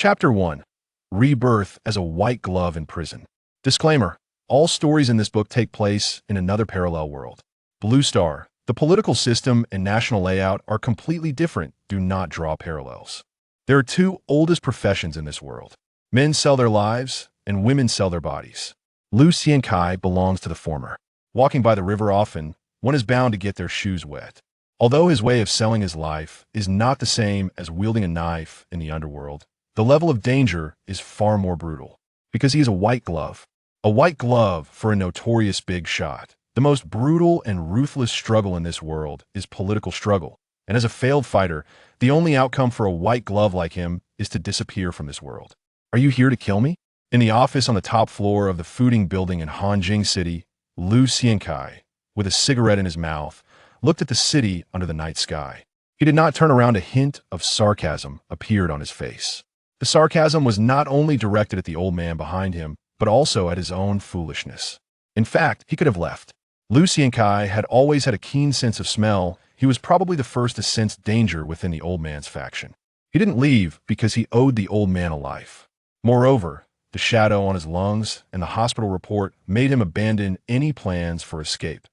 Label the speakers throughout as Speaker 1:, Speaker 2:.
Speaker 1: Chapter 1. Rebirth as a white glove in prison. Disclaimer: all stories in this book take place in another parallel world. Blue Star. The political system and national layout are completely different. Do not draw parallels. There are two oldest professions in this world. Men sell their lives, and women sell their bodies. Lu Xiankai belongs to the former. Walking by the river often, one is bound to get their shoes wet. Although his way of selling his life is not the same as wielding a knife in the underworld, the level of danger is far more brutal, because he is a white glove. A white glove for a notorious big shot. The most brutal and ruthless struggle in this world is political struggle, and as a failed fighter, the only outcome for a white glove like him is to disappear from this world. Are you here to kill me? In the office on the top floor of the Fuding building in Hanjing City, Lu Xiankai, with a cigarette in his mouth, looked at the city under the night sky. He did not turn around. A hint of sarcasm appeared on his face. The sarcasm was not only directed at the old man behind him, but also at his own foolishness. In fact, he could have left. Lu Xiankai had always had a keen sense of smell. He was probably the first to sense danger within the old man's faction. He didn't leave because he owed the old man a life. Moreover, the shadow on his lungs and the hospital report made him abandon any plans for escape.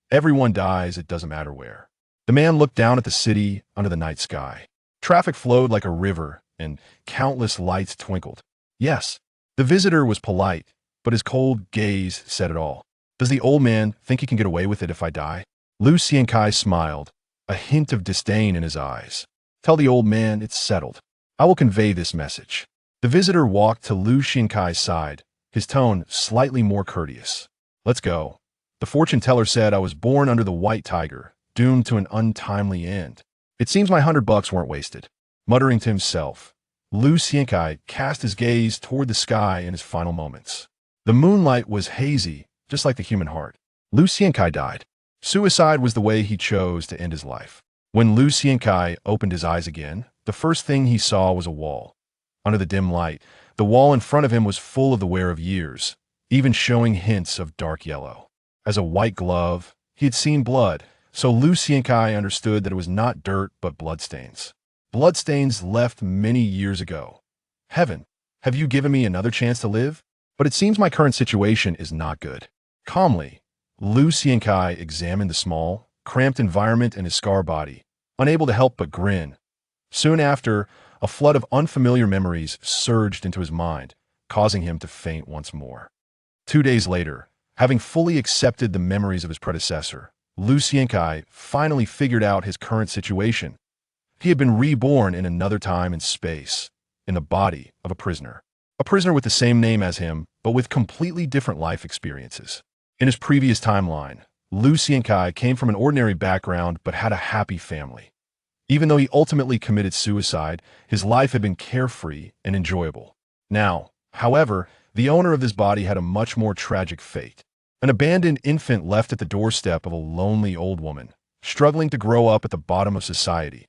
Speaker 1: Everyone dies, it doesn't matter where. The man looked down at the city under the night sky. Traffic flowed like a river, and countless lights twinkled. Yes, the visitor was polite, but his cold gaze said it all. Does the old man think he can get away with it if I die? Lu Xiankai smiled, a hint of disdain in his eyes. Tell the old man it's settled. I will convey this message. The visitor walked to Lu Xiankai's side, his tone slightly more courteous. Let's go. The fortune teller said I was born under the white tiger, doomed to an untimely end. It seems my $100 weren't wasted. Muttering to himself, Lu Xiankai cast his gaze toward the sky in his final moments. The moonlight was hazy, just like the human heart. Lu Xiankai died. Suicide was the way he chose to end his life. When Lu Xiankai opened his eyes again, the first thing he saw was a wall. Under the dim light, the wall in front of him was full of the wear of years, even showing hints of dark yellow. As a white glove, he had seen blood, so Lu Xiankai understood that it was not dirt but bloodstains. Bloodstains left many years ago. Heaven, have you given me another chance to live? But it seems my current situation is not good. Calmly, Lu Xiankai examined the small, cramped environment in his scar body, unable to help but grin. Soon after, a flood of unfamiliar memories surged into his mind, causing him to faint once more. 2 days later, having fully accepted the memories of his predecessor, Lu Xiankai finally figured out his current situation. He had been reborn in another time and space, in the body of a prisoner. A prisoner with the same name as him, but with completely different life experiences. In his previous timeline, Lu Xiankai came from an ordinary background but had a happy family. Even though he ultimately committed suicide, his life had been carefree and enjoyable. Now, however, the owner of this body had a much more tragic fate. An abandoned infant left at the doorstep of a lonely old woman, struggling to grow up at the bottom of society.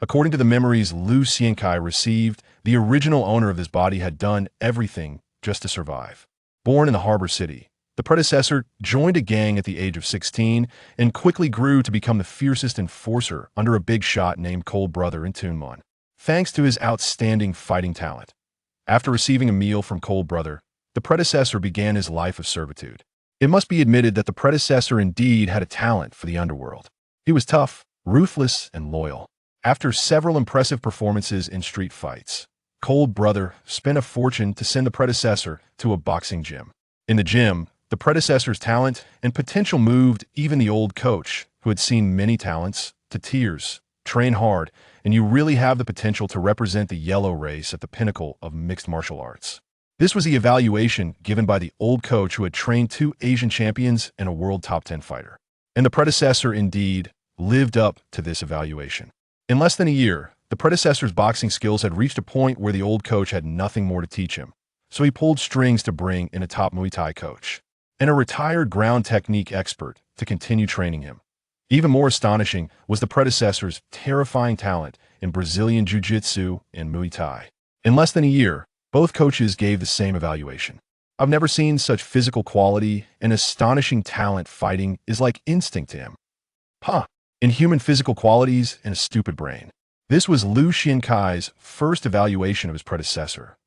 Speaker 1: According to the memories Lu Xiankai received, the original owner of this body had done everything just to survive. Born in the harbor city, the predecessor joined a gang at the age of 16 and quickly grew to become the fiercest enforcer under a big shot named Cold Brother in Tunmon, thanks to his outstanding fighting talent. After receiving a meal from Cold Brother, the predecessor began his life of servitude. It must be admitted that the predecessor indeed had a talent for the underworld. He was tough, ruthless, and loyal. After several impressive performances in street fights, Cold Brother spent a fortune to send the predecessor to a boxing gym. In the gym, the predecessor's talent and potential moved even the old coach, who had seen many talents, to tears. Train hard, and you really have the potential to represent the yellow race at the pinnacle of mixed martial arts. This was the evaluation given by the old coach who had trained 2 Asian champions and a world top 10 fighter. And the predecessor indeed lived up to this evaluation. In less than a year, the predecessor's boxing skills had reached a point where the old coach had nothing more to teach him, so he pulled strings to bring in a top Muay Thai coach and a retired ground technique expert to continue training him. Even more astonishing was the predecessor's terrifying talent in Brazilian Jiu-Jitsu and Muay Thai. In less than a year, both coaches gave the same evaluation. I've never seen such physical quality and astonishing talent. Fighting is like instinct to him. Inhuman physical qualities and a stupid brain. This was Liu Xiankai's first evaluation of his predecessor.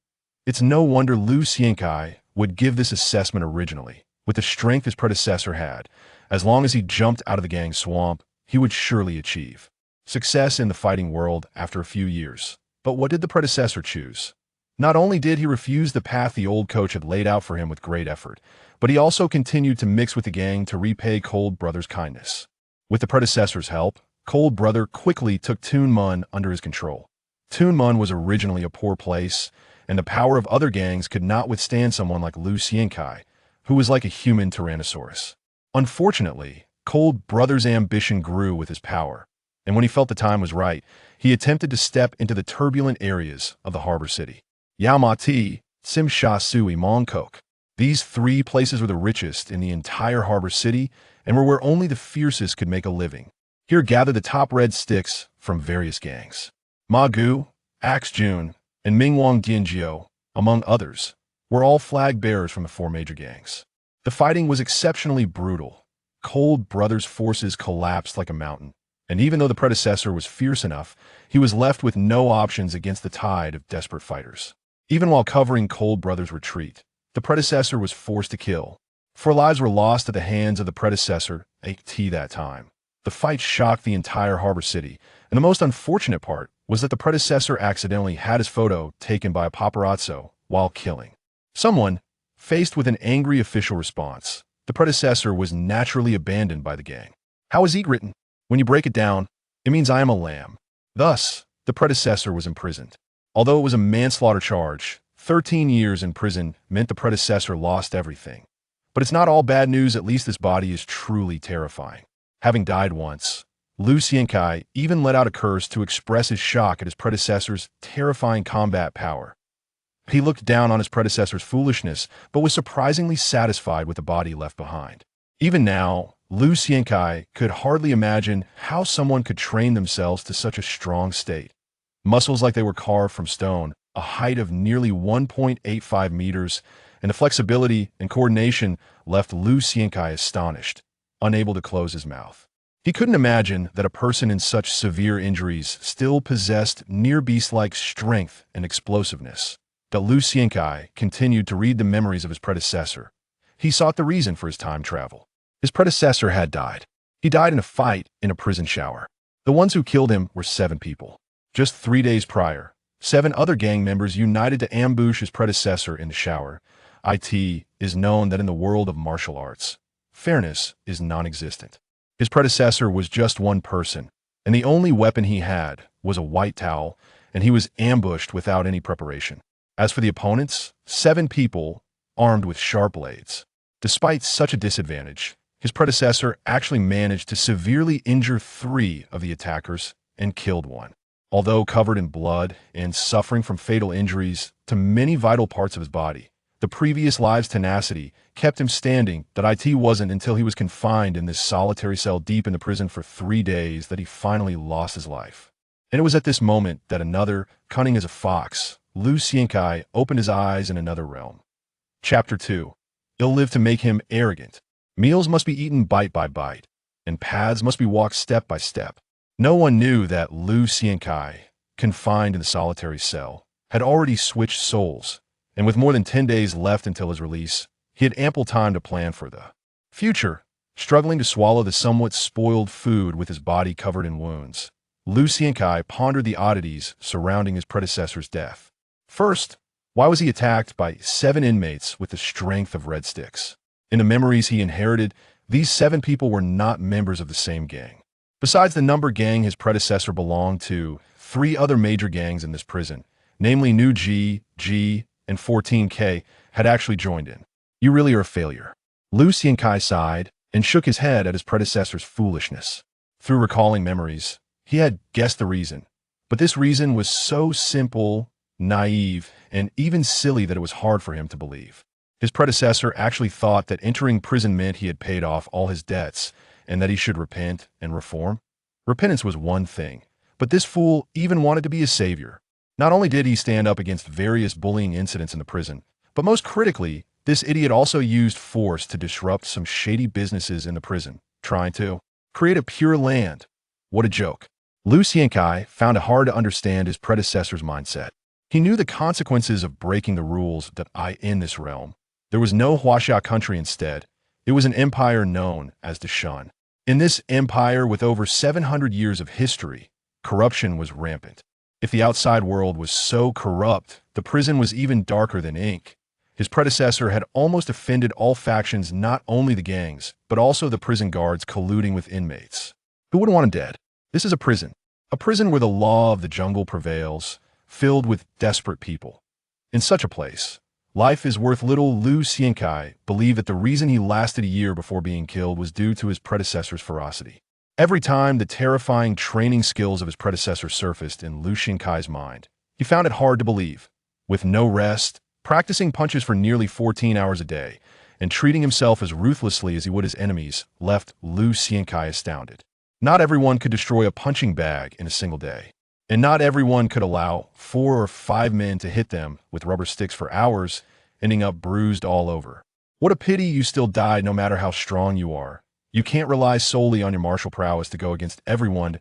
Speaker 1: It's no wonder Liu Xiankai would give this assessment originally. With the strength his predecessor had, as long as he jumped out of the gang swamp, he would surely achieve success in the fighting world after a few years. But what did the predecessor choose? Not only did he refuse the path the old coach had laid out for him with great effort, but he also continued to mix with the gang to repay Cold Brother's kindness. With the predecessor's help, Cold Brother quickly took Toon Mun under his control. Toon Mun was originally a poor place, and the power of other gangs could not withstand someone like Liu Xiankai, who was like a human Tyrannosaurus. Unfortunately, Cold Brother's ambition grew with his power, and when he felt the time was right, he attempted to step into the turbulent areas of the harbor city. Yaomati, Simsha Sui Mongkok. These three places were the richest in the entire harbor city and were where only the fiercest could make a living. Here gathered the top red sticks from various gangs. Ma Gu, Axe Jun, and Mingwang Dianjiu, among others, were all flag bearers from the four major gangs. The fighting was exceptionally brutal. Cold Brother's forces collapsed like a mountain, and even though the predecessor was fierce enough, he was left with no options against the tide of desperate fighters. Even while covering Cold Brother's retreat, the predecessor was forced to kill. 4 lives were lost at the hands of the predecessor at that time. The fight shocked the entire harbor city, and the most unfortunate part was that the predecessor accidentally had his photo taken by a paparazzo while killing someone. Faced with an angry official response, the predecessor was naturally abandoned by the gang. How is it written? When you break it down, it means I am a lamb. Thus, the predecessor was imprisoned. Although it was a manslaughter charge, 13 years in prison meant the predecessor lost everything. But it's not all bad news, at least this body is truly terrifying. Having died once, Liu Xiankai even let out a curse to express his shock at his predecessor's terrifying combat power. He looked down on his predecessor's foolishness, but was surprisingly satisfied with the body left behind. Even now, Liu Xiankai could hardly imagine how someone could train themselves to such a strong state. Muscles like they were carved from stone, a height of nearly 1.85 meters, and the flexibility and coordination left Liu Xiankai astonished, unable to close his mouth. He couldn't imagine that a person in such severe injuries still possessed near beast-like strength and explosiveness. But Liu Xiankai continued to read the memories of his predecessor. He sought the reason for his time travel. His predecessor had died. He died in a fight in a prison shower. The ones who killed him were 7 people. Just 3 days prior, 7 other gang members united to ambush his predecessor in the shower. It is known that in the world of martial arts, fairness is non-existent. His predecessor was just one person, and the only weapon he had was a white towel, and he was ambushed without any preparation. As for the opponents, 7 people armed with sharp blades. Despite such a disadvantage, his predecessor actually managed to severely injure 3 of the attackers and killed 1. Although covered in blood and suffering from fatal injuries to many vital parts of his body, the previous live's tenacity kept him standing. That it wasn't until he was confined in this solitary cell deep in the prison for 3 days that he finally lost his life. And it was at this moment that another, cunning as a fox, Liu Xiankai opened his eyes in another realm. Chapter 2. Ill live to make him arrogant. Meals must be eaten bite by bite, and paths must be walked step by step. No one knew that Liu Xiankai, confined in the solitary cell, had already switched souls, and with more than 10 days left until his release, he had ample time to plan for the future. Struggling to swallow the somewhat spoiled food with his body covered in wounds, Liu Xiankai pondered the oddities surrounding his predecessor's death. First, why was he attacked by 7 inmates with the strength of red sticks? In the memories he inherited, these 7 people were not members of the same gang. Besides the number gang his predecessor belonged to, 3 other major gangs in this prison, namely New G, G, and 14K, had actually joined in. You really are a failure. Liu Xiankai sighed and shook his head at his predecessor's foolishness. Through recalling memories, he had guessed the reason, but this reason was so simple, naive, and even silly that it was hard for him to believe. His predecessor actually thought that entering prison meant he had paid off all his debts and that he should repent and reform. Repentance was one thing, but this fool even wanted to be a savior. Not only did he stand up against various bullying incidents in the prison, but most critically, this idiot also used force to disrupt some shady businesses in the prison, trying to create a pure land. What a joke. Liu Xiankai found it hard to understand his predecessor's mindset. He knew the consequences of breaking the rules that in this realm. There was no Huaxia country instead. It was an empire known as the Shun. In this empire with over 700 years of history, corruption was rampant. If the outside world was so corrupt, the prison was even darker than ink. His predecessor had almost offended all factions, not only the gangs, but also the prison guards colluding with inmates. Who wouldn't want him dead? This is a prison where the law of the jungle prevails, filled with desperate people. In such a place, life is worth little. Liu Xiankai believed that the reason he lasted a year before being killed was due to his predecessor's ferocity. Every time the terrifying training skills of his predecessor surfaced in Liu Xiankai's mind, he found it hard to believe. With no rest, practicing punches for nearly 14 hours a day, and treating himself as ruthlessly as he would his enemies, left Liu Xiankai astounded. Not everyone could destroy a punching bag in a single day. And not everyone could allow 4 or 5 men to hit them with rubber sticks for hours, ending up bruised all over. What a pity you still die no matter how strong you are. You can't rely solely on your martial prowess to go against everyone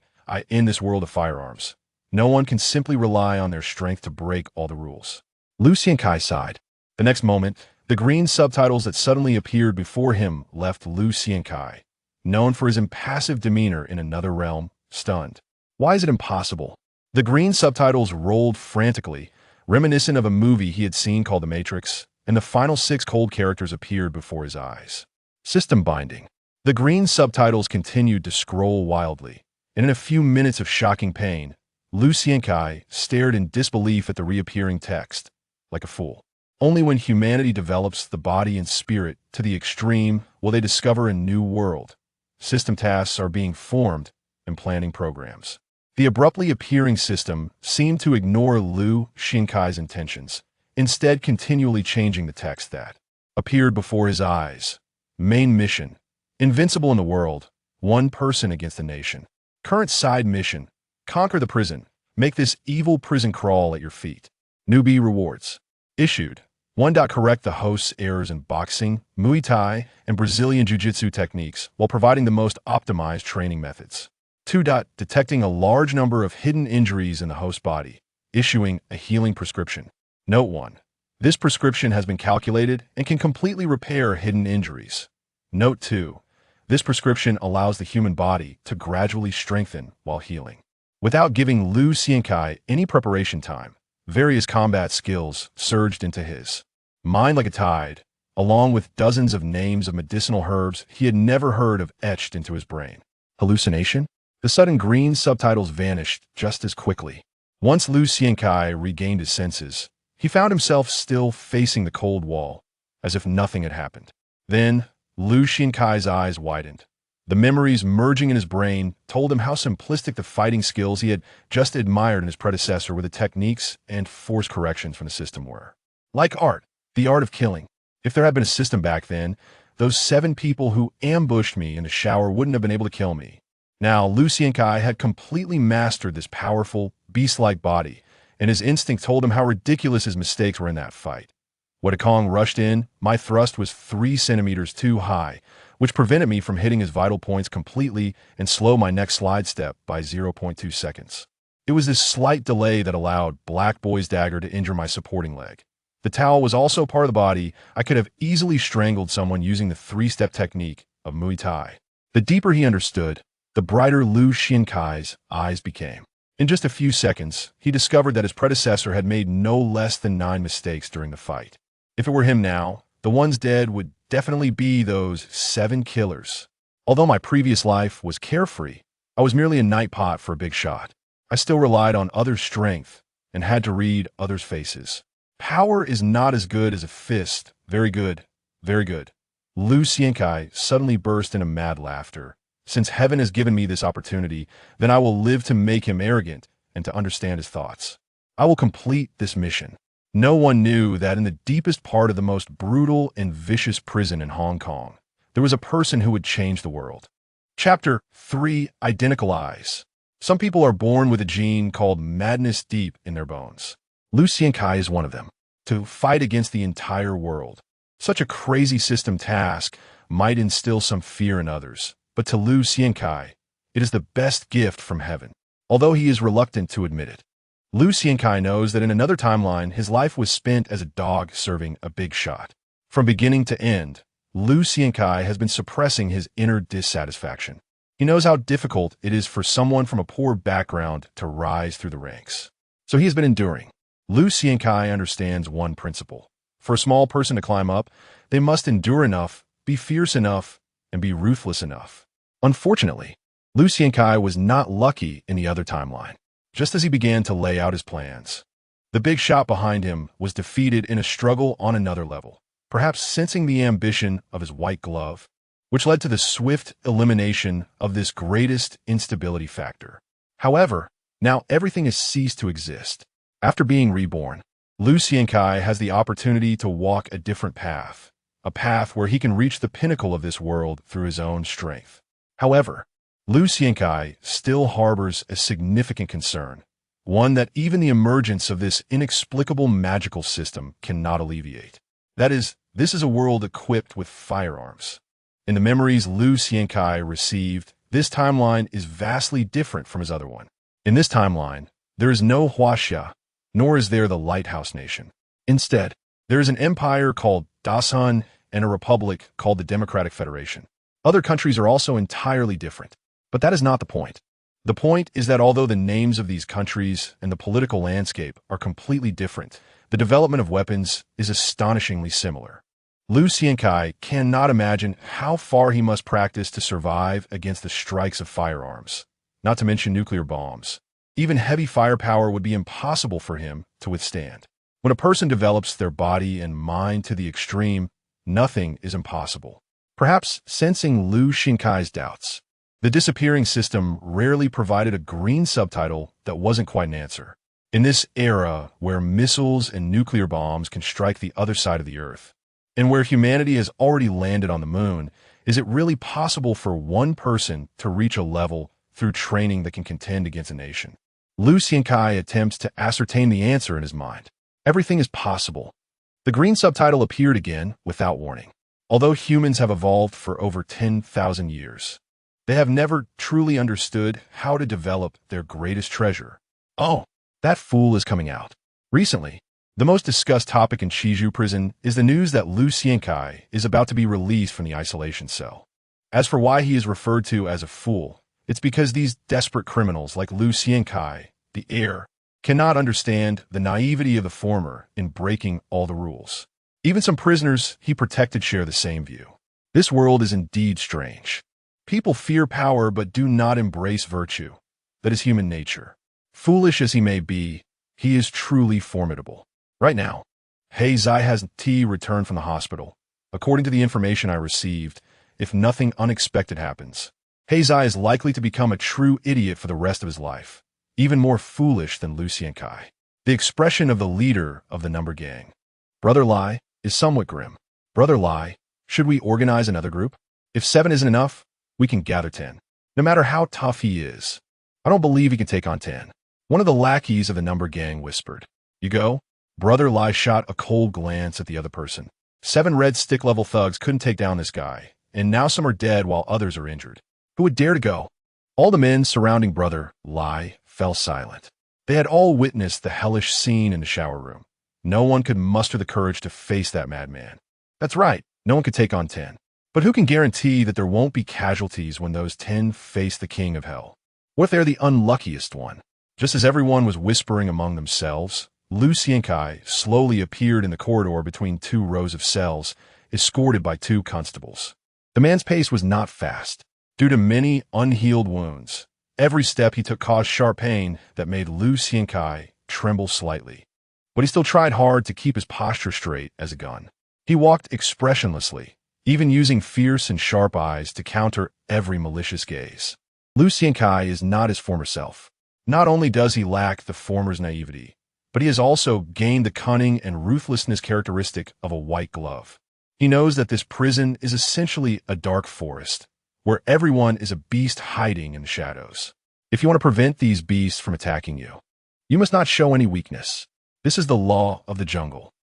Speaker 1: in this world of firearms. No one can simply rely on their strength to break all the rules. Liu Xiankai sighed. The next moment, the green subtitles that suddenly appeared before him left Liu Xiankai, known for his impassive demeanor in another realm, stunned. Why is it impossible? The green subtitles rolled frantically, reminiscent of a movie he had seen called The Matrix, and the final 6 cold characters appeared before his eyes. System binding. The green subtitles continued to scroll wildly, and in a few minutes of shocking pain, Liu Xiankai stared in disbelief at the reappearing text, like a fool. Only when humanity develops the body and spirit to the extreme will they discover a new world. System tasks are being formed and planning programs. The abruptly appearing system seemed to ignore Liu Xiankai's intentions, instead continually changing the text that appeared before his eyes. Main mission: invincible in the world, one person against a nation. Current side mission: conquer the prison. Make this evil prison crawl at your feet. Newbie rewards. Issued. 1. Correct the host's errors in boxing, Muay Thai, and Brazilian Jiu-Jitsu techniques while providing the most optimized training methods. 2. Detecting a large number of hidden injuries in the host body, issuing a healing prescription. Note 1. This prescription has been calculated and can completely repair hidden injuries. Note 2. This prescription allows the human body to gradually strengthen while healing. Without giving Liu Xiankai any preparation time, various combat skills surged into his mind like a tide, along with dozens of names of medicinal herbs he had never heard of etched into his brain. Hallucination? The sudden green subtitles vanished just as quickly. Once Liu Xiankai regained his senses, he found himself still facing the cold wall, as if nothing had happened. Then, Liu Xiankai's eyes widened. The memories merging in his brain told him how simplistic the fighting skills he had just admired in his predecessor were. The techniques and force corrections from the system were like art, the art of killing. If there had been a system back then, those 7 people who ambushed me in the shower wouldn't have been able to kill me. Now, Liu Xiankai had completely mastered this powerful, beast-like body, and his instinct told him how ridiculous his mistakes were in that fight. When Kong rushed in, my thrust was 3 centimeters too high, which prevented me from hitting his vital points completely and slowed my next slide step by 0.2 seconds. It was this slight delay that allowed Black Boy's dagger to injure my supporting leg. The towel was also part of the body. I could have easily strangled someone using the 3-step technique of Muay Thai. The deeper he understood, the brighter Liu Xiankai's eyes became. In just a few seconds, he discovered that his predecessor had made no less than 9 mistakes during the fight. If it were him now, the ones dead would definitely be those 7 killers. Although my previous life was carefree, I was merely a night pot for a big shot. I still relied on others' strength and had to read others' faces. Power is not as good as a fist. Very good, very good. Liu Xiankai suddenly burst into mad laughter. Since heaven has given me this opportunity, then I will live to make him arrogant and to understand his thoughts. I will complete this mission. No one knew that in the deepest part of the most brutal and vicious prison in Hong Kong, there was a person who would change the world. Chapter 3: Identical Eyes. Some people are born with a gene called madness deep in their bones. Liu Xiankai is one of them. To fight against the entire world. Such a crazy system task might instill some fear in others, but to Liu Xiankai, it is the best gift from heaven. although he is reluctant to admit it. Lu Xiankai knows that in another timeline, his life was spent as a dog serving a big shot. From beginning to end, Lu Xiankai has been suppressing his inner dissatisfaction. He knows how difficult it is for someone from a poor background to rise through the ranks. So he has been enduring. Lu Xiankai understands one principle. For a small person to climb up, they must endure enough, be fierce enough, and be ruthless enough. Unfortunately, Lu Xiankai was not lucky in the other timeline. Just as he began to lay out his plans, the big shot behind him was defeated in a struggle on another level, perhaps sensing the ambition of his white glove, which led to the swift elimination of this greatest instability factor. However, now everything has ceased to exist. After being reborn, Lu Xiankai has the opportunity to walk a different path, a path where he can reach the pinnacle of this world through his own strength. However, Lu Xiankai still harbors a significant concern, one that even the emergence of this inexplicable magical system cannot alleviate. That is, this is a world equipped with firearms. In the memories Lu Xiankai received, this timeline is vastly different from his other one. In this timeline, there is no Huaxia, nor is there the Lighthouse Nation. Instead, there is an empire called Dasun and a republic called the Democratic Federation. Other countries are also entirely different. But that is not the point. The point is that although the names of these countries and the political landscape are completely different, the development of weapons is astonishingly similar. Lu Xiankai cannot imagine how far he must practice to survive against the strikes of firearms, not to mention nuclear bombs. Even heavy firepower would be impossible for him to withstand. When a person develops their body and mind to the extreme, nothing is impossible. Perhaps sensing Lu Xiankai's doubts, the disappearing system rarely provided a green subtitle that wasn't quite an answer. In this era where missiles and nuclear bombs can strike the other side of the Earth, and where humanity has already landed on the moon, is it really possible for one person to reach a level through training that can contend against a nation? Lu Xiankai attempts to ascertain the answer in his mind. Everything is possible. The green subtitle appeared again without warning. Although humans have evolved for over 10,000 years, they have never truly understood how to develop their greatest treasure. Oh, that fool is coming out. Recently, the most discussed topic in Chizhou prison is the news that Lu Xiankai is about to be released from the isolation cell. As for why he is referred to as a fool, it's because these desperate criminals like Lu Xiankai, the heir, cannot understand the naivety of the former in breaking all the rules. Even some prisoners he protected share the same view. This world is indeed strange. People fear power but do not embrace virtue. That is human nature. Foolish as he may be, he is truly formidable. Right now, He Zai has returned from the hospital. According to the information I received, if nothing unexpected happens, He Zai is likely to become a true idiot for the rest of his life, even more foolish than Lu Xiankai. The expression of the leader of the number gang, Brother Lai, is somewhat grim. Brother Lai, should we organize another group? If 7 isn't enough, we can gather 10. No matter how tough he is, I don't believe he can take on 10. One of the lackeys of the number gang whispered. You go? Brother Lai shot a cold glance at the other person. 7 red stick-level thugs couldn't take down this guy, and now some are dead while others are injured. Who would dare to go? All the men surrounding Brother Lai fell silent. They had all witnessed the hellish scene in the shower room. No one could muster the courage to face that madman. That's right, no one could take on 10. But who can guarantee that there won't be casualties when those 10 face the king of hell? What if they're the unluckiest one? Just as everyone was whispering among themselves, Lu Xiankai slowly appeared in the corridor between 2 rows of cells, escorted by 2 constables. The man's pace was not fast. Due to many unhealed wounds, every step he took caused sharp pain that made Lu Xiankai tremble slightly. But he still tried hard to keep his posture straight as a gun. He walked expressionlessly, even using fierce and sharp eyes to counter every malicious gaze. Lu Xiankai is not his former self. Not only does he lack the former's naivety, but he has also gained the cunning and ruthlessness characteristic of a white glove. He knows that this prison is essentially a dark forest, where everyone is a beast hiding in the shadows. If you want to prevent these beasts from attacking you, you must not show any weakness. This is the law of the jungle.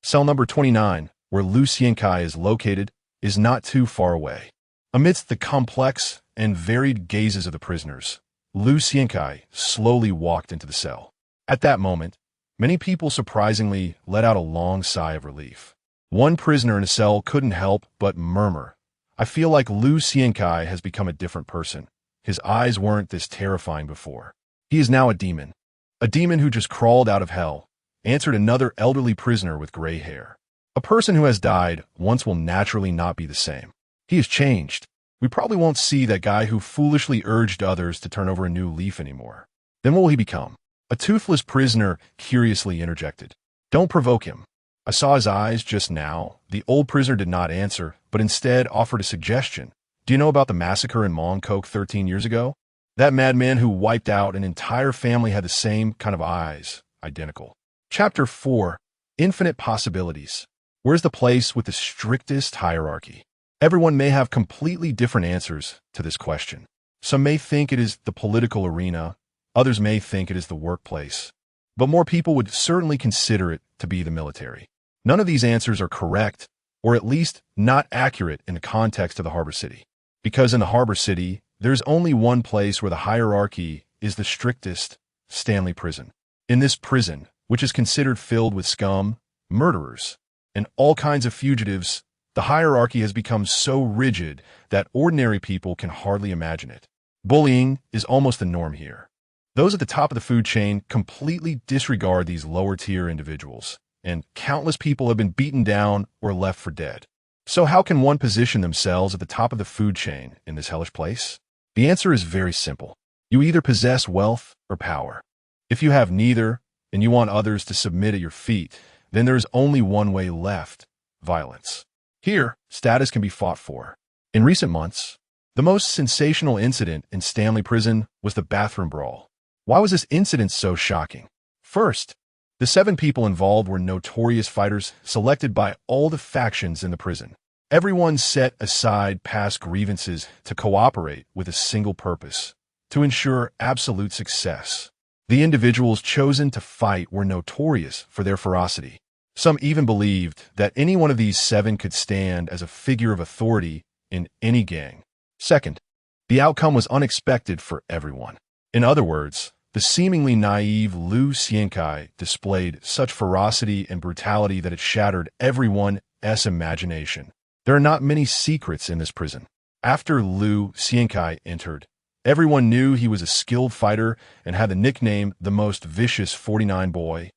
Speaker 1: Cell number 29, where Lu Xiankai is located, is not too far away. Amidst the complex and varied gazes of the prisoners, Lu Xiankai slowly walked into the cell. At that moment, many people surprisingly let out a long sigh of relief. One prisoner in a cell couldn't help but murmur, "I feel like Lu Xiankai has become a different person. His eyes weren't this terrifying before. He is now a demon who just crawled out of hell," answered another elderly prisoner with gray hair. "A person who has died once will naturally not be the same. He has changed. We probably won't see that guy who foolishly urged others to turn over a new leaf anymore. Then what will he become?" A toothless prisoner curiously interjected. "Don't provoke him. I saw his eyes just now." The old prisoner did not answer, but instead offered a suggestion. "Do you know about the massacre in Mongkok 13 years ago? That madman who wiped out an entire family had the same kind of eyes, identical." Chapter 4. Infinite Possibilities. Where's the place with the strictest hierarchy? Everyone may have completely different answers to this question. Some may think it is the political arena, others may think it is the workplace, but more people would certainly consider it to be the military. None of these answers are correct, or at least not accurate in the context of the harbor city. Because in the harbor city, there's only one place where the hierarchy is the strictest: Stanley Prison. In this prison, which is considered filled with scum, murderers, and all kinds of fugitives, the hierarchy has become so rigid that ordinary people can hardly imagine it. Bullying is almost the norm here. Those at the top of the food chain completely disregard these lower-tier individuals, and countless people have been beaten down or left for dead. So how can one position themselves at the top of the food chain in this hellish place? The answer is very simple. You either possess wealth or power. If you have neither, and you want others to submit at your feet, then there is only one way left: violence. Here, status can be fought for. In recent months, the most sensational incident in Stanley Prison was the bathroom brawl. Why was this incident so shocking? First, the 7 people involved were notorious fighters selected by all the factions in the prison. Everyone set aside past grievances to cooperate with a single purpose: to ensure absolute success. The individuals chosen to fight were notorious for their ferocity. Some even believed that any one of these 7 could stand as a figure of authority in any gang. Second, the outcome was unexpected for everyone. In other words, the seemingly naive Lu Xiankai displayed such ferocity and brutality that it shattered everyone's imagination. There are not many secrets in this prison. After Lu Xiankai entered, everyone knew he was a skilled fighter and had the nickname the most vicious 49 boy.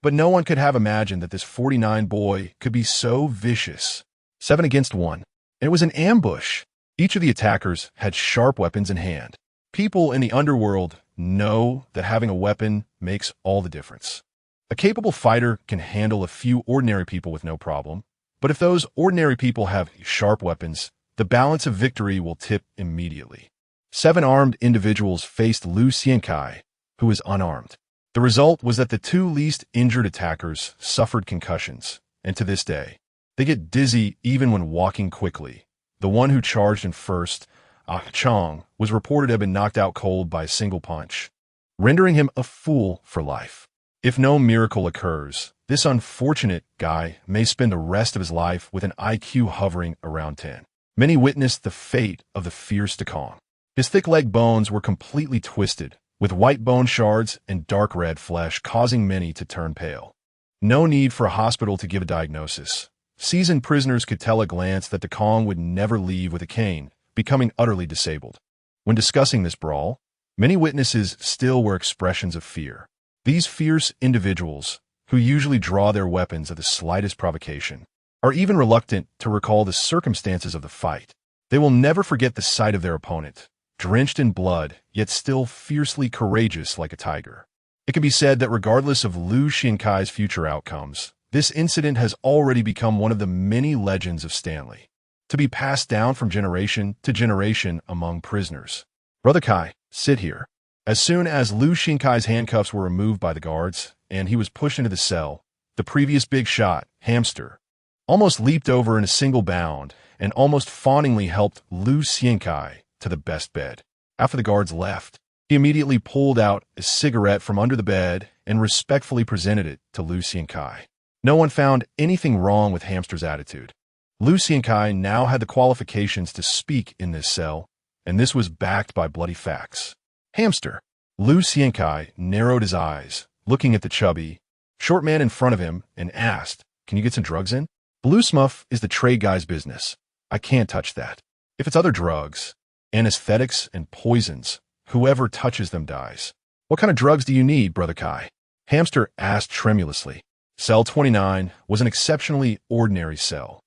Speaker 1: But no one could have imagined that this 49 boy could be so vicious. 7 against 1. It was an ambush. Each of the attackers had sharp weapons in hand. People in the underworld know that having a weapon makes all the difference. A capable fighter can handle a few ordinary people with no problem, but if those ordinary people have sharp weapons, the balance of victory will tip immediately. 7 armed individuals faced Lu Xiankai, who was unarmed. The result was that the 2 least injured attackers suffered concussions, and to this day, they get dizzy even when walking quickly. The one who charged in first, Ah Chong, was reported to have been knocked out cold by a single punch, rendering him a fool for life. If no miracle occurs, this unfortunate guy may spend the rest of his life with an IQ hovering around 10. Many witnessed the fate of the fierce Dekong. His thick leg bones were completely twisted, with white bone shards and dark red flesh causing many to turn pale. No need for a hospital to give a diagnosis. Seasoned prisoners could tell at a glance that Dekong would never leave with a cane, becoming utterly disabled. When discussing this brawl, many witnesses still were expressions of fear. These fierce individuals, who usually draw their weapons at the slightest provocation, are even reluctant to recall the circumstances of the fight. They will never forget the sight of their opponent, drenched in blood, yet still fiercely courageous like a tiger. It can be said that regardless of Lu Xiankai's future outcomes, this incident has already become one of the many legends of Stanley, to be passed down from generation to generation among prisoners. "Brother Kai, sit here." As soon as Lu Xiankai's handcuffs were removed by the guards, and he was pushed into the cell, the previous big shot, Hamster, almost leaped over in a single bound and almost fawningly helped Lu Xiankai to the best bed. After the guards left, he immediately pulled out a cigarette from under the bed and respectfully presented it to Lu Xiankai. No one found anything wrong with Hamster's attitude. Lu Xiankai now had the qualifications to speak in this cell, and this was backed by bloody facts. Hamster. Lu Xiankai narrowed his eyes, looking at the chubby, short man in front of him, and asked, "Can you get some drugs in?" Blue smuff is the trade guy's business. I can't touch that. If it's other drugs, anesthetics and poisons, whoever touches them dies. What kind of drugs do you need, Brother Kai? Hamster asked tremulously. Cell 29 was an exceptionally ordinary cell.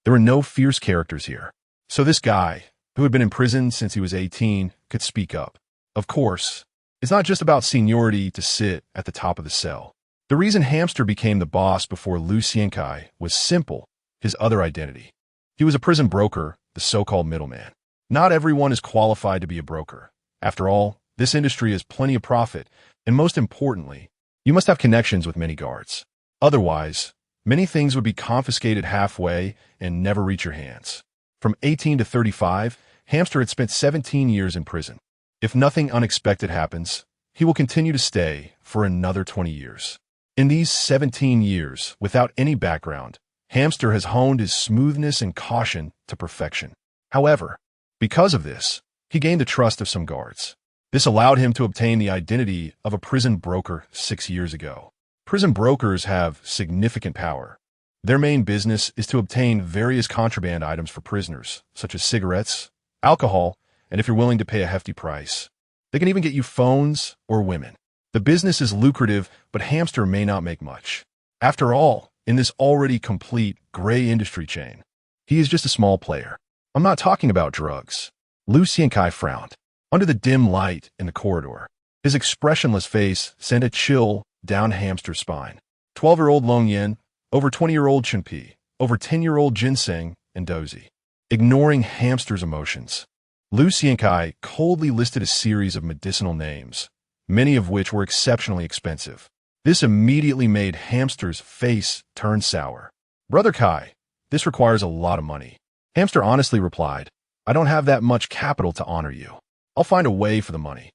Speaker 1: There were no fierce characters here. So this guy, who had been in prison since he was 18, could speak up. Of course, it's not just about seniority to sit at the top of the cell. The reason Hamster became the boss before Lu Xiankai was simple, his other identity. He was a prison broker, the so-called middleman. Not everyone is qualified to be a broker. After all, this industry has plenty of profit, and most importantly, you must have connections with many guards. Otherwise, many things would be confiscated halfway and never reach your hands. From 18 to 35, Hamster had spent 17 years in prison. If nothing unexpected happens, he will continue to stay for another 20 years. In these 17 years, without any background, Hamster has honed his smoothness and caution to perfection. However, because of this, he gained the trust of some guards. This allowed him to obtain the identity of a prison broker 6 years ago. Prison brokers have significant power. Their main business is to obtain various contraband items for prisoners, such as cigarettes, alcohol, and if you're willing to pay a hefty price, they can even get you phones or women. The business is lucrative, but Hamster may not make much. After all, in this already complete gray industry chain, he is just a small player. I'm not talking about drugs. Lu Xiankai frowned. Under the dim light in the corridor, his expressionless face sent a chill down Hamster's spine. 12-year-old Long Yin, over 20-year-old Chunpi, over 10-year-old Ginseng, and Dozy. Ignoring Hamster's emotions, Lu Xiankai coldly listed a series of medicinal names, many of which were exceptionally expensive. This immediately made Hamster's face turn sour. Brother Kai, this requires a lot of money. Hamster honestly replied, I don't have that much capital to honor you. I'll find a way for the money.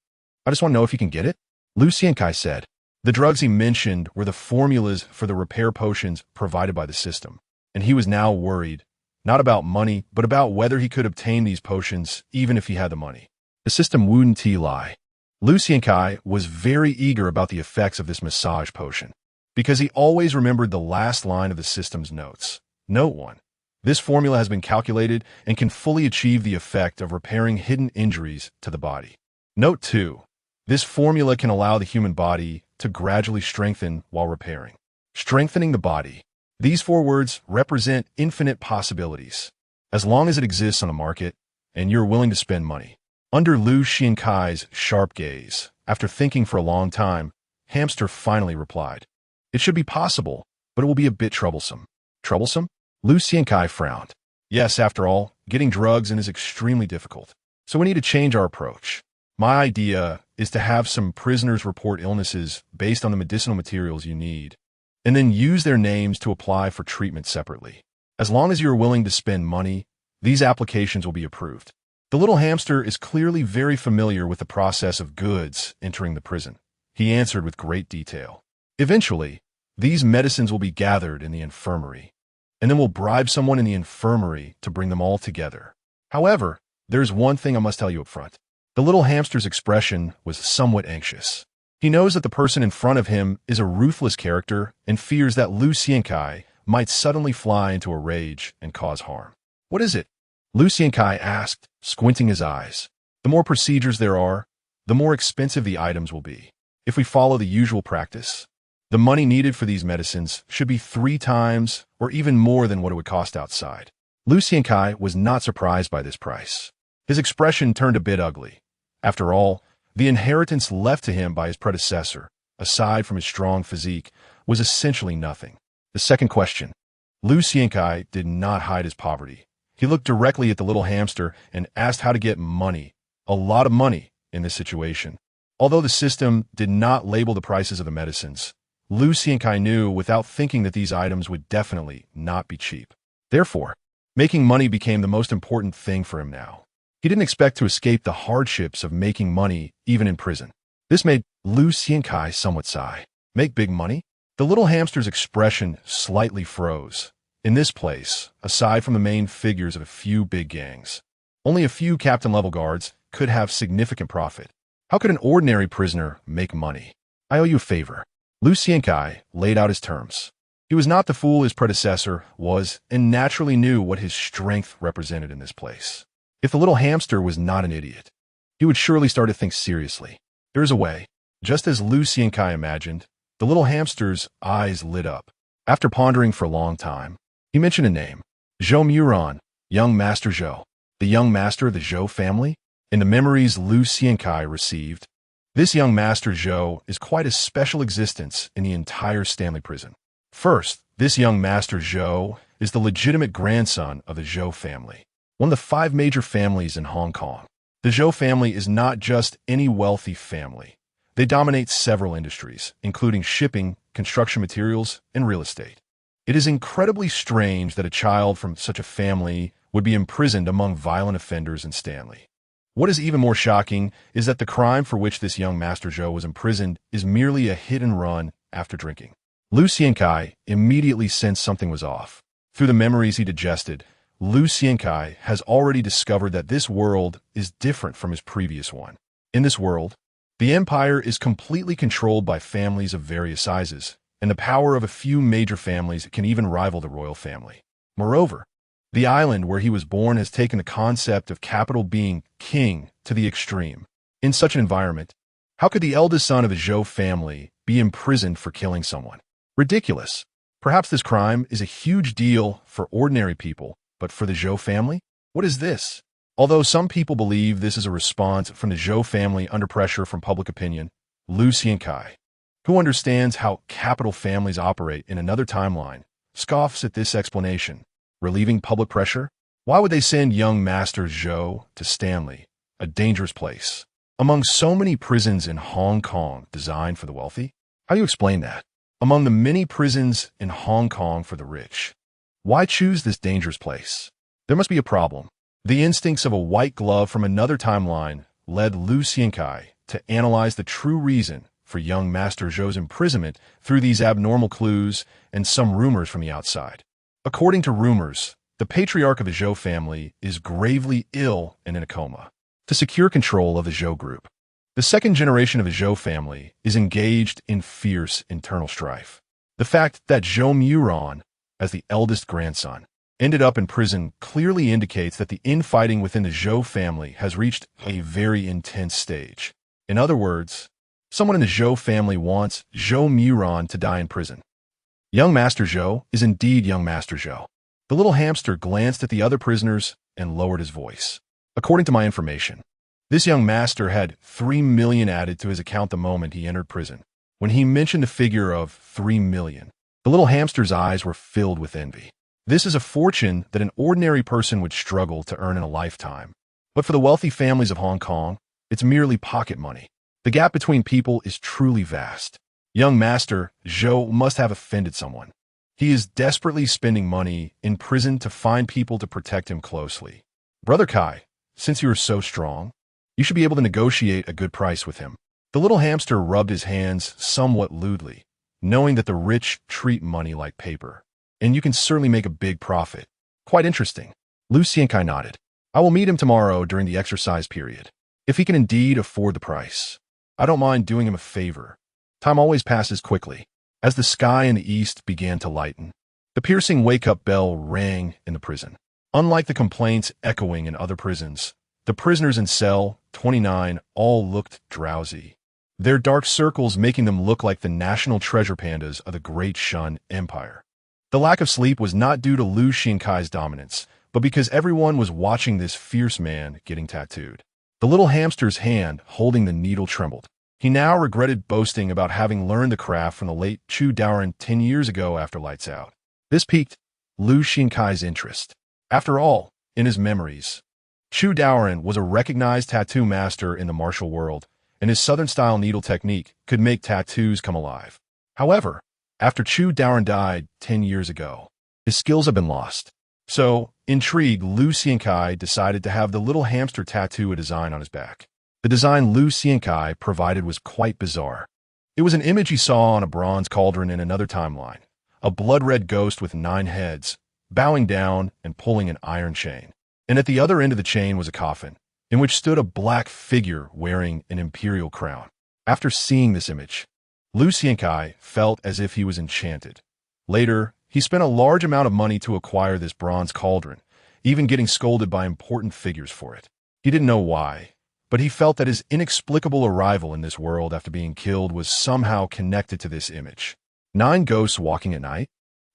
Speaker 1: I just want to know if you can get it. Lu Xiankai said. The drugs he mentioned were the formulas for the repair potions provided by the system, and he was now worried, not about money, but about whether he could obtain these potions even if he had the money. The system wouldn't lie. Lu Xiankai was very eager about the effects of this massage potion, because he always remembered the last line of the system's notes. Note 1. This formula has been calculated and can fully achieve the effect of repairing hidden injuries to the body. Note 2. This formula can allow the human body to gradually strengthen while repairing. Strengthening the body. These 4 words represent infinite possibilities, as long as it exists on the market and you're willing to spend money. Under Lu Xiankai's sharp gaze, after thinking for a long time, Hamster finally replied, It should be possible, but it will be a bit troublesome. Troublesome? Lu Xiankai frowned. Yes, after all, getting drugs in is extremely difficult. So we need to change our approach. My idea is to have some prisoners report illnesses based on the medicinal materials you need, and then use their names to apply for treatment separately. As long as you are willing to spend money, these applications will be approved. The little hamster is clearly very familiar with the process of goods entering the prison. He answered with great detail. Eventually, these medicines will be gathered in the infirmary, and then we'll bribe someone in the infirmary to bring them all together. However, there's one thing I must tell you up front. The little hamster's expression was somewhat anxious. He knows that the person in front of him is a ruthless character and fears that Lu Xiankai might suddenly fly into a rage and cause harm. What is it? Lu Xiankai asked, squinting his eyes. The more procedures there are, the more expensive the items will be. If we follow the usual practice, the money needed for these medicines should be 3 times or even more than what it would cost outside. Lu Xiankai was not surprised by this price. His expression turned a bit ugly. After all, the inheritance left to him by his predecessor, aside from his strong physique, was essentially nothing. The second question. Lu Xiankai did not hide his poverty. He looked directly at the little hamster and asked how to get money, a lot of money, in this situation. Although the system did not label the prices of the medicines, Lu Xiankai knew without thinking that these items would definitely not be cheap. Therefore, making money became the most important thing for him now. He didn't expect to escape the hardships of making money even in prison. This made Lu Xiankai somewhat sigh. Make big money? The little hamster's expression slightly froze. In this place, aside from the main figures of a few big gangs, only a few captain-level guards could have significant profit. How could an ordinary prisoner make money? I owe you a favor. Lu Xiankai laid out his terms. He was not the fool his predecessor was, and naturally knew what his strength represented in this place. If the little hamster was not an idiot, he would surely start to think seriously. There is a way. Just as Lu Xiankai imagined, the little hamster's eyes lit up. After pondering for a long time, he mentioned a name. Zhou Muran, young Master Zhou. The young master of the Zhou family? In the memories Lu Xiankai received, this young Master Zhou is quite a special existence in the entire Stanley prison. First, this young Master Zhou is the legitimate grandson of the Zhou family, one of the 5 major families in Hong Kong. The Zhou family is not just any wealthy family. They dominate several industries, including shipping, construction materials, and real estate. It is incredibly strange that a child from such a family would be imprisoned among violent offenders in Stanley. What is even more shocking is that the crime for which this young Master Zhou was imprisoned is merely a hit and run after drinking. Lu Xiankai immediately sensed something was off. Through the memories he digested, Lu Xiankai has already discovered that this world is different from his previous one. In this world, the empire is completely controlled by families of various sizes, and the power of a few major families can even rival the royal family. Moreover, the island where he was born has taken the concept of capital being king to the extreme. In such an environment, how could the eldest son of a Zhou family be imprisoned for killing someone? Ridiculous. Perhaps this crime is a huge deal for ordinary people, but for the Zhou family? What is this? Although some people believe this is a response from the Zhou family under pressure from public opinion, Lu Xiankai, who understands how capital families operate in another timeline, scoffs at this explanation. Relieving public pressure? Why would they send young Master Zhou to Stanley, a dangerous place, among so many prisons in Hong Kong designed for the wealthy? How do you explain that? Among the many prisons in Hong Kong for the rich, why choose this dangerous place? There must be a problem. The instincts of a white glove from another timeline led Lu Xiankai to analyze the true reason for young Master Zhou's imprisonment through these abnormal clues and some rumors from the outside. According to rumors, the patriarch of the Zhou family is gravely ill and in a coma. To secure control of the Zhou group, the second generation of the Zhou family is engaged in fierce internal strife. The fact that Zhou Muran, as the eldest grandson, ended up in prison clearly indicates that the infighting within the Zhou family has reached a very intense stage. In other words, someone in the Zhou family wants Zhou Muran to die in prison. Young Master Zhou is indeed young Master Zhou. The little hamster glanced at the other prisoners and lowered his voice. According to my information, this young master had 3 million added to his account the moment he entered prison. When he mentioned the figure of 3 million, the little hamster's eyes were filled with envy. This is a fortune that an ordinary person would struggle to earn in a lifetime. But for the wealthy families of Hong Kong, it's merely pocket money. The gap between people is truly vast. Young Master Zhou must have offended someone. He is desperately spending money in prison to find people to protect him closely. Brother Kai, since you are so strong, you should be able to negotiate a good price with him. The little hamster rubbed his hands somewhat lewdly, knowing that the rich treat money like paper, and you can certainly make a big profit. Quite interesting. Lu Xiankai nodded. I will meet him tomorrow during the exercise period. If he can indeed afford the price, I don't mind doing him a favor. Time always passes quickly. As the sky in the east began to lighten, the piercing wake-up bell rang in the prison. Unlike the complaints echoing in other prisons, the prisoners in cell 29 all looked drowsy, their dark circles making them look like the national treasure pandas of the Great Shun Empire. The lack of sleep was not due to Lu Xiankai's dominance, but because everyone was watching this fierce man getting tattooed. The little hamster's hand holding the needle trembled. He now regretted boasting about having learned the craft from the late Chu Daoren 10 years ago after Lights Out. This piqued Lu Xiankai's interest. After all, in his memories, Chu Daoren was a recognized tattoo master in the martial world, and his southern-style needle technique could make tattoos come alive. However, after Chu Daoren died 10 years ago, his skills have been lost. So, intrigued, Lu Xiankai decided to have the little hamster tattoo a design on his back. The design Lu Xiankai provided was quite bizarre. It was an image he saw on a bronze cauldron in another timeline, a blood-red ghost with 9 heads, bowing down and pulling an iron chain. And at the other end of the chain was a coffin, in which stood a black figure wearing an imperial crown. After seeing this image, Lu Xiankai felt as if he was enchanted. Later, he spent a large amount of money to acquire this bronze cauldron, even getting scolded by important figures for it. He didn't know why, but he felt that his inexplicable arrival in this world after being killed was somehow connected to this image. 9 ghosts walking at night?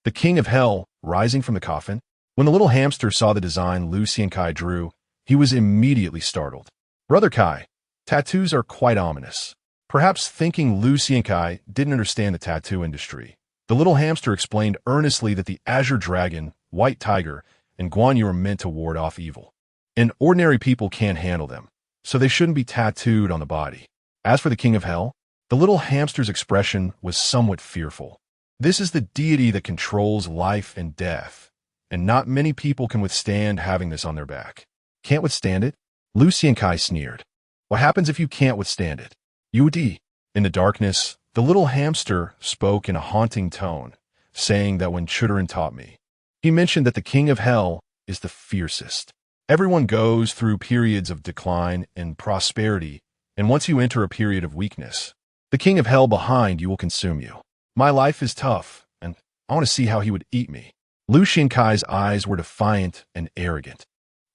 Speaker 1: The king of hell rising from the coffin? When the little hamster saw the design Lu Xiankai drew, he was immediately startled. Brother Kai, tattoos are quite ominous. Perhaps thinking Lu Xiankai didn't understand the tattoo industry, the little hamster explained earnestly that the azure dragon, white tiger, and Guan Yu are meant to ward off evil. And ordinary people can't handle them, so they shouldn't be tattooed on the body. As for the king of hell, the little hamster's expression was somewhat fearful. This is the deity that controls life and death, and not many people can withstand having this on their back. Can't withstand it? Lu Xiankai sneered. What happens if you can't withstand it? Yudi. In the darkness, the little hamster spoke in a haunting tone, saying that when Chudaran taught me, he mentioned that the king of hell is the fiercest. Everyone goes through periods of decline and prosperity, and once you enter a period of weakness, the king of hell behind you will consume you. My life is tough, and I want to see how he would eat me. Lu Xiankai's eyes were defiant and arrogant.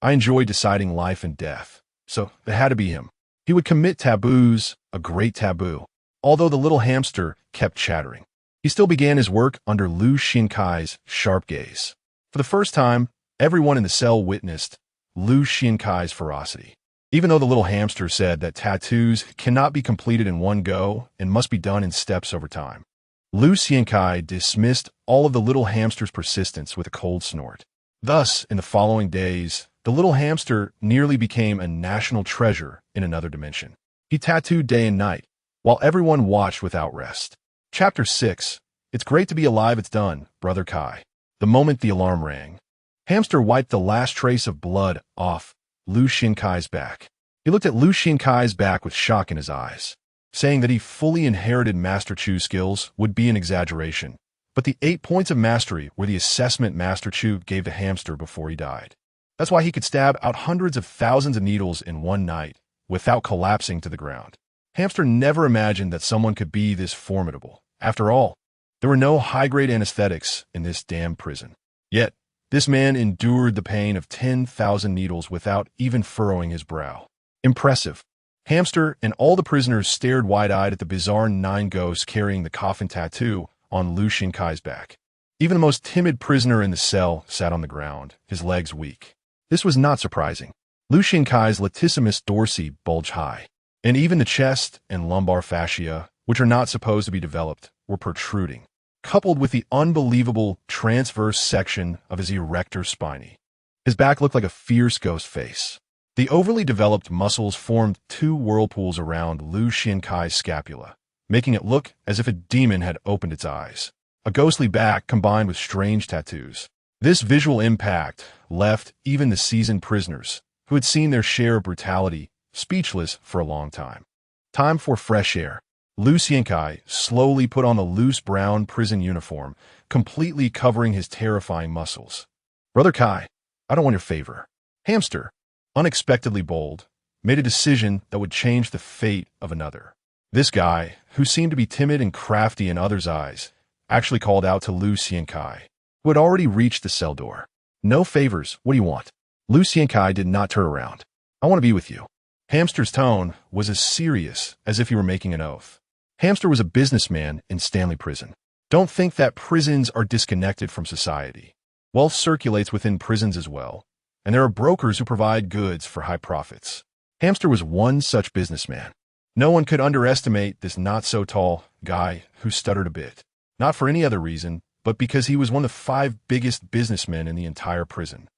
Speaker 1: I enjoy deciding life and death, so it had to be him. He would commit taboos, a great taboo. Although the little hamster kept chattering, he still began his work under Lu Xiankai's sharp gaze. For the first time, everyone in the cell witnessed Lu Xiankai's ferocity. Even though the little hamster said that tattoos cannot be completed in one go and must be done in steps over time, Lu Xiankai dismissed all of the little hamster's persistence with a cold snort. Thus, in the following days, the little hamster nearly became a national treasure in another dimension. He tattooed day and night, while everyone watched without rest. Chapter 6. It's great to be alive, it's done, Brother Kai. The moment the alarm rang, Hamster wiped the last trace of blood off Lu Xiankai's back. He looked at Lu Xiankai's back with shock in his eyes. Saying that he fully inherited Master Chu skills would be an exaggeration, but the 8 points of mastery were the assessment Master Chu gave the hamster before he died. That's why he could stab out hundreds of thousands of needles in one night without collapsing to the ground. Hamster never imagined that someone could be this formidable. After all, there were no high-grade anesthetics in this damn prison. Yet, this man endured the pain of 10,000 needles without even furrowing his brow. Impressive. Hamster and all the prisoners stared wide-eyed at the bizarre 9 ghosts carrying the coffin tattoo on Lu Xiankai's back. Even the most timid prisoner in the cell sat on the ground, his legs weak. This was not surprising. Lu Xiankai's latissimus dorsi bulged high, and even the chest and lumbar fascia, which are not supposed to be developed, were protruding, coupled with the unbelievable transverse section of his erector spinae. His back looked like a fierce ghost face. The overly developed muscles formed 2 whirlpools around Lu Xiankai's scapula, making it look as if a demon had opened its eyes. A ghostly back combined with strange tattoos. This visual impact left even the seasoned prisoners, who had seen their share of brutality, speechless for a long time. Time for fresh air. Lu Xiankai slowly put on the loose brown prison uniform, completely covering his terrifying muscles. Brother Kai, I don't want your favor. Hamster, unexpectedly bold, made a decision that would change the fate of another. This guy, who seemed to be timid and crafty in others' eyes, actually called out to Lu Xiankai, who had already reached the cell door. No favors, what do you want? Lu Xiankai did not turn around. I want to be with you. Hamster's tone was as serious as if he were making an oath. Hamster was a businessman in Stanley Prison. Don't think that prisons are disconnected from society. Wealth circulates within prisons as well, and there are brokers who provide goods for high profits. Hamster was one such businessman. No one could underestimate this not-so-tall guy who stuttered a bit. Not for any other reason, but because he was one of the 5 biggest businessmen in the entire prison.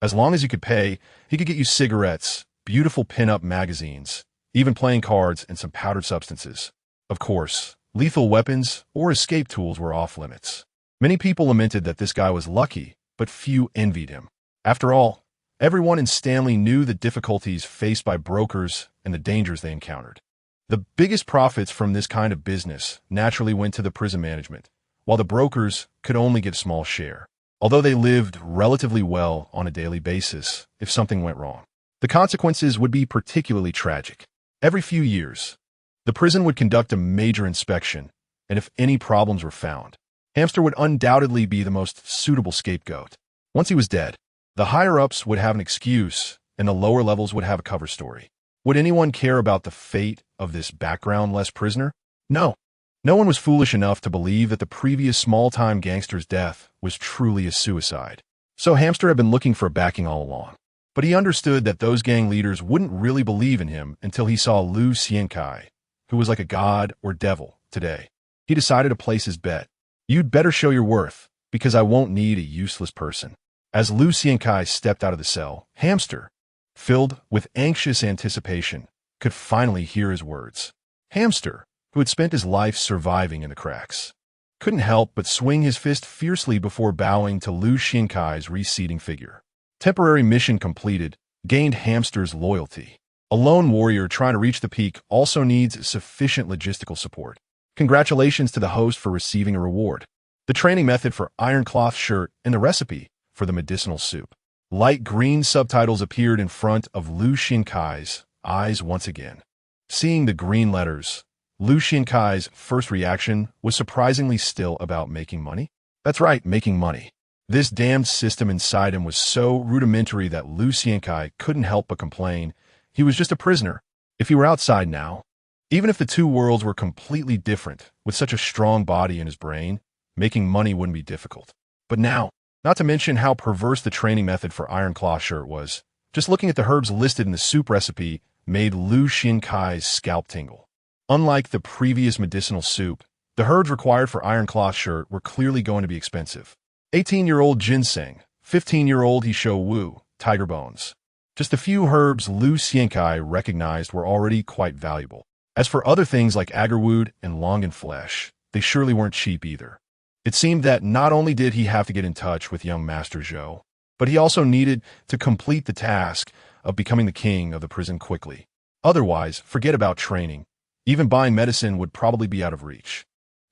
Speaker 1: As long as you could pay, he could get you cigarettes, beautiful pin-up magazines, even playing cards and some powdered substances. Of course, lethal weapons or escape tools were off limits. Many people lamented that this guy was lucky, but few envied him. After all, everyone in Stanley knew the difficulties faced by brokers and the dangers they encountered. The biggest profits from this kind of business naturally went to the prison management, while the brokers could only get a small share, although they lived relatively well on a daily basis if something went wrong. The consequences would be particularly tragic. Every few years, the prison would conduct a major inspection, and if any problems were found, Hamster would undoubtedly be the most suitable scapegoat. Once he was dead, the higher-ups would have an excuse, and the lower levels would have a cover story. Would anyone care about the fate of this background-less prisoner? No. No one was foolish enough to believe that the previous small-time gangster's death was truly a suicide. So Hamster had been looking for backing all along. But he understood that those gang leaders wouldn't really believe in him until he saw Lu Xiankai, who was like a god or devil today. He decided to place his bet. You'd better show your worth, because I won't need a useless person. As Lu Xiankai stepped out of the cell, Hamster, filled with anxious anticipation, could finally hear his words. Hamster, who had spent his life surviving in the cracks, couldn't help but swing his fist fiercely before bowing to Lu Xiankai's receding figure. Temporary mission completed, gained Hamster's loyalty. A lone warrior trying to reach the peak also needs sufficient logistical support. Congratulations to the host for receiving a reward. The training method for iron cloth shirt and the recipe for the medicinal soup. Light green subtitles appeared in front of Lu Xiankai's eyes once again. Seeing the green letters, Lu Xiankai's first reaction was surprisingly still about making money. That's right, making money. This damned system inside him was so rudimentary that Lu Xiankai couldn't help but complain. He was just a prisoner. If he were outside now, even if the two worlds were completely different, with such a strong body in his brain, making money wouldn't be difficult. But now, not to mention how perverse the training method for iron cloth shirt was, just looking at the herbs listed in the soup recipe made Lu Xiankai's scalp tingle. Unlike the previous medicinal soup, the herbs required for iron cloth shirt were clearly going to be expensive. 18-year-old ginseng, 15-year-old Hisho Wu, tiger bones. Just a few herbs Lu Xiankai recognized were already quite valuable. As for other things like agarwood and longan flesh, they surely weren't cheap either. It seemed that not only did he have to get in touch with young Master Zhou, but he also needed to complete the task of becoming the king of the prison quickly. Otherwise, forget about training. Even buying medicine would probably be out of reach.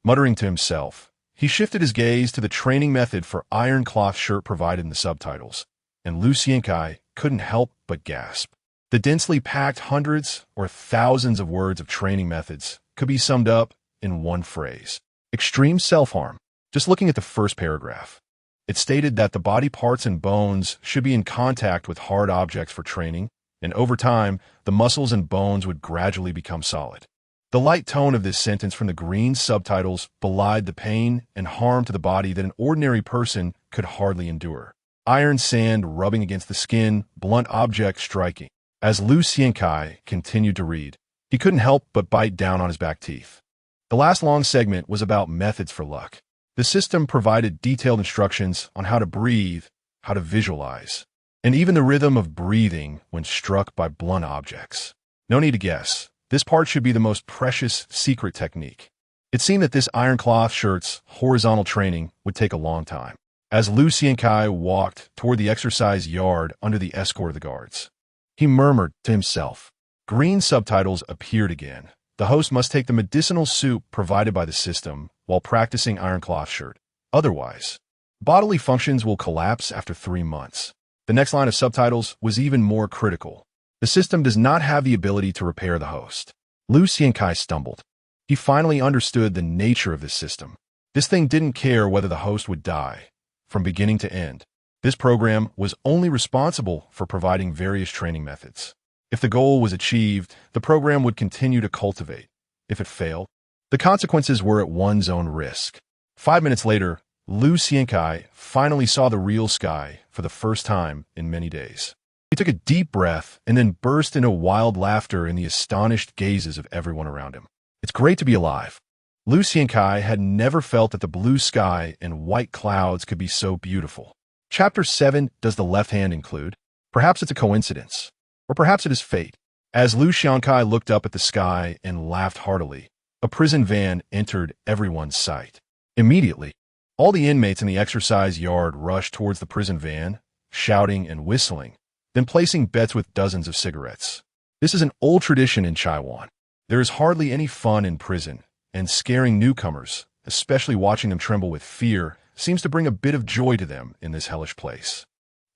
Speaker 1: Muttering to himself, he shifted his gaze to the training method for iron cloth shirt provided in the subtitles, and Lu Xiankai couldn't help but gasp. The densely packed hundreds or thousands of words of training methods could be summed up in one phrase: extreme self-harm. Just looking at the first paragraph, it stated that the body parts and bones should be in contact with hard objects for training, and over time, the muscles and bones would gradually become solid. The light tone of this sentence from the green subtitles belied the pain and harm to the body that an ordinary person could hardly endure. Iron sand rubbing against the skin, blunt objects striking. As Lu Xiankai continued to read, he couldn't help but bite down on his back teeth. The last long segment was about methods for luck. The system provided detailed instructions on how to breathe, how to visualize, and even the rhythm of breathing when struck by blunt objects. No need to guess. This part should be the most precious secret technique. It seemed that this iron cloth shirt's horizontal training would take a long time. As Lu Xiankai walked toward the exercise yard under the escort of the guards, he murmured to himself. Green subtitles appeared again. The host must take the medicinal soup provided by the system while practicing iron cloth shirt. Otherwise, bodily functions will collapse after 3 months. The next line of subtitles was even more critical. The system does not have the ability to repair the host. Lu Xiankai stumbled. He finally understood the nature of this system. This thing didn't care whether the host would die, from beginning to end. This program was only responsible for providing various training methods. If the goal was achieved, the program would continue to cultivate. If it failed, the consequences were at one's own risk. 5 minutes later, Lu Xiankai finally saw the real sky for the first time in many days. He took a deep breath and then burst into wild laughter in the astonished gazes of everyone around him. It's great to be alive. Lu Xiankai had never felt that the blue sky and white clouds could be so beautiful. Chapter 7 does the left hand include? Perhaps it's a coincidence, or perhaps it is fate. As Lu Xiankai looked up at the sky and laughed heartily, a prison van entered everyone's sight. Immediately, all the inmates in the exercise yard rushed towards the prison van, shouting and whistling, then placing bets with dozens of cigarettes. This is an old tradition in Taiwan. There is hardly any fun in prison, and scaring newcomers, especially watching them tremble with fear, seems to bring a bit of joy to them in this hellish place.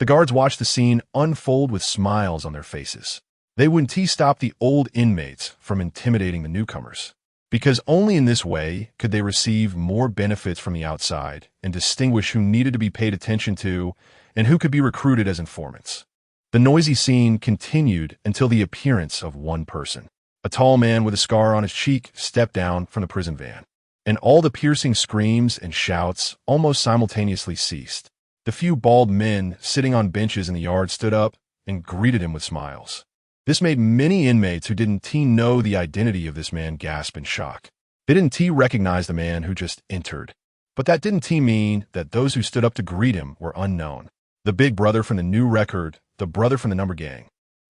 Speaker 1: The guards watched the scene unfold with smiles on their faces. They wouldn't stop the old inmates from intimidating the newcomers, because only in this way could they receive more benefits from the outside and distinguish who needed to be paid attention to and who could be recruited as informants. The noisy scene continued until the appearance of one person. A tall man with a scar on his cheek stepped down from the prison van, and all the piercing screams and shouts almost simultaneously ceased. The few bald men sitting on benches in the yard stood up and greeted him with smiles. This made many inmates who didn't know the identity of this man gasp in shock. They didn't recognize the man who just entered. But that didn't mean that those who stood up to greet him were unknown. The big brother from the new record, the brother from the number gang,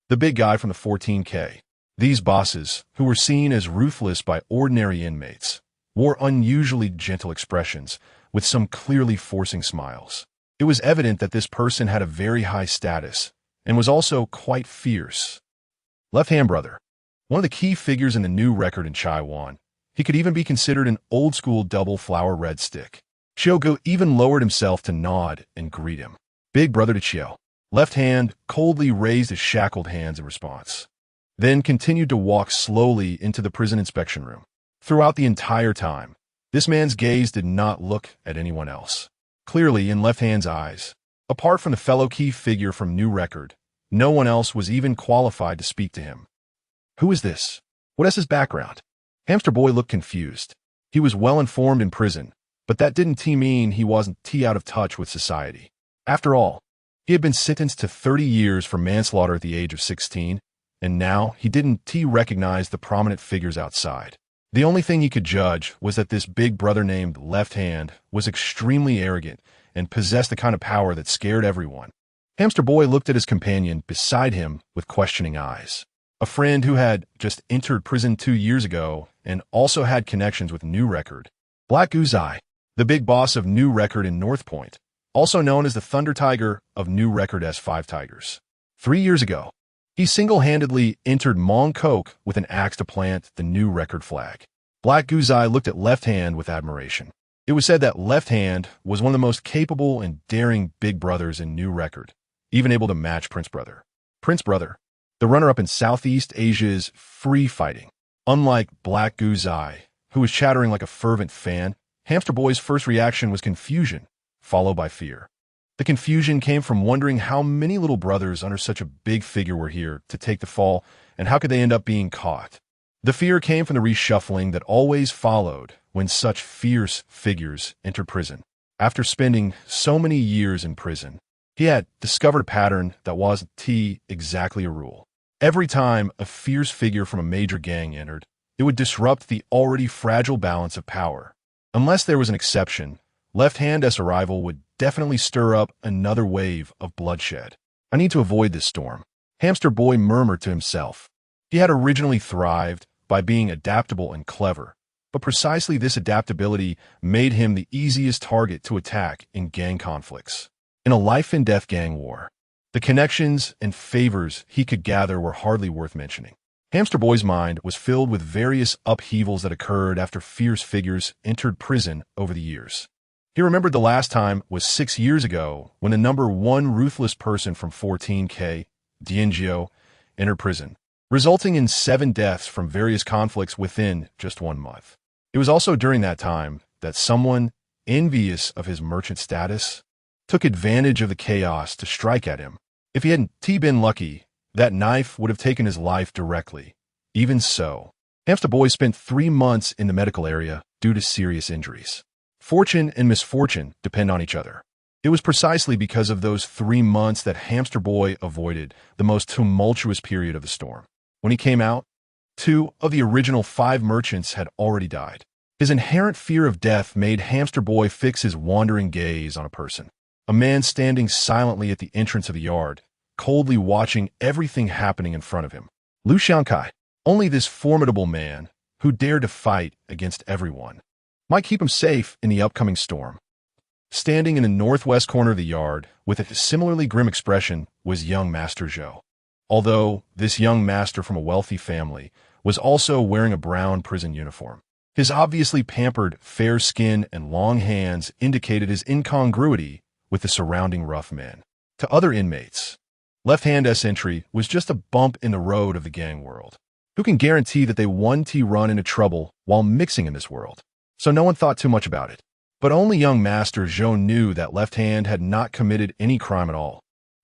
Speaker 1: the big guy from the 14K. These bosses, who were seen as ruthless by ordinary inmates, wore unusually gentle expressions with some clearly forcing smiles. It was evident that this person had a very high status and was also quite fierce. Left-hand brother, one of the key figures in the new record in Taiwan. He could even be considered an old-school double flower red stick. Xiaogu even lowered himself to nod and greet him. Big brother to Xiao. Left hand coldly raised his shackled hands in response, then continued to walk slowly into the prison inspection room. Throughout the entire time, this man's gaze did not look at anyone else. Clearly, in Left Hand's eyes, apart from the fellow key figure from New Record, no one else was even qualified to speak to him. Who is this? What is his background? Hamster Boy looked confused. He was well informed in prison, but that didn't mean he wasn't out of touch with society. After all, he had been sentenced to 30 years for manslaughter at the age of 16, and now he didn't recognize the prominent figures outside. The only thing he could judge was that this big brother named Left Hand was extremely arrogant and possessed the kind of power that scared everyone. Hamster Boy looked at his companion beside him with questioning eyes. A friend who had just entered prison 2 years ago and also had connections with New Record. Black Guzai, the big boss of New Record in North Point, also known as the Thunder Tiger of New Record as Five Tigers. 3 years ago, he single-handedly entered Mongkok with an axe to plant the New Record flag. Black Guzai looked at Left Hand with admiration. It was said that Left Hand was one of the most capable and daring big brothers in New Record, even able to match Prince Brother. Prince Brother, the runner-up in Southeast Asia's free fighting. Unlike Black Guzai, who was chattering like a fervent fan, Hamster Boy's first reaction was confusion, followed by fear. The confusion came from wondering how many little brothers under such a big figure were here to take the fall, and how could they end up being caught. The fear came from the reshuffling that always followed when such fierce figures entered prison. After spending so many years in prison, he had discovered a pattern that wasn't exactly a rule. Every time a fierce figure from a major gang entered, it would disrupt the already fragile balance of power. Unless there was an exception, Left Hand's arrival would definitely stir up another wave of bloodshed. I need to avoid this storm, Hamster Boy murmured to himself. He had originally thrived by being adaptable and clever, but precisely this adaptability made him the easiest target to attack in gang conflicts. In a life-and-death gang war, the connections and favors he could gather were hardly worth mentioning. Hamster Boy's mind was filled with various upheavals that occurred after fierce figures entered prison over the years. He remembered the last time was 6 years ago when the number one ruthless person from 14K, Diengio, entered prison, resulting in 7 deaths from various conflicts within just 1 month. It was also during that time that someone, envious of his merchant status, took advantage of the chaos to strike at him. If he hadn't been lucky, that knife would have taken his life directly. Even so, Hamster Boy spent 3 months in the medical area due to serious injuries. Fortune and misfortune depend on each other. It was precisely because of those 3 months that Hamster Boy avoided the most tumultuous period of the storm. When he came out, 2 of the original 5 merchants had already died. His inherent fear of death made Hamster Boy fix his wandering gaze on a person. A man standing silently at the entrance of the yard, coldly watching everything happening in front of him. Lu Xiangkai, only this formidable man, who dared to fight against everyone, might keep him safe in the upcoming storm. Standing in the northwest corner of the yard, with a similarly grim expression, was young Master Zhou. Although this young master from a wealthy family was also wearing a brown prison uniform. His obviously pampered, fair skin and long hands indicated his incongruity with the surrounding rough men. To other inmates, Left Hand's entry was just a bump in the road of the gang world. Who can guarantee that they won't run into trouble while mixing in this world? So no one thought too much about it. But only young Master Zhou knew that Left Hand had not committed any crime at all.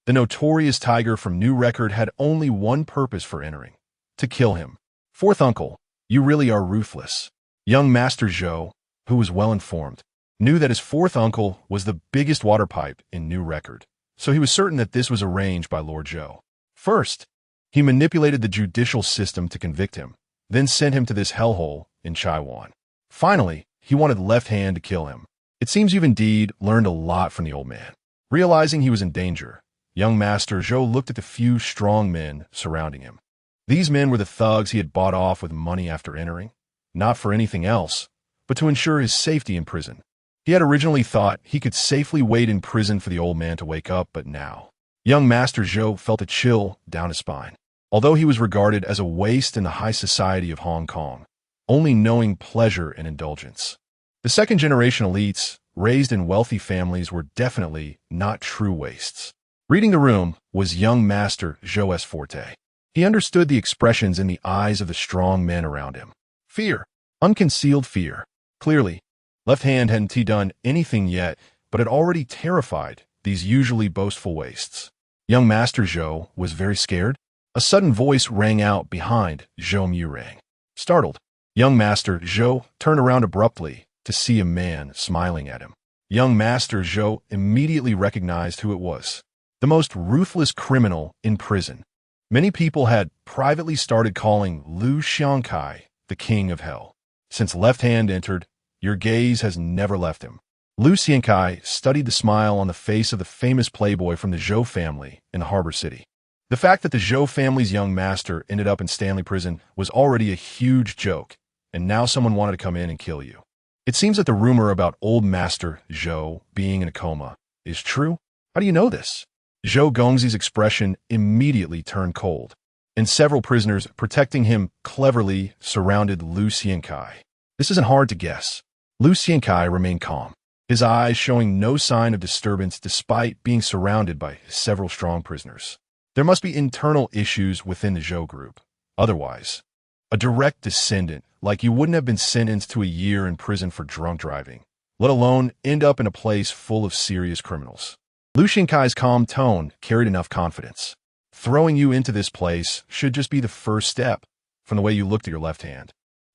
Speaker 1: The notorious tiger from New Record had only one purpose for entering: to kill him. Fourth uncle, you really are ruthless. Young Master Zhou, who was well informed, knew that his fourth uncle was the biggest water pipe in New Record, so he was certain that this was arranged by Lord Zhou. First, he manipulated the judicial system to convict him, then sent him to this hellhole in Chaiwan. Finally, he wanted Left Hand to kill him. It seems you've indeed learned a lot from the old man. Realizing he was in danger, young Master Zhou looked at the few strong men surrounding him. These men were the thugs he had bought off with money after entering, not for anything else, but to ensure his safety in prison. He had originally thought he could safely wait in prison for the old man to wake up, but now, young Master Zhou felt a chill down his spine. Although he was regarded as a waste in the high society of Hong Kong, only knowing pleasure and indulgence. The second-generation elites, raised in wealthy families, were definitely not true wastes. Reading the room was young Master Zhou's forte. He understood the expressions in the eyes of the strong men around him. Fear. Unconcealed fear. Clearly, Left Hand hadn't done anything yet, but had already terrified these usually boastful wastes. Young Master Zhou was very scared. A sudden voice rang out behind Zhou Murang. Startled, young Master Zhou turned around abruptly to see a man smiling at him. Young Master Zhou immediately recognized who it was. The most ruthless criminal in prison. Many people had privately started calling Lu Xiangkai the King of Hell. Since Left Hand entered, your gaze has never left him. Lu Xiangkai studied the smile on the face of the famous playboy from the Zhou family in the harbor city. The fact that the Zhou family's young master ended up in Stanley Prison was already a huge joke, and now someone wanted to come in and kill you. It seems that the rumor about old Master Zhou being in a coma is true. How do you know this? Zhou Gongzi's expression immediately turned cold, and several prisoners protecting him cleverly surrounded Lu Xiangkai. This isn't hard to guess. Lu Xiangkai remained calm, his eyes showing no sign of disturbance despite being surrounded by several strong prisoners. There must be internal issues within the Zhou group. Otherwise, a direct descendant like you wouldn't have been sentenced to a year in prison for drunk driving, let alone end up in a place full of serious criminals. Lu Xiangkai's calm tone carried enough confidence. Throwing you into this place should just be the first step, from the way you looked at your left hand.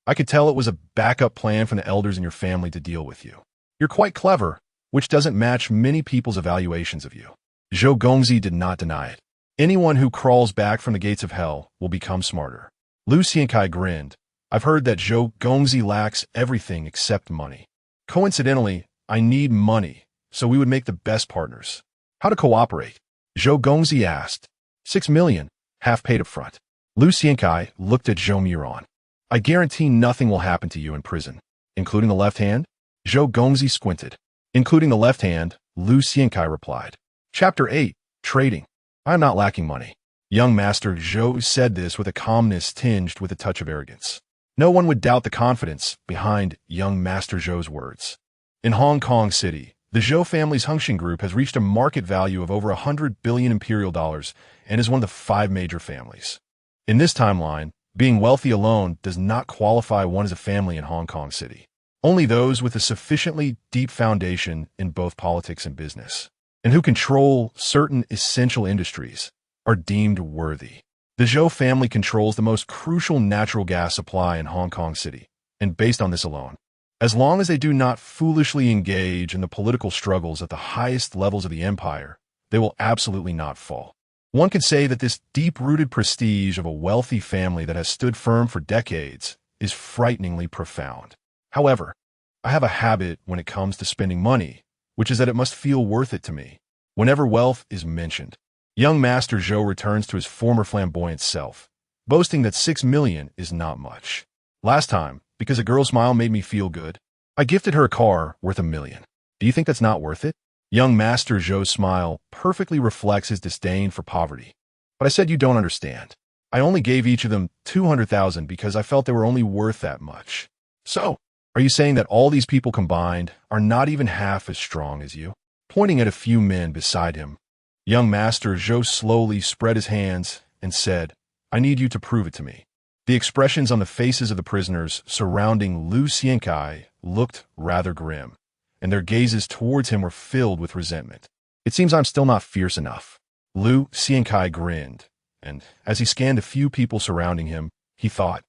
Speaker 1: I could tell it was a backup plan from the elders in your family to deal with you. You're quite clever, which doesn't match many people's evaluations of you. Zhou Gongzi did not deny it. Anyone who crawls back from the gates of hell will become smarter. Lu Xiangkai grinned. I've heard that Zhou Gongzi lacks everything except money. Coincidentally, I need money, so we would make the best partners. How to cooperate? Zhou Gongzi asked. 6 million, half paid up front. Lu Xiangkai looked at Zhou Murang. I guarantee nothing will happen to you in prison. Including the left hand? Zhou Gongzi squinted. Including the left hand, Lu Xiangkai replied. Chapter 8, Trading. I am not lacking money. Young Master Zhou said this with a calmness tinged with a touch of arrogance. No one would doubt the confidence behind young Master Zhou's words. In Hong Kong City, the Zhou family's Hengxin Group has reached a market value of over 100 billion imperial dollars and is one of the 5 major families. In this timeline, being wealthy alone does not qualify one as a family in Hong Kong City. Only those with a sufficiently deep foundation in both politics and business, and who control certain essential industries, are deemed worthy. The Zhou family controls the most crucial natural gas supply in Hong Kong City, and based on this alone, as long as they do not foolishly engage in the political struggles at the highest levels of the empire, they will absolutely not fall. One could say that this deep-rooted prestige of a wealthy family that has stood firm for decades is frighteningly profound. However, I have a habit when it comes to spending money, which is that it must feel worth it to me. Whenever wealth is mentioned, young Master Zhou returns to his former flamboyant self, boasting that 6 million is not much. Last time, because a girl's smile made me feel good, I gifted her a car worth 1 million. Do you think that's not worth it? Young Master Zhou's smile perfectly reflects his disdain for poverty. But I said you don't understand. I only gave each of them 200,000 because I felt they were only worth that much. So, are you saying that all these people combined are not even half as strong as you? Pointing at a few men beside him, Young Master Zhou slowly spread his hands and said, "I need you to prove it to me." The expressions on the faces of the prisoners surrounding Lu Xiankai looked rather grim, and their gazes towards him were filled with resentment. "It seems I'm still not fierce enough." Lu Xiankai grinned, and as he scanned the few people surrounding him, he thought,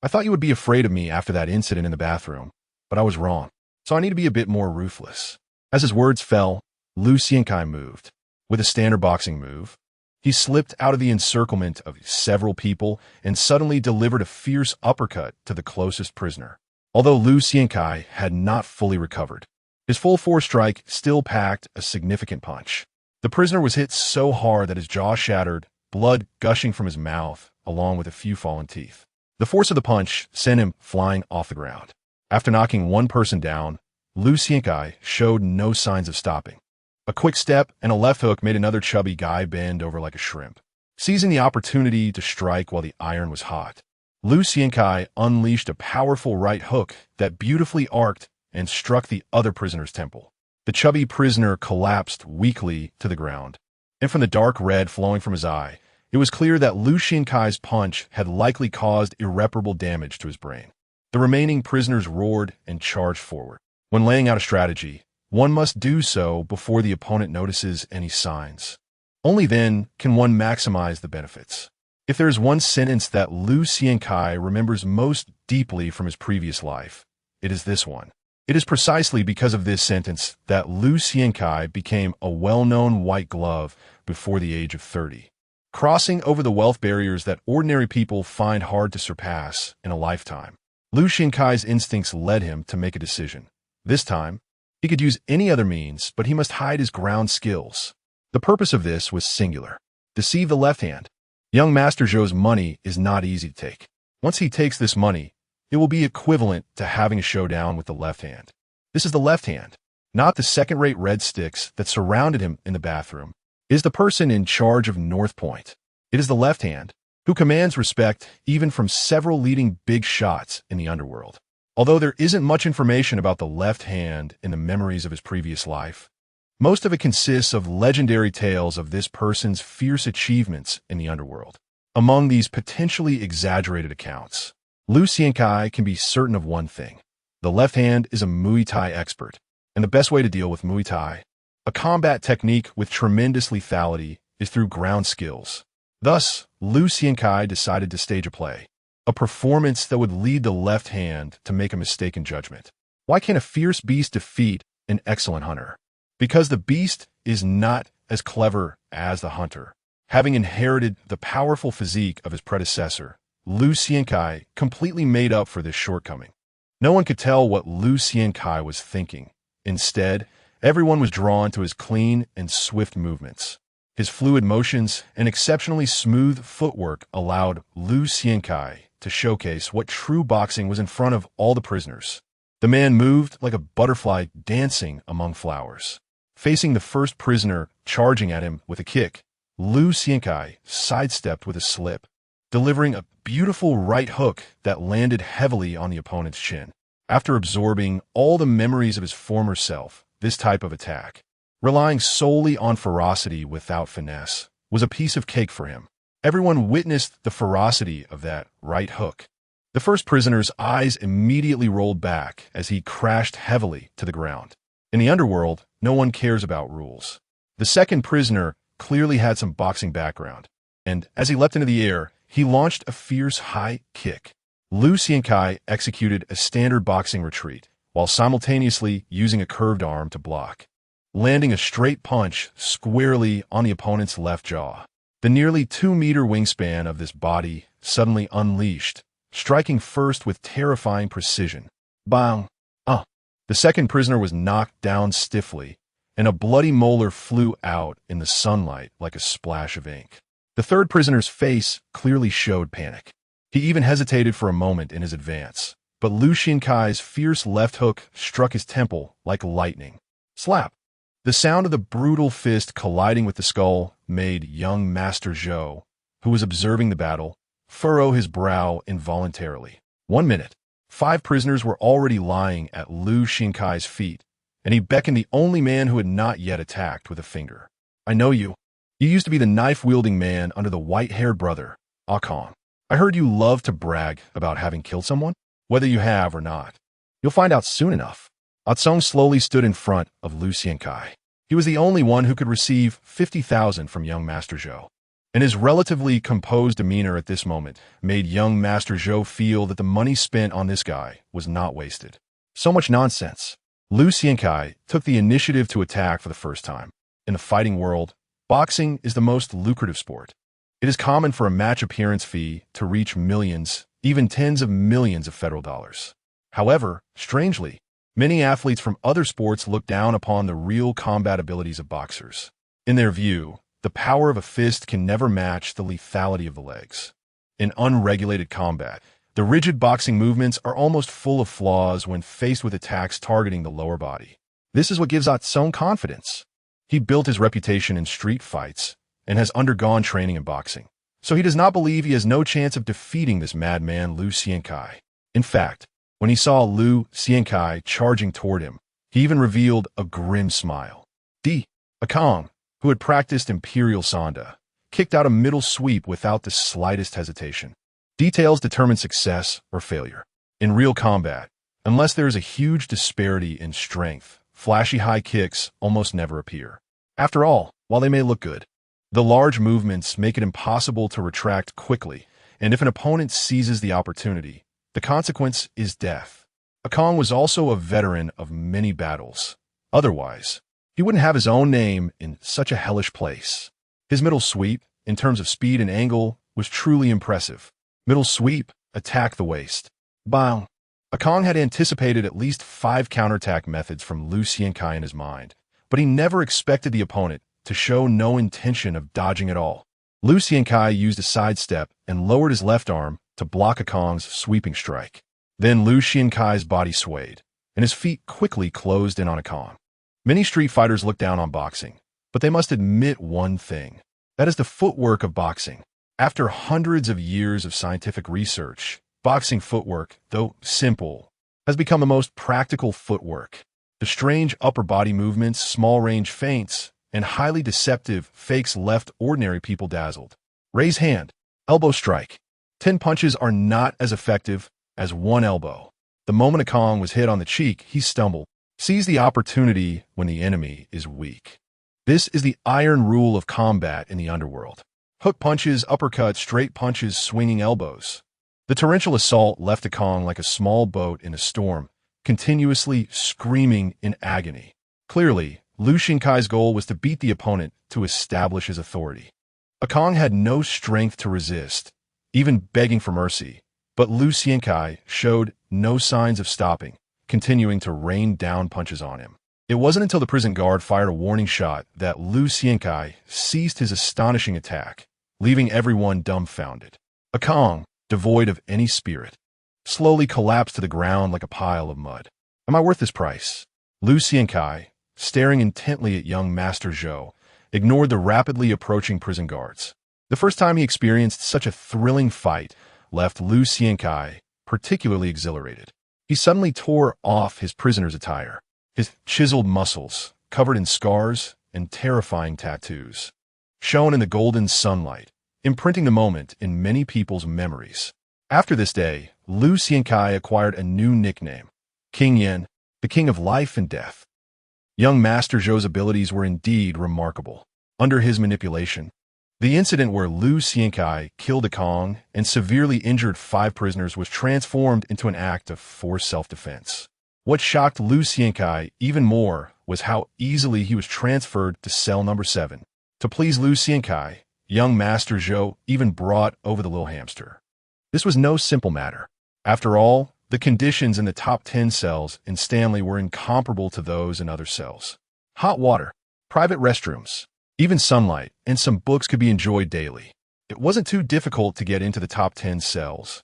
Speaker 1: "I thought you would be afraid of me after that incident in the bathroom, but I was wrong, so I need to be a bit more ruthless." As his words fell, Lu Xiankai moved. With a standard boxing move, he slipped out of the encirclement of several people and suddenly delivered a fierce uppercut to the closest prisoner. Although Lu Xiankai had not fully recovered, his full force strike still packed a significant punch. The prisoner was hit so hard that his jaw shattered, blood gushing from his mouth, along with a few fallen teeth. The force of the punch sent him flying off the ground. After knocking one person down, Lu Xiankai showed no signs of stopping. A quick step and a left hook made another chubby guy bend over like a shrimp. Seizing the opportunity to strike while the iron was hot, Lu Xiankai unleashed a powerful right hook that beautifully arced and struck the other prisoner's temple. The chubby prisoner collapsed weakly to the ground, and from the dark red flowing from his eye, it was clear that Lu Xiankai's punch had likely caused irreparable damage to his brain. The remaining prisoners roared and charged forward. When laying out a strategy, one must do so before the opponent notices any signs. Only then can one maximize the benefits. If there is one sentence that Lu Xiankai remembers most deeply from his previous life, it is this one. It is precisely because of this sentence that Lu Xiankai became a well-known white glove before the age of 30. Crossing over the wealth barriers that ordinary people find hard to surpass in a lifetime, Lu Xiankai's instincts led him to make a decision. This time, he could use any other means, but he must hide his ground skills. The purpose of this was singular: deceive the left hand. Young Master Zhou's money is not easy to take. Once he takes this money, it will be equivalent to having a showdown with the left hand. This is the left hand, not the second-rate red sticks that surrounded him in the bathroom. It is the person in charge of North Point. It is the left hand, who commands respect even from several leading big shots in the underworld. Although there isn't much information about the left hand in the memories of his previous life, most of it consists of legendary tales of this person's fierce achievements in the underworld. Among these potentially exaggerated accounts, Lu Xiankai can be certain of one thing: the left hand is a Muay Thai expert, and the best way to deal with Muay Thai, a combat technique with tremendous lethality, is through ground skills. Thus, Lu Xiankai decided to stage a play, a performance that would lead the left hand to make a mistaken judgment. Why can a fierce beast defeat an excellent hunter? Because the beast is not as clever as the hunter. Having inherited the powerful physique of his predecessor, Lu Xiankai completely made up for this shortcoming. No one could tell what Lu Xiankai was thinking. Instead, everyone was drawn to his clean and swift movements. His fluid motions and exceptionally smooth footwork allowed Lu Xiankai to showcase what true boxing was in front of all the prisoners. The man moved like a butterfly dancing among flowers. Facing the first prisoner charging at him with a kick, Lu Xiankai sidestepped with a slip, delivering a beautiful right hook that landed heavily on the opponent's chin. After absorbing all the memories of his former self, this type of attack, relying solely on ferocity without finesse, was a piece of cake for him. Everyone witnessed the ferocity of that right hook. The first prisoner's eyes immediately rolled back as he crashed heavily to the ground. In the underworld, no one cares about rules. The second prisoner clearly had some boxing background, and as he leapt into the air, he launched a fierce high kick. Lu Xiankai executed a standard boxing retreat, while simultaneously using a curved arm to block, landing a straight punch squarely on the opponent's left jaw. The nearly 2-meter wingspan of this body suddenly unleashed, striking first with terrifying precision. Bang! The second prisoner was knocked down stiffly, and a bloody molar flew out in the sunlight like a splash of ink. The third prisoner's face clearly showed panic. He even hesitated for a moment in his advance, but Lu Xiankai's fierce left hook struck his temple like lightning. Slap! The sound of the brutal fist colliding with the skull made young Master Zhou, who was observing the battle, furrow his brow involuntarily. 1 minute. 5 prisoners were already lying at Lu Xiankai's feet, and he beckoned the only man who had not yet attacked with a finger. "I know you." You used to be the knife-wielding man under the white-haired brother, Ah Kong. I heard you love to brag about having killed someone, whether you have or not. You'll find out soon enough. Ah Tsong slowly stood in front of Lu Xiankai. He was the only one who could receive 50,000 from young Master Zhou. And his relatively composed demeanor at this moment made young Master Zhou feel that the money spent on this guy was not wasted. So much nonsense. Lu Xiankai took the initiative to attack for the first time. In the fighting world, boxing is the most lucrative sport. It is common for a match appearance fee to reach millions, even tens of millions of federal dollars. However, strangely, many athletes from other sports look down upon the real combat abilities of boxers. In their view, the power of a fist can never match the lethality of the legs. In unregulated combat, the rigid boxing movements are almost full of flaws when faced with attacks targeting the lower body. This is what gives Ah Tsong confidence. He built his reputation in street fights and has undergone training in boxing, so he does not believe he has no chance of defeating this madman Lu Xiankai. In fact, when he saw Lu Xiankai charging toward him, he even revealed a grim smile. Ah Kong, who had practiced Imperial Sanda, kicked out a middle sweep without the slightest hesitation. Details determine success or failure. In real combat, unless there is a huge disparity in strength, flashy high kicks almost never appear. After all, while they may look good, the large movements make it impossible to retract quickly, and if an opponent seizes the opportunity, the consequence is death. Ah Kong was also a veteran of many battles. Otherwise, he wouldn't have his own name in such a hellish place. His middle sweep, in terms of speed and angle, was truly impressive. Middle sweep, attack the waist. Bang! Ah Kong had anticipated at least 5 counterattack methods from Lu Xiankai in his mind, but he never expected the opponent to show no intention of dodging at all. Lu Xiankai used a sidestep and lowered his left arm to block Ah Kong's sweeping strike. Then Lu Xiankai's body swayed, and his feet quickly closed in on Ah Kong. Many street fighters look down on boxing, but they must admit one thing. That is the footwork of boxing. After hundreds of years of scientific research, boxing footwork, though simple, has become the most practical footwork. The strange upper body movements, small-range feints, and highly deceptive fakes left ordinary people dazzled. Raise hand, elbow strike. 10 punches are not as effective as one elbow. The moment Ah Kong was hit on the cheek, he stumbled. Seize the opportunity when the enemy is weak. This is the iron rule of combat in the underworld. Hook punches, uppercuts, straight punches, swinging elbows. The torrential assault left Ah Kong like a small boat in a storm, continuously screaming in agony. Clearly, Lu Xiankai's goal was to beat the opponent to establish his authority. Ah Kong had no strength to resist, even begging for mercy, but Lu Xiankai showed no signs of stopping, continuing to rain down punches on him. It wasn't until the prison guard fired a warning shot that Lu Xiankai ceased his astonishing attack, leaving everyone dumbfounded. Ah Kong, devoid of any spirit, slowly collapsed to the ground like a pile of mud. Am I worth this price? Lu Xiankai, staring intently at young Master Zhou, ignored the rapidly approaching prison guards. The first time he experienced such a thrilling fight left Lu Xiankai particularly exhilarated. He suddenly tore off his prisoner's attire, his chiseled muscles, covered in scars and terrifying tattoos, shone in the golden sunlight, imprinting the moment in many people's memories. After this day, Lu Xiankai acquired a new nickname, King Yin, the king of life and death. Young Master Zhou's abilities were indeed remarkable. Under his manipulation, the incident where Lu Xiankai killed Ah Kong and severely injured 5 prisoners was transformed into an act of forced self-defense. What shocked Lu Xiankai even more was how easily he was transferred to cell number 7. To please Lu Xiankai, young Master Zhou even brought over the little hamster. This was no simple matter. After all, the conditions in the top 10 cells in Stanley were incomparable to those in other cells. Hot water, private restrooms, even sunlight, and some books could be enjoyed daily. It wasn't too difficult to get into the top 10 cells,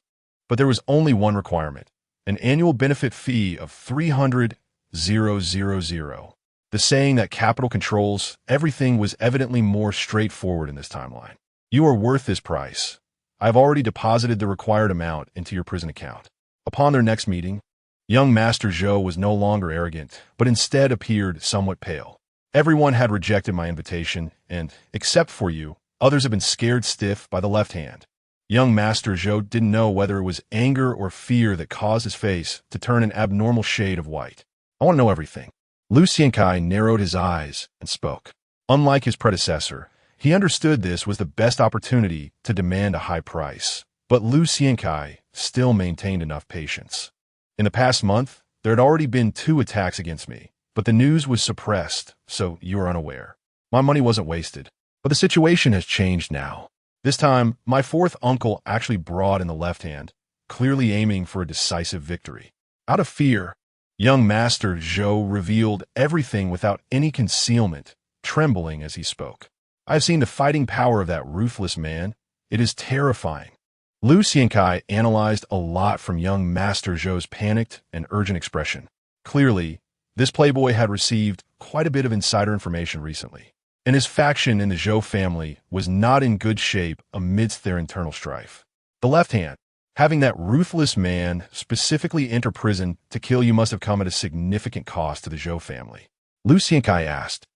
Speaker 1: but there was only one requirement, an annual benefit fee of 300,000. The saying that capital controls everything was evidently more straightforward in this timeline. You are worth this price. I have already deposited the required amount into your prison account. Upon their next meeting, young Master Zhou was no longer arrogant, but instead appeared somewhat pale. Everyone had rejected my invitation, and, except for you, others have been scared stiff by the left hand. Young Master Zhou didn't know whether it was anger or fear that caused his face to turn an abnormal shade of white. I want to know everything. Lu Xiankai narrowed his eyes and spoke. Unlike his predecessor, he understood this was the best opportunity to demand a high price. But Lu Xiankai still maintained enough patience. In the past month, there had already been 2 attacks against me, but the news was suppressed, so you are unaware. My money wasn't wasted, but the situation has changed now. This time, my 4th uncle actually brought in the left hand, clearly aiming for a decisive victory. Out of fear, young Master Zhou revealed everything without any concealment, trembling as he spoke. I have seen the fighting power of that ruthless man. It is terrifying. Lu Xiankai analyzed a lot from young Master Zhou's panicked and urgent expression. Clearly, this playboy had received quite a bit of insider information recently, and his faction in the Zhou family was not in good shape amidst their internal strife. The left hand, having that ruthless man specifically enter prison to kill you must have come at a significant cost to the Zhou family. Lu Xiankai asked,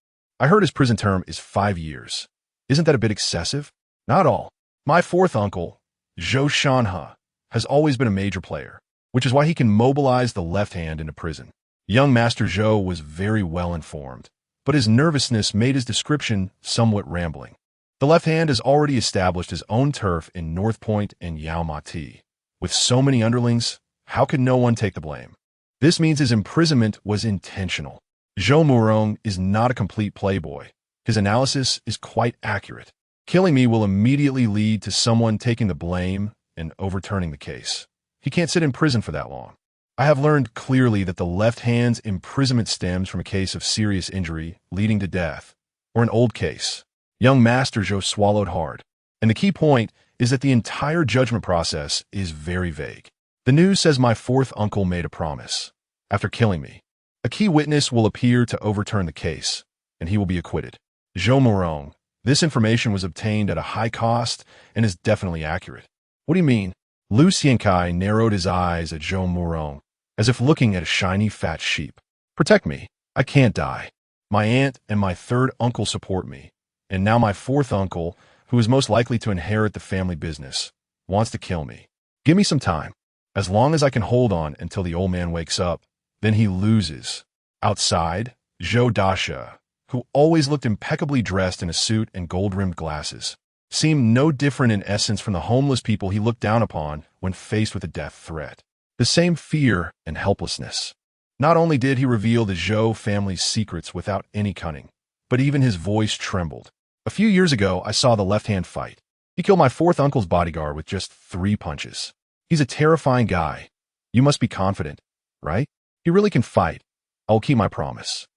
Speaker 1: I heard his prison term is 5 years. Isn't that a bit excessive? Not all. My 4th uncle, Zhou Shanhe, has always been a major player, which is why he can mobilize the left hand into prison. Young Master Zhou was very well informed, but his nervousness made his description somewhat rambling. The left hand has already established his own turf in North Point and Yaomati. With so many underlings, how could no one take the blame? This means his imprisonment was intentional. Zhou Murong is not a complete playboy. His analysis is quite accurate. Killing me will immediately lead to someone taking the blame and overturning the case. He can't sit in prison for that long. I have learned clearly that the left hand's imprisonment stems from a case of serious injury leading to death, or an old case. Young Master Zhou swallowed hard, and the key point is that the entire judgment process is very vague. The news says my 4th uncle made a promise. After killing me, a key witness will appear to overturn the case, and he will be acquitted. Zhou Murong, this information was obtained at a high cost and is definitely accurate. What do you mean? Lu Xiankai narrowed his eyes at Zhou Murong, as if looking at a shiny fat sheep. Protect me. I can't die. My aunt and my 3rd uncle support me, and now my 4th uncle, who is most likely to inherit the family business, wants to kill me. Give me some time. As long as I can hold on until the old man wakes up, then he loses. Outside, Zhou Dasha, who always looked impeccably dressed in a suit and gold-rimmed glasses, seemed no different in essence from the homeless people he looked down upon when faced with a death threat. The same fear and helplessness. Not only did he reveal the Zhou family's secrets without any cunning, but even his voice trembled. A few years ago, I saw the left-hand fight. He killed my 4th uncle's bodyguard with just 3 punches. He's a terrifying guy. You must be confident, right? He really can fight. I'll keep my promise.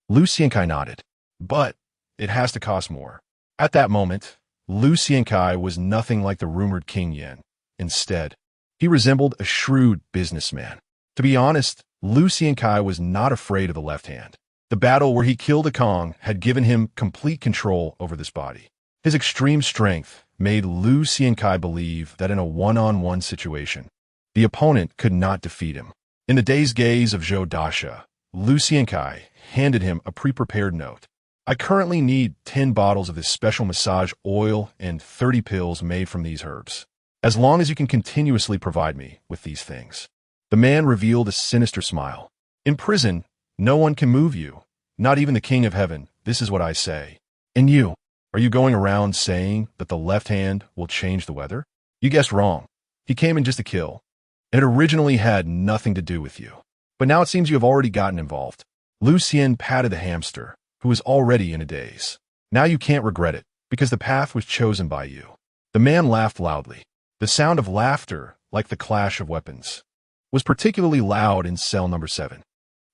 Speaker 1: Lu Xiankai nodded. But it has to cost more. At that moment, Lu Xiankai was nothing like the rumored King Yan. Instead, he resembled a shrewd businessman. To be honest, Lu Xiankai was not afraid of the left hand. The battle where he killed a Kong had given him complete control over this body. His extreme strength made Lu Xiankai believe that in a one-on-one situation, the opponent could not defeat him. In the dazed gaze of Zhou Dasha, Lu Xiankai handed him a pre-prepared note. I currently need 10 bottles of this special massage oil and 30 pills made from these herbs. As long as you can continuously provide me with these things. The man revealed a sinister smile. In prison, no one can move you. Not even the King of Heaven. This is what I say. And you, are you going around saying that the left hand will change the weather? You guessed wrong. He came in just to kill. It originally had nothing to do with you. But now it seems you have already gotten involved. Lu Xian patted the hamster, who was already in a daze. Now you can't regret it, because the path was chosen by you. The man laughed loudly. The sound of laughter, like the clash of weapons, was particularly loud in cell number 7.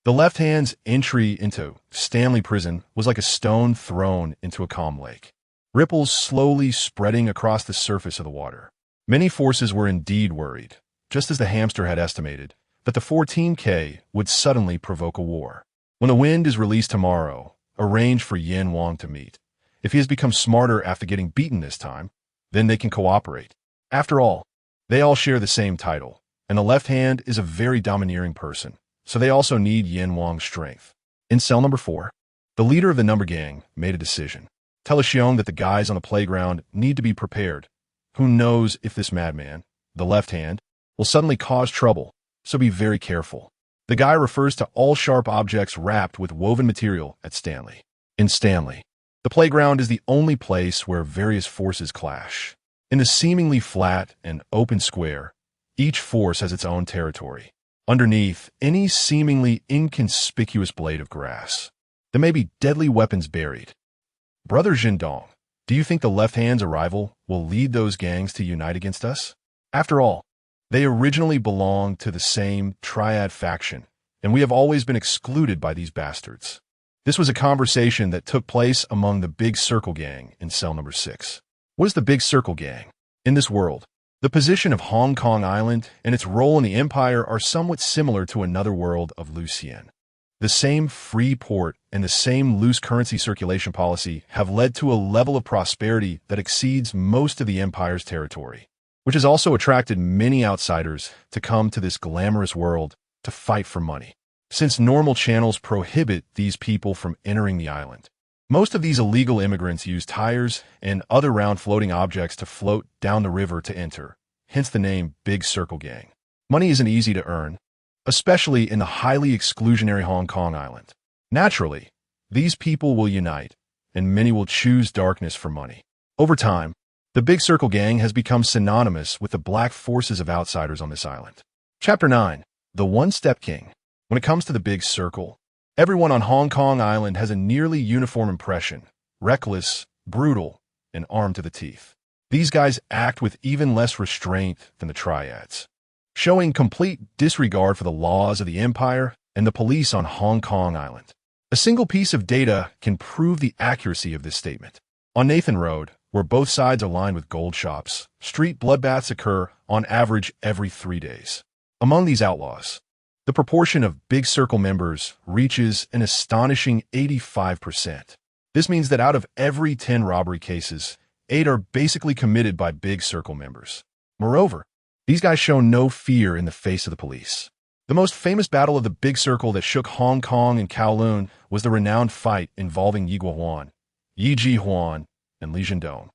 Speaker 1: The left hand's entry into Stanley Prison was like a stone thrown into a calm lake. Ripples slowly spreading across the surface of the water. Many forces were indeed worried, just as the hamster had estimated, that the 14K would suddenly provoke a war. When the wind is released tomorrow, arrange for Yan Wang to meet. If he has become smarter after getting beaten this time, then they can cooperate. After all, they all share the same title, and the left hand is a very domineering person, so they also need Yan Wang's strength. In cell number 4, The leader of the number gang made a decision. Tell Xiong that the guys on the playground need to be prepared. Who knows if this madman, the left hand, will suddenly cause trouble, so be very careful. The guy refers to all sharp objects wrapped with woven material at Stanley. In Stanley, the playground is the only place where various forces clash. In the seemingly flat and open square, each force has its own territory. Underneath any seemingly inconspicuous blade of grass, there may be deadly weapons buried. Brother Jindong, do you think the left hand's arrival will lead those gangs to unite against us? After all, they originally belonged to the same triad faction, and we have always been excluded by these bastards. This was a conversation that took place among the Big Circle Gang in cell number 6. What is the Big Circle Gang? In this world, the position of Hong Kong Island and its role in the empire are somewhat similar to another world of Lucien. The same free port and the same loose currency circulation policy have led to a level of prosperity that exceeds most of the empire's territory, which has also attracted many outsiders to come to this glamorous world to fight for money. Since normal channels prohibit these people from entering the island, most of these illegal immigrants use tires and other round floating objects to float down the river to enter, hence the name Big Circle Gang. Money isn't easy to earn, especially in the highly exclusionary Hong Kong Island. Naturally, these people will unite, and many will choose darkness for money. Over time, the Big Circle Gang has become synonymous with the black forces of outsiders on this island. Chapter 9. The One-Step King. When it comes to the Big Circle, everyone on Hong Kong Island has a nearly uniform impression: reckless, brutal, and armed to the teeth. These guys act with even less restraint than the triads, showing complete disregard for the laws of the empire and the police on Hong Kong Island. A single piece of data can prove the accuracy of this statement. On Nathan Road, where both sides are lined with gold shops, street bloodbaths occur on average every 3 days. Among these outlaws, the proportion of Big Circle members reaches an astonishing 85%. This means that out of every 10 robbery cases, 8 are basically committed by Big Circle members. Moreover, these guys show no fear in the face of the police. The most famous battle of the Big Circle that shook Hong Kong and Kowloon was the renowned fight involving Yi Guohuan, Yi Jihuan, and Li Zhendong,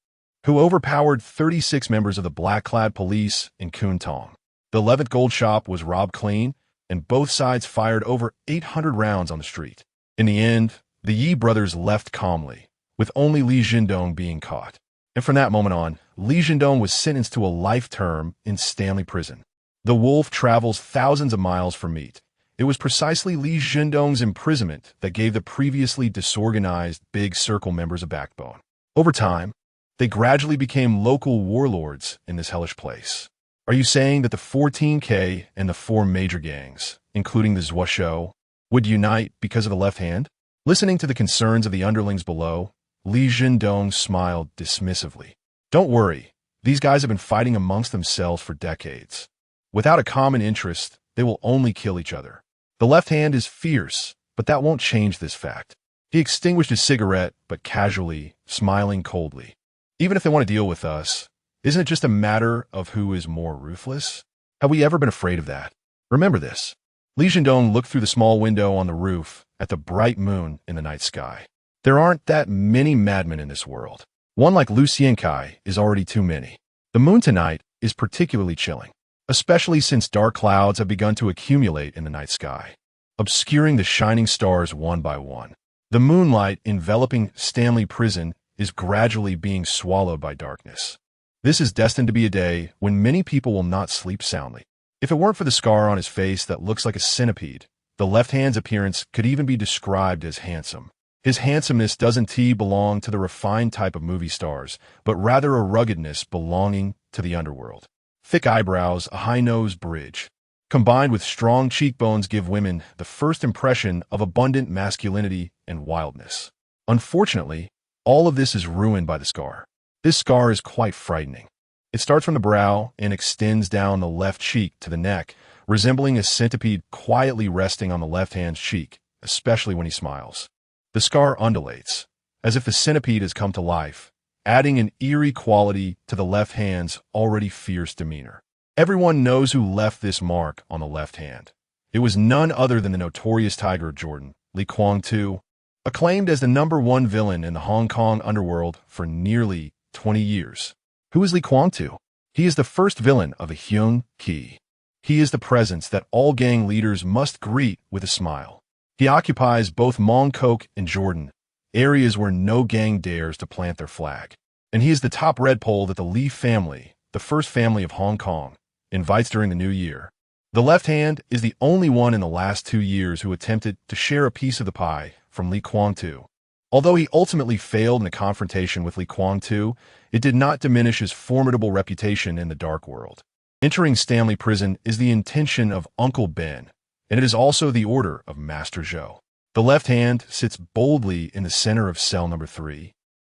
Speaker 1: who overpowered 36 members of the black-clad police in Kuntong. The 11th gold shop was robbed clean, and both sides fired over 800 rounds on the street. In the end, the Yi brothers left calmly, with only Li Zhendong being caught. And from that moment on, Li Zhendong was sentenced to a life term in Stanley Prison. The wolf travels thousands of miles for meat. It was precisely Li Zhendong's imprisonment that gave the previously disorganized Big Circle members a backbone. Over time, they gradually became local warlords in this hellish place. Are you saying that the 14K and the 4 major gangs, including the Zhua Shou, would unite because of the left hand? Listening to the concerns of the underlings below, Li Zhendong smiled dismissively. Don't worry, these guys have been fighting amongst themselves for decades. Without a common interest, they will only kill each other. The left hand is fierce, but that won't change this fact. He extinguished his cigarette, but casually, smiling coldly. Even if they want to deal with us, isn't it just a matter of who is more ruthless? Have we ever been afraid of that? Remember this. Li Zhendong looked through the small window on the roof at the bright moon in the night sky. There aren't that many madmen in this world. One like Lucien Kai is already too many. The moon tonight is particularly chilling, especially since dark clouds have begun to accumulate in the night sky, obscuring the shining stars one by one. The moonlight enveloping Stanley Prison is gradually being swallowed by darkness. This is destined to be a day when many people will not sleep soundly. If it weren't for the scar on his face that looks like a centipede, the left hand's appearance could even be described as handsome. His handsomeness doesn't belong to the refined type of movie stars, but rather a ruggedness belonging to the underworld. Thick eyebrows, a high-nosed bridge, combined with strong cheekbones give women the first impression of abundant masculinity and wildness. Unfortunately, all of this is ruined by the scar. This scar is quite frightening. It starts from the brow and extends down the left cheek to the neck, resembling a centipede quietly resting on the left hand's cheek, especially when he smiles. The scar undulates, as if the centipede has come to life, adding an eerie quality to the left hand's already fierce demeanor. Everyone knows who left this mark on the left hand. It was none other than the notorious tiger of Jordan, Li Kuang-tu, acclaimed as the #1 villain in the Hong Kong underworld for nearly 20 years. Who is Lee Kwang-tu? He is the first villain of a Hyung Ki. He is the presence that all gang leaders must greet with a smile. He occupies both Mong Kok and Jordan, areas where no gang dares to plant their flag. And he is the top red pole that the Lee family, the first family of Hong Kong, invites during the new year. The left hand is the only one in the last 2 years who attempted to share a piece of the pie from Lee Kwang-tu. Although he ultimately failed in a confrontation with Lee Kwang-tu, it did not diminish his formidable reputation in the dark world. Entering Stanley Prison is the intention of Uncle Ben, and it is also the order of Master Zhou. The left hand sits boldly in the center of cell number 3.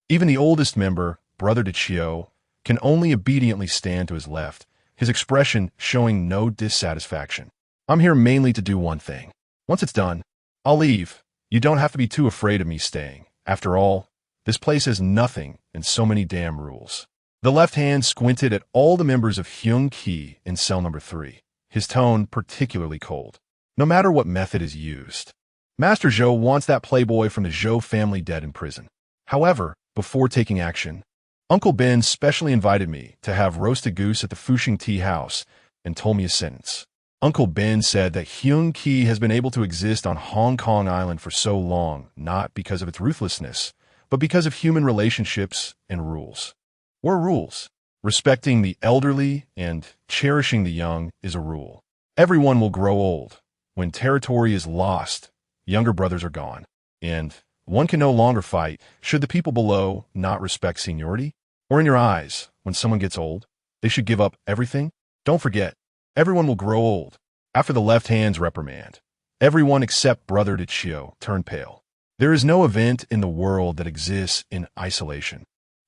Speaker 1: Even the oldest member, Brother Chio, can only obediently stand to his left, his expression showing no dissatisfaction. I'm here mainly to do one thing. Once it's done, I'll leave. You don't have to be too afraid of me staying. After all, this place has nothing and so many damn rules. The left hand squinted at all the members of Hyung Ki in cell number 3, his tone particularly cold. No matter what method is used, Master Zhou wants that playboy from the Zhou family dead in prison. However, before taking action, Uncle Ben specially invited me to have roasted goose at the Fushing Tea House and told me a sentence. Uncle Ben said that Hyung Ki has been able to exist on Hong Kong Island for so long, not because of its ruthlessness, but because of human relationships and rules. What are rules? Respecting the elderly and cherishing the young is a rule. Everyone will grow old. When territory is lost, younger brothers are gone, and one can no longer fight should the people below not respect seniority. Or in your eyes, when someone gets old, they should give up everything. Don't forget, everyone will grow old. After the left hand's reprimand, everyone except Brother Chio turned pale. There is no event in the world that exists in isolation,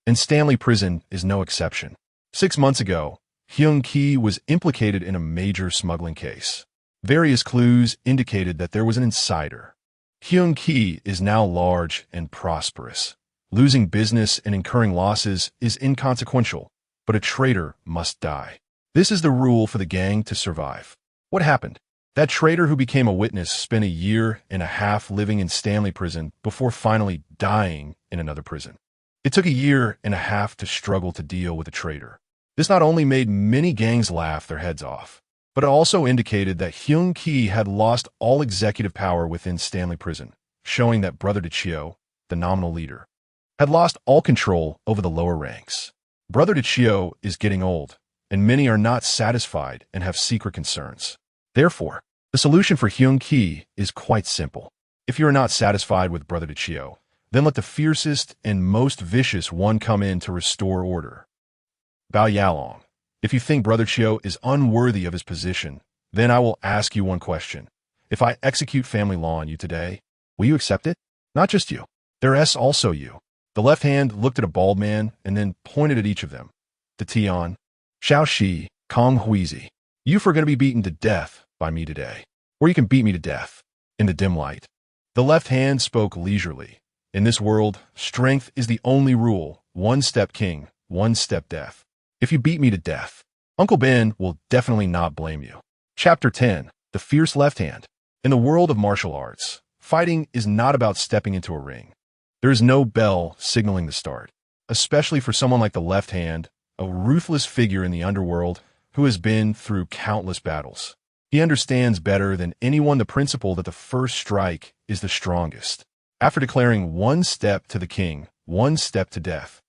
Speaker 1: and Stanley Prison is no exception. 6 months ago, Hyung Ki was implicated in a major smuggling case. Various clues indicated that there was an insider. Hyung Ki is now large and prosperous. Losing business and incurring losses is inconsequential, but a traitor must die. This is the rule for the gang to survive. What happened? That traitor who became a witness spent a year and a half living in Stanley Prison before finally dying in another prison. It took a year and a half to struggle to deal with a traitor. This not only made many gangs laugh their heads off, but it also indicated that Hyung Ki had lost all executive power within Stanley Prison, showing that Brother Chio, the nominal leader, had lost all control over the lower ranks. Brother Chio is getting old, and many are not satisfied and have secret concerns. Therefore, the solution for Hyung Ki is quite simple. If you are not satisfied with Brother Chio, then let the fiercest and most vicious one come in to restore order. Bao Yalong. If you think Brother Chio is unworthy of his position, then I will ask you one question. If I execute family law on you today, will you accept it? Not just you. There's also you. The left hand looked at a bald man and then pointed at each of them. To Tian, Xiao Shi, Kong Huizi. You are going to be beaten to death by me today. Or you can beat me to death in the dim light. The left hand spoke leisurely. In this world, strength is the only rule. 1 step king, 1 step death. If you beat me to death, Uncle Ben will definitely not blame you. Chapter 10. The Fierce Left Hand. In the world of martial arts, fighting is not about stepping into a ring. There is no bell signaling the start, especially for someone like the left hand, a ruthless figure in the underworld who has been through countless battles. He understands better than anyone the principle that the first strike is the strongest. After declaring 1 step to the king, 1 step to death,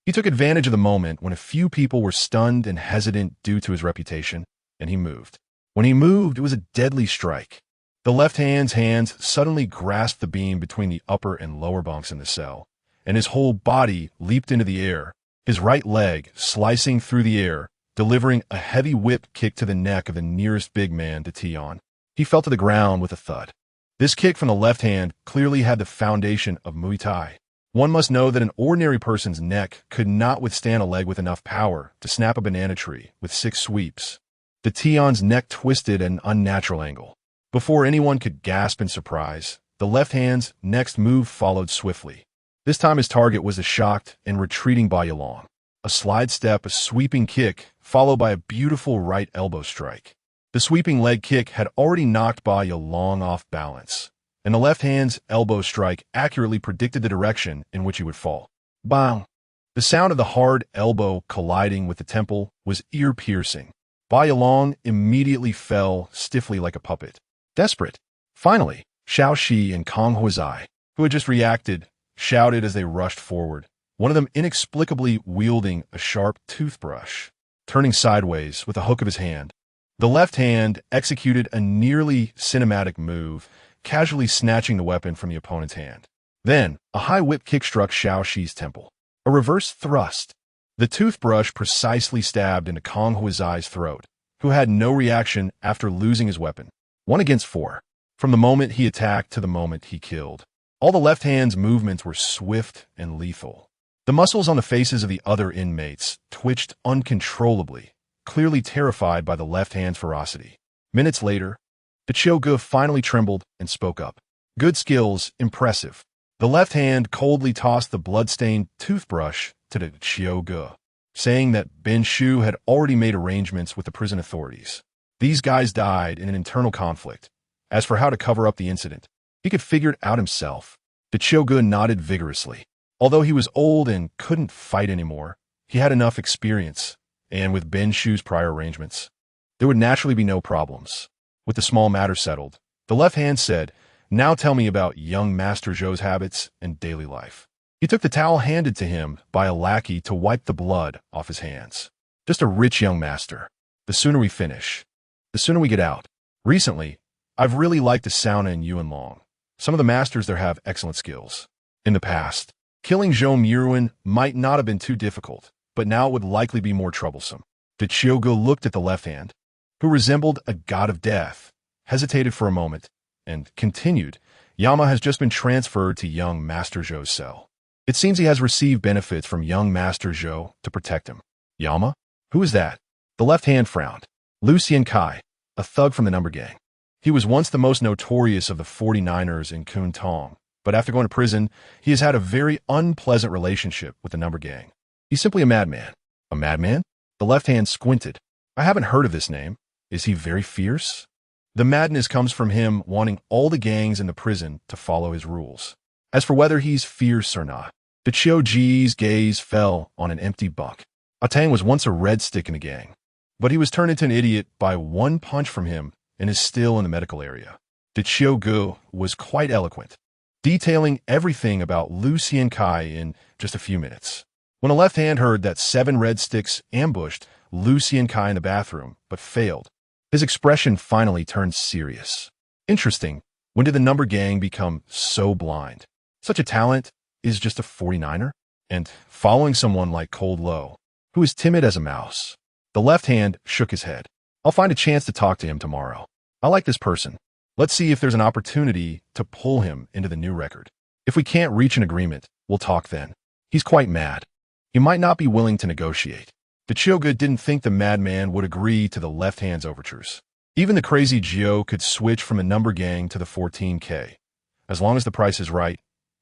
Speaker 1: he took advantage of the moment when a few people were stunned and hesitant due to his reputation, and he moved. When he moved, it was a deadly strike. The left hand's hands suddenly grasped the beam between the upper and lower bunks in the cell, and his whole body leaped into the air, his right leg slicing through the air, delivering a heavy whip kick to the neck of the nearest big man to Tian. He fell to the ground with a thud. This kick from the left hand clearly had the foundation of Muay Thai. One must know that an ordinary person's neck could not withstand a leg with enough power to snap a banana tree with 6 sweeps. The Tian's neck twisted at an unnatural angle. Before anyone could gasp in surprise, the left hand's next move followed swiftly. This time his target was the shocked and retreating Ba Yalong. A slide step, a sweeping kick, followed by a beautiful right elbow strike. The sweeping leg kick had already knocked Ba Yalong off balance. and the left hand's elbow strike accurately predicted the direction in which he would fall. Bang! The sound of the hard elbow colliding with the temple was ear-piercing. Bai Yalong immediately fell stiffly like a puppet. Desperate. Finally, Xiao Shi and Kang Huizai, who had just reacted, shouted as they rushed forward, one of them inexplicably wielding a sharp toothbrush, turning sideways with a hook of his hand. The left hand executed a nearly cinematic move, casually snatching the weapon from the opponent's hand. Then, a high whip kick struck Xiao Shi's temple. A reverse thrust. The toothbrush precisely stabbed into Kang Huizai's throat, who had no reaction after losing his weapon. 1 against 4. From the moment he attacked to the moment he killed. All the left hand's movements were swift and lethal. The muscles on the faces of the other inmates twitched uncontrollably, clearly terrified by the left hand's ferocity. Minutes later, the Chiu finally trembled and spoke up. Good skills, impressive. The left hand coldly tossed the blood-stained toothbrush to the Chiu, saying that Ben Shu had already made arrangements with the prison authorities. These guys died in an internal conflict. As for how to cover up the incident, he could figure it out himself. The Chiu nodded vigorously. Although he was old and couldn't fight anymore, he had enough experience, and with Ben Shu's prior arrangements, there would naturally be no problems. With the small matter settled, the left hand said, "Now tell me about young Master Zhou's habits and daily life." He took the towel handed to him by a lackey to wipe the blood off his hands. "Just a rich young master. The sooner we finish, the sooner we get out. Recently, I've really liked the sauna in Yuanlong. Some of the masters there have excellent skills. In the past, killing Zhou Miruan might not have been too difficult, but now it would likely be more troublesome." The Chiu looked at the left hand, who resembled a god of death, hesitated for a moment, and continued, "Yama has just been transferred to young Master Zhou's cell. It seems he has received benefits from young Master Zhou to protect him." "Yama? Who is that?" The left hand frowned. "Lucien Kai, a thug from the number gang. He was once the most notorious of the 49ers in Kuntong, but after going to prison, he has had a very unpleasant relationship with the number gang. He's simply a madman." "A madman?" The left hand squinted. "I haven't heard of this name. Is he very fierce?" "The madness comes from him wanting all the gangs in the prison to follow his rules. As for whether he's fierce or not," the Chiu-ji's gaze fell on an empty bunk. "Atang was once a red stick in the gang, but he was turned into an idiot by one punch from him and is still in the medical area." The Chiu was quite eloquent, detailing everything about Lucien Kai in just a few minutes. When the left hand heard that 7 red sticks ambushed Lucien Kai in the bathroom, but failed, his expression finally turned serious. "Interesting. When did the number gang become so blind? Such a talent is just a 49er? And following someone like Cold Low, who is timid as a mouse." The left hand shook his head. "I'll find a chance to talk to him tomorrow. I like this person. Let's see if there's an opportunity to pull him into the new record. If we can't reach an agreement, we'll talk then. He's quite mad. He might not be willing to negotiate." The Chiu didn't think the madman would agree to the left hand's overtures. Even the crazy Gio could switch from the number gang to the 14K. As long as the price is right,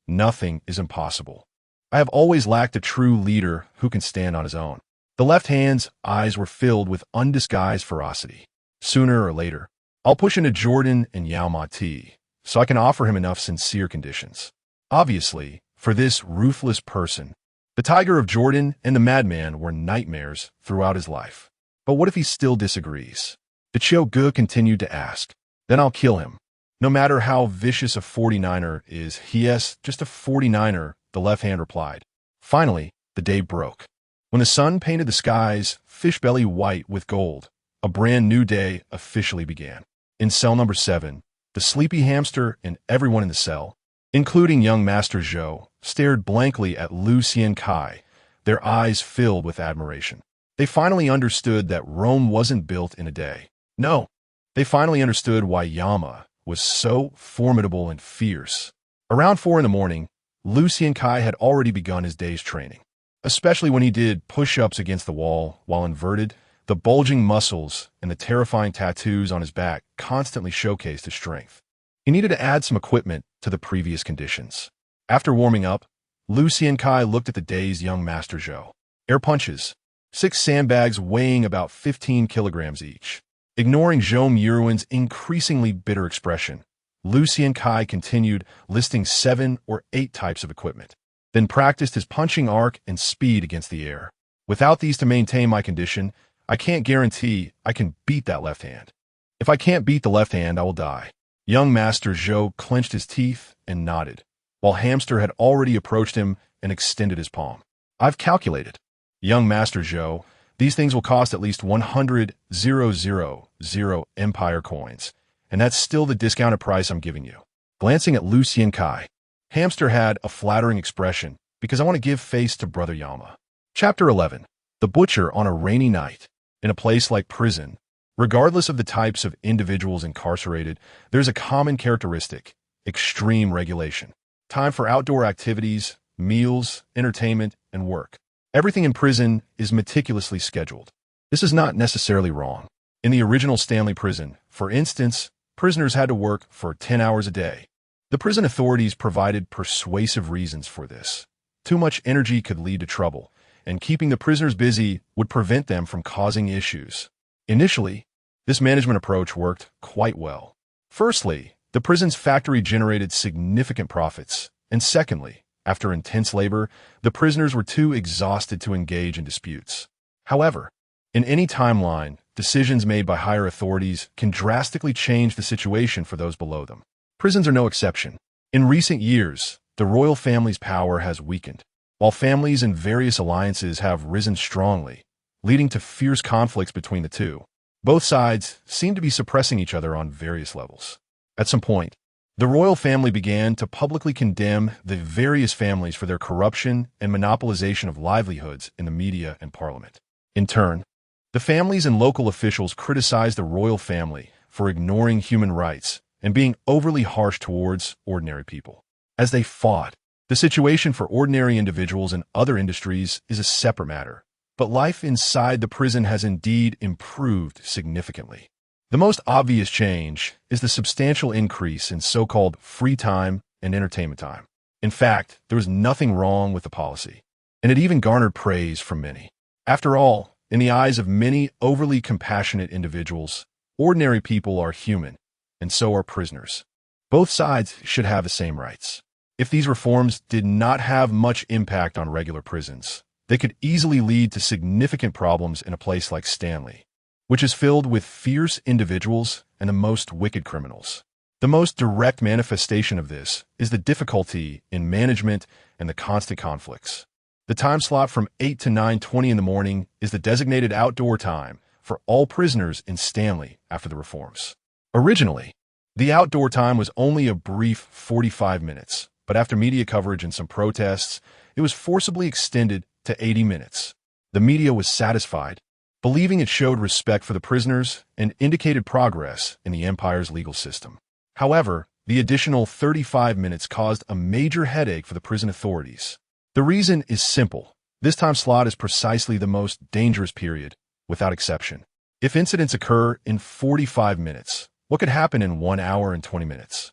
Speaker 1: nothing is impossible. "I have always lacked a true leader who can stand on his own." The left hand's eyes were filled with undisguised ferocity. "Sooner or later, I'll push into Jordan and Yao Ma Ti, so I can offer him enough sincere conditions. Obviously, for this ruthless person, the Tiger of Jordan and the madman were nightmares throughout his life. But what if he still disagrees?" The Chiu continued to ask. "Then I'll kill him. No matter how vicious a 49er is, he's just a 49er," the left hand replied. Finally, the day broke. When the sun painted the skies fish-belly white with gold, a brand new day officially began. In cell number 7, the sleepy hamster and everyone in the cell, including young Master Zhou, stared blankly at Lucien Kai, their eyes filled with admiration. They finally understood that Rome wasn't built in a day. No, they finally understood why Yama was so formidable and fierce. Around 4 in the morning, Lucien Kai had already begun his day's training, especially when he did push-ups against the wall while inverted. The bulging muscles and the terrifying tattoos on his back constantly showcased his strength. He needed to add some equipment to the previous conditions. After warming up, Lucien Kai looked at the dazed young Master Zhou. Air punches, 6 sandbags weighing about 15 kilograms each. Ignoring Zhou Miruan's increasingly bitter expression, Lucien Kai continued, listing 7 or 8 types of equipment, then practiced his punching arc and speed against the air. Without these to maintain my condition, I can't guarantee I can beat that left hand. If I can't beat the left hand, I will die. Young Master Zhou clenched his teeth and nodded, while Hamster had already approached him and extended his palm. I've calculated. Young Master Zhou, these things will cost at least 100,000 Empire coins, and that's still the discounted price I'm giving you. Glancing at Lucien Kai, Hamster had a flattering expression because I want to give face to Brother Yama. Chapter 11. The Butcher on a Rainy Night. In a place like prison, regardless of the types of individuals incarcerated, there's a common characteristic: extreme regulation. Time for outdoor activities, meals, entertainment, and work. Everything in prison is meticulously scheduled. This is not necessarily wrong. In the original Stanley prison, for instance, prisoners had to work for 10 hours a day. The prison authorities provided persuasive reasons for this. Too much energy could lead to trouble, and keeping the prisoners busy would prevent them from causing issues. Initially, this management approach worked quite well. Firstly, the prison's factory generated significant profits, and secondly, after intense labor, the prisoners were too exhausted to engage in disputes. However, in any timeline, decisions made by higher authorities can drastically change the situation for those below them. Prisons are no exception. In recent years, the royal family's power has weakened, while families and various alliances have risen strongly, leading to fierce conflicts between the two. Both sides seem to be suppressing each other on various levels. At some point, the royal family began to publicly condemn the various families for their corruption and monopolization of livelihoods in the media and parliament. In turn, the families and local officials criticized the royal family for ignoring human rights and being overly harsh towards ordinary people. As they fought, the situation for ordinary individuals in other industries is a separate matter, but life inside the prison has indeed improved significantly. The most obvious change is the substantial increase in so-called free time and entertainment time. In fact, there was nothing wrong with the policy, and it even garnered praise from many. After all, in the eyes of many overly compassionate individuals, ordinary people are human, and so are prisoners. Both sides should have the same rights. If these reforms did not have much impact on regular prisons, they could easily lead to significant problems in a place like Stanley, which is filled with fierce individuals and the most wicked criminals. The most direct manifestation of this is the difficulty in management and the constant conflicts. The time slot from 8 to 9:20 in the morning is the designated outdoor time for all prisoners in Stanley after the reforms. Originally, the outdoor time was only a brief 45 minutes, but after media coverage and some protests, it was forcibly extended to 80 minutes. The media was satisfied, believing it showed respect for the prisoners and indicated progress in the Empire's legal system. However, the additional 35 minutes caused a major headache for the prison authorities. The reason is simple. This time slot is precisely the most dangerous period, without exception. If incidents occur in 45 minutes, what could happen in 1 hour and 20 minutes?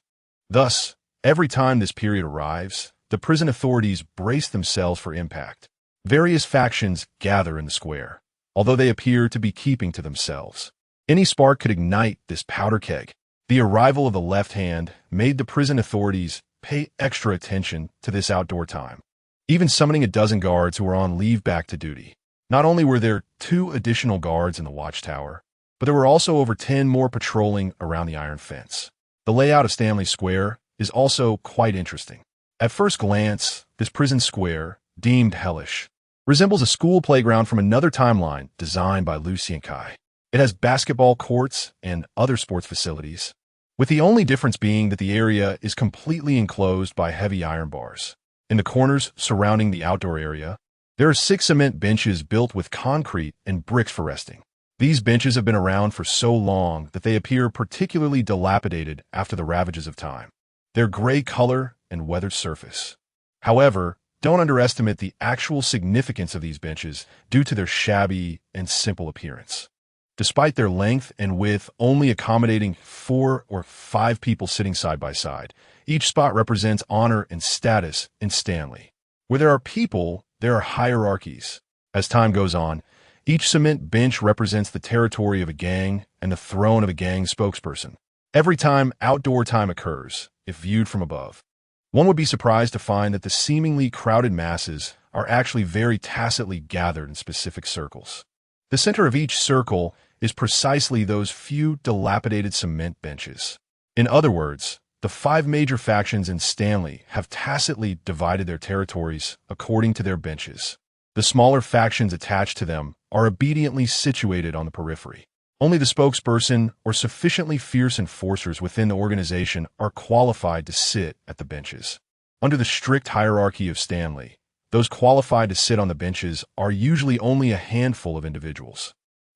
Speaker 1: Thus, every time this period arrives, the prison authorities brace themselves for impact. Various factions gather in the square, although they appear to be keeping to themselves. Any spark could ignite this powder keg. The arrival of the left hand made the prison authorities pay extra attention to this outdoor time, even summoning a dozen guards who were on leave back to duty. Not only were there 2 additional guards in the watchtower, but there were also over 10 more patrolling around the iron fence. The layout of Stanley Square is also quite interesting. At first glance, this prison square, deemed hellish, resembles a school playground from another timeline designed by Lucien Kai. It has basketball courts and other sports facilities, with the only difference being that the area is completely enclosed by heavy iron bars. In the corners surrounding the outdoor area, there are 6 cement benches built with concrete and bricks for resting. These benches have been around for so long that they appear particularly dilapidated after the ravages of time. Their gray color and weathered surface. However, don't underestimate the actual significance of these benches due to their shabby and simple appearance. Despite their length and width only accommodating 4 or 5 people sitting side by side, each spot represents honor and status in Stanley. Where there are people, there are hierarchies. As time goes on, each cement bench represents the territory of a gang and the throne of a gang spokesperson. every time outdoor time occurs, if viewed from above. One would be surprised to find that the seemingly crowded masses are actually very tacitly gathered in specific circles. The center of each circle is precisely those few dilapidated cement benches. In other words, the 5 major factions in Stanley have tacitly divided their territories according to their benches. The smaller factions attached to them are obediently situated on the periphery. Only the spokesperson or sufficiently fierce enforcers within the organization are qualified to sit at the benches. Under the strict hierarchy of Stanley, those qualified to sit on the benches are usually only a handful of individuals.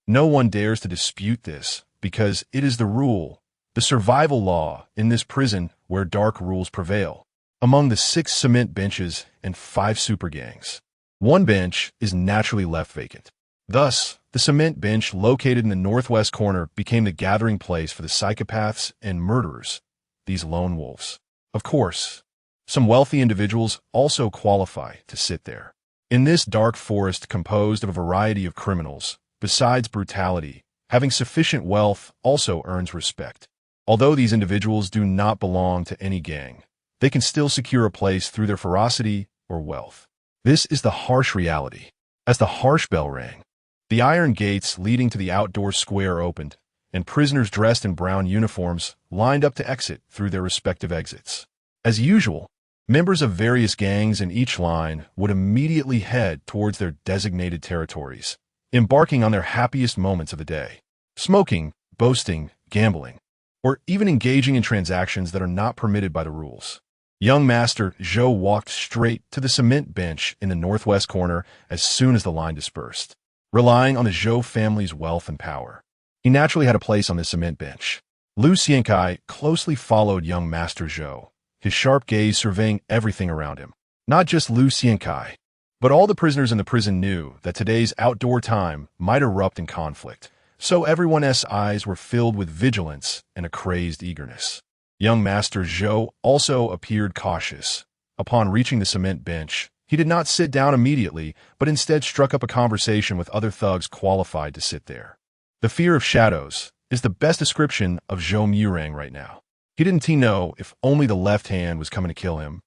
Speaker 1: No one dares to dispute this because it is the rule, the survival law in this prison where dark rules prevail. Among the 6 cement benches and 5 super gangs, 1 bench is naturally left vacant. Thus, the cement bench located in the northwest corner became the gathering place for the psychopaths and murderers, these lone wolves. Of course, some wealthy individuals also qualify to sit there. In this dark forest composed of a variety of criminals, besides brutality, having sufficient wealth also earns respect. Although these individuals do not belong to any gang, they can still secure a place through their ferocity or wealth. This is the harsh reality. As the harsh bell rang, the iron gates leading to the outdoor square opened, and prisoners dressed in brown uniforms lined up to exit through their respective exits. As usual, members of various gangs in each line would immediately head towards their designated territories, embarking on their happiest moments of the day, smoking, boasting, gambling, or even engaging in transactions that are not permitted by the rules. Young Master Zhou walked straight to the cement bench in the northwest corner as soon as the line dispersed. Relying on the Zhou family's wealth and power, he naturally had a place on the cement bench. Lu Xiankai closely followed young Master Zhou, his sharp gaze surveying everything around him. Not just Lu Xiankai, but all the prisoners in the prison knew that today's outdoor time might erupt in conflict, so everyone's eyes were filled with vigilance and a crazed eagerness. Young Master Zhou also appeared cautious. Upon reaching the cement bench, he did not sit down immediately, but instead struck up a conversation with other thugs qualified to sit there. The fear of shadows is the best description of Zhou Murang right now. He didn't know if only the left hand was coming to kill him,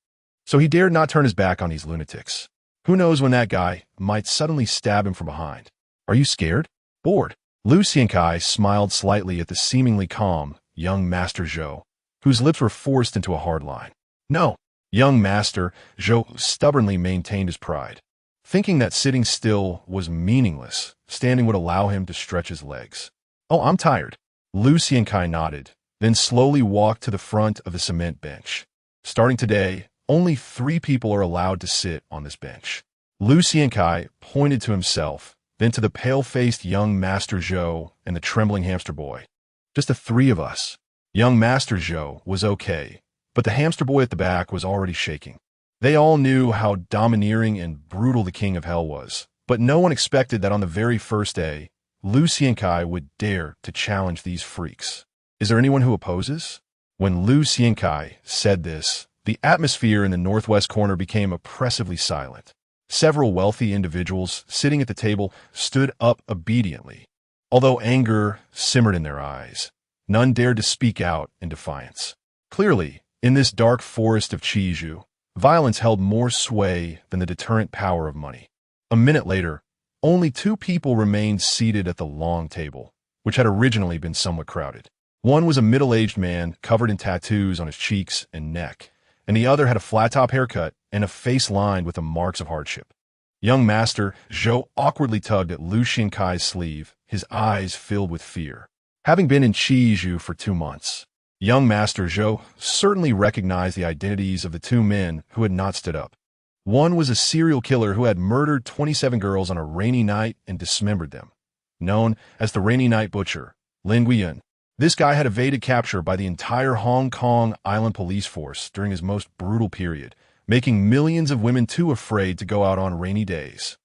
Speaker 1: so he dared not turn his back on these lunatics. Who knows when that guy might suddenly stab him from behind? Are you scared? Bored? Lu Xiankai smiled slightly at the seemingly calm young Master Zhou, whose lips were forced into a hard line. No. Young Master Zhou stubbornly maintained his pride. Thinking that sitting still was meaningless, standing would allow him to stretch his legs. Oh, I'm tired. Lu Xiankai nodded, then slowly walked to the front of the cement bench. Starting today, only 3 people are allowed to sit on this bench. Lu Xiankai pointed to himself, then to the pale-faced young Master Zhou and the trembling hamster boy. Just the 3 of us. Young Master Zhou was okay, but the hamster boy at the back was already shaking. They all knew how domineering and brutal the King of Hell was, but no one expected that on the very first day, Lu Xiankai would dare to challenge these freaks. Is there anyone who opposes? When Lu Xiankai said this, the atmosphere in the northwest corner became oppressively silent. Several wealthy individuals sitting at the table stood up obediently. Although anger simmered in their eyes, none dared to speak out in defiance. Clearly, in this dark forest of Chiju, violence held more sway than the deterrent power of money. A minute later, only 2 people remained seated at the long table, which had originally been somewhat crowded. One was a middle-aged man covered in tattoos on his cheeks and neck, and the other had a flat-top haircut and a face lined with the marks of hardship. Young Master Zhou awkwardly tugged at Lu Xiankai's sleeve, his eyes filled with fear. Having been in Chiju for 2 months, young Master Zhou certainly recognized the identities of the 2 men who had not stood up. One was a serial killer who had murdered 27 girls on a rainy night and dismembered them, known as the Rainy Night Butcher, Lin Guiyun. This guy had evaded capture by the entire Hong Kong Island police force during his most brutal period, making millions of women too afraid to go out on rainy days.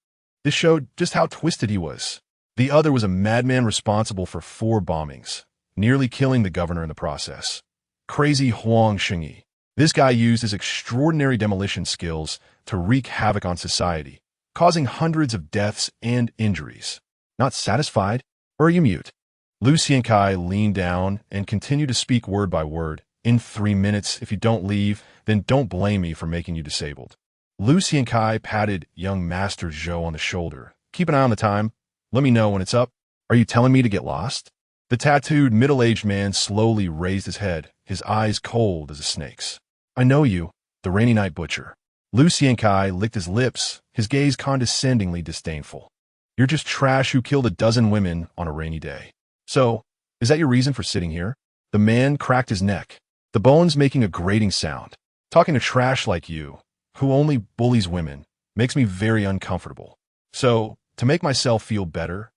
Speaker 1: This showed just how twisted he was. The other was a madman responsible for 4 bombings, nearly killing the governor in the process. Crazy Huang Xingyi. This guy used his extraordinary demolition skills to wreak havoc on society, causing hundreds of deaths and injuries. Not satisfied? Or are you mute? Lu Xiankai leaned down and continued to speak word by word. In 3 minutes, if you don't leave, then don't blame me for making you disabled. Lu Xiankai patted young Master Zhou on the shoulder. Keep an eye on the time. Let me know when it's up. Are you telling me to get lost? The tattooed, middle-aged man slowly raised his head, his eyes cold as a snake's. I know you, the rainy night butcher. Lu Xiankai licked his lips, his gaze condescendingly disdainful. You're just trash who killed a dozen women on a rainy day. So, is that your reason for sitting here? The man cracked his neck, the bones making a grating sound. Talking to trash like you, who only bullies women, makes me very uncomfortable. So, to make myself feel better,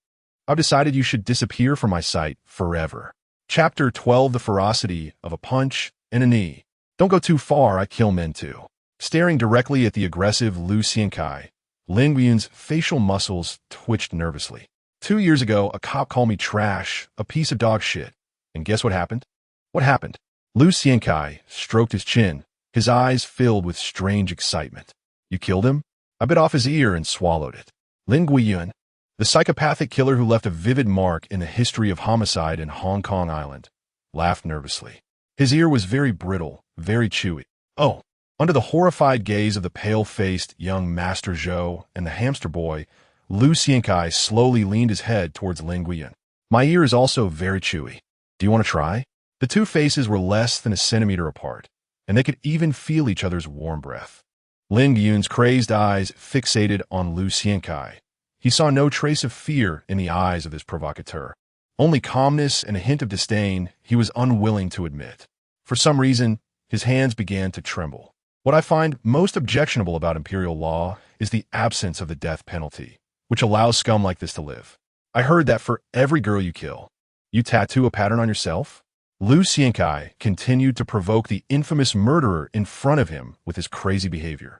Speaker 1: I've decided you should disappear from my sight forever. Chapter 12: The Ferocity of a Punch and a Knee. Don't go too far, I kill men too. Staring directly at the aggressive Lu Xiankai, Lin Guiyun's facial muscles twitched nervously. 2 years ago, a cop called me trash, a piece of dog shit. And guess what happened? What happened? Lu Xiankai stroked his chin, his eyes filled with strange excitement. You killed him? I bit off his ear and swallowed it. Lin Guiyun, the psychopathic killer who left a vivid mark in the history of homicide in Hong Kong Island, laughed nervously. His ear was very brittle, very chewy. Oh. Under the horrified gaze of the pale-faced young Master Zhou and the hamster boy, Lu Xiankai slowly leaned his head towards Lin Guiyun. My ear is also very chewy. Do you want to try? The two faces were less than a centimeter apart, and they could even feel each other's warm breath. Lin Guiyun's crazed eyes fixated on Lu Xiankai. He saw no trace of fear in the eyes of this provocateur. Only calmness and a hint of disdain he was unwilling to admit. For some reason, his hands began to tremble. What I find most objectionable about imperial law is the absence of the death penalty, which allows scum like this to live. I heard that for every girl you kill, you tattoo a pattern on yourself? Lu Xiankai continued to provoke the infamous murderer in front of him with his crazy behavior,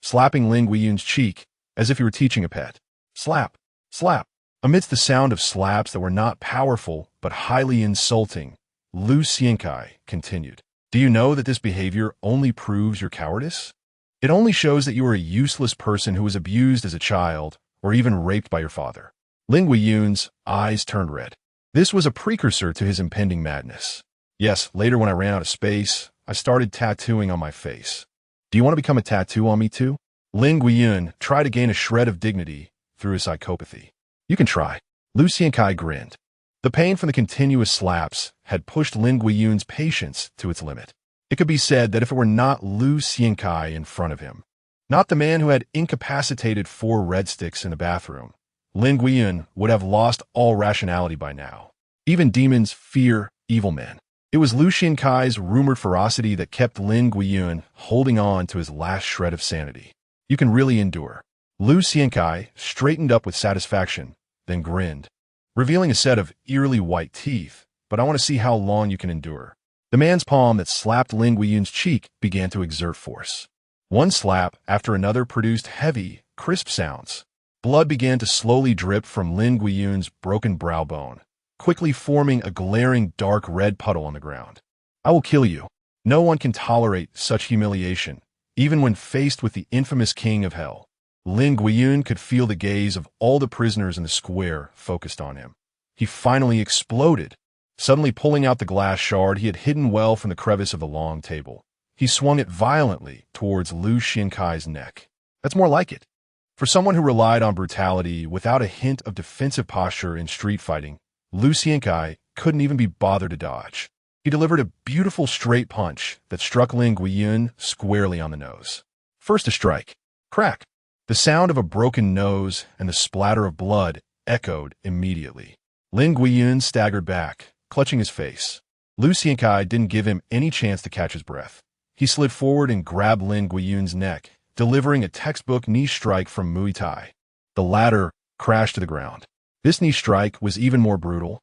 Speaker 1: slapping Lin Guiyun's cheek as if he were teaching a pet. Slap, slap. Amidst the sound of slaps that were not powerful but highly insulting, Lu Xiankai continued. Do you know that this behavior only proves your cowardice? It only shows that you are a useless person who was abused as a child or even raped by your father. Lin Guiyun's eyes turned red. This was a precursor to his impending madness. Yes, later when I ran out of space, I started tattooing on my face. Do you want to become a tattoo on me too? Lin Guiyun tried to gain a shred of dignity through his psychopathy. You can try. Lu Xiankai grinned. The pain from the continuous slaps had pushed Lin Guiyun's patience to its limit. It could be said that if it were not Lu Xiankai in front of him, not the man who had incapacitated 4 red sticks in the bathroom, Lin Guiyun would have lost all rationality by now. Even demons fear evil men. It was Lu Xiankai's rumored ferocity that kept Lin Guiyun holding on to his last shred of sanity. You can really endure. Lu Xiankai straightened up with satisfaction, then grinned, revealing a set of eerily white teeth. But I want to see how long you can endure. The man's palm that slapped Lin Guiyun's cheek began to exert force. One slap after another produced heavy, crisp sounds. Blood began to slowly drip from Lin Guiyun's broken brow bone, quickly forming a glaring dark red puddle on the ground. I will kill you. No one can tolerate such humiliation, even when faced with the infamous king of hell. Lin Guiyun could feel the gaze of all the prisoners in the square focused on him. He finally exploded, suddenly pulling out the glass shard he had hidden well from the crevice of the long table. He swung it violently towards Lu Xiankai's neck. That's more like it. For someone who relied on brutality without a hint of defensive posture in street fighting, Lu Xiankai couldn't even be bothered to dodge. He delivered a beautiful straight punch that struck Lin Guiyun squarely on the nose. First a strike. Crack. The sound of a broken nose and the splatter of blood echoed immediately. Lin Guiyun staggered back, clutching his face. Lu Xiankai didn't give him any chance to catch his breath. He slid forward and grabbed Lin Guiyun's neck, delivering a textbook knee strike from Muay Thai. The latter crashed to the ground. This knee strike was even more brutal.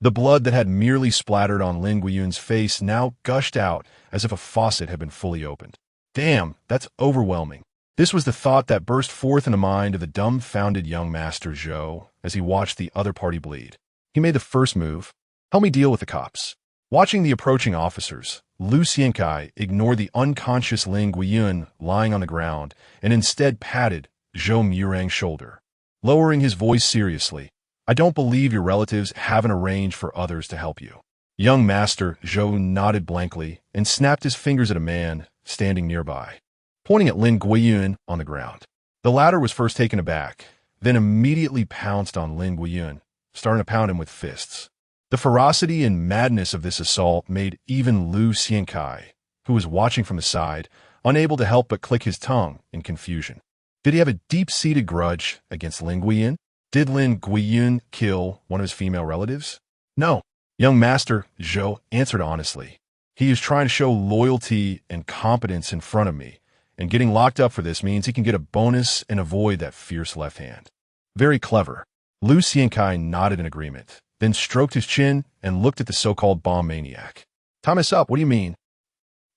Speaker 1: The blood that had merely splattered on Lin Guiyun's face now gushed out as if a faucet had been fully opened. Damn, that's overwhelming. This was the thought that burst forth in the mind of the dumbfounded young Master Zhou as he watched the other party bleed. He made the first move. Help me deal with the cops. Watching the approaching officers, Lu Xiankai ignored the unconscious Lin Guiyun lying on the ground and instead patted Zhou Murang's shoulder. Lowering his voice seriously, I don't believe your relatives haven't arranged for others to help you. Young Master Zhou nodded blankly and snapped his fingers at a man standing nearby, pointing at Lin Guiyun on the ground. The latter was first taken aback, then immediately pounced on Lin Guiyun, starting to pound him with fists. The ferocity and madness of this assault made even Lu Xiankai, who was watching from the side, unable to help but click his tongue in confusion. Did he have a deep-seated grudge against Lin Guiyun? Did Lin Guiyun kill one of his female relatives? No. Young Master Zhou answered honestly. He is trying to show loyalty and competence in front of me, and getting locked up for this means he can get a bonus and avoid that fierce left hand. Very clever. Lu Xiankai nodded in agreement, then stroked his chin and looked at the so-called bomb maniac. Time is up, what do you mean?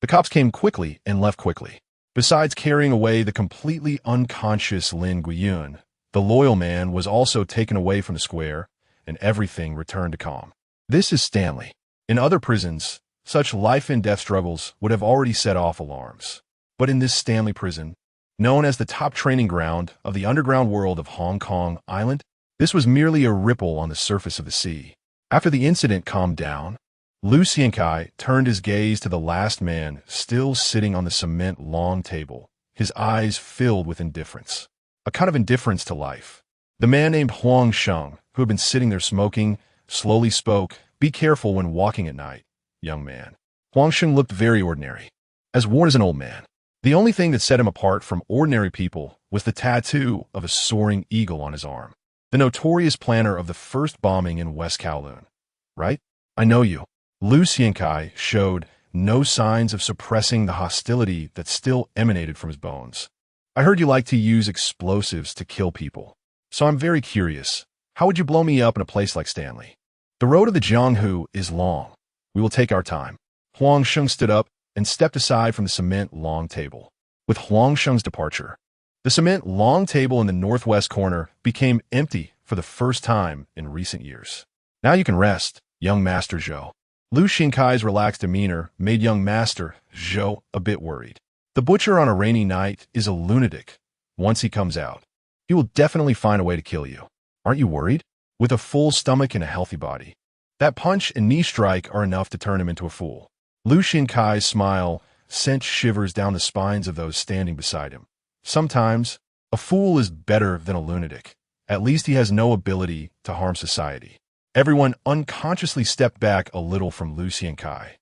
Speaker 1: The cops came quickly and left quickly. Besides carrying away the completely unconscious Lin Guiyun, the loyal man was also taken away from the square, and everything returned to calm. This is Stanley. In other prisons, such life-and-death struggles would have already set off alarms. But in this Stanley prison, known as the top training ground of the underground world of Hong Kong Island, this was merely a ripple on the surface of the sea. After the incident calmed down, Lu Xiankai turned his gaze to the last man still sitting on the cement long table, his eyes filled with indifference. A kind of indifference to life. The man named Huang Sheng, who had been sitting there smoking, slowly spoke, "Be careful when walking at night, young man." Huang Sheng looked very ordinary, as worn as an old man. The only thing that set him apart from ordinary people was the tattoo of a soaring eagle on his arm. The notorious planner of the first bombing in West Kowloon. Right? I know you. Lu Xiankai showed no signs of suppressing the hostility that still emanated from his bones. I heard you like to use explosives to kill people. So I'm very curious. How would you blow me up in a place like Stanley? The road of the Jianghu is long. We will take our time. Huang Sheng stood up and stepped aside from the cement long table. With Huang Sheng's departure, the cement long table in the northwest corner became empty for the first time in recent years. Now you can rest, young Master Zhou. Lu Xiankai's relaxed demeanor made young Master Zhou a bit worried. The butcher on a rainy night is a lunatic. Once he comes out, he will definitely find a way to kill you. Aren't you worried? With a full stomach and a healthy body, that punch and knee strike are enough to turn him into a fool. Lu Xiankai's smile sent shivers down the spines of those standing beside him. Sometimes, a fool is better than a lunatic. At least he has no ability to harm society. Everyone unconsciously stepped back a little from Lu Xiankai.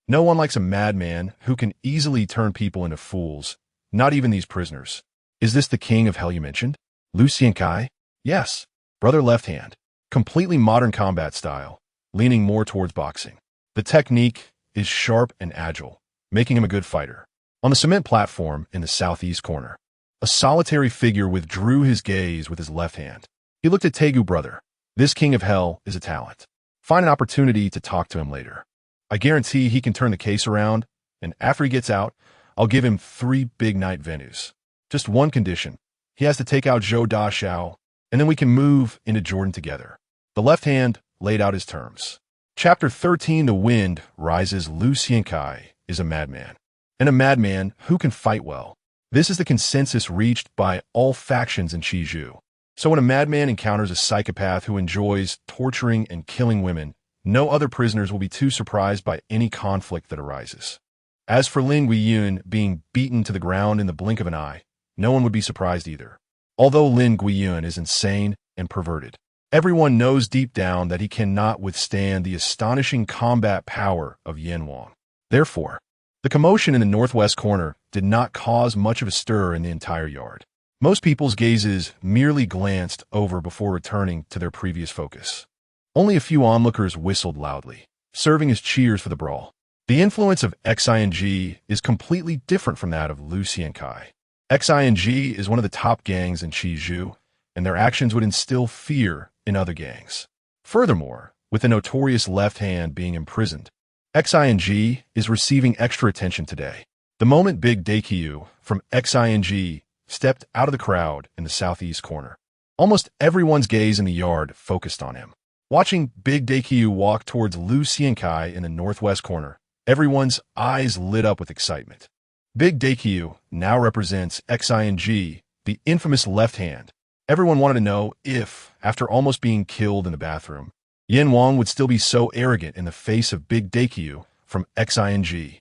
Speaker 1: No one likes a madman who can easily turn people into fools, not even these prisoners. Is this the king of hell you mentioned? Lu Xiankai? Yes. Brother left hand. Completely modern combat style, leaning more towards boxing. The technique is sharp and agile, making him a good fighter. On the cement platform in the southeast corner, a solitary figure withdrew his gaze with his left hand. He looked at Tegu brother. This king of hell is a talent. Find an opportunity to talk to him later. I guarantee he can turn the case around, and after he gets out, I'll give him 3 big night venues. Just one condition. He has to take out Zhou Da Xiao, and then we can move into Jordan together. The left hand laid out his terms. Chapter 13, The Wind Rises. Lu Xiankai is a madman. And a madman who can fight well. This is the consensus reached by all factions in Chizhou. So when a madman encounters a psychopath who enjoys torturing and killing women, no other prisoners will be too surprised by any conflict that arises. As for Lin Guiyun being beaten to the ground in the blink of an eye, no one would be surprised either. Although Lin Guiyun is insane and perverted, everyone knows deep down that he cannot withstand the astonishing combat power of Yan Wang. Therefore, the commotion in the northwest corner did not cause much of a stir in the entire yard. Most people's gazes merely glanced over before returning to their previous focus. Only a few onlookers whistled loudly, serving as cheers for the brawl. The influence of XING is completely different from that of Lu Xiankai. XING is one of the top gangs in Chizhou, and their actions would instill fear in other gangs. Furthermore, with the notorious left hand being imprisoned, XING is receiving extra attention today. The moment Big Daikyu from XING stepped out of the crowd in the southeast corner, almost everyone's gaze in the yard focused on him. Watching Big Daikyu walk towards Lu Xiankai in the northwest corner, everyone's eyes lit up with excitement. Big Daikyu now represents XING, the infamous left hand. Everyone wanted to know if after almost being killed in the bathroom. Yin Wang would still be so arrogant in the face of Big Daikyu from XING.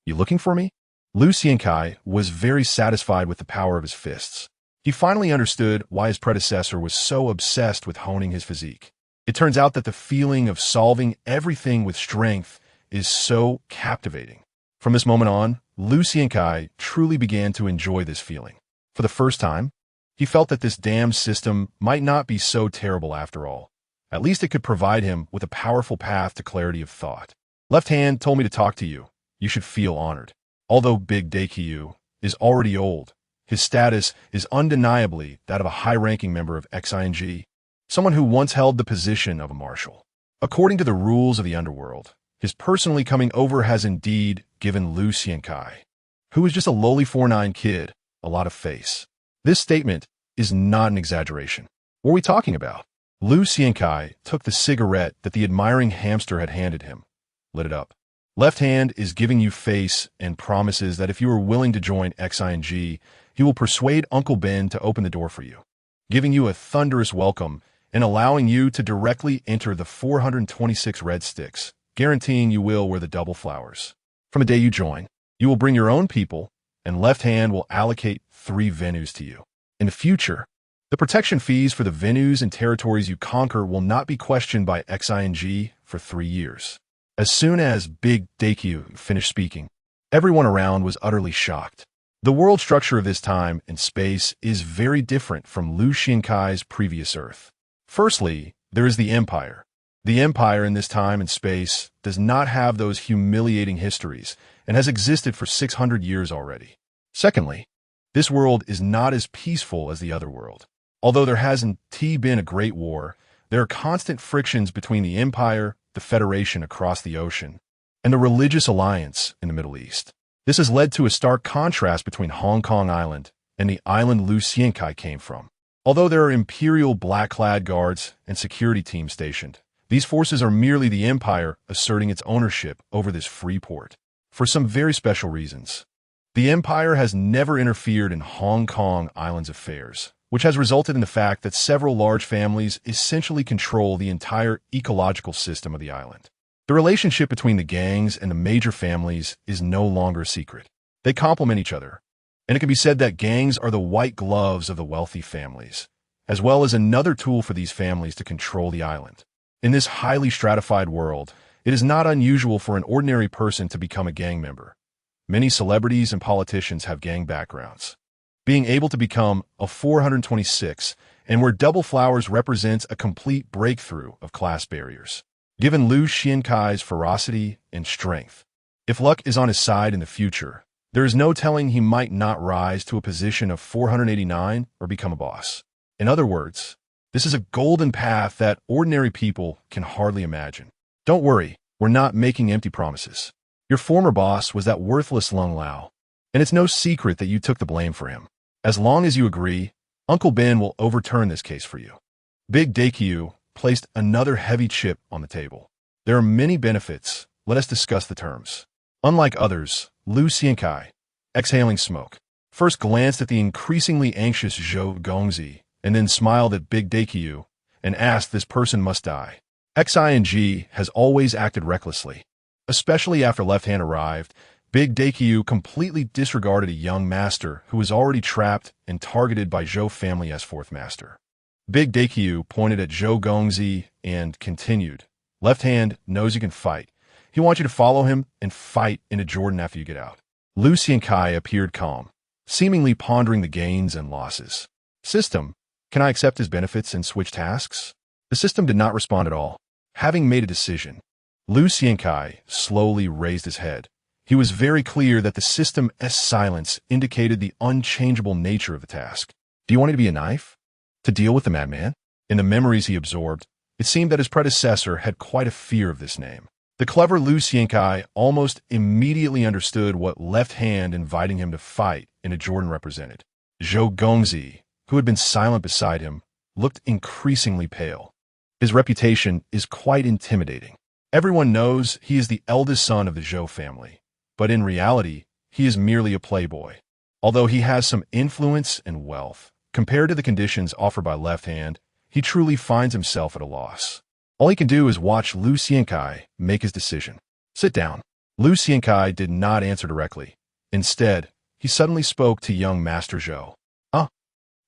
Speaker 1: You looking for me? Lu Xiankai was very satisfied with the power of his fists. He finally understood why his predecessor was so obsessed with honing his physique. It turns out that the feeling of solving everything with strength is so captivating. From this moment on, Lu Xiankai truly began to enjoy this feeling. For the first time, he felt that this damned system might not be so terrible after all. At least it could provide him with a powerful path to clarity of thought. Left hand told me to talk to you. You should feel honored. Although Big Daikyu is already old, his status is undeniably that of a high-ranking member of XING, someone who once held the position of a marshal. According to the rules of the underworld, his personally coming over has indeed given Lu Xiankai, who is just a lowly 4'9" kid, a lot of face. This statement is not an exaggeration. What are we talking about? Lu Xiankai took the cigarette that the admiring hamster had handed him, lit it up. Left hand is giving you face and promises that if you are willing to join XING, he will persuade Uncle Ben to open the door for you, giving you a thunderous welcome and allowing you to directly enter the 426 red sticks, guaranteeing you will wear the double flowers. From the day you join, you will bring your own people, and left hand will allocate 3 venues to you. In the future, the protection fees for the venues and territories you conquer will not be questioned by XING for 3 years. As soon as Big Daikyu finished speaking, everyone around was utterly shocked. The world structure of this time and space is very different from Lu Xiankai's previous Earth. Firstly, there is the Empire. The Empire in this time and space does not have those humiliating histories and has existed for 600 years already. Secondly, this world is not as peaceful as the other world. Although there hasn't been a great war, there are constant frictions between the Empire, the Federation across the ocean, and the religious alliance in the Middle East. This has led to a stark contrast between Hong Kong Island and the island Lu Xiankai came from. Although there are imperial black-clad guards and security teams stationed, these forces are merely the Empire asserting its ownership over this free port. For some very special reasons, the Empire has never interfered in Hong Kong Island's affairs, which has resulted in the fact that several large families essentially control the entire ecological system of the island. The relationship between the gangs and the major families is no longer a secret. They complement each other, and it can be said that gangs are the white gloves of the wealthy families, as well as another tool for these families to control the island. In this highly stratified world, it is not unusual for an ordinary person to become a gang member. Many celebrities and politicians have gang backgrounds. Being able to become a 426 and where double flowers represents a complete breakthrough of class barriers. Given Lu Xiankai's ferocity and strength, if luck is on his side in the future, there is no telling he might not rise to a position of 489 or become a boss. In other words, this is a golden path that ordinary people can hardly imagine. Don't worry, we're not making empty promises. Your former boss was that worthless Lung Lao, and it's no secret that you took the blame for him. As long as you agree, Uncle Ben will overturn this case for you. Big Daikyu placed another heavy chip on the table. There are many benefits. Let us discuss the terms. Unlike others, Lu Xiankai, exhaling smoke, first glanced at the increasingly anxious Zhou Gongzi and then smiled at Big Daikyu and asked this person must die. XING has always acted recklessly. Especially after Left Hand arrived, Big Daikyu completely disregarded a young master who was already trapped and targeted by Zhou family as fourth master. Big Daikyu pointed at Zhou Gongzi and continued, Left Hand knows you can fight. He wants you to follow him and fight into Jordan after you get out. Lu Xiankai appeared calm, seemingly pondering the gains and losses. System, can I accept his benefits and switch tasks? The system did not respond at all. Having made a decision, Lu Xiankai slowly raised his head. He was very clear that the system's silence indicated the unchangeable nature of the task. Do you want it to be a knife? To deal with the madman? In the memories he absorbed, it seemed that his predecessor had quite a fear of this name. The clever Lu Xiankai almost immediately understood what Left Hand inviting him to fight in a Jordan represented. Zhou Gongzi, who had been silent beside him, looked increasingly pale. His reputation is quite intimidating. Everyone knows he is the eldest son of the Zhou family, but in reality, he is merely a playboy. Although he has some influence and wealth, compared to the conditions offered by Left Hand, he truly finds himself at a loss. All he can do is watch Lu Xiankai make his decision. Sit down. Lu Xiankai did not answer directly. Instead, he suddenly spoke to young Master Zhou.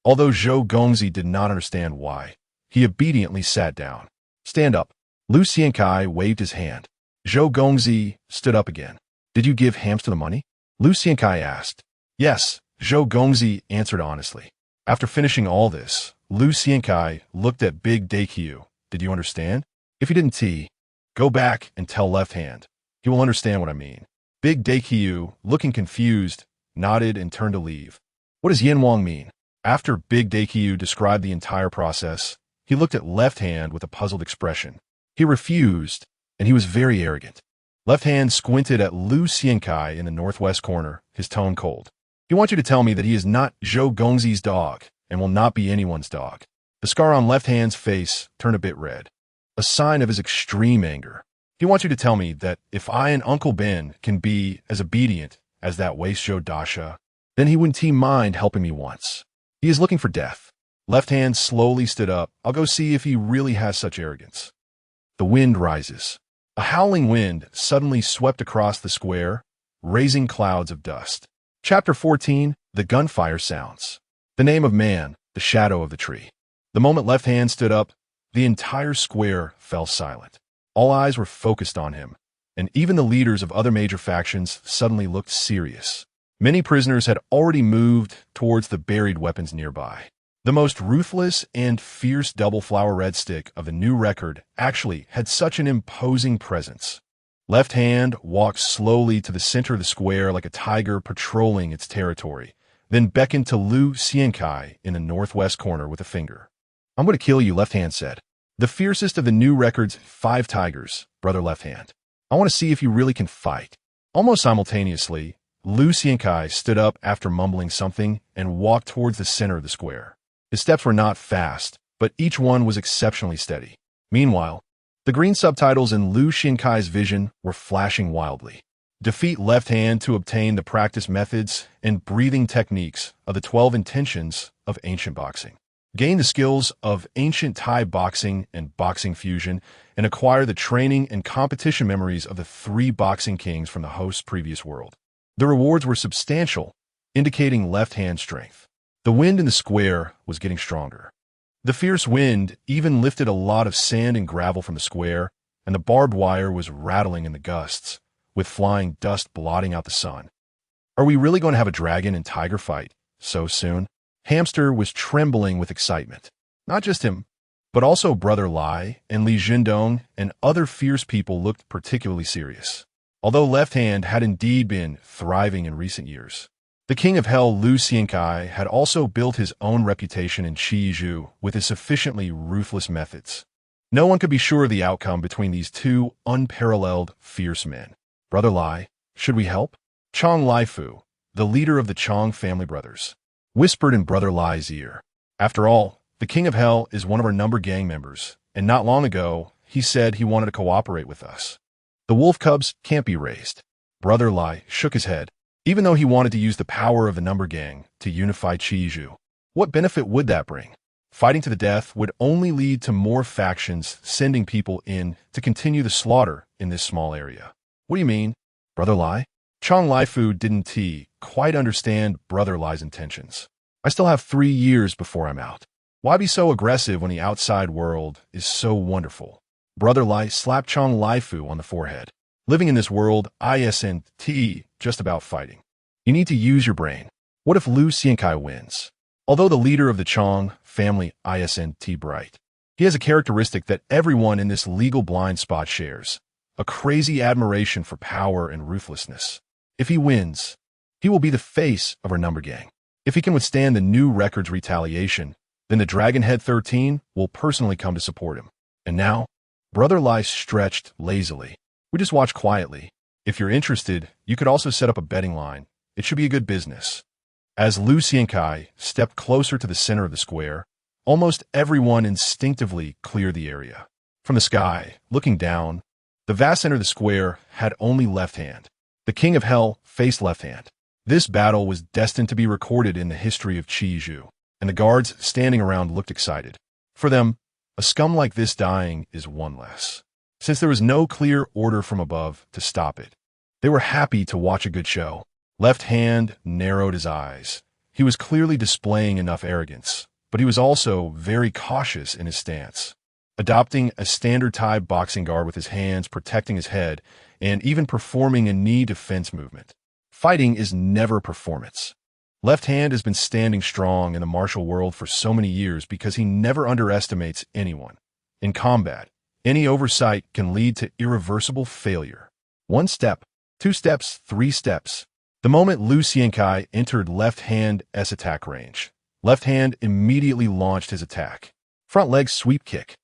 Speaker 1: Although Zhou Gongzi did not understand why, he obediently sat down. Stand up. Lu Xiankai waved his hand. Zhou Gongzi stood up again. Did you give Hamster the money? Lu Xiankai asked. Yes, Zhou Gongzi answered honestly. After finishing all this, Lu Xiankai looked at Big Daqiu. Did you understand? If you didn't, go back and tell Left Hand. He will understand what I mean. Big Daqiu, looking confused, nodded and turned to leave. What does Yin Wang mean? After Big Daqiu described the entire process, he looked at Left Hand with a puzzled expression. He refused, and he was very arrogant. Left Hand squinted at Lu Xiankai in the northwest corner, his tone cold. He wants you to tell me that he is not Zhou Gongzi's dog and will not be anyone's dog. The scar on Left Hand's face turned a bit red, a sign of his extreme anger. He wants you to tell me that if I and Uncle Ben can be as obedient as that waste Zhou Dasha, then he wouldn't mind helping me once. He is looking for death. Left Hand slowly stood up. I'll go see if he really has such arrogance. The wind rises. A howling wind suddenly swept across the square, raising clouds of dust. Chapter 14, The Gunfire Sounds. The name of man, the shadow of the tree. The moment Left Hand stood up, the entire square fell silent. All eyes were focused on him, and even the leaders of other major factions suddenly looked serious. Many prisoners had already moved towards the buried weapons nearby. The most ruthless and fierce double flower red stick of the new record actually had such an imposing presence. Left Hand walked slowly to the center of the square like a tiger patrolling its territory, then beckoned to Lu Xiankai in the northwest corner with a finger. I'm going to kill you, Left Hand said. The fiercest of the new record's 5 tigers, Brother Left Hand. I want to see if you really can fight. Almost simultaneously, Lu Xiankai stood up after mumbling something and walked towards the center of the square. His steps were not fast, but each one was exceptionally steady. Meanwhile, the green subtitles in Lu Xiankai's vision were flashing wildly. Defeat Left Hand to obtain the practice methods and breathing techniques of the 12 intentions of ancient boxing. Gain the skills of ancient Thai boxing and boxing fusion, and acquire the training and competition memories of the 3 boxing kings from the host's previous world. The rewards were substantial, indicating Left Hand strength. The wind in the square was getting stronger. The fierce wind even lifted a lot of sand and gravel from the square, and the barbed wire was rattling in the gusts, with flying dust blotting out the sun. Are we really going to have a dragon and tiger fight so soon? Hamster was trembling with excitement. Not just him, but also Brother Lai and Li Jindong and other fierce people looked particularly serious. Although Left Hand had indeed been thriving in recent years, the King of Hell Lu Xiankai had also built his own reputation in Qizhou with his sufficiently ruthless methods. No one could be sure of the outcome between these 2 unparalleled, fierce men. Brother Lai, should we help? Chong Laifu, the leader of the Chong family brothers, whispered in Brother Lai's ear. After all, the King of Hell is one of our number gang members, and not long ago, he said he wanted to cooperate with us. The wolf cubs can't be raised. Brother Lai shook his head. Even though he wanted to use the power of the number gang to unify Qizhou, what benefit would that bring? Fighting to the death would only lead to more factions sending people in to continue the slaughter in this small area. What do you mean, Brother Lai? Chong Laifu didn't quite understand Brother Lai's intentions. I still have 3 years before I'm out. Why be so aggressive when the outside world is so wonderful? Brother Lai slapped Chong Laifu on the forehead. Living in this world, isn't just about fighting. You need to use your brain. What if Lu Xiankai wins? Although the leader of the Chong family isn't bright, he has a characteristic that everyone in this legal blind spot shares, a crazy admiration for power and ruthlessness. If he wins, he will be the face of our number gang. If he can withstand the new record's retaliation, then the Dragonhead 13 will personally come to support him. And now, Brother Lai stretched lazily. We just watch quietly. If you're interested, you could also set up a betting line. It should be a good business. As Lu Xiankai stepped closer to the center of the square, almost everyone instinctively cleared the area. From the sky, looking down, the vast center of the square had only Left Hand. The King of Hell faced Left Hand. This battle was destined to be recorded in the history of Qizhou, and the guards standing around looked excited. For them, a scum like this dying is one less. Since there was no clear order from above to stop it, they were happy to watch a good show. Left Hand narrowed his eyes. He was clearly displaying enough arrogance, but he was also very cautious in his stance, adopting a standard Thai boxing guard with his hands protecting his head and even performing a knee defense movement. Fighting is never performance. Left Hand has been standing strong in the martial world for so many years because he never underestimates anyone. In combat, any oversight can lead to irreversible failure. 1 step, 2 steps, 3 steps. The moment Liu Xiankai entered Left Hand's attack range, Left Hand immediately launched his attack. Front leg sweep kick.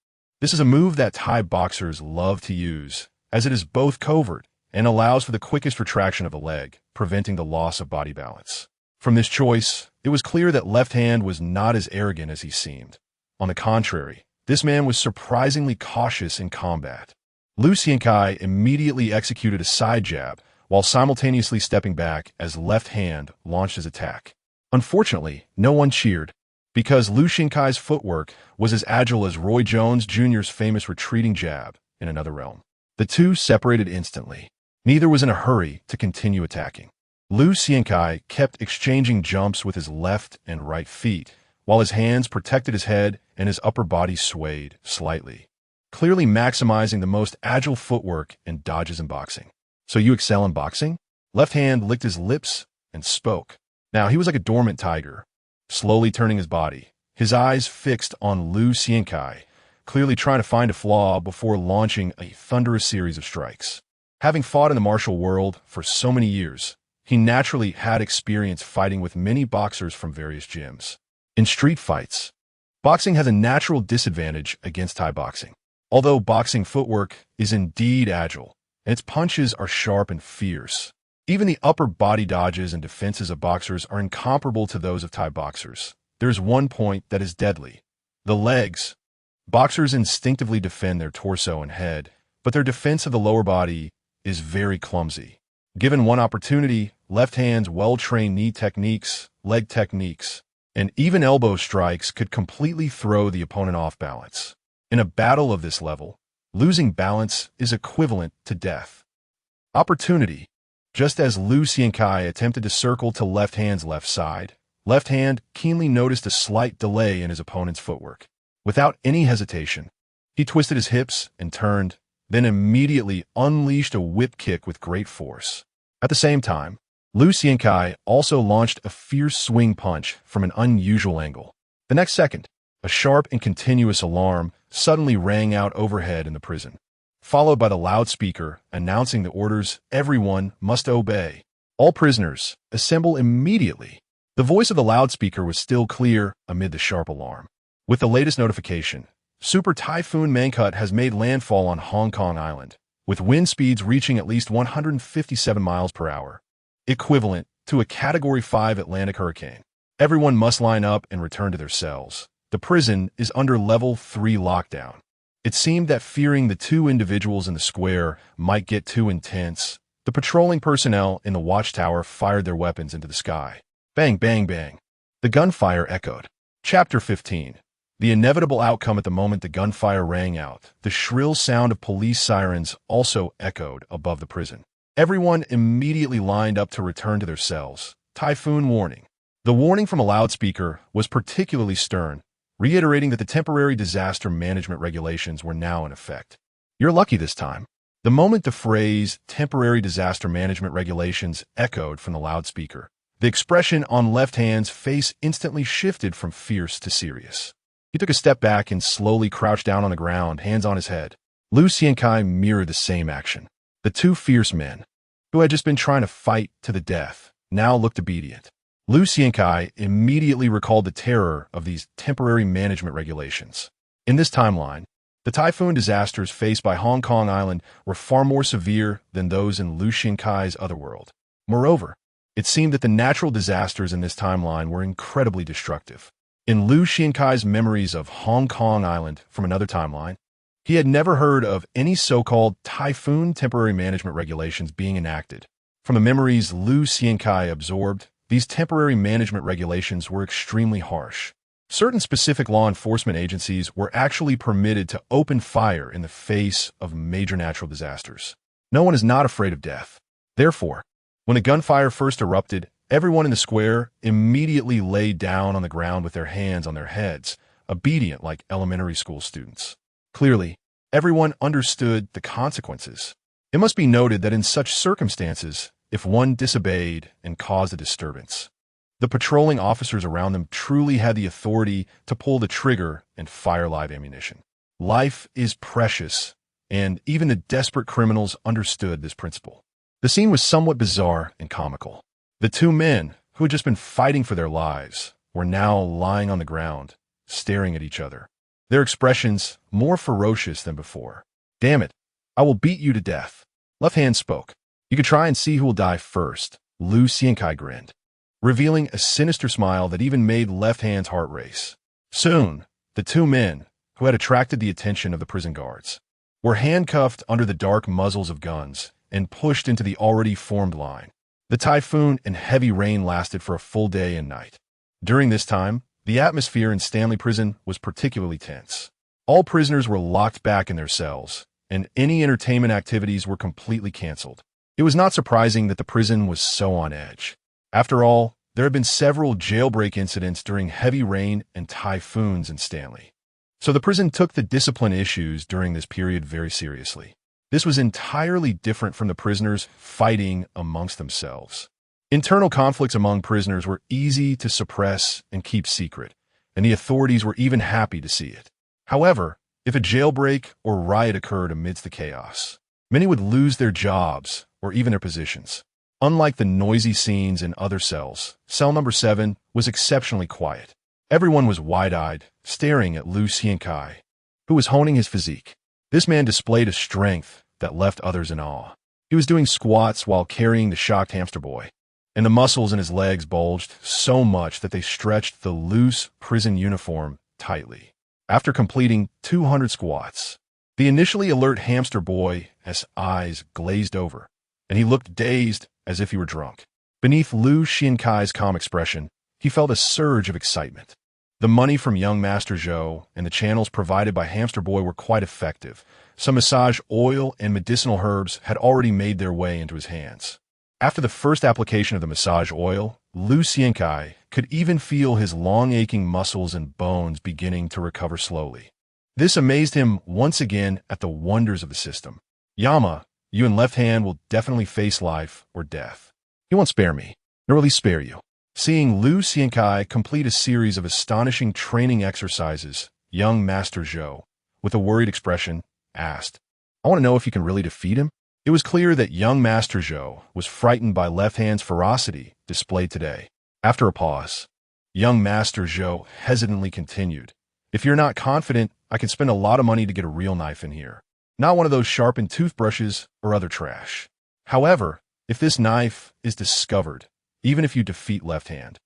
Speaker 1: This is a move that Thai boxers love to use, as it is both covert and allows for the quickest retraction of the leg, preventing the loss of body balance. From this choice, it was clear that Left Hand was not as arrogant as he seemed. On the contrary, this man was surprisingly cautious in combat. Liu Xiankai immediately executed a side jab, while simultaneously stepping back as Left Hand launched his attack. Unfortunately, no one cheered, because Liu Xiankai's footwork was as agile as Roy Jones Jr.'s famous retreating jab in another realm. The two separated instantly. Neither was in a hurry to continue attacking. Liu Xiankai kept exchanging jumps with his left and right feet, while his hands protected his head and his upper body swayed slightly, clearly maximizing the most agile footwork and dodges in boxing. "So you excel in boxing?" Left Hand licked his lips and spoke. Now he was like a dormant tiger, slowly turning his body, his eyes fixed on Liu Xiankai, clearly trying to find a flaw before launching a thunderous series of strikes. Having fought in the martial world for so many years, he naturally had experience fighting with many boxers from various gyms. In street fights, boxing has a natural disadvantage against Thai boxing. Although boxing footwork is indeed agile, and its punches are sharp and fierce, even the upper body dodges and defenses of boxers are incomparable to those of Thai boxers. There is one point that is deadly: the legs. Boxers instinctively defend their torso and head, but their defense of the lower body is very clumsy. Given one opportunity, Left Hand's well-trained knee techniques, leg techniques, and even elbow strikes could completely throw the opponent off balance. In a battle of this level, losing balance is equivalent to death. Opportunity. Just as Liu Xiankai attempted to circle to Left Hand's left side, Left Hand keenly noticed a slight delay in his opponent's footwork. Without any hesitation, he twisted his hips and turned, then immediately unleashed a whip kick with great force. At the same time, Liu Xiankai also launched a fierce swing punch from an unusual angle. The next second, a sharp and continuous alarm suddenly rang out overhead in the prison, followed by the loudspeaker announcing the orders everyone must obey. "All prisoners, assemble immediately." The voice of the loudspeaker was still clear amid the sharp alarm. With the latest notification, Super Typhoon Mangkhut has made landfall on Hong Kong Island, with wind speeds reaching at least 157 miles per hour, equivalent to a Category 5 Atlantic hurricane. Everyone must line up and return to their cells. The prison is under Level 3 lockdown. It seemed that fearing the two individuals in the square might get too intense, the patrolling personnel in the watchtower fired their weapons into the sky. Bang, bang, bang. The gunfire echoed. Chapter 15. The inevitable outcome. At the moment the gunfire rang out, the shrill sound of police sirens also echoed above the prison. Everyone immediately lined up to return to their cells. Typhoon warning. The warning from a loudspeaker was particularly stern, reiterating that the temporary disaster management regulations were now in effect. "You're lucky this time." The moment the phrase temporary disaster management regulations echoed from the loudspeaker, the expression on Left Hand's face instantly shifted from fierce to serious. He took a step back and slowly crouched down on the ground, hands on his head. Liu Xiankai mirrored the same action. The two fierce men, who had just been trying to fight to the death, now looked obedient. Liu Xiankai immediately recalled the terror of these temporary management regulations. In this timeline, the typhoon disasters faced by Hong Kong Island were far more severe than those in Liu Xiankai's otherworld. Moreover, it seemed that the natural disasters in this timeline were incredibly destructive. In Liu Xiankai's memories of Hong Kong Island from another timeline, he had never heard of any so-called typhoon temporary management regulations being enacted. From the memories Liu Xiankai absorbed, these temporary management regulations were extremely harsh, Certain specific law enforcement agencies were actually permitted to open fire in the face of major natural disasters. No one is not afraid of death. Therefore, when the gunfire first erupted, everyone in the square immediately laid down on the ground with their hands on their heads, obedient like elementary school students. Clearly, everyone understood the consequences. It must be noted that in such circumstances, if one disobeyed and caused a disturbance, the patrolling officers around them truly had the authority to pull the trigger and fire live ammunition. Life is precious, and even the desperate criminals understood this principle. The scene was somewhat bizarre and comical. The two men, who had just been fighting for their lives, were now lying on the ground, staring at each other, their expressions more ferocious than before. "Damn it, I will beat you to death." Left Hand spoke. "You could try and see who will die first." Lu Xiankai grinned, revealing a sinister smile that even made Left Hand's heart race. Soon, the two men, who had attracted the attention of the prison guards, were handcuffed under the dark muzzles of guns and pushed into the already formed line. The typhoon and heavy rain lasted for a full day and night. During this time, the atmosphere in Stanley Prison was particularly tense. All prisoners were locked back in their cells, and any entertainment activities were completely canceled. It was not surprising that the prison was so on edge. After all, there had been several jailbreak incidents during heavy rain and typhoons in Stanley. So the prison took the discipline issues during this period very seriously. This was entirely different from the prisoners fighting amongst themselves. Internal conflicts among prisoners were easy to suppress and keep secret, and the authorities were even happy to see it. However, if a jailbreak or riot occurred amidst the chaos, many would lose their jobs or even their positions. Unlike the noisy scenes in other cells, cell number 7 was exceptionally quiet. Everyone was wide-eyed, staring at Lu Xiankai, who was honing his physique. This man displayed a strength that left others in awe. He was doing squats while carrying the shocked hamster boy, and the muscles in his legs bulged so much that they stretched the loose prison uniform tightly. After completing 200 squats, the initially alert hamster boy's eyes glazed over, and he looked dazed as if he were drunk. Beneath Lu Xiankai's calm expression, he felt a surge of excitement. The money from young Master Zhou and the channels provided by Hamster Boy were quite effective. Some massage oil and medicinal herbs had already made their way into his hands. After the first application of the massage oil, Lu Xiankai could even feel his long aching muscles and bones beginning to recover slowly. This amazed him once again at the wonders of the system. "Yama, you and Left Hand will definitely face life or death. He won't spare me, nor will he spare you." Seeing Lu Xiankai complete a series of astonishing training exercises, young Master Zhou, with a worried expression, asked, "I want to know if you can really defeat him?" It was clear that young Master Zhou was frightened by Left Hand's ferocity displayed today. After a pause, young Master Zhou hesitantly continued, "If you're not confident, I can spend a lot of money to get a real knife in here. Not one of those sharpened toothbrushes or other trash. However, if this knife is discovered, even if you defeat Left Hand,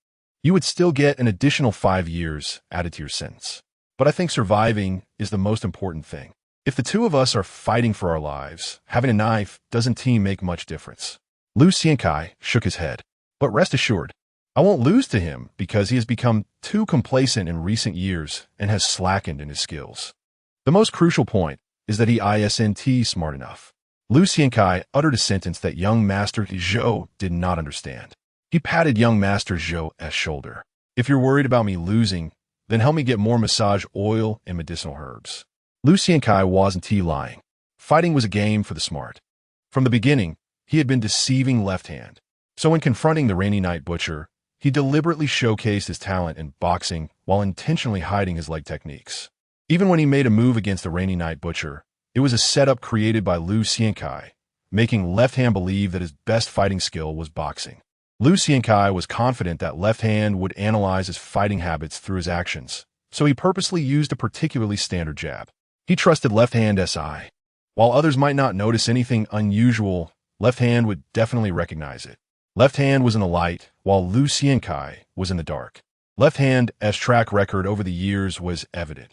Speaker 1: you would still get an additional 5 years added to your sentence. But I think surviving is the most important thing. If the two of us are fighting for our lives, having a knife doesn't make much difference." Lu Xiankai shook his head. "But rest assured, I won't lose to him because he has become too complacent in recent years and has slackened in his skills. The most crucial point is that he isn't smart enough." Lu Xiankai uttered a sentence that young Master Zhou did not understand. He patted young Master Zhou's shoulder. "If you're worried about me losing, then help me get more massage oil and medicinal herbs." Lu Xiankai wasn't lying. Fighting was a game for the smart. From the beginning, he had been deceiving Left Hand. So when confronting the Rainy Night Butcher, he deliberately showcased his talent in boxing while intentionally hiding his leg techniques. Even when he made a move against the Rainy Night Butcher, it was a setup created by Lu Xiankai, making Left Hand believe that his best fighting skill was boxing. Lu Xiankai was confident that Left Hand would analyze his fighting habits through his actions, so he purposely used a particularly standard jab. He trusted Left Hand's eye. While others might not notice anything unusual, Left Hand would definitely recognize it. Left Hand was in the light, while Lu Xiankai was in the dark. Left Hand's track record over the years was evident.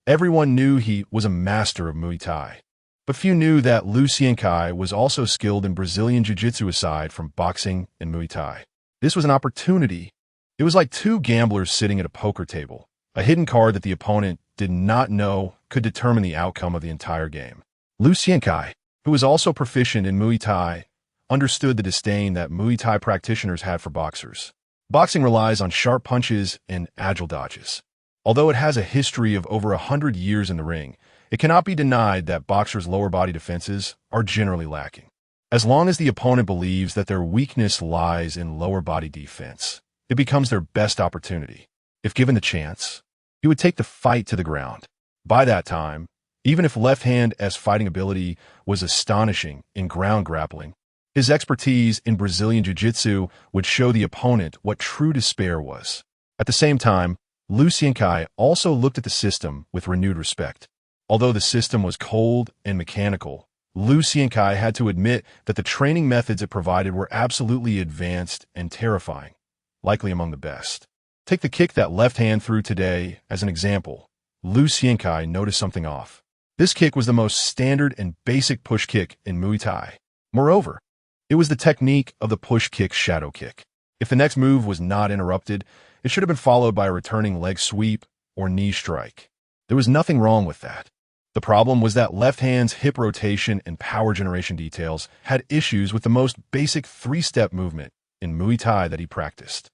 Speaker 1: Everyone knew he was a master of Muay Thai, but few knew that Lu Xiankai was also skilled in Brazilian Jiu-Jitsu aside from boxing and Muay Thai. This was an opportunity. It was like two gamblers sitting at a poker table, a hidden card that the opponent did not know could determine the outcome of the entire game. Liu Xiankai, who was also proficient in Muay Thai, understood the disdain that Muay Thai practitioners had for boxers. Boxing relies on sharp punches and agile dodges. Although it has a history of over 100 years in the ring, it cannot be denied that boxers' lower body defenses are generally lacking. As long as the opponent believes that their weakness lies in lower body defense, it becomes their best opportunity. If given the chance, he would take the fight to the ground. By that time, even if left hand as fighting ability was astonishing in ground grappling, his expertise in Brazilian Jiu-Jitsu would show the opponent what true despair was. At the same time, Liu Xiankai also looked at the system with renewed respect. Although the system was cold and mechanical, Liu Xiankai had to admit that the training methods it provided were absolutely advanced and terrifying, likely among the best. Take the kick that left hand threw today as an example. Liu Xiankai noticed something off. This kick was the most standard and basic push kick in Muay Thai. Moreover, it was the technique of the push kick shadow kick. If the next move was not interrupted, it should have been followed by a returning leg sweep or knee strike. There was nothing wrong with that. The problem was that left hand's hip rotation and power generation details had issues with the most basic three-step movement in Muay Thai that he practiced.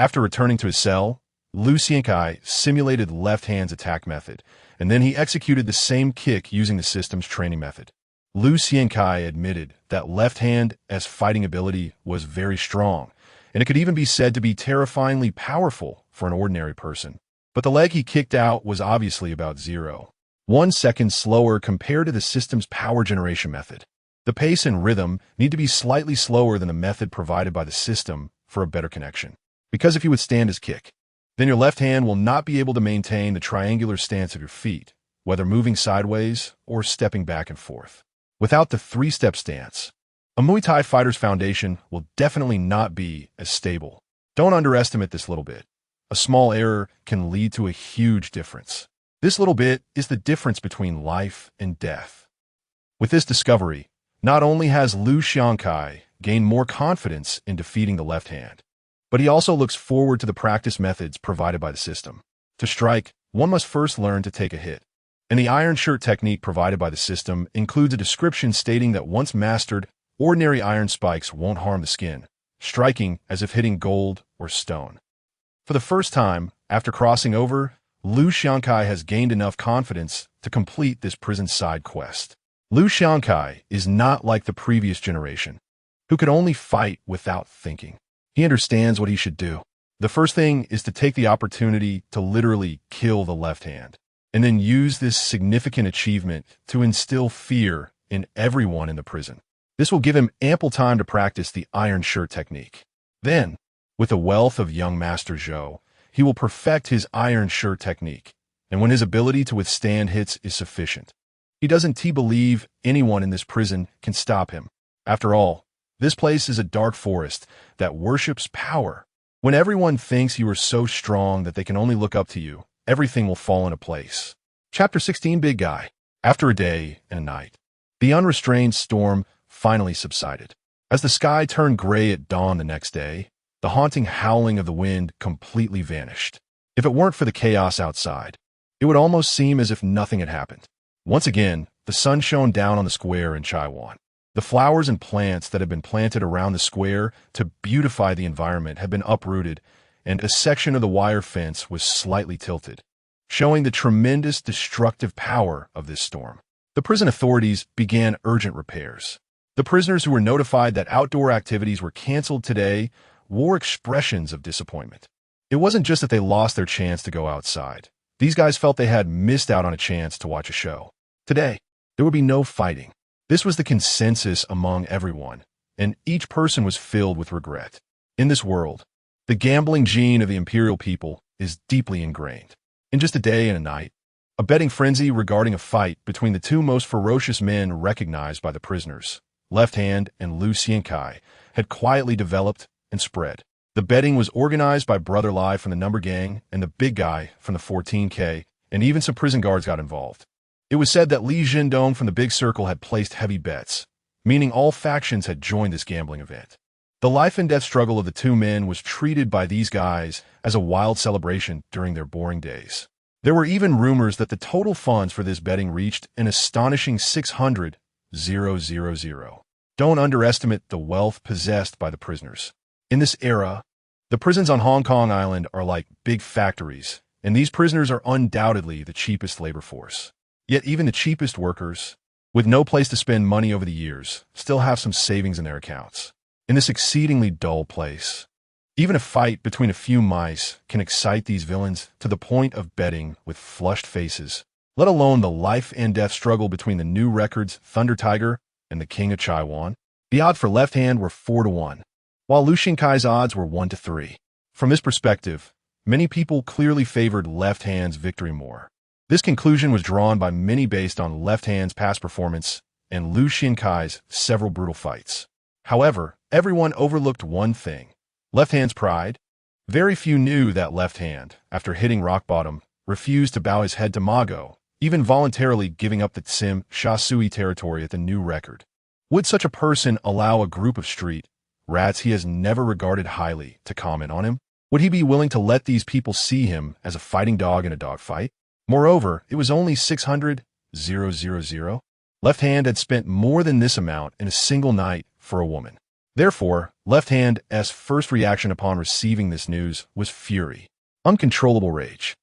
Speaker 1: After returning to his cell, Liu Xiankai simulated left hand's attack method, and then he executed the same kick using the system's training method. Liu Xiankai admitted that left hand as fighting ability was very strong, and it could even be said to be terrifyingly powerful for an ordinary person. But the leg he kicked out was obviously about 0.1 second slower compared to the system's power generation method. The pace and rhythm need to be slightly slower than the method provided by the system for a better connection. Because if you withstand his kick, then your left hand will not be able to maintain the triangular stance of your feet, whether moving sideways or stepping back and forth. Without the three-step stance, a Muay Thai fighter's foundation will definitely not be as stable. Don't underestimate this little bit. A small error can lead to a huge difference. This little bit is the difference between life and death. With this discovery, not only has Liu Xiankai gained more confidence in defeating the left hand, but he also looks forward to the practice methods provided by the system. To strike, one must first learn to take a hit. And the iron shirt technique provided by the system includes a description stating that once mastered, ordinary iron spikes won't harm the skin, striking as if hitting gold or stone. For the first time, after crossing over, Liu Xiankai has gained enough confidence to complete this prison side quest. Liu Xiankai is not like the previous generation, who could only fight without thinking. He understands what he should do. The first thing is to take the opportunity to literally kill the left hand, and then use this significant achievement to instill fear in everyone in the prison. This will give him ample time to practice the iron shirt technique. Then, with the wealth of young Master Zhou, he will perfect his iron shirt technique, and when his ability to withstand hits is sufficient, he doesn't believe anyone in this prison can stop him. After all, this place is a dark forest that worships power. When everyone thinks you are so strong that they can only look up to you, everything will fall into place. Chapter 16, Big Guy. After a day and a night, the unrestrained storm finally subsided. As the sky turned gray at dawn the next day, the haunting howling of the wind completely vanished. If it weren't for the chaos outside, it would almost seem as if nothing had happened. Once again, the sun shone down on the square in Chaiwan. The flowers and plants that had been planted around the square to beautify the environment had been uprooted, and a section of the wire fence was slightly tilted, showing the tremendous destructive power of this storm. The prison authorities began urgent repairs. The prisoners who were notified that outdoor activities were canceled today wore expressions of disappointment. It wasn't just that they lost their chance to go outside. These guys felt they had missed out on a chance to watch a show. Today, there would be no fighting. This was the consensus among everyone, and each person was filled with regret. In this world, the gambling gene of the imperial people is deeply ingrained. In just a day and a night, a betting frenzy regarding a fight between the two most ferocious men recognized by the prisoners, Left Hand and Liu Xiankai, had quietly developed and spread. The betting was organized by Brother Lai from the Number Gang and the Big Guy from the 14K, and even some prison guards got involved. It was said that Li Jindong from the Big Circle had placed heavy bets, meaning all factions had joined this gambling event. The life and death struggle of the two men was treated by these guys as a wild celebration during their boring days. There were even rumors that the total funds for this betting reached an astonishing 600,000. Don't underestimate the wealth possessed by the prisoners. In this era, the prisons on Hong Kong Island are like big factories, and these prisoners are undoubtedly the cheapest labor force. Yet even the cheapest workers, with no place to spend money over the years, still have some savings in their accounts. In this exceedingly dull place, even a fight between a few mice can excite these villains to the point of betting with flushed faces, let alone the life and death struggle between the new record's Thunder Tiger and the King of Chaiwan. The odds for Left Hand were 4-1, while Lu Xinkai's odds were 1-3. From this perspective, many people clearly favored Left Hand's victory more. This conclusion was drawn by many based on Left Hand's past performance and Lu Xinkai's several brutal fights. However, everyone overlooked one thing: Left Hand's pride. Very few knew that Left Hand, after hitting rock bottom, refused to bow his head to Mago, even voluntarily giving up the Tsim Sha Sui territory at the new record. Would such a person allow a group of street rats he has never regarded highly to comment on him? Would he be willing to let these people see him as a fighting dog in a dogfight? Moreover, it was only 600,000. Left Hand had spent more than this amount in a single night for a woman. Therefore, Left Hand's first reaction upon receiving this news was fury, uncontrollable rage.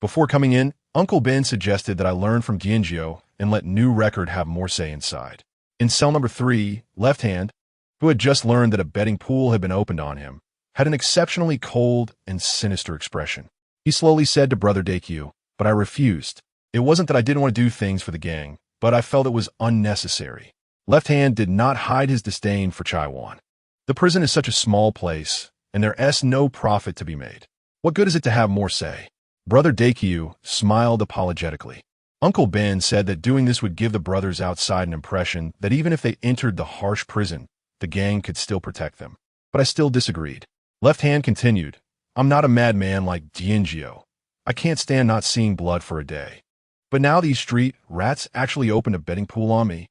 Speaker 1: Before coming in, Uncle Ben suggested that I learn from Dianjio and let New Record have more say inside. In cell number 3, Left Hand, who had just learned that a betting pool had been opened on him, had an exceptionally cold and sinister expression. He slowly said to Brother Deqiu, "But I refused. It wasn't that I didn't want to do things for the gang, but I felt it was unnecessary." Left Hand did not hide his disdain for Chaiwan. The prison is such a small place, and there's no profit to be made. What good is it to have more say? Brother Deqiu smiled apologetically. Uncle Ben said that doing this would give the brothers outside an impression that even if they entered the harsh prison, the gang could still protect them. But I still disagreed. Left Hand continued, "I'm not a madman like Dianjio. I can't stand not seeing blood for a day. But now these street rats actually opened a betting pool on me."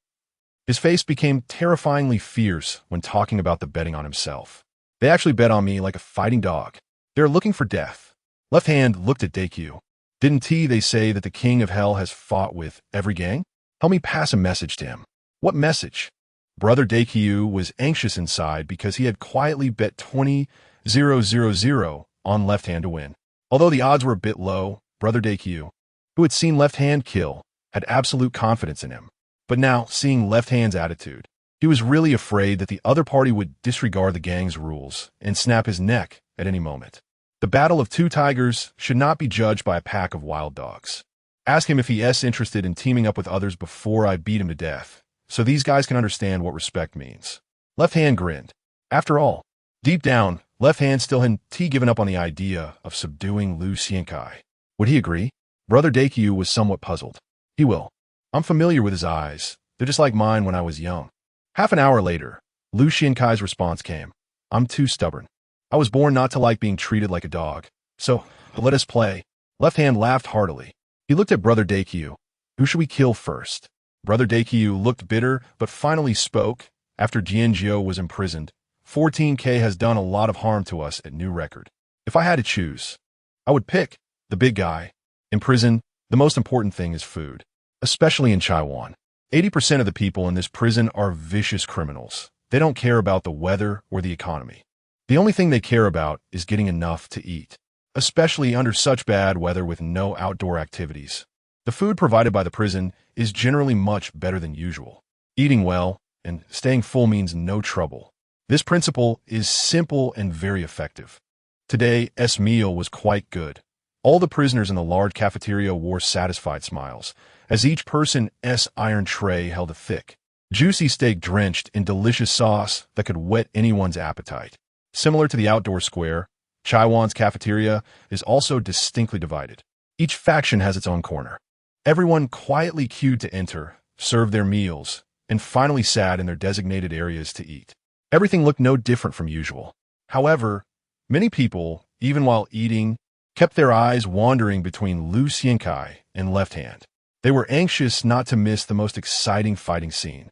Speaker 1: His face became terrifyingly fierce when talking about the betting on himself. "They actually bet on me like a fighting dog. They're looking for death." Left Hand looked at Deqiu. "Didn't they say that the King of Hell has fought with every gang? Help me pass a message to him." "What message?" Brother Deqiu was anxious inside because he had quietly bet 20,000 on Left Hand to win. Although the odds were a bit low, Brother Deqiu, who had seen Left Hand kill, had absolute confidence in him. But now, seeing Left Hand's attitude, he was really afraid that the other party would disregard the gang's rules and snap his neck at any moment. The battle of two tigers should not be judged by a pack of wild dogs. Ask him if he is interested in teaming up with others before I beat him to death, so these guys can understand what respect means. Left Hand grinned. After all, deep down, Left Hand still hadn't given up on the idea of subduing Lu Xiankai. Would he agree? Brother Deqiu was somewhat puzzled. "He will. I'm familiar with his eyes. They're just like mine when I was young." Half an hour later, Lu Xiankai's response came. "I'm too stubborn. I was born not to like being treated like a dog. So, let us play." Left Hand laughed heartily. He looked at Brother Deqiu. "Who should we kill first?" Brother Deqiu looked bitter, but finally spoke. "After Dianjio was imprisoned, 14K has done a lot of harm to us at New Record. If I had to choose, I would pick the big guy. In prison, the most important thing is food, especially in Chaiwan. 80% of the people in this prison are vicious criminals. They don't care about the weather or the economy. The only thing they care about is getting enough to eat, especially under such bad weather with no outdoor activities. The food provided by the prison is generally much better than usual. Eating well and staying full means no trouble. This principle is simple and very effective. Today's meal was quite good. All the prisoners in the large cafeteria wore satisfied smiles, as each person's iron tray held a thick, juicy steak drenched in delicious sauce that could whet anyone's appetite. Similar to the outdoor square, Chaiwan's cafeteria is also distinctly divided. Each faction has its own corner. Everyone quietly queued to enter, served their meals, and finally sat in their designated areas to eat. Everything looked no different from usual. However, many people, even while eating, kept their eyes wandering between Lu Xiankai and Left Hand. They were anxious not to miss the most exciting fighting scene.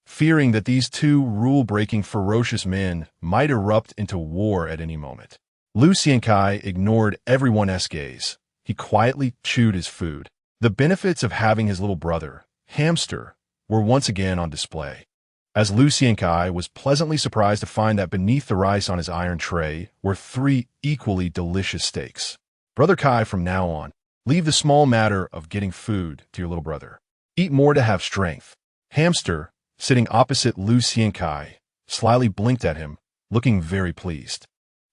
Speaker 1: fearing that these two rule-breaking ferocious men might erupt into war at any moment. Lu Xiankai ignored everyone's gaze. He quietly chewed his food. The benefits of having his little brother, Hamster, were once again on display. As Lu Xiankai was pleasantly surprised to find that beneath the rice on his iron tray were 3 equally delicious steaks. Brother Kai, from now on, leave the small matter of getting food to your little brother. Eat more to have strength. Hamster, sitting opposite Lu Xiankai, slyly blinked at him, looking very pleased.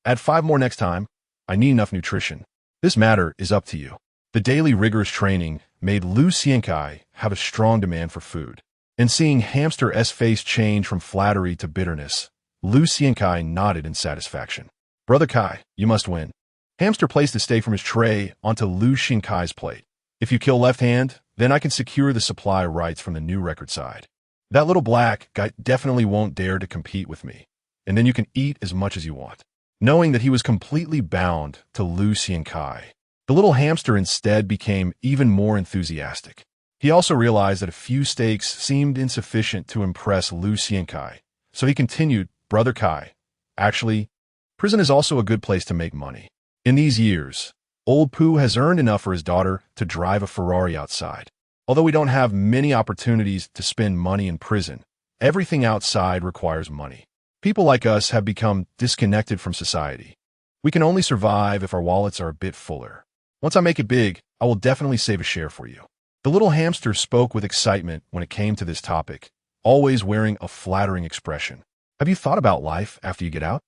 Speaker 1: Add 5 more next time. I need enough nutrition. This matter is up to you. The daily rigorous training made Lu Xiankai have a strong demand for food. And seeing Hamster's face change from flattery to bitterness, Lu Xiankai nodded in satisfaction. Brother Kai, you must win. Hamster placed the steak from his tray onto Lu Xiankai's plate. If you kill Left Hand, then I can secure the supply rights from the new record side. That little black guy definitely won't dare to compete with me. And then you can eat as much as you want. Knowing that he was completely bound to Lu Xiankai, the little hamster instead became even more enthusiastic. He also realized that a few steaks seemed insufficient to impress Lu Xiankai, so he continued, Brother Kai, actually, prison is also a good place to make money. In these years, Old Pooh has earned enough for his daughter to drive a Ferrari outside. Although we don't have many opportunities to spend money in prison, everything outside requires money. People like us have become disconnected from society. We can only survive if our wallets are a bit fuller. Once I make it big, I will definitely save a share for you. The little hamster spoke with excitement when it came to this topic, always wearing a flattering expression. Have you thought about life after you get out?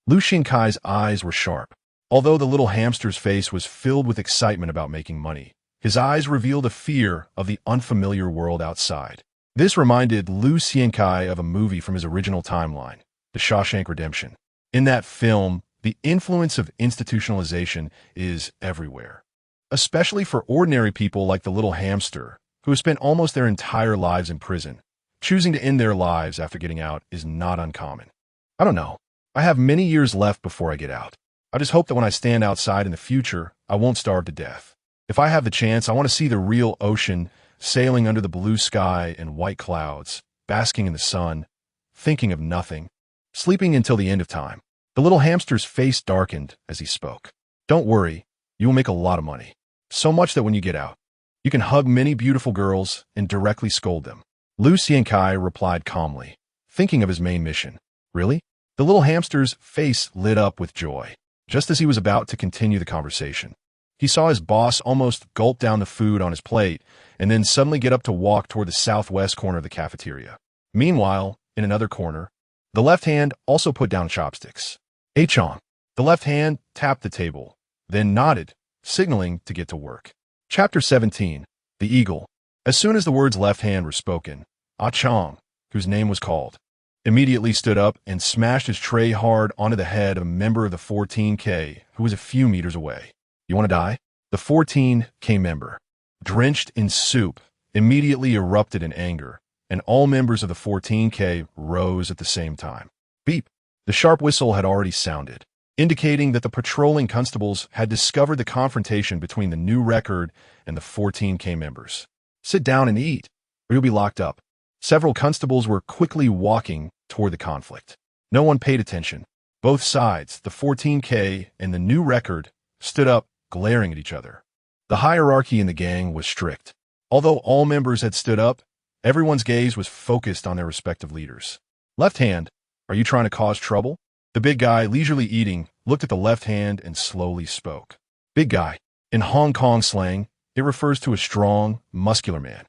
Speaker 1: Lu Xiankai's eyes were sharp. Although the little hamster's face was filled with excitement about making money, his eyes revealed a fear of the unfamiliar world outside. This reminded Lu Xiankai of a movie from his original timeline, The Shawshank Redemption. In that film, the influence of institutionalization is everywhere. Especially for ordinary people like the little hamster, who have spent almost their entire lives in prison. Choosing to end their lives after getting out is not uncommon. I don't know. I have many years left before I get out. I just hope that when I stand outside in the future, I won't starve to death. If I have the chance, I want to see the real ocean, sailing under the blue sky and white clouds, basking in the sun, thinking of nothing, sleeping until the end of time. The little hamster's face darkened as he spoke. Don't worry, you will make a lot of money. So much that when you get out, you can hug many beautiful girls and directly scold them. Lu Xiankai replied calmly, thinking of his main mission. Really? The little hamster's face lit up with joy. Just as he was about to continue the conversation, he saw his boss almost gulp down the food on his plate and then suddenly get up to walk toward the southwest corner of the cafeteria. Meanwhile, in another corner, the left hand also put down chopsticks. Hey Chong. The left hand tapped the table, then nodded, signaling to get to work. Chapter 17. The Eagle. As soon as the words left hand were spoken, Ah Chong, whose name was called, immediately stood up and smashed his tray hard onto the head of a member of the 14K who was a few meters away. You want to die? The 14K member, drenched in soup, immediately erupted in anger, and all members of the 14K rose at the same time. Beep! The sharp whistle had already sounded, indicating that the patrolling constables had discovered the confrontation between the new record and the 14K members. Sit down and eat, or you'll be locked up. Several constables were quickly walking toward the conflict. No one paid attention. Both sides, the 14K and the new record, stood up, glaring at each other. The hierarchy in the gang was strict. Although all members had stood up, everyone's gaze was focused on their respective leaders. Left hand, are you trying to cause trouble? The big guy, leisurely eating, looked at the left hand and slowly spoke. Big guy. In Hong Kong slang, it refers to a strong, muscular man.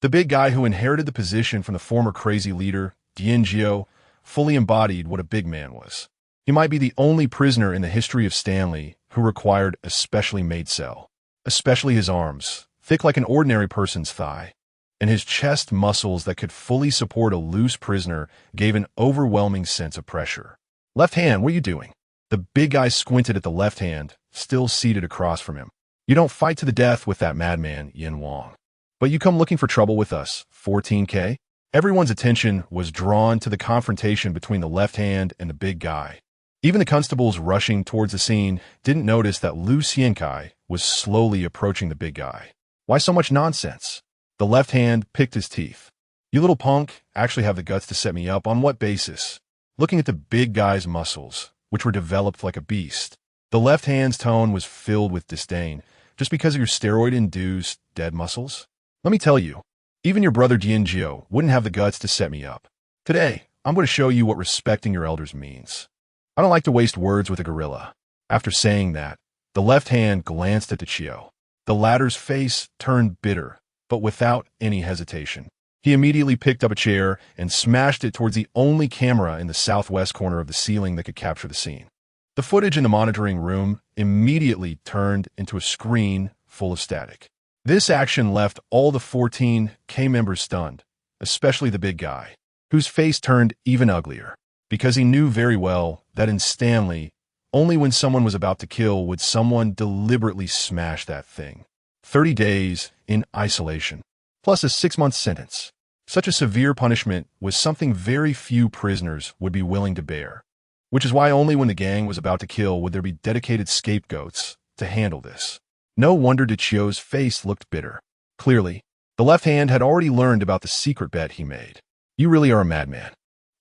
Speaker 1: The big guy who inherited the position from the former crazy leader, Dien Jiao, fully embodied what a big man was. He might be the only prisoner in the history of Stanley who required a specially made cell. Especially his arms, thick like an ordinary person's thigh, and his chest muscles that could fully support a loose prisoner gave an overwhelming sense of pressure. Left hand, what are you doing? The big guy squinted at the left hand, still seated across from him. You don't fight to the death with that madman, Yin Wang. But you come looking for trouble with us, 14K? Everyone's attention was drawn to the confrontation between the left hand and the big guy. Even the constables rushing towards the scene didn't notice that Lu Xiankai was slowly approaching the big guy. Why so much nonsense? The left hand picked his teeth. You little punk actually have the guts to set me up. On what basis? Looking at the big guy's muscles, which were developed like a beast. The left hand's tone was filled with disdain. Just because of your steroid-induced dead muscles? Let me tell you, even your brother Jianjiu wouldn't have the guts to set me up. Today, I'm going to show you what respecting your elders means. I don't like to waste words with a gorilla. After saying that, the left hand glanced at Chiyo. The latter's face turned bitter, but without any hesitation. He immediately picked up a chair and smashed it towards the only camera in the southwest corner of the ceiling that could capture the scene. The footage in the monitoring room immediately turned into a screen full of static. This action left all the 14K members stunned, especially the big guy, whose face turned even uglier, because he knew very well that in Stanley, only when someone was about to kill would someone deliberately smash that thing. 30 days in isolation, plus a 6-month sentence. Such a severe punishment was something very few prisoners would be willing to bear, which is why only when the gang was about to kill would there be dedicated scapegoats to handle this. No wonder Chiyo's face looked bitter. Clearly, the left hand had already learned about the secret bet he made. You really are a madman.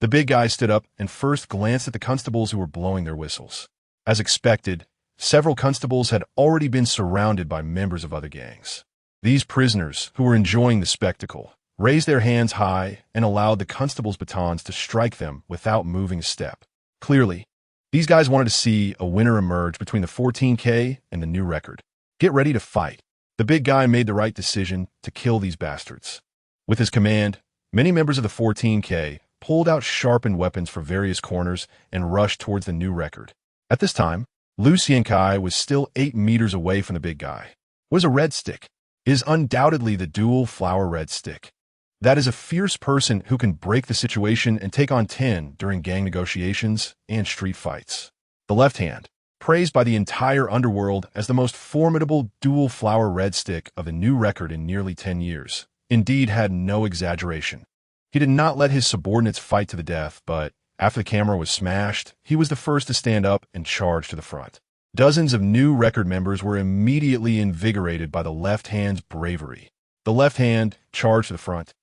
Speaker 1: The big guy stood up and first glanced at the constables who were blowing their whistles. As expected, several constables had already been surrounded by members of other gangs. These prisoners, who were enjoying the spectacle, raised their hands high and allowed the constables' batons to strike them without moving a step. Clearly, these guys wanted to see a winner emerge between the 14K and the new record. Get ready to fight. The big guy made the right decision to kill these bastards. With his command, many members of the 14K pulled out sharpened weapons from various corners and rushed towards the new record. At this time, Liu Xiankai was still 8 meters away from the big guy. What is a red stick? It is undoubtedly the dual flower red stick. That is a fierce person who can break the situation and take on 10 during gang negotiations and street fights. The left hand, praised by the entire underworld as the most formidable dual flower red stick of a new record in nearly 10 years, indeed had no exaggeration. He did not let his subordinates fight to the death, but after the camera was smashed, he was the first to stand up and charge to the front. Dozens of new record members were immediately invigorated by the left hand's bravery. The left hand charged to the front,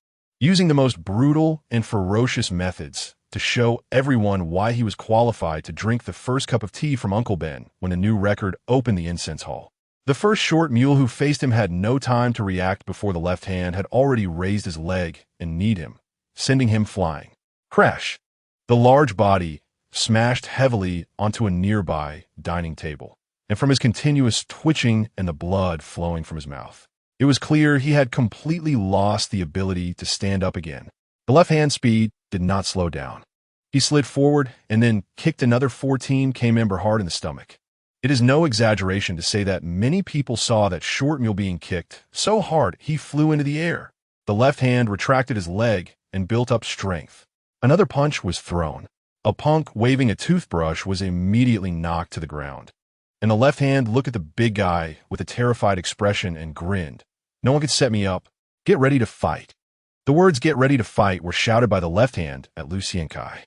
Speaker 1: using the most brutal and ferocious methods to show everyone why he was qualified to drink the first cup of tea from Uncle Ben when the new record opened the incense hall. The first short mule who faced him had no time to react before the left hand had already raised his leg and kneed him, sending him flying. Crash! The large body smashed heavily onto a nearby dining table, and from his continuous twitching and the blood flowing from his mouth, it was clear he had completely lost the ability to stand up again. The left hand speed did not slow down. He slid forward and then kicked another 14K member hard in the stomach. It is no exaggeration to say that many people saw that short mule being kicked so hard he flew into the air. The left hand retracted his leg and built up strength. Another punch was thrown. A punk waving a toothbrush was immediately knocked to the ground. And the left hand looked at the big guy with a terrified expression and grinned. No one could set me up. Get ready to fight. The words "get ready to fight" were shouted by the left hand at Liu Xiankai,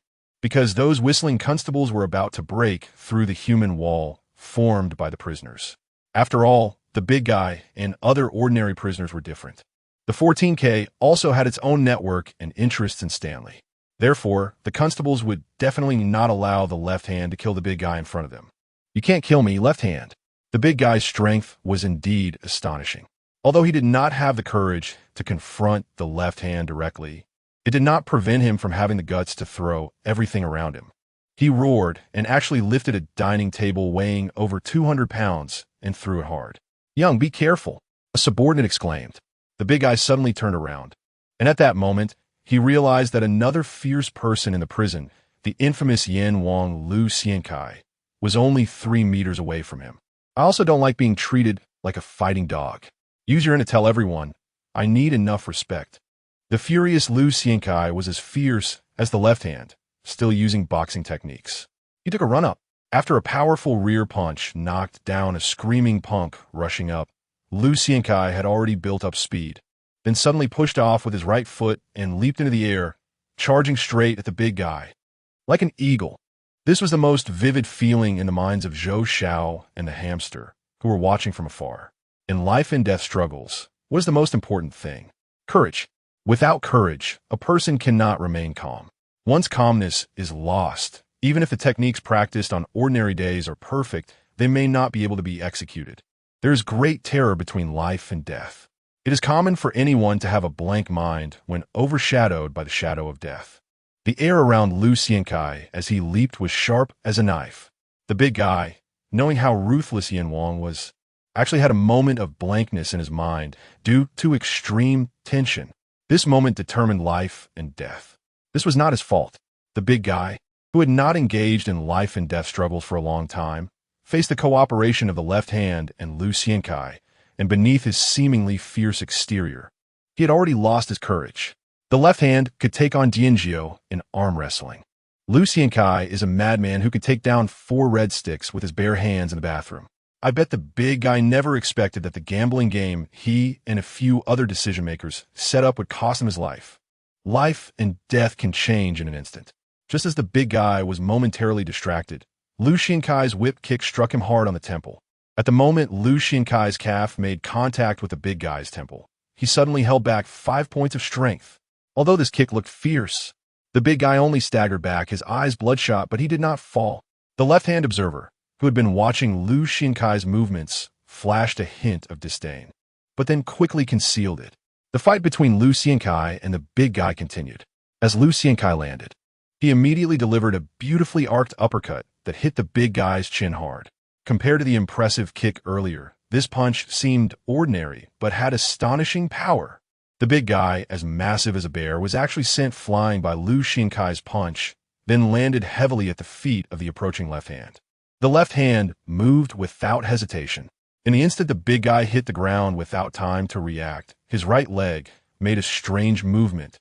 Speaker 1: because those whistling constables were about to break through the human wall formed by the prisoners. After all, the big guy and other ordinary prisoners were different. The 14K also had its own network and interests in Stanley. Therefore, the constables would definitely not allow the left hand to kill the big guy in front of them. You can't kill me, left hand. The big guy's strength was indeed astonishing. Although he did not have the courage to confront the left hand directly, it did not prevent him from having the guts to throw everything around him. He roared and actually lifted a dining table weighing over 200 pounds and threw it hard. "Young, be careful," a subordinate exclaimed. The big guy suddenly turned around, and at that moment, he realized that another fierce person in the prison, the infamous Yan Wang Liu Xiankai, was only 3 meters away from him. I also don't like being treated like a fighting dog. Use your end to tell everyone, I need enough respect. The furious Liu Xiankai was as fierce as the left hand, still using boxing techniques. He took a run-up. After a powerful rear punch knocked down a screaming punk rushing up, Liu Xiankai had already built up speed, then suddenly pushed off with his right foot and leaped into the air, charging straight at the big guy. Like an eagle. This was the most vivid feeling in the minds of Zhou Xiao and the hamster, who were watching from afar. In life and death struggles, what is the most important thing? Courage. Without courage, a person cannot remain calm. Once calmness is lost, even if the techniques practiced on ordinary days are perfect, they may not be able to be executed. There is great terror between life and death. It is common for anyone to have a blank mind when overshadowed by the shadow of death. The air around Lu Xiankai as he leaped was sharp as a knife. The big guy, knowing how ruthless Yin Wang was, actually had a moment of blankness in his mind due to extreme tension. This moment determined life and death. This was not his fault. The big guy, who had not engaged in life and death struggles for a long time, faced the cooperation of the left hand and Lu Xiankai, and beneath his seemingly fierce exterior, he had already lost his courage. The left hand could take on Dianzhou in arm wrestling. Lu Xiankai is a madman who could take down 4 red sticks with his bare hands in the bathroom. I bet the big guy never expected that the gambling game he and a few other decision-makers set up would cost him his life. Life and death can change in an instant. Just as the big guy was momentarily distracted, Lu Xiankai's whip kick struck him hard on the temple. At the moment Lu Xiankai's calf made contact with the big guy's temple, he suddenly held back 5 points of strength. Although this kick looked fierce, the big guy only staggered back, his eyes bloodshot, but he did not fall. The left-hand observer, who had been watching Lu Xiankai's movements, flashed a hint of disdain, but then quickly concealed it. The fight between Lu Xiankai and the big guy continued. As Lu Xiankai landed, he immediately delivered a beautifully arced uppercut that hit the big guy's chin hard. Compared to the impressive kick earlier, this punch seemed ordinary but had astonishing power. The big guy, as massive as a bear, was actually sent flying by Lu Xiankai's punch, then landed heavily at the feet of the approaching left hand. The left hand moved without hesitation. In the instant the big guy hit the ground without time to react, his right leg made a strange movement,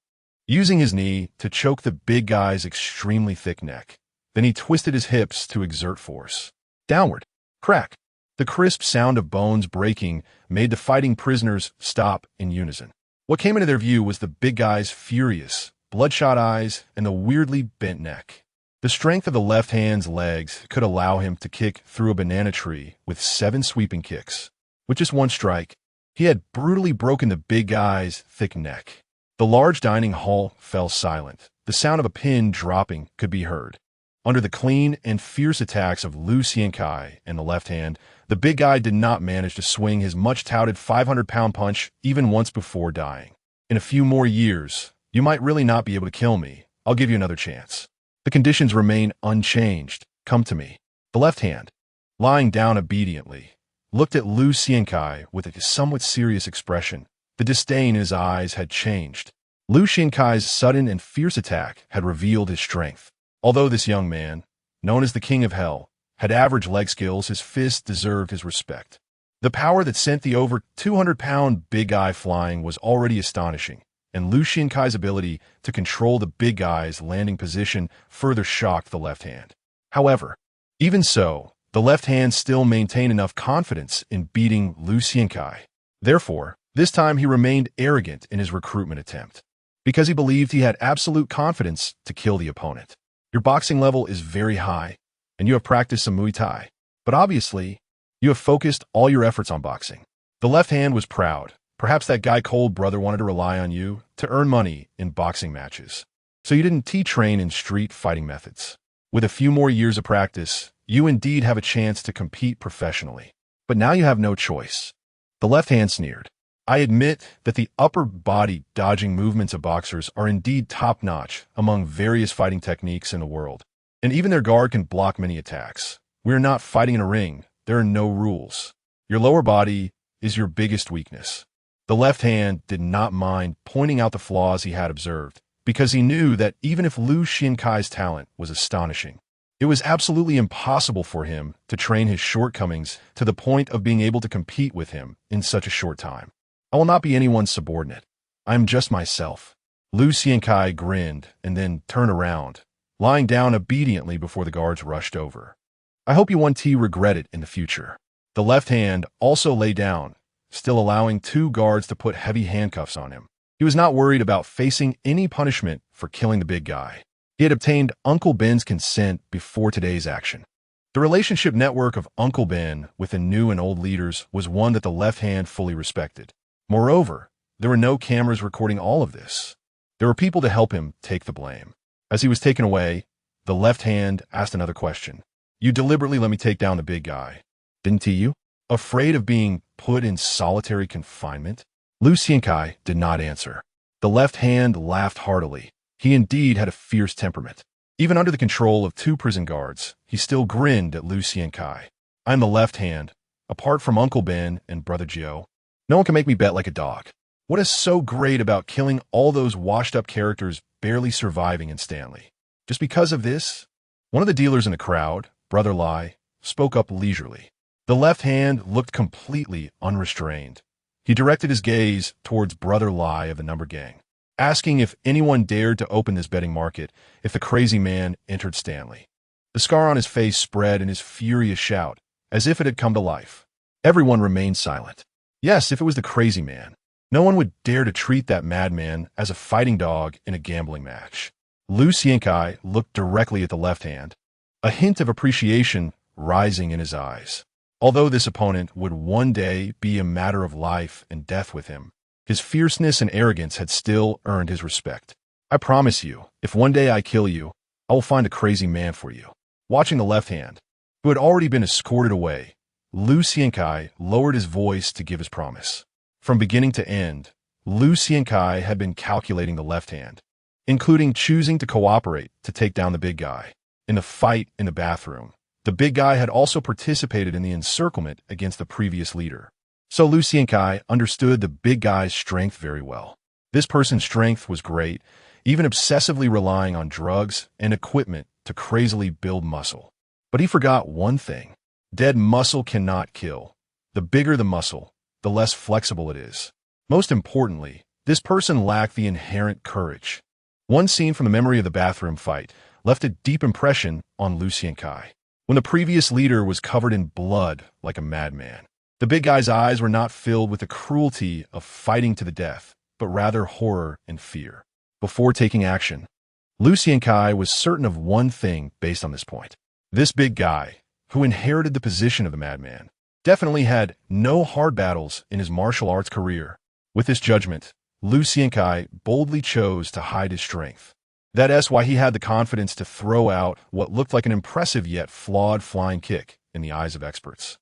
Speaker 1: using his knee to choke the big guy's extremely thick neck. Then he twisted his hips to exert force. Downward. Crack. The crisp sound of bones breaking made the fighting prisoners stop in unison. What came into their view was the big guy's furious, bloodshot eyes and the weirdly bent neck. The strength of the left hand's legs could allow him to kick through a banana tree with 7 sweeping kicks. With just one strike, he had brutally broken the big guy's thick neck. The large dining hall fell silent. The sound of a pin dropping could be heard. Under the clean and fierce attacks of Lu Xiankai and the left hand, the big guy did not manage to swing his much-touted 500-pound punch even once before dying. In a few more years, you might really not be able to kill me. I'll give you another chance. The conditions remain unchanged. Come to me. The left hand, lying down obediently, looked at Lu Xiankai with a somewhat serious expression. The disdain in his eyes had changed. Lu Xiankai's sudden and fierce attack had revealed his strength. Although this young man, known as the King of Hell, had average leg skills, his fist deserved his respect. The power that sent the over 200-pound big guy flying was already astonishing, and Lu Xiankai's ability to control the big guy's landing position further shocked the left hand. However, even so, the left hand still maintained enough confidence in beating Lu Xiankai. Therefore, this time he remained arrogant in his recruitment attempt, because he believed he had absolute confidence to kill the opponent. Your boxing level is very high, and you have practiced some Muay Thai, but obviously, you have focused all your efforts on boxing. The left hand was proud. Perhaps that guy Cold Brother wanted to rely on you to earn money in boxing matches. So you didn't train in street fighting methods. With a few more years of practice, you indeed have a chance to compete professionally. But now you have no choice. The left hand sneered. I admit that the upper body dodging movements of boxers are indeed top-notch among various fighting techniques in the world, and even their guard can block many attacks. We are not fighting in a ring. There are no rules. Your lower body is your biggest weakness. The left hand did not mind pointing out the flaws he had observed, because he knew that even if Lu Xiankai's talent was astonishing, it was absolutely impossible for him to train his shortcomings to the point of being able to compete with him in such a short time. I will not be anyone's subordinate. I am just myself. Lu Xiankai grinned and then turned around, lying down obediently before the guards rushed over. I hope you won't regret it in the future. The left hand also lay down, still allowing 2 guards to put heavy handcuffs on him. He was not worried about facing any punishment for killing the big guy. He had obtained Uncle Ben's consent before today's action. The relationship network of Uncle Ben with the new and old leaders was one that the left hand fully respected. Moreover, There were no cameras recording all of this. There were people to help him take the blame. As he was taken away, the left hand asked another question. You deliberately let me take down the big guy, didn't you? Afraid of being put in solitary confinement? Lu Xiankai did not answer. The left hand laughed heartily. He indeed had a fierce temperament. Even under the control of 2 prison guards, he still grinned at Lu Xiankai. I'm the left hand. Apart from Uncle Ben and Brother Joe, no one can make me bet like a dog. What is so great about killing all those washed-up characters barely surviving in Stanley? Just because of this? One of the dealers in the crowd, Brother Lai, spoke up leisurely. The left hand looked completely unrestrained. He directed his gaze towards Brother Lai of the Number Gang, asking if anyone dared to open this betting market if the crazy man entered Stanley. The scar on his face spread in his furious shout, as if it had come to life. Everyone remained silent. Yes, if it was the crazy man. No one would dare to treat that madman as a fighting dog in a gambling match. Lu Xiankai looked directly at the left hand, a hint of appreciation rising in his eyes. Although this opponent would one day be a matter of life and death with him, his fierceness and arrogance had still earned his respect. I promise you, if one day I kill you, I will find a crazy man for you. Watching the left hand, who had already been escorted away, Lu Xiankai lowered his voice to give his promise. From beginning to end, Lu Xiankai had been calculating the left hand, including choosing to cooperate to take down the big guy. In the fight in the bathroom, the big guy had also participated in the encirclement against the previous leader. So Lu Xiankai understood the big guy's strength very well. This person's strength was great, even obsessively relying on drugs and equipment to crazily build muscle. But he forgot one thing. Dead muscle cannot kill. The bigger the muscle, the less flexible it is. Most importantly, this person lacked the inherent courage. One scene from the memory of the bathroom fight left a deep impression on Lu Xiankai. When the previous leader was covered in blood like a madman, the big guy's eyes were not filled with the cruelty of fighting to the death, but rather horror and fear. Before taking action, Lu Xiankai was certain of one thing based on this point. This big guy, who inherited the position of the madman, definitely had no hard battles in his martial arts career. With this judgment, Lu Xiankai boldly chose to hide his strength. That is why he had the confidence to throw out what looked like an impressive yet flawed flying kick in the eyes of experts.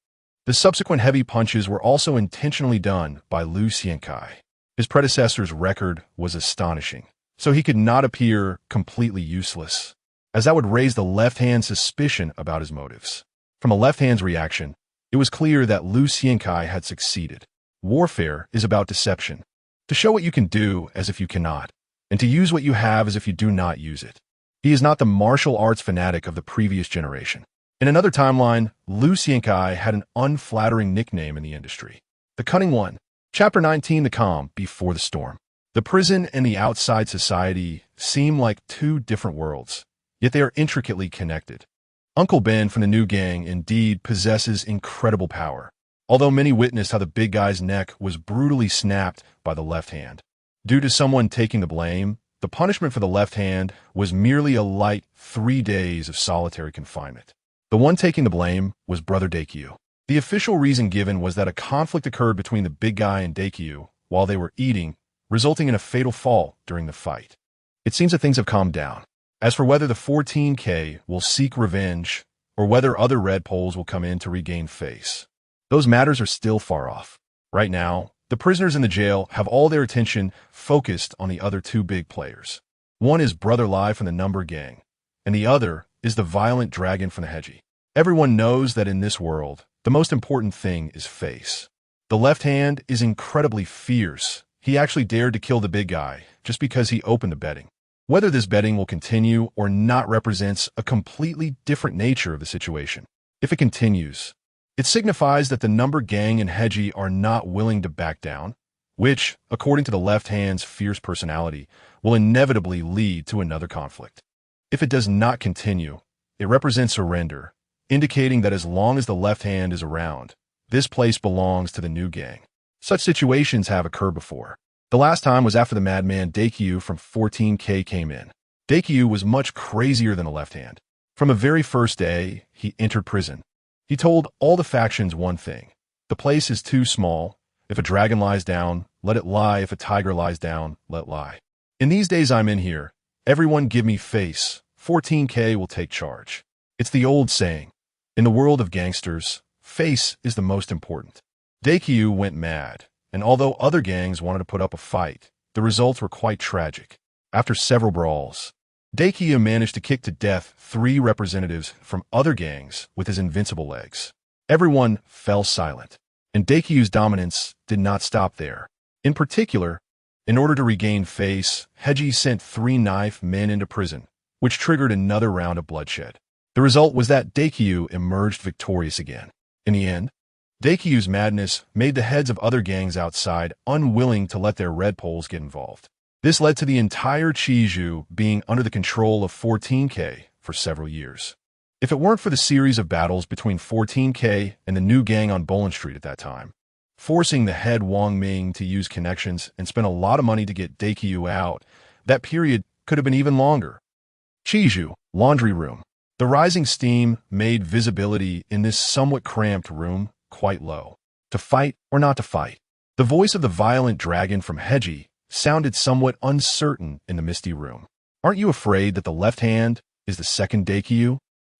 Speaker 1: The subsequent heavy punches were also intentionally done by Lu Xiankai. His predecessor's record was astonishing, so he could not appear completely useless, as that would raise the left hand's suspicion about his motives. From the left hand's reaction, it was clear that Lu Xiankai had succeeded. Warfare is about deception. To show what you can do as if you cannot, and to use what you have as if you do not use it. He is not the martial arts fanatic of the previous generation. In another timeline, Lu Xiankai had an unflattering nickname in the industry. The Cunning One. Chapter 19, The Calm Before the Storm. The prison and the outside society seem like 2 different worlds, yet they are intricately connected. Uncle Ben from the new gang indeed possesses incredible power, although many witnessed how the big guy's neck was brutally snapped by the left hand. Due to someone taking the blame, the punishment for the left hand was merely a light 3 days of solitary confinement. The one taking the blame was Brother Daikyu. The official reason given was that a conflict occurred between the big guy and Daikyu while they were eating, resulting in a fatal fall during the fight. It seems that things have calmed down. As for whether the 14K will seek revenge or whether other red poles will come in to regain face, those matters are still far off. Right now, the prisoners in the jail have all their attention focused on the other 2 big players. One is Brother Lai from the Number Gang, and the other is the violent dragon from the Heji. Everyone knows that in this world, the most important thing is face. The left hand is incredibly fierce. He actually dared to kill the big guy just because he opened the betting. Whether this betting will continue or not represents a completely different nature of the situation. If it continues, it signifies that the Number Gang and Heji are not willing to back down, which, according to the left hand's fierce personality, will inevitably lead to another conflict. If it does not continue, it represents surrender, indicating that as long as the left hand is around, this place belongs to the new gang. Such situations have occurred before. The last time was after the madman Daikyu from 14K came in. Daikyu was much crazier than the left hand. From the very first day he entered prison, he told all the factions one thing: the place is too small, If a dragon lies down, let it lie. If a tiger lies down, let it lie. In these days I'm in here, everyone give me face. 14K will take charge. It's the old saying. In the world of gangsters, face is the most important. Daikyu went mad, and although other gangs wanted to put up a fight, the results were quite tragic. After several brawls, Daikyu managed to kick to death 3 representatives from other gangs with his invincible legs. Everyone fell silent, and Daikyu's dominance did not stop there. In particular, in order to regain face, Heiji sent 3 knife men into prison, which triggered another round of bloodshed. The result was that Daikyu emerged victorious again. In the end, Daikyu's madness made the heads of other gangs outside unwilling to let their red poles get involved. This led to the entire Chiiju being under the control of 14K for several years. If it weren't for the series of battles between 14K and the new gang on Bolin Street at that time, forcing the head Wang Ming to use connections and spend a lot of money to get Daikyu out, that period could have been even longer. Chiiju, laundry room. The rising steam made visibility in this somewhat cramped room quite low. To fight or not to fight? The voice of the violent dragon from Heiji sounded somewhat uncertain in the misty room. Aren't you afraid that the left hand is the second Daikyu?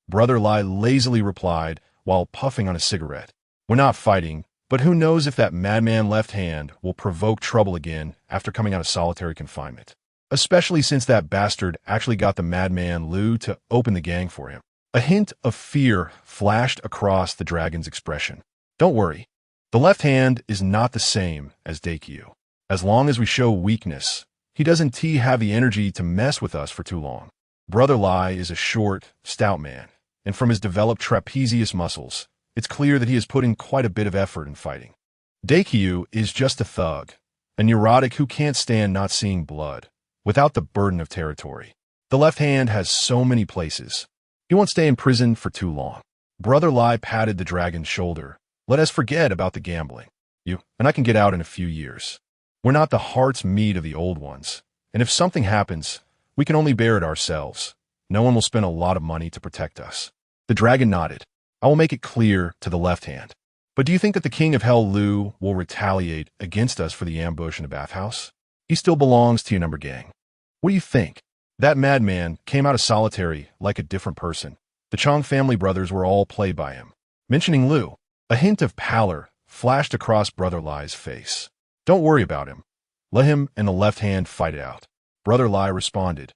Speaker 1: Brother Lai lazily replied while puffing on a cigarette. We're not fighting, but who knows if that madman left hand will provoke trouble again after coming out of solitary confinement. Especially since that bastard actually got the madman Lu to open the gang for him. A hint of fear flashed across the dragon's expression. Don't worry, the left hand is not the same as Daikyu. As long as we show weakness, he doesn't have the energy to mess with us for too long. Brother Lai is a short, stout man, and from his developed trapezius muscles, it's clear that he has put in quite a bit of effort in fighting. Daikyu is just a thug, a neurotic who can't stand not seeing blood, without the burden of territory. The left hand has so many places. He won't stay in prison for too long. Brother Lai patted the dragon's shoulder. Let us forget about the gambling. You and I can get out in a few years. We're not the heart's meat of the old ones, and if something happens, we can only bear it ourselves. No one will spend a lot of money to protect us. The dragon nodded. I will make it clear to the left hand. But do you think that the king of hell Lu will retaliate against us for the ambush in the bathhouse? He still belongs to your number gang. What do you think? That madman came out of solitary like a different person. The Chong family brothers were all played by him. Mentioning Lu, a hint of pallor flashed across Brother Lai's face. Don't worry about him. Let him and the left hand fight it out. Brother Lai responded.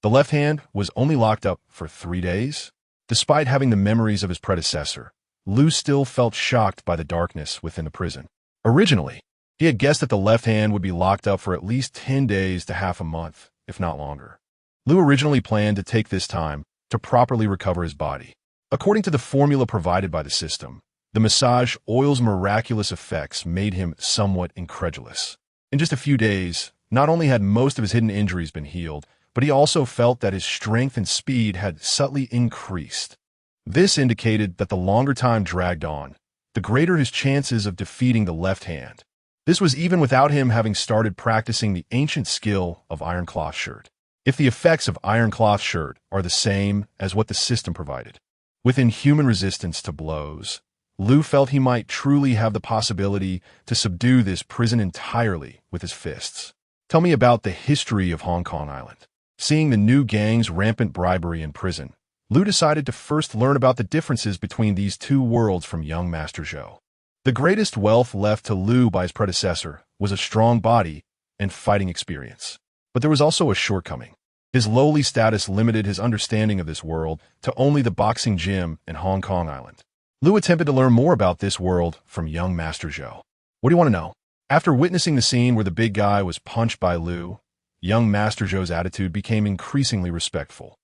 Speaker 1: The left hand was only locked up for 3 days. Despite having the memories of his predecessor, Lu still felt shocked by the darkness within the prison. Originally, he had guessed that the left hand would be locked up for at least 10 days to half a month, if not longer. Lu originally planned to take this time to properly recover his body. According to the formula provided by the system, the massage oil's miraculous effects made him somewhat incredulous. In just a few days, not only had most of his hidden injuries been healed, but he also felt that his strength and speed had subtly increased. This indicated that the longer time dragged on, the greater his chances of defeating the left hand. This was even without him having started practicing the ancient skill of Iron Cloth Shirt. If the effects of Iron Cloth Shirt are the same as what the system provided, with inhuman resistance to blows, Lu felt he might truly have the possibility to subdue this prison entirely with his fists. Tell me about the history of Hong Kong Island. Seeing the new gang's rampant bribery in prison, Lu decided to first learn about the differences between these two worlds from young Master Zhou. The greatest wealth left to Lu by his predecessor was a strong body and fighting experience. But there was also a shortcoming. His lowly status limited his understanding of this world to only the boxing gym in Hong Kong Island. Lu attempted to learn more about this world from young Master Zhou. What do you want to know? After witnessing the scene where the big guy was punched by Lu, young Master Zhou's attitude became increasingly respectful.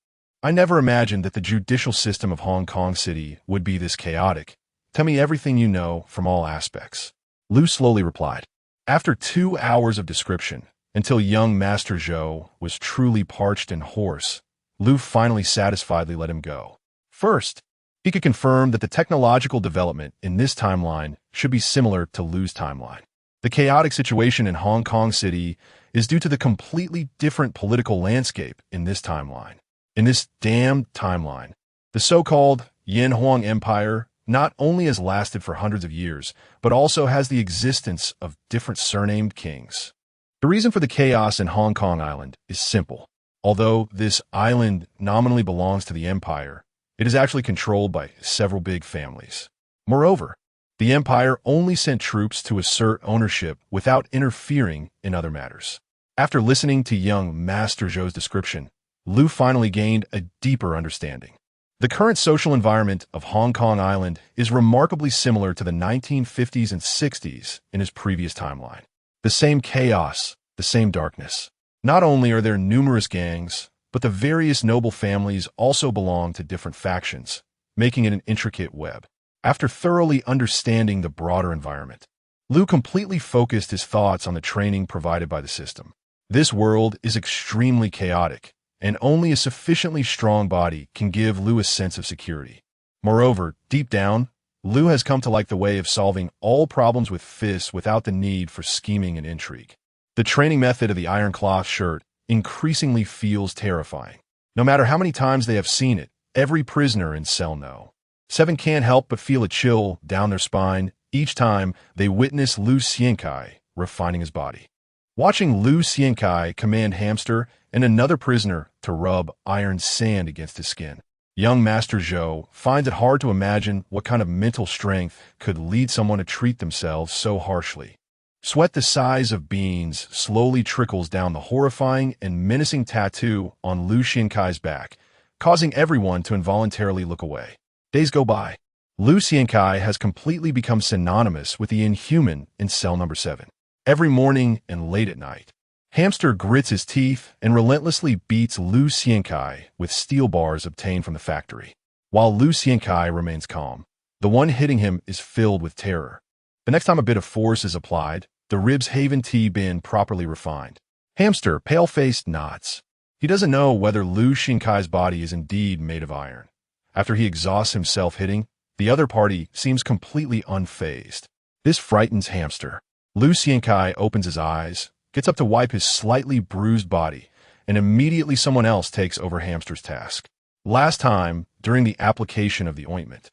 Speaker 1: I never imagined that the judicial system of Hong Kong City would be this chaotic. Tell me everything you know from all aspects. Lu slowly replied. After 2 hours of description, until young Master Zhou was truly parched and hoarse, Lu finally satisfiedly let him go. First, he could confirm that the technological development in this timeline should be similar to Lu's timeline. The chaotic situation in Hong Kong City is due to the completely different political landscape in this timeline. In this damned timeline, the so-called Yin Huang Empire not only has lasted for hundreds of years, but also has the existence of different surnamed kings. The reason for the chaos in Hong Kong Island is simple. Although this island nominally belongs to the empire, it is actually controlled by several big families. Moreover, the empire only sent troops to assert ownership without interfering in other matters. After listening to young Master Zhou's description, Liu finally gained a deeper understanding. The current social environment of Hong Kong Island is remarkably similar to the 1950s and 60s in his previous timeline. The same chaos, the same darkness. Not only are there numerous gangs, but the various noble families also belong to different factions, making it an intricate web. After thoroughly understanding the broader environment, Liu completely focused his thoughts on the training provided by the system. This world is extremely chaotic, and only a sufficiently strong body can give Liu a sense of security. Moreover, deep down, Liu has come to like the way of solving all problems with fists without the need for scheming and intrigue. The training method of the iron cloth shirt increasingly feels terrifying. No matter how many times they have seen it, every prisoner in cell know. Seven can't help but feel a chill down their spine each time they witness Liu Xiankai refining his body. Watching Liu Xiankai command Hamster and another prisoner to rub iron sand against his skin, young Master Zhou finds it hard to imagine what kind of mental strength could lead someone to treat themselves so harshly. Sweat the size of beans slowly trickles down the horrifying and menacing tattoo on Liu Xiankai's back, causing everyone to involuntarily look away. Days go by. Liu Xiankai has completely become synonymous with the inhuman in cell number 7. Every morning and late at night, Hamster grits his teeth and relentlessly beats Liu Xiankai with steel bars obtained from the factory. While Liu Xiankai remains calm, the one hitting him is filled with terror. The next time a bit of force is applied, the ribs haven't been properly refined. Hamster, pale-faced, nods. He doesn't know whether Liu Xiankai's body is indeed made of iron. After he exhausts himself hitting, the other party seems completely unfazed. This frightens Hamster. Liu Xiankai opens his eyes, gets up to wipe his slightly bruised body, and immediately someone else takes over Hamster's task. Last time, during the application of the ointment,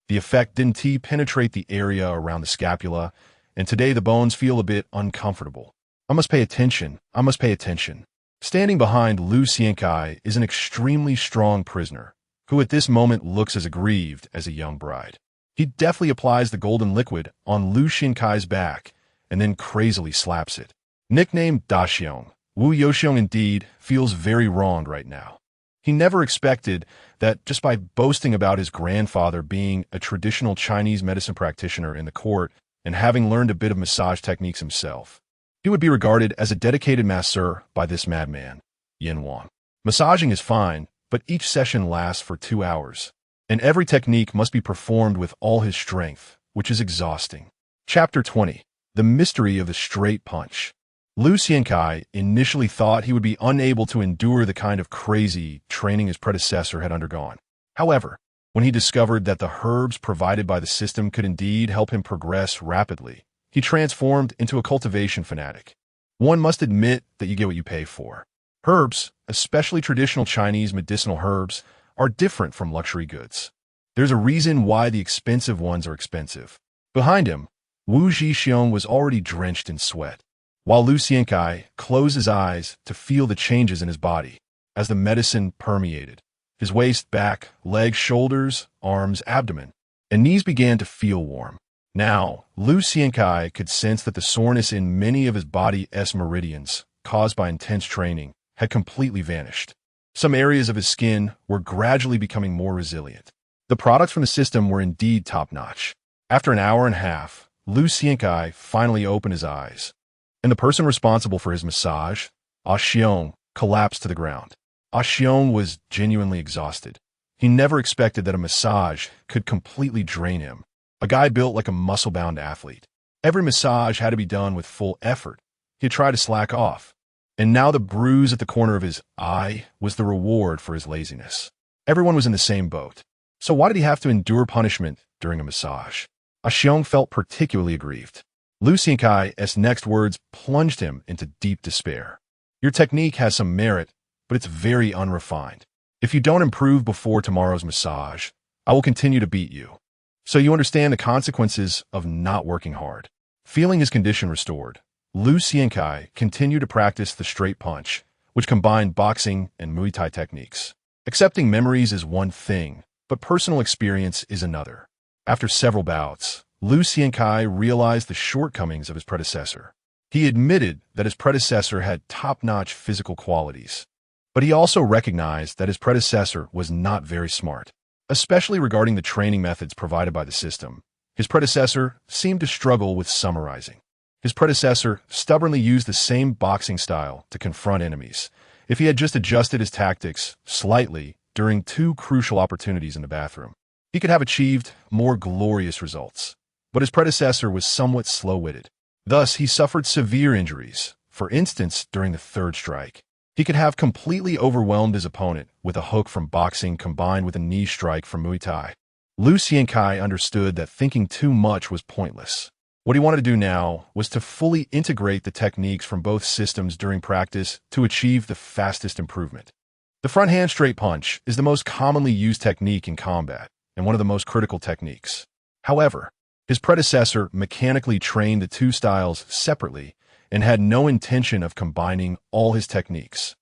Speaker 1: the effect didn't penetrate the area around the scapula, and today the bones feel a bit uncomfortable. I must pay attention. I must pay attention. Standing behind Liu Xiankai is an extremely strong prisoner, who at this moment looks as aggrieved as a young bride. He deftly applies the golden liquid on Liu Xiankai's back and then crazily slaps it. Nicknamed Daxiong, Wu Youxiong indeed feels very wronged right now. He never expected that just by boasting about his grandfather being a traditional Chinese medicine practitioner in the court and having learned a bit of massage techniques himself, he would be regarded as a dedicated masseur by this madman, Yin Wang. Massaging is fine, but each session lasts for 2 hours, and every technique must be performed with all his strength, which is exhausting. Chapter 20. The Mystery of the Straight Punch. Liu Xiankai initially thought he would be unable to endure the kind of crazy training his predecessor had undergone. However, when he discovered that the herbs provided by the system could indeed help him progress rapidly, he transformed into a cultivation fanatic. One must admit that you get what you pay for. Herbs, especially traditional Chinese medicinal herbs, are different from luxury goods. There's a reason why the expensive ones are expensive. Behind him, Wu Zhixiong was already drenched in sweat, while Liu Xiankai closed his eyes to feel the changes in his body as the medicine permeated. His waist, back, legs, shoulders, arms, abdomen, and knees began to feel warm. Now, Liu Xiankai could sense that the soreness in many of his body's meridians, caused by intense training, had completely vanished. Some areas of his skin were gradually becoming more resilient. The products from the system were indeed top-notch. After an hour and a half, Liu Xiankai finally opened his eyes, and the person responsible for his massage, Xiong, collapsed to the ground. Xiong was genuinely exhausted. He never expected that a massage could completely drain him. A guy built like a muscle-bound athlete. Every massage had to be done with full effort. He had tried to slack off, and now the bruise at the corner of his eye was the reward for his laziness. Everyone was in the same boat. So why did he have to endure punishment during a massage? Xiong felt particularly aggrieved. Liu Xiankai's next words plunged him into deep despair. Your technique has some merit, but it's very unrefined. If you don't improve before tomorrow's massage, I will continue to beat you. so you understand the consequences of not working hard. Feeling his condition restored, Lu Xiankai continued to practice the straight punch, which combined boxing and Muay Thai techniques. Accepting memories is one thing, but personal experience is another. After several bouts, Lu Xiankai realized the shortcomings of his predecessor. He admitted that his predecessor had top-notch physical qualities, but he also recognized that his predecessor was not very smart, especially regarding the training methods provided by the system. His predecessor seemed to struggle with summarizing. His predecessor stubbornly used the same boxing style to confront enemies. If he had just adjusted his tactics slightly during two crucial opportunities in the bathroom, he could have achieved more glorious results. But his predecessor was somewhat slow-witted. Thus, he suffered severe injuries. For instance, during the third strike, he could have completely overwhelmed his opponent with a hook from boxing combined with a knee strike from Muay Thai. Lu Xiankai understood that thinking too much was pointless. What he wanted to do now was to fully integrate the techniques from both systems during practice to achieve the fastest improvement. The front hand straight punch is the most commonly used technique in combat and one of the most critical techniques. However, his predecessor mechanically trained the two styles separately and had no intention of combining all his techniques.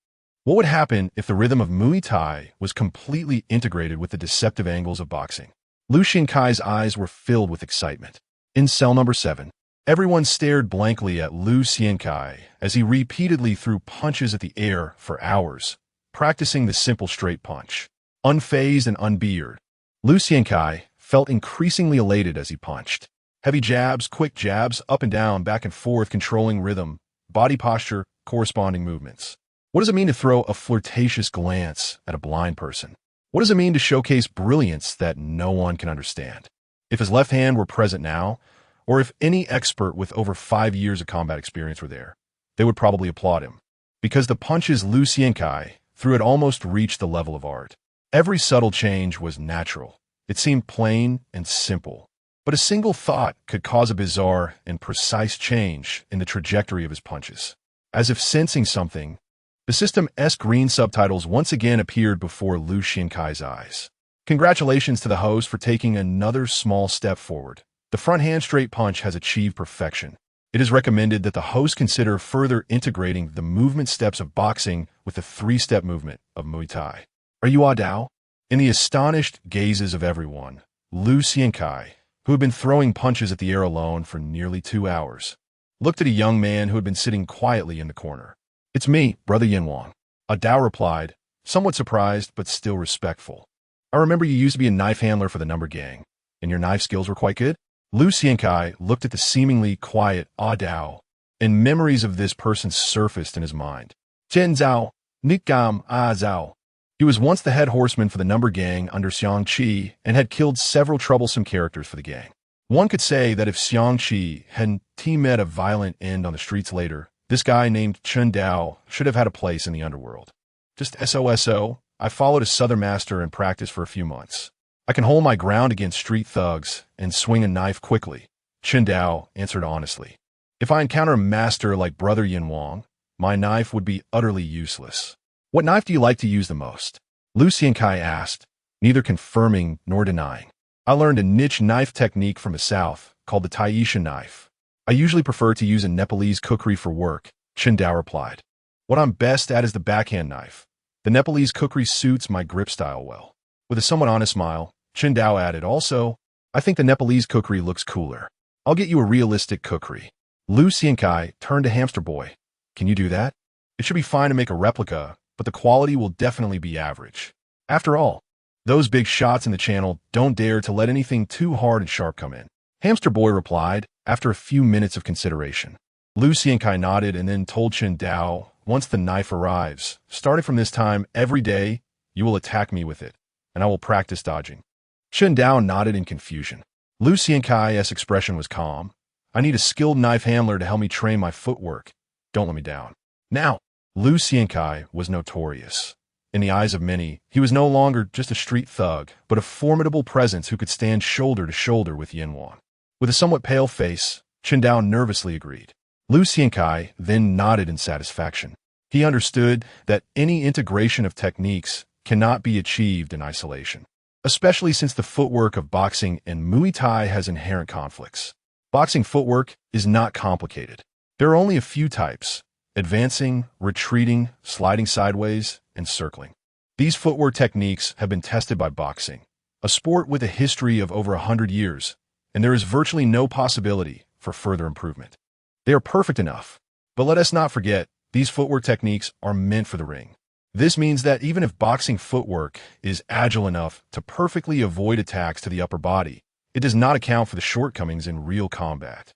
Speaker 1: What would happen if the rhythm of Muay Thai was completely integrated with the deceptive angles of boxing? Lu Xiankai's eyes were filled with excitement. In cell number 7, everyone stared blankly at Lu Xiankai as he repeatedly threw punches at the air for hours, practicing the simple straight punch. Unfazed and unbeard, Lu Xiankai felt increasingly elated as he punched. Heavy jabs, quick jabs, up and down, back and forth, controlling rhythm, body posture, corresponding movements. What does it mean to throw a flirtatious glance at a blind person? What does it mean to showcase brilliance that no one can understand? If his left hand were present now, or if any expert with over 5 years of combat experience were there, they would probably applaud him, because the punches Lu Xiankai threw had almost reached the level of art. Every subtle change was natural. It seemed plain and simple, but a single thought could cause a bizarre and precise change in the trajectory of his punches. As if sensing something, the system's green subtitles once again appeared before Lu Xiankai's eyes. Congratulations to the host for taking another small step forward. The front hand straight punch has achieved perfection. It is recommended that the host consider further integrating the movement steps of boxing with the 3-step movement of Muay Thai. Are you Dao? In the astonished gazes of everyone, Lu Xiankai, who had been throwing punches at the air alone for nearly 2 hours, looked at a young man who had been sitting quietly in the corner. "It's me, Brother Yinwang," Dao replied, somewhat surprised but still respectful. "I remember you used to be a knife handler for the number gang, and your knife skills were quite good." Lu Xiankai looked at the seemingly quiet Dao, and memories of this person surfaced in his mind. Chen Zhao, Nikam Zhao. He was once the head horseman for the number gang under Xiang Qi and had killed several troublesome characters for the gang. One could say that if Xiang Qi hadn't met a violent end on the streets later, this guy named Chen Dao should have had a place in the underworld. Just SOSO, I followed a southern master and practiced for a few months. I can hold my ground against street thugs and swing a knife quickly, Chen Dao answered honestly. If I encounter a master like Brother Yinwang, my knife would be utterly useless. What knife do you like to use the most? Lu Xiankai asked, neither confirming nor denying. I learned a niche knife technique from the south called the Taisha knife. I usually prefer to use a Nepalese kukri for work, Chen Dao replied. What I'm best at is the backhand knife. The Nepalese kukri suits my grip style well. With a somewhat honest smile, Chen Dao added, also, I think the Nepalese kukri looks cooler. I'll get you a realistic kukri. Lu Xiankai turned to Hamster Boy. Can you do that? It should be fine to make a replica, but the quality will definitely be average. After all, those big shots in the channel don't dare to let anything too hard and sharp come in. Hamster Boy replied, after a few minutes of consideration. Lu Xiankai nodded and then told Chen Dao, once the knife arrives, starting from this time every day, you will attack me with it, and I will practice dodging. Chen Dao nodded in confusion. Lu Xiankai's expression was calm. I need a skilled knife handler to help me train my footwork. Don't let me down. Now, Lu Xiankai was notorious. In the eyes of many, he was no longer just a street thug, but a formidable presence who could stand shoulder to shoulder with Yinwang. With a somewhat pale face, Chen Dao nervously agreed. Lu Xiankai then nodded in satisfaction. He understood that any integration of techniques cannot be achieved in isolation. especially since the footwork of boxing and Muay Thai has inherent conflicts. Boxing footwork is not complicated. There are only a few types: advancing, retreating, sliding sideways, and circling. These footwork techniques have been tested by boxing, a sport with a history of over 100 years, and there is virtually no possibility for further improvement. They are perfect enough, but let us not forget, these footwork techniques are meant for the ring. This means that even if boxing footwork is agile enough to perfectly avoid attacks to the upper body, it does not account for the shortcomings in real combat.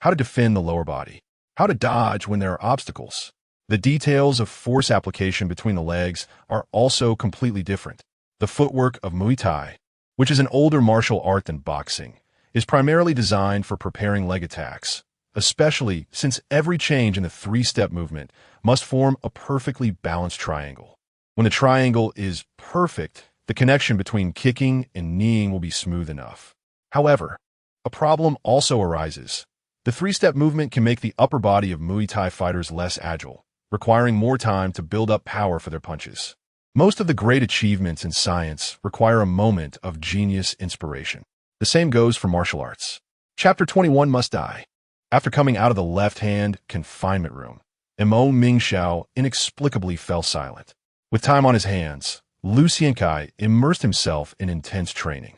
Speaker 1: How to defend the lower body. How to dodge when there are obstacles. The details of force application between the legs are also completely different. The footwork of Muay Thai, which is an older martial art than boxing, is primarily designed for preparing leg attacks, especially since every change in the three-step movement must form a perfectly balanced triangle. When the triangle is perfect, the connection between kicking and kneeing will be smooth enough. However, a problem also arises. The three-step movement can make the upper body of Muay Thai fighters less agile, requiring more time to build up power for their punches. Most of the great achievements in science require a moment of genius inspiration. The same goes for martial arts. Chapter 21 Must Die. After coming out of the left-hand confinement room, Mo Mingxiao inexplicably fell silent. With time on his hands, Lu Xiankai immersed himself in intense training.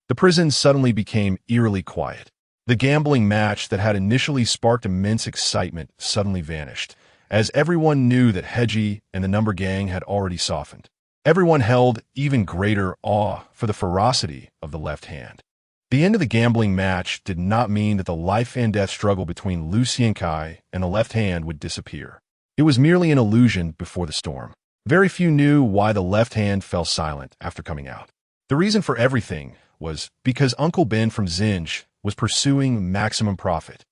Speaker 1: The prison suddenly became eerily quiet. The gambling match that had initially sparked immense excitement suddenly vanished, as everyone knew that Heji and the Number Gang had already softened. Everyone held even greater awe for the ferocity of the left hand. The end of the gambling match did not mean that the life-and-death struggle between Lu Xiankai and the left hand would disappear. It was merely an illusion before the storm. Very few knew why the left hand fell silent after coming out. The reason for everything was because Uncle Ben from Zinj was pursuing maximum profit.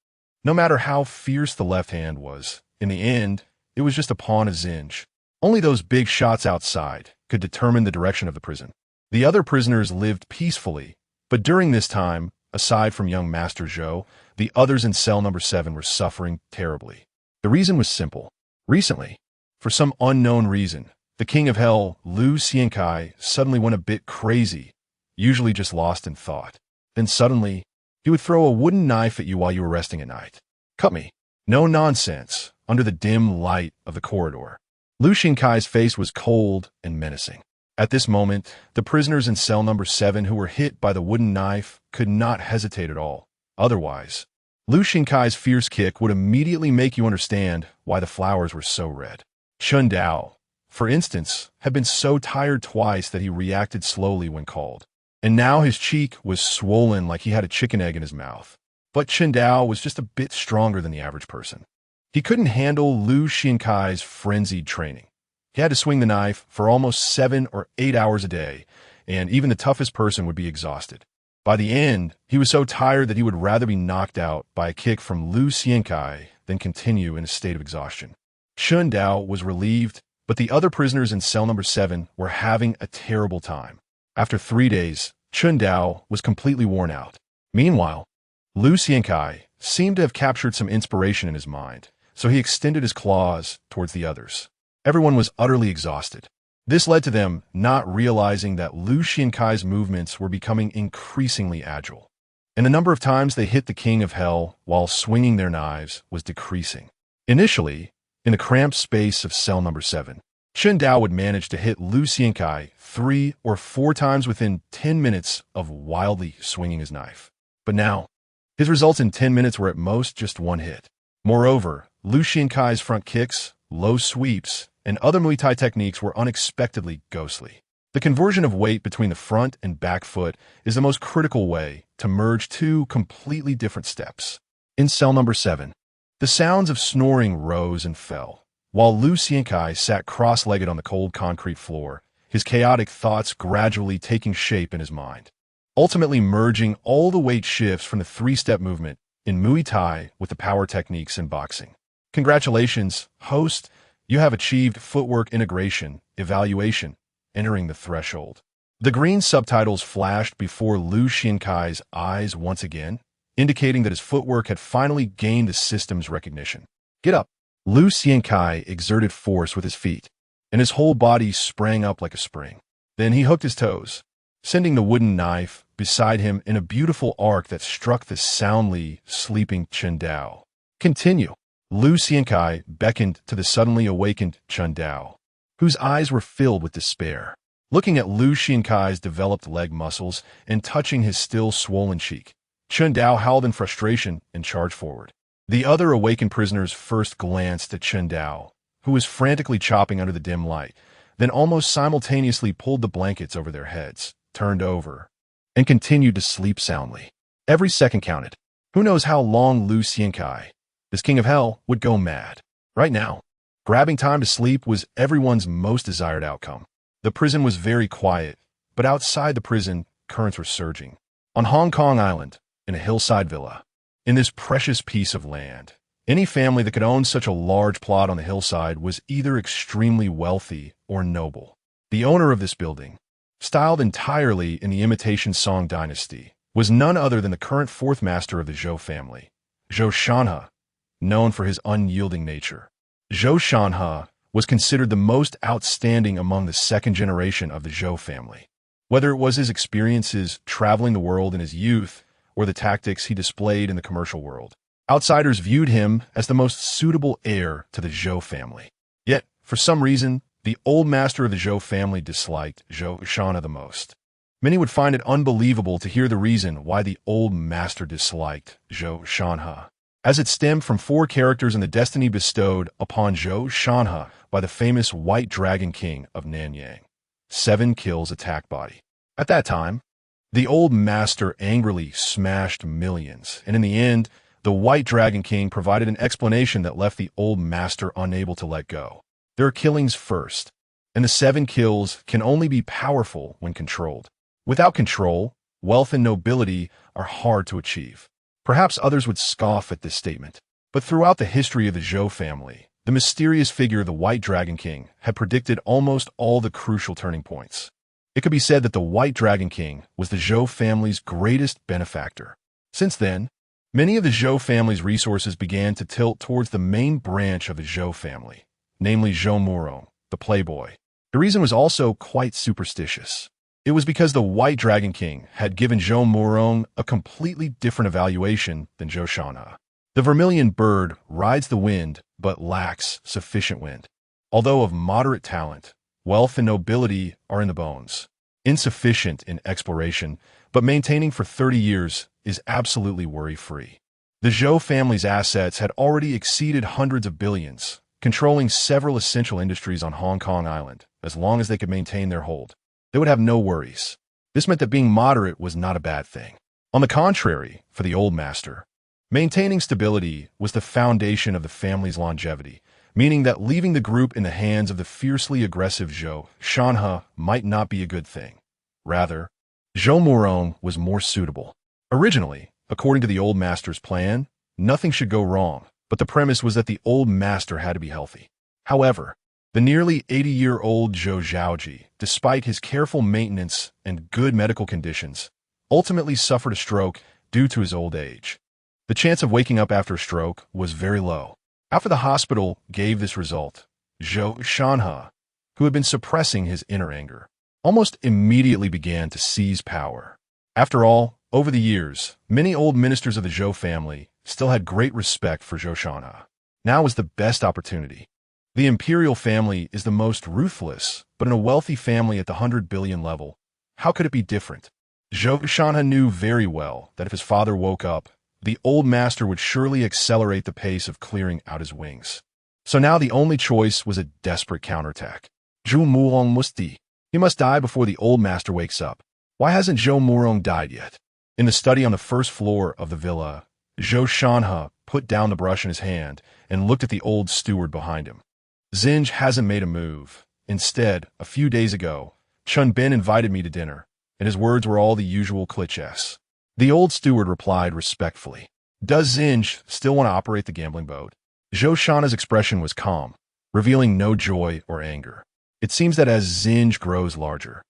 Speaker 1: No matter how fierce the left hand was, in the end, it was just a pawn of Zinj. Only those big shots outside could determine the direction of the prison. The other prisoners lived peacefully, but during this time, aside from young Master Zhou, the others in cell number 7 were suffering terribly. The reason was simple. Recently, for some unknown reason, the King of Hell, Lu Xiankai, suddenly went a bit crazy, usually just lost in thought. Then suddenly, he would throw a wooden knife at you while you were resting at night. Cut me. No nonsense, under the dim light of the corridor. Lu Xiankai's face was cold and menacing. At this moment, the prisoners in cell number 7 who were hit by the wooden knife could not hesitate at all. Otherwise, Lu Xiankai's fierce kick would immediately make you understand why the flowers were so red. Chun Dao, for instance, had been so tired twice that he reacted slowly when called. And now his cheek was swollen like he had a chicken egg in his mouth. But Chun Dao was just a bit stronger than the average person. He couldn't handle Lu Xiankai's frenzied training. He had to swing the knife for almost 7 or 8 hours a day, and even the toughest person would be exhausted. By the end, he was so tired that he would rather be knocked out by a kick from Lu Xiankai than continue in a state of exhaustion. Chun Dao was relieved, but the other prisoners in cell number 7 were having a terrible time. After 3 days, Chun Dao was completely worn out. Meanwhile, Lu Xiankai seemed to have captured some inspiration in his mind, so he extended his claws towards the others. Everyone was utterly exhausted. This led to them not realizing that Lu Xiankai's movements were becoming increasingly agile, and the number of times they hit the King of Hell while swinging their knives was decreasing. Initially, in the cramped space of cell number 7, Chun Dao would manage to hit Lu Xiankai 3 or 4 times within 10 minutes of wildly swinging his knife. But now, his results in 10 minutes were at most just 1 hit. Moreover, Lu Xiankai's front kicks, low sweeps, and other Muay Thai techniques were unexpectedly ghostly. The conversion of weight between the front and back foot is the most critical way to merge 2 completely different steps. In cell number 7, the sounds of snoring rose and fell, while Lu Xiankai sat cross-legged on the cold concrete floor, his chaotic thoughts gradually taking shape in his mind, ultimately merging all the weight shifts from the 3-step movement in Muay Thai with the power techniques in boxing. Congratulations, host! You have achieved footwork integration, evaluation, entering the threshold. The green subtitles flashed before Lu Xiankai's eyes once again, indicating that his footwork had finally gained the system's recognition. Get up! Lu Xiankai exerted force with his feet, and his whole body sprang up like a spring. Then he hooked his toes, sending the wooden knife beside him in a beautiful arc that struck the soundly sleeping Chen Dao. Continue. Lu Xiankai beckoned to the suddenly awakened Chen Dao, whose eyes were filled with despair. Looking at Lu Xiankai's developed leg muscles and touching his still swollen cheek, Chen Dao howled in frustration and charged forward. The other awakened prisoners first glanced at Chen Dao, who was frantically chopping under the dim light, then almost simultaneously pulled the blankets over their heads, turned over, and continued to sleep soundly. Every second counted. Who knows how long Lu Xiankai, this king of hell, would go mad. Right now, grabbing time to sleep was everyone's most desired outcome. The prison was very quiet, but outside the prison, currents were surging. On Hong Kong Island, in a hillside villa, in this precious piece of land, any family that could own such a large plot on the hillside was either extremely wealthy or noble. The owner of this building, styled entirely in the imitation Song dynasty, was none other than the current fourth master of the Zhou family, Zhou Shanhe, known for his unyielding nature. Zhou Shanhe was considered the most outstanding among the second generation of the Zhou family. Whether it was his experiences traveling the world in his youth or the tactics he displayed in the commercial world, outsiders viewed him as the most suitable heir to the Zhou family. Yet, for some reason, the old master of the Zhou family disliked Zhou Shanhe the most. Many would find it unbelievable to hear the reason why the old master disliked Zhou Shanhe, as it stemmed from 4 characters in the destiny bestowed upon Zhou Shanhe by the famous White Dragon King of Nanyang. 7 kills attack body. At that time, the old master angrily smashed millions, and in the end, the White Dragon King provided an explanation that left the old master unable to let go. There are killings first, and the 7 kills can only be powerful when controlled. Without control, wealth and nobility are hard to achieve. Perhaps others would scoff at this statement, but throughout the history of the Zhou family, the mysterious figure of the White Dragon King had predicted almost all the crucial turning points. It could be said that the White Dragon King was the Zhou family's greatest benefactor. Since then, many of the Zhou family's resources began to tilt towards the main branch of the Zhou family, namely Zhou Murong, the playboy. The reason was also quite superstitious. It was because the White Dragon King had given Zhou Murong a completely different evaluation than Zhou Shanhe. The vermilion bird rides the wind but lacks sufficient wind. Although of moderate talent, wealth and nobility are in the bones. Insufficient in exploration, but maintaining for 30 years is absolutely worry-free. The Zhou family's assets had already exceeded hundreds of billions, controlling several essential industries on Hong Kong Island. As long as they could maintain their hold, they would have no worries. This meant that being moderate was not a bad thing. On the contrary, for the old master, maintaining stability was the foundation of the family's longevity, meaning that leaving the group in the hands of the fiercely aggressive Zhou Shanhe might not be a good thing. Rather, Zhou Murong was more suitable. Originally, according to the old master's plan, nothing should go wrong, but the premise was that the old master had to be healthy. However, the nearly 80-year-old Zhou Zhaoji, despite his careful maintenance and good medical conditions, ultimately suffered a stroke due to his old age. The chance of waking up after a stroke was very low. After the hospital gave this result, Zhou Shanhe, who had been suppressing his inner anger, almost immediately began to seize power. After all, over the years, many old ministers of the Zhou family still had great respect for Zhou Shanhe. Now was the best opportunity. The imperial family is the most ruthless, but in a wealthy family at the 100 billion level, how could it be different? Zhou Shanhe knew very well that if his father woke up, the old master would surely accelerate the pace of clearing out his wings. So now the only choice was a desperate counterattack. Zhou Murong must die. He must die before the old master wakes up. Why hasn't Zhou Murong died yet? In the study on the first floor of the villa, Zhou Shanhe put down the brush in his hand and looked at the old steward behind him. Zinj hasn't made a move. Instead, a few days ago, Chun Bin invited me to dinner, and his words were all the usual clichés. The old steward replied respectfully. Does Zinj still want to operate the gambling boat? Zhou Shanhe's expression was calm, revealing no joy or anger. It seems that as Zinj grows larger,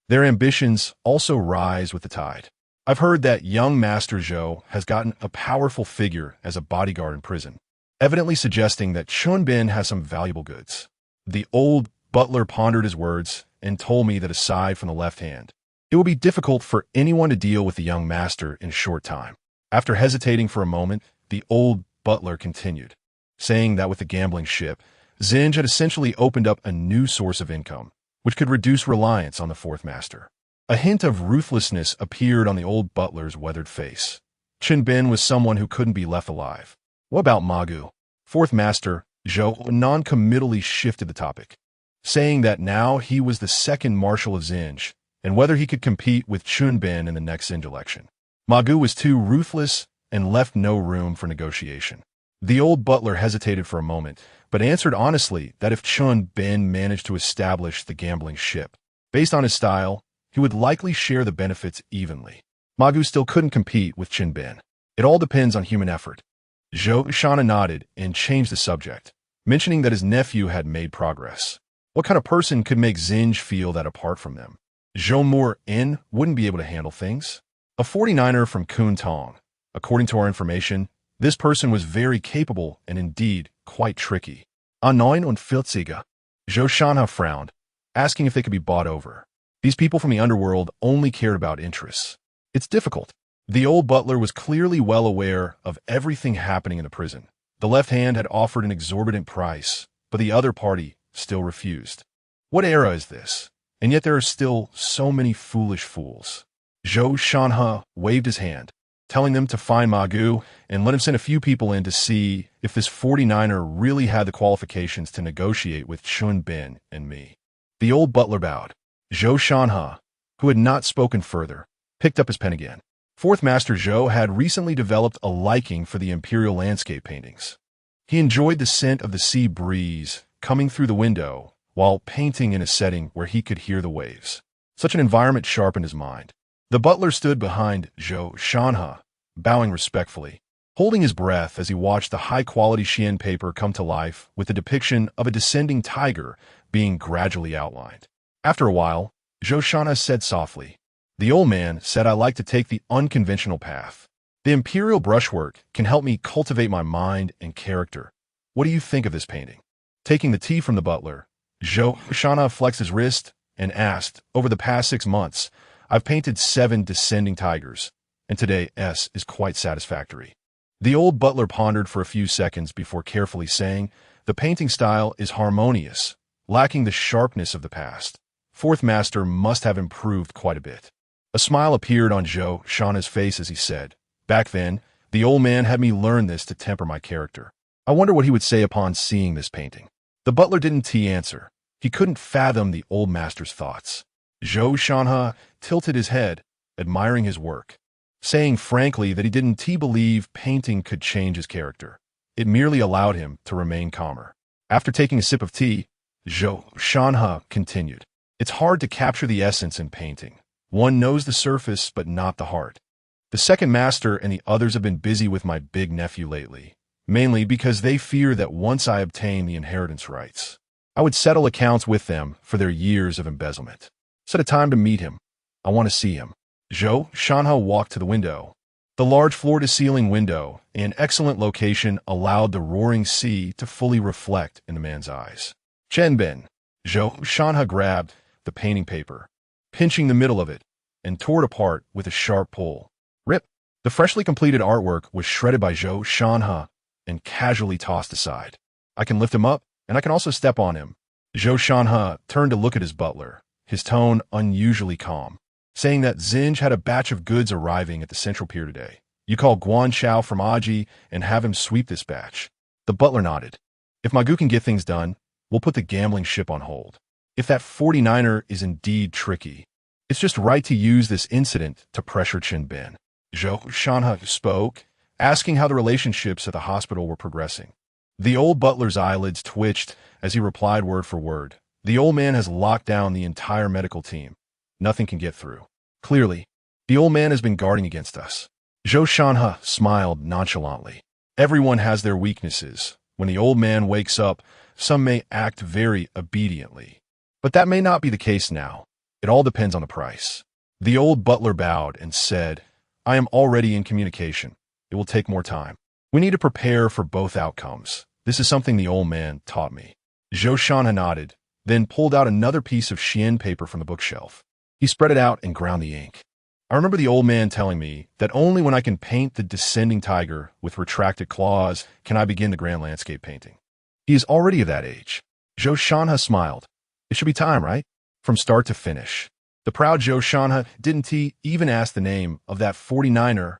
Speaker 1: their ambitions also rise with the tide. I've heard that young Master Zhou has gotten a powerful figure as a bodyguard in prison, evidently suggesting that Chun Bin has some valuable goods. The old butler pondered his words and told me that aside from the left hand, It will be difficult for anyone to deal with the young master in a short time. After hesitating for a moment, the old butler continued, saying that with the gambling ship, Zinj had essentially opened up a new source of income, which could reduce reliance on the fourth master. A hint of ruthlessness appeared on the old butler's weathered face. Chen Bin was someone who couldn't be left alive. What about Magu? Fourth master, Zhou non-committally shifted the topic, saying that now he was the second marshal of Zinj, and whether he could compete with Chun Bin in the next Zinj election. Magu was too ruthless and left no room for negotiation. The old butler hesitated for a moment, but answered honestly that if Chun Bin managed to establish the gambling ship, based on his style, he would likely share the benefits evenly. Magu still couldn't compete with Chen Bin. It all depends on human effort. Zhou Shana nodded and changed the subject, mentioning that his nephew had made progress. What kind of person could make Zinj feel that apart from them, Zhou Mo wouldn't be able to handle things? A 49er from Kun Tong. According to our information, this person was very capable and indeed quite tricky. Annoying und filziger. Zhou Shanha frowned, asking if they could be bought over. These people from the underworld only cared about interests. It's difficult. The old butler was clearly well aware of everything happening in the prison. The left hand had offered an exorbitant price, but the other party still refused. What era is this? And yet there are still so many foolish fools. Zhou Shanha waved his hand, telling them to find Magu and let him send a few people in to see if this 49er really had the qualifications to negotiate with Chun Bin and me. The old butler bowed. Zhou Shanha, who had not spoken further, picked up his pen again. Fourth Master Zhou had recently developed a liking for the imperial landscape paintings. He enjoyed the scent of the sea breeze coming through the window while painting in a setting where he could hear the waves. Such an environment sharpened his mind. The butler stood behind Zhou Shanha, bowing respectfully, holding his breath as he watched the high-quality Xian paper come to life with the depiction of a descending tiger being gradually outlined. After a while, Zhou Shanha said softly, "The old man said I like to take the unconventional path. The imperial brushwork can help me cultivate my mind and character. What do you think of this painting?" Taking the tea from the butler, Zhou Shanha flexed his wrist and asked, "Over the past 6 months, I've painted 7 descending tigers, and today S is quite satisfactory." The old butler pondered for a few seconds before carefully saying, "The painting style is harmonious, lacking the sharpness of the past. Fourth Master must have improved quite a bit." A smile appeared on Zhou Shanha's face as he said, "Back then, the old man had me learn this to temper my character. I wonder what he would say upon seeing this painting." The butler didn't answer. He couldn't fathom the old master's thoughts. Zhou Shanha tilted his head, admiring his work, saying frankly that he didn't believe painting could change his character. It merely allowed him to remain calmer. After taking a sip of tea, Zhou Shanha continued, "It's hard to capture the essence in painting. One knows the surface but not the heart. The second master and the others have been busy with my big nephew lately, mainly because they fear that once I obtain the inheritance rights, I would settle accounts with them for their years of embezzlement. Set a time to meet him. I want to see him." Zhou Shanha walked to the window. The large floor-to-ceiling window, in excellent location, allowed the roaring sea to fully reflect in the man's eyes. "Chen Bin." Zhou Shanha grabbed the painting paper, pinching the middle of it, and tore it apart with a sharp pull. Rip! The freshly completed artwork was shredded by Zhou Shanha and casually tossed aside. "I can lift him up, and I can also step on him." Zhou Shanha turned to look at his butler, his tone unusually calm, saying that Zinj had a batch of goods arriving at the central pier today. "You call Guan Chao from Aji and have him sweep this batch." The butler nodded. "If Magu can get things done, we'll put the gambling ship on hold. If that 49er is indeed tricky, it's just right to use this incident to pressure Chen Bin." Zhou Shanha spoke, asking how the relationships at the hospital were progressing. The old butler's eyelids twitched as he replied word for word. "The old man has locked down the entire medical team. Nothing can get through. Clearly, the old man has been guarding against us." Zhou Shanha smiled nonchalantly. "Everyone has their weaknesses. When the old man wakes up, some may act very obediently. But that may not be the case now. It all depends on the price." The old butler bowed and said, "I am already in communication. It will take more time. We need to prepare for both outcomes. This is something the old man taught me." Zhou Shanha nodded, then pulled out another piece of Xian paper from the bookshelf. He spread it out and ground the ink. I remember the old man telling me that only when I can paint the descending tiger with retracted claws can I begin the grand landscape painting. He is already of that age. Zhou Shanhe smiled. It should be time, right? From start to finish. The proud Zhou Shanhe didn't even ask the name of that 49er.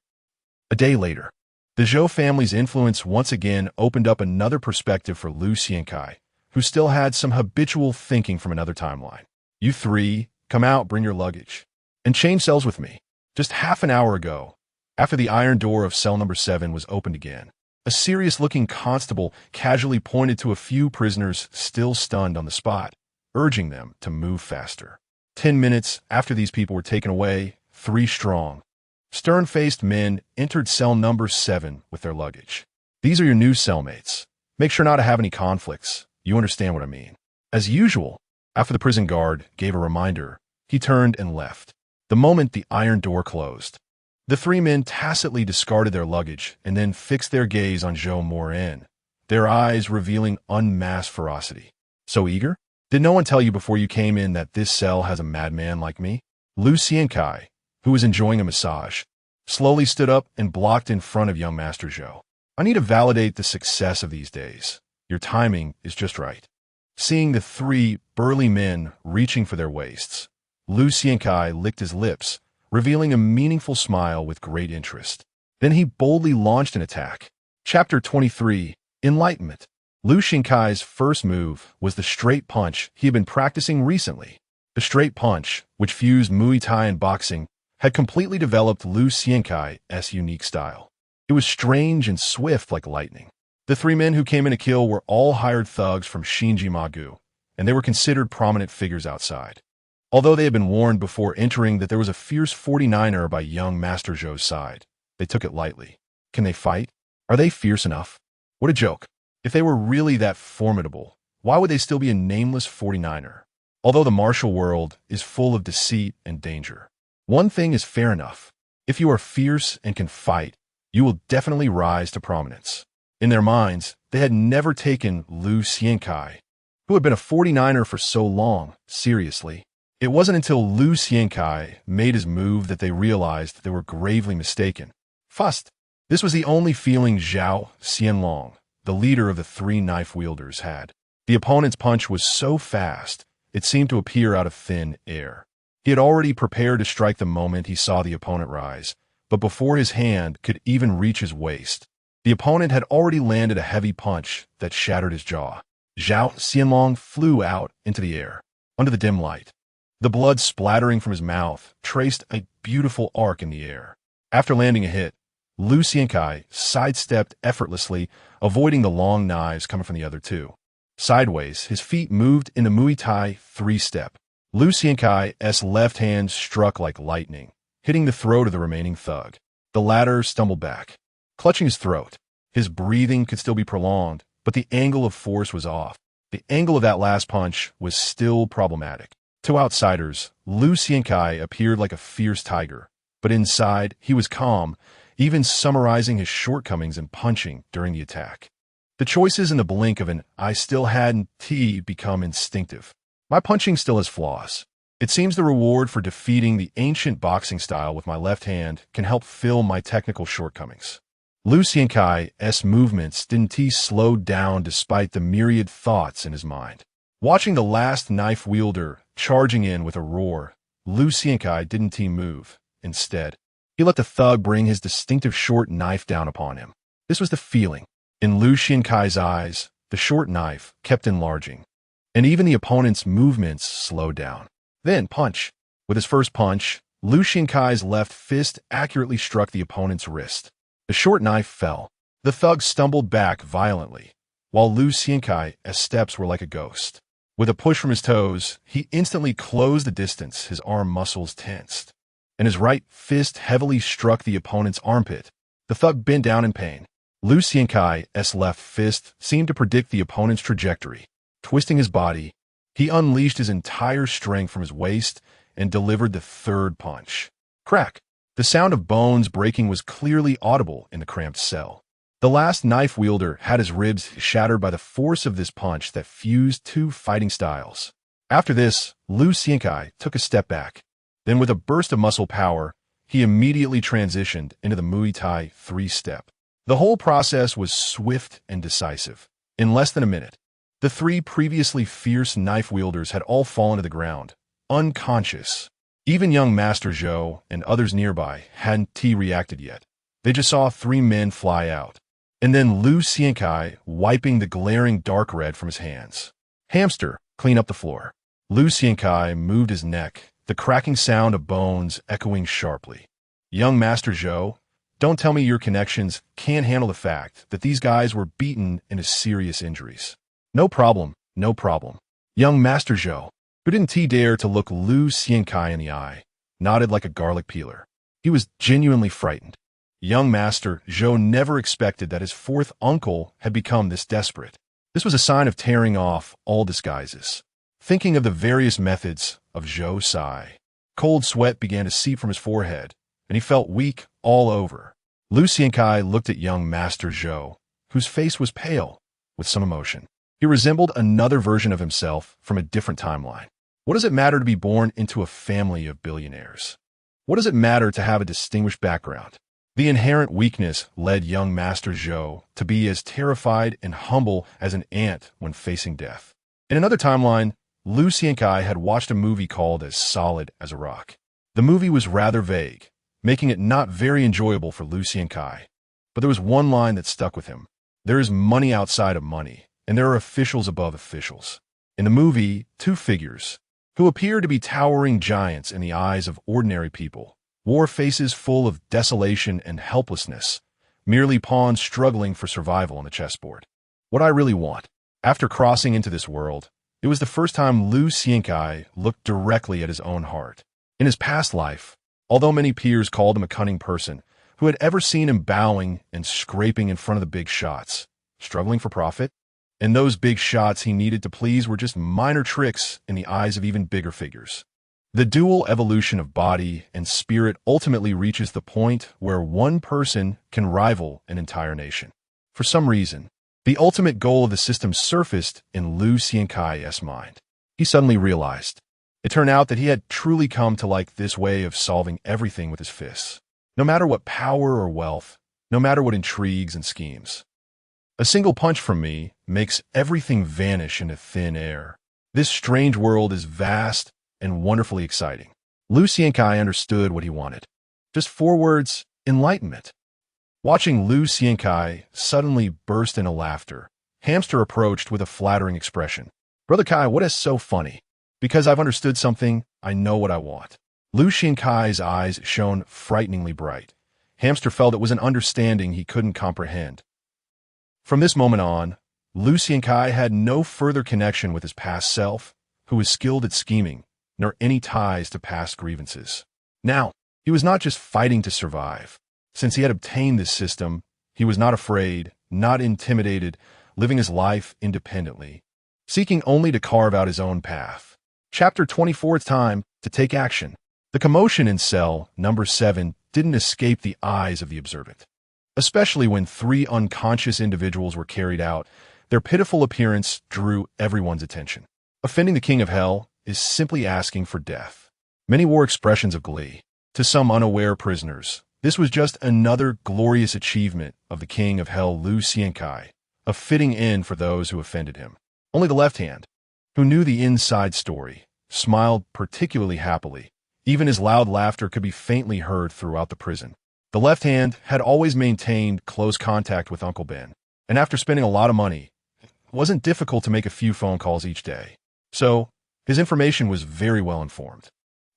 Speaker 1: A day later, the Zhou family's influence once again opened up another perspective for Lu Xiankai, who still had some habitual thinking from another timeline. You three, come out, bring your luggage, and change cells with me. Just half an hour ago, after the iron door of cell number 7 was opened again, a serious-looking constable casually pointed to a few prisoners still stunned on the spot, urging them to move faster. 10 minutes after these people were taken away, 3 strong, stern-faced men entered cell number 7 with their luggage. These are your new cellmates. Make sure not to have any conflicts. You understand what I mean. As usual, after the prison guard gave a reminder, he turned and left. The moment the iron door closed, the 3 men tacitly discarded their luggage and then fixed their gaze on Zhou Morin, their eyes revealing unmasked ferocity. So eager? Did no one tell you before you came in that this cell has a madman like me? Lu Xiankai, who was enjoying a massage, slowly stood up and blocked in front of young Master Zhou. I need to validate the success of these days. Your timing is just right. Seeing the 3 burly men reaching for their waists, Lu Xiankai licked his lips, revealing a meaningful smile with great interest. Then he boldly launched an attack. Chapter 23, Enlightenment. Lu Xiankai's first move was the straight punch he had been practicing recently. The straight punch, which fused Muay Thai and boxing, had completely developed Lu Xiankai's unique style. It was strange and swift like lightning. The 3 men who came in to kill were all hired thugs from Xinji Magu, and they were considered prominent figures outside. Although they had been warned before entering that there was a fierce 49er by young Master Zhou's side, they took it lightly. Can they fight? Are they fierce enough? What a joke. If they were really that formidable, why would they still be a nameless 49er? Although the martial world is full of deceit and danger, one thing is fair enough. If you are fierce and can fight, you will definitely rise to prominence. In their minds, they had never taken Lu Xiankai, who had been a 49er for so long, seriously. It wasn't until Lu Xiankai made his move that they realized they were gravely mistaken. First, this was the only feeling Zhao Xianlong, the leader of the 3 knife wielders, had. The opponent's punch was so fast, it seemed to appear out of thin air. He had already prepared to strike the moment he saw the opponent rise, but before his hand could even reach his waist, the opponent had already landed a heavy punch that shattered his jaw. Zhao Xianlong flew out into the air, under the dim light. The blood splattering from his mouth traced a beautiful arc in the air. After landing a hit, Lu Xiankai sidestepped effortlessly, avoiding the long knives coming from the other 2. Sideways, his feet moved in the Muay Thai 3-step. Lu Xiankai's left hand struck like lightning, hitting the throat of the remaining thug. The latter stumbled back, clutching his throat. His breathing could still be prolonged, but the angle of force was off. The angle of that last punch was still problematic. To outsiders, Lu Xiankai appeared like a fierce tiger, but inside, he was calm, even summarizing his shortcomings in punching during the attack. The choices in the blink of an eye still hadn't become instinctive. My punching still has flaws. It seems the reward for defeating the ancient boxing style with my left hand can help fill my technical shortcomings. Lu Xiankai's movements didn't slow down despite the myriad thoughts in his mind. Watching the last knife wielder charging in with a roar, Lu Xiankai didn't move. Instead, he let the thug bring his distinctive short knife down upon him. This was the feeling. In Lu Xiankai's eyes, the short knife kept enlarging, and even the opponent's movements slowed down. Then punch. With his first punch, Lu Xiankai's left fist accurately struck the opponent's wrist. The short knife fell. The thug stumbled back violently, while Lu Xiankai's steps were like a ghost. With a push from his toes, he instantly closed the distance, his arm muscles tensed, and his right fist heavily struck the opponent's armpit. The thug bent down in pain. Lu Xiankai's left fist seemed to predict the opponent's trajectory. Twisting his body, he unleashed his entire strength from his waist and delivered the third punch. Crack! The sound of bones breaking was clearly audible in the cramped cell. The last knife wielder had his ribs shattered by the force of this punch that fused 2 fighting styles. After this, Lu Xiankai took a step back. Then with a burst of muscle power, he immediately transitioned into the Muay Thai three-step. The whole process was swift and decisive. In less than a minute, the three previously fierce knife wielders had all fallen to the ground, unconscious. Even young Master Zhou and others nearby hadn't reacted yet. They just saw three men fly out. And then Lu Xiankai wiping the glaring dark red from his hands. Hamster, clean up the floor. Lu Xiankai moved his neck, the cracking sound of bones echoing sharply. Young Master Zhou, don't tell me your connections can't handle the fact that these guys were beaten into serious injuries. No problem, no problem. Young Master Zhou, who didn't dare to look Lu Xiankai in the eye, nodded like a garlic peeler. He was genuinely frightened. Young Master Zhou never expected that his fourth uncle had become this desperate. This was a sign of tearing off all disguises. Thinking of the various methods of Zhou Sai, cold sweat began to seep from his forehead, and he felt weak all over. Lu Xiankai looked at young Master Zhou, whose face was pale, with some emotion. He resembled another version of himself from a different timeline. What does it matter to be born into a family of billionaires? What does it matter to have a distinguished background? The inherent weakness led young Master Zhou to be as terrified and humble as an ant when facing death. In another timeline, Lu Xiankai had watched a movie called As Solid as a Rock. The movie was rather vague, making it not very enjoyable for Lu Xiankai. But there was one line that stuck with him. There is money outside of money, and there are officials above officials. In the movie, two figures, who appear to be towering giants in the eyes of ordinary people, wore faces full of desolation and helplessness, merely pawns struggling for survival on the chessboard. What I really want. After crossing into this world, it was the first time Lu Xiankai looked directly at his own heart. In his past life, although many peers called him a cunning person, who had ever seen him bowing and scraping in front of the big shots, struggling for profit, and those big shots he needed to please were just minor tricks in the eyes of even bigger figures. The dual evolution of body and spirit ultimately reaches the point where one person can rival an entire nation. For some reason, the ultimate goal of the system surfaced in Lu Xiankai's mind. He suddenly realized. It turned out that he had truly come to like this way of solving everything with his fists. No matter what power or wealth, no matter what intrigues and schemes. A single punch from me makes everything vanish into thin air. This strange world is vast and wonderfully exciting. Lu Xiankai understood what he wanted. Just 4 words, enlightenment. Watching Lu Xiankai suddenly burst into laughter, Hamster approached with a flattering expression. Brother Kai, what is so funny? Because I've understood something, I know what I want. Lu Xiankai's eyes shone frighteningly bright. Hamster felt it was an understanding he couldn't comprehend. From this moment on, Lu Xiankai had no further connection with his past self, who was skilled at scheming, nor any ties to past grievances. Now, he was not just fighting to survive. Since he had obtained this system, he was not afraid, not intimidated, living his life independently, seeking only to carve out his own path. Chapter 24, it's time to take action. The commotion in cell number 7 didn't escape the eyes of the observant. Especially when 3 unconscious individuals were carried out, their pitiful appearance drew everyone's attention. Offending the king of hell is simply asking for death. Many wore expressions of glee. To some unaware prisoners, this was just another glorious achievement of the king of hell Lu Xiankai, a fitting end for those who offended him. Only the left hand, who knew the inside story, smiled particularly happily. Even his loud laughter could be faintly heard throughout the prison. The left hand had always maintained close contact with Uncle Ben, and after spending a lot of money, it wasn't difficult to make a few phone calls each day. So, his information was very well informed.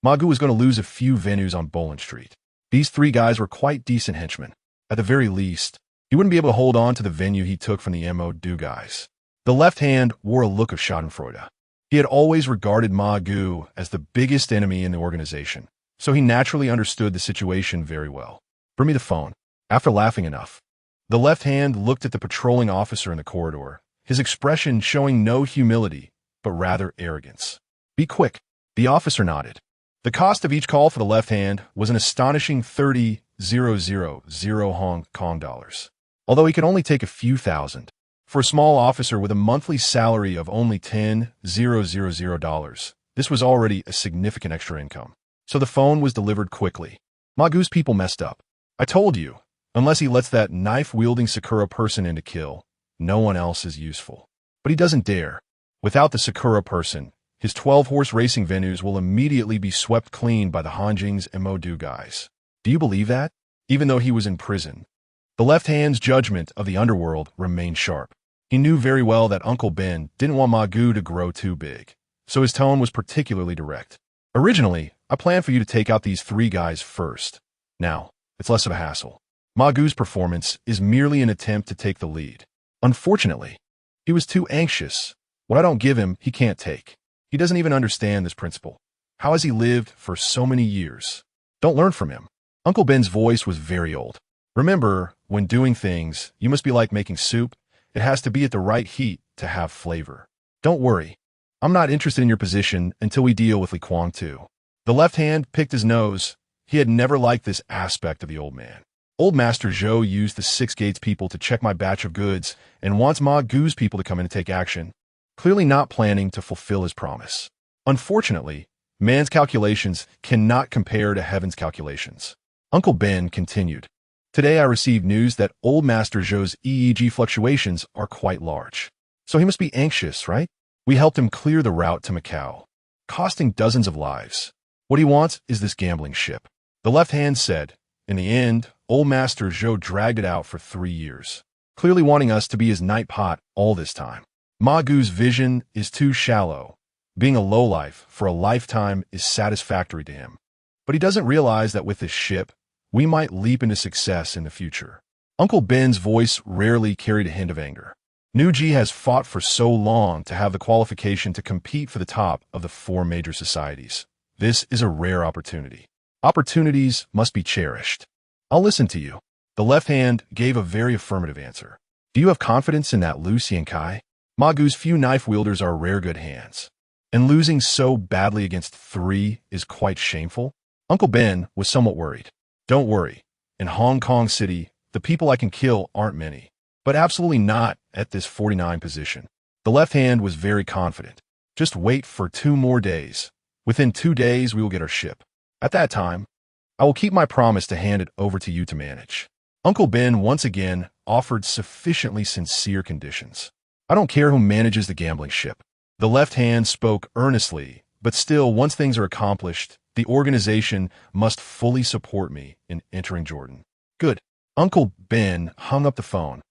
Speaker 1: Magu was going to lose a few venues on Boland Street. These 3 guys were quite decent henchmen. At the very least, he wouldn't be able to hold on to the venue he took from the MO2 guys. The left hand wore a look of schadenfreude. He had always regarded Magu as the biggest enemy in the organization, so he naturally understood the situation very well. Bring me the phone. After laughing enough, the left hand looked at the patrolling officer in the corridor, his expression showing no humility, but rather arrogance. Be quick. The officer nodded. The cost of each call for the left hand was an astonishing 30,000 Hong Kong dollars. Although he could only take a few thousand, for a small officer with a monthly salary of only $10,000, this was already a significant extra income. So the phone was delivered quickly. Magu's people messed up. I told you, unless he lets that knife-wielding Sakura person in to kill, no one else is useful. But he doesn't dare. Without the Sakura person, his 12-horse racing venues will immediately be swept clean by the Hanjings and Modu guys. Do you believe that? Even though he was in prison, the left hand's judgment of the underworld remained sharp. He knew very well that Uncle Ben didn't want Magu to grow too big, so his tone was particularly direct. Originally, I planned for you to take out these 3 guys first. Now, it's less of a hassle. Magu's performance is merely an attempt to take the lead. Unfortunately, he was too anxious. What I don't give him, he can't take. He doesn't even understand this principle. How has he lived for so many years? Don't learn from him. Uncle Ben's voice was very old. Remember, when doing things, you must be like making soup. It has to be at the right heat to have flavor. Don't worry. I'm not interested in your position until we deal with Li Kuang too. The left hand picked his nose. He had never liked this aspect of the old man. Old Master Zhou used the Six Gates people to check my batch of goods and wants Ma Gu's people to come in and take action, clearly not planning to fulfill his promise. Unfortunately, man's calculations cannot compare to heaven's calculations. Uncle Ben continued. Today I received news that old Master Zhou's EEG fluctuations are quite large. So he must be anxious, right? We helped him clear the route to Macau, costing dozens of lives. What he wants is this gambling ship. The left hand said. In the end, old Master Zhou dragged it out for 3 years, clearly wanting us to be his night pot all this time. Ma Gu's vision is too shallow. Being a lowlife for a lifetime is satisfactory to him. But he doesn't realize that with this ship, we might leap into success in the future. Uncle Ben's voice rarely carried a hint of anger. Nuji has fought for so long to have the qualification to compete for the top of the 4 major societies. This is a rare opportunity. Opportunities must be cherished. I'll listen to you. The left hand gave a very affirmative answer. Do you have confidence in that Lu Xiankai? Magu's few knife wielders are rare good hands. And losing so badly against 3 is quite shameful. Uncle Ben was somewhat worried. Don't worry. In Hong Kong City, the people I can kill aren't many. But absolutely not at this 49 position. The left hand was very confident. Just wait for 2 more days. Within 2 days, we will get our ship. At that time, I will keep my promise to hand it over to you to manage. Uncle Ben once again offered sufficiently sincere conditions. I don't care who manages the gambling ship. The left hand spoke earnestly, but still, once things are accomplished, the organization must fully support me in entering Jordan. Good. Uncle Ben hung up the phone.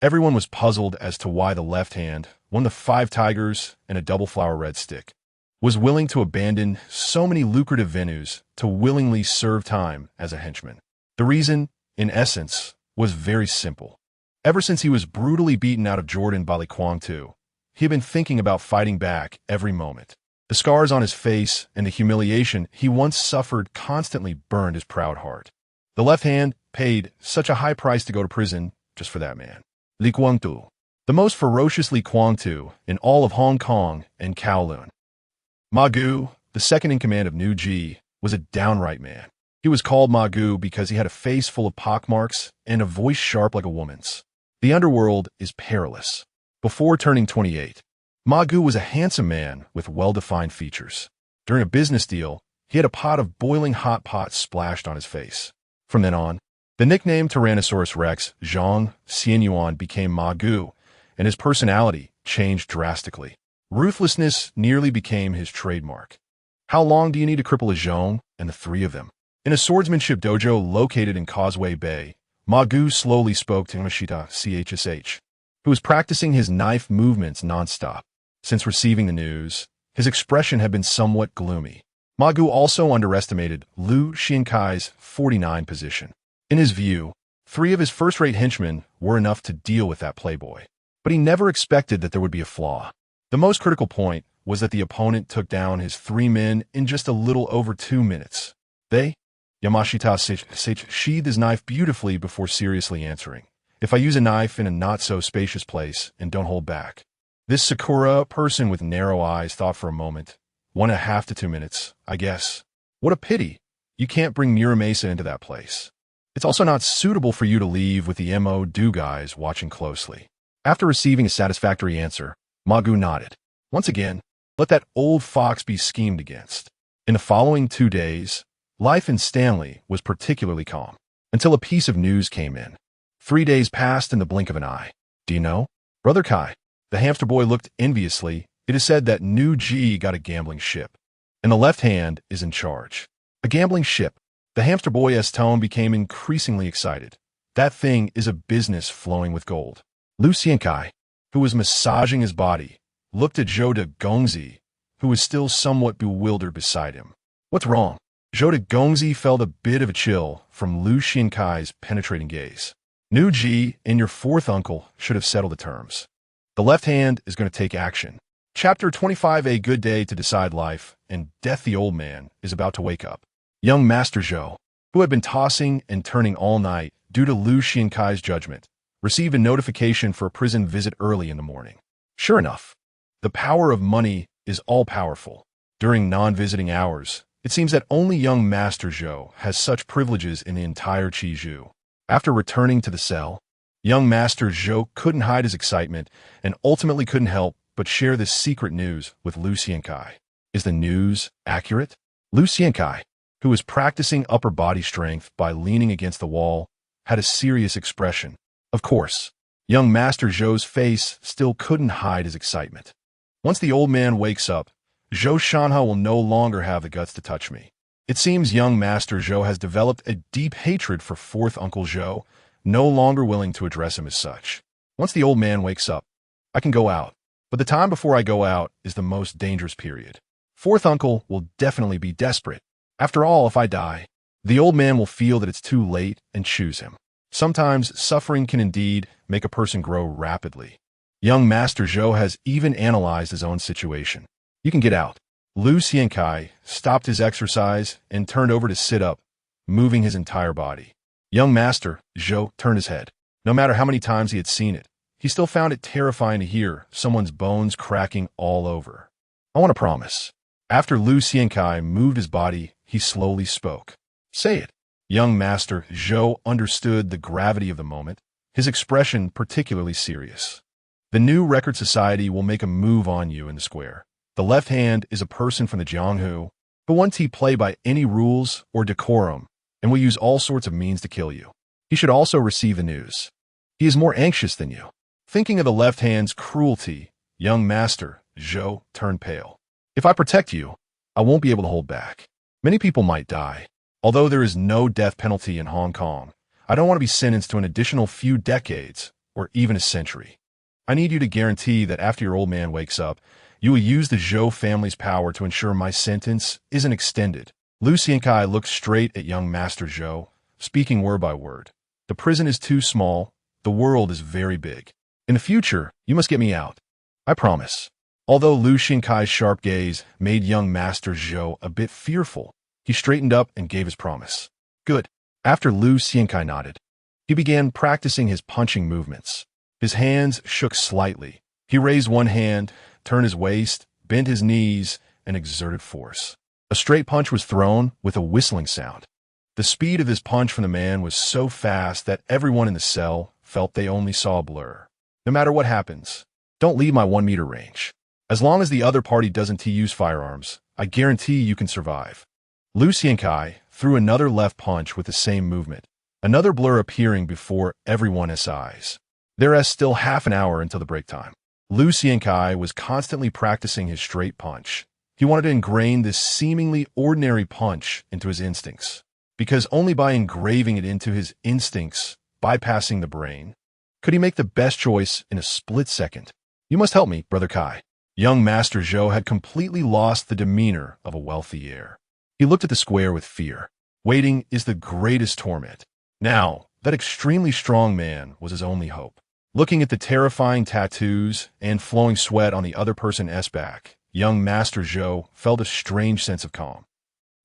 Speaker 1: Everyone was puzzled as to why the left hand, one of the 5 tigers and a double flower red stick, was willing to abandon so many lucrative venues to willingly serve time as a henchman. The reason, in essence, was very simple. Ever since he was brutally beaten out of Jordan by Li Kuang II, he had been thinking about fighting back every moment. The scars on his face and the humiliation he once suffered constantly burned his proud heart. The left hand paid such a high price to go to prison just for that man. Li Kuang II, the most ferocious Li Kuang II in all of Hong Kong and Kowloon. Ma Gu, the second in command of Nuji, was a downright man. He was called Ma Gu because he had a face full of pockmarks and a voice sharp like a woman's. The underworld is perilous. Before turning 28, Ma Gu was a handsome man with well-defined features. During a business deal, he had a pot of boiling hot pot splashed on his face. From then on, the nickname Tyrannosaurus Rex Zhang Xianyuan became Ma Gu, and his personality changed drastically. Ruthlessness nearly became his trademark. How long do you need to cripple a Zhong and the 3 of them? In a swordsmanship dojo located in Causeway Bay, Ma Gu slowly spoke to Yamashita CHSH, who was practicing his knife movements nonstop. Since receiving the news, his expression had been somewhat gloomy. Ma Gu also underestimated Lu Xiankai's 49 position. In his view, 3 of his first-rate henchmen were enough to deal with that playboy. But he never expected that there would be a flaw. The most critical point was that the opponent took down his 3 men in just a little over 2 minutes. Yamashita sheathed his knife beautifully before seriously answering. If I use a knife in a not-so-spacious place and don't hold back. This Sakura person with narrow eyes thought for a moment. 1.5 to 2 minutes, I guess. What a pity. You can't bring Muramasa into that place. It's also not suitable for you to leave with the Mo.Do guys watching closely. After receiving a satisfactory answer, Ma Gu nodded. Once again, let that old fox be schemed against. In the following 2 days, life in Stanley was particularly calm, until a piece of news came in. 3 days passed in the blink of an eye. Do you know? Brother Kai, the hamster boy looked enviously. It is said that New G got a gambling ship, and the left hand is in charge. A gambling ship. The hamster boy's tone became increasingly excited. That thing is a business flowing with gold. Lucien Kai, who was massaging his body, looked at Zhou de Gongzi, who was still somewhat bewildered beside him. What's wrong? Zhou de Gongzi felt a bit of a chill from Lucien Kai's penetrating gaze. New G and your fourth uncle should have settled the terms. The left hand is going to take action. Chapter 25. A good day to decide life and death. The old man is about to wake up. Young Master Zhou, who had been tossing and turning all night due to Lucien Kai's judgment, received a notification for a prison visit early in the morning. Sure enough, the power of money is all-powerful. During non-visiting hours, it seems that only young Master Zhou has such privileges in the entire Qizhou. After returning to the cell, young Master Zhou couldn't hide his excitement and ultimately couldn't help but share this secret news with Lucien Kai. Is the news accurate? Lucien Kai, who was practicing upper body strength by leaning against the wall, had a serious expression. Of course, young Master Zhou's face still couldn't hide his excitement. Once the old man wakes up, Zhou Shanha will no longer have the guts to touch me. It seems young Master Zhou has developed a deep hatred for fourth Uncle Zhou, no longer willing to address him as such. Once the old man wakes up, I can go out, but the time before I go out is the most dangerous period. Fourth uncle will definitely be desperate. After all, if I die, the old man will feel that it's too late and choose him. Sometimes suffering can indeed make a person grow rapidly. Young Master Zhou has even analyzed his own situation. You can get out. Lucien Kai stopped his exercise and turned over to sit up, moving his entire body. Young Master Zhou turned his head. No matter how many times he had seen it, he still found it terrifying to hear someone's bones cracking all over. I want to promise. After Lucien Kai moved his body, he slowly spoke. Say it. Young Master Zhou understood the gravity of the moment, his expression particularly serious. The new record society will make a move on you in the square. The left hand is a person from the Jianghu who wants to play by any rules or decorum and will use all sorts of means to kill you. He should also receive the news. He is more anxious than you. Thinking of the left hand's cruelty, young Master Zhou turned pale. If I protect you, I won't be able to hold back. Many people might die. Although there is no death penalty in Hong Kong, I don't want to be sentenced to an additional few decades or even a century. I need you to guarantee that after your old man wakes up, you will use the Zhou family's power to ensure my sentence isn't extended. Lucien Kai looked straight at young Master Zhou, speaking word by word. The prison is too small. The world is very big. In the future, you must get me out. I promise. Although Lucien Kai's sharp gaze made young Master Zhou a bit fearful, he straightened up and gave his promise. Good. After Lucien Kai nodded, he began practicing his punching movements. His hands shook slightly. He raised one hand, turned his waist, bent his knees, and exerted force. A straight punch was thrown with a whistling sound. The speed of this punch from the man was so fast that everyone in the cell felt they only saw a blur. No matter what happens, don't leave my 1-meter range. As long as the other party doesn't use firearms, I guarantee you can survive. Lucien Kai threw another left punch with the same movement, another blur appearing before everyone's eyes. There is still half an hour until the break time. Lucien Kai was constantly practicing his straight punch. He wanted to ingrain this seemingly ordinary punch into his instincts, because only by engraving it into his instincts, bypassing the brain, could he make the best choice in a split second. You must help me, Brother Kai. Young Master Zhou had completely lost the demeanor of a wealthy heir. He looked at the square with fear. Waiting is the greatest torment. Now, that extremely strong man was his only hope. Looking at the terrifying tattoos and flowing sweat on the other person's back, young Master Zhou felt a strange sense of calm.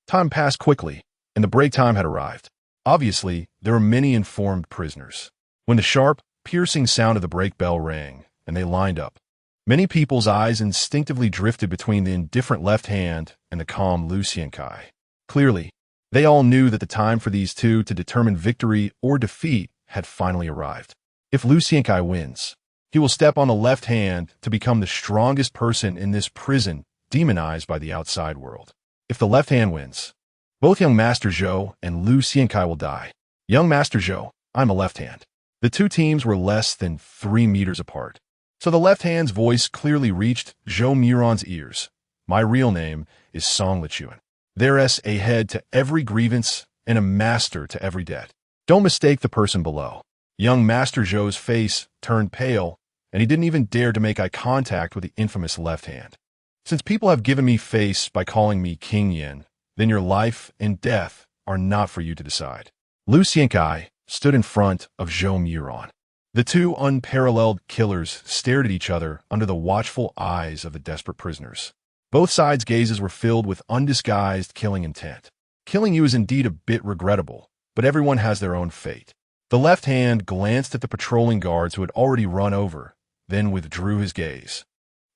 Speaker 1: Time passed quickly, and the break time had arrived. Obviously, there were many informed prisoners. When the sharp, piercing sound of the break bell rang, and they lined up, many people's eyes instinctively drifted between the indifferent left hand and the calm Lucien Kai. Clearly, they all knew that the time for these two to determine victory or defeat had finally arrived. If Lucien Kai wins, he will step on the left hand to become the strongest person in this prison demonized by the outside world. If the left hand wins, both young Master Zhou and Lu Xiankai will die. Young Master Zhou, I'm a left hand. The two teams were less than 3 meters apart. So the left hand's voice clearly reached Zhou Muron's ears. My real name is Song Lichuan. There's a head to every grievance and a master to every debt. Don't mistake the person below. Young Master Zhou's face turned pale, and he didn't even dare to make eye contact with the infamous left hand. Since people have given me face by calling me King Yin, then your life and death are not for you to decide. Lu Xiankai stood in front of Zhou Muron. The two unparalleled killers stared at each other under the watchful eyes of the desperate prisoners. Both sides' gazes were filled with undisguised killing intent. Killing you is indeed a bit regrettable, but everyone has their own fate. The left hand glanced at the patrolling guards who had already run over, then withdrew his gaze.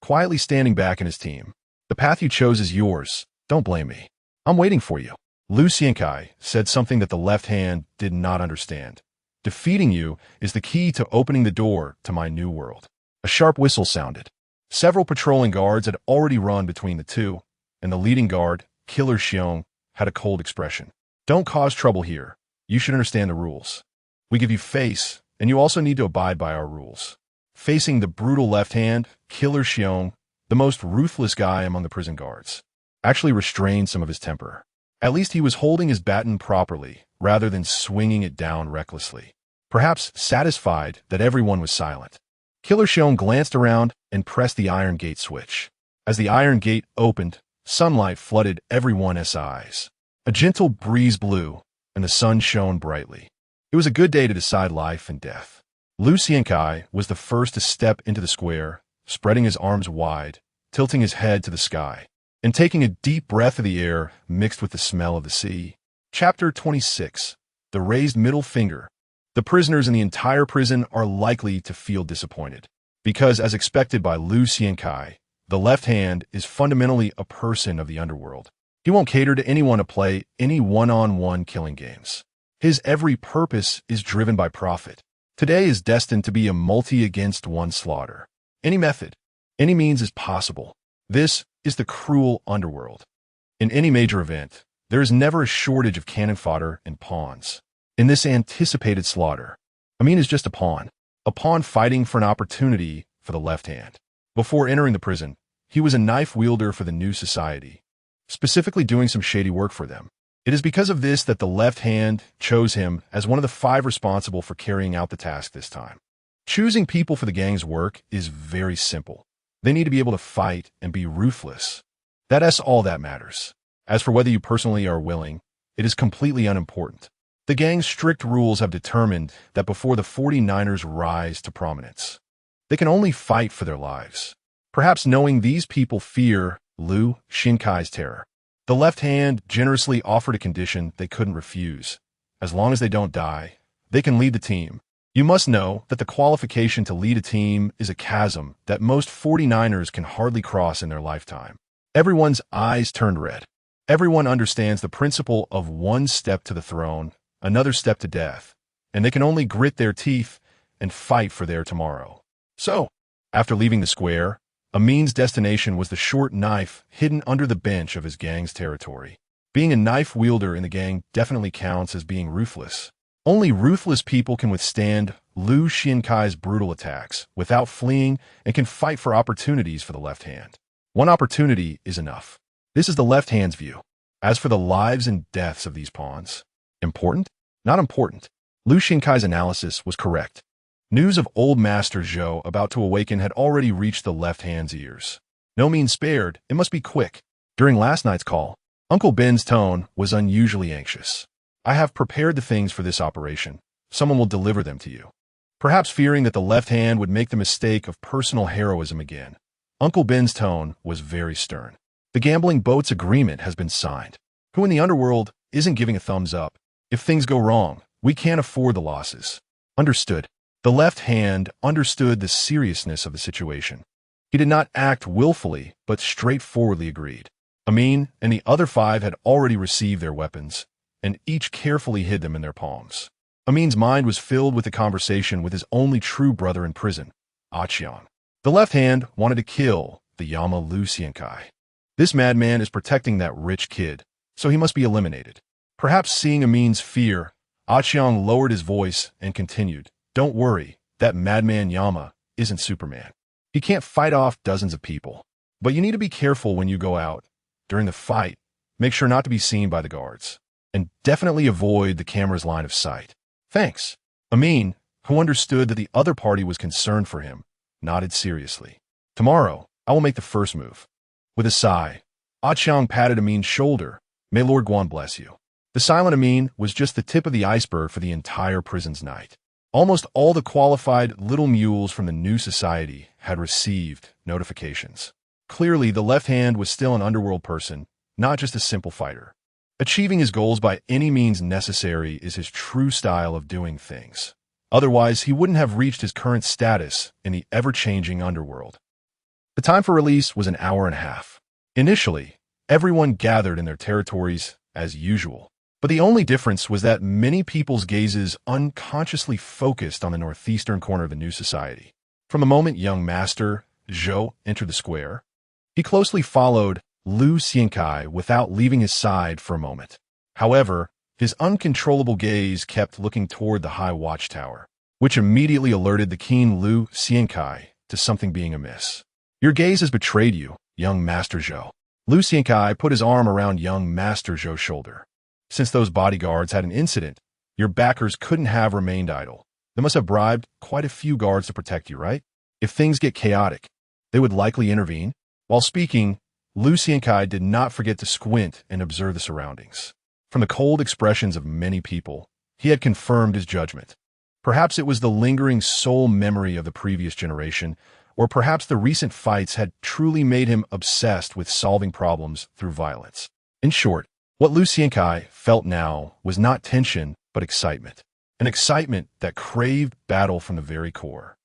Speaker 1: Quietly standing back in his team, the path you chose is yours. Don't blame me. I'm waiting for you. Lu Xiankai said something that the left hand did not understand. Defeating you is the key to opening the door to my new world. A sharp whistle sounded. Several patrolling guards had already run between the two, and the leading guard, Killer Xiong, had a cold expression. Don't cause trouble here. You should understand the rules. We give you face, and you also need to abide by our rules. Facing the brutal left hand, Killer Xiong, the most ruthless guy among the prison guards, actually restrained some of his temper. At least he was holding his baton properly, rather than swinging it down recklessly. Perhaps satisfied that everyone was silent. Killer Xiong glanced around and pressed the iron gate switch. As the iron gate opened, sunlight flooded everyone's eyes. A gentle breeze blew, and the sun shone brightly. It was a good day to decide life and death. Lu Xiankai was the first to step into the square, spreading his arms wide, tilting his head to the sky, and taking a deep breath of the air mixed with the smell of the sea. Chapter 26. The Raised Middle Finger. The prisoners in the entire prison are likely to feel disappointed, because as expected by Lu Xiankai, the left hand is fundamentally a person of the underworld. He won't cater to anyone to play any one-on-one killing games. His every purpose is driven by profit. Today is destined to be a multi-against-one slaughter. Any method, any means is possible. This is the cruel underworld. In any major event, there is never a shortage of cannon fodder and pawns. In this anticipated slaughter, Amin is just a pawn fighting for an opportunity for the left hand. Before entering the prison, he was a knife wielder for the new society, specifically doing some shady work for them. It is because of this that the left hand chose him as one of the 5 responsible for carrying out the task this time. Choosing people for the gang's work is very simple. They need to be able to fight and be ruthless. That's all that matters. As for whether you personally are willing, it is completely unimportant. The gang's strict rules have determined that before the 49ers rise to prominence, they can only fight for their lives. Perhaps knowing these people fear Lu Xiankai's terror, the left hand generously offered a condition they couldn't refuse. As long as they don't die, they can lead the team. You must know that the qualification to lead a team is a chasm that most 49ers can hardly cross in their lifetime. Everyone's eyes turned red. Everyone understands the principle of one step to the throne, another step to death, and they can only grit their teeth and fight for their tomorrow. So, after leaving the square, Amin's destination was the short knife hidden under the bench of his gang's territory. Being a knife wielder in the gang definitely counts as being ruthless. Only ruthless people can withstand Lu Xiankai's brutal attacks without fleeing and can fight for opportunities for the left hand. One opportunity is enough. This is the left hand's view. As for the lives and deaths of these pawns, important? Not important. Lu Xiankai's analysis was correct. News of old Master Zhou about to awaken had already reached the left hand's ears. No means spared, it must be quick. During last night's call, Uncle Ben's tone was unusually anxious. I have prepared the things for this operation. Someone will deliver them to you. Perhaps fearing that the left hand would make the mistake of personal heroism again, Uncle Ben's tone was very stern. The gambling boat's agreement has been signed. Who in the underworld isn't giving a thumbs up? If things go wrong, we can't afford the losses. Understood. The left hand understood the seriousness of the situation. He did not act willfully, but straightforwardly agreed. Amin and the other 5 had already received their weapons, and each carefully hid them in their palms. Amin's mind was filled with the conversation with his only true brother in prison, Aqiang. The left hand wanted to kill the Yama Lu Xiankai. This madman is protecting that rich kid, so he must be eliminated. Perhaps seeing Amin's fear, Aqiang lowered his voice and continued, "Don't worry, that madman Yama isn't Superman. He can't fight off dozens of people. But you need to be careful when you go out. During the fight, make sure not to be seen by the guards. And definitely avoid the camera's line of sight." "Thanks." Amin, who understood that the other party was concerned for him, nodded seriously. "Tomorrow, I will make the first move." With a sigh, Aqiang patted Amin's shoulder. "May Lord Guan bless you." The silent Amin was just the tip of the iceberg for the entire prison's night. Almost all the qualified little mules from the new society had received notifications. Clearly, the left hand was still an underworld person, not just a simple fighter. Achieving his goals by any means necessary is his true style of doing things. Otherwise, he wouldn't have reached his current status in the ever-changing underworld. The time for release was an hour and a half. Initially, everyone gathered in their territories as usual. But the only difference was that many people's gazes unconsciously focused on the northeastern corner of the new society. From the moment young Master Zhou entered the square, he closely followed Lu Xiankai without leaving his side for a moment. However, his uncontrollable gaze kept looking toward the high watchtower, which immediately alerted the keen Lu Xiankai to something being amiss. "Your gaze has betrayed you, young Master Zhou." Lu Xiankai put his arm around young Master Zhou's shoulder. "Since those bodyguards had an incident, your backers couldn't have remained idle. They must have bribed quite a few guards to protect you, right? If things get chaotic, they would likely intervene." While speaking, Lu Xiankai did not forget to squint and observe the surroundings. From the cold expressions of many people, he had confirmed his judgment. Perhaps it was the lingering soul memory of the previous generation, or perhaps the recent fights had truly made him obsessed with solving problems through violence. In short, what Lu Xiankai felt now was not tension, but excitement. An excitement that craved battle from the very core.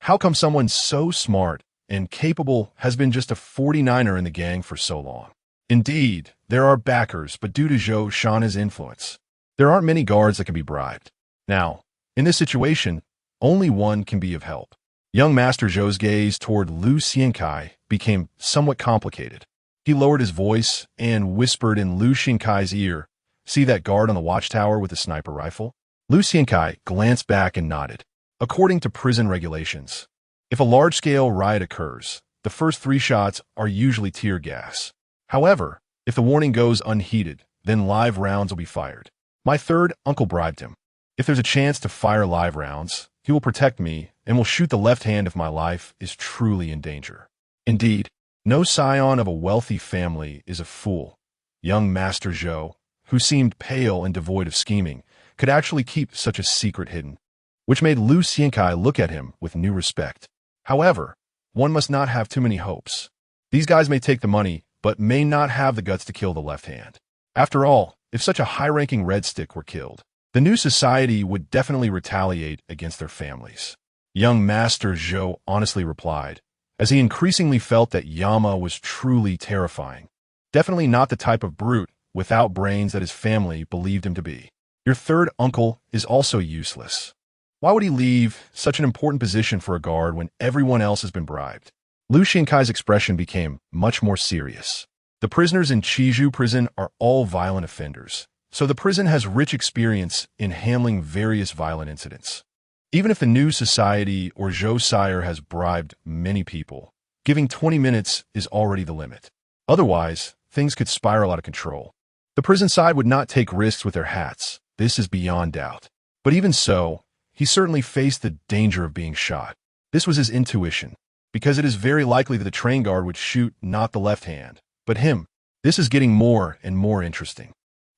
Speaker 1: How come someone so smart and capable has been just a 49er in the gang for so long? Indeed, there are backers, but due to Zhou Shana's influence, there aren't many guards that can be bribed. Now, in this situation, only one can be of help. Young Master Zhou's gaze toward Lu Xiankai became somewhat complicated. He lowered his voice and whispered in Lu Xiankai's ear, "See that guard on the watchtower with the sniper rifle?" Lu Xiankai glanced back and nodded. According to prison regulations, if a large-scale riot occurs, the first 3 shots are usually tear gas. However, if the warning goes unheeded, then live rounds will be fired. My third uncle bribed him. If there's a chance to fire live rounds, he will protect me and will shoot the left hand if my life is truly in danger. Indeed, no scion of a wealthy family is a fool. Young Master Zhou, who seemed pale and devoid of scheming, could actually keep such a secret hidden, which made Lu Xiankai look at him with new respect. However, one must not have too many hopes. These guys may take the money, but may not have the guts to kill the left hand. After all, if such a high-ranking Red Stick were killed, the new society would definitely retaliate against their families. Young Master Zhou honestly replied, as he increasingly felt that Yama was truly terrifying. Definitely not the type of brute without brains that his family believed him to be. Your third uncle is also useless. Why would he leave such an important position for a guard when everyone else has been bribed? Lu Xiankai's expression became much more serious. The prisoners in Chizhou prison are all violent offenders, so the prison has rich experience in handling various violent incidents. Even if the new society or Zhou Sire has bribed many people, giving 20 minutes is already the limit. Otherwise, things could spiral out of control. The prison side would not take risks with their hats. This is beyond doubt. But even so, he certainly faced the danger of being shot. This was his intuition, because it is very likely that the train guard would shoot not the left hand, but him. This is getting more and more interesting.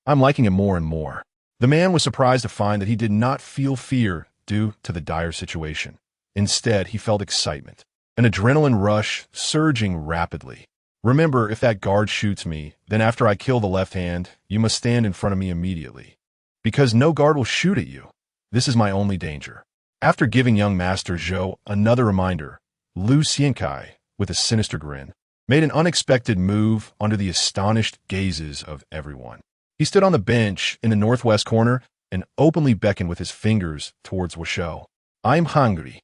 Speaker 1: I'm liking him more and more. The man was surprised to find that he did not feel fear due to the dire situation. Instead, he felt excitement, an adrenaline rush surging rapidly. Remember, if that guard shoots me, then after I kill the left hand, you must stand in front of me immediately. Because no guard will shoot at you. This is my only danger. After giving young Master Zhou another reminder, Lu Xiankai, with a sinister grin, made an unexpected move under the astonished gazes of everyone. He stood on the bench in the northwest corner and openly beckoned with his fingers towards Zhuo. "I'm hungry.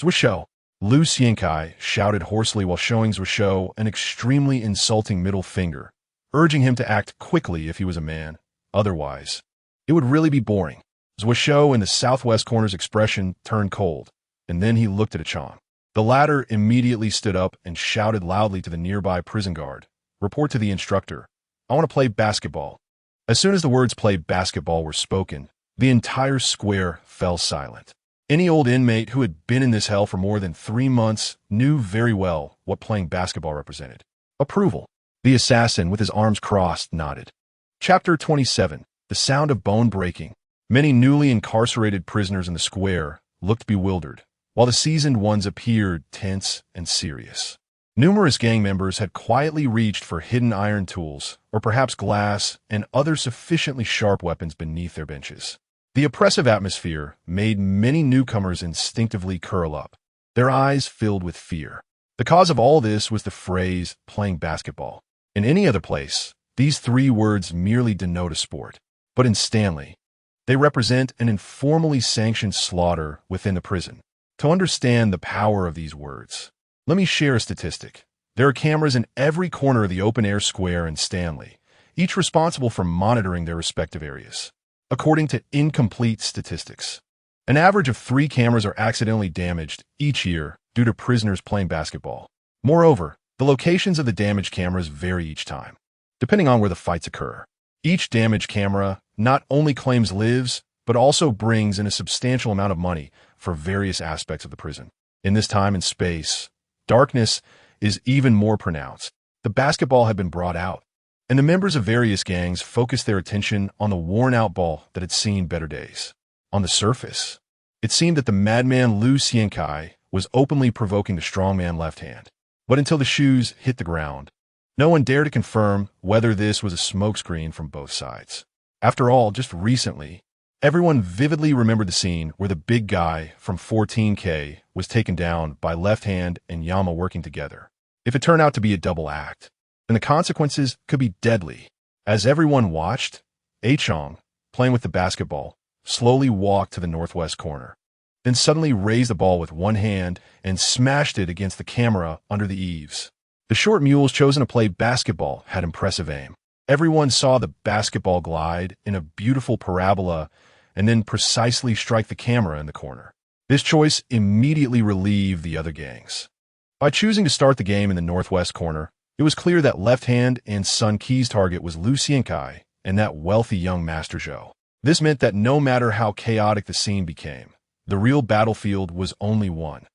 Speaker 1: Zhuo, Lu Xiankai shouted hoarsely while showing Zhuo an extremely insulting middle finger, urging him to act quickly if he was a man. Otherwise, it would really be boring. Zhuo in the southwest corner's expression turned cold, and then he looked at Chong. The latter immediately stood up and shouted loudly to the nearby prison guard, "Report to the instructor. I want to play basketball." As soon as the words "play basketball" were spoken, the entire square fell silent. Any old inmate who had been in this hell for more than 3 months knew very well what playing basketball represented. Approval. The assassin, with his arms crossed, nodded. Chapter 27. The Sound of Bone Breaking. Many newly incarcerated prisoners in the square looked bewildered, while the seasoned ones appeared tense and serious. Numerous gang members had quietly reached for hidden iron tools, or perhaps glass and other sufficiently sharp weapons beneath their benches. The oppressive atmosphere made many newcomers instinctively curl up, their eyes filled with fear. The cause of all this was the phrase, "playing basketball." In any other place, these 3 words merely denote a sport. But in Stanley, they represent an informally sanctioned slaughter within the prison. To understand the power of these words, let me share a statistic. There are cameras in every corner of the open-air square in Stanley, each responsible for monitoring their respective areas. According to incomplete statistics, an average of 3 cameras are accidentally damaged each year due to prisoners playing basketball. Moreover, the locations of the damaged cameras vary each time, depending on where the fights occur. Each damaged camera not only claims lives, but also brings in a substantial amount of money for various aspects of the prison. In this time and space, darkness is even more pronounced. The basketball had been brought out, and the members of various gangs focused their attention on the worn-out ball that had seen better days. On the surface, it seemed that the madman Lu Xiankai was openly provoking the strongman left hand. But until the shoes hit the ground, no one dared to confirm whether this was a smokescreen from both sides. After all, just recently, everyone vividly remembered the scene where the big guy from 14K was taken down by Left Hand and Yama working together. If it turned out to be a double act, then the consequences could be deadly. As everyone watched, Chong, playing with the basketball, slowly walked to the northwest corner, then suddenly raised the ball with one hand and smashed it against the camera under the eaves. The short mules chosen to play basketball had impressive aim. Everyone saw the basketball glide in a beautiful parabola and then precisely strike the camera in the corner. This choice immediately relieved the other gangs. By choosing to start the game in the northwest corner, it was clear that Left Hand and Sun Qi's target was Lu Xiankai and that wealthy young Master Zhou. This meant that no matter how chaotic the scene became, the real battlefield was only one: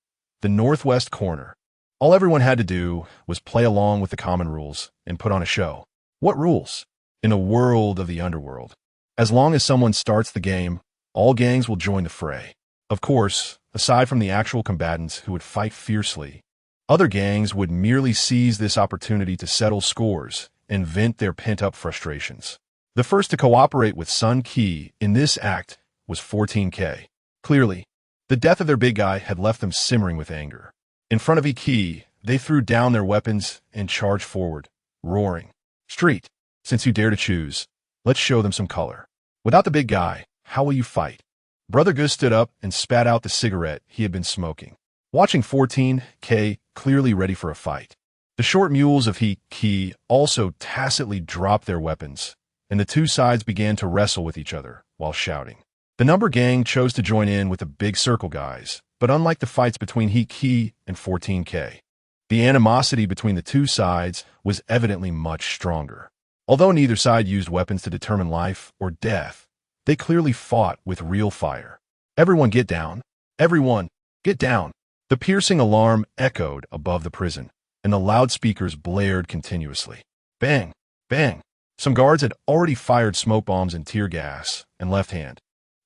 Speaker 1: the northwest corner. All everyone had to do was play along with the common rules and put on a show. What rules? In a world of the underworld, as long as someone starts the game, all gangs will join the fray. Of course, aside from the actual combatants who would fight fiercely, other gangs would merely seize this opportunity to settle scores and vent their pent-up frustrations. The first to cooperate with Sun Qi in this act was 14K. Clearly, the death of their big guy had left them simmering with anger. In front of Qi, they threw down their weapons and charged forward, roaring, "Street, since you dare to choose, let's show them some color. Without the big guy, how will you fight?" Brother Gus stood up and spat out the cigarette he had been smoking, watching 14K clearly ready for a fight. The short mules of Qi also tacitly dropped their weapons, and the 2 sides began to wrestle with each other while shouting. The number gang chose to join in with the big circle guys, but unlike the fights between Qi and 14K, the animosity between the 2 sides was evidently much stronger. Although neither side used weapons to determine life or death, they clearly fought with real fire. "Everyone get down! Everyone, get down!" The piercing alarm echoed above the prison, and the loudspeakers blared continuously. Bang! Bang! Some guards had already fired smoke bombs and tear gas, and Left Hand,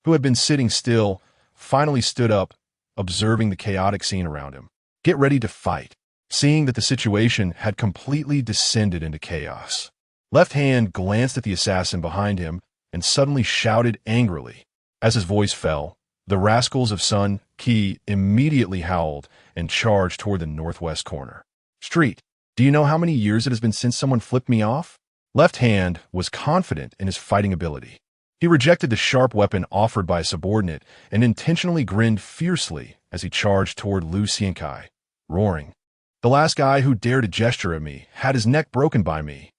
Speaker 1: who had been sitting still, finally stood up, observing the chaotic scene around him. "Get ready to fight." Seeing that the situation had completely descended into chaos, Left Hand glanced at the assassin behind him and suddenly shouted angrily. As his voice fell, the rascals of Sun Qi immediately howled and charged toward the northwest corner. "Street, do you know how many years it has been since someone flipped me off?" Left Hand was confident in his fighting ability. He rejected the sharp weapon offered by a subordinate and intentionally grinned fiercely as he charged toward Lu Xiankai, roaring, "The last guy who dared to gesture at me had his neck broken by me."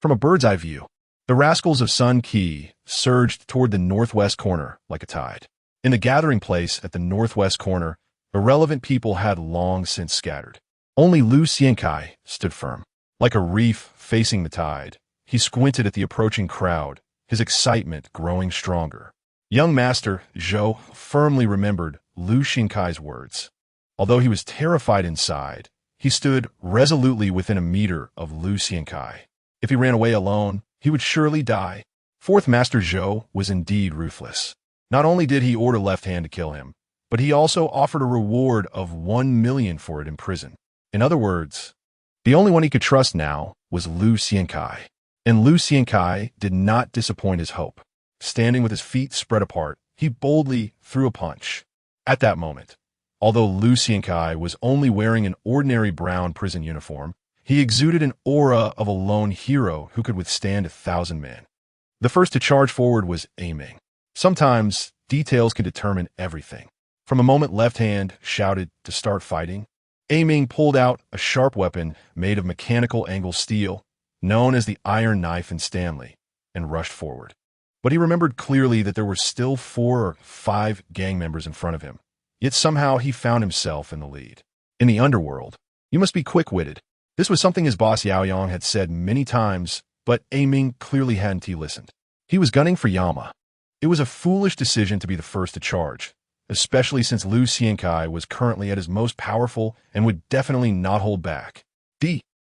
Speaker 1: From a bird's eye view, the rascals of Sun Qi surged toward the northwest corner like a tide. In the gathering place at the northwest corner, irrelevant people had long since scattered. Only Lu Xiankai stood firm. Like a reef facing the tide, he squinted at the approaching crowd, his excitement growing stronger. Young Master Zhou firmly remembered Lu Xiankai's words. Although he was terrified inside, he stood resolutely within a meter of Lu Xiankai. If he ran away alone, he would surely die. Fourth Master Zhou was indeed ruthless. Not only did he order Left Hand to kill him, but he also offered a reward of 1 million for it in prison. In other words, the only one he could trust now was Lu Xiankai. And Lu Xiankai did not disappoint his hope. Standing with his feet spread apart, he boldly threw a punch. At that moment, although Lu Xiankai was only wearing an ordinary brown prison uniform, he exuded an aura of a lone hero who could withstand 1,000 men. The first to charge forward was Ming. Sometimes, details can determine everything. From the moment Left Hand shouted to start fighting, Ming pulled out a sharp weapon made of mechanical angle steel, known as the Iron Knife in Stanley, and rushed forward. But he remembered clearly that there were still 4 or 5 gang members in front of him. Yet somehow he found himself in the lead. In the underworld, you must be quick-witted. This was something his boss Yaoyong had said many times, but Ming clearly hadn't listened. He was gunning for Yama. It was a foolish decision to be the first to charge, especially since Lu Xiankai was currently at his most powerful and would definitely not hold back.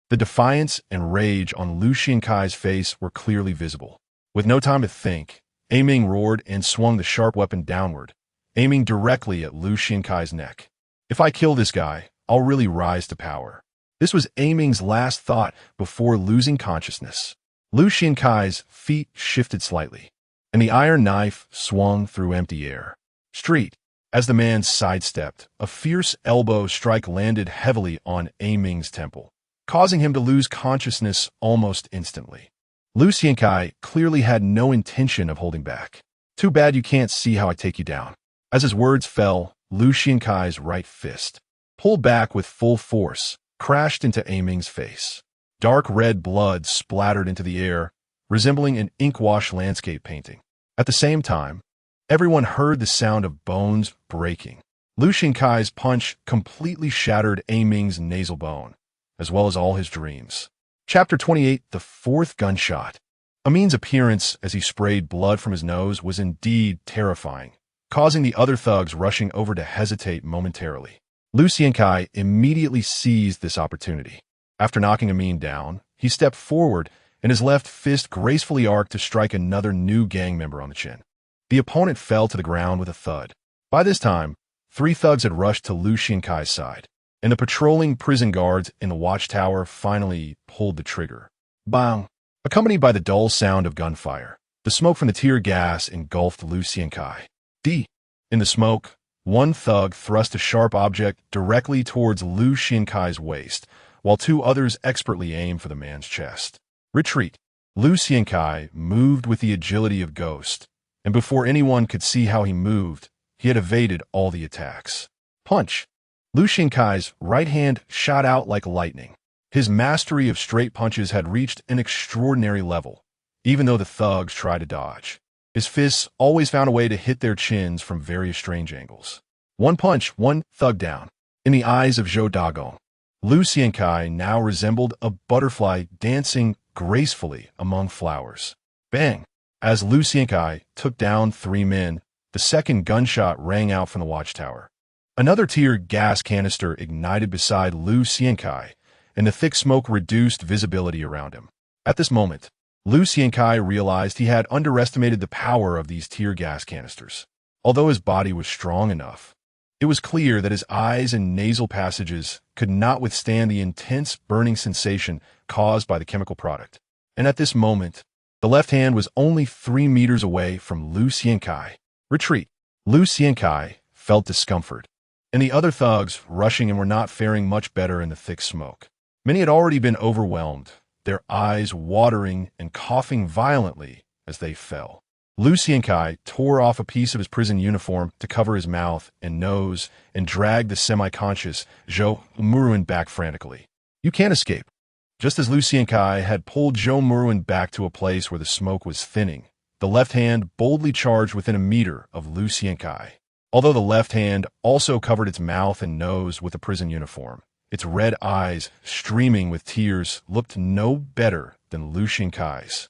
Speaker 1: The defiance and rage on Lu Xiankai's face were clearly visible. With no time to think, Ming roared and swung the sharp weapon downward, aiming directly at Lu Xiankai's neck. If I kill this guy, I'll really rise to power. This was Ming's last thought before losing consciousness. Lu Xiankai's feet shifted slightly, and the iron knife swung through empty air. Street. As the man sidestepped, a fierce elbow strike landed heavily on Ming's temple, causing him to lose consciousness almost instantly. Lu Xiankai clearly had no intention of holding back. "Too bad you can't see how I take you down." As his words fell, Lu Xiankai's right fist, pulled back with full force, crashed into Ming's face. Dark red blood splattered into the air, resembling an ink-wash landscape painting. At the same time, everyone heard the sound of bones breaking. Lu Xiankai's punch completely shattered Ming's nasal bone, as well as all his dreams. Chapter 28, The Fourth Gunshot. Amin's appearance as he sprayed blood from his nose was indeed terrifying, causing the other thugs rushing over to hesitate momentarily. Lu Xiankai immediately seized this opportunity. After knocking Amin down, he stepped forward and his left fist gracefully arced to strike another new gang member on the chin. The opponent fell to the ground with a thud. By this time, 3 thugs had rushed to Lu Xiankai's side, and the patrolling prison guards in the watchtower finally pulled the trigger. Bang! Accompanied by the dull sound of gunfire, the smoke from the tear gas engulfed Lu Xiankai. In the smoke, one thug thrust a sharp object directly towards Lu Xiankai's waist, while 2 others expertly aimed for the man's chest. Retreat. Lu Xiankai moved with the agility of Ghost, and before anyone could see how he moved, he had evaded all the attacks. Punch. Lu Xiankai's right hand shot out like lightning. His mastery of straight punches had reached an extraordinary level, even though the thugs tried to dodge. His fists always found a way to hit their chins from various strange angles. One punch, one thug down. In the eyes of Zhou Dagong, Lu Xiankai now resembled a butterfly dancing gracefully among flowers. Bang! As Lu Xiankai took down 3 men, the second gunshot rang out from the watchtower. Another tear gas canister ignited beside Lu Xiankai, and the thick smoke reduced visibility around him. At this moment, Lu Xiankai realized he had underestimated the power of these tear gas canisters. Although his body was strong enough, it was clear that his eyes and nasal passages could not withstand the intense burning sensation caused by the chemical product. And at this moment, the left hand was only 3 meters away from Lu Xiankai. Retreat. Lu Xiankai felt discomfort, and the other thugs rushing him were not faring much better in the thick smoke. Many had already been overwhelmed, their eyes watering and coughing violently as they fell. Lu Xiankai tore off a piece of his prison uniform to cover his mouth and nose and dragged the semi-conscious Zhou Muruan back frantically. You can't escape. Just as Lu Xiankai had pulled Zhou Muruan back to a place where the smoke was thinning, the left hand boldly charged within a meter of Lu Xiankai. Although the left hand also covered its mouth and nose with a prison uniform, its red eyes, streaming with tears, looked no better than Lu Xiankai's.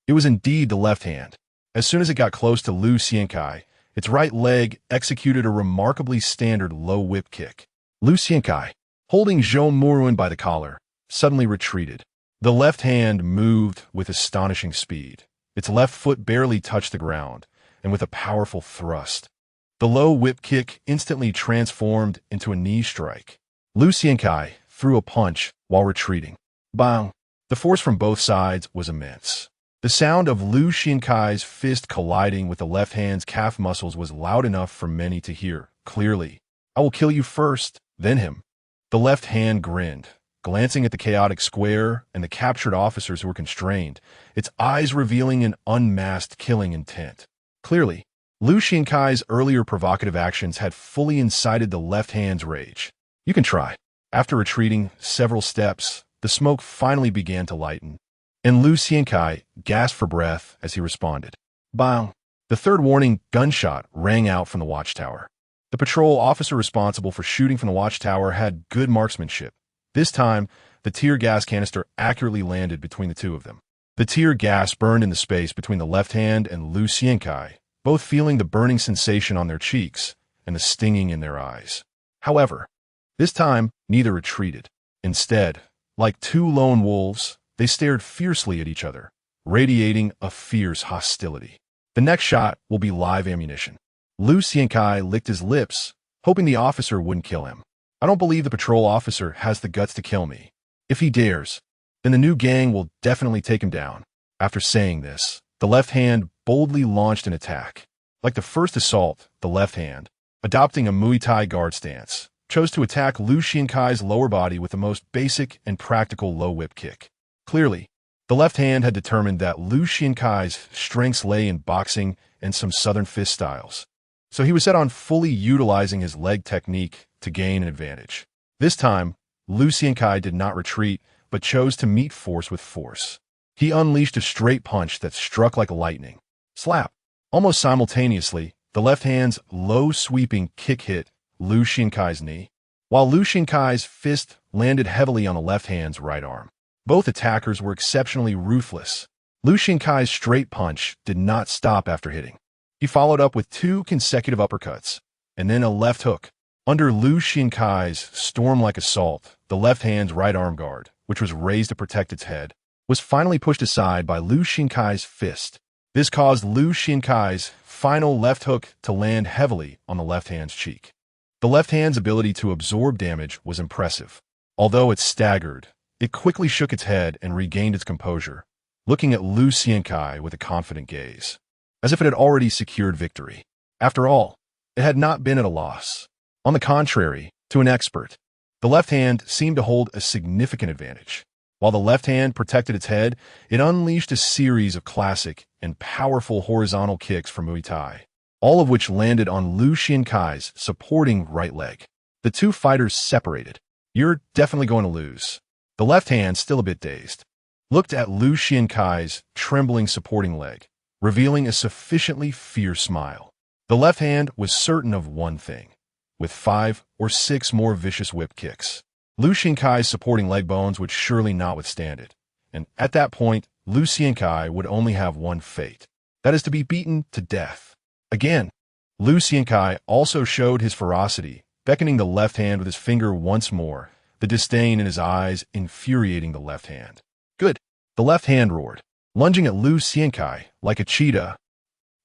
Speaker 1: It was indeed the left hand. As soon as it got close to Lu Xiankai, its right leg executed a remarkably standard low whip kick. Lu Xiankai, holding Zhou Muruan by the collar, suddenly retreated. The left hand moved with astonishing speed. Its left foot barely touched the ground, and with a powerful thrust, the low whip kick instantly transformed into a knee strike. Lu Xiankai threw a punch while retreating. Bang! The force from both sides was immense. The sound of Lu Xiankai's fist colliding with the left hand's calf muscles was loud enough for many to hear clearly. I will kill you first, then him. The left hand grinned, glancing at the chaotic square and the captured officers who were constrained, its eyes revealing an unmasked killing intent. Clearly, Lu Xiankai's earlier provocative actions had fully incited the left hand's rage. You can try. After retreating several steps, the smoke finally began to lighten, and Lu Xiankai gasped for breath as he responded. Bang! The third warning gunshot rang out from the watchtower. The patrol officer responsible for shooting from the watchtower had good marksmanship. This time, the tear gas canister accurately landed between the two of them. The tear gas burned in the space between the left hand and Lu Xiankai, both feeling the burning sensation on their cheeks and the stinging in their eyes. However, this time, neither retreated. Instead, like two lone wolves, they stared fiercely at each other, radiating a fierce hostility. The next shot will be live ammunition. Lu Xiankai licked his lips, hoping the officer wouldn't kill him. I don't believe the patrol officer has the guts to kill me. If he dares, then the new gang will definitely take him down. After saying this, the left hand boldly launched an attack. Like the first assault, the left hand, adopting a Muay Thai guard stance, chose to attack Lu Xiankai's lower body with the most basic and practical low whip kick. Clearly, the left hand had determined that Lu Xiankai's strengths lay in boxing and some southern fist styles, so he was set on fully utilizing his leg technique to gain an advantage. This time, Lu Xiankai did not retreat, but chose to meet force with force. He unleashed a straight punch that struck like lightning. Slap! Almost simultaneously, the left hand's low sweeping kick hit Lu Xiankai's knee, while Lu Xiankai's fist landed heavily on the left hand's right arm. Both attackers were exceptionally ruthless. Lu Xiankai's straight punch did not stop after hitting. He followed up with two consecutive uppercuts, and then a left hook. Under Lu Xiankai's storm-like assault, the left hand's right arm guard, which was raised to protect its head, was finally pushed aside by Lu Xiankai's fist. This caused Lu Xiankai's final left hook to land heavily on the left hand's cheek. The left hand's ability to absorb damage was impressive. Although it staggered, it quickly shook its head and regained its composure, looking at Lu Xiankai with a confident gaze, as if it had already secured victory. After all, it had not been at a loss. On the contrary, to an expert, the left hand seemed to hold a significant advantage. While the left hand protected its head, it unleashed a series of classic and powerful horizontal kicks from Muay Thai, all of which landed on Lu Xiankai's supporting right leg. The two fighters separated. You're definitely going to lose. The left hand, still a bit dazed, looked at Lu Xiankai's trembling supporting leg, revealing a sufficiently fierce smile. The left hand was certain of one thing. With 5 or 6 more vicious whip kicks, Lu Xiankai's supporting leg bones would surely not withstand it, and at that point, Lu Xiankai would only have one fate. That is to be beaten to death. Again, Lu Xiankai also showed his ferocity, beckoning the left hand with his finger once more, the disdain in his eyes infuriating the left hand. Good. The left hand roared, lunging at Lu Xiankai like a cheetah.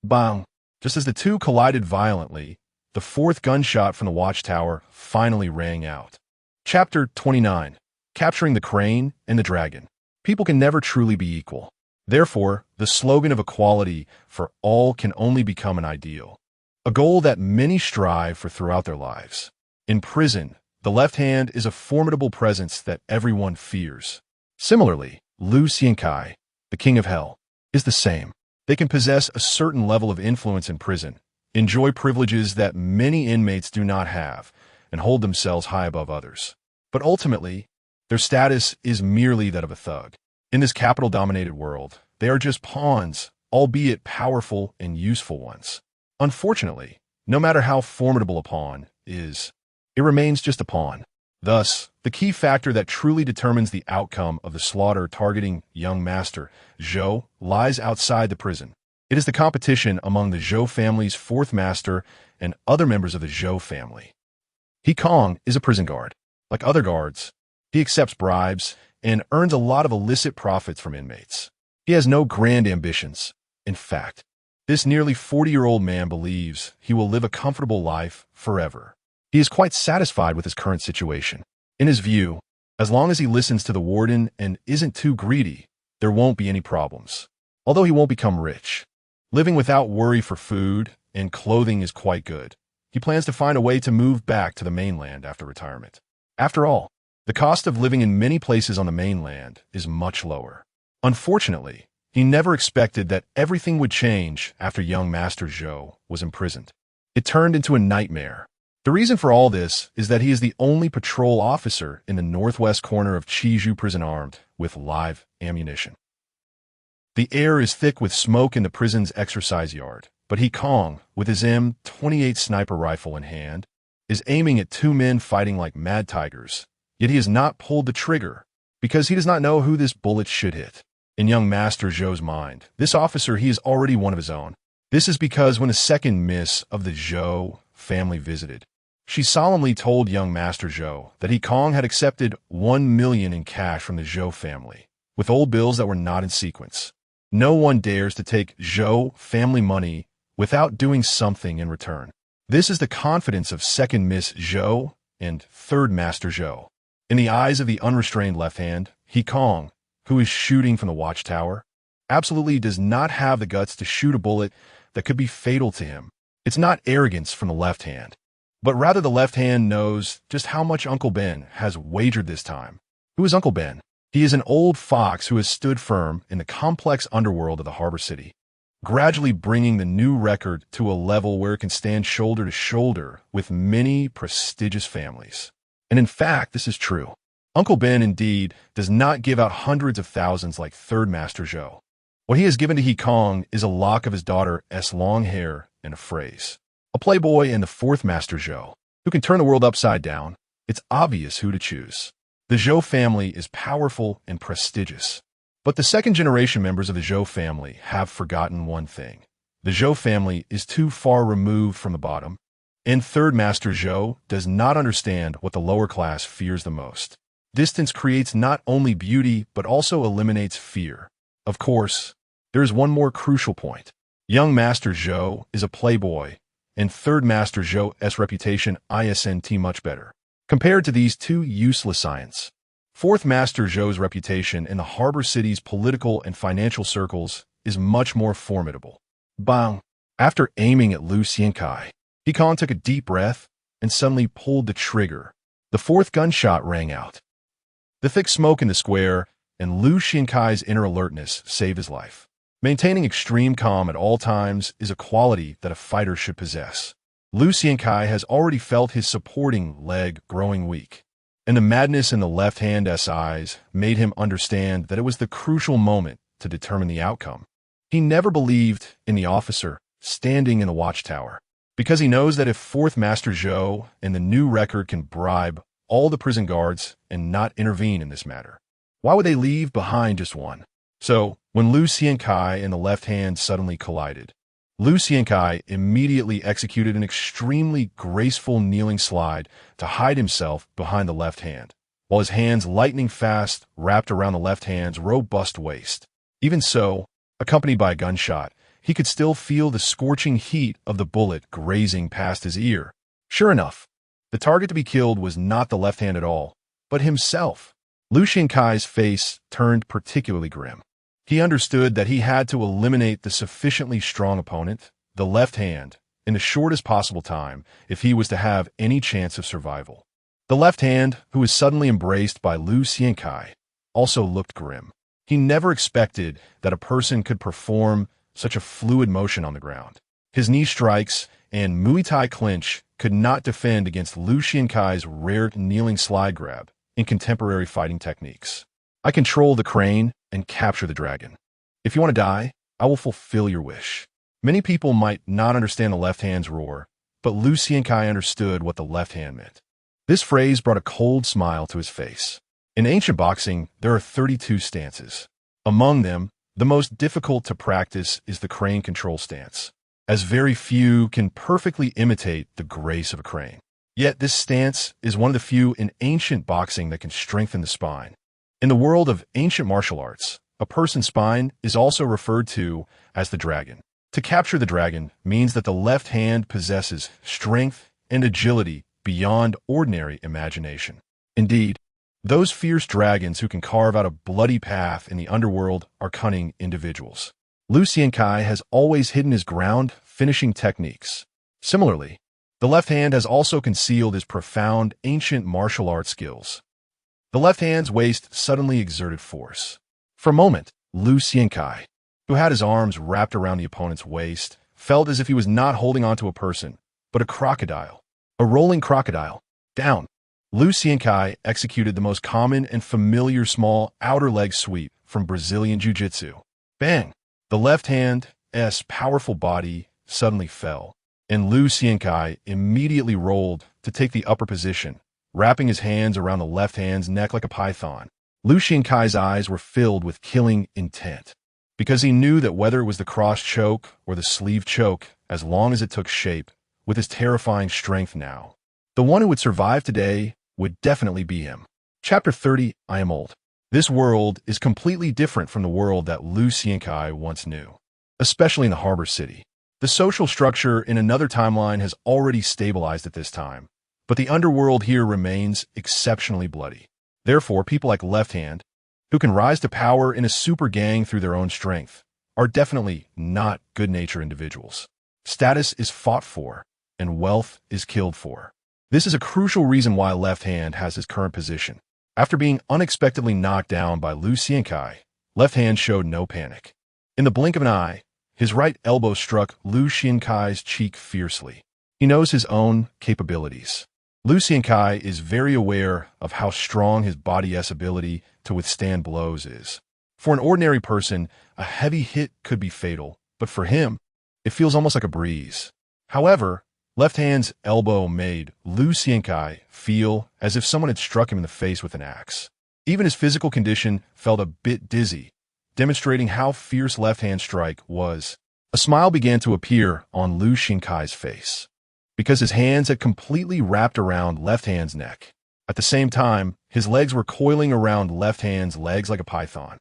Speaker 1: Bang! Just as the two collided violently, the fourth gunshot from the watchtower finally rang out. Chapter 29. Capturing the Crane and the Dragon. People can never truly be equal. Therefore, the slogan of equality for all can only become an ideal, a goal that many strive for throughout their lives. In prison, the left hand is a formidable presence that everyone fears. Similarly, Lu Xiankai, the king of hell, is the same. They can possess a certain level of influence in prison, enjoy privileges that many inmates do not have, and hold themselves high above others. But ultimately, their status is merely that of a thug. In this capital-dominated world, they are just pawns, albeit powerful and useful ones. Unfortunately, no matter how formidable a pawn is, it remains just a pawn. Thus, the key factor that truly determines the outcome of the slaughter targeting young Master Zhou lies outside the prison. It is the competition among the Zhou family's fourth master and other members of the Zhou family. He Kong is a prison guard. Like other guards, he accepts bribes and earns a lot of illicit profits from inmates. He has no grand ambitions. In fact, this nearly 40-year-old man believes he will live a comfortable life forever. He is quite satisfied with his current situation. In his view, as long as he listens to the warden and isn't too greedy, there won't be any problems. Although he won't become rich, living without worry for food and clothing is quite good. He plans to find a way to move back to the mainland after retirement. After all, the cost of living in many places on the mainland is much lower. Unfortunately, he never expected that everything would change after young Master Zhou was imprisoned. It turned into a nightmare. The reason for all this is that he is the only patrol officer in the northwest corner of Chizhou prison armed with live ammunition. The air is thick with smoke in the prison's exercise yard, but he Kong, with his M28 sniper rifle in hand, is aiming at two men fighting like mad tigers, yet he has not pulled the trigger because he does not know who this bullet should hit. In young Master Zhou's mind, this officer he is already one of his own. This is because when the second miss of the Zhou family visited, she solemnly told young Master Zhou that he Kong had accepted 1 million in cash from the Zhou family, with old bills that were not in sequence. No one dares to take Zhou family money without doing something in return. This is the confidence of second Miss Zhou and third Master Zhou. In the eyes of the unrestrained left hand, he Kong, who is shooting from the watchtower, absolutely does not have the guts to shoot a bullet that could be fatal to him. It's not arrogance from the left hand, but rather the left hand knows just how much Uncle Ben has wagered this time. Who is Uncle Ben? He is an old fox who has stood firm in the complex underworld of the harbor city, gradually bringing the new record to a level where it can stand shoulder to shoulder with many prestigious families. And in fact, this is true. Uncle Ben, indeed, does not give out hundreds of thousands like Third Master Zhou. What he has given to He Kong is a lock of his daughter's long hair and a phrase. A playboy and the fourth Master Zhou, who can turn the world upside down. It's obvious who to choose. The Zhou family is powerful and prestigious. But the second-generation members of the Zhou family have forgotten one thing. The Zhou family is too far removed from the bottom, and Third Master Zhou does not understand what the lower class fears the most. Distance creates not only beauty, but also eliminates fear. Of course, there is one more crucial point. Young Master Zhou is a playboy, and Third Master Zhou's reputation isn't much better. Compared to these two useless science, Fourth Master Zhou's reputation in the harbor city's political and financial circles is much more formidable. Bang! After aiming at Lu Xiankai, He Kong took a deep breath and suddenly pulled the trigger. The fourth gunshot rang out. The thick smoke in the square and Lu Xiankai's inner alertness saved his life. Maintaining extreme calm at all times is a quality that a fighter should possess. Lu Xiankai has already felt his supporting leg growing weak, and the madness in the left hand's eyes made him understand that it was the crucial moment to determine the outcome. He never believed in the officer standing in the watchtower, because he knows that if Fourth Master Zhou and the new record can bribe all the prison guards and not intervene in this matter, why would they leave behind just one? So, when Lu Xiankai and the left hand suddenly collided, Lu Xiankai immediately executed an extremely graceful kneeling slide to hide himself behind the left hand, while his hands lightning fast wrapped around the left hand's robust waist. Even so, accompanied by a gunshot, he could still feel the scorching heat of the bullet grazing past his ear. Sure enough, the target to be killed was not the left hand at all, but himself. Lu Xiankai's face turned particularly grim. He understood that he had to eliminate the sufficiently strong opponent, the left hand, in the shortest possible time if he was to have any chance of survival. The left hand, who was suddenly embraced by Lu Xiankai, also looked grim. He never expected that a person could perform such a fluid motion on the ground. His knee strikes and Muay Thai clinch could not defend against Lu Xiankai's rare kneeling slide grab in contemporary fighting techniques. I control the crane and capture the dragon. If you want to die, I will fulfill your wish. Many people might not understand the left hand's roar, but Lu Xiankai understood what the left hand meant. This phrase brought a cold smile to his face. In ancient boxing, there are 32 stances. Among them, the most difficult to practice is the crane control stance, as very few can perfectly imitate the grace of a crane. Yet this stance is one of the few in ancient boxing that can strengthen the spine. In the world of ancient martial arts, a person's spine is also referred to as the dragon. To capture the dragon means that the left hand possesses strength and agility beyond ordinary imagination. Indeed, those fierce dragons who can carve out a bloody path in the underworld are cunning individuals. Lu Xiankai has always hidden his ground finishing techniques. Similarly, the left hand has also concealed his profound ancient martial arts skills. The left hand's waist suddenly exerted force. For a moment, Lu Xiankai, who had his arms wrapped around the opponent's waist, felt as if he was not holding onto a person, but a crocodile. A rolling crocodile. Down. Lu Xiankai executed the most common and familiar small outer leg sweep from Brazilian Jiu-Jitsu. Bang! The left hand's powerful body suddenly fell, and Lu Xiankai immediately rolled to take the upper position, wrapping his hands around the left hand's neck like a python. Lu Xiankai's eyes were filled with killing intent, because he knew that whether it was the cross choke or the sleeve choke, as long as it took shape, with his terrifying strength now, the one who would survive today would definitely be him. Chapter 30, I Am Old. This world is completely different from the world that Lu Xiankai once knew, especially in the harbor city. The social structure in another timeline has already stabilized at this time, but the underworld here remains exceptionally bloody. Therefore, people like Left Hand, who can rise to power in a super gang through their own strength, are definitely not good-natured individuals. Status is fought for, and wealth is killed for. This is a crucial reason why Left Hand has his current position. After being unexpectedly knocked down by Lu Xiankai, Left Hand showed no panic. In the blink of an eye, his right elbow struck Lu Xiankai's cheek fiercely. He knows his own capabilities. Lu Xiankai is very aware of how strong his body's ability to withstand blows is. For an ordinary person, a heavy hit could be fatal, but for him, it feels almost like a breeze. However, Left Hand's elbow made Lu Xiankai feel as if someone had struck him in the face with an axe. Even his physical condition felt a bit dizzy, demonstrating how fierce Left Hand's strike was. A smile began to appear on Lu Xiankai's face, because his hands had completely wrapped around Left Hand's neck. At the same time, his legs were coiling around Left Hand's legs like a python.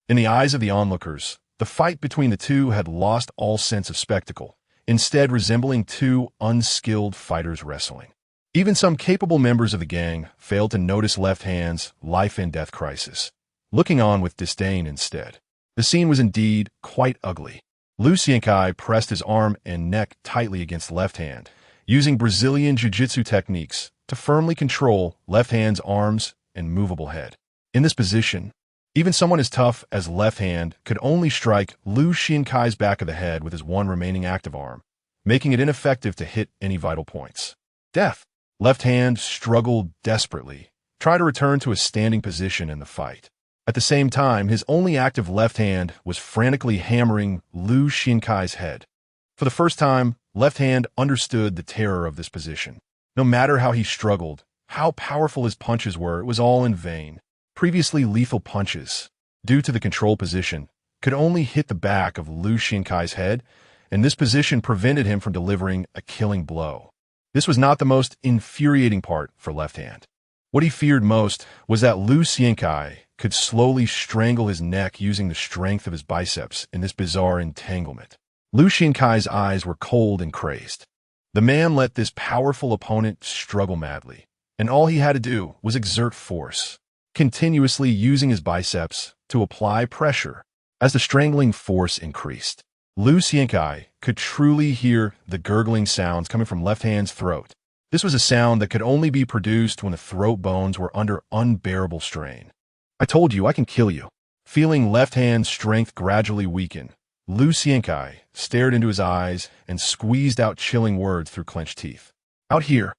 Speaker 1: In the eyes of the onlookers, the fight between the two had lost all sense of spectacle, instead resembling two unskilled fighters wrestling. Even some capable members of the gang failed to notice Left Hand's life-and-death crisis, looking on with disdain instead. The scene was indeed quite ugly. Lu Xiankai pressed his arm and neck tightly against Left Hand, using Brazilian Jiu-Jitsu techniques to firmly control Left Hand's arms and movable head. In this position, even someone as tough as Left Hand could only strike Lu Xiankai's back of the head with his one remaining active arm, making it ineffective to hit any vital points. Death. Left Hand struggled desperately, trying to return to a standing position in the fight. At the same time, his only active left hand was frantically hammering Lu Xiankai's head. For the first time, Left Hand understood the terror of this position. No matter how he struggled, how powerful his punches were, it was all in vain. Previously lethal punches, due to the control position, could only hit the back of Lu Xiankai's head, and this position prevented him from delivering a killing blow. This was not the most infuriating part for Left Hand. What he feared most was that Lu Xiankai could slowly strangle his neck using the strength of his biceps in this bizarre entanglement. Lu Xiankai's eyes were cold and crazed. The man let this powerful opponent struggle madly, and all he had to do was exert force, continuously using his biceps to apply pressure. As the strangling force increased, Lu Xiankai could truly hear the gurgling sounds coming from Left Hand's throat. This was a sound that could only be produced when the throat bones were under unbearable strain. I told you I can kill you. Feeling Left Hand's strength gradually weaken, Lu Xiankai stared into his eyes and squeezed out chilling words through clenched teeth. Out here,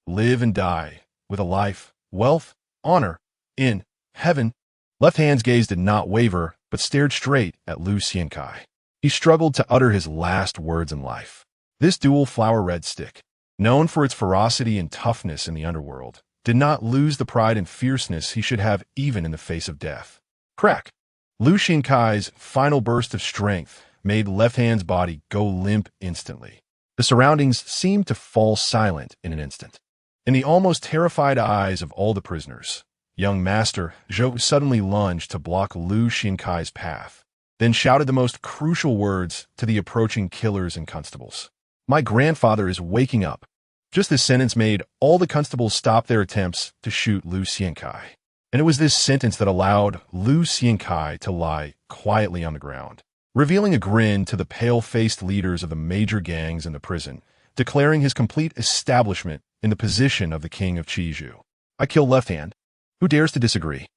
Speaker 1: live and die, with a life, wealth, honor, in heaven. Left Hand's gaze did not waver, but stared straight at Lu Xiankai. He struggled to utter his last words in life. This dual flower red stick, known for its ferocity and toughness in the underworld, did not lose the pride and fierceness he should have even in the face of death. Crack! Lu Xiankai's final burst of strength made Left Hand's body go limp instantly. The surroundings seemed to fall silent in an instant. In the almost terrified eyes of all the prisoners, young Master Zhou suddenly lunged to block Lu Xiankai's path, then shouted the most crucial words to the approaching killers and constables. My grandfather is waking up. Just this sentence made all the constables stop their attempts to shoot Lu Xiankai. And it was this sentence that allowed Lu Xiankai to lie quietly on the ground, revealing a grin to the pale-faced leaders of the major gangs in the prison, declaring his complete establishment in the position of the king of Chizhou. I kill Left Hand. Who dares to disagree?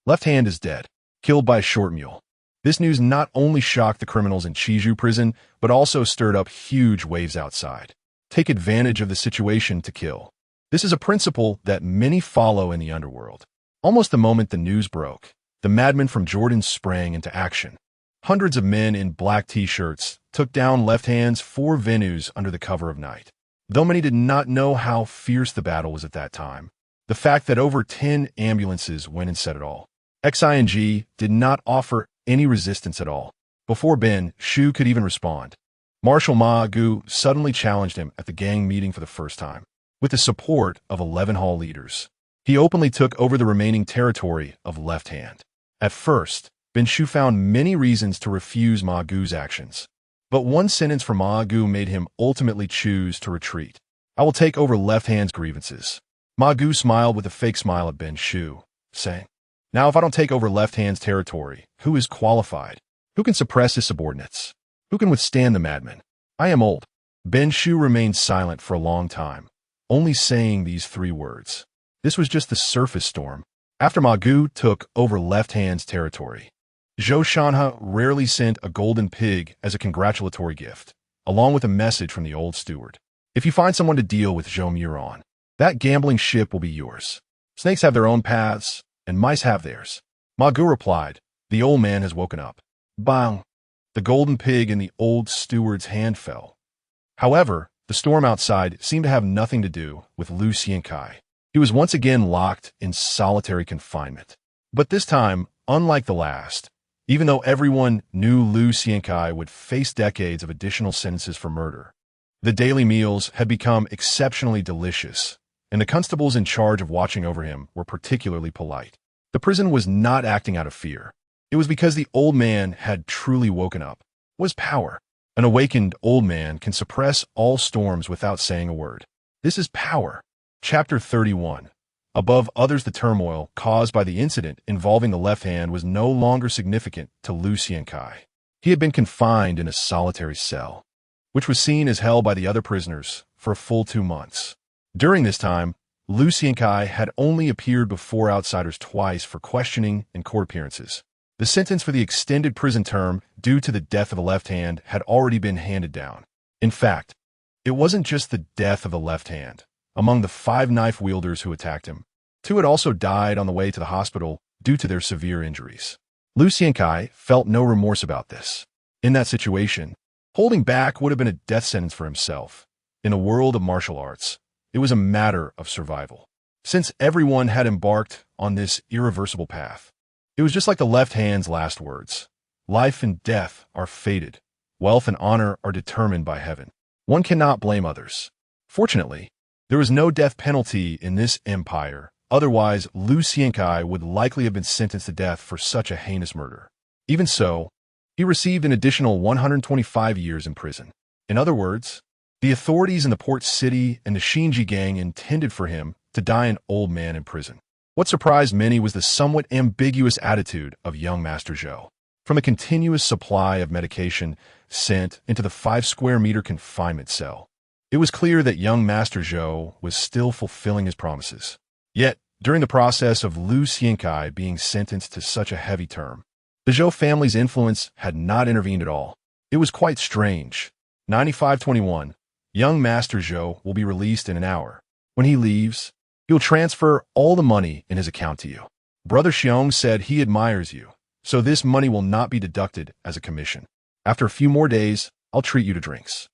Speaker 1: Left Hand is dead, killed by a short mule. This news not only shocked the criminals in Chizhou prison, but also stirred up huge waves outside. Take advantage of the situation to kill. This is a principle that many follow in the underworld. Almost the moment the news broke, the madmen from Jordan sprang into action. Hundreds of men in black t-shirts took down Left Hand's 4 venues under the cover of night. Though many did not know how fierce the battle was at that time, the fact that over 10 ambulances went and said it all. XING did not offer any resistance at all. Before Ben Shu could even respond, Marshal Ma Gu suddenly challenged him at the gang meeting for the first time. With the support of 11 hall leaders, he openly took over the remaining territory of Left Hand. At first, Ben Shu found many reasons to refuse Ma Gu's actions, but one sentence from Ma Gu made him ultimately choose to retreat. I will take over Left Hand's grievances. Ma Gu smiled with a fake smile at Ben Shu, saying, now if I don't take over Left Hand's territory, who is qualified? Who can suppress his subordinates? Who can withstand the madmen? I am old. Ben Shu remained silent for a long time, only saying these 3 words. This was just the surface storm. After Ma Gu took over Left Hand's territory, Zhou Shanha rarely sent a golden pig as a congratulatory gift, along with a message from the old steward. If you find someone to deal with Zhou Muron, that gambling ship will be yours. Snakes have their own paths, and mice have theirs. Ma Gu replied, the old man has woken up. Bang! The golden pig in the old steward's hand fell. However, the storm outside seemed to have nothing to do with Lu Xiankai. He was once again locked in solitary confinement. But this time, unlike the last, even though everyone knew Lu Xiankai would face decades of additional sentences for murder, the daily meals had become exceptionally delicious, and the constables in charge of watching over him were particularly polite. The prison was not acting out of fear. It was because the old man had truly woken up. Was power. An awakened old man can suppress all storms without saying a word. This is power. Chapter 31. Above others, the turmoil caused by the incident involving the Left Hand was no longer significant to Lu Xiankai. He had been confined in a solitary cell, which was seen as hell by the other prisoners for a full 2 months. During this time, Lu Xiankai had only appeared before outsiders twice for questioning and court appearances. The sentence for the extended prison term due to the death of the Left Hand had already been handed down. In fact, it wasn't just the death of the Left Hand. Among the 5 knife wielders who attacked him, 2 had also died on the way to the hospital due to their severe injuries. Lu Xiankai felt no remorse about this. In that situation, holding back would have been a death sentence for himself. In a world of martial arts, it was a matter of survival. Since everyone had embarked on this irreversible path, it was just like the Left Hand's last words. Life and death are fated. Wealth and honor are determined by heaven. One cannot blame others. Fortunately, there was no death penalty in this empire. Otherwise, Lu Xiankai would likely have been sentenced to death for such a heinous murder. Even so, he received an additional 125 years in prison. In other words, the authorities in the port city and the Shinji gang intended for him to die an old man in prison. What surprised many was the somewhat ambiguous attitude of young Master Zhou. From a continuous supply of medication sent into the 5-square-meter confinement cell, it was clear that young Master Zhou was still fulfilling his promises. Yet, during the process of Lu Xiankai being sentenced to such a heavy term, the The Zhou family's influence had not intervened at all. It was quite strange. 9521. Young Master Zhou will be released in an hour. When he leaves, he'll transfer all the money in his account to you. Brother Xiong said he admires you, so this money will not be deducted as a commission. After a few more days, I'll treat you to drinks.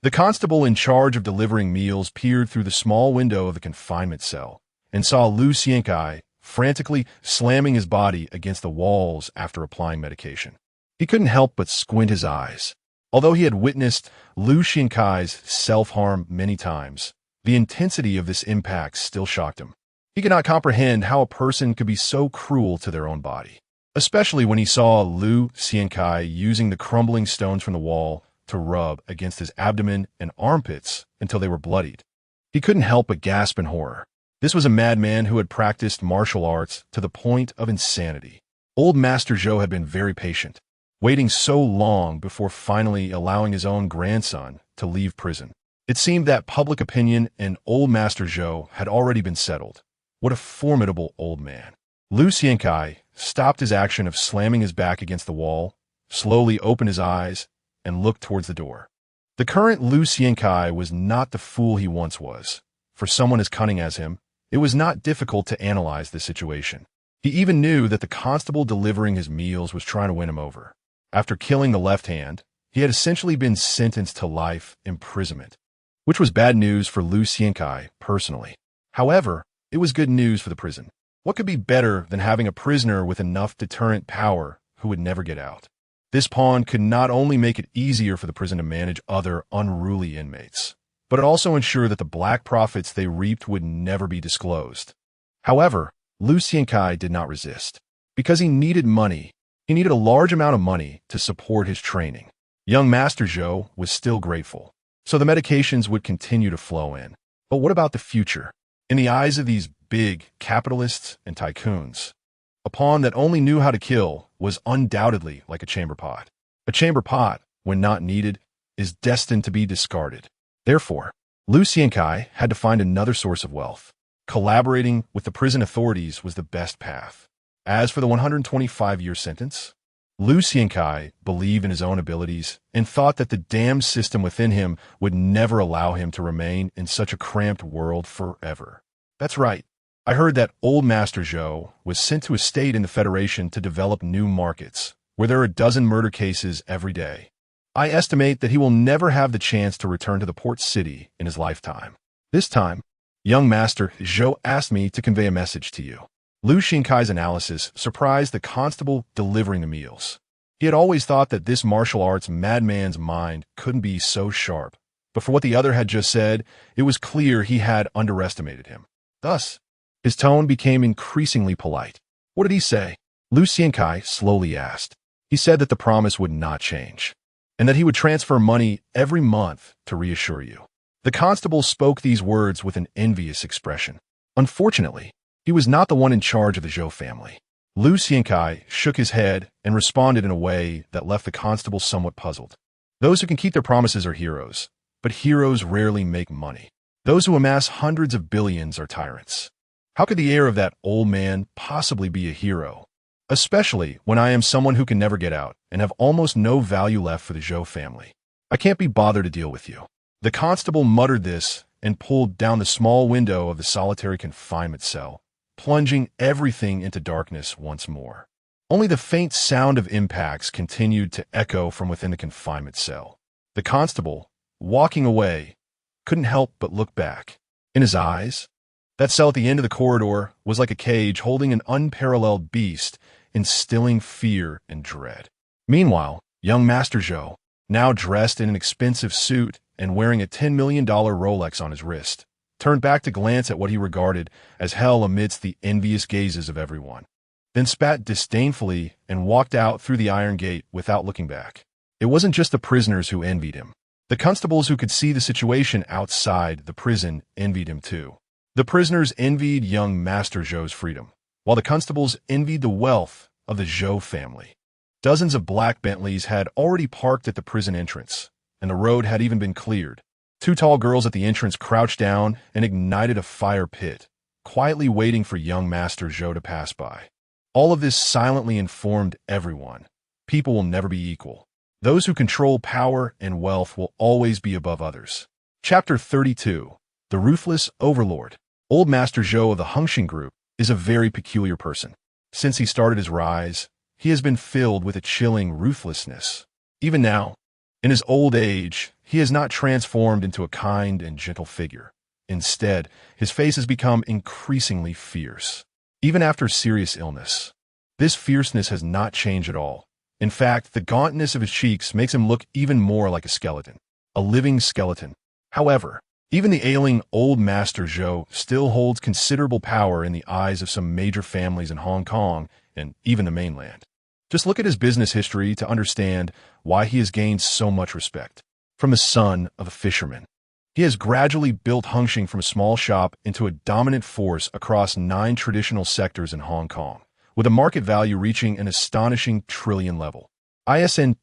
Speaker 1: The constable in charge of delivering meals peered through the small window of the confinement cell and saw Lu Xiankai frantically slamming his body against the walls after applying medication. He couldn't help but squint his eyes. Although he had witnessed Lu Xiankai's self-harm many times, the intensity of this impact still shocked him. He could not comprehend how a person could be so cruel to their own body, especially when he saw Lu Xiankai using the crumbling stones from the wall to rub against his abdomen and armpits until they were bloodied. He couldn't help but gasp in horror. This was a madman who had practiced martial arts to the point of insanity. Old Master Zhou had been very patient, waiting so long before finally allowing his own grandson to leave prison. It seemed that public opinion in Old Master Zhou had already been settled. What a formidable old man. Lu Xiankai stopped his action of slamming his back against the wall, slowly opened his eyes, and looked towards the door. The current Lu Xiankai was not the fool he once was. For someone as cunning as him, it was not difficult to analyze the situation. He even knew that the constable delivering his meals was trying to win him over. After killing the left hand, he had essentially been sentenced to life imprisonment, which was bad news for Lu Xiankai personally. However, it was good news for the prison. What could be better than having a prisoner with enough deterrent power who would never get out? This pawn could not only make it easier for the prison to manage other unruly inmates, but it also ensured that the black profits they reaped would never be disclosed. However, Lu Xiankai did not resist. Because he needed money, he needed a large amount of money to support his training. Young Master Zhou was still grateful, so the medications would continue to flow in. But what about the future? In the eyes of these big capitalists and tycoons, a pawn that only knew how to kill was undoubtedly like a chamber pot. A chamber pot, when not needed, is destined to be discarded. Therefore, Lu Xiankai had to find another source of wealth. Collaborating with the prison authorities was the best path. As for the 125-year sentence, Lu Xiankai believed in his own abilities and thought that the damned system within him would never allow him to remain in such a cramped world forever. That's right. I heard that Old Master Zhou was sent to a state in the Federation to develop new markets, where there are a dozen murder cases every day. I estimate that he will never have the chance to return to the port city in his lifetime. This time, young Master Zhou asked me to convey a message to you. Lu Xiankai's analysis surprised the constable delivering the meals. He had always thought that this martial arts madman's mind couldn't be so sharp, but for what the other had just said, it was clear he had underestimated him. Thus, his tone became increasingly polite. What did he say? Lu Xiankai slowly asked. He said that the promise would not change, and that he would transfer money every month to reassure you. The constable spoke these words with an envious expression. Unfortunately, he was not the one in charge of the Zhou family. Lu Xiankai shook his head and responded in a way that left the constable somewhat puzzled. Those who can keep their promises are heroes, but heroes rarely make money. Those who amass hundreds of billions are tyrants. How could the heir of that old man possibly be a hero? Especially when I am someone who can never get out and have almost no value left for the Zhou family. I can't be bothered to deal with you. The constable muttered this and pulled down the small window of the solitary confinement cell, plunging everything into darkness once more. Only the faint sound of impacts continued to echo from within the confinement cell. The constable, walking away, couldn't help but look back. In his eyes, that cell at the end of the corridor was like a cage holding an unparalleled beast, instilling fear and dread. Meanwhile, young Master Zhou, now dressed in an expensive suit and wearing a $10 million Rolex on his wrist, turned back to glance at what he regarded as hell amidst the envious gazes of everyone, then spat disdainfully and walked out through the iron gate without looking back. It wasn't just the prisoners who envied him. The constables who could see the situation outside the prison envied him too. The prisoners envied young Master Zhou's freedom, while the constables envied the wealth of the Zhou family. Dozens of black Bentleys had already parked at the prison entrance, and the road had even been cleared. Two tall girls at the entrance crouched down and ignited a fire pit, quietly waiting for young Master Zhou to pass by. All of this silently informed everyone. People will never be equal. Those who control power and wealth will always be above others. Chapter 32. The Ruthless Overlord. Old Master Zhou of the Hengxing Group is a very peculiar person. Since he started his rise, he has been filled with a chilling ruthlessness. Even now, in his old age, he has not transformed into a kind and gentle figure. Instead, his face has become increasingly fierce. Even after serious illness, this fierceness has not changed at all. In fact, the gauntness of his cheeks makes him look even more like a skeleton. A living skeleton. However, even the ailing old Master Zhou still holds considerable power in the eyes of some major families in Hong Kong and even the mainland. Just look at his business history to understand why he has gained so much respect. From the son of a fisherman, he has gradually built Hengxing from a small shop into a dominant force across 9 traditional sectors in Hong Kong, with a market value reaching an astonishing trillion level. Isn't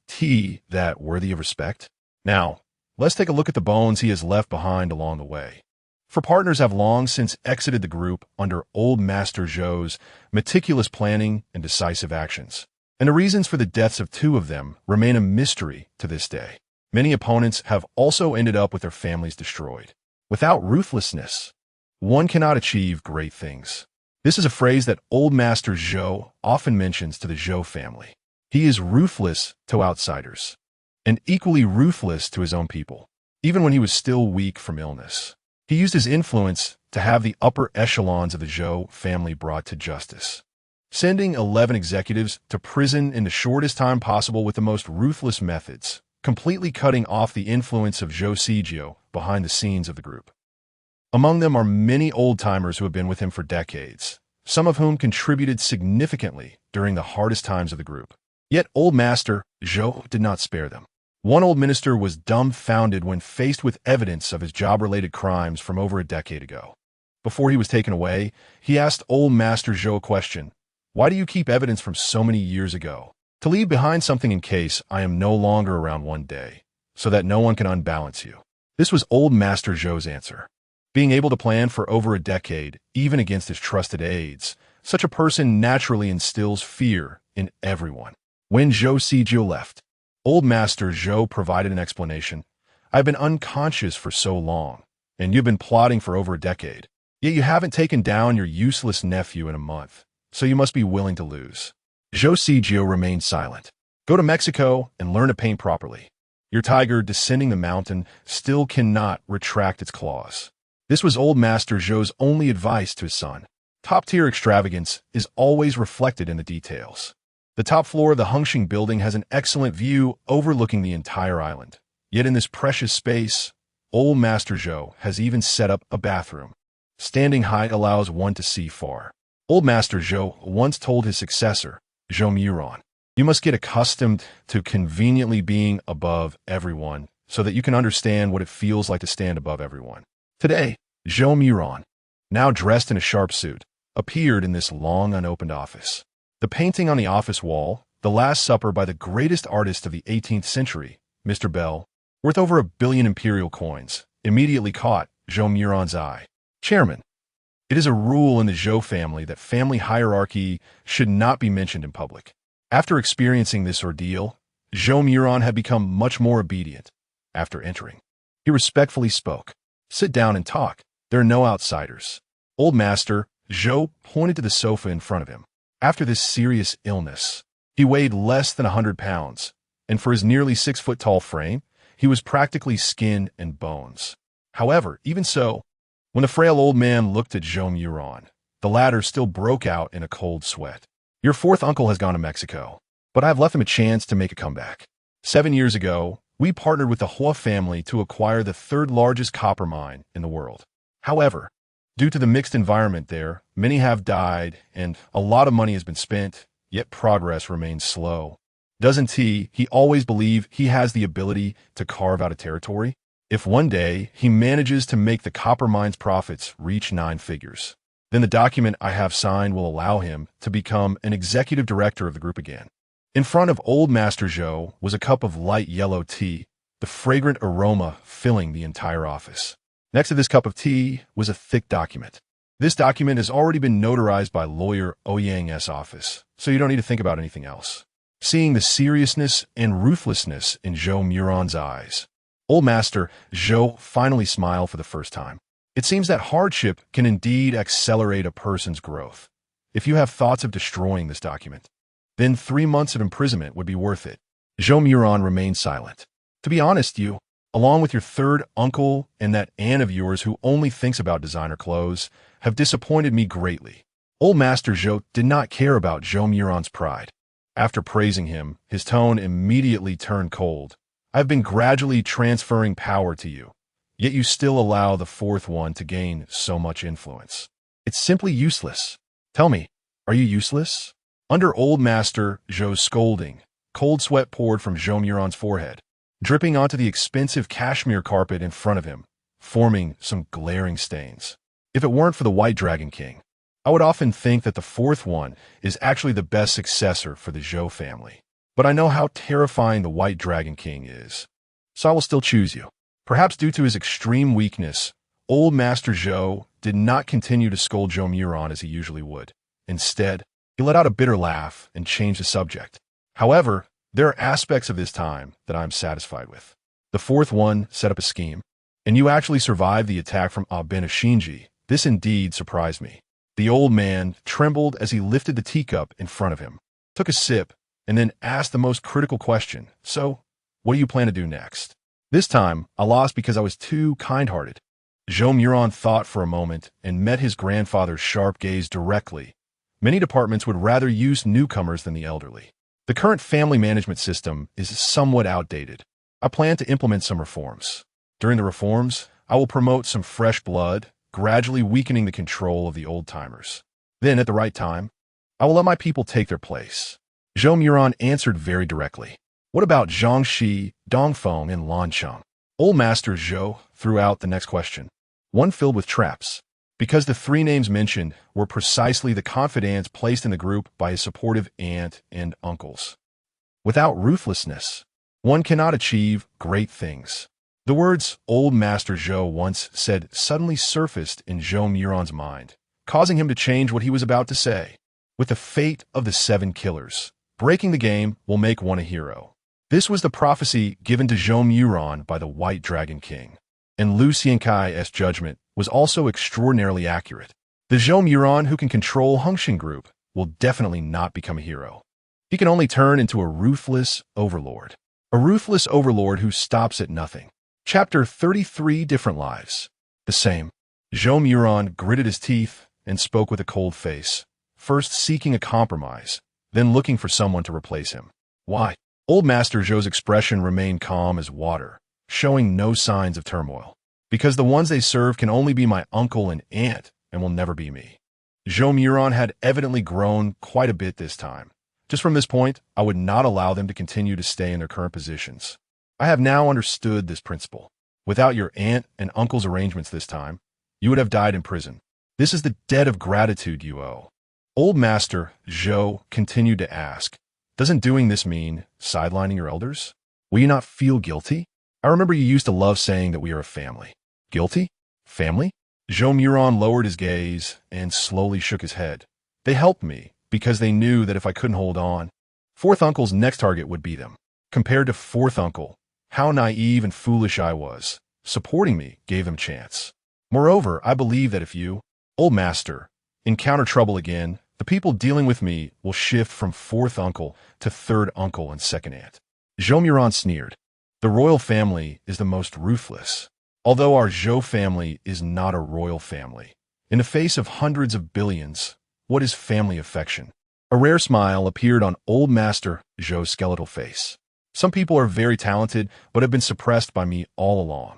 Speaker 1: that worthy of respect? Now, let's take a look at the bones he has left behind along the way. For partners have long since exited the group under old Master Zhou's meticulous planning and decisive actions. And the reasons for the deaths of 2 of them remain a mystery to this day. Many opponents have also ended up with their families destroyed. Without ruthlessness, one cannot achieve great things. This is a phrase that old Master Zhou often mentions to the Zhou family. He is ruthless to outsiders, and equally ruthless to his own people, even when he was still weak from illness. He used his influence to have the upper echelons of the Zhou family brought to justice, sending 11 executives to prison in the shortest time possible with the most ruthless methods, completely cutting off the influence of Zhou Sijio behind the scenes of the group. Among them are many old-timers who have been with him for decades, some of whom contributed significantly during the hardest times of the group. Yet old Master Zhou did not spare them. One old minister was dumbfounded when faced with evidence of his job-related crimes from over a decade ago. Before he was taken away, he asked old Master Zhou a question: "Why do you keep evidence from so many years ago?" "To leave behind something in case I am no longer around one day, so that no one can unbalance you." This was old Master Zhou's answer. Being able to plan for over a decade, even against his trusted aides, such a person naturally instills fear in everyone. When Zhou Sijio left, old Master Zhou provided an explanation. "I've been unconscious for so long, and you've been plotting for over a decade. Yet you haven't taken down your useless nephew in a month, so you must be willing to lose." Zhou Sijio remained silent. "Go to Mexico and learn to paint properly. Your tiger descending the mountain still cannot retract its claws." This was old Master Zhou's only advice to his son. Top-tier extravagance is always reflected in the details. The top floor of the Hengxing building has an excellent view overlooking the entire island. Yet in this precious space, old Master Zhou has even set up a bathroom. Standing high allows one to see far. Old Master Zhou once told his successor, Zhou Miron, "You must get accustomed to conveniently being above everyone so that you can understand what it feels like to stand above everyone." Today, Zhou Miron, now dressed in a sharp suit, appeared in this long unopened office. The painting on the office wall, The Last Supper by the greatest artist of the 18th century, Mr. Bell, worth over 1 billion imperial coins, immediately caught Zhou Miron's eye. "Chairman, it is a rule in the Zhou family that family hierarchy should not be mentioned in public." After experiencing this ordeal, Zhou Miron had become much more obedient. After entering, he respectfully spoke. "Sit down and talk. There are no outsiders." Old Master Zhou pointed to the sofa in front of him. After this serious illness, he weighed less than 100 pounds, and for his nearly 6-foot-tall frame, he was practically skin and bones. However, even so, when the frail old man looked at Zhou Miron, the latter still broke out in a cold sweat. "Your 4th uncle has gone to Mexico, but I have left him a chance to make a comeback. 7 years ago, we partnered with the Hua family to acquire the 3rd largest copper mine in the world. However, due to the mixed environment there, many have died and a lot of money has been spent, yet progress remains slow. Doesn't he always believe he has the ability to carve out a territory? If one day he manages to make the copper mine's profits reach 9 figures, then the document I have signed will allow him to become an executive director of the group again." In front of old Master Zhou was a cup of light yellow tea, the fragrant aroma filling the entire office. Next to this cup of tea was a thick document. This document has already been notarized by lawyer Ouyang's office, so you don't need to think about anything else. Seeing the seriousness and ruthlessness in Zhou Muron's eyes, Old Master Zhou finally smiled for the first time. It seems that hardship can indeed accelerate a person's growth. If you have thoughts of destroying this document, then 3 months of imprisonment would be worth it. Zhou Muron remained silent. To be honest, you, along with your third uncle and that aunt of yours who only thinks about designer clothes, have disappointed me greatly. Old Master Zhou did not care about Zhou Muron's pride. After praising him, his tone immediately turned cold. I've been gradually transferring power to you, yet you still allow the fourth one to gain so much influence. It's simply useless. Tell me, are you useless? Under Old Master Zhou's scolding, cold sweat poured from Zhou Muron's forehead, dripping onto the expensive cashmere carpet in front of him, forming some glaring stains. If it weren't for the White Dragon King, I would often think that the fourth one is actually the best successor for the Zhou family. But I know how terrifying the White Dragon King is, so I will still choose you. Perhaps due to his extreme weakness, Old Master Zhou did not continue to scold Zhou Muron as he usually would. Instead, he let out a bitter laugh and changed the subject. However, there are aspects of this time that I am satisfied with. The fourth one set up a scheme, and you actually survived the attack from Abin Shinji. This indeed surprised me. The old man trembled as he lifted the teacup in front of him, took a sip, and then asked the most critical question. So, what do you plan to do next? This time, I lost because I was too kind-hearted. Zhou Muron thought for a moment and met his grandfather's sharp gaze directly. Many departments would rather use newcomers than the elderly. The current family management system is somewhat outdated. I plan to implement some reforms. During the reforms, I will promote some fresh blood, gradually weakening the control of the old-timers. Then, at the right time, I will let my people take their place. Zhou Muron answered very directly. What about Jiangxi, Dongfeng, and Lancheng? Old Master Zhou threw out the next question, one filled with traps, because the 3 names mentioned were precisely the confidants placed in the group by his supportive aunt and uncles. Without ruthlessness, one cannot achieve great things. The words Old Master Zhou once said suddenly surfaced in Zhou Muron's mind, causing him to change what he was about to say. With the fate of the 7 killers, breaking the game will make one a hero. This was the prophecy given to Zhou Muron by the White Dragon King, and Lu Xiankai's judgment was also extraordinarily accurate. The Zhou Muron who can control Hengxin Group will definitely not become a hero. He can only turn into a ruthless overlord. A ruthless overlord who stops at nothing. Chapter 33 Different Lives. The same. Zhou Muron gritted his teeth and spoke with a cold face, first seeking a compromise, then looking for someone to replace him. Why? Old Master Zhou's expression remained calm as water, showing no signs of turmoil. Because the ones they serve can only be my uncle and aunt, and will never be me. Zhou Muron had evidently grown quite a bit this time. Just from this point, I would not allow them to continue to stay in their current positions. I have now understood this principle. Without your aunt and uncle's arrangements this time, you would have died in prison. This is the debt of gratitude you owe. Old Master Zhou continued to ask, doesn't doing this mean sidelining your elders? Will you not feel guilty? I remember you used to love saying that we are a family. Guilty? Family? Zhou Muron lowered his gaze and slowly shook his head. They helped me because they knew that if I couldn't hold on, fourth uncle's next target would be them. Compared to fourth uncle, how naive and foolish I was. Supporting me gave him chance. Moreover, I believe that if you, Old Master, encounter trouble again, the people dealing with me will shift from fourth uncle to third uncle and second aunt. Zhou Muron sneered. The royal family is the most ruthless. Although our Zhou family is not a royal family. In the face of hundreds of billions, what is family affection? A rare smile appeared on Old Master Zhou's skeletal face. Some people are very talented, but have been suppressed by me all along.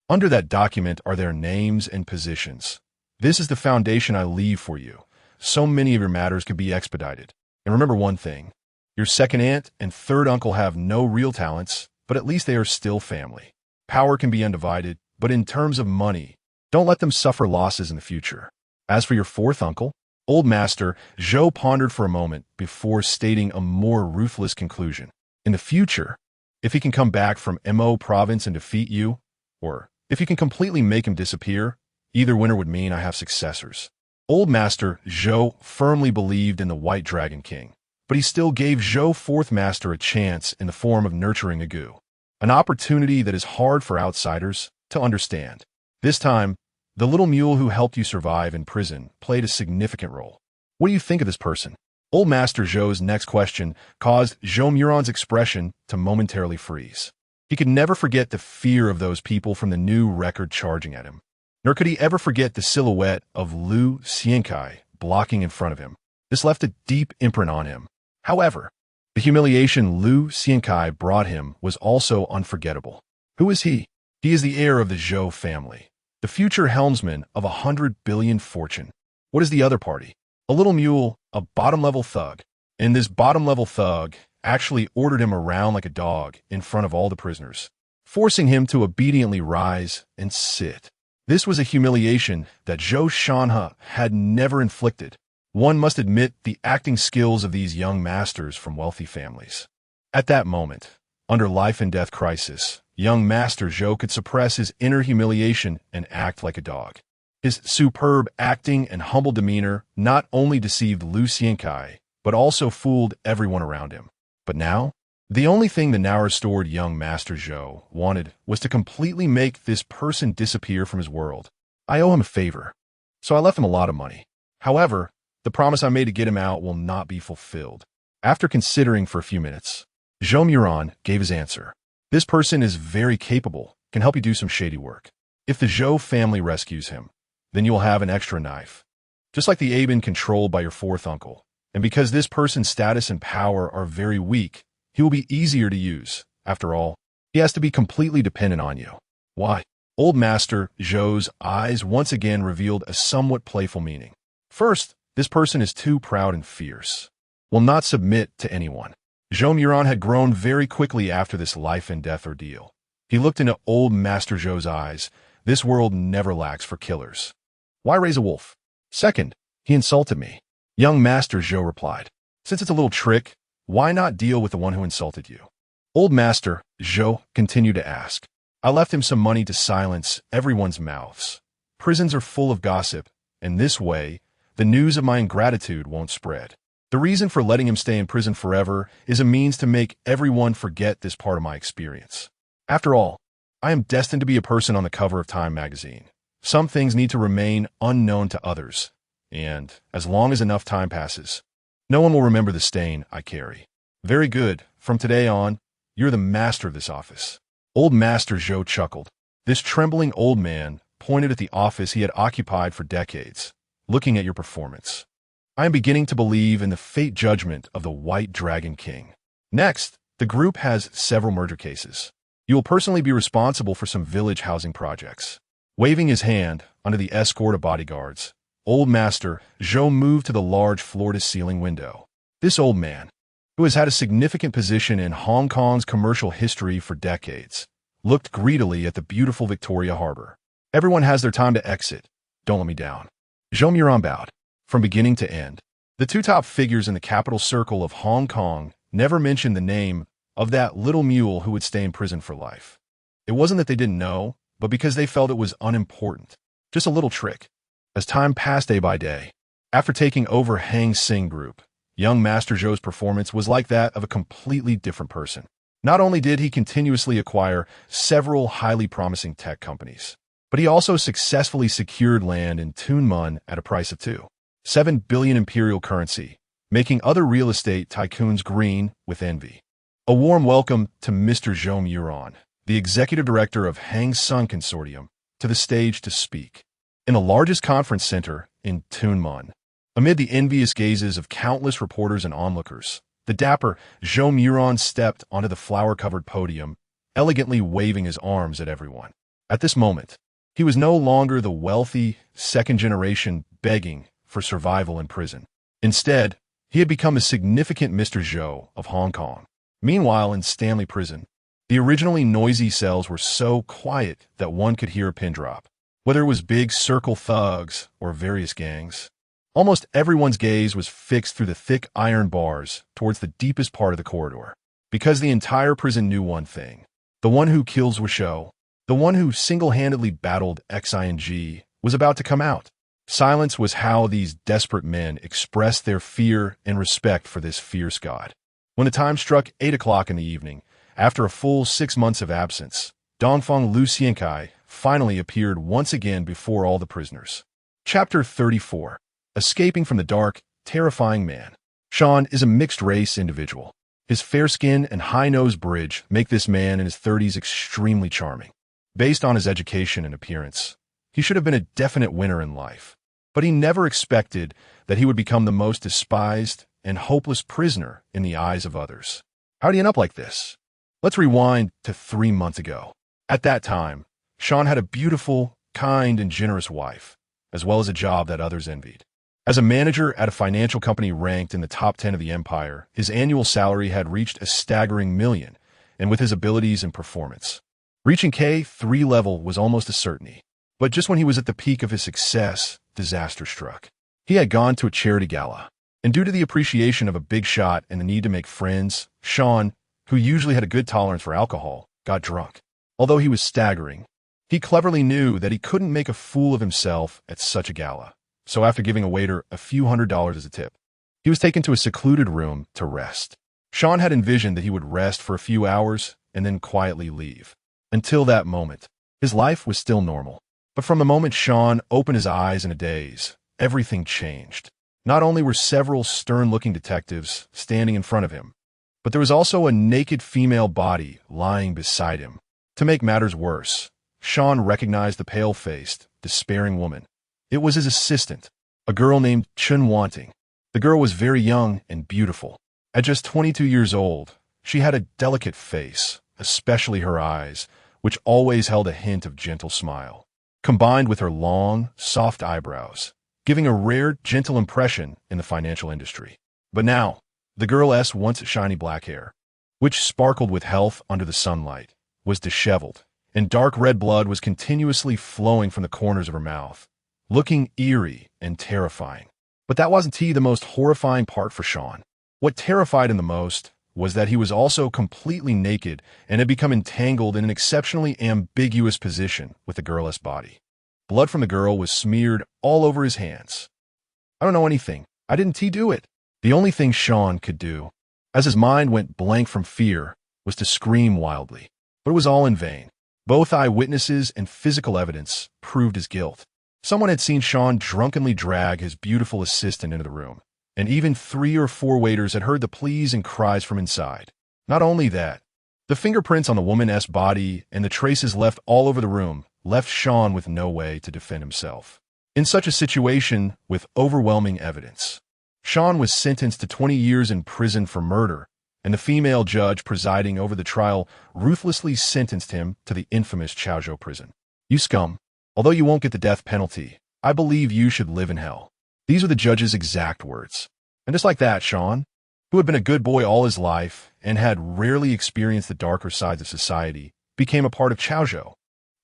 Speaker 1: Under that document are their names and positions. This is the foundation I leave for you. So many of your matters could be expedited. And remember one thing. Your second aunt and third uncle have no real talents, but at least they are still family. Power can be undivided, but in terms of money, don't let them suffer losses in the future. As for your fourth uncle, Old Master Zhou pondered for a moment before stating a more ruthless conclusion. In the future, if he can come back from Mo province and defeat you, or if you can completely make him disappear, either winner would mean I have successors. Old Master Zhou firmly believed in the White Dragon King, but he still gave Zhou Fourth Master a chance in the form of nurturing a gu, an opportunity that is hard for outsiders to understand. This time, the little mule who helped you survive in prison played a significant role. What do you think of this person? Old Master Zhou's next question caused Zhou Muron's expression to momentarily freeze. He could never forget the fear of those people from the new record charging at him. Nor could he ever forget the silhouette of Lu Xiankai blocking in front of him. This left a deep imprint on him. However, the humiliation Lu Xiankai brought him was also unforgettable. Who is he? He is the heir of the Zhou family, the future helmsman of 100 billion fortune. What is the other party? A little mule, a bottom-level thug. And this bottom-level thug actually ordered him around like a dog in front of all the prisoners, forcing him to obediently rise and sit. This was a humiliation that Zhou Shanhe had never inflicted. One must admit the acting skills of these young masters from wealthy families. At that moment, under life-and-death crisis, young Master Zhou could suppress his inner humiliation and act like a dog. His superb acting and humble demeanor not only deceived Lu Xiankai, but also fooled everyone around him. But now, the only thing the now restored young Master Zhou wanted was to completely make this person disappear from his world. I owe him a favor, so I left him a lot of money. However, the promise I made to get him out will not be fulfilled. After considering for a few minutes, Zhou Muron gave his answer. This person is very capable, can help you do some shady work. If the Zhou family rescues him, then you will have an extra knife, just like the Aben controlled by your fourth uncle. And because this person's status and power are very weak, he will be easier to use. After all, he has to be completely dependent on you. Why? Old Master Zhou's eyes once again revealed a somewhat playful meaning. First, this person is too proud and fierce, will not submit to anyone. Zhou Muron had grown very quickly after this life-and-death ordeal. He looked into Old Master Zhou's eyes. This world never lacks for killers. Why raise a wolf? Second, he insulted me. Young Master Zhou replied, since it's a little trick, why not deal with the one who insulted you? Old Master Zhou continued to ask. I left him some money to silence everyone's mouths. Prisons are full of gossip, and this way, the news of my ingratitude won't spread. The reason for letting him stay in prison forever is a means to make everyone forget this part of my experience. After all, I am destined to be a person on the cover of Time magazine. Some things need to remain unknown to others, and as long as enough time passes, no one will remember the stain I carry. Very good. From today on, you're the master of this office. Old Master Zhou chuckled. This trembling old man pointed at the office he had occupied for decades, looking at your performance. I am beginning to believe in the fate judgment of the White Dragon King. Next, the group has several murder cases. You will personally be responsible for some village housing projects. Waving his hand under the escort of bodyguards, Old Master Zhou moved to the large floor-to-ceiling window. This old man, who has had a significant position in Hong Kong's commercial history for decades, looked greedily at the beautiful Victoria Harbor. Everyone has their time to exit. Don't let me down. Zhou Muron bowed. From beginning to end, the two top figures in the capital circle of Hong Kong never mentioned the name of that little mule who would stay in prison for life. It wasn't that they didn't know, but because they felt it was unimportant. Just a little trick. As time passed day by day, after taking over Hang Seng Group, young Master Zhou's performance was like that of a completely different person. Not only did he continuously acquire several highly promising tech companies, but he also successfully secured land in Tunmun at a price of 2.7 billion imperial currency, making other real estate tycoons green with envy. A warm welcome to Mr. Zhou Muron, the executive director of Hang Seng Consortium, to the stage to speak. In the largest conference center in Tunmun, amid the envious gazes of countless reporters and onlookers, the dapper Zhou Muron stepped onto the flower-covered podium, elegantly waving his arms at everyone. At this moment, he was no longer the wealthy, second-generation begging for survival in prison. Instead, he had become a significant Mr. Zhou of Hong Kong. Meanwhile, in Stanley Prison, the originally noisy cells were so quiet that one could hear a pin drop. Whether it was big circle thugs or various gangs, almost everyone's gaze was fixed through the thick iron bars towards the deepest part of the corridor. Because the entire prison knew one thing. The one who kills Wisho, the one who single-handedly battled XING, was about to come out. Silence was how these desperate men expressed their fear and respect for this fierce god. When the time struck 8 o'clock in the evening, after a full 6 months of absence, Dongfeng Lu Xiankai finally appeared once again before all the prisoners. Chapter 34. Escaping from the dark, terrifying man. Sean is a mixed-race individual. His fair skin and high-nose bridge make this man in his 30s extremely charming. Based on his education and appearance, he should have been a definite winner in life. But he never expected that he would become the most despised and hopeless prisoner in the eyes of others. How did he end up like this? Let's rewind to 3 months ago. At that time, Sean had a beautiful, kind, and generous wife, as well as a job that others envied. As a manager at a financial company ranked in the top 10 of the empire, his annual salary had reached a staggering $1 million, and with his abilities and performance, reaching K3 level was almost a certainty. But just when he was at the peak of his success, disaster struck. He had gone to a charity gala, and due to the appreciation of a big shot and the need to make friends, Sean, who usually had a good tolerance for alcohol, got drunk. Although he was staggering, he cleverly knew that he couldn't make a fool of himself at such a gala. So after giving a waiter a few $100s as a tip, he was taken to a secluded room to rest. Sean had envisioned that he would rest for a few hours and then quietly leave. Until that moment, his life was still normal. But from the moment Sean opened his eyes in a daze, everything changed. Not only were several stern-looking detectives standing in front of him, but there was also a naked female body lying beside him. To make matters worse, Sean recognized the pale-faced, despairing woman. It was his assistant, a girl named Chun Wanting. The girl was very young and beautiful. At just 22 years old, she had a delicate face, especially her eyes, which always held a hint of gentle smile, combined with her long, soft eyebrows, giving a rare, gentle impression in the financial industry. But now, the girl's once shiny black hair, which sparkled with health under the sunlight, was disheveled, and dark red blood was continuously flowing from the corners of her mouth, looking eerie and terrifying. But that wasn't the most horrifying part for Sean. What terrified him the most was that he was also completely naked and had become entangled in an exceptionally ambiguous position with the girl's body. Blood from the girl was smeared all over his hands. I don't know anything. I didn't do it. The only thing Sean could do, as his mind went blank from fear, was to scream wildly. But it was all in vain. Both eyewitnesses and physical evidence proved his guilt. Someone had seen Sean drunkenly drag his beautiful assistant into the room, and even 3 or 4 waiters had heard the pleas and cries from inside. Not only that, the fingerprints on the woman's body and the traces left all over the room left Sean with no way to defend himself. In such a situation, with overwhelming evidence, Sean was sentenced to 20 years in prison for murder, and the female judge presiding over the trial ruthlessly sentenced him to the infamous Chaozhou prison. You scum. Although you won't get the death penalty, I believe you should live in hell. These were the judge's exact words. And just like that, Sean, who had been a good boy all his life and had rarely experienced the darker sides of society, became a part of Chaozhou.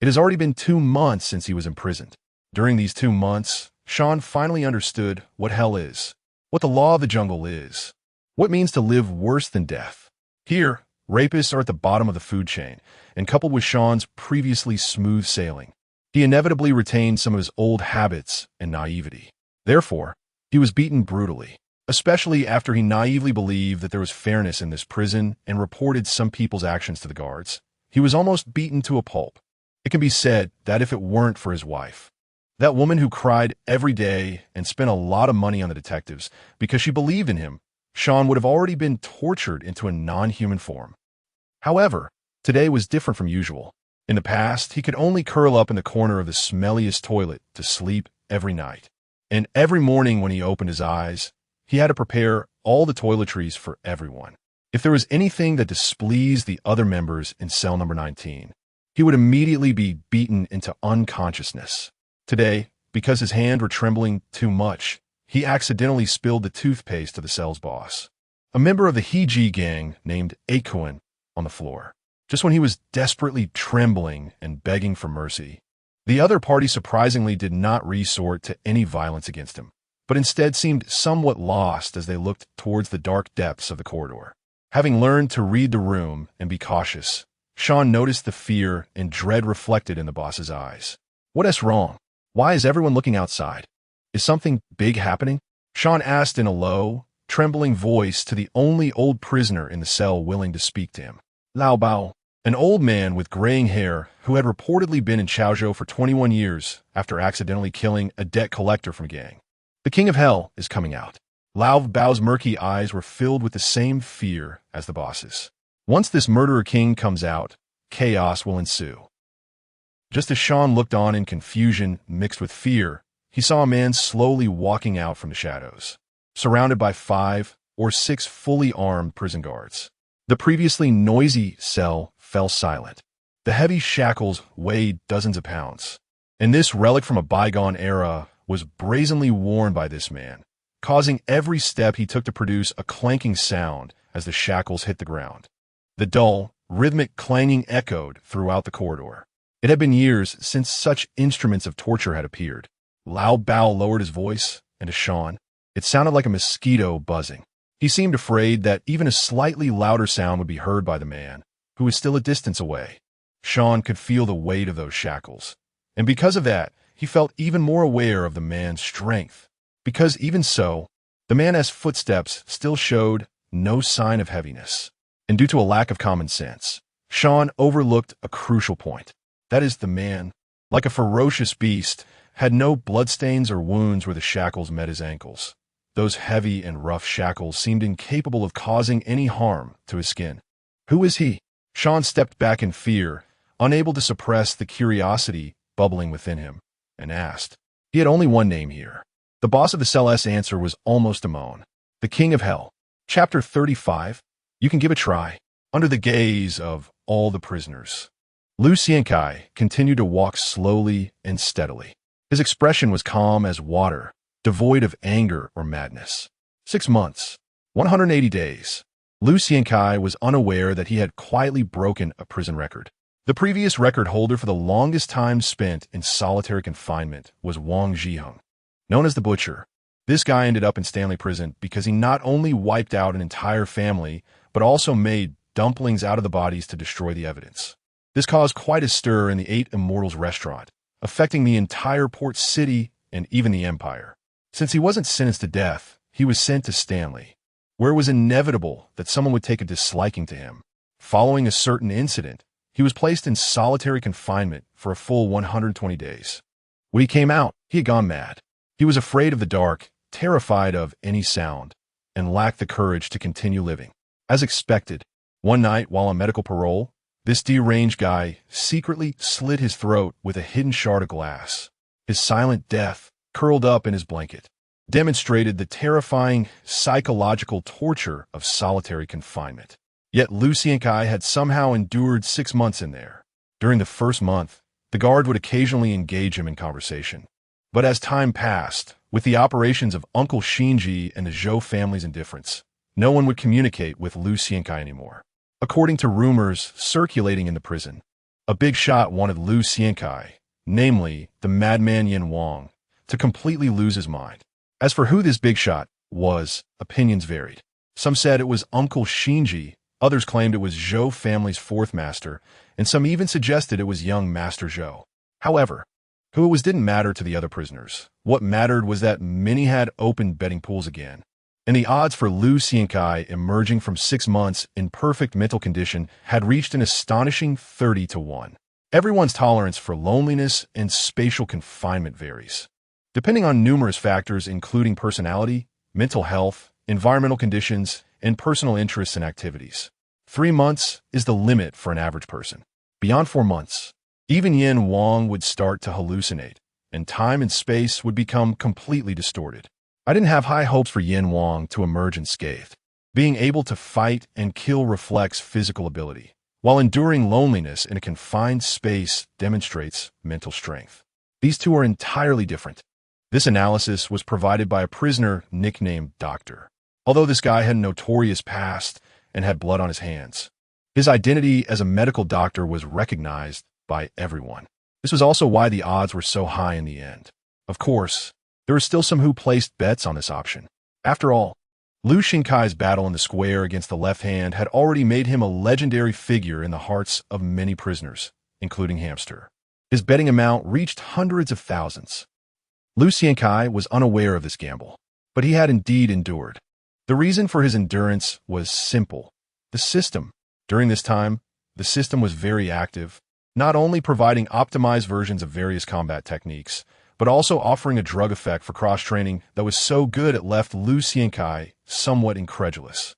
Speaker 1: It has already been 2 months since he was imprisoned. During these 2 months, Sean finally understood what hell is, what the law of the jungle is, what it means to live worse than death. Here, rapists are at the bottom of the food chain, and coupled with Sean's previously smooth sailing, he inevitably retained some of his old habits and naivety. Therefore, he was beaten brutally, especially after he naively believed that there was fairness in this prison and reported some people's actions to the guards. He was almost beaten to a pulp. It can be said that if it weren't for his wife, that woman who cried every day and spent a lot of money on the detectives because she believed in him, Sean would have already been tortured into a non-human form. However, today was different from usual. In the past, he could only curl up in the corner of the smelliest toilet to sleep every night. And every morning when he opened his eyes, he had to prepare all the toiletries for everyone. If there was anything that displeased the other members in cell number 19, he would immediately be beaten into unconsciousness. Today, because his hands were trembling too much, he accidentally spilled the toothpaste to the cell's boss, a member of the Heiji gang named Akuin, on the floor. Just when he was desperately trembling and begging for mercy, the other party surprisingly did not resort to any violence against him, but instead seemed somewhat lost as they looked towards the dark depths of the corridor. Having learned to read the room and be cautious, Sean noticed the fear and dread reflected in the boss's eyes. What is wrong? Why is everyone looking outside? Is something big happening? Sean asked in a low, trembling voice to the only old prisoner in the cell willing to speak to him. Lao Bao, an old man with graying hair who had reportedly been in Chaozhou for 21 years after accidentally killing a debt collector from a gang. The King of Hell is coming out. Lao Bao's murky eyes were filled with the same fear as the boss's. Once this murderer king comes out, chaos will ensue. Just as Sean looked on in confusion mixed with fear, he saw a man slowly walking out from the shadows, surrounded by 5 or 6 fully armed prison guards. The previously noisy cell fell silent. The heavy shackles weighed dozens of pounds, and this relic from a bygone era was brazenly worn by this man, causing every step he took to produce a clanking sound as the shackles hit the ground. The dull, rhythmic clanging echoed throughout the corridor. It had been years since such instruments of torture had appeared. Lao Bao lowered his voice, and to Sean, it sounded like a mosquito buzzing. He seemed afraid that even a slightly louder sound would be heard by the man, who was still a distance away. Sean could feel the weight of those shackles, and because of that, he felt even more aware of the man's strength. Because even so, the man's footsteps still showed no sign of heaviness. And due to a lack of common sense, Sean overlooked a crucial point. That is, the man, like a ferocious beast, had no bloodstains or wounds where the shackles met his ankles. Those heavy and rough shackles seemed incapable of causing any harm to his skin. Who is he? Sean stepped back in fear, unable to suppress the curiosity bubbling within him, and asked. He had only one name here. The boss of the cell's answer was almost a moan. The King of Hell. Chapter 35. You can give a try. Under the gaze of all the prisoners, Lu Xiankai continued to walk slowly and steadily. His expression was calm as water, devoid of anger or madness. 6 months, 180 days. Lu Xiankai was unaware that he had quietly broken a prison record. The previous record holder for the longest time spent in solitary confinement was Wang Zhiheng, known as the Butcher. This guy ended up in Stanley Prison because he not only wiped out an entire family, but also made dumplings out of the bodies to destroy the evidence. This caused quite a stir in the 8 Immortals restaurant, affecting the entire port city and even the empire. Since he wasn't sentenced to death, he was sent to Stanley, where it was inevitable that someone would take a disliking to him. Following a certain incident, he was placed in solitary confinement for a full 120 days. When he came out, he had gone mad. He was afraid of the dark, terrified of any sound, and lacked the courage to continue living. As expected, one night while on medical parole, this deranged guy secretly slit his throat with a hidden shard of glass. His silent death, curled up in his blanket, demonstrated the terrifying psychological torture of solitary confinement. Yet Lu Xiankai had somehow endured 6 months in there. During the first month, the guard would occasionally engage him in conversation. But as time passed, with the operations of Uncle Shinji and the Zhou family's indifference, no one would communicate with Lu Xiankai anymore. According to rumors circulating in the prison, a big shot wanted Lu Xiankai, namely the madman Yin Wang, to completely lose his mind. As for who this big shot was, opinions varied. Some said it was Uncle Shinji, others claimed it was Zhou family's 4th master, and some even suggested it was young Master Zhou. However, who it was didn't matter to the other prisoners. What mattered was that many had opened betting pools again, and the odds for Lu Xiankai emerging from 6 months in perfect mental condition had reached an astonishing 30-1. Everyone's tolerance for loneliness and spatial confinement varies, depending on numerous factors including personality, mental health, environmental conditions, and personal interests and activities. 3 months is the limit for an average person. Beyond 4 months, even Yin Wang would start to hallucinate, and time and space would become completely distorted. I didn't have high hopes for Yin Wang to emerge unscathed. Being able to fight and kill reflects physical ability, while enduring loneliness in a confined space demonstrates mental strength. These two are entirely different. This analysis was provided by a prisoner nicknamed Doctor. Although this guy had a notorious past and had blood on his hands, his identity as a medical doctor was recognized by everyone. This was also why the odds were so high in the end. Of course, there were still some who placed bets on this option. After all, Lu Xiankai's battle in the square against the left hand had already made him a legendary figure in the hearts of many prisoners, including Hamster. His betting amount reached hundreds of thousands. Lu Xiankai was unaware of this gamble, but he had indeed endured. The reason for his endurance was simple. The system. During this time, the system was very active, not only providing optimized versions of various combat techniques, but also offering a drug effect for cross-training that was so good it left Lu Xiankai somewhat incredulous.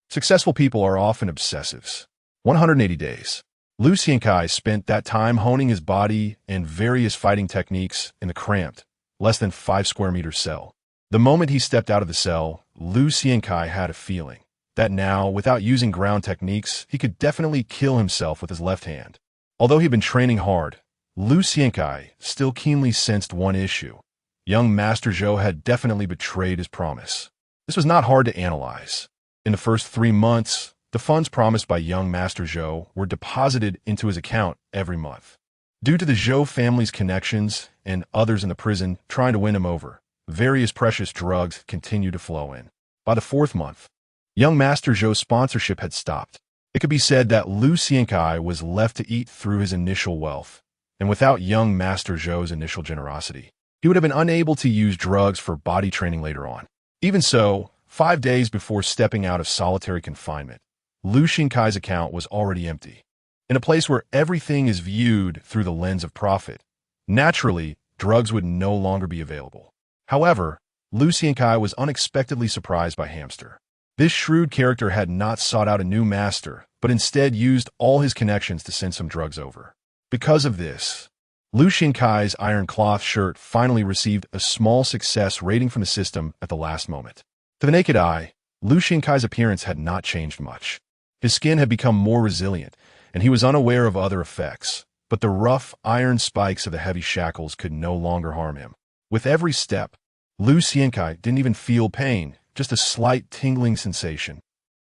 Speaker 1: Successful people are often obsessives. 180 days. Lu Xiankai spent that time honing his body and various fighting techniques in the cramped, less than 5 square meter cell. The moment he stepped out of the cell, Lu Xiankai had a feeling that now, without using ground techniques, he could definitely kill himself with his left hand. Although he'd been training hard, Lu Xiankai still keenly sensed one issue. Young Master Zhou had definitely betrayed his promise. This was not hard to analyze. In the first 3 months, the funds promised by young Master Zhou were deposited into his account every month. Due to the Zhou family's connections and others in the prison trying to win him over, various precious drugs continued to flow in. By the 4th month, young Master Zhou's sponsorship had stopped. It could be said that Lu Xiankai was left to eat through his initial wealth, and without young Master Zhou's initial generosity, he would have been unable to use drugs for body training later on. Even so, 5 days before stepping out of solitary confinement, Lu Xiankai's account was already empty. In a place where everything is viewed through the lens of profit, naturally, drugs would no longer be available. However, Lu Xiankai was unexpectedly surprised by Hamster. This shrewd character had not sought out a new master, but instead used all his connections to send some drugs over. Because of this, Lu Xiankai's iron cloth shirt finally received a small success rating from the system at the last moment. To the naked eye, Lu Xiankai's appearance had not changed much. His skin had become more resilient, and he was unaware of other effects, but the rough iron spikes of the heavy shackles could no longer harm him. With every step, Lu Xiankai didn't even feel pain, just a slight tingling sensation.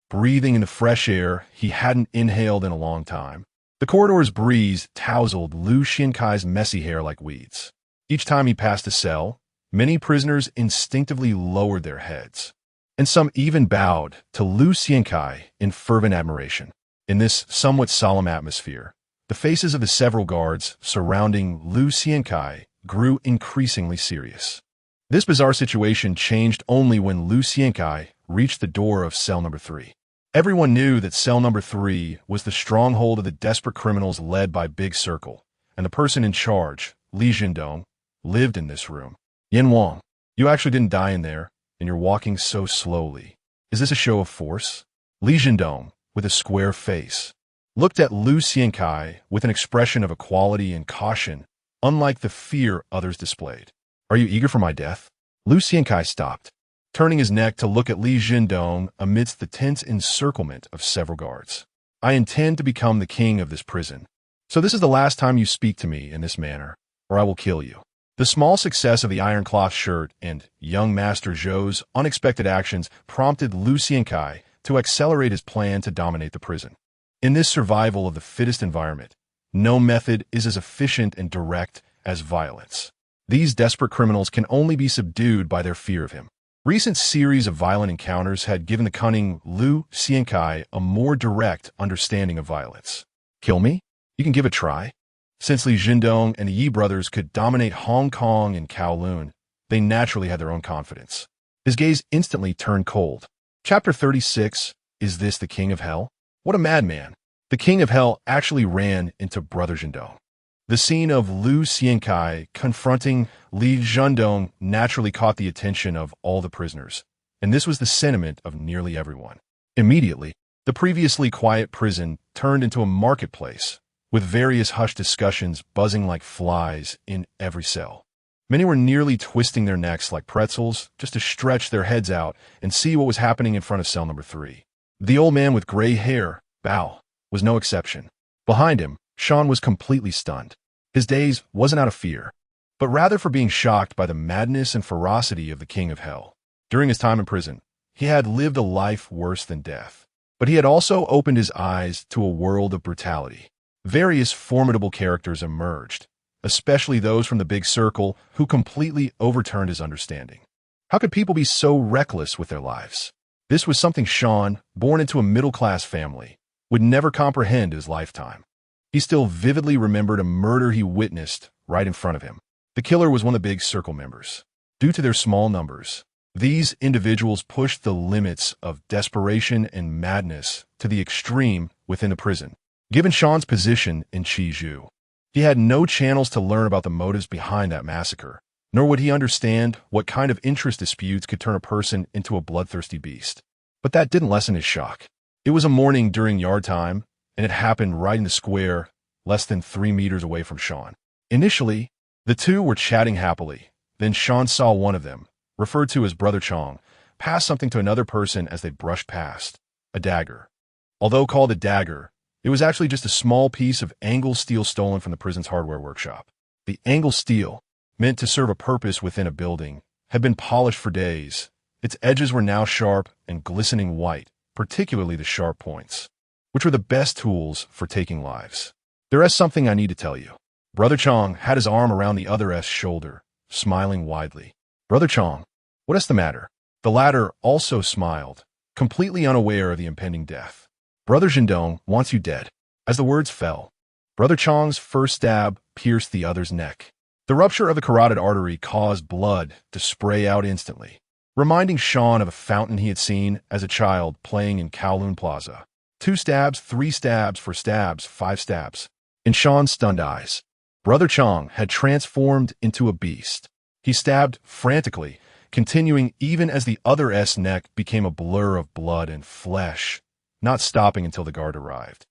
Speaker 1: Breathing in the fresh air he hadn't inhaled in a long time. The corridor's breeze tousled Lu Xiankai's messy hair like weeds. Each time he passed a cell, many prisoners instinctively lowered their heads, and some even bowed to Lu Xiankai in fervent admiration. In this somewhat solemn atmosphere, the faces of the several guards surrounding Lu Xiankai grew increasingly serious. This bizarre situation changed only when Lu Xiankai reached the door of cell number 3. Everyone knew that cell number 3 was the stronghold of the desperate criminals led by Big Circle, and the person in charge, Li Jindong, lived in this room. Yin Wang, you actually didn't die in there, and you're walking so slowly. Is this a show of force? Li Jindong, with a square face, looked at Lu Xiankai with an expression of equality and caution, unlike the fear others displayed. Are you eager for my death? Lu Xiankai stopped, turning his neck to look at Li Jindong amidst the tense encirclement of several guards. I intend to become the king of this prison. So this is the last time you speak to me in this manner, or I will kill you. The small success of the iron cloth shirt and young Master Zhou's unexpected actions prompted Lu Xiankai to accelerate his plan to dominate the prison. In this survival of the fittest environment, no method is as efficient and direct as violence. These desperate criminals can only be subdued by their fear of him. Recent series of violent encounters had given the cunning Lu Xiankai a more direct understanding of violence. Kill me? You can give it a try. Since Li Jindong and the Yi brothers could dominate Hong Kong and Kowloon, they naturally had their own confidence. His gaze instantly turned cold. Chapter 36, Is This the King of Hell? What a madman. The King of Hell actually ran into Brother Jindong. The scene of Lu Xiankai confronting Li Jindong naturally caught the attention of all the prisoners, and this was the sentiment of nearly everyone. Immediately, the previously quiet prison turned into a marketplace, with various hushed discussions buzzing like flies in every cell. Many were nearly twisting their necks like pretzels just to stretch their heads out and see what was happening in front of cell number 3. The old man with gray hair, Bao, was no exception. Behind him, Sean was completely stunned. His daze wasn't out of fear, but rather for being shocked by the madness and ferocity of the King of Hell. During his time in prison, he had lived a life worse than death, but he had also opened his eyes to a world of brutality. Various formidable characters emerged, especially those from the Big Circle who completely overturned his understanding. How could people be so reckless with their lives? This was something Sean, born into a middle-class family, would never comprehend in his lifetime. He still vividly remembered a murder he witnessed right in front of him. The killer was one of the Big Circle members. Due to their small numbers, these individuals pushed the limits of desperation and madness to the extreme within the prison. Given Sean's position in Chiju, he had no channels to learn about the motives behind that massacre, nor would he understand what kind of interest disputes could turn a person into a bloodthirsty beast. But that didn't lessen his shock. It was a morning during yard time, and it happened right in the square, less than 3 meters away from Sean. Initially, the two were chatting happily. Then Sean saw one of them, referred to as Brother Chong, pass something to another person as they brushed past. A dagger. Although called a dagger, it was actually just a small piece of angle steel stolen from the prison's hardware workshop. The angle steel, meant to serve a purpose within a building, had been polished for days. Its edges were now sharp and glistening white, particularly the sharp points, which were the best tools for taking lives. There is something I need to tell you. Brother Chong had his arm around the other's shoulder, smiling widely. Brother Chong, what is the matter? The latter also smiled, completely unaware of the impending death. Brother Jindong wants you dead. As the words fell, Brother Chong's first stab pierced the other's neck. The rupture of the carotid artery caused blood to spray out instantly, reminding Sean of a fountain he had seen as a child playing in Kowloon Plaza. 2 stabs, 3 stabs, 4 stabs, 5 stabs. In Sean's stunned eyes, Brother Chong had transformed into a beast. He stabbed frantically, continuing even as the other's neck became a blur of blood and flesh, not stopping until the guard arrived,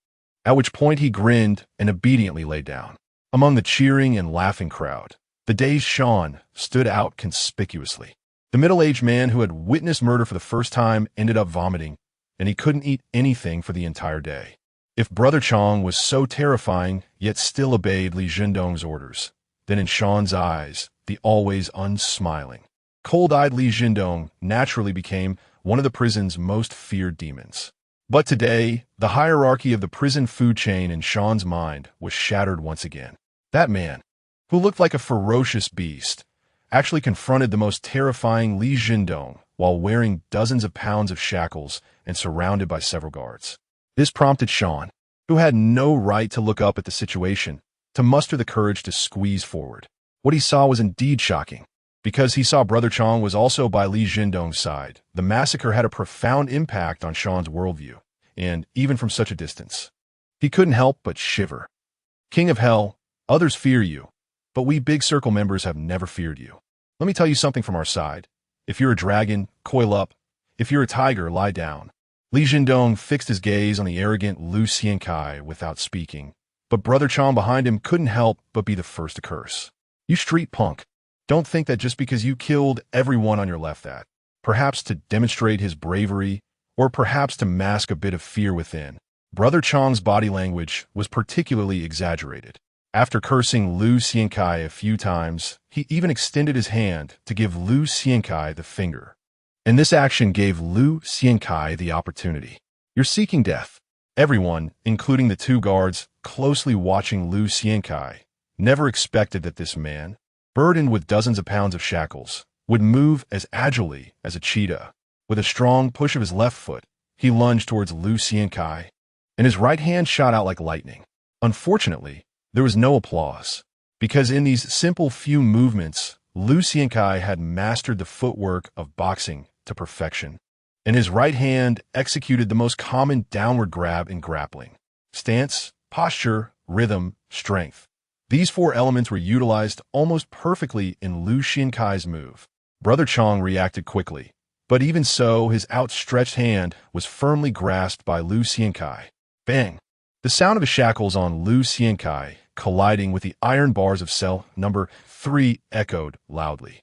Speaker 1: at which point he grinned and obediently lay down. Among the cheering and laughing crowd, the dazed Sean stood out conspicuously. The middle-aged man who had witnessed murder for the first time ended up vomiting, and he couldn't eat anything for the entire day. If Brother Chong was so terrifying, yet still obeyed Li Jindong's orders, then in Sean's eyes, the always unsmiling, cold-eyed Li Jindong naturally became one of the prison's most feared demons. But today, the hierarchy of the prison food chain in Sean's mind was shattered once again. That man, who looked like a ferocious beast, actually confronted the most terrifying Li Jindong while wearing dozens of pounds of shackles and surrounded by several guards. This prompted Sean, who had no right to look up at the situation, to muster the courage to squeeze forward. What he saw was indeed shocking. Because he saw Brother Chong was also by Li Jindong's side, the massacre had a profound impact on Sean's worldview, and even from such a distance, he couldn't help but shiver. King of Hell, others fear you, but we Big Circle members have never feared you. Let me tell you something from our side. If you're a dragon, coil up. If you're a tiger, lie down. Li Jindong fixed his gaze on the arrogant Lu Xiankai without speaking, but Brother Chong behind him couldn't help but be the first to curse. You street punk. Don't think that just because you killed everyone on your left that, perhaps to demonstrate his bravery, or perhaps to mask a bit of fear within. Brother Chong's body language was particularly exaggerated. After cursing Lu Xiankai a few times, he even extended his hand to give Lu Xiankai the finger. And this action gave Lu Xiankai the opportunity. You're seeking death. Everyone, including the 2 guards closely watching Lu Xiankai, never expected that this man, burdened with dozens of pounds of shackles, would move as agilely as a cheetah. With a strong push of his left foot, he lunged towards Lu Xiankai, and his right hand shot out like lightning. Unfortunately, there was no applause, because in these simple few movements, Lu Xiankai had mastered the footwork of boxing to perfection, and his right hand executed the most common downward grab in grappling. Stance, posture, rhythm, strength. These 4 elements were utilized almost perfectly in Lu Xiankai's move. Brother Chong reacted quickly, but even so, his outstretched hand was firmly grasped by Lu Xiankai. Bang! The sound of his shackles on Lu Xiankai colliding with the iron bars of cell number 3 echoed loudly.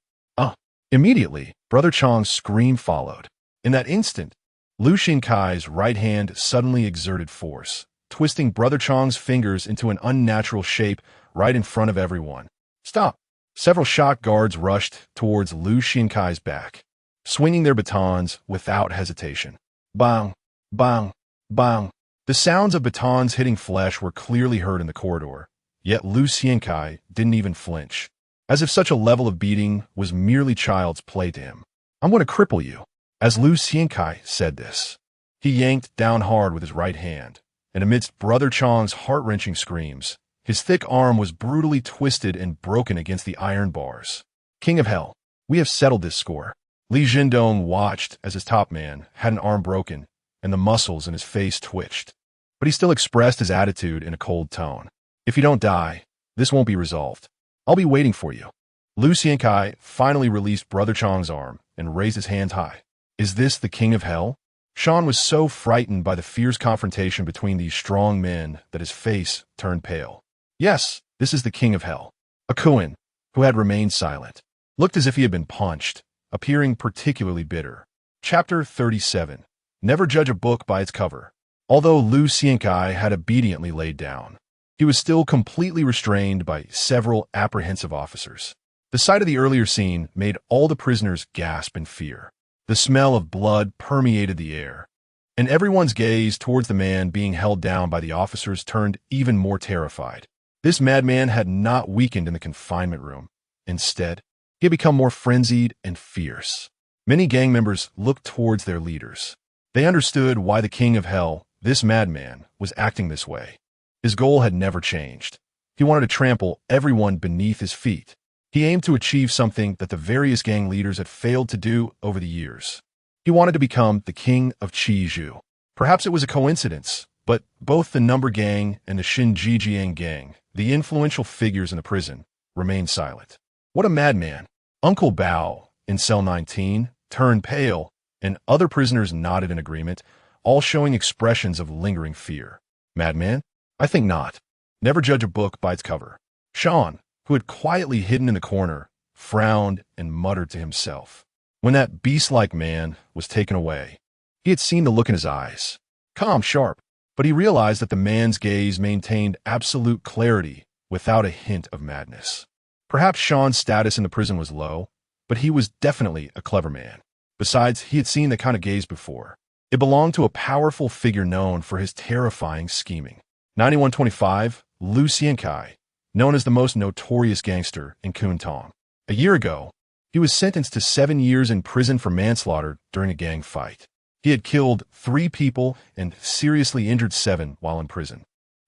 Speaker 1: Immediately, Brother Chong's scream followed. In that instant, Lu Xiankai's right hand suddenly exerted force, twisting Brother Chong's fingers into an unnatural shape right in front of everyone. Stop! Several shocked guards rushed towards Lu Xiankai's back, swinging their batons without hesitation. Bang! Bang! Bang! The sounds of batons hitting flesh were clearly heard in the corridor, yet Lu Xiankai didn't even flinch, as if such a level of beating was merely child's play to him. I'm going to cripple you. As Lu Xiankai said this, he yanked down hard with his right hand, and amidst Brother Chong's heart-wrenching screams, his thick arm was brutally twisted and broken against the iron bars. King of Hell, We have settled this score. Li Jindong watched as his top man had an arm broken and the muscles in his face twitched. But he still expressed his attitude in a cold tone. If you don't die, this won't be resolved. I'll be waiting for you. Lu Xiankai finally released Brother Chong's arm and raised his hands high. Is this the king of hell? Sean was so frightened by the fierce confrontation between these strong men that his face turned pale. Yes, this is the king of hell. Akuin, who had remained silent, looked as if he had been punched, appearing particularly bitter. Chapter 37. Never judge a book by its cover. Although Lu Xiankai had obediently laid down, he was still completely restrained by several apprehensive officers. The sight of the earlier scene made all the prisoners gasp in fear. The smell of blood permeated the air, and everyone's gaze towards the man being held down by the officers turned even more terrified. This madman had not weakened in the confinement room. Instead, he had become more frenzied and fierce. Many gang members looked towards their leaders. They understood why the king of hell, this madman, was acting this way. His goal had never changed. He wanted to trample everyone beneath his feet. He aimed to achieve something that the various gang leaders had failed to do over the years. He wanted to become the king of Qizhu. Perhaps it was a coincidence, but both the Number Gang and the Xinjijiang Gang, the influential figures in the prison, remained silent. What a madman! Uncle Bao, in cell 19, turned pale, and other prisoners nodded in agreement, all showing expressions of lingering fear. Madman? I think not. Never judge a book by its cover. Sean, who had quietly hidden in the corner, frowned and muttered to himself. When that beast-like man was taken away, he had seen the look in his eyes. Calm, sharp, but he realized that the man's gaze maintained absolute clarity without a hint of madness. Perhaps Sean's status in the prison was low, but he was definitely a clever man. Besides, he had seen the kind of gaze before. It belonged to a powerful figure known for his terrifying scheming. 9125, Lu Xiankai, known as the most notorious gangster in Kuntong. A year ago, he was sentenced to 7 years in prison for manslaughter during a gang fight. He had killed 3 people and seriously injured 7 while in prison,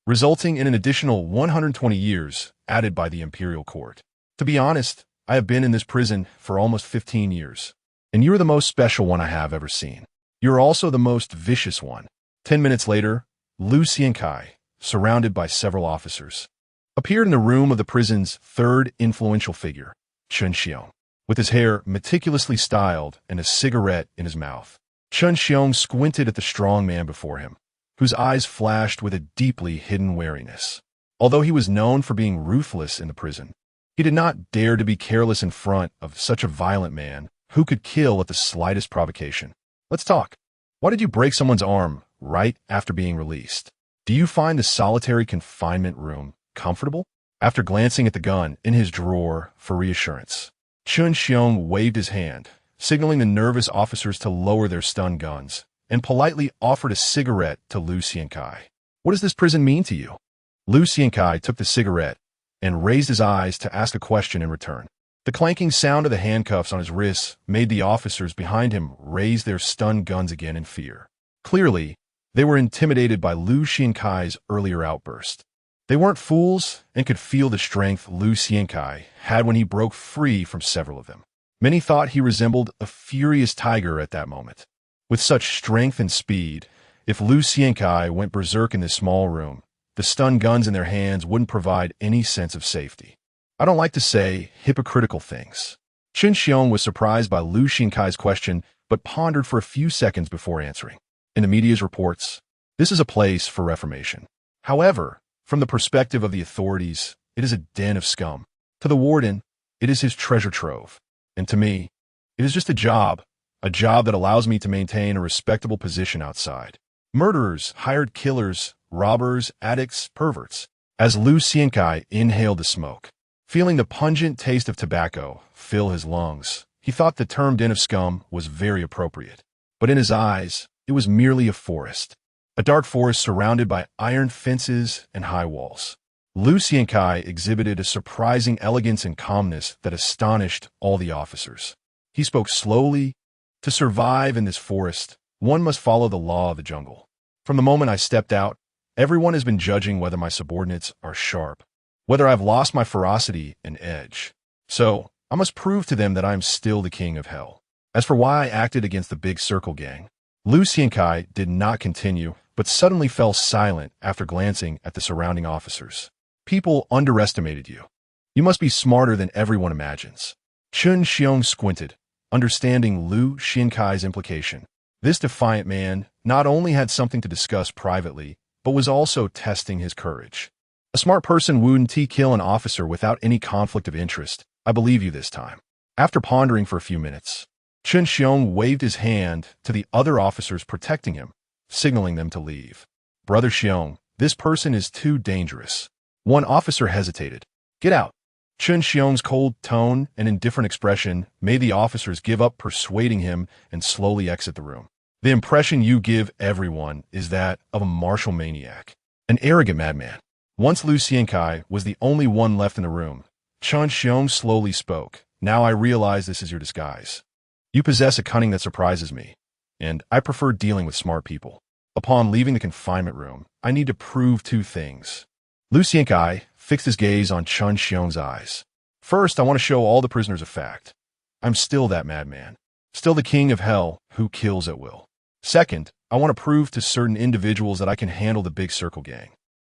Speaker 1: resulting in an additional 120 years added by the imperial court. To be honest, I have been in this prison for almost 15 years, and you are the most special one I have ever seen. You are also the most vicious one. 10 minutes later, Lu Xiankai, surrounded by several officers, appeared in the room of the prison's third influential figure, Chen Xiong, with his hair meticulously styled and a cigarette in his mouth. Chen Xiong squinted at the strong man before him, whose eyes flashed with a deeply hidden wariness. Although he was known for being ruthless in the prison, he did not dare to be careless in front of such a violent man who could kill at the slightest provocation. Let's talk. Why did you break someone's arm right after being released? Do you find the solitary confinement room comfortable? After glancing at the gun in his drawer for reassurance, Chen Xiong waved his hand, signaling the nervous officers to lower their stun guns, and politely offered a cigarette to Lu Xiankai. What does this prison mean to you? Lu Xiankai took the cigarette and raised his eyes to ask a question in return. The clanking sound of the handcuffs on his wrists made the officers behind him raise their stun guns again in fear. Clearly, they were intimidated by Lu Xiankai's earlier outburst. They weren't fools and could feel the strength Lu Xiankai had when he broke free from several of them. Many thought he resembled a furious tiger at that moment. With such strength and speed, if Lu Xiankai went berserk in this small room, the stun guns in their hands wouldn't provide any sense of safety. I don't like to say hypocritical things. Chen Xiong was surprised by Lu Xiankai's question, but pondered for a few seconds before answering. In the media's reports, this is a place for reformation. However, from the perspective of the authorities, it is a den of scum. To the warden, it is his treasure trove. And to me, it is just a job that allows me to maintain a respectable position outside. Murderers, hired killers, robbers, addicts, perverts. As Lu Xiankai inhaled the smoke, feeling the pungent taste of tobacco fill his lungs, he thought the term den of scum was very appropriate. But in his eyes, it was merely a forest. A dark forest surrounded by iron fences and high walls. Lu Xiankai exhibited a surprising elegance and calmness that astonished all the officers. He spoke slowly. To survive in this forest, one must follow the law of the jungle. From the moment I stepped out, everyone has been judging whether my subordinates are sharp, whether I've lost my ferocity and edge. So, I must prove to them that I am still the king of hell. As for why I acted against the Big Circle gang, Lu Xiankai did not continue, but suddenly fell silent after glancing at the surrounding officers. People underestimated you. You must be smarter than everyone imagines. Chun Xiong squinted, understanding Lu Xiankai's implication. This defiant man not only had something to discuss privately, but was also testing his courage. A smart person wouldn't kill an officer without any conflict of interest. I believe you this time. After pondering for a few minutes, Chun Xiong waved his hand to the other officers protecting him, signaling them to leave. Brother Xiong, this person is too dangerous. One officer hesitated. Get out. Chun Xiong's cold tone and indifferent expression made the officers give up persuading him and slowly exit the room. The impression you give everyone is that of a martial maniac, an arrogant madman. Once Lu Xiankai was the only one left in the room, Chun Xiong slowly spoke. Now I realize this is your disguise. You possess a cunning that surprises me, and I prefer dealing with smart people. Upon leaving the confinement room, I need to prove two things. Lu Xiankai fixed his gaze on Chun Xiong's eyes. First, I want to show all the prisoners a fact. I'm still that madman. Still the king of hell who kills at will. Second, I want to prove to certain individuals that I can handle the Big Circle gang.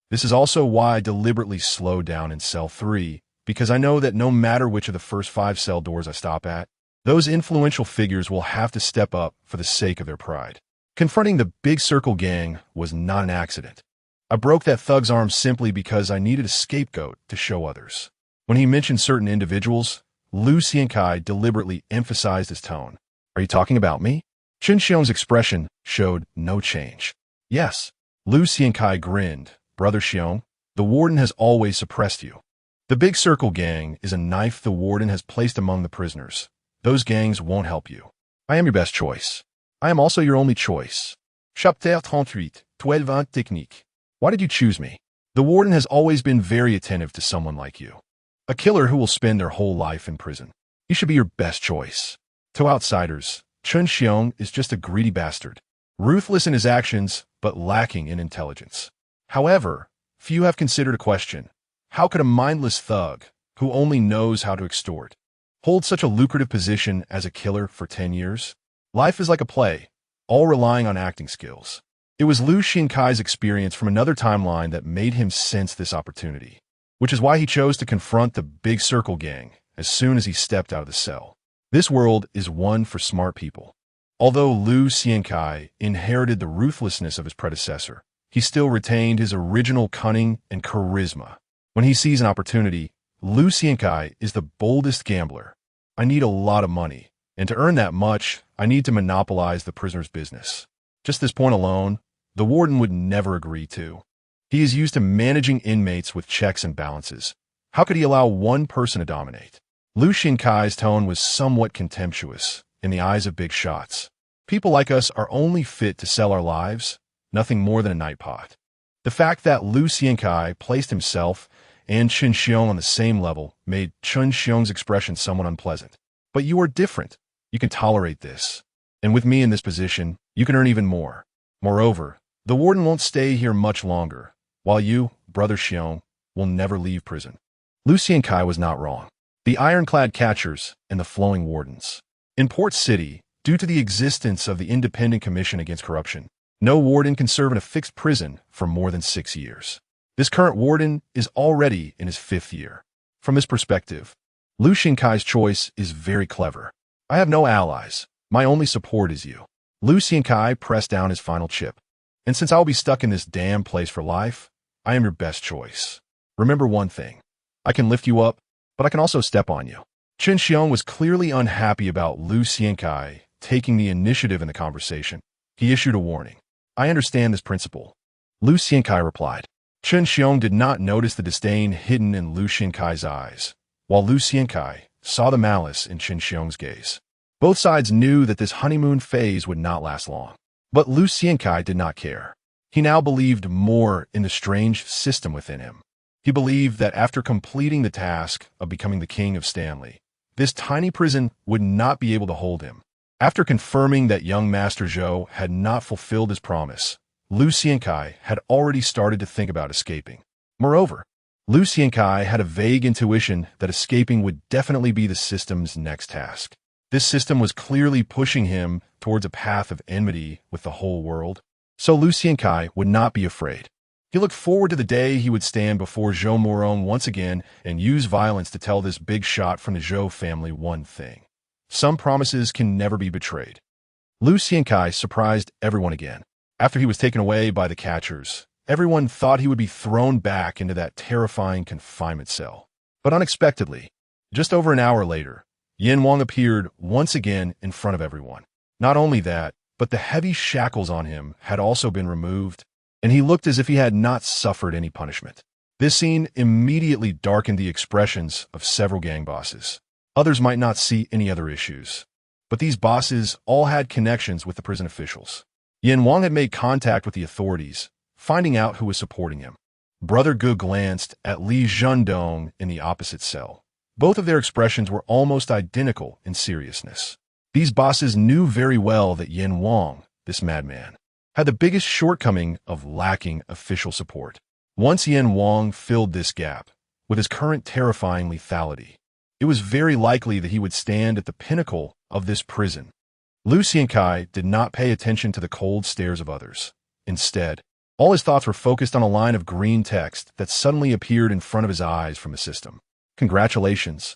Speaker 1: This is also why I deliberately slowed down in cell 3, because I know that no matter which of the first 5 cell doors I stop at, those influential figures will have to step up for the sake of their pride. Confronting the Big Circle gang was not an accident. I broke that thug's arm simply because I needed a scapegoat to show others. When he mentioned certain individuals, Lu Xiankai deliberately emphasized his tone. Are you talking about me? Chun Xiong's expression showed no change. Yes. Lu Xiankai grinned. Brother Xiong, the warden has always suppressed you. The Big Circle gang is a knife the warden has placed among the prisoners. Those gangs won't help you. I am your best choice. I am also your only choice. Chapitre 38, 12 technique. Why did you choose me? The warden has always been very attentive to someone like you. A killer who will spend their whole life in prison. You should be your best choice. To outsiders, Chun Xiong is just a greedy bastard. Ruthless in his actions, but lacking in intelligence. However, few have considered a question. How could a mindless thug, who only knows how to extort, hold such a lucrative position as a killer for 10 years? Life is like a play, all relying on acting skills. It was Lu Xiankai's experience from another timeline that made him sense this opportunity, which is why he chose to confront the Big Circle gang as soon as he stepped out of the cell. This world is one for smart people. Although Lu Xiankai inherited the ruthlessness of his predecessor, he still retained his original cunning and charisma. When he sees an opportunity, Lu Xiankai is the boldest gambler. I need a lot of money, and to earn that much, I need to monopolize the prisoner's business. Just this point alone, the warden would never agree to. He is used to managing inmates with checks and balances. How could he allow one person to dominate? Lu Xiankai's tone was somewhat contemptuous in the eyes of big shots. People like us are only fit to sell our lives, nothing more than a night pot. The fact that Lu Xiankai placed himself and Chun Xiong on the same level made Chun Xiong's expression somewhat unpleasant. But you are different. You can tolerate this. And with me in this position, you can earn even more. Moreover, the warden won't stay here much longer, while you, Brother Xiong, will never leave prison. Lu Xiankai was not wrong. The ironclad catchers and the flowing wardens. In Port City, due to the existence of the Independent Commission Against Corruption, no warden can serve in a fixed prison for more than 6 years. This current warden is already in his 5th year. From this perspective, Lu Xiankai's choice is very clever. I have no allies. My only support is you. Lu Xiankai pressed down his final chip. And since I'll be stuck in this damn place for life, I am your best choice. Remember one thing. I can lift you up, but I can also step on you. Chun Xiong was clearly unhappy about Lu Xiankai taking the initiative in the conversation. He issued a warning. I understand this principle. Lu Xiankai replied. Chun Xiong did not notice the disdain hidden in Lu Xiankai's eyes, while Lu Xiankai saw the malice in Chun Xiong's gaze. Both sides knew that this honeymoon phase would not last long. But Lu Xiankai did not care. He now believed more in the strange system within him. He believed that after completing the task of becoming the king of Stanley, this tiny prison would not be able to hold him. After confirming that young Master Zhou had not fulfilled his promise, Lu Xiankai had already started to think about escaping. Moreover, Lu Xiankai had a vague intuition that escaping would definitely be the system's next task. This system was clearly pushing him towards a path of enmity with the whole world. So Lu Xiankai would not be afraid. He looked forward to the day he would stand before Zhou Moron once again and use violence to tell this big shot from the Zhou family one thing. Some promises can never be betrayed. Lu Xiankai surprised everyone again. After he was taken away by the catchers, everyone thought he would be thrown back into that terrifying confinement cell. But unexpectedly, just over an hour later, Yin Wang appeared once again in front of everyone. Not only that, but the heavy shackles on him had also been removed, and he looked as if he had not suffered any punishment. This scene immediately darkened the expressions of several gang bosses. Others might not see any other issues, but these bosses all had connections with the prison officials. Yin Wang had made contact with the authorities, finding out who was supporting him. Brother Ge glanced at Li Zhendong in the opposite cell. Both of their expressions were almost identical in seriousness. These bosses knew very well that Yin Wang, this madman, had the biggest shortcoming of lacking official support. Once Yin Wang filled this gap, with his current terrifying lethality, it was very likely that he would stand at the pinnacle of this prison. Lu Xiankai did not pay attention to the cold stares of others. Instead, all his thoughts were focused on a line of green text that suddenly appeared in front of his eyes from the system. Congratulations.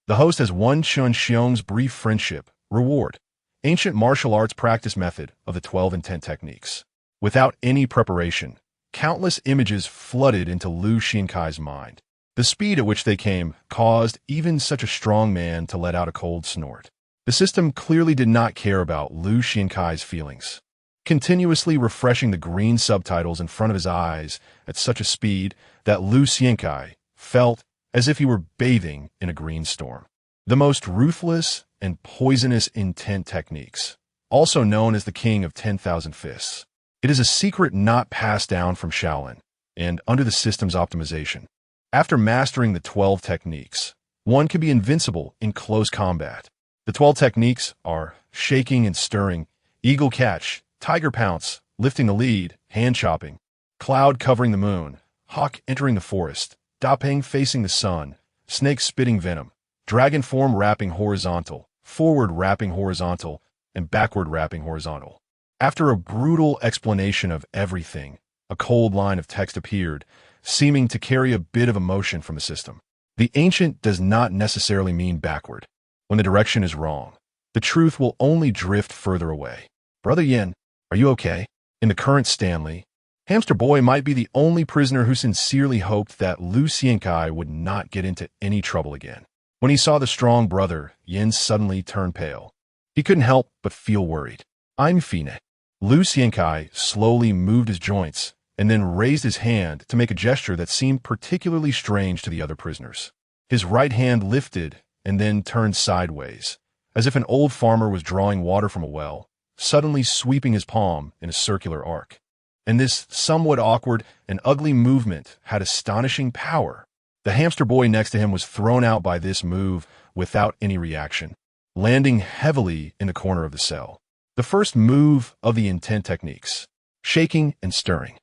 Speaker 1: The host has won Chun Xiong's brief friendship reward, ancient martial arts practice method of the 12 intent techniques. Without any preparation, countless images flooded into Lu Xiankai's mind. The speed at which they came caused even such a strong man to let out a cold snort. The system clearly did not care about Lu Xiankai's feelings, continuously refreshing the green subtitles in front of his eyes at such a speed that Lu Xiankai felt as if he were bathing in a green storm. The most ruthless and poisonous intent techniques, also known as the King of 10,000 Fists. It is a secret not passed down from Shaolin, and under the system's optimization. After mastering the 12 techniques, one can be invincible in close combat. The 12 techniques are shaking and stirring, eagle catch, tiger pounce, lifting the lead, hand chopping, cloud covering the moon, hawk entering the forest, Dapeng facing the sun, snake spitting venom, dragon form wrapping horizontal, forward wrapping horizontal, and backward wrapping horizontal. After a brutal explanation of everything, a cold line of text appeared, seeming to carry a bit of emotion from the system. The ancient does not necessarily mean backward. When the direction is wrong, the truth will only drift further away. Brother Yin, are you okay? In the current Stanley, Hamster Boy might be the only prisoner who sincerely hoped that Lu Xiankai would not get into any trouble again. When he saw the strong brother, Yin suddenly turned pale. He couldn't help but feel worried. I'm Fine. Lu Xiankai slowly moved his joints and then raised his hand to make a gesture that seemed particularly strange to the other prisoners. His right hand lifted and then turned sideways, as if an old farmer was drawing water from a well, suddenly sweeping his palm in a circular arc. And this somewhat awkward and ugly movement had astonishing power. The hamster boy next to him was thrown out by this move without any reaction, landing heavily in the corner of the cell. The first move of the intent techniques, shaking and stirring.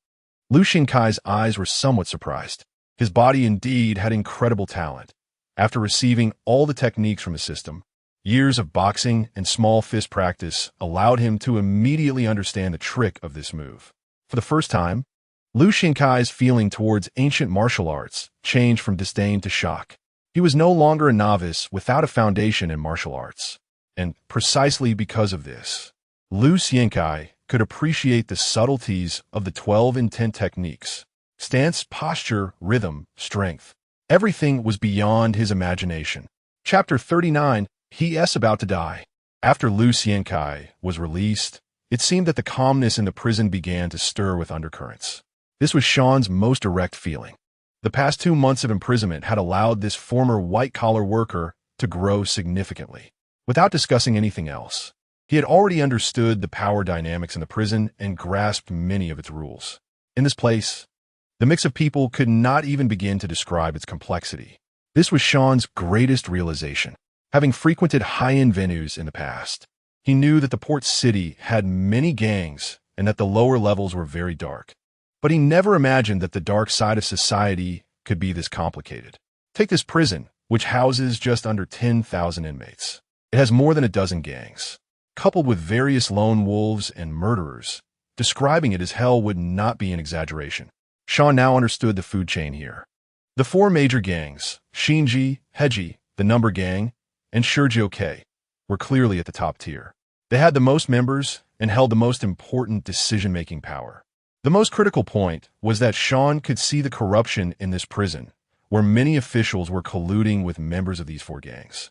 Speaker 1: Lu Xiankai's eyes were somewhat surprised. His body indeed had incredible talent. After receiving all the techniques from the system, years of boxing and small fist practice allowed him to immediately understand the trick of this move. For the first time, Lu Xiankai's feeling towards ancient martial arts changed from disdain to shock. He was no longer a novice without a foundation in martial arts. And precisely because of this, Lu Xiankai could appreciate the subtleties of the 12 intent techniques. Stance, posture, rhythm, strength. Everything was beyond his imagination. Chapter 39, He.S. About to Die. After Lu Xiankai was released, it seemed that the calmness in the prison began to stir with undercurrents. This was Sean's most direct feeling. The past 2 months of imprisonment had allowed this former white-collar worker to grow significantly. Without discussing anything else, he had already understood the power dynamics in the prison and grasped many of its rules. In this place, the mix of people could not even begin to describe its complexity. This was Sean's greatest realization. Having frequented high-end venues in the past, he knew that the port city had many gangs and that the lower levels were very dark. But he never imagined that the dark side of society could be this complicated. Take this prison, which houses just under 10,000 inmates. It has more than a dozen gangs, coupled with various lone wolves and murderers. Describing it as hell would not be an exaggeration. Sean now understood the food chain here. The four major gangs, Shinji, Heiji, the Number Gang, and Shurjioke, were clearly at the top tier. They had the most members and held the most important decision-making power. The most critical point was that Sean could see the corruption in this prison, where many officials were colluding with members of these four gangs.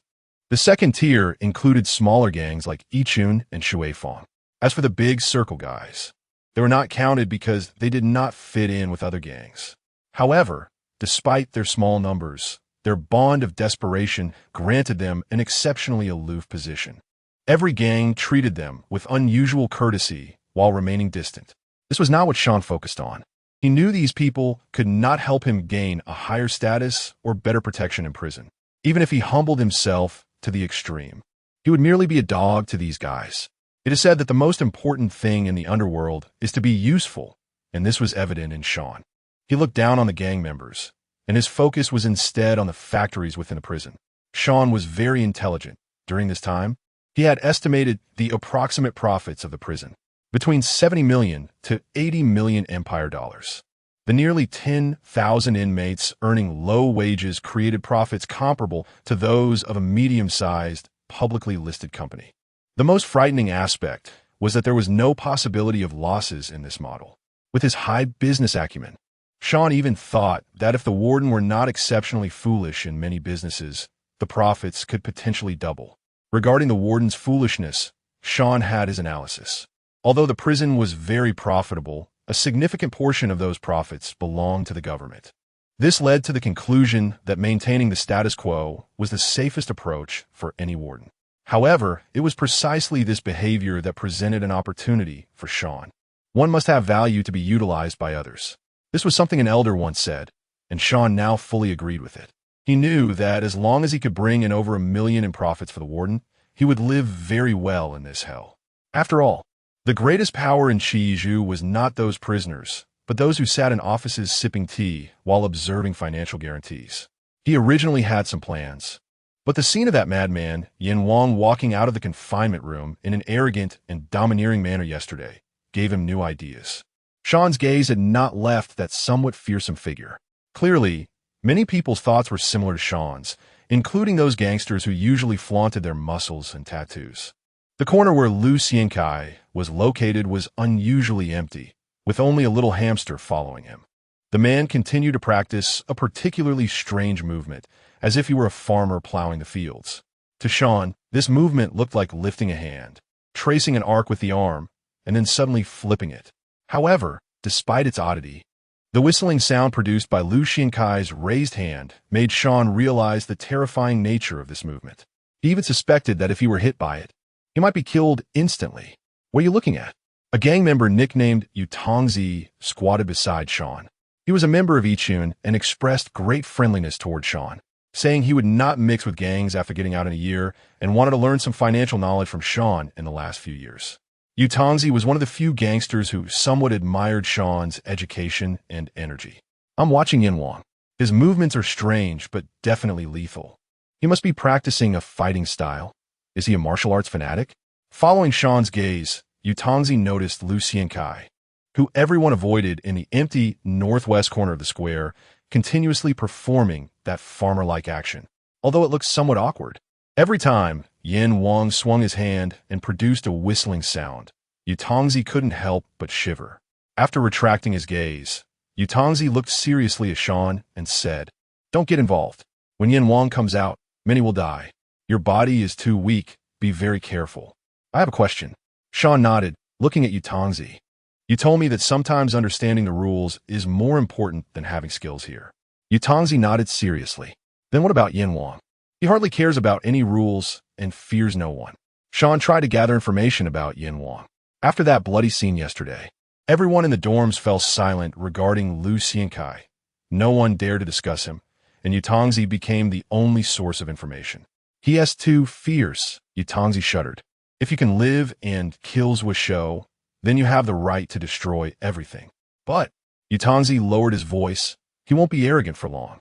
Speaker 1: The second tier included smaller gangs like Ichun and Shueifang. As for the big circle guys, they were not counted because they did not fit in with other gangs. However, despite their small numbers, their bond of desperation granted them an exceptionally aloof position. Every gang treated them with unusual courtesy while remaining distant. This was not what Sean focused on. He knew these people could not help him gain a higher status or better protection in prison. Even if he humbled himself to the extreme, he would merely be a dog to these guys. It is said that the most important thing in the underworld is to be useful, and this was evident in Sean. He looked down on the gang members, and his focus was instead on the factories within the prison. Sean was very intelligent. During this time, he had estimated the approximate profits of the prison between 70 million to 80 million Empire dollars. The nearly 10,000 inmates earning low wages created profits comparable to those of a medium-sized, publicly listed company. The most frightening aspect was that there was no possibility of losses in this model. With his high business acumen, Sean even thought that if the warden were not exceptionally foolish in many businesses, the profits could potentially double. Regarding the warden's foolishness, Sean had his analysis. Although the prison was very profitable, a significant portion of those profits belonged to the government. This led to the conclusion that maintaining the status quo was the safest approach for any warden. However, it was precisely this behavior that presented an opportunity for Sean. One must have value to be utilized by others. This was something an elder once said, and Sean now fully agreed with it. He knew that as long as he could bring in over $1 million in profits for the warden, he would live very well in this hell. After all, the greatest power in Shiiju was not those prisoners, but those who sat in offices sipping tea while observing financial guarantees. He originally had some plans, but the scene of that madman, Yin Wang, walking out of the confinement room in an arrogant and domineering manner yesterday, gave him new ideas. Sean's gaze had not left that somewhat fearsome figure. Clearly, many people's thoughts were similar to Sean's, including those gangsters who usually flaunted their muscles and tattoos. The corner where Lu Xiankai was located was unusually empty, with only a little hamster following him. The man continued to practice a particularly strange movement, as if he were a farmer plowing the fields. To Sean, this movement looked like lifting a hand, tracing an arc with the arm, and then suddenly flipping it. However, despite its oddity, the whistling sound produced by Lu Xiankai's raised hand made Sean realize the terrifying nature of this movement. He even suspected that if he were hit by it, he might be killed instantly. What are you looking at? A gang member nicknamed Yutongzi squatted beside Sean. He was a member of Ichun and expressed great friendliness toward Sean, saying he would not mix with gangs after getting out in a year and wanted to learn some financial knowledge from Sean in the last few years. Yutongzi was one of the few gangsters who somewhat admired Sean's education and energy. I'm watching Yin Wang. His movements are strange, but definitely lethal. He must be practicing a fighting style. Is he a martial arts fanatic? Following Sean's gaze, Yutongzi noticed Lu Xiankai, who everyone avoided in the empty northwest corner of the square, continuously performing that farmer-like action, although it looked somewhat awkward. Every time, Yin Wang swung his hand and produced a whistling sound. Yutongzi couldn't help but shiver. After retracting his gaze, Yutongzi looked seriously at Sean and said, "Don't get involved. When Yin Wang comes out, many will die. Your body is too weak. Be very careful." I have a question. Sean nodded, looking at Yutongzi. You told me that sometimes understanding the rules is more important than having skills here. Yutongzi nodded seriously. Then what about Yin Wang? He hardly cares about any rules and fears no one. Sean tried to gather information about Yin Wang. After that bloody scene yesterday, everyone in the dorms fell silent regarding Lu Xiankai. No one dared to discuss him, and Yutongzi became the only source of information. He has too fierce, Yutongzi shuddered. If you can live and kills with show, then you have the right to destroy everything. But Yutongzi lowered his voice, he won't be arrogant for long.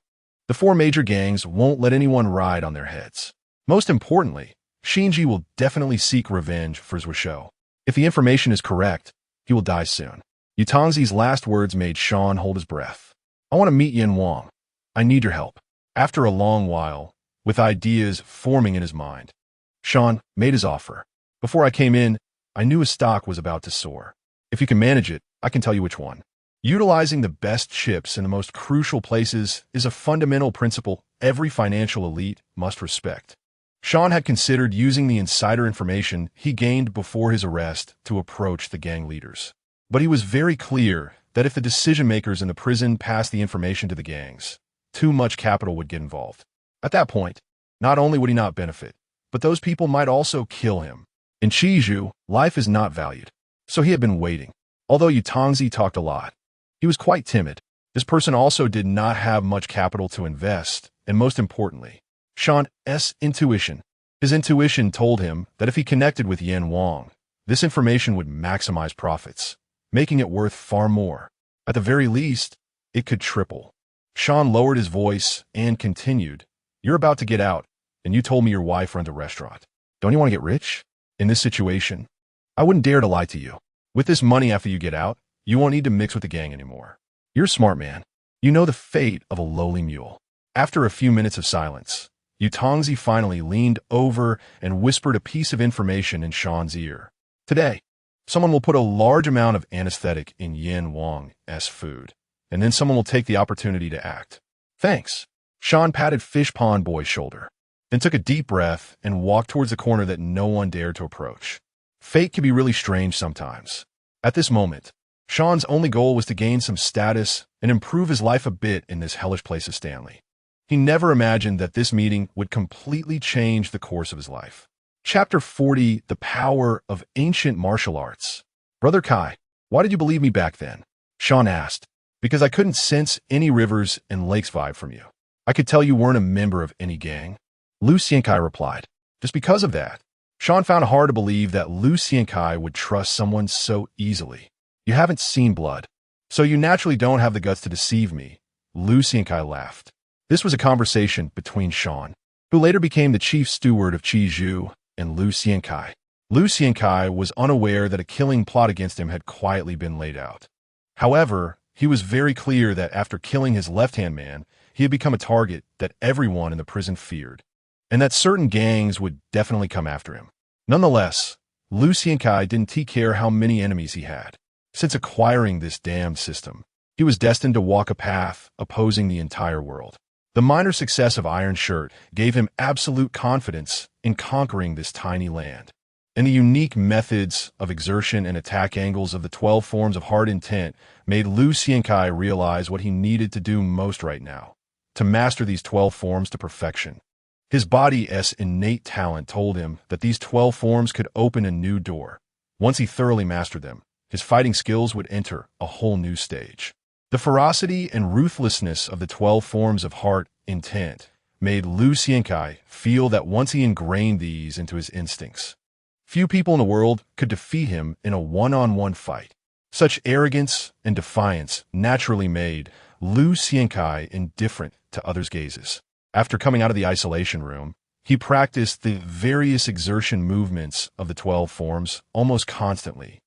Speaker 1: The four major gangs won't let anyone ride on their heads. Most importantly, Shinji will definitely seek revenge for his Wisho. If the information is correct, he will die soon. Yutongzi's last words made Sean hold his breath. I want to meet Yin Wang. I need your help. After a long while, with ideas forming in his mind, Sean made his offer. Before I came in, I knew his stock was about to soar. If you can manage it, I can tell you which one. Utilizing the best chips in the most crucial places is a fundamental principle every financial elite must respect. Sean had considered using the insider information he gained before his arrest to approach the gang leaders. But he was very clear that if the decision-makers in the prison passed the information to the gangs, too much capital would get involved. At that point, not only would he not benefit, but those people might also kill him. In Chiju, life is not valued. So he had been waiting. Although Yutongzi talked a lot, he was quite timid. This person also did not have much capital to invest, and most importantly, Sean's intuition. His intuition told him that if he connected with Yin Wang, this information would maximize profits, making it worth far more. At the very least, it could triple. Sean lowered his voice and continued, You're about to get out, and you told me your wife runs a restaurant. Don't you want to get rich? In this situation, I wouldn't dare to lie to you. With this money after you get out, you won't need to mix with the gang anymore. You're a smart man. You know the fate of a lowly mule. After a few minutes of silence, Yutongzi finally leaned over and whispered a piece of information in Sean's ear. Today, someone will put a large amount of anesthetic in Yin Wang's food, and then someone will take the opportunity to act. Thanks. Sean patted Fish Pond Boy's shoulder, then took a deep breath and walked towards the corner that no one dared to approach. Fate can be really strange sometimes. At this moment, Sean's only goal was to gain some status and improve his life a bit in this hellish place of Stanley. He never imagined that this meeting would completely change the course of his life. Chapter 40, The Power of Ancient Martial Arts. Brother Kai, why did you believe me back then? Sean asked. Because I couldn't sense any rivers and lakes vibe from you. I could tell you weren't a member of any gang. Lu Xiankai replied. Just because of that. Sean found it hard to believe that Lu Xiankai would trust someone so easily. You haven't seen blood, so you naturally don't have the guts to deceive me. Lu Xiankai laughed. This was a conversation between Sean, who later became the chief steward of Chiju, and Lu Xiankai. Lu Xiankai was unaware that a killing plot against him had quietly been laid out. However, he was very clear that after killing his left-hand man, he had become a target that everyone in the prison feared, and that certain gangs would definitely come after him. Nonetheless, Lu Xiankai didn't care how many enemies he had. Since acquiring this damned system, he was destined to walk a path opposing the entire world. The minor success of Iron Shirt gave him absolute confidence in conquering this tiny land. And the unique methods of exertion and attack angles of the 12 forms of hard intent made Lu Xiankai realize what he needed to do most right now, to master these 12 forms to perfection. His body's innate talent told him that these 12 forms could open a new door. Once he thoroughly mastered them, his fighting skills would enter a whole new stage. The ferocity and ruthlessness of the 12 forms of heart intent made Lu Xiankai feel that once he ingrained these into his instincts, few people in the world could defeat him in a one-on-one fight. Such arrogance and defiance naturally made Lu Xiankai indifferent to others' gazes. After coming out of the isolation room, he practiced the various exertion movements of the 12 forms almost constantly,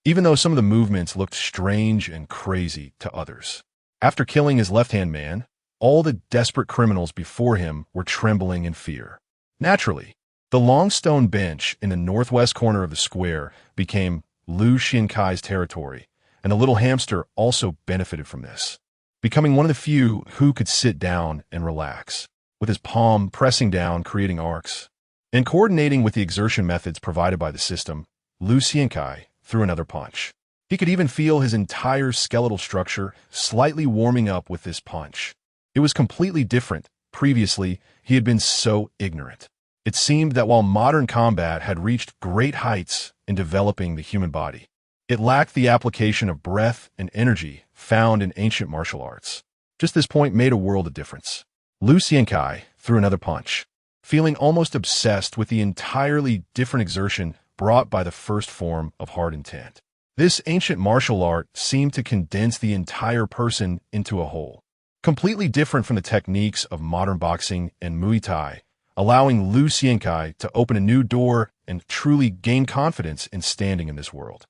Speaker 1: even though some of the movements looked strange and crazy to others. After killing his left-hand man, all the desperate criminals before him were trembling in fear. Naturally, the long stone bench in the northwest corner of the square became Lu Xiankai's territory, and the little hamster also benefited from this, becoming one of the few who could sit down and relax, with his palm pressing down, creating arcs. And coordinating with the exertion methods provided by the system, Lu Xiankai threw another punch. He could even feel his entire skeletal structure slightly warming up with this punch. It was completely different. Previously, he had been so ignorant. It seemed that while modern combat had reached great heights in developing the human body, it lacked the application of breath and energy found in ancient martial arts. Just this point made a world of difference. Lu Xiankai threw another punch, feeling almost obsessed with the entirely different exertion brought by the first form of hard intent. This ancient martial art seemed to condense the entire person into a whole. completely different from the techniques of modern boxing and Muay Thai, allowing Liu Xiankai to open a new door and truly gain confidence in standing in this world.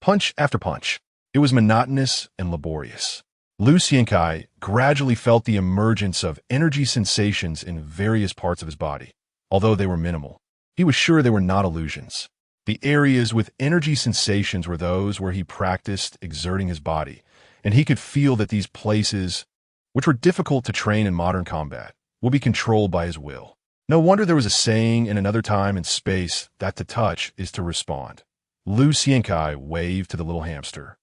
Speaker 1: Punch after punch. It was monotonous and laborious. Liu Xiankai gradually felt the emergence of energy sensations in various parts of his body. Although they were minimal, he was sure they were not illusions. The areas with energy sensations were those where he practiced exerting his body, and he could feel that these places, which were difficult to train in modern combat, will be controlled by his will. No wonder there was a saying in another time and space that to touch is to respond. Liu Xiankai waved to the little hamster,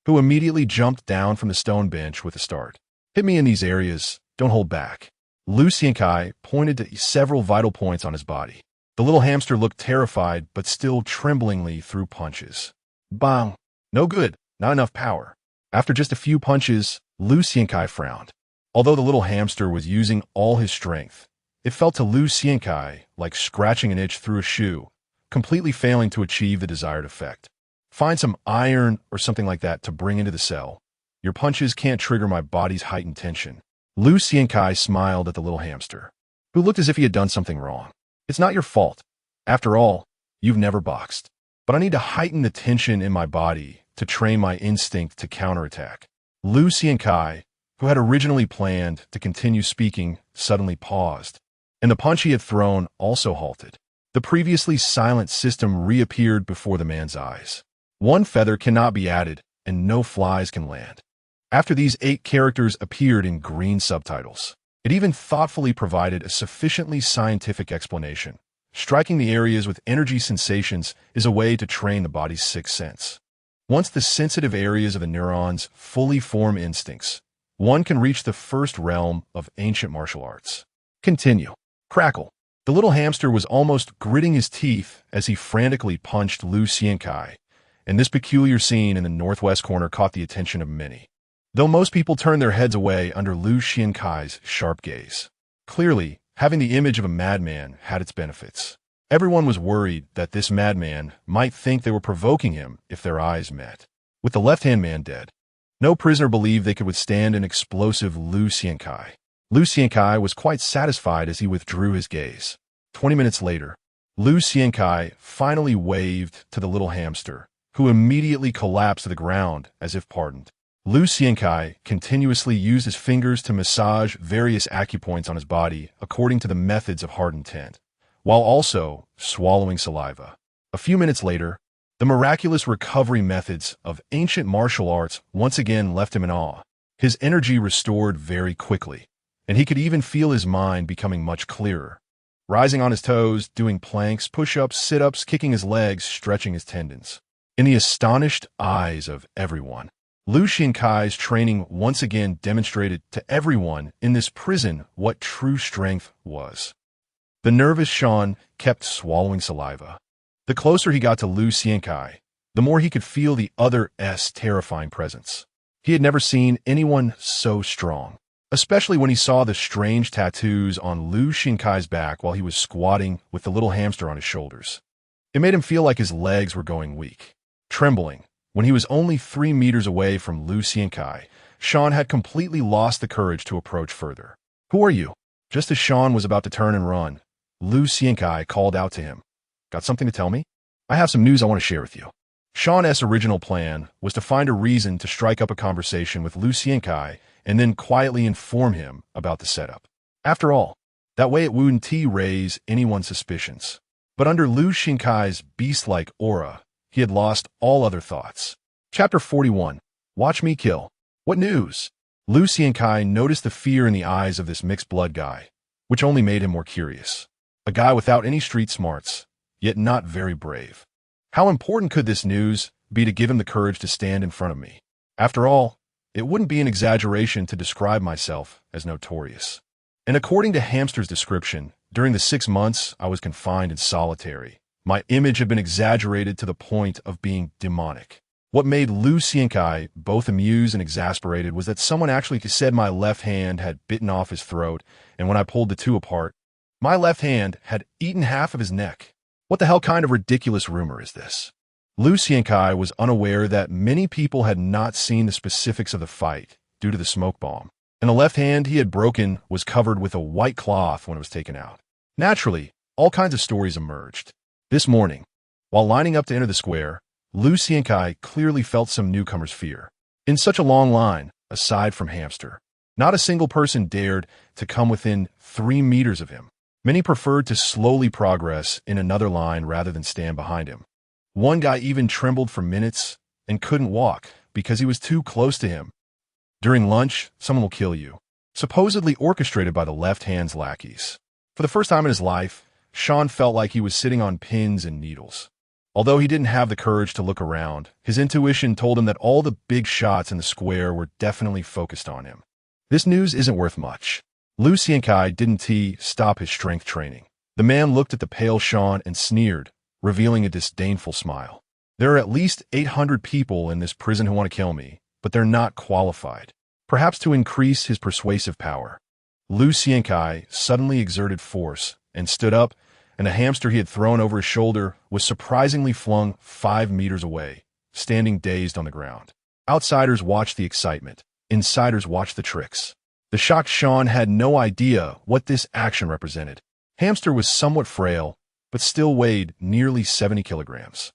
Speaker 1: who immediately jumped down from the stone bench with a start. Hit me in these areas, don't hold back. Liu Xiankai pointed to several vital points on his body. The little hamster looked terrified but still tremblingly threw punches. Bang! No good, not enough power. After just a few punches, Liu Xiankai frowned. Although the little hamster was using all his strength, it felt to Liu Xiankai like scratching an itch through a shoe, completely failing to achieve the desired effect. Find some iron or something like that to bring into the cell. Your punches can't trigger my body's heightened tension. Liu Xiankai smiled at the little hamster, who looked as if he had done something wrong. It's not your fault. After all, you've never boxed. But I need to heighten the tension in my body to train my instinct to counterattack. Liu Xiankai, who had originally planned to continue speaking, suddenly paused, and the punch he had thrown also halted. The previously silent system reappeared before the man's eyes. One feather cannot be added, and no flies can land. After these 8 characters appeared in green subtitles, it even thoughtfully provided a sufficiently scientific explanation. Striking the areas with energy sensations is a way to train the body's sixth sense. Once the sensitive areas of the neurons fully form instincts, one can reach the first realm of ancient martial arts. Continue. Crackle. The little hamster was almost gritting his teeth as he frantically punched Liu Xiankai, and this peculiar scene in the northwest corner caught the attention of many. Though most people turned their heads away under Liu Xiankai's sharp gaze. Clearly, having the image of a madman had its benefits. Everyone was worried that this madman might think they were provoking him if their eyes met. With the left-hand man dead, no prisoner believed they could withstand an explosive Liu Xiankai. Liu Xiankai was quite satisfied as he withdrew his gaze. 20 minutes later, Liu Xiankai finally waved to the little hamster, who immediately collapsed to the ground as if pardoned. Liu Xiankai continuously used his fingers to massage various acupoints on his body according to the methods of hard intent, while also swallowing saliva. A few minutes later, the miraculous recovery methods of ancient martial arts once again left him in awe. His energy restored very quickly, and he could even feel his mind becoming much clearer. Rising on his toes, doing planks, push-ups, sit-ups, kicking his legs, stretching his tendons. In the astonished eyes of everyone, Liu Xiankai's training once again demonstrated to everyone in this prison what true strength was. The nervous Sean kept swallowing saliva. The closer he got to Liu Xiankai, the more he could feel the other's terrifying presence. He had never seen anyone so strong, especially when he saw the strange tattoos on Liu Xiankai's back while he was squatting with the little hamster on his shoulders. It made him feel like his legs were going weak. Trembling, when he was only 3 meters away from Liu Xiankai, Sean had completely lost the courage to approach further. "Who are you?" Just as Sean was about to turn and run, Liu Xiankai called out to him. "Got something to tell me? I have some news I want to share with you." Sean's original plan was to find a reason to strike up a conversation with Liu Xiankai and then quietly inform him about the setup. After all, that way it wouldn't raise anyone's suspicions. But under Liu Xiankai's beast-like aura, he had lost all other thoughts. Chapter 41. Watch Me Kill. What news? Liu Xiankai noticed the fear in the eyes of this mixed-blood guy, which only made him more curious. A guy without any street smarts, yet not very brave. How important could this news be to give him the courage to stand in front of me? After all, it wouldn't be an exaggeration to describe myself as notorious. And according to Hamster's description, during the 6 months I was confined in solitary, my image had been exaggerated to the point of being demonic. What made Liu Xiankai both amused and exasperated was that someone actually said my left hand had bitten off his throat, and when I pulled the two apart, my left hand had eaten half of his neck. What the hell kind of ridiculous rumor is this? Liu Xiankai was unaware that many people had not seen the specifics of the fight due to the smoke bomb. and the left hand he had broken was covered with a white cloth when it was taken out. Naturally, all kinds of stories emerged. This morning, while lining up to enter the square, Lu Xiankai clearly felt some newcomer's fear. In such a long line, aside from Hamster, not a single person dared to come within 3 meters of him. Many preferred to slowly progress in another line rather than stand behind him. One guy even trembled for minutes and couldn't walk because he was too close to him. During lunch, someone will kill you, supposedly orchestrated by the left hand's lackeys. For the first time in his life, Sean felt like he was sitting on pins and needles. Although he didn't have the courage to look around, his intuition told him that all the big shots in the square were definitely focused on him. This news isn't worth much. Lu Xiankai didn't stop his strength training. The man looked at the pale Sean and sneered, revealing a disdainful smile. There are at least 800 people in this prison who want to kill me, but they're not qualified. Perhaps to increase his persuasive power, Lu Xiankai suddenly exerted force and stood up, and the hamster he had thrown over his shoulder was surprisingly flung 5 meters away, standing dazed on the ground. Outsiders watched the excitement. Insiders watched the tricks. The shocked Sean had no idea what this action represented. Hamster was somewhat frail, but still weighed nearly 70 kilograms.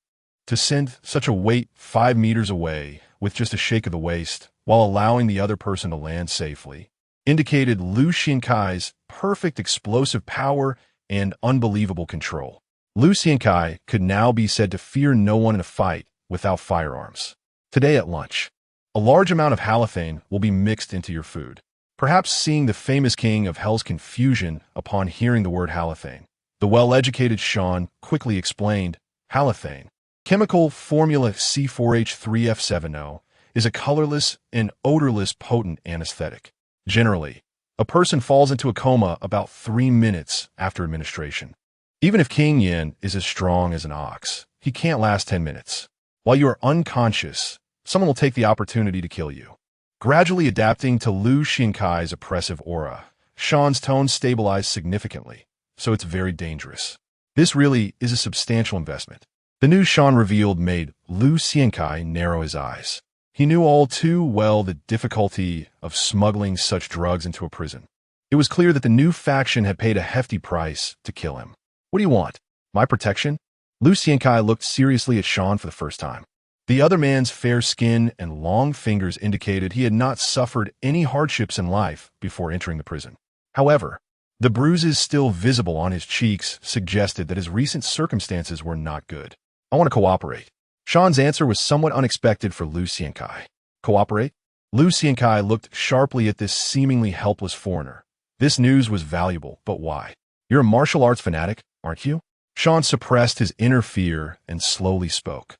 Speaker 1: To send such a weight 5 meters away with just a shake of the waist, while allowing the other person to land safely, indicated Lu Xiankai's perfect explosive power and unbelievable control. Lu Xiankai could now be said to fear no one in a fight without firearms. Today at lunch, a large amount of halothane will be mixed into your food. Perhaps seeing the famous king of hell's confusion upon hearing the word halothane, the well-educated Sean quickly explained, halothane, chemical formula C4H3F70, is a colorless and odorless potent anesthetic. Generally, a person falls into a coma about 3 minutes after administration. Even if King Yin is as strong as an ox, he can't last 10 minutes. While you are unconscious, someone will take the opportunity to kill you. Gradually adapting to Lu Xiankai's oppressive aura, Sean's tone stabilized significantly, so it's very dangerous. This really is a substantial investment. The news Sean revealed made Lu Xiankai narrow his eyes. He knew all too well the difficulty of smuggling such drugs into a prison. It was clear that the new faction had paid a hefty price to kill him. What do you want? My protection? Lu Xiankai looked seriously at Sean for the first time. The other man's fair skin and long fingers indicated he had not suffered any hardships in life before entering the prison. However, the bruises still visible on his cheeks suggested that his recent circumstances were not good. I want to cooperate. Sean's answer was somewhat unexpected for Lu Xiankai. Cooperate? Lu Xiankai looked sharply at this seemingly helpless foreigner. This news was valuable, but why? You're a martial arts fanatic, aren't you? Sean suppressed his inner fear and slowly spoke.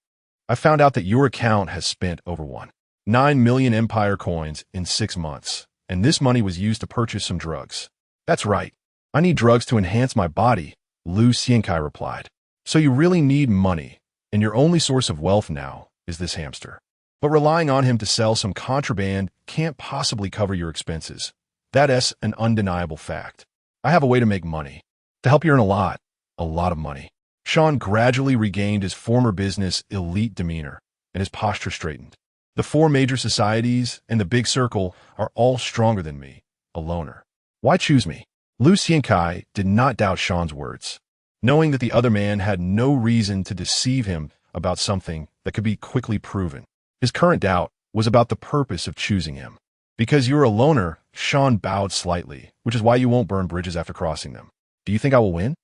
Speaker 1: I found out that your account has spent over 1.9 million Empire coins in 6 months, and this money was used to purchase some drugs. That's right. I need drugs to enhance my body, Lu Xiankai replied. So you really need money, and your only source of wealth now is this hamster. But relying on him to sell some contraband can't possibly cover your expenses. That's an undeniable fact. I have a way to make money. To help you earn a lot of money. Sean gradually regained his former business elite demeanor, and his posture straightened. The 4 major societies and the big circle are all stronger than me, a loner. Why choose me? Lu Xiankai did not doubt Sean's words, knowing that the other man had no reason to deceive him about something that could be quickly proven. His current doubt was about the purpose of choosing him. Because you're a loner, Sean bowed slightly, which is why you won't burn bridges after crossing them. Do you think I will win?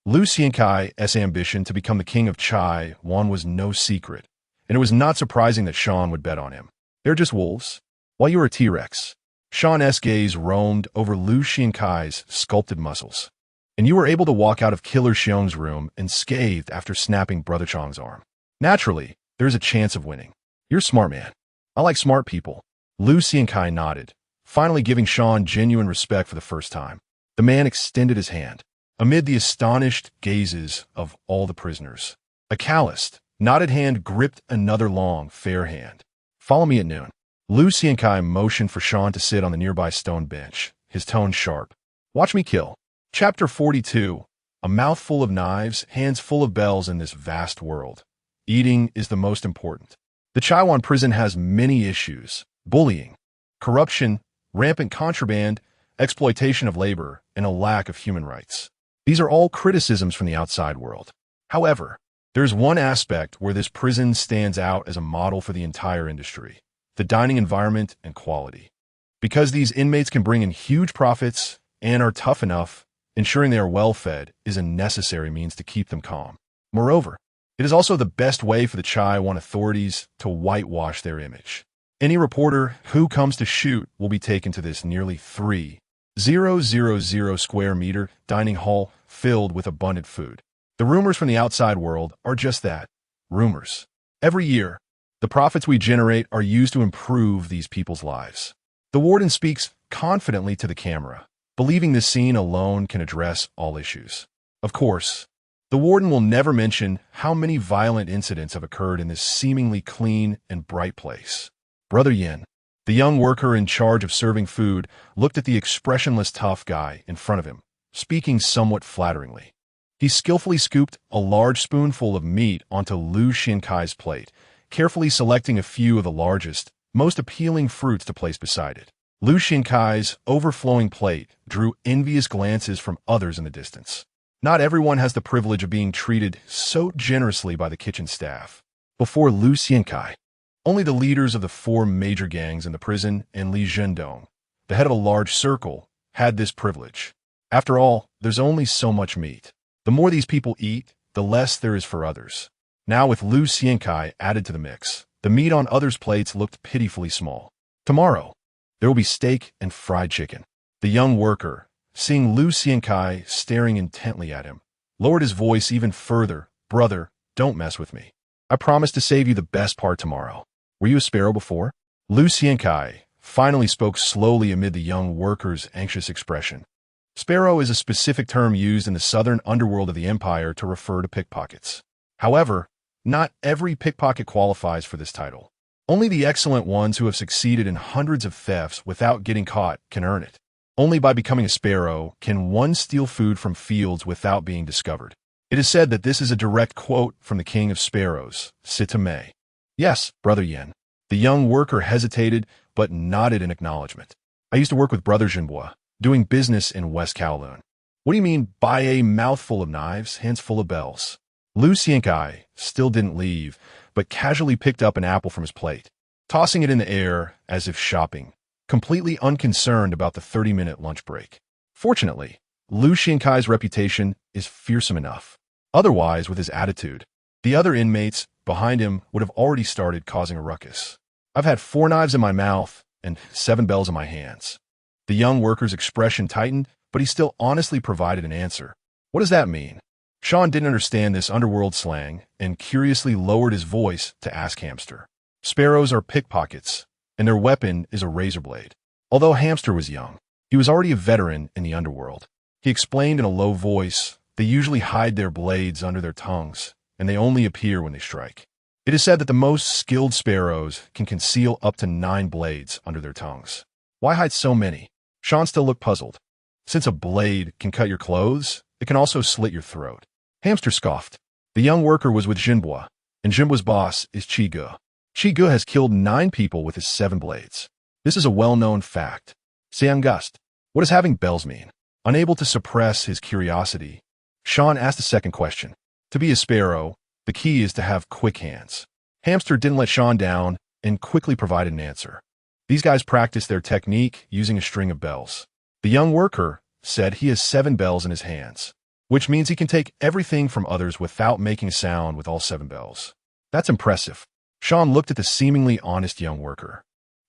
Speaker 1: Lu Xiankai's ambition to become the king of Chai Wan was no secret, and it was not surprising that Sean would bet on him. They're just wolves, while you're a T-Rex. Sean's gaze roamed over Lu Xiankai's sculpted muscles, and you were able to walk out of Killer Xiong's room unscathed after snapping Brother Chong's arm. Naturally, there's a chance of winning. You're a smart man. I like smart people. Lu Xiankai nodded, finally giving Sean genuine respect for the first time. The man extended his hand. Amid the astonished gazes of all the prisoners, a calloused, knotted hand gripped another long, fair hand. Follow me at noon. Lu Xiankai motioned for Sean to sit on the nearby stone bench, his tone sharp. Watch me kill. Chapter 42. A mouthful of knives, hands full of bells in this vast world. Eating is the most important. The Chaiwan prison has many issues: bullying, corruption, rampant contraband, exploitation of labor, and a lack of human rights. These are all criticisms from the outside world. However, there's one aspect where this prison stands out as a model for the entire industry: the dining environment and quality. Because these inmates can bring in huge profits and are tough enough, ensuring they are well-fed is a necessary means to keep them calm. Moreover, it is also the best way for the Chai Wan authorities to whitewash their image. Any reporter who comes to shoot will be taken to this nearly 3,000 square meter dining hall filled with abundant food. The rumors from the outside world are just that, rumors. Every year, the profits we generate are used to improve these people's lives. The warden speaks confidently to the camera, believing this scene alone can address all issues. Of course, the warden will never mention how many violent incidents have occurred in this seemingly clean and bright place. Brother Yin, the young worker in charge of serving food, looked at the expressionless tough guy in front of him, speaking somewhat flatteringly. He skillfully scooped a large spoonful of meat onto Lu Xiankai's plate, carefully selecting a few of the largest, most appealing fruits to place beside it. Lu Xiankai's overflowing plate drew envious glances from others in the distance. Not everyone has the privilege of being treated so generously by the kitchen staff. Before Lu Xiankai, only the leaders of the 4 major gangs in the prison and Li Zhendong, the head of a large circle, had this privilege. After all, there's only so much meat. The more these people eat, the less there is for others. Now with Lu Xiankai added to the mix, the meat on others' plates looked pitifully small. Tomorrow, there will be steak and fried chicken. The young worker, seeing Lu Xiankai staring intently at him, lowered his voice even further. Brother, don't mess with me. I promise to save you the best part tomorrow. Were you a sparrow before? Lu Xiankai finally spoke slowly amid the young worker's anxious expression. Sparrow is a specific term used in the southern underworld of the empire to refer to pickpockets. However, not every pickpocket qualifies for this title. Only the excellent ones who have succeeded in hundreds of thefts without getting caught can earn it. Only by becoming a sparrow can one steal food from fields without being discovered. It is said that this is a direct quote from the king of sparrows, Sita-mei. Yes, Brother Yen. The young worker hesitated, but nodded in acknowledgement. I used to work with Brother Jinbua, doing business in West Kowloon. What do you mean by a mouthful of knives, hands full of bells? Lu Xiankai still didn't leave, but casually picked up an apple from his plate, tossing it in the air as if shopping, completely unconcerned about the 30-minute lunch break. Fortunately, Lu Xiankai's reputation is fearsome enough. Otherwise, with his attitude, the other inmates behind him would have already started causing a ruckus. I've had 4 knives in my mouth and 7 bells in my hands. The young worker's expression tightened, but he still honestly provided an answer. What does that mean? Sean didn't understand this underworld slang and curiously lowered his voice to ask Hamster. Sparrows are pickpockets, and their weapon is a razor blade. Although Hamster was young, he was already a veteran in the underworld. He explained in a low voice, they usually hide their blades under their tongues, and they only appear when they strike. It is said that the most skilled sparrows can conceal up to 9 blades under their tongues. Why hide so many? Sean still looked puzzled. Since a blade can cut your clothes, it can also slit your throat. Hamster scoffed. The young worker was with Jinbua, and Jinbua's boss is Chi-Gu. Chi-Gu has killed 9 people with his 7 blades. This is a well-known fact. Seangust, what does having bells mean? Unable to suppress his curiosity, Sean asked a second question. To be a sparrow, the key is to have quick hands. Hamster didn't let Sean down and quickly provided an answer. These guys practice their technique using a string of bells. The young worker said he has 7 bells in his hands, which means he can take everything from others without making a sound with all 7 bells. That's impressive. Sean looked at the seemingly honest young worker.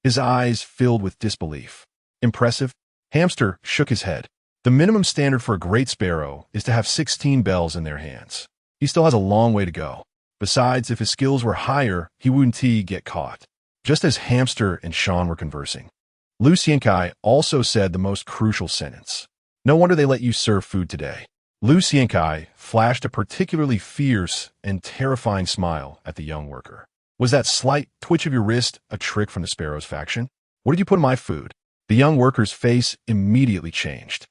Speaker 1: His eyes filled with disbelief. Impressive? Hamster shook his head. The minimum standard for a great sparrow is to have 16 bells in their hands. He still has a long way to go. Besides, if his skills were higher, he wouldn't get caught. Just as Hamster and Sean were conversing, Lu Xiankai also said the most crucial sentence. No wonder they let you serve food today. Lu Xiankai flashed a particularly fierce and terrifying smile at the young worker. Was that slight twitch of your wrist a trick from the Sparrows faction? What did you put in my food? The young worker's face immediately changed.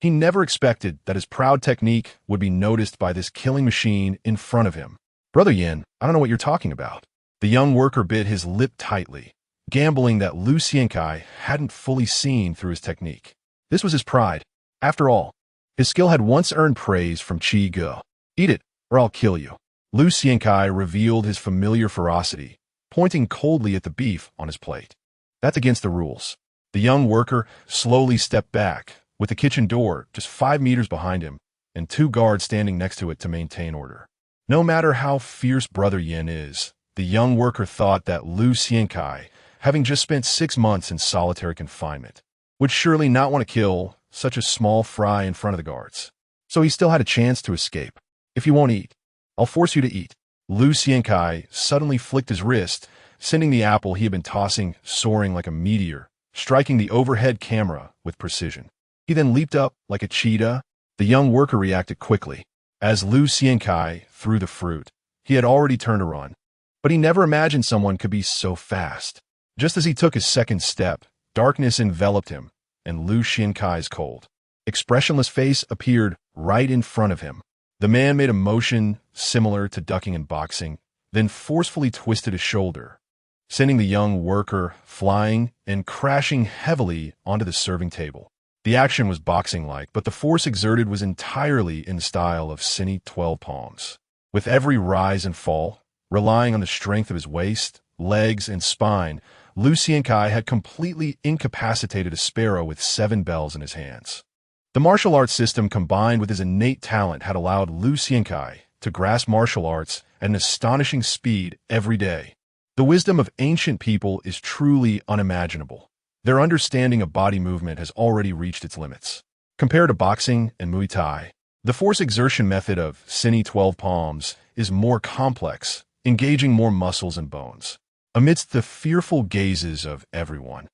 Speaker 1: He never expected that his proud technique would be noticed by this killing machine in front of him. Brother Yin, I don't know what you're talking about. The young worker bit his lip tightly, gambling that Lu Xiankai hadn't fully seen through his technique. This was his pride. After all, his skill had once earned praise from Qi Ge. Eat it, or I'll kill you. Lu Xiankai revealed his familiar ferocity, pointing coldly at the beef on his plate. That's against the rules. The young worker slowly stepped back, with the kitchen door just 5 meters behind him, and 2 guards standing next to it to maintain order. No matter how fierce Brother Yin is, the young worker thought that Lu Xiankai, having just spent 6 months in solitary confinement, would surely not want to kill such a small fry in front of the guards. So he still had a chance to escape. If you won't eat, I'll force you to eat. Lu Xiankai suddenly flicked his wrist, sending the apple he had been tossing soaring like a meteor, striking the overhead camera with precision. He then leaped up like a cheetah. The young worker reacted quickly. As Lu Xiankai threw the fruit, he had already turned to run. But he never imagined someone could be so fast. Just as he took his second step, darkness enveloped him, and Lu Xiankai's cold, expressionless face appeared right in front of him. The man made a motion similar to ducking in boxing, then forcefully twisted his shoulder, sending the young worker flying and crashing heavily onto the serving table. The action was boxing-like, but the force exerted was entirely in the style of Cine 12 palms. With every rise and fall, relying on the strength of his waist, legs, and spine, Lu Xiankai had completely incapacitated a sparrow with 7 bells in his hands. The martial arts system combined with his innate talent had allowed Lu Xiankai to grasp martial arts at an astonishing speed every day. The wisdom of ancient people is truly unimaginable. Their understanding of body movement has already reached its limits. Compared to boxing and Muay Thai, the force exertion method of Cine 12 palms is more complex, engaging more muscles and bones. Amidst the fearful gazes of everyone,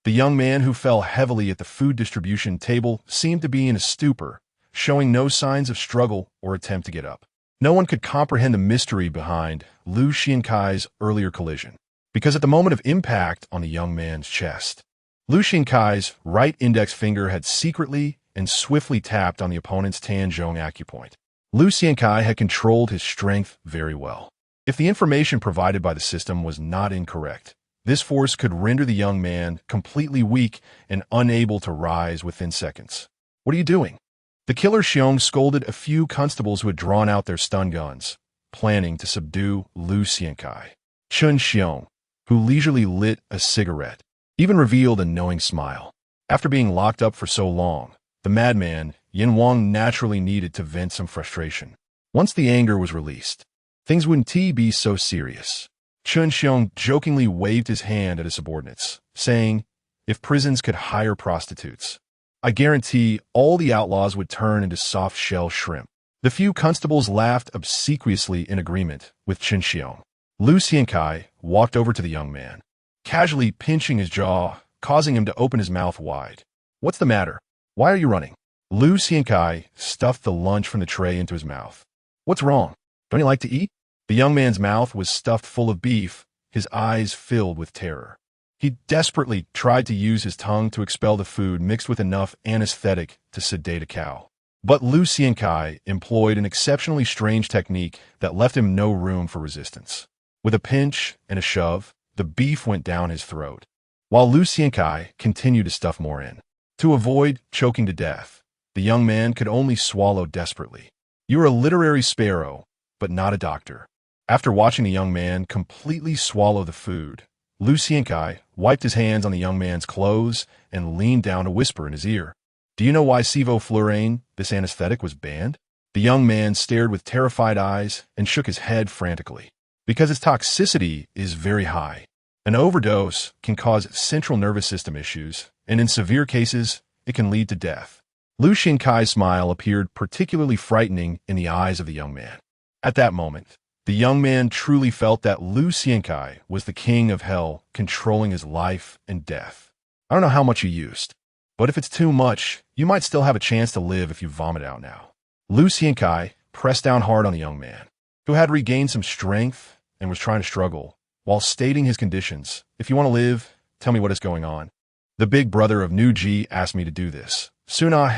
Speaker 1: the young man who fell heavily at the food distribution table seemed to be in a stupor, showing no signs of struggle or attempt to get up. No one could comprehend the mystery behind Lu Xiankai's earlier collision, because at the moment of impact on the young man's chest, Lu Xiankai's right index finger had secretly and swiftly tapped on the opponent's Tanzhong acupoint. Lu Xiankai had controlled his strength very well. If the information provided by the system was not incorrect, this force could render the young man completely weak and unable to rise within seconds. What are you doing? The killer Xiong scolded a few constables who had drawn out their stun guns, planning to subdue Lu Xiankai. Chun Xiong, who leisurely lit a cigarette, even revealed a knowing smile. After being locked up for so long, the madman, Yin Wang, naturally needed to vent some frustration. Once the anger was released, things wouldn't be so serious. Chun Xiong jokingly waved his hand at his subordinates, saying, "If prisons could hire prostitutes, I guarantee all the outlaws would turn into soft-shell shrimp." The few constables laughed obsequiously in agreement with Chun Xiong. Lu Xiankai walked over to the young man, casually pinching his jaw, causing him to open his mouth wide. "What's the matter? Why are you running?" Lu Xiankai stuffed the lunch from the tray into his mouth. "What's wrong? Don't you like to eat?" The young man's mouth was stuffed full of beef, his eyes filled with terror. He desperately tried to use his tongue to expel the food mixed with enough anesthetic to sedate a cow. But Lu Xiankai employed an exceptionally strange technique that left him no room for resistance. With a pinch and a shove, the beef went down his throat, while Lu Xiankai continued to stuff more in. To avoid choking to death, the young man could only swallow desperately. "You're a literary sparrow, but not a doctor." After watching the young man completely swallow the food, Lu Xiankai wiped his hands on the young man's clothes and leaned down to whisper in his ear. "Do you know why sevoflurane, this anesthetic, was banned?" The young man stared with terrified eyes and shook his head frantically. "Because its toxicity is very high. An overdose can cause central nervous system issues, and in severe cases, it can lead to death." Lu Xiankai's smile appeared particularly frightening in the eyes of the young man. At that moment, the young man truly felt that Lu Xiankai was the king of hell, controlling his life and death. "I don't know how much you used, but if it's too much, you might still have a chance to live if you vomit out now." Lu Xiankai pressed down hard on the young man, who had regained some strength and was trying to struggle, while stating his conditions. "If you want to live, tell me what is going on. The big brother of Nu Ji asked me to do this. Soon Ah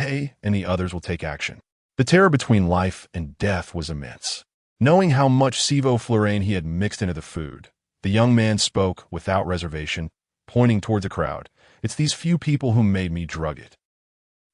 Speaker 1: and the others will take action." The terror between life and death was immense. Knowing how much sevoflurane he had mixed into the food, the young man spoke without reservation, pointing towards a crowd. It's these few people who made me drug it.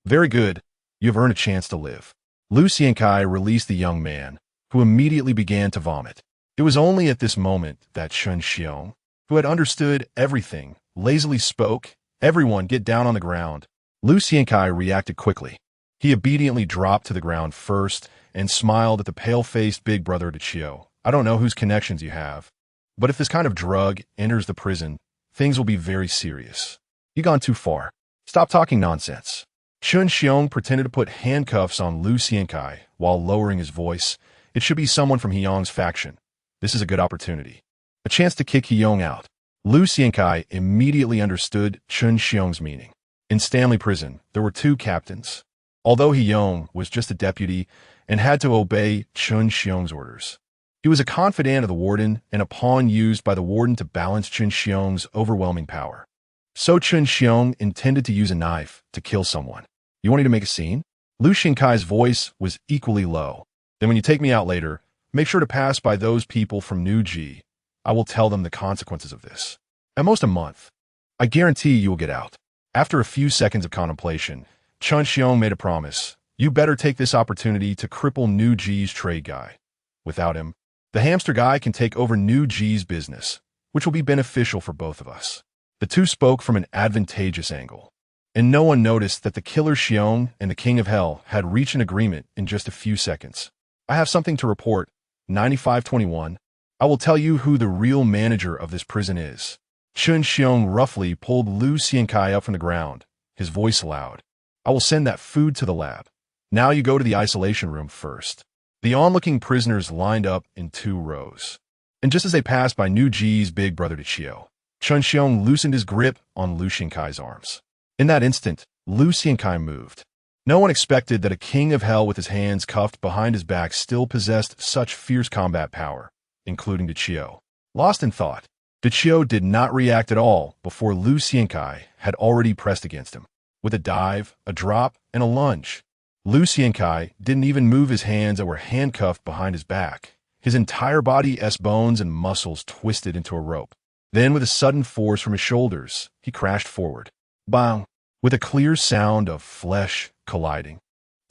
Speaker 1: Very good. You've earned a chance to live. Lu Xiankai released the young man, who immediately began to vomit. It was only at this moment that Chen Xiong, who had understood everything, lazily spoke, "Everyone get down on the ground." Lu Xiankai reacted quickly. He obediently dropped to the ground first and smiled at the pale-faced big brother to Chiu. "I don't know whose connections you have, but if this kind of drug enters the prison, things will be very serious. You've gone too far. Stop talking nonsense." Chen Xiong pretended to put handcuffs on Lu Xiankai while lowering his voice. "It should be someone from Heyong's faction. This is a good opportunity. A chance to kick Heyong out." Lu Xiankai immediately understood Chen Xiong's meaning. In Stanley Prison, there were two captains. Although Heyong was just a deputy and had to obey Chen Xiong's orders, he was a confidant of the warden and a pawn used by the warden to balance Chen Xiong's overwhelming power. So Chen Xiong intended to use a knife to kill someone. "You want me to make a scene?" Lu Xiankai's voice was equally low. "Then when you take me out later, make sure to pass by those people from New Ji. I will tell them the consequences of this. At most a month. I guarantee you will get out." After a few seconds of contemplation, Chen Xiong made a promise. "You better take this opportunity to cripple New Ji's trade guy. Without him, the hamster guy can take over New Ji's business, which will be beneficial for both of us." The two spoke from an advantageous angle, and no one noticed that the killer Xiong and the King of Hell had reached an agreement in just a few seconds. "I have something to report. 9521. I will tell you who the real manager of this prison is." Chen Xiong roughly pulled Lu Xiankai up from the ground, his voice loud. "I will send that food to the lab. Now you go to the isolation room first." The onlooking prisoners lined up in 2 rows. And just as they passed by New Ji's big brother to Chiu, Chen Xiong loosened his grip on Lu Xiankai's arms. In that instant, Lu Xiankai moved. No one expected that a king of hell with his hands cuffed behind his back still possessed such fierce combat power, including Chiu. Lost in thought, Chiu did not react at all before Lu Xiankai had already pressed against him. With a dive, a drop, and a lunge, Lu Xiankai didn't even move his hands that were handcuffed behind his back. His entire body's bones and muscles twisted into a rope. Then, with a sudden force from his shoulders, he crashed forward. Bang! With a clear sound of flesh colliding.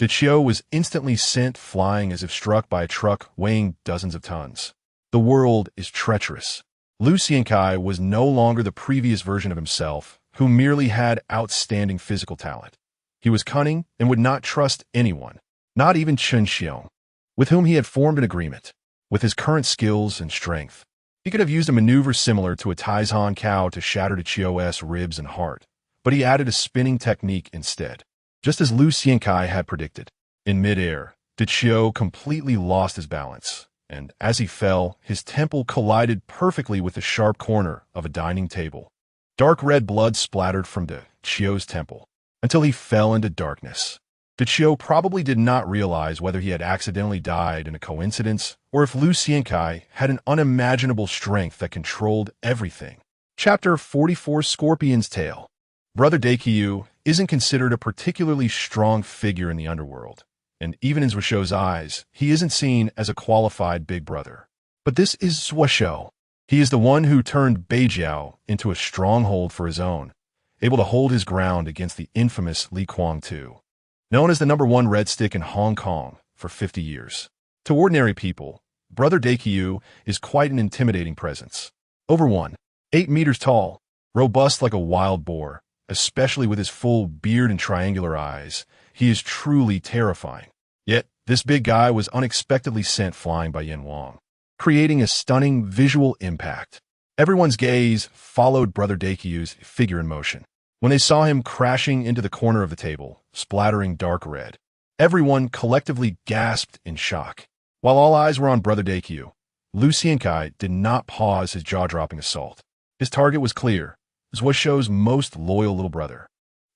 Speaker 1: Chiu was instantly sent flying as if struck by a truck weighing dozens of tons. The world is treacherous. Lu Xiankai was no longer the previous version of himself, who merely had outstanding physical talent. He was cunning and would not trust anyone, not even Chen Xiong, with whom he had formed an agreement. With his current skills and strength, he could have used a maneuver similar to a Taizhan cow to shatter Chiu's ribs and heart, but he added a spinning technique instead. Just as Lu Xiankai had predicted, in midair, Chiu completely lost his balance, and as he fell, his temple collided perfectly with the sharp corner of a dining table. Dark red blood splattered from Chiu's temple until he fell into darkness. Chiu probably did not realize whether he had accidentally died in a coincidence or if Lu Xiankai had an unimaginable strength that controlled everything. Chapter 44: Scorpion's Tail. Brother Daikyu isn't considered a particularly strong figure in the underworld, and even in Zhuo's eyes, he isn't seen as a qualified big brother. But this is Zhuo. He is the one who turned Beijiao into a stronghold for his own, able to hold his ground against the infamous Li Kuang-tu, known as the #1 red stick in Hong Kong for 50 years. To ordinary people, Brother Daikyu is quite an intimidating presence. Over 1.8 meters tall, robust like a wild boar, especially with his full beard and triangular eyes, he is truly terrifying. Yet, this big guy was unexpectedly sent flying by Yin Wang, creating a stunning visual impact. Everyone's gaze followed Brother Daikyu's figure in motion. When they saw him crashing into the corner of the table, splattering dark red, everyone collectively gasped in shock. While all eyes were on Brother Daikyu, Lu Xiankai did not pause his jaw-dropping assault. His target was clear: Zhuo's most loyal little brother,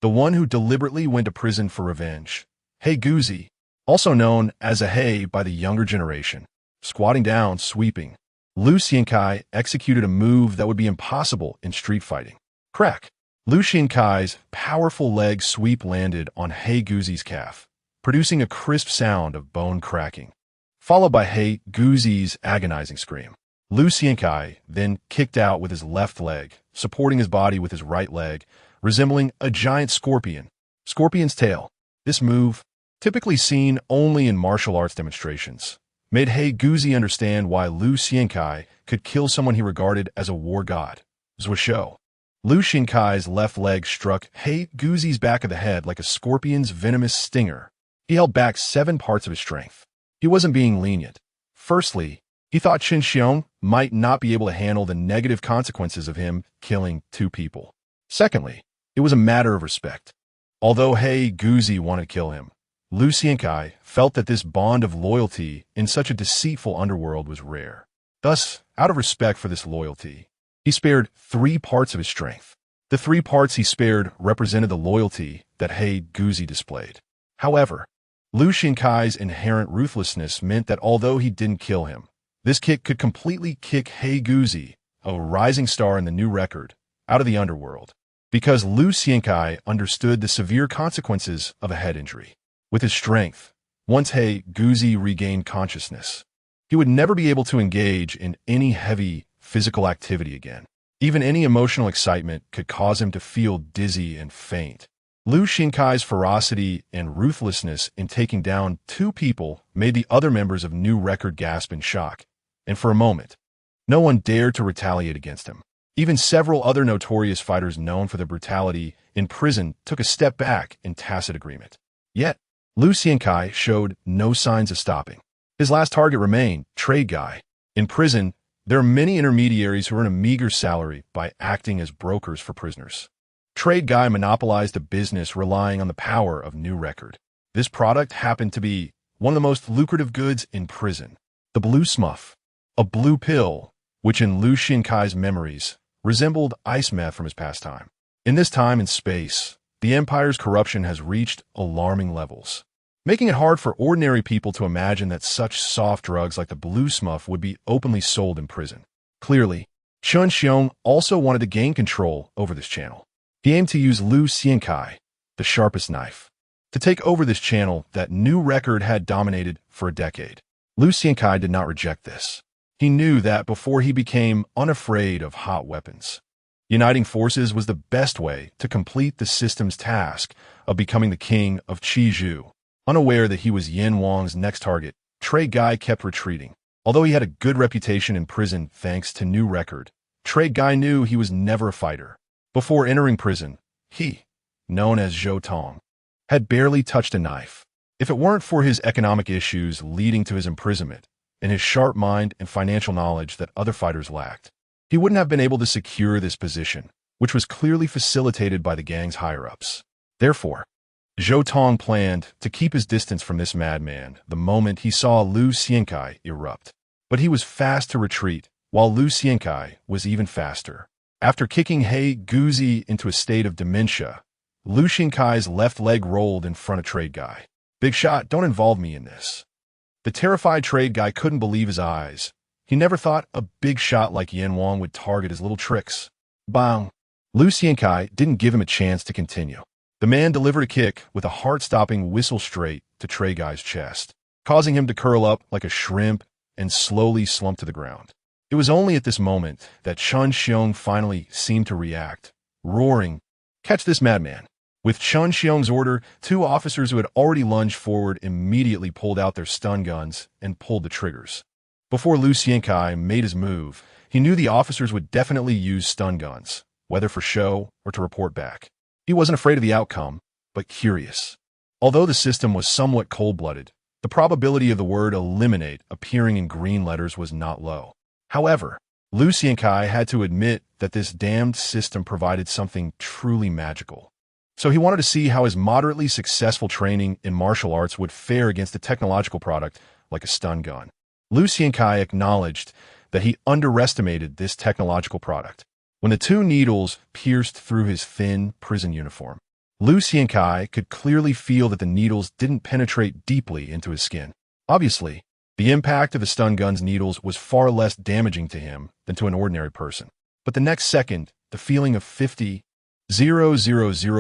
Speaker 1: the one who deliberately went to prison for revenge. He Guzi, also known as a He by the younger generation. Squatting down, sweeping, Lu Xiankai executed a move that would be impossible in street fighting. Crack! Lu Xiankai's powerful leg sweep landed on He Guzi's calf, producing a crisp sound of bone cracking, followed by He Guzi's agonizing scream. Lu Xiankai then kicked out with his left leg, supporting his body with his right leg, resembling a giant scorpion's tail. This move, typically seen only in martial arts demonstrations, made He Guzi understand why Lu Xiankai could kill someone he regarded as a war god. Zhuo. Lu Xiankai's left leg struck He Guzi's back of the head like a scorpion's venomous stinger. He held back 7 parts of his strength. He wasn't being lenient. Firstly, he thought Qin Xiong might not be able to handle the negative consequences of him killing 2 people. Secondly, it was a matter of respect. Although He Guzi wanted to kill him, Lu Xiankai felt that this bond of loyalty in such a deceitful underworld was rare. Thus, out of respect for this loyalty, he spared 3 parts of his strength. The 3 parts he spared represented the loyalty that He Guzi displayed. However, Lu Xiankai's inherent ruthlessness meant that although he didn't kill him, this kick could completely kick He Guzi, a rising star in the new record, out of the underworld, because Lu Xiankai understood the severe consequences of a head injury. With his strength, once He Guzi regained consciousness, he would never be able to engage in any heavy physical activity again. Even any emotional excitement could cause him to feel dizzy and faint. Lu Xiankai's ferocity and ruthlessness in taking down 2 people made the other members of New Record gasp in shock, and for a moment, no one dared to retaliate against him. Even several other notorious fighters known for their brutality in prison took a step back in tacit agreement. Yet, Lu Xiankai showed no signs of stopping. His last target remained Trade Guy. In prison, there are many intermediaries who earn a meager salary by acting as brokers for prisoners. Trade Guy monopolized a business relying on the power of New Record. This product happened to be one of the most lucrative goods in prison. The blue smuff, a blue pill, which in Lu Xiankai's memories resembled ice meth from his pastime. In this time and space, the Empire's corruption has reached alarming levels, making it hard for ordinary people to imagine that such soft drugs like the blue smuff would be openly sold in prison. Clearly, Qin Xiong also wanted to gain control over this channel. He aimed to use Lu Xiankai, the sharpest knife, to take over this channel that New Record had dominated for a decade. Lu Xiankai did not reject this. He knew that before he became unafraid of hot weapons, uniting forces was the best way to complete the system's task of becoming the king of Qizhu. Unaware that he was Yin Wang's next target, Trade Guy kept retreating. Although he had a good reputation in prison thanks to New Record, Trade Guy knew he was never a fighter. Before entering prison, he, known as Zhou Tong, had barely touched a knife. If it weren't for his economic issues leading to his imprisonment and his sharp mind and financial knowledge that other fighters lacked, he wouldn't have been able to secure this position, which was clearly facilitated by the gang's higher-ups. Therefore, Zhou Tong planned to keep his distance from this madman the moment he saw Lu Xiankai erupt. But he was fast to retreat, while Lu Xiankai was even faster. After kicking He Guzi into a state of dementia, Lu Xiankai's left leg rolled in front of Trade Guy. "Big shot, don't involve me in this." The terrified Trade Guy couldn't believe his eyes. He never thought a big shot like Yin Wang would target his little tricks. Bang! Lu Xiankai didn't give him a chance to continue. The man delivered a kick with a heart-stopping whistle straight to Trade Guy's chest, causing him to curl up like a shrimp and slowly slump to the ground. It was only at this moment that Qin Xiong finally seemed to react, roaring, "Catch this madman!" With Qin Xiong's order, 2 officers who had already lunged forward immediately pulled out their stun guns and pulled the triggers. Before Lu Xiankai made his move, he knew the officers would definitely use stun guns, whether for show or to report back. He wasn't afraid of the outcome, but curious. Although the system was somewhat cold-blooded, the probability of the word eliminate appearing in green letters was not low. However, Lu Xiankai had to admit that this damned system provided something truly magical. So he wanted to see how his moderately successful training in martial arts would fare against a technological product like a stun gun. Lu Xiankai acknowledged that he underestimated this technological product. When the 2 needles pierced through his thin prison uniform, Lu Xiankai could clearly feel that the needles didn't penetrate deeply into his skin. Obviously, the impact of the stun gun's needles was far less damaging to him than to an ordinary person. But the next second, the feeling of 50,000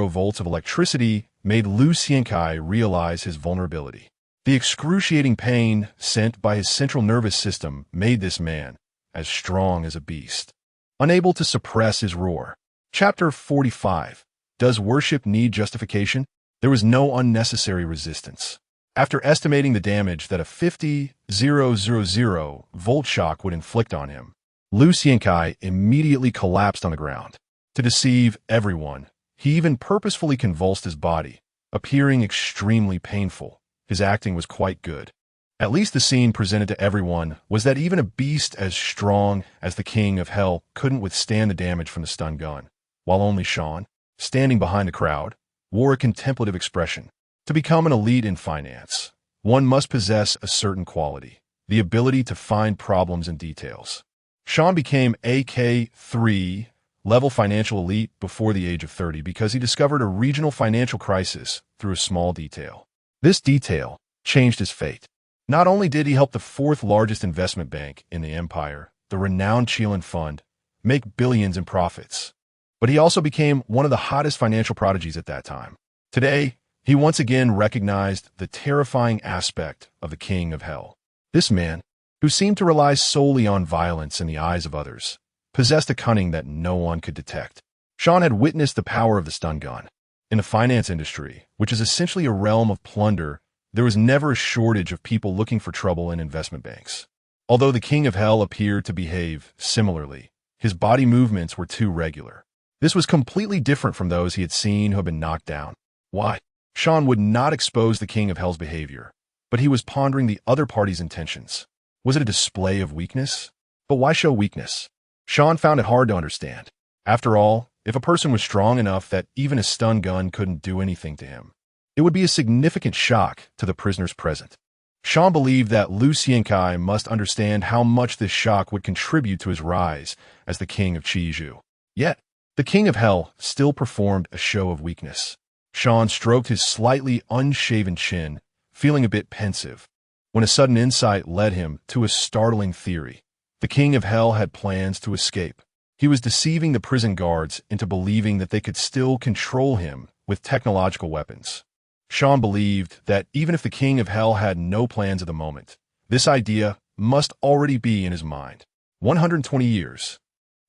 Speaker 1: volts of electricity made Lu Xiankai realize his vulnerability. The excruciating pain sent by his central nervous system made this man, as strong as a beast, unable to suppress his roar. Chapter 45. Does worship need justification? There was no unnecessary resistance. After estimating the damage that a 50,000 volt shock would inflict on him, Liu Xiankai immediately collapsed on the ground. To deceive everyone, he even purposefully convulsed his body, appearing extremely painful. His acting was quite good. At least the scene presented to everyone was that even a beast as strong as the King of Hell couldn't withstand the damage from the stun gun, while only Sean, standing behind the crowd, wore a contemplative expression. To become an elite in finance, one must possess a certain quality, the ability to find problems in details. Sean became AK3 level financial elite before the age of 30 because he discovered a regional financial crisis through a small detail. This detail changed his fate. Not only did he help the fourth largest investment bank in the empire, the renowned Chilean Fund, make billions in profits, but he also became one of the hottest financial prodigies at that time. Today, he once again recognized the terrifying aspect of the King of Hell. This man, who seemed to rely solely on violence in the eyes of others, possessed a cunning that no one could detect. Sean had witnessed the power of the stun gun. In the finance industry, which is essentially a realm of plunder, there was never a shortage of people looking for trouble in investment banks. Although the King of Hell appeared to behave similarly, his body movements were too regular. This was completely different from those he had seen who had been knocked down. Why? Sean would not expose the King of Hell's behavior, but he was pondering the other party's intentions. Was it a display of weakness? But why show weakness? Sean found it hard to understand. After all, if a person was strong enough that even a stun gun couldn't do anything to him, it would be a significant shock to the prisoners present. Sean believed that Liu Xiankai must understand how much this shock would contribute to his rise as the king of Qizhou. Yet, the King of Hell still performed a show of weakness. Sean stroked his slightly unshaven chin, feeling a bit pensive, when a sudden insight led him to a startling theory. The King of Hell had plans to escape. He was deceiving the prison guards into believing that they could still control him with technological weapons. Sean believed that even if the King of Hell had no plans at the moment, this idea must already be in his mind. 120 years.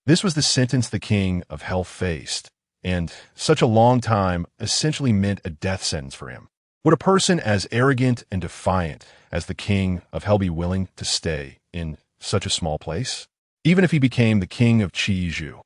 Speaker 1: This was the sentence the King of Hell faced, and such a long time essentially meant a death sentence for him. Would a person as arrogant and defiant as the King of Hell be willing to stay in such a small place? Even if he became the King of Qizhou.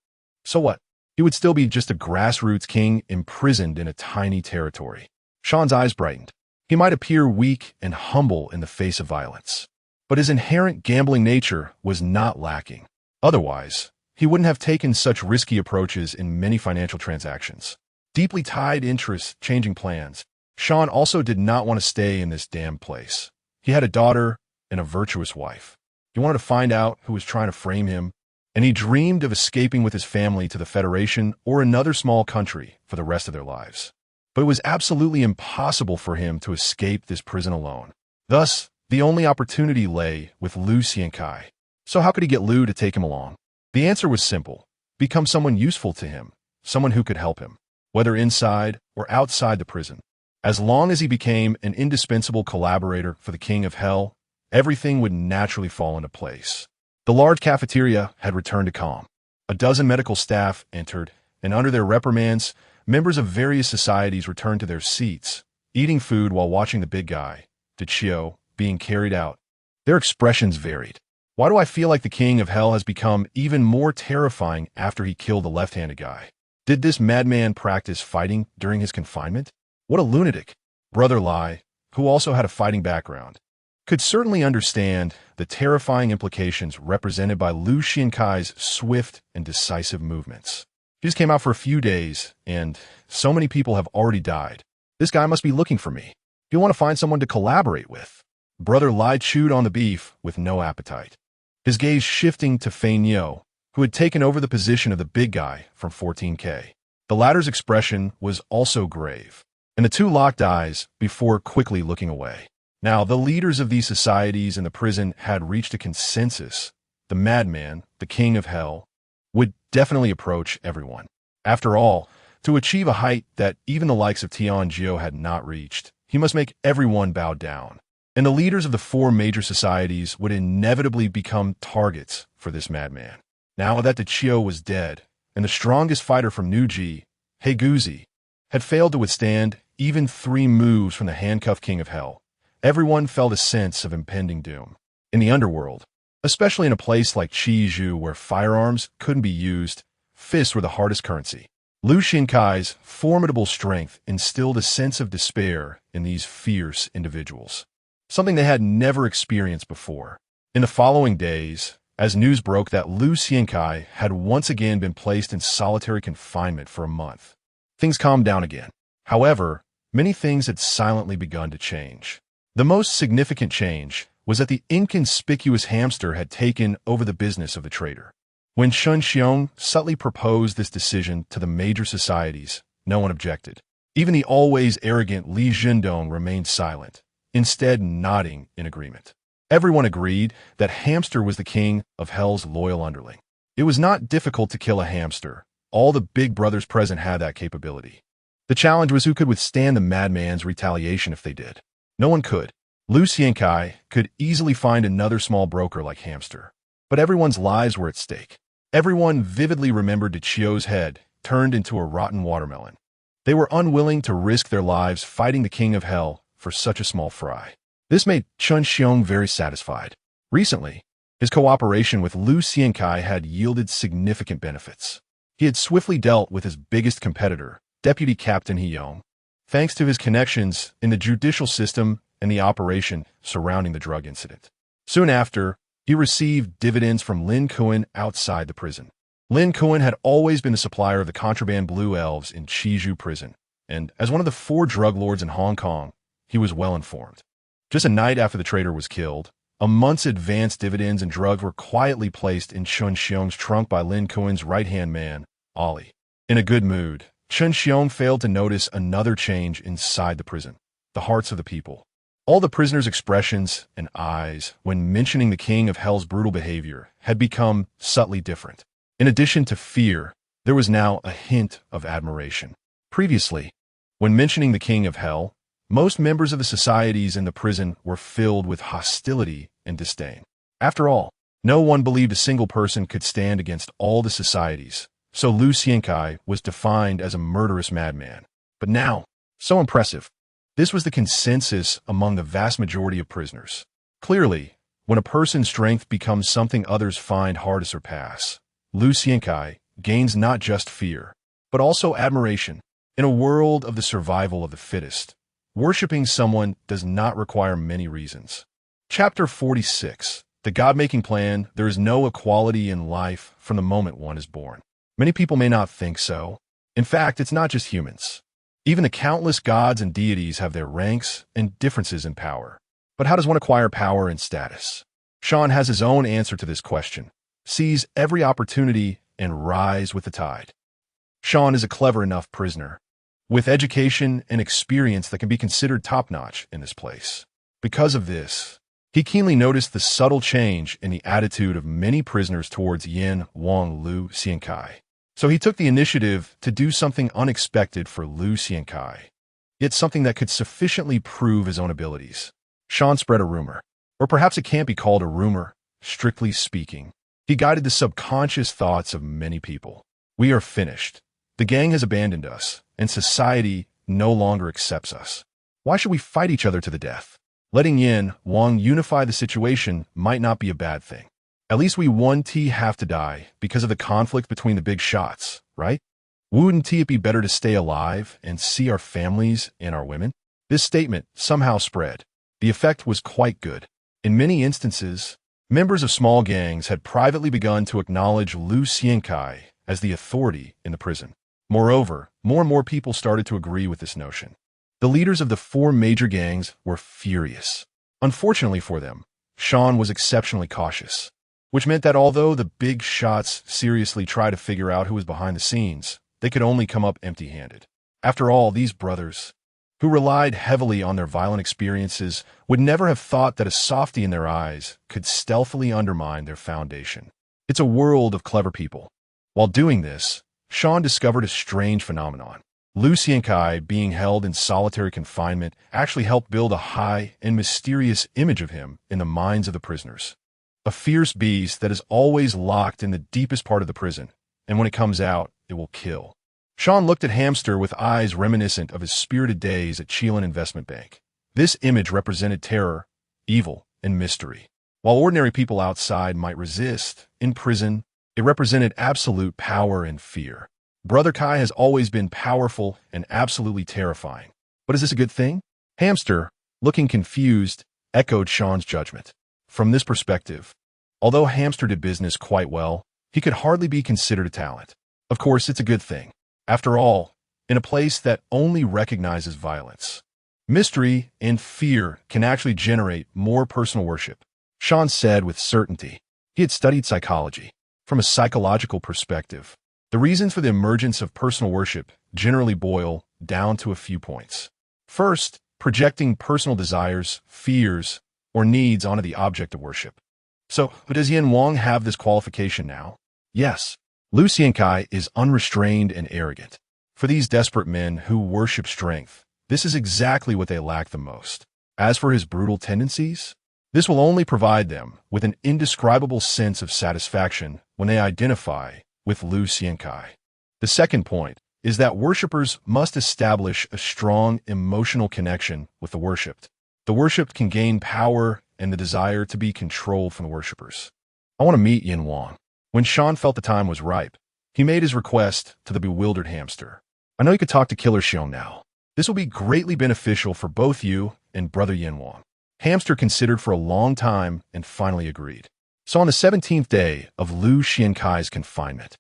Speaker 1: So what? He would still be just a grassroots king imprisoned in a tiny territory. Sean's eyes brightened. He might appear weak and humble in the face of violence, but his inherent gambling nature was not lacking. Otherwise, he wouldn't have taken such risky approaches in many financial transactions. Deeply tied interests, changing plans. Sean also did not want to stay in this damn place. He had a daughter and a virtuous wife. He wanted to find out who was trying to frame him, and he dreamed of escaping with his family to the Federation or another small country for the rest of their lives. But it was absolutely impossible for him to escape this prison alone. Thus, the only opportunity lay with Liu Xiankai. So how could he get Liu to take him along? The answer was simple. Become someone useful to him, someone who could help him, whether inside or outside the prison. As long as he became an indispensable collaborator for the King of Hell, everything would naturally fall into place. The large cafeteria had returned to calm. A dozen medical staff entered, and under their reprimands, members of various societies returned to their seats, eating food while watching the big guy, Dichio, being carried out. Their expressions varied. Why do I feel like the King of Hell has become even more terrifying after he killed the left-handed guy? Did this madman practice fighting during his confinement? What a lunatic. Brother Lai, who also had a fighting background, could certainly understand the terrifying implications represented by Liu Xiankai's swift and decisive movements. He just came out for a few days, and so many people have already died. This guy must be looking for me. He'll want to find someone to collaborate with. Brother Lai chewed on the beef with no appetite, his gaze shifting to Fei Niu, who had taken over the position of the big guy from 14K. The latter's expression was also grave, and the two locked eyes before quickly looking away. Now, the leaders of these societies in the prison had reached a consensus. The madman, the King of Hell, would definitely approach everyone. After all, to achieve a height that even the likes of Tian Jiu had not reached, he must make everyone bow down. and the leaders of the four major societies would inevitably become targets for this madman. Now that the Chiyo was dead, and the strongest fighter from Nuji, Heiguzi, had failed to withstand even 3 moves from the handcuffed king of hell, everyone felt a sense of impending doom. In the underworld, especially in a place like Chiju where firearms couldn't be used, fists were the hardest currency. Lu Xinkai's formidable strength instilled a sense of despair in these fierce individuals, something they had never experienced before. In the following days, as news broke that Lu Xinkai had once again been placed in solitary confinement for a month, things calmed down again. However, many things had silently begun to change. The most significant change was that the inconspicuous hamster had taken over the business of the trader. When Shun Xiong subtly proposed this decision to the major societies, no one objected. Even the always arrogant Li Zhendong remained silent, instead nodding in agreement. Everyone agreed that Hamster was the king of Hell's loyal underling. It was not difficult to kill a hamster. All the big brothers present had that capability. The challenge was who could withstand the madman's retaliation if they did. No one could. Lu Xiankai could easily find another small broker like Hamster. But everyone's lives were at stake. Everyone vividly remembered the Chiyo's head turned into a rotten watermelon. They were unwilling to risk their lives fighting the king of hell for such a small fry. This made Chun Xiong very satisfied. Recently, his cooperation with Lu Xiankai had yielded significant benefits. He had swiftly dealt with his biggest competitor, Deputy Captain Hiyong, thanks to his connections in the judicial system and the operation surrounding the drug incident. Soon after, he received dividends from Lin Kuan outside the prison. Lin Kuan had always been the supplier of the contraband blue elves in Chiju prison, and as one of the 4 drug lords in Hong Kong, he was well informed. Just a night after the trader was killed, a month's advance dividends and drugs were quietly placed in Chun Xiong's trunk by Lin Kuan's right-hand man, Ali. In a good mood, Chun Xiong failed to notice another change inside the prison: the hearts of the people. All the prisoners' expressions and eyes, when mentioning the king of hell's brutal behavior, had become subtly different. In addition to fear, there was now a hint of admiration. Previously, when mentioning the king of hell, most members of the societies in the prison were filled with hostility and disdain. After all, no one believed a single person could stand against all the societies, so Lu Xiankai was defined as a murderous madman. But now, so impressive. This was the consensus among the vast majority of prisoners. Clearly, when a person's strength becomes something others find hard to surpass, Lu Xiankai gains not just fear, but also admiration. In a world of the survival of the fittest, worshipping someone does not require many reasons. Chapter 46. The God-making plan. There is no equality in life from the moment one is born. Many people may not think so. In fact, it's not just humans. Even the countless gods and deities have their ranks and differences in power. But how does one acquire power and status? Sean has his own answer to this question. Seize every opportunity and rise with the tide. Sean is a clever enough prisoner, with education and experience that can be considered top-notch in this place. Because of this, he keenly noticed the subtle change in the attitude of many prisoners towards Yin Wang Lu Xiankai. So he took the initiative to do something unexpected for Lu Xiankai, yet something that could sufficiently prove his own abilities. Sean spread a rumor, or perhaps it can't be called a rumor, strictly speaking. He guided the subconscious thoughts of many people. We are finished. The gang has abandoned us, and society no longer accepts us. Why should we fight each other to the death? Letting Yin Wang unify the situation might not be a bad thing. At least we wouldn't have to die because of the conflict between the big shots, right? Wouldn't it be better to stay alive and see our families and our women? This statement somehow spread. The effect was quite good. In many instances, members of small gangs had privately begun to acknowledge Lu Xiankai as the authority in the prison. Moreover, more and more people started to agree with this notion. The leaders of the 4 major gangs were furious. Unfortunately for them, Sean was exceptionally cautious, which meant that although the big shots seriously tried to figure out who was behind the scenes, they could only come up empty-handed. After all, these brothers, who relied heavily on their violent experiences, would never have thought that a softy in their eyes could stealthily undermine their foundation. It's a world of clever people. While doing this, Sean discovered a strange phenomenon. Liu Xiankai, being held in solitary confinement, actually helped build a high and mysterious image of him in the minds of the prisoners. A fierce beast that is always locked in the deepest part of the prison, and when it comes out, it will kill. Sean looked at Hamster with eyes reminiscent of his spirited days at Chelan Investment Bank. This image represented terror, evil, and mystery. While ordinary people outside might resist, in prison, it represented absolute power and fear. Brother Kai has always been powerful and absolutely terrifying. But is this a good thing? Hamster, looking confused, echoed Sean's judgment. From this perspective, although Hamster did business quite well, he could hardly be considered a talent. Of course, it's a good thing. After all, in a place that only recognizes violence, mystery and fear can actually generate more personal worship. Sean said with certainty. He had studied psychology. From a psychological perspective, the reasons for the emergence of personal worship generally boil down to a few points. First, projecting personal desires, fears, or needs onto the object of worship. So, does Yin Wang have this qualification now? Yes. Liu Xiankai is unrestrained and arrogant. For these desperate men who worship strength, this is exactly what they lack the most. As for his brutal tendencies, this will only provide them with an indescribable sense of satisfaction when they identify with Liu Xiankai. The second point is that worshippers must establish a strong emotional connection with the worshipped. The worshipped can gain power and the desire to be controlled from the worshippers. I want to meet Yin Wang. When Sean felt the time was ripe, he made his request to the bewildered Hamster. I know you could talk to Killer Xiong now. This will be greatly beneficial for both you and Brother Yin Wang. Hamster considered for a long time and finally agreed. So on the 17th day of Liu Xiankai's confinement,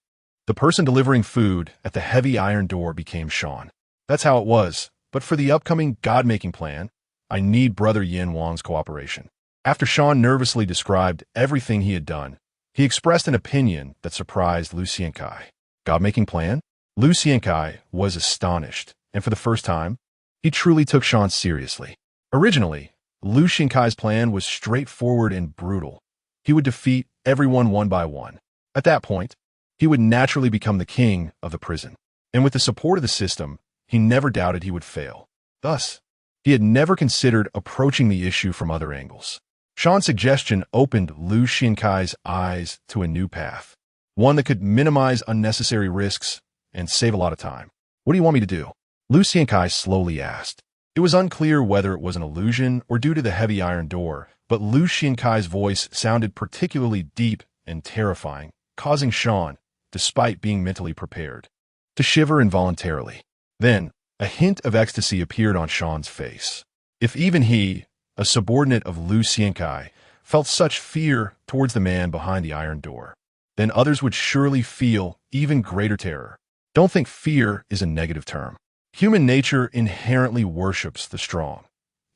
Speaker 1: the person delivering food at the heavy iron door became Sean. That's how it was, but for the upcoming God-making plan, I need Brother Yin Wang's cooperation. After Sean nervously described everything he had done, he expressed an opinion that surprised Liu Xiankai. God-making plan? Liu Xiankai was astonished, and for the first time, he truly took Sean seriously. Originally, Liu Xiankai's plan was straightforward and brutal. He would defeat everyone one by one. At that point, he would naturally become the king of the prison. And with the support of the system, he never doubted he would fail. Thus, he had never considered approaching the issue from other angles. Sean's suggestion opened Liu Xiankai's eyes to a new path, one that could minimize unnecessary risks and save a lot of time. What do you want me to do? Liu Xiankai slowly asked. It was unclear whether it was an illusion or due to the heavy iron door, but Liu Xiankai's voice sounded particularly deep and terrifying, causing Sean, despite being mentally prepared, to shiver involuntarily. Then, a hint of ecstasy appeared on Sean's face. If even he, a subordinate of Liu Xiankai, felt such fear towards the man behind the iron door, then others would surely feel even greater terror. Don't think fear is a negative term. Human nature inherently worships the strong.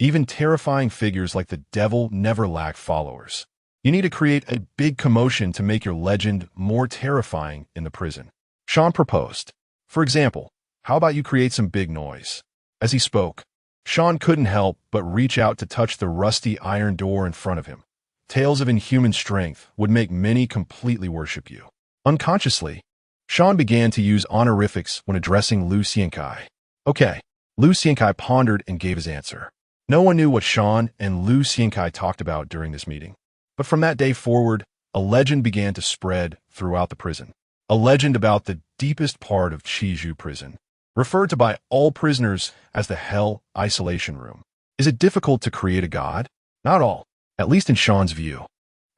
Speaker 1: Even terrifying figures like the devil never lack followers. You need to create a big commotion to make your legend more terrifying in the prison. Sean proposed. For example, how about you create some big noise? As he spoke, Sean couldn't help but reach out to touch the rusty iron door in front of him. Tales of inhuman strength would make many completely worship you. Unconsciously, Sean began to use honorifics when addressing Liu Xiankai. Okay, Liu Xiankai pondered and gave his answer. No one knew what Sean and Liu Xiankai talked about during this meeting. But from that day forward, a legend began to spread throughout the prison. A legend about the deepest part of Chizhu prison, referred to by all prisoners as the Hell Isolation Room. Is it difficult to create a god? Not all, at least in Sean's view.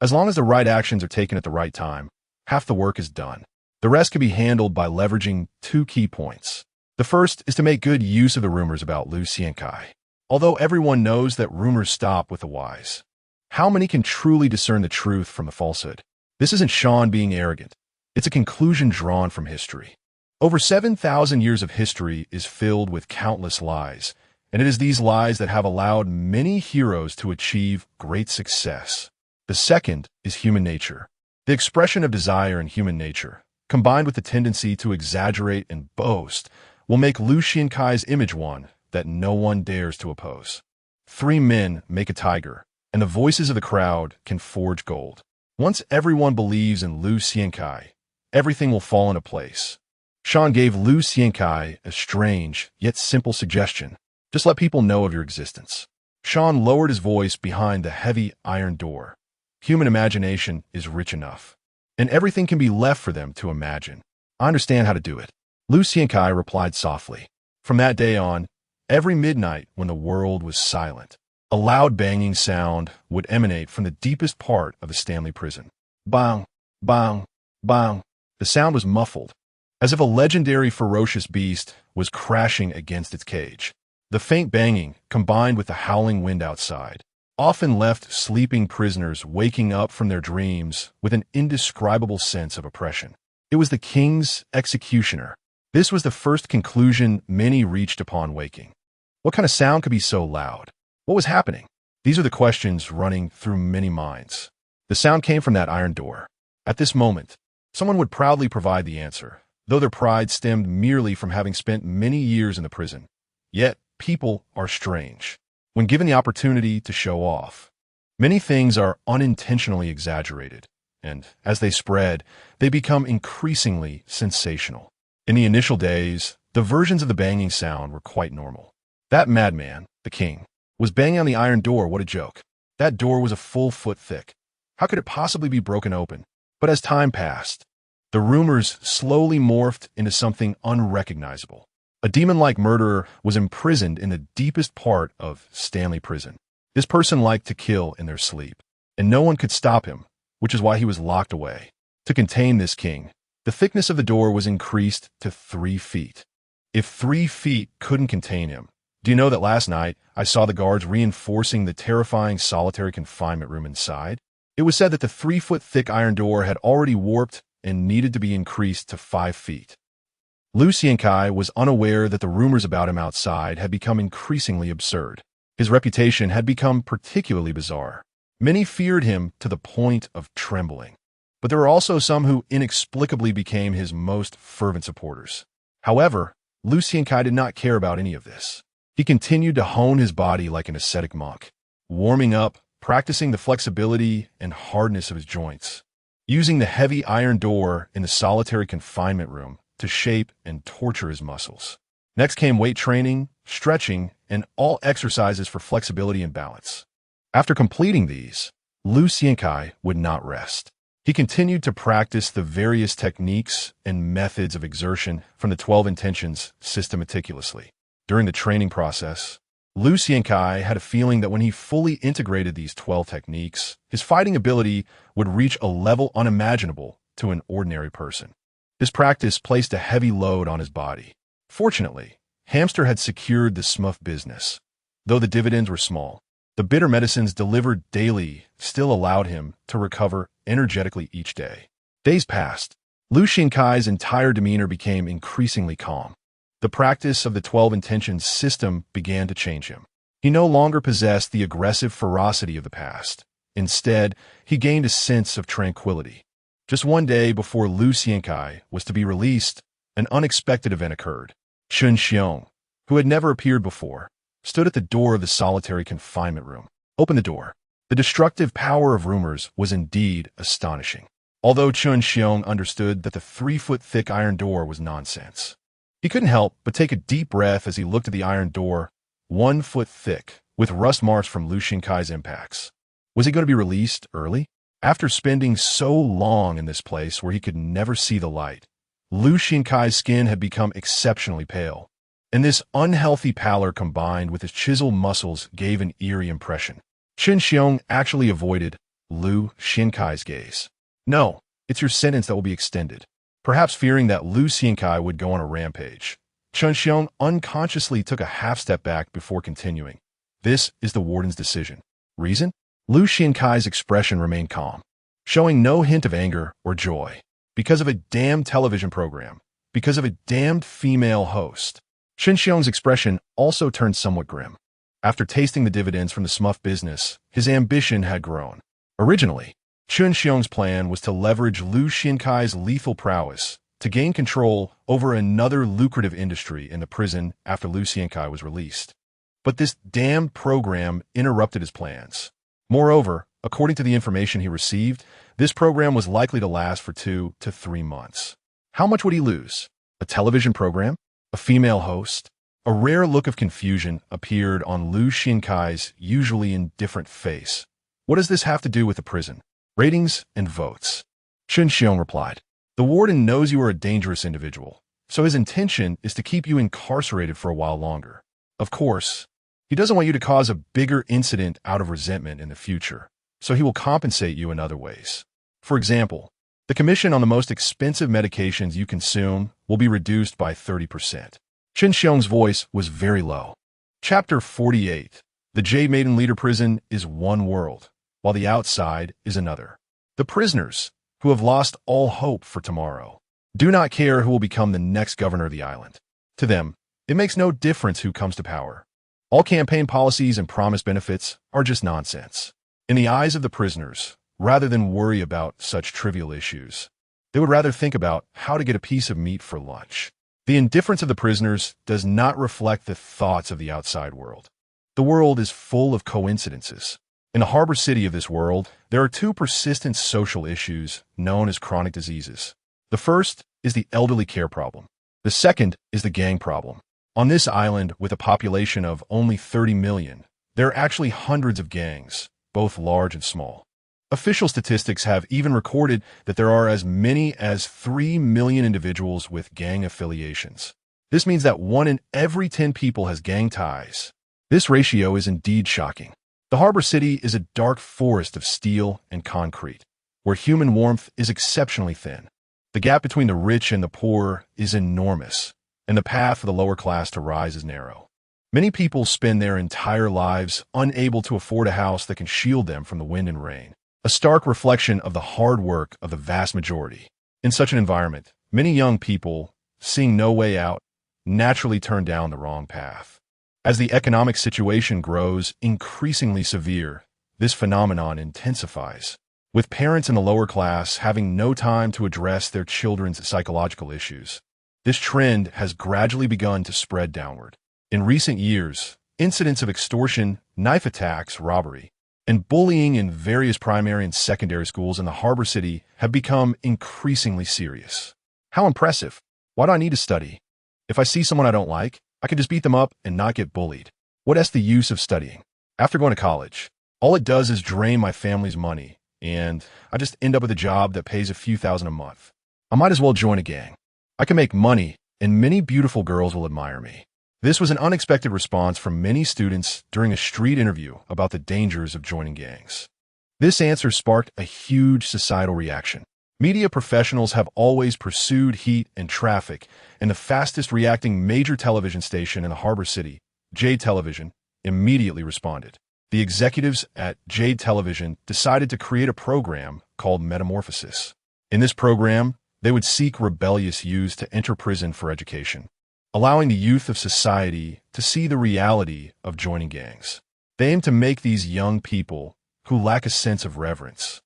Speaker 1: As long as the right actions are taken at the right time, half the work is done. The rest can be handled by leveraging two key points. The first is to make good use of the rumors about Liu Xiankai. Although everyone knows that rumors stop with the wise, how many can truly discern the truth from the falsehood? This isn't Sean being arrogant. It's a conclusion drawn from history. Over 7,000 years of history is filled with countless lies, and it is these lies that have allowed many heroes to achieve great success. The second is human nature. The expression of desire in human nature, combined with the tendency to exaggerate and boast, will make Liu Xiankai's image one that no one dares to oppose. 3 men make a tiger, and the voices of the crowd can forge gold. Once everyone believes in Liu Xiankai, everything will fall into place. Sean gave Lu Xiankai a strange, yet simple suggestion. Just let people know of your existence. Sean lowered his voice behind the heavy iron door. Human imagination is rich enough, and everything can be left for them to imagine. I understand how to do it. Lu Xiankai replied softly. From that day on, every midnight when the world was silent, a loud banging sound would emanate from the deepest part of the Stanley prison. Bang, bang, bang. The sound was muffled, as if a legendary ferocious beast was crashing against its cage. The faint banging, combined with the howling wind outside, often left sleeping prisoners waking up from their dreams with an indescribable sense of oppression. It was the king's executioner. This was the first conclusion many reached upon waking. What kind of sound could be so loud? What was happening? These are the questions running through many minds. The sound came from that iron door. At this moment, someone would proudly provide the answer, though their pride stemmed merely from having spent many years in the prison. Yet, people are strange. When given the opportunity to show off, many things are unintentionally exaggerated, and as they spread, they become increasingly sensational. In the initial days, the versions of the banging sound were quite normal. That madman, the king, was banging on the iron door. What a joke. That door was a full foot thick. How could it possibly be broken open? But as time passed, the rumors slowly morphed into something unrecognizable. A demon-like murderer was imprisoned in the deepest part of Stanley Prison. This person liked to kill in their sleep, and no one could stop him, which is why he was locked away. To contain this king, the thickness of the door was increased to 3 feet. If 3 feet couldn't contain him, do you know that last night I saw the guards reinforcing the terrifying solitary confinement room inside? It was said that the 3-foot thick iron door had already warped and needed to be increased to 5 feet. Lu Xiankai was unaware that the rumors about him outside had become increasingly absurd. His reputation had become particularly bizarre. Many feared him to the point of trembling. But there were also some who inexplicably became his most fervent supporters. However, Lu Xiankai did not care about any of this. He continued to hone his body like an ascetic monk, warming up, practicing the flexibility and hardness of his joints, using the heavy iron door in the solitary confinement room to shape and torture his muscles. Next came weight training, stretching, and all exercises for flexibility and balance. After completing these, Lu Xiankai would not rest. He continued to practice the various techniques and methods of exertion from the 12 intentions system meticulously. During the training process, Lu Xiankai had a feeling that when he fully integrated these 12 techniques, his fighting ability would reach a level unimaginable to an ordinary person. This practice placed a heavy load on his body. Fortunately, Hamster had secured the smuff business. Though the dividends were small, the bitter medicines delivered daily still allowed him to recover energetically each day. Days passed. Lu Xiankai's entire demeanor became increasingly calm. The practice of the 12 intentions system began to change him. He no longer possessed the aggressive ferocity of the past. Instead, he gained a sense of tranquility. Just one day before Lu Xiankai was to be released, an unexpected event occurred. Chun Xiong, who had never appeared before, stood at the door of the solitary confinement room. Open the door. The destructive power of rumors was indeed astonishing. Although Chun Xiong understood that the 3-foot thick iron door was nonsense, he couldn't help but take a deep breath as he looked at the iron door, 1 foot thick, with rust marks from Lu Xiankai's impacts. Was he going to be released early? After spending so long in this place where he could never see the light, Lu Xiankai's skin had become exceptionally pale, and this unhealthy pallor combined with his chiseled muscles gave an eerie impression. Chun Xiong actually avoided Lu Xiankai's gaze. No, it's your sentence that will be extended. Perhaps fearing that Lu Xiankai would go on a rampage, Chun Xiong unconsciously took a half-step back before continuing. This is the warden's decision. Reason? Lu Xiankai's expression remained calm, showing no hint of anger or joy. Because of a damned television program, because of a damned female host. Chun Xiong's expression also turned somewhat grim. After tasting the dividends from the smuff business, his ambition had grown. Originally, Chun Xiong's plan was to leverage Lu Xiankai's lethal prowess to gain control over another lucrative industry in the prison after Lu Xiankai was released. But this damned program interrupted his plans. Moreover, according to the information he received, this program was likely to last for 2 to 3 months. How much would he lose? A television program? A female host? A rare look of confusion appeared on Lu Xinkai's usually indifferent face. What does this have to do with the prison? Ratings and votes. Chen Xiong replied. The warden knows you are a dangerous individual, so his intention is to keep you incarcerated for a while longer. Of course, he doesn't want you to cause a bigger incident out of resentment in the future, so he will compensate you in other ways. For example, the commission on the most expensive medications you consume will be reduced by 30%. Chen Xiong's voice was very low. Chapter 48. The Jade Maiden Leader Prison is one world, while the outside is another. The prisoners, who have lost all hope for tomorrow, do not care who will become the next governor of the island. To them, it makes no difference who comes to power. All campaign policies and promised benefits are just nonsense. In the eyes of the prisoners, rather than worry about such trivial issues, they would rather think about how to get a piece of meat for lunch. The indifference of the prisoners does not reflect the thoughts of the outside world. The world is full of coincidences. In the harbor city of this world, there are two persistent social issues known as chronic diseases. The first is the elderly care problem. The second is the gang problem. On this island, with a population of only 30 million, there are actually hundreds of gangs, both large and small. Official statistics have even recorded that there are as many as 3 million individuals with gang affiliations. This means that 1 in every 10 people has gang ties. This ratio is indeed shocking. The harbor city is a dark forest of steel and concrete, where human warmth is exceptionally thin. The gap between the rich and the poor is enormous, and the path for the lower class to rise is narrow. Many people spend their entire lives unable to afford a house that can shield them from the wind and rain, a stark reflection of the hard work of the vast majority. In such an environment, many young people, seeing no way out, naturally turn down the wrong path. As the economic situation grows increasingly severe, this phenomenon intensifies, with parents in the lower class having no time to address their children's psychological issues. This trend has gradually begun to spread downward. In recent years, incidents of extortion, knife attacks, robbery, and bullying in various primary and secondary schools in the harbor city have become increasingly serious. How impressive! Why do I need to study? If I see someone I don't like, I can just beat them up and not get bullied. What is the use of studying? After going to college, all it does is drain my family's money, and I just end up with a job that pays a few thousand a month. I might as well join a gang. I can make money, and many beautiful girls will admire me. This was an unexpected response from many students during a street interview about the dangers of joining gangs. This answer sparked a huge societal reaction. Media professionals have always pursued heat and traffic, and the fastest reacting major television station in the harbor city, Jade Television, immediately responded. The executives at Jade Television decided to create a program called Metamorphosis. In this program, they would seek rebellious youths to enter prison for education, allowing the youth of society to see the reality of joining gangs. They aim to make these young people, who lack a sense of reverence,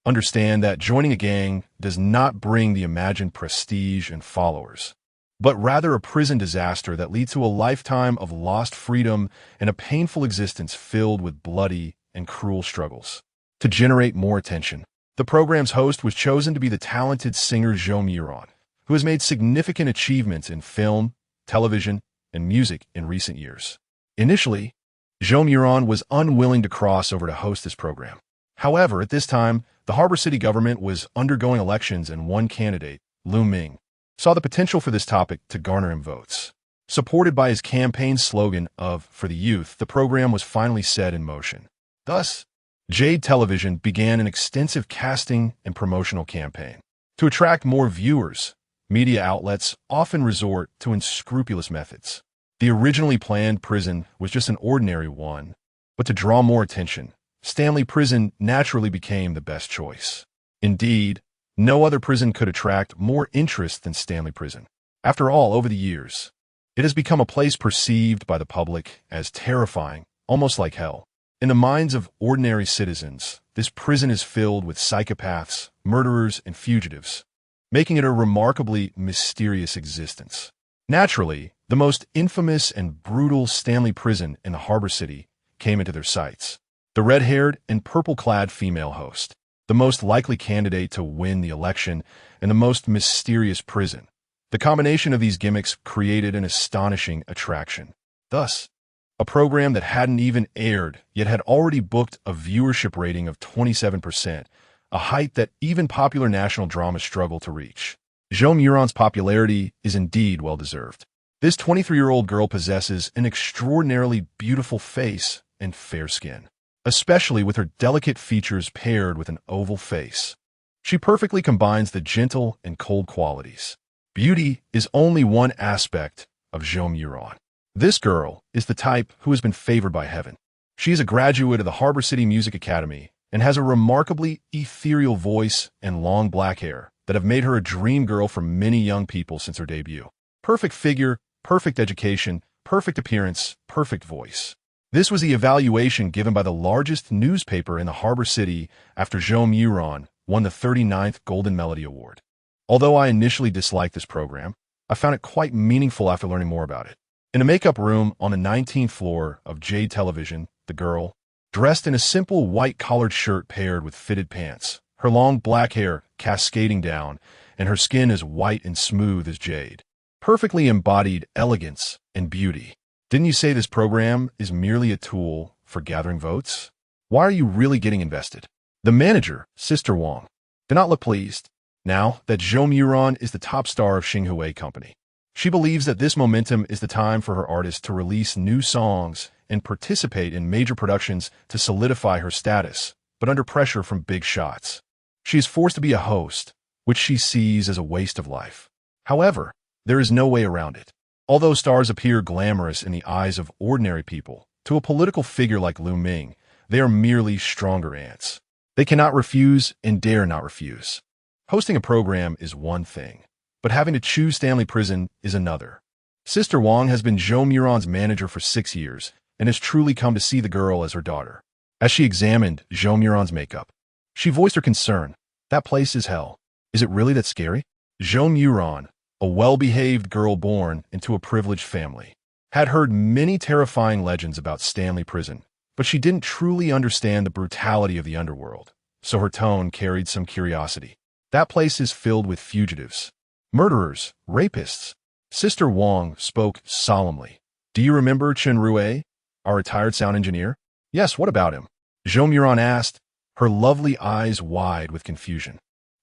Speaker 1: understand that joining a gang does not bring the imagined prestige and followers, but rather a prison disaster that leads to a lifetime of lost freedom and a painful existence filled with bloody and cruel struggles. To generate more attention, the program's host was chosen to be the talented singer Zhou Miron, who has made significant achievements in film, television, and music in recent years. Initially, Zhou Miron was unwilling to cross over to host this program. However, at this time, the harbor city government was undergoing elections, and one candidate, Lu Ming, saw the potential for this topic to garner him votes. Supported by his campaign slogan of "For the Youth," the program was finally set in motion. Thus, Jade Television began an extensive casting and promotional campaign. To attract more viewers, media outlets often resort to unscrupulous methods. The originally planned prison was just an ordinary one, but to draw more attention, Stanley Prison naturally became the best choice. Indeed, no other prison could attract more interest than Stanley Prison. After all, over the years, it has become a place perceived by the public as terrifying, almost like hell. In the minds of ordinary citizens, this prison is filled with psychopaths, murderers, and fugitives, making it a remarkably mysterious existence. Naturally, the most infamous and brutal Stanley Prison in the harbor city came into their sights. The red-haired and purple-clad female host, the most likely candidate to win the election, and the most mysterious prison, The combination of these gimmicks created an astonishing attraction. Thus, a program that hadn't even aired yet had already booked a viewership rating of 27%, a height that even popular national dramas struggle to reach. Jo Muron's popularity is indeed well-deserved. This 23-year-old girl possesses an extraordinarily beautiful face and fair skin, especially with her delicate features paired with an oval face. She perfectly combines the gentle and cold qualities. Beauty is only one aspect of Jo Muron. This girl is the type who has been favored by heaven. She is a graduate of the Harbor City Music Academy and has a remarkably ethereal voice and long black hair that have made her a dream girl for many young people since her debut. Perfect figure, perfect education, perfect appearance, perfect voice. This was the evaluation given by the largest newspaper in the Harbor City after Jo Muron won the 39th Golden Melody Award. Although I initially disliked this program, I found it quite meaningful after learning more about it. In a makeup room on the 19th floor of Jade Television, the girl, dressed in a simple white collared shirt paired with fitted pants, her long black hair cascading down, and her skin as white and smooth as jade, perfectly embodied elegance and beauty. Didn't you say this program is merely a tool for gathering votes? Why are you really getting invested? The manager, Sister Wong, did not look pleased, now that Jo Muron is the top star of Xinhua Company. She believes that this momentum is the time for her artist to release new songs and participate in major productions to solidify her status, but under pressure from big shots. She is forced to be a host, which she sees as a waste of life. However, there is no way around it. Although stars appear glamorous in the eyes of ordinary people, to a political figure like Lu Ming, they are merely stronger ants. They cannot refuse and dare not refuse. Hosting a program is one thing, but having to choose Stanley Prison is another. Sister Wong has been Jo Muron's manager for 6 years and has truly come to see the girl as her daughter. As she examined Jo Muron's makeup, she voiced her concern. That place is hell. Is it really that scary? Jo Muron, a well-behaved girl born into a privileged family, had heard many terrifying legends about Stanley Prison, but she didn't truly understand the brutality of the underworld, so her tone carried some curiosity. That place is filled with fugitives, murderers, rapists. Sister Wong spoke solemnly. Do you remember Chen Rue, our retired sound engineer? Yes, what about him? Jo Muron asked, her lovely eyes wide with confusion.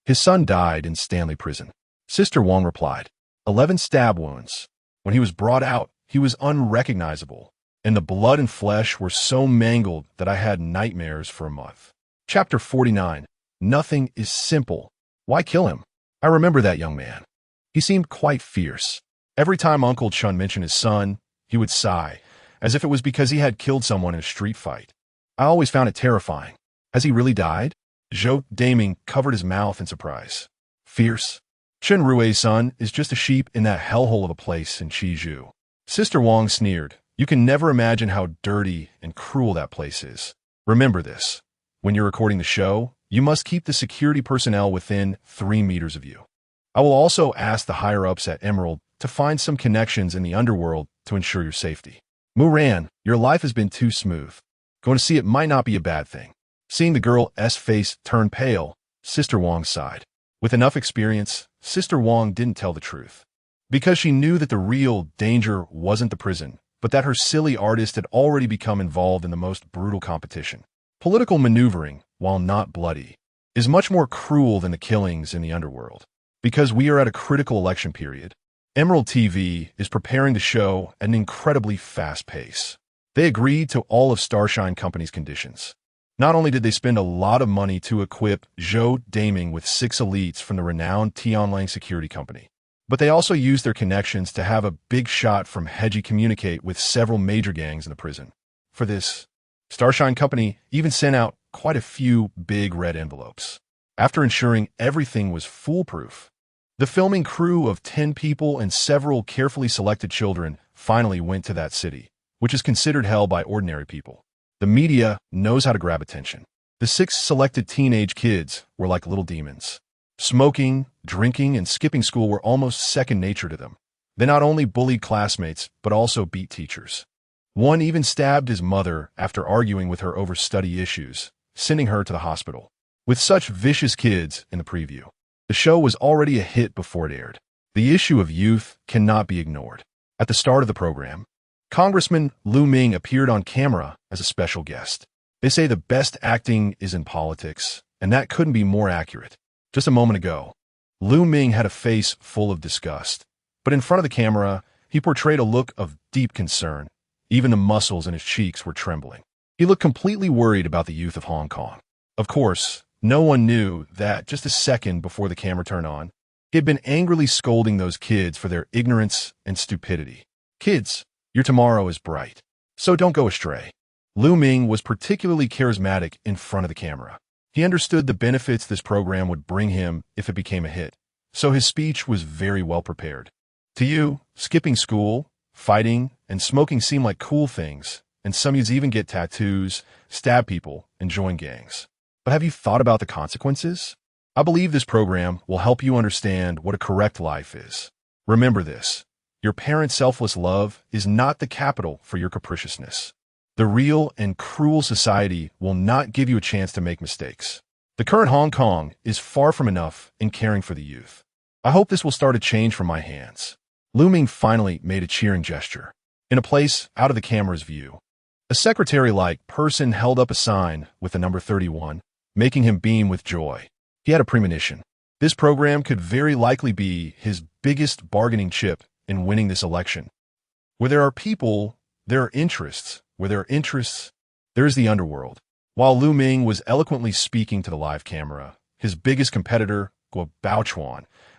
Speaker 1: His son died in Stanley Prison. Sister Wong replied, 11 stab wounds. When he was brought out, he was unrecognizable, and the blood and flesh were so mangled that I had nightmares for a month. Chapter 49. Nothing is simple. Why kill him? I remember that young man. He seemed quite fierce. Every time Uncle Chun mentioned his son, he would sigh, as if it was because he had killed someone in a street fight. I always found it terrifying. Has he really died? Zhou Daming covered his mouth in surprise. Fierce? Chen Rui's son is just a sheep in that hellhole of a place in Chizhou. Sister Wong sneered. You can never imagine how dirty and cruel that place is. Remember this. When you're recording the show, you must keep the security personnel within 3 meters of you. I will also ask the higher-ups at Emerald to find some connections in the underworld to ensure your safety. Muran, your life has been too smooth. Going to see it might not be a bad thing. Seeing the girl's face turn pale, Sister Wong sighed. With enough experience, Sister Wong didn't tell the truth. Because she knew that the real danger wasn't the prison, but that her silly artist had already become involved in the most brutal competition. Political maneuvering, while not bloody, is much more cruel than the killings in the underworld. Because we are at a critical election period, Emerald TV is preparing the show at an incredibly fast pace. They agreed to all of Starshine Company's conditions. Not only did they spend a lot of money to equip Zhou Daming with 6 elites from the renowned Tianlang Security Company, but they also used their connections to have a big shot from Heji communicate with several major gangs in the prison. For this, Starshine Company even sent out quite a few big red envelopes. After ensuring everything was foolproof, the filming crew of 10 people and several carefully selected children finally went to that city, which is considered hell by ordinary people. The media knows how to grab attention. The 6 selected teenage kids were like little demons. Smoking, drinking, and skipping school were almost second nature to them. They not only bullied classmates, but also beat teachers. One even stabbed his mother after arguing with her over study issues, sending her to the hospital. With such vicious kids in the preview, the show was already a hit before it aired. The issue of youth cannot be ignored. At the start of the program, Congressman Lu Ming appeared on camera as a special guest. They say the best acting is in politics, and that couldn't be more accurate. Just a moment ago, Lu Ming had a face full of disgust, but in front of the camera, he portrayed a look of deep concern. Even the muscles in his cheeks were trembling. He looked completely worried about the youth of Hong Kong. Of course, no one knew that just a second before the camera turned on, he had been angrily scolding those kids for their ignorance and stupidity. Kids, your tomorrow is bright, so don't go astray. Lu Ming was particularly charismatic in front of the camera. He understood the benefits this program would bring him if it became a hit, so his speech was very well prepared. To you, skipping school, fighting, and smoking seem like cool things, and some you'd even get tattoos, stab people, and join gangs. But have you thought about the consequences? I believe this program will help you understand what a correct life is. Remember this: your parents' selfless love is not the capital for your capriciousness. The real and cruel society will not give you a chance to make mistakes. The current Hong Kong is far from enough in caring for the youth. I hope this will start a change from my hands. Lu Ming finally made a cheering gesture. In a place out of the camera's view, a secretary-like person held up a sign with the number 31, making him beam with joy. He had a premonition. This program could very likely be his biggest bargaining chip in winning this election. Where there are people, there are interests. Where there are interests, there is the underworld. While Lu Ming was eloquently speaking to the live camera, his biggest competitor, Guo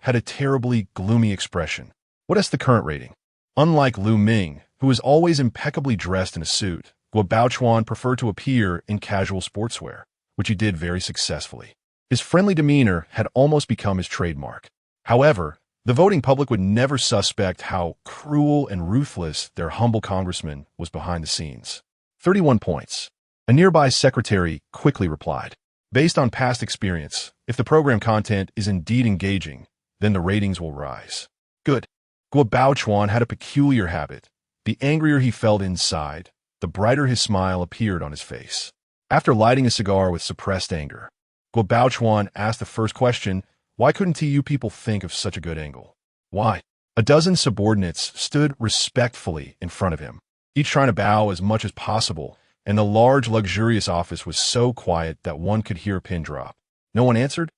Speaker 1: had a terribly gloomy expression. What is the current rating? Unlike Lu Ming, who was always impeccably dressed in a suit, Guo preferred to appear in casual sportswear, which he did very successfully. His friendly demeanor had almost become his trademark. However, the voting public would never suspect how cruel and ruthless their humble congressman was behind the scenes. 31 points. A nearby secretary quickly replied, "Based on past experience, if the program content is indeed engaging, then the ratings will rise." Good. Guo had a peculiar habit. The angrier he felt inside, the brighter his smile appeared on his face. After lighting a cigar with suppressed anger, Guo asked the first question: why couldn't you people think of such a good angle? Why? A dozen subordinates stood respectfully in front of him, each trying to bow as much as possible, and the large, luxurious office was so quiet that one could hear a pin drop. No one answered?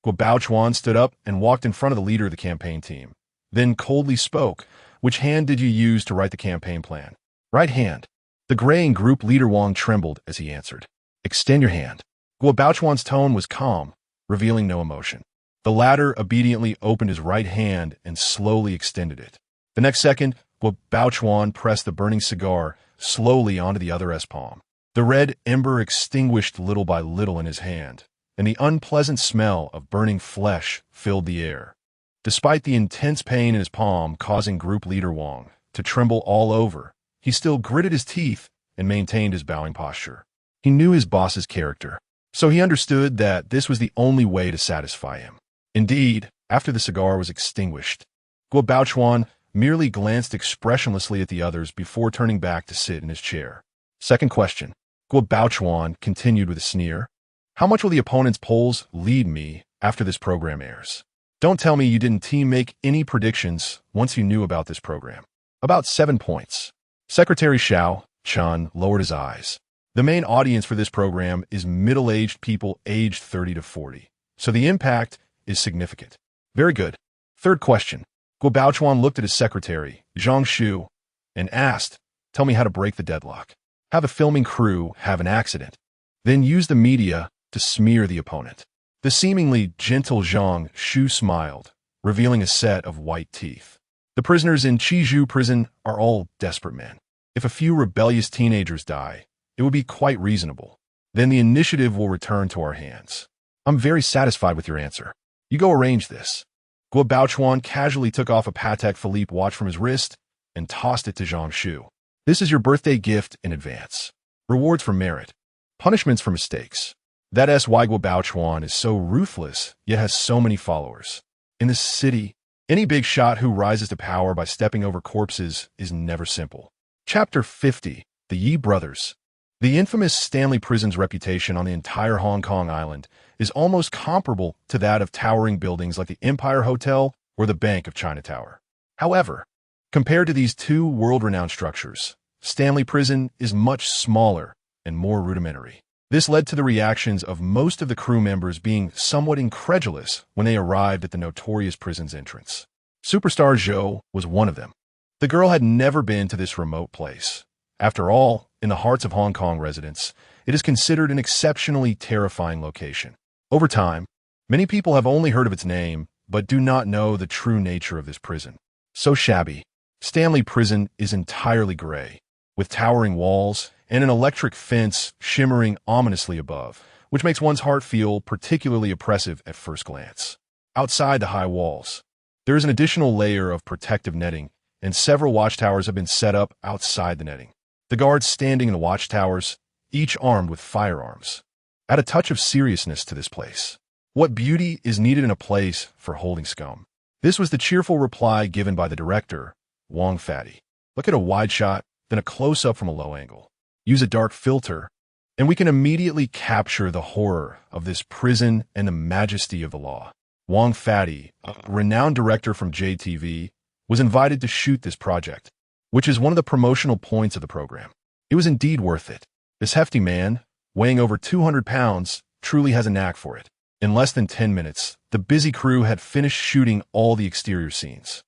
Speaker 1: Guo stood up and walked in front of the leader of the campaign team, then coldly spoke, "Which hand did you use to write the campaign plan?" "Right hand." The graying group leader Wang trembled as he answered, "Extend your hand." Guo tone was calm, revealing no emotion. The latter obediently opened his right hand and slowly extended it. The next second, Guo pressed the burning cigar slowly onto the other's palm. The red ember extinguished little by little in his hand, and the unpleasant smell of burning flesh filled the air. Despite the intense pain in his palm causing group leader Wang to tremble all over, he still gritted his teeth and maintained his bowing posture. He knew his boss's character, so he understood that this was the only way to satisfy him. Indeed, after the cigar was extinguished, Guo merely glanced expressionlessly at the others before turning back to sit in his chair. Second question. Guo continued with a sneer. "How much will the opponent's polls lead me after this program airs?" "Don't tell me you didn't make any predictions once you knew about this program." "About 7 points." Secretary Xiao Chun lowered his eyes. The main audience for this program is middle-aged people aged 30 to 40, so the impact is significant. Very good. Third question. Guo looked at his secretary, Zhang Shu, and asked, "Tell me how to break the deadlock." "Have a filming crew have an accident. Then use the media to smear the opponent." The seemingly gentle Zhang Shu smiled, revealing a set of white teeth. "The prisoners in Chizhou prison are all desperate men. If a few rebellious teenagers die, it would be quite reasonable. Then the initiative will return to our hands." "I'm very satisfied with your answer. You go arrange this." Guo casually took off a Patek Philippe watch from his wrist and tossed it to Zhang Shu. "This is your birthday gift in advance. Rewards for merit, punishments for mistakes." That is why Guo is so ruthless, yet has so many followers. In this city, any big shot who rises to power by stepping over corpses is never simple. Chapter 50. The Yi Brothers. The infamous Stanley Prison's reputation on the entire Hong Kong island is almost comparable to that of towering buildings like the Empire Hotel or the Bank of China Tower. However, compared to these two world-renowned structures, Stanley Prison is much smaller and more rudimentary. This led to the reactions of most of the crew members being somewhat incredulous when they arrived at the notorious prison's entrance. Superstar Zhou was one of them. The girl had never been to this remote place. After all, in the hearts of Hong Kong residents, it is considered an exceptionally terrifying location. Over time, many people have only heard of its name, but do not know the true nature of this prison. So shabby, Stanley Prison is entirely gray, with towering walls and an electric fence shimmering ominously above, which makes one's heart feel particularly oppressive at first glance. Outside the high walls, there is an additional layer of protective netting, and several watchtowers have been set up outside the netting. The guards standing in the watchtowers, each armed with firearms, add a touch of seriousness to this place. What beauty is needed in a place for holding scum? This was the cheerful reply given by the director, Wong Fatty. Look at a wide shot, then a close-up from a low angle. Use a dark filter, and we can immediately capture the horror of this prison and the majesty of the law. Wong Fatty, a renowned director from JTV, was invited to shoot this project, which is one of the promotional points of the program. It was indeed worth it. This hefty man, weighing over 200 pounds, truly has a knack for it. In less than 10 minutes, the busy crew had finished shooting all the exterior scenes.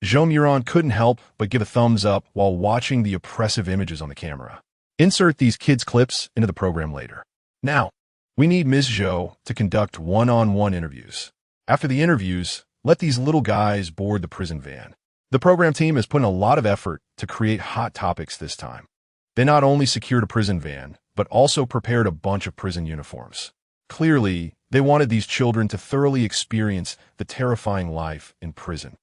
Speaker 1: Zhou Muron couldn't help but give a thumbs up while watching the oppressive images on the camera. Insert these kids' clips into the program later. Now, we need Ms. Zhou to conduct one-on-one interviews. After the interviews, let these little guys board the prison van. The program team has put in a lot of effort to create hot topics this time. They not only secured a prison van, but also prepared a bunch of prison uniforms. Clearly, they wanted these children to thoroughly experience the terrifying life in prison.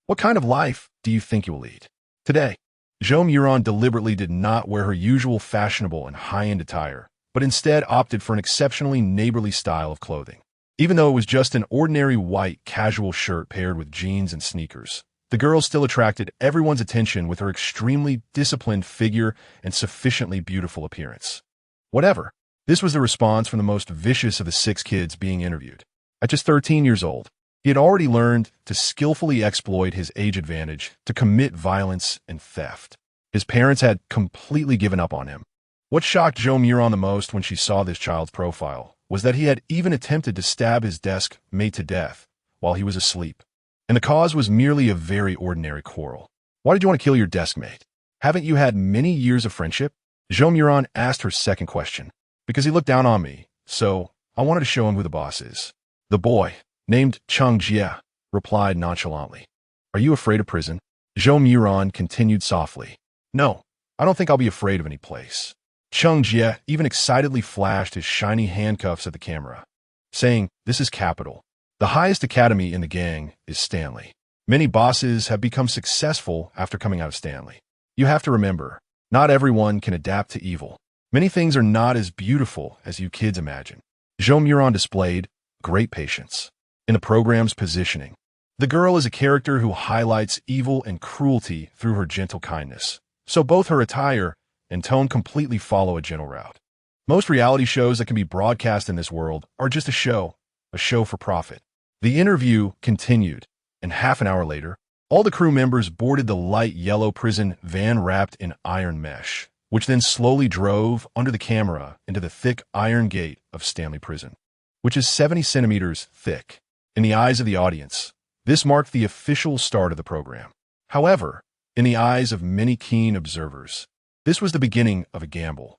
Speaker 1: What kind of life do you think you will lead? Today, Zhou Muron deliberately did not wear her usual fashionable and high-end attire, but instead opted for an exceptionally neighborly style of clothing. Even though it was just an ordinary white casual shirt paired with jeans and sneakers, the girl still attracted everyone's attention with her extremely disciplined figure and sufficiently beautiful appearance. Whatever, this was the response from the most vicious of the 6 kids being interviewed. At just 13 years old, he had already learned to skillfully exploit his age advantage to commit violence and theft. His parents had completely given up on him. What shocked Zhou Muron the most when she saw this child's profile was that he had even attempted to stab his desk mate to death while he was asleep. And the cause was merely a very ordinary quarrel. Why did you want to kill your desk mate? Haven't you had many years of friendship? Zhou Muron asked her second question. Because he looked down on me, so I wanted to show him who the boss is. The boy, named Cheng Jie, replied nonchalantly. Are you afraid of prison? Zhou Muron continued softly. No, I don't think I'll be afraid of any place. Cheng Jie even excitedly flashed his shiny handcuffs at the camera, saying, this is capital. The highest academy in the gang is Stanley. Many bosses have become successful after coming out of Stanley. You have to remember, not everyone can adapt to evil. Many things are not as beautiful as you kids imagine. Zhou Muron displayed great patience in the program's positioning. The girl is a character who highlights evil and cruelty through her gentle kindness, so both her attire and tone completely follow a gentle route. Most reality shows that can be broadcast in this world are just a show for profit. The interview continued, and half an hour later, all the crew members boarded the light yellow prison van wrapped in iron mesh, which then slowly drove under the camera into the thick iron gate of Stanley Prison, which is 70 centimeters thick. In the eyes of the audience, this marked the official start of the program. However, in the eyes of many keen observers, this was the beginning of a gamble.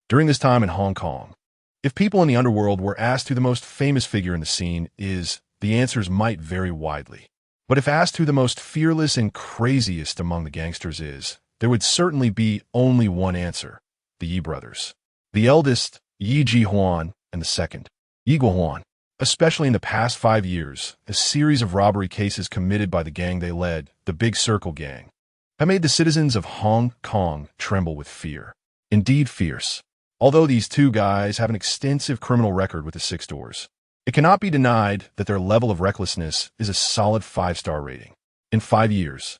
Speaker 1: During this time in Hong Kong, if people in the underworld were asked who the most famous figure in the scene is, the answers might vary widely. But if asked who the most fearless and craziest among the gangsters is, there would certainly be only one answer: the Yi brothers. The eldest, Yi Ji-huan, and the second, Yi Guohuan. Especially in the past 5 years, a series of robbery cases committed by the gang they led, the Big Circle Gang, have made the citizens of Hong Kong tremble with fear. Indeed fierce. Although these two guys have an extensive criminal record with the Six Doors, it cannot be denied that their level of recklessness is a solid 5-star rating. In 5 years,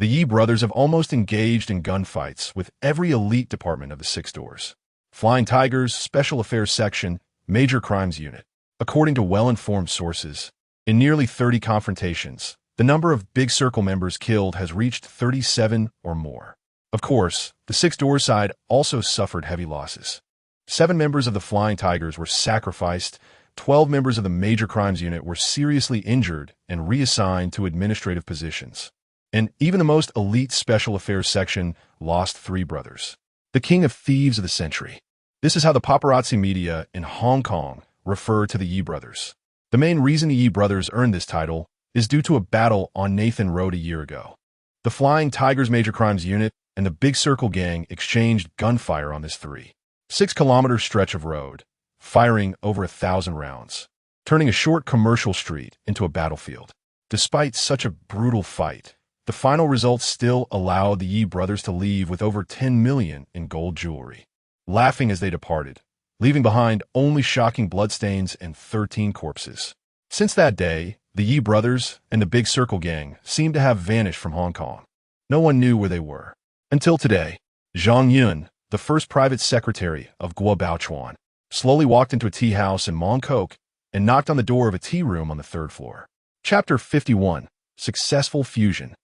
Speaker 1: the Yi brothers have almost engaged in gunfights with every elite department of the Six Doors: Flying Tigers, Special Affairs Section, Major Crimes Unit. According to well-informed sources, in nearly 30 confrontations, The number of Big Circle members killed has reached 37 or more. Of course, the Six Doors side also suffered heavy losses. 7 members of the Flying Tigers were sacrificed, 12 members of the Major Crimes Unit were seriously injured and reassigned to administrative positions. And even the most elite Special Affairs section lost 3 brothers. The King of Thieves of the Century. This is how the paparazzi media in Hong Kong refer to the Yi brothers. The main reason the Yi brothers earned this title is due to a battle on Nathan Road a year ago. The Flying Tigers Major Crimes Unit and the Big Circle Gang exchanged gunfire on this 3.6-kilometer stretch of road, firing over 1,000 rounds, turning a short commercial street into a battlefield. Despite such a brutal fight, the final results still allowed the Yi brothers to leave with over 10 million in gold jewelry, laughing as they departed, leaving behind only shocking bloodstains and 13 corpses. Since that day, the Yi brothers and the Big Circle Gang seemed to have vanished from Hong Kong. No one knew where they were. Until today, Zhang Yun, the first private secretary of Guo Baochuan, slowly walked into a tea house in Mong Kok and knocked on the door of a tea room on the 3rd floor. Chapter 51. Successful Fusion.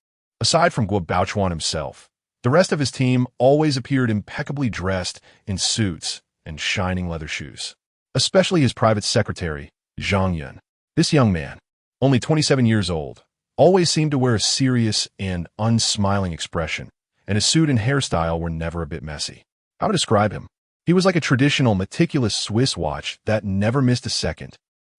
Speaker 1: Aside from Guo Baochuan himself, the rest of his team always appeared impeccably dressed in suits and shining leather shoes. Especially his private secretary, Zhang Yun. This young man, only 27 years old, always seemed to wear a serious and unsmiling expression, and his suit and hairstyle were never a bit messy. How to describe him? He was like a traditional, meticulous Swiss watch that never missed a second.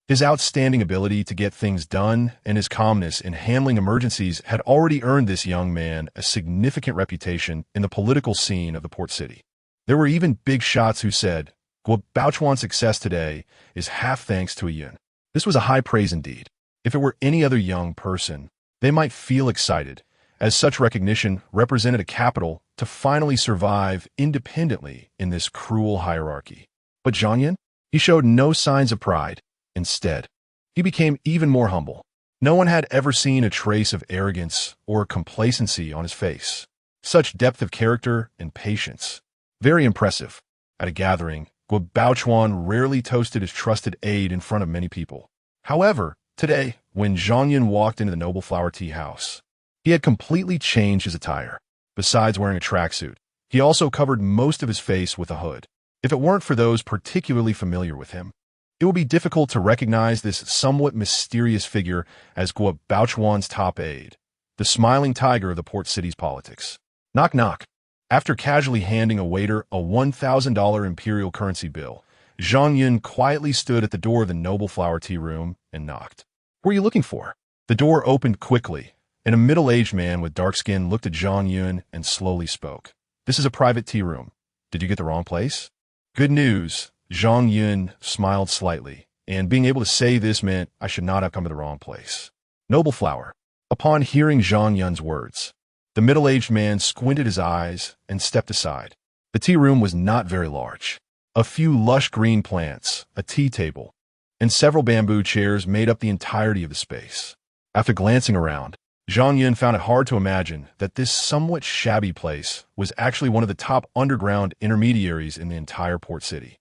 Speaker 1: His outstanding ability to get things done and his calmness in handling emergencies had already earned this young man a significant reputation in the political scene of the port city. There were even big shots who said, Guo Baochuan's success today is half thanks to Yun. This was a high praise indeed. If it were any other young person, they might feel excited, as such recognition represented a capital to finally survive independently in this cruel hierarchy. But Zhang Yun? He showed no signs of pride. Instead, he became even more humble. No one had ever seen a trace of arrogance or complacency on his face. Such depth of character and patience. Very impressive. At a gathering, Guo Baochuan rarely toasted his trusted aide in front of many people. However, today, when Zhang Yun walked into the Noble Flower Tea House, he had completely changed his attire. Besides wearing a tracksuit, he also covered most of his face with a hood. If it weren't for those particularly familiar with him, it would be difficult to recognize this somewhat mysterious figure as Guo Baochuan's top aide, the smiling tiger of the port city's politics. Knock knock. After casually handing a waiter a $1,000 imperial currency bill, Zhang Yun quietly stood at the door of the Noble Flower Tea Room and knocked. What are you looking for? The door opened quickly, and a middle-aged man with dark skin looked at Zhang Yun and slowly spoke. This is a private tea room. Did you get the wrong place? Good news. Zhang Yun smiled slightly, and being able to say this meant I should not have come to the wrong place. Noble Flower. Upon hearing Zhang Yun's words, the middle-aged man squinted his eyes and stepped aside. The tea room was not very large. A few lush green plants, a tea table, and several bamboo chairs made up the entirety of the space. After glancing around, Zhang Yun found it hard to imagine that this somewhat shabby place was actually one of the top underground intermediaries in the entire port city.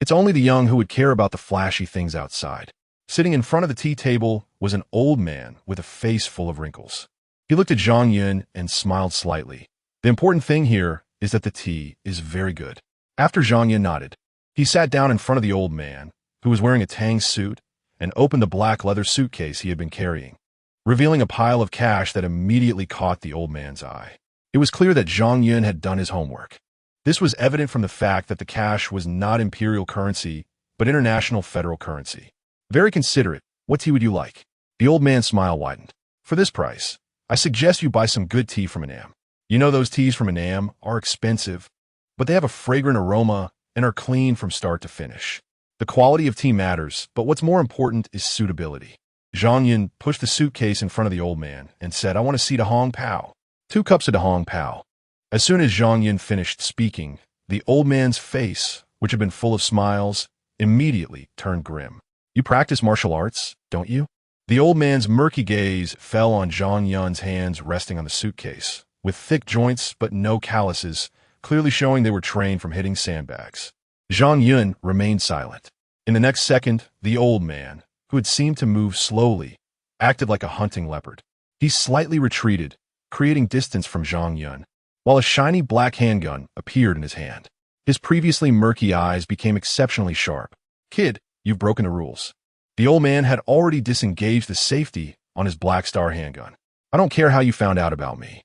Speaker 1: It's only the young who would care about the flashy things outside. Sitting in front of the tea table was an old man with a face full of wrinkles. He looked at Zhang Yun and smiled slightly. The important thing here is that the tea is very good. After Zhang Yun nodded, he sat down in front of the old man, who was wearing a Tang suit, and opened the black leather suitcase he had been carrying, revealing a pile of cash that immediately caught the old man's eye. It was clear that Zhang Yun had done his homework. This was evident from the fact that the cash was not imperial currency, but international federal currency. Very considerate. What tea would you like? The old man's smile widened. For this price, I suggest you buy some good tea from Annam. You know those teas from Annam are expensive, but they have a fragrant aroma and are clean from start to finish. The quality of tea matters, but what's more important is suitability. Zhang Yun pushed the suitcase in front of the old man and said, I want a seat of Hong Pao. 2 cups of Hong Pao. As soon as Zhang Yun finished speaking, the old man's face, which had been full of smiles, immediately turned grim. You practice martial arts, don't you? The old man's murky gaze fell on Zhang Yun's hands resting on the suitcase, with thick joints but no calluses, clearly showing they were trained from hitting sandbags. Zhang Yun remained silent. In the next second, the old man, who had seemed to move slowly, acted like a hunting leopard. He slightly retreated, creating distance from Zhang Yun, while a shiny black handgun appeared in his hand. His previously murky eyes became exceptionally sharp. "Kid, you've broken the rules." The old man had already disengaged the safety on his Black Star handgun. "I don't care how you found out about me,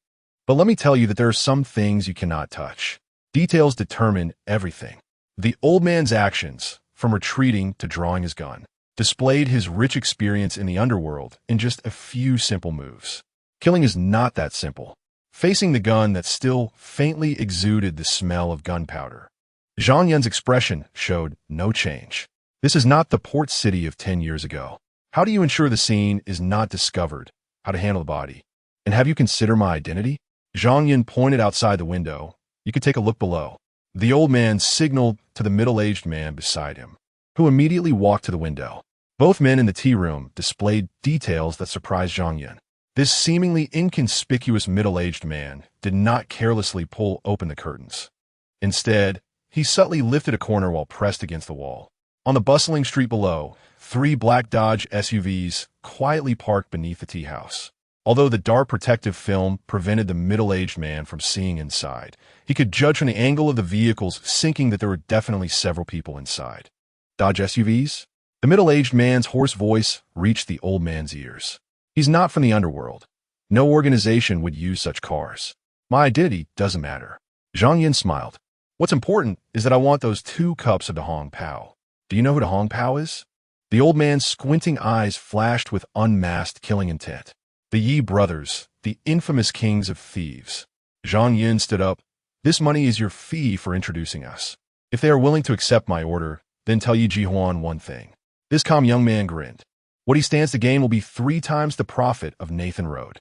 Speaker 1: but let me tell you that there are some things you cannot touch. Details determine everything." The old man's actions, from retreating to drawing his gun, displayed his rich experience in the underworld in just a few simple moves. Killing is not that simple. Facing the gun that still faintly exuded the smell of gunpowder, Zhang Yun's expression showed no change. This is not the port city of 10 years ago. How do you ensure the scene is not discovered? How to handle the body? And have you considered my identity? Zhang Yun pointed outside the window. "You could take a look below." The old man signaled to the middle-aged man beside him, who immediately walked to the window. Both men in the tea room displayed details that surprised Zhang Yun. This seemingly inconspicuous middle-aged man did not carelessly pull open the curtains. Instead, he subtly lifted a corner while pressed against the wall. On the bustling street below, 3 black Dodge SUVs quietly parked beneath the tea house. Although the dark protective film prevented the middle-aged man from seeing inside, he could judge from the angle of the vehicles sinking that there were definitely several people inside. "Dodge SUVs?" The middle-aged man's hoarse voice reached the old man's ears. "He's not from the underworld. No organization would use such cars. My identity doesn't matter." Zhang Yin smiled. "What's important is that I want those 2 cups of the Hong Pao. Do you know who the Hong Pao is?" The old man's squinting eyes flashed with unmasked killing intent. "The Yi brothers, the infamous kings of thieves." Zhang Yin stood up. "This money is your fee for introducing us. If they are willing to accept my order, then tell Yi Jihuan one thing." This calm young man grinned. "What he stands to gain will be 3 times the profit of Nathan Road."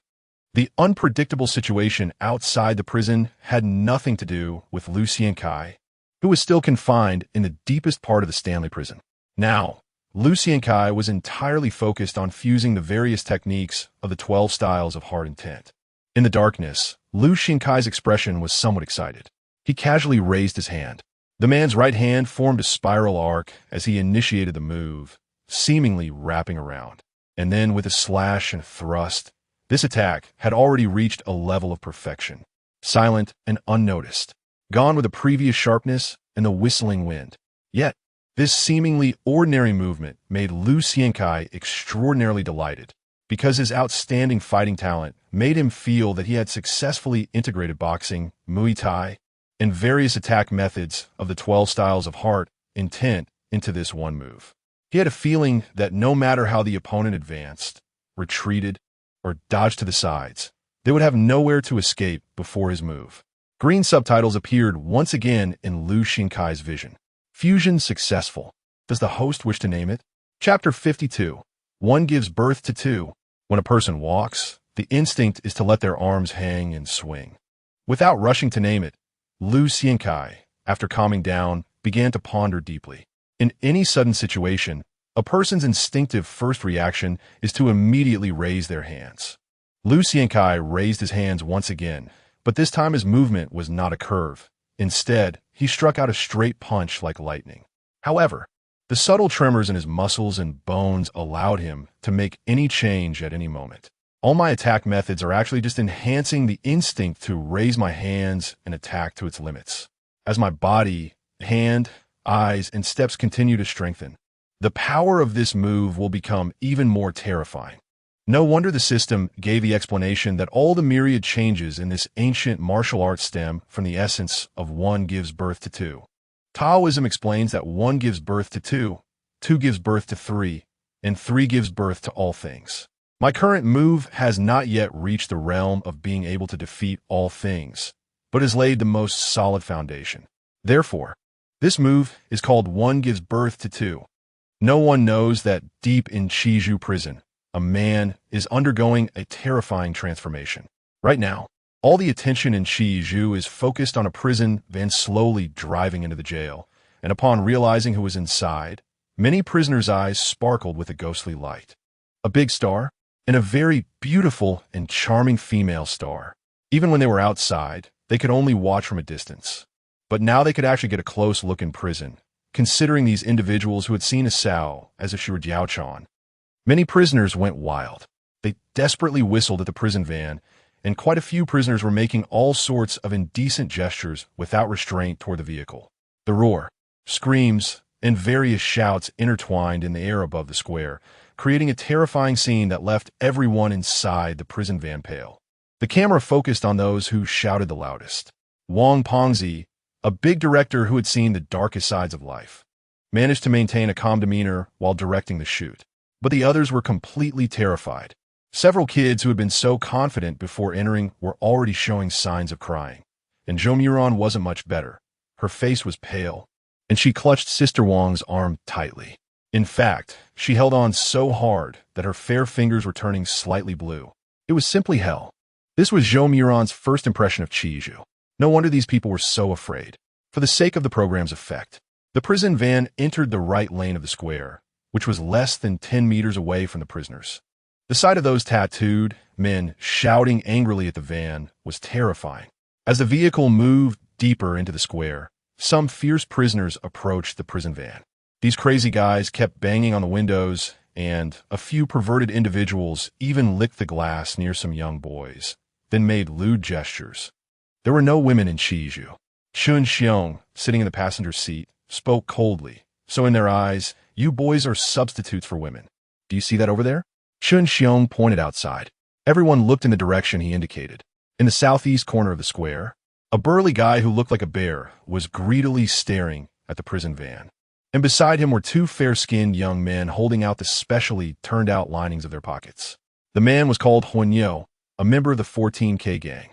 Speaker 1: The unpredictable situation outside the prison had nothing to do with Lu Xiankai, who was still confined in the deepest part of the Stanley prison. Now, Lu Xiankai was entirely focused on fusing the various techniques of the 12 styles of hard intent. In the darkness, Lu Xiankai's expression was somewhat excited. He casually raised his hand. The man's right hand formed a spiral arc as he initiated the move, seemingly wrapping around. And then with a slash and thrust, this attack had already reached a level of perfection, silent and unnoticed, gone with the previous sharpness and the whistling wind. Yet, this seemingly ordinary movement made Lu Xiankai extraordinarily delighted, because his outstanding fighting talent made him feel that he had successfully integrated boxing, Muay Thai, and various attack methods of the 12 styles of heart intent into this one move. He had a feeling that no matter how the opponent advanced, retreated, or dodged to the sides, they would have nowhere to escape before his move. Green subtitles appeared once again in Lu Xiankai's vision. Fusion successful. Does the host wish to name it? Chapter 52. One gives birth to 2. When a person walks, the instinct is to let their arms hang and swing. Without rushing to name it, Lu Xiankai, after calming down, began to ponder deeply. In any sudden situation, a person's instinctive first reaction is to immediately raise their hands. Lu Xiankai raised his hands once again, but this time his movement was not a curve. Instead, he struck out a straight punch like lightning. However, the subtle tremors in his muscles and bones allowed him to make any change at any moment. All my attack methods are actually just enhancing the instinct to raise my hands and attack to its limits. As my body, hand, eyes, and steps continue to strengthen, the power of this move will become even more terrifying. No wonder the system gave the explanation that all the myriad changes in this ancient martial arts stem from the essence of 1 gives birth to 2. Taoism explains that 1 gives birth to 2, 2 gives birth to 3, and 3 gives birth to all things. My current move has not yet reached the realm of being able to defeat all things, but has laid the most solid foundation. Therefore, this move is called 1 gives birth to 2. No one knows that deep in Chizhu prison, a man is undergoing a terrifying transformation. Right now, all the attention in Chizhu is focused on a prison van slowly driving into the jail, and upon realizing who was inside, many prisoners' eyes sparkled with a ghostly light. A big star, and a very beautiful and charming female star. Even when they were outside, they could only watch from a distance. But now they could actually get a close look in prison, considering these individuals who had seen Asao as if she were Jiao Chan. Many prisoners went wild. They desperately whistled at the prison van, and quite a few prisoners were making all sorts of indecent gestures without restraint toward the vehicle. The roar, screams, and various shouts intertwined in the air above the square, creating a terrifying scene that left everyone inside the prison van pale. The camera focused on those who shouted the loudest. Wang Pengzi, a big director who had seen the darkest sides of life, managed to maintain a calm demeanor while directing the shoot. But the others were completely terrified. Several kids who had been so confident before entering were already showing signs of crying. And Zhou Miran wasn't much better. Her face was pale, and she clutched Sister Wang's arm tightly. In fact, she held on so hard that her fair fingers were turning slightly blue. It was simply hell. This was Zhou Miran's first impression of Qizhou. No wonder these people were so afraid. For the sake of the program's effect, the prison van entered the right lane of the square, which was less than 10 meters away from the prisoners. The sight of those tattooed men shouting angrily at the van was terrifying. As the vehicle moved deeper into the square, some fierce prisoners approached the prison van. These crazy guys kept banging on the windows, and a few perverted individuals even licked the glass near some young boys, then made lewd gestures. There were no women in Qizhou. Chun Xiong, sitting in the passenger seat, spoke coldly. So in their eyes, you boys are substitutes for women. Do you see that over there? Chun Xiong pointed outside. Everyone looked in the direction he indicated. In the southeast corner of the square, a burly guy who looked like a bear was greedily staring at the prison van. And beside him were two fair-skinned young men holding out the specially turned-out linings of their pockets. The man was called Huanyo, a member of the 14K gang.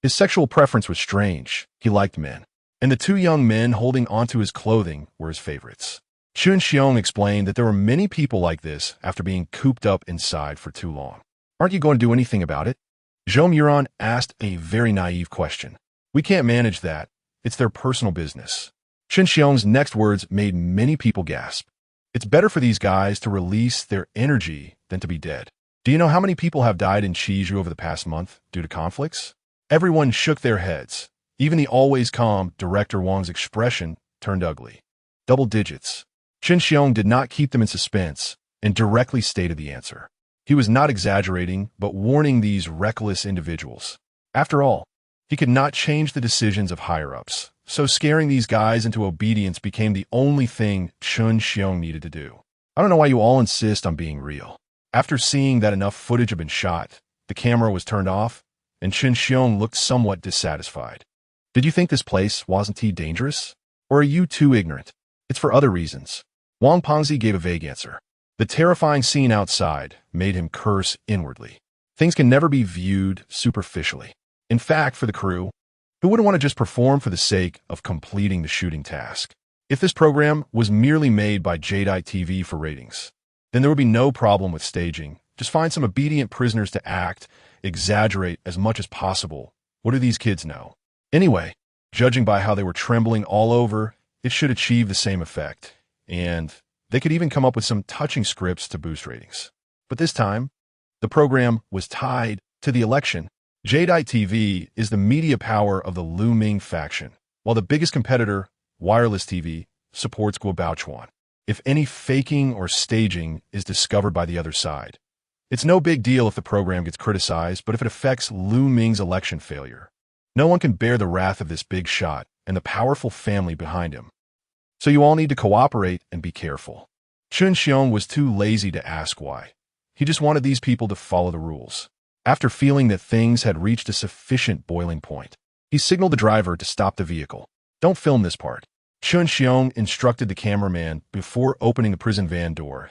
Speaker 1: His sexual preference was strange. He liked men. And the two young men holding onto his clothing were his favorites. Chun Xiong explained that there were many people like this after being cooped up inside for too long. Aren't you going to do anything about it? Zhou Miran asked a very naive question. We can't manage that. It's their personal business. Chun Xiong's next words made many people gasp. It's better for these guys to release their energy than to be dead. Do you know how many people have died in Qizhou over the past month due to conflicts? Everyone shook their heads. Even the always calm Director Wang's expression turned ugly. Double digits. Chun Xiong did not keep them in suspense and directly stated the answer. He was not exaggerating, but warning these reckless individuals. After all, he could not change the decisions of higher-ups, so scaring these guys into obedience became the only thing Chun Xiong needed to do. I don't know why you all insist on being real. After seeing that enough footage had been shot, the camera was turned off, and Chun Xiong looked somewhat dissatisfied. Did you think this place wasn't dangerous? Or are you too ignorant? It's for other reasons. Wang Pengzi gave a vague answer. The terrifying scene outside made him curse inwardly. Things can never be viewed superficially. In fact, for the crew, who wouldn't want to just perform for the sake of completing the shooting task? If this program was merely made by Jadeite TV for ratings, then there would be no problem with staging. Just find some obedient prisoners to act, exaggerate as much as possible. What do these kids know? Anyway, judging by how they were trembling all over, it should achieve the same effect. And they could even come up with some touching scripts to boost ratings. But this time, the program was tied to the election. Jadeite TV is the media power of the Lu Ming faction, while the biggest competitor, Wireless TV, supports Guobaochuan. If any faking or staging is discovered by the other side, it's no big deal if the program gets criticized, but if it affects Lu Ming's election failure, no one can bear the wrath of this big shot and the powerful family behind him. So you all need to cooperate and be careful. Chun Xiong was too lazy to ask why. He just wanted these people to follow the rules. After feeling that things had reached a sufficient boiling point, he signaled the driver to stop the vehicle. Don't film this part. Chun Xiong instructed the cameraman before opening the prison van door,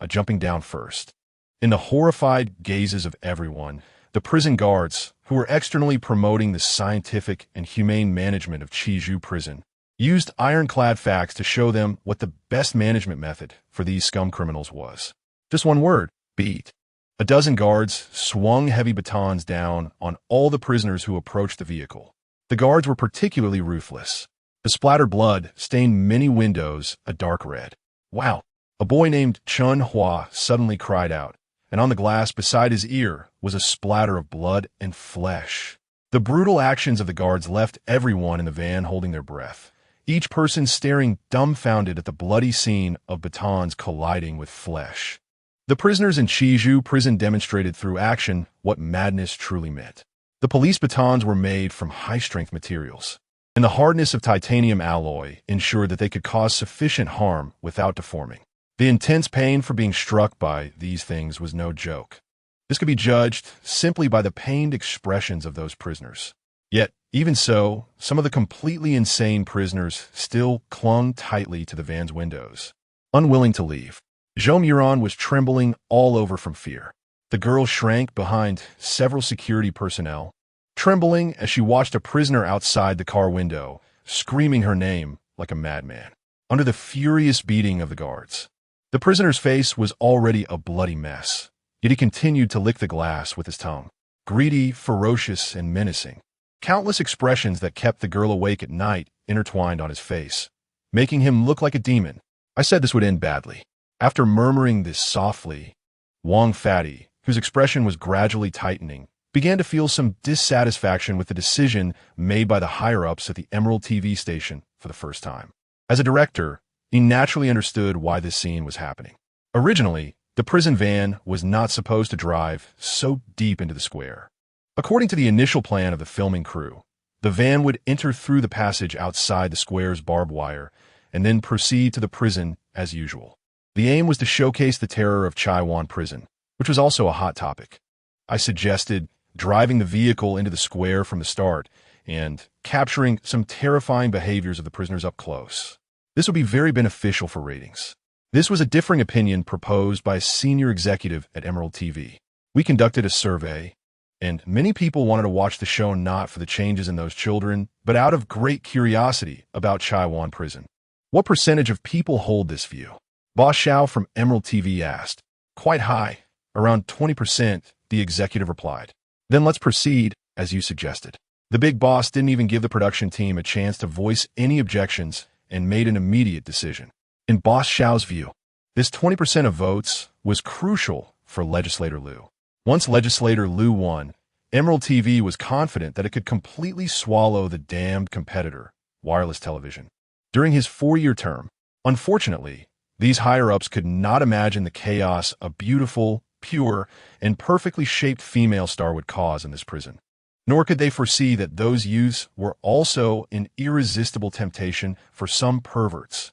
Speaker 1: jumping down first. In the horrified gazes of everyone, the prison guards, who were externally promoting the scientific and humane management of Qizhou prison, used ironclad facts to show them what the best management method for these scum criminals was. Just one word: beat. A dozen guards swung heavy batons down on all the prisoners who approached the vehicle. The guards were particularly ruthless. The splattered blood stained many windows a dark red. Wow! A boy named Chun Hua suddenly cried out, and on the glass beside his ear was a splatter of blood and flesh. The brutal actions of the guards left everyone in the van holding their breath, each person staring dumbfounded at the bloody scene of batons colliding with flesh. The prisoners in Chiju prison demonstrated through action what madness truly meant. The police batons were made from high-strength materials, and the hardness of titanium alloy ensured that they could cause sufficient harm without deforming. The intense pain for being struck by these things was no joke. This could be judged simply by the pained expressions of those prisoners. Yet, even so, some of the completely insane prisoners still clung tightly to the van's windows, unwilling to leave. Zhou Muran was trembling all over from fear. The girl shrank behind several security personnel, trembling as she watched a prisoner outside the car window, screaming her name like a madman, under the furious beating of the guards. The prisoner's face was already a bloody mess, yet he continued to lick the glass with his tongue, greedy, ferocious, and menacing. Countless expressions that kept the girl awake at night intertwined on his face, making him look like a demon. I said this would end badly. After murmuring this softly, Wang Fatty, whose expression was gradually tightening, began to feel some dissatisfaction with the decision made by the higher-ups at the Emerald TV station for the first time. As a director, he naturally understood why this scene was happening. Originally, the prison van was not supposed to drive so deep into the square. According to the initial plan of the filming crew, the van would enter through the passage outside the square's barbed wire and then proceed to the prison as usual. The aim was to showcase the terror of Chaiwan prison, which was also a hot topic. I suggested driving the vehicle into the square from the start and capturing some terrifying behaviors of the prisoners up close. This would be very beneficial for ratings. This was a differing opinion proposed by a senior executive at Emerald TV. We conducted a survey, and many people wanted to watch the show not for the changes in those children, but out of great curiosity about Chaiwan prison. What percentage of people hold this view? Boss Xiao from Emerald TV asked. Quite high, around 20%, the executive replied. Then let's proceed, as you suggested. The big boss didn't even give the production team a chance to voice any objections and made an immediate decision. In Boss Xiao's view, this 20% of votes was crucial for Legislator Liu. Once Legislator Liu won, Emerald TV was confident that it could completely swallow the damned competitor, wireless television. During his 4-year term, unfortunately, these higher-ups could not imagine the chaos a beautiful, pure, and perfectly shaped female star would cause in this prison. Nor could they foresee that those youths were also an irresistible temptation for some perverts.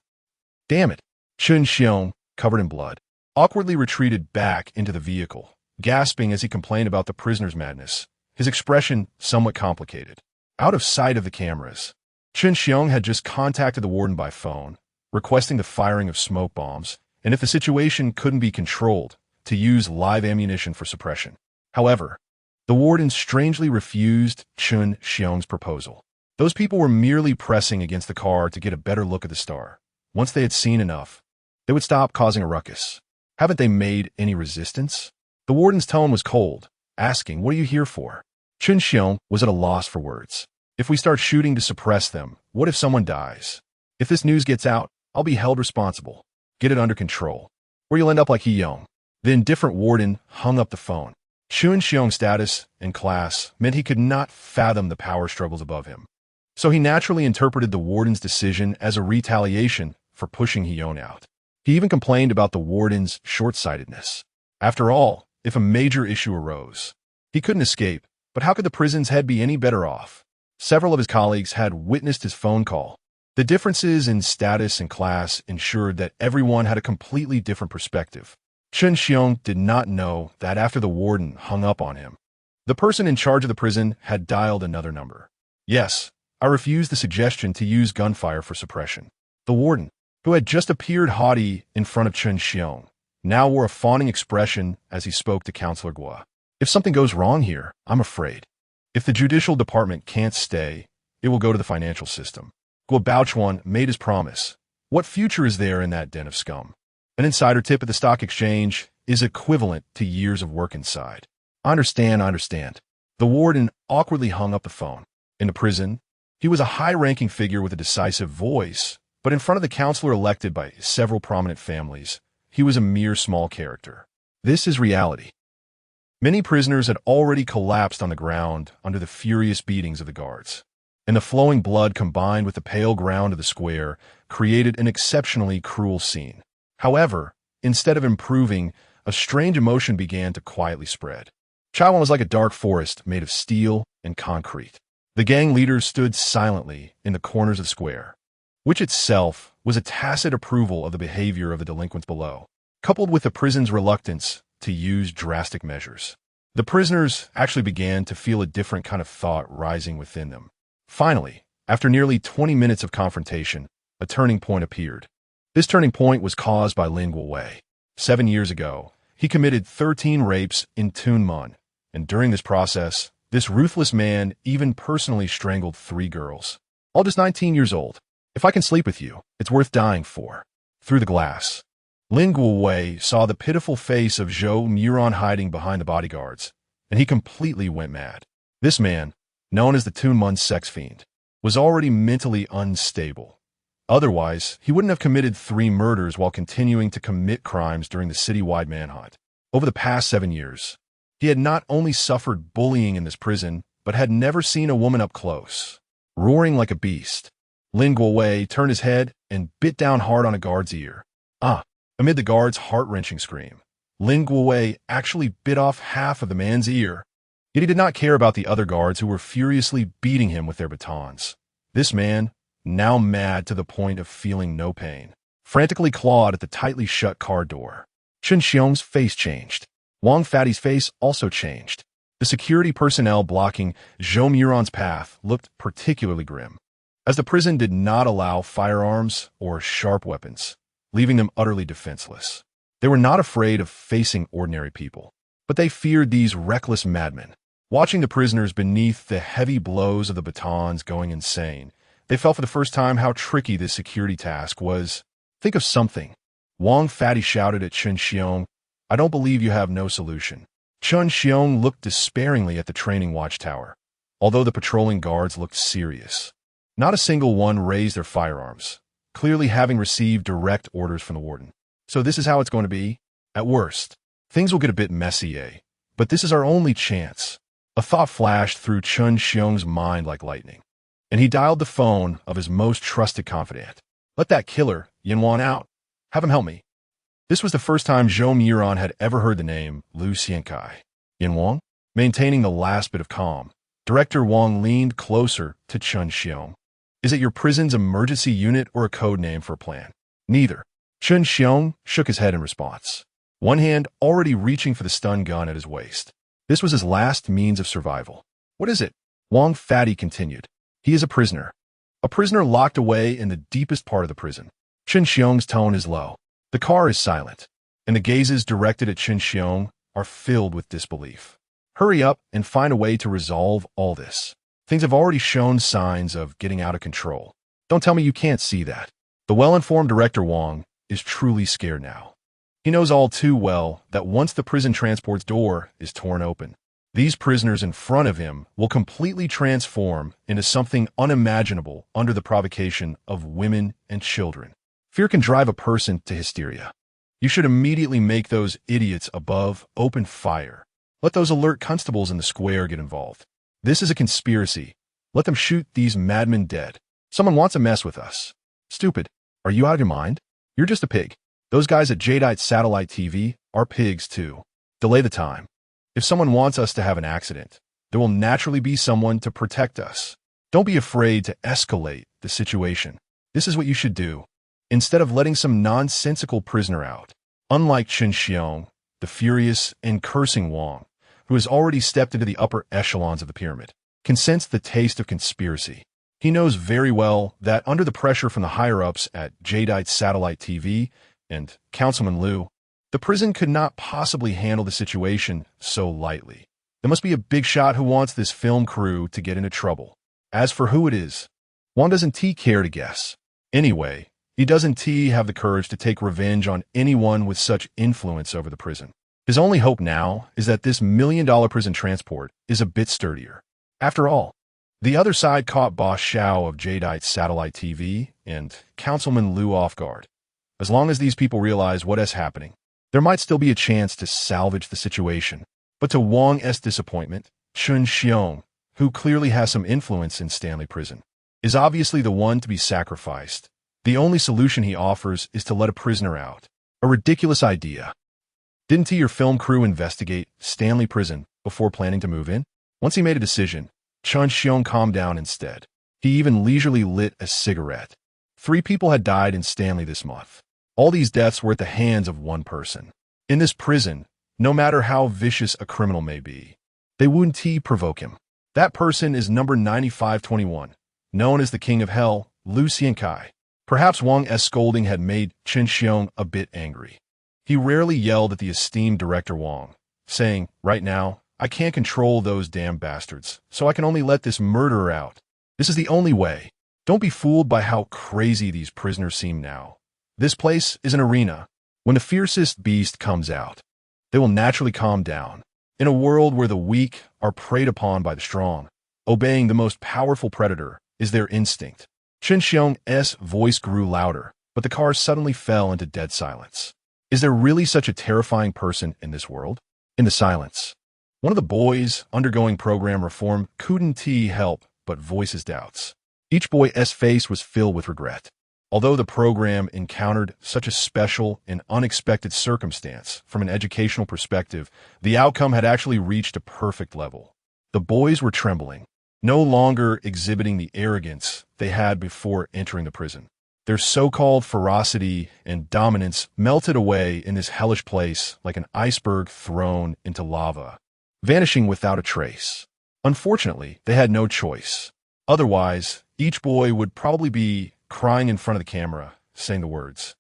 Speaker 1: Damn it! Chun Xiong, covered in blood, awkwardly retreated back into the vehicle, gasping as he complained about the prisoner's madness, his expression somewhat complicated. Out of sight of the cameras, Chun Xiong had just contacted the warden by phone, requesting the firing of smoke bombs, and if the situation couldn't be controlled, to use live ammunition for suppression. However, the warden strangely refused Chun Xiong's proposal. Those people were merely pressing against the car to get a better look at the star. Once they had seen enough, they would stop causing a ruckus. Haven't they made any resistance? The warden's tone was cold, asking, "What are you here for?" Chun Xiong was at a loss for words. If we start shooting to suppress them, what if someone dies? If this news gets out, I'll be held responsible. Get it under control, or you'll end up like He Yong. The indifferent warden hung up the phone. Chun Xiong's status and class meant he could not fathom the power struggles above him. So he naturally interpreted the warden's decision as a retaliation for pushing He Yong out. He even complained about the warden's short-sightedness. After all, if a major issue arose, he couldn't escape, but how could the prison's head be any better off? Several of his colleagues had witnessed his phone call. The differences in status and class ensured that everyone had a completely different perspective. Chun Xiong did not know that after the warden hung up on him, the person in charge of the prison had dialed another number. Yes, I refused the suggestion to use gunfire for suppression. The warden, who had just appeared haughty in front of Chun Xiong, now wore a fawning expression as he spoke to Counselor Guo. If something goes wrong here, I'm afraid. If the judicial department can't stay, it will go to the financial system. Guo Baochuan made his promise. What future is there in that den of scum? An insider tip at the stock exchange is equivalent to years of work inside. I understand. The warden awkwardly hung up the phone. In the prison, he was a high-ranking figure with a decisive voice, but in front of the counselor elected by several prominent families, he was a mere small character. This is reality. Many prisoners had already collapsed on the ground under the furious beatings of the guards, and the flowing blood combined with the pale ground of the square created an exceptionally cruel scene. However, instead of improving, a strange emotion began to quietly spread. Chaiwan was like a dark forest made of steel and concrete. The gang leaders stood silently in the corners of the square, which itself was a tacit approval of the behavior of the delinquents below, coupled with the prison's reluctance to use drastic measures. The prisoners actually began to feel a different kind of thought rising within them. Finally, after nearly 20 minutes of confrontation, a turning point appeared. This turning point was caused by Lin Guowei. 7 years ago, he committed 13 rapes in Tunmun, and during this process, this ruthless man even personally strangled 3 girls. All just 19 years old. If I can sleep with you, it's worth dying for. Through the glass, Lin Guowei saw the pitiful face of Zhou Muron hiding behind the bodyguards, and he completely went mad. This man, known as the Tunmun sex fiend, was already mentally unstable. Otherwise, he wouldn't have committed 3 murders while continuing to commit crimes during the citywide manhunt. Over the past 7 years, he had not only suffered bullying in this prison, but had never seen a woman up close. Roaring like a beast, Lin Guowei turned his head and bit down hard on a guard's ear. Amid the guard's heart-wrenching scream, Lin Guowei actually bit off half of the man's ear. Yet he did not care about the other guards who were furiously beating him with their batons. This man, now mad to the point of feeling no pain, frantically clawed at the tightly shut car door. Chen Xiong's face changed. Wang Fatty's face also changed. The security personnel blocking Zhou Muron's path looked particularly grim, as the prison did not allow firearms or sharp weapons, leaving them utterly defenseless. They were not afraid of facing ordinary people, but they feared these reckless madmen. Watching the prisoners beneath the heavy blows of the batons going insane, they felt for the first time how tricky this security task was. Think of something. Wang Fatty shouted at Chen Xiong, "I don't believe you have no solution." Chen Xiong looked despairingly at the training watchtower, although the patrolling guards looked serious. Not a single one raised their firearms, clearly having received direct orders from the warden. So this is how it's going to be? At worst, things will get a bit messy, eh? But this is our only chance. A thought flashed through Chen Xiong's mind like lightning, and he dialed the phone of his most trusted confidant. Let that killer, Yanwan, out. Have him help me. This was the first time Zhou Muron had ever heard the name Lu Xiankai. Yanwan? Maintaining the last bit of calm, Director Wang leaned closer to Chen Xiong. Is it your prison's emergency unit or a code name for a plan? Neither. Chen Xiong shook his head in response, one hand already reaching for the stun gun at his waist. This was his last means of survival. What is it? Wang Fatty continued. He is a prisoner. A prisoner locked away in the deepest part of the prison. Chen Xiong's tone is low. The car is silent, and the gazes directed at Chen Xiong are filled with disbelief. Hurry up and find a way to resolve all this. Things have already shown signs of getting out of control. Don't tell me you can't see that. The well-informed Director Wang is truly scared now. He knows all too well that once the prison transport's door is torn open, these prisoners in front of him will completely transform into something unimaginable under the provocation of women and children. Fear can drive a person to hysteria. You should immediately make those idiots above open fire. Let those alert constables in the square get involved. This is a conspiracy. Let them shoot these madmen dead. Someone wants to mess with us. Stupid. Are you out of your mind? You're just a pig. Those guys at Jadeite Satellite TV are pigs too. Delay the time. If someone wants us to have an accident, there will naturally be someone to protect us. Don't be afraid to escalate the situation. This is what you should do, instead of letting some nonsensical prisoner out. Unlike Chen Xiong, the furious and cursing Wang, who has already stepped into the upper echelons of the pyramid, can sense the taste of conspiracy. He knows very well that under the pressure from the higher-ups at Jadeite Satellite TV and Councilman Liu, the prison could not possibly handle the situation so lightly. There must be a big shot who wants this film crew to get into trouble. As for who it is, Wang doesn't care to guess. Anyway, he doesn't have the courage to take revenge on anyone with such influence over the prison. His only hope now is that this million-dollar prison transport is a bit sturdier. After all, the other side caught Boss Xiao of Jadeite Satellite TV and Councilman Liu off guard. As long as these people realize what is happening, there might still be a chance to salvage the situation. But to Wang's disappointment, Chen Xiong, who clearly has some influence in Stanley Prison, is obviously the one to be sacrificed. The only solution he offers is to let a prisoner out. A ridiculous idea. Didn't your film crew investigate Stanley Prison before planning to move in? Once he made a decision, Chun Xiong calmed down instead. He even leisurely lit a cigarette. 3 people had died in Stanley this month. All these deaths were at the hands of one person. In this prison, no matter how vicious a criminal may be, they wouldn't provoke him. That person is number 9521, known as the King of Hell, Lu Xiankai. Perhaps Wang's scolding had made Chun Xiong a bit angry. He rarely yelled at the esteemed director Wang, saying, "Right now, I can't control those damn bastards, so I can only let this murderer out. This is the only way. Don't be fooled by how crazy these prisoners seem now. This place is an arena. When the fiercest beast comes out, they will naturally calm down. In a world where the weak are preyed upon by the strong, obeying the most powerful predator is their instinct." Chun Xiong's voice grew louder, but the car suddenly fell into dead silence. Is there really such a terrifying person in this world? In the silence, one of the boys undergoing program reform couldn't help but voice his doubts. Each boy's face was filled with regret. Although the program encountered such a special and unexpected circumstance from an educational perspective, the outcome had actually reached a perfect level. The boys were trembling, no longer exhibiting the arrogance they had before entering the prison. Their so-called ferocity and dominance melted away in this hellish place like an iceberg thrown into lava, vanishing without a trace. Unfortunately, they had no choice. Otherwise, each boy would probably be crying in front of the camera, saying the words,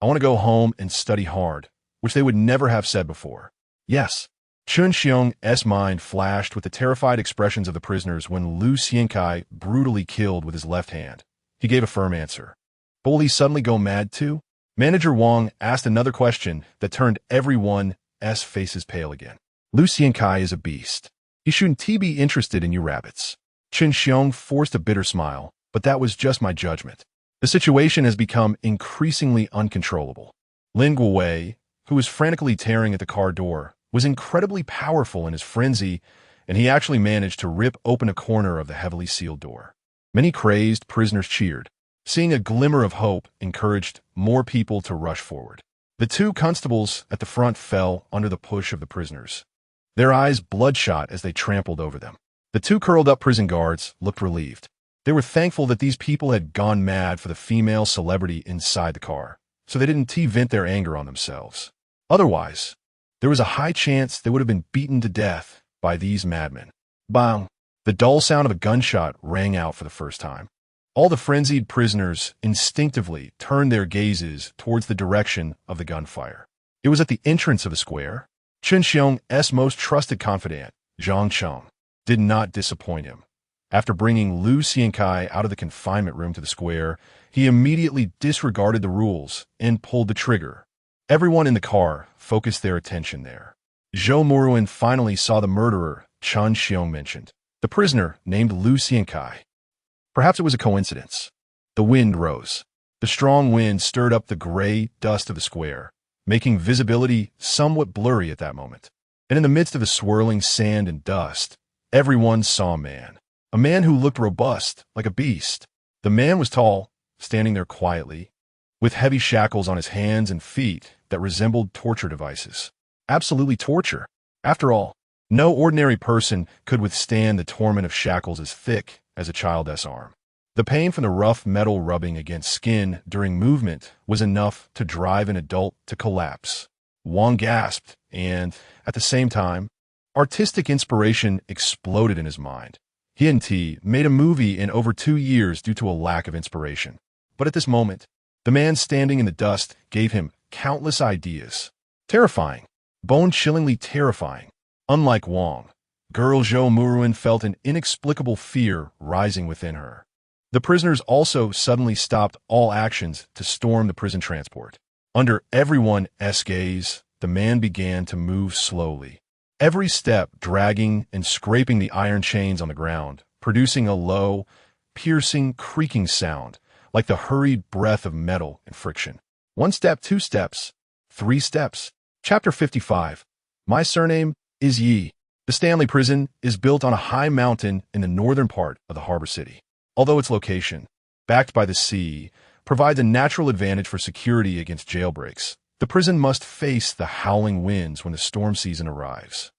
Speaker 1: "I want to go home and study hard," which they would never have said before. Yes, Chun Xiong's mind flashed with the terrified expressions of the prisoners when Lu Xiankai brutally killed with his left hand. He gave a firm answer. But will he suddenly go mad too? Manager Wang asked another question that turned everyone's faces pale again. Lu Xiankai is a beast. He shouldn't be interested in you rabbits. Chun Xiong forced a bitter smile, but that was just my judgment. The situation has become increasingly uncontrollable. Lin Guowei, who was frantically tearing at the car door, was incredibly powerful in his frenzy, and he actually managed to rip open a corner of the heavily sealed door. Many crazed prisoners cheered. Seeing a glimmer of hope encouraged more people to rush forward. The 2 constables at the front fell under the push of the prisoners, their eyes bloodshot as they trampled over them. The 2 curled-up prison guards looked relieved. They were thankful that these people had gone mad for the female celebrity inside the car, so they didn't vent their anger on themselves. Otherwise, there was a high chance they would have been beaten to death by these madmen. Bang! The dull sound of a gunshot rang out for the first time. All the frenzied prisoners instinctively turned their gazes towards the direction of the gunfire. It was at the entrance of the square. Chun Xiong's most trusted confidant, Zhang Cheng, did not disappoint him. After bringing Lu Xiankai out of the confinement room to the square, he immediately disregarded the rules and pulled the trigger. Everyone in the car focused their attention there. Zhou Muruan finally saw the murderer Chun Xiong mentioned, the prisoner named Lu Xiankai. Perhaps it was a coincidence. The wind rose. The strong wind stirred up the gray dust of the square, making visibility somewhat blurry at that moment. And in the midst of the swirling sand and dust, everyone saw a man who looked robust, like a beast. The man was tall, standing there quietly, with heavy shackles on his hands and feet that resembled torture devices. Absolutely torture. After all, no ordinary person could withstand the torment of shackles as thick as a child's arm. The pain from the rough metal rubbing against skin during movement was enough to drive an adult to collapse. Wang gasped, and, at the same time, artistic inspiration exploded in his mind. He hadn't made a movie in over 2 years due to a lack of inspiration. But at this moment, the man standing in the dust gave him countless ideas. Terrifying. Bone-chillingly terrifying. Unlike Wang, girl Zhou Muruan felt an inexplicable fear rising within her. The prisoners also suddenly stopped all actions to storm the prison transport. Under everyone's gaze, the man began to move slowly, every step dragging and scraping the iron chains on the ground, producing a low, piercing, creaking sound, like the hurried breath of metal and friction. 1 step, 2 steps, 3 steps. Chapter 55. My surname is Yi. The Stanley Prison is built on a high mountain in the northern part of the harbor city. Although its location, backed by the sea, provides a natural advantage for security against jailbreaks, The prison must face the howling winds when the storm season arrives.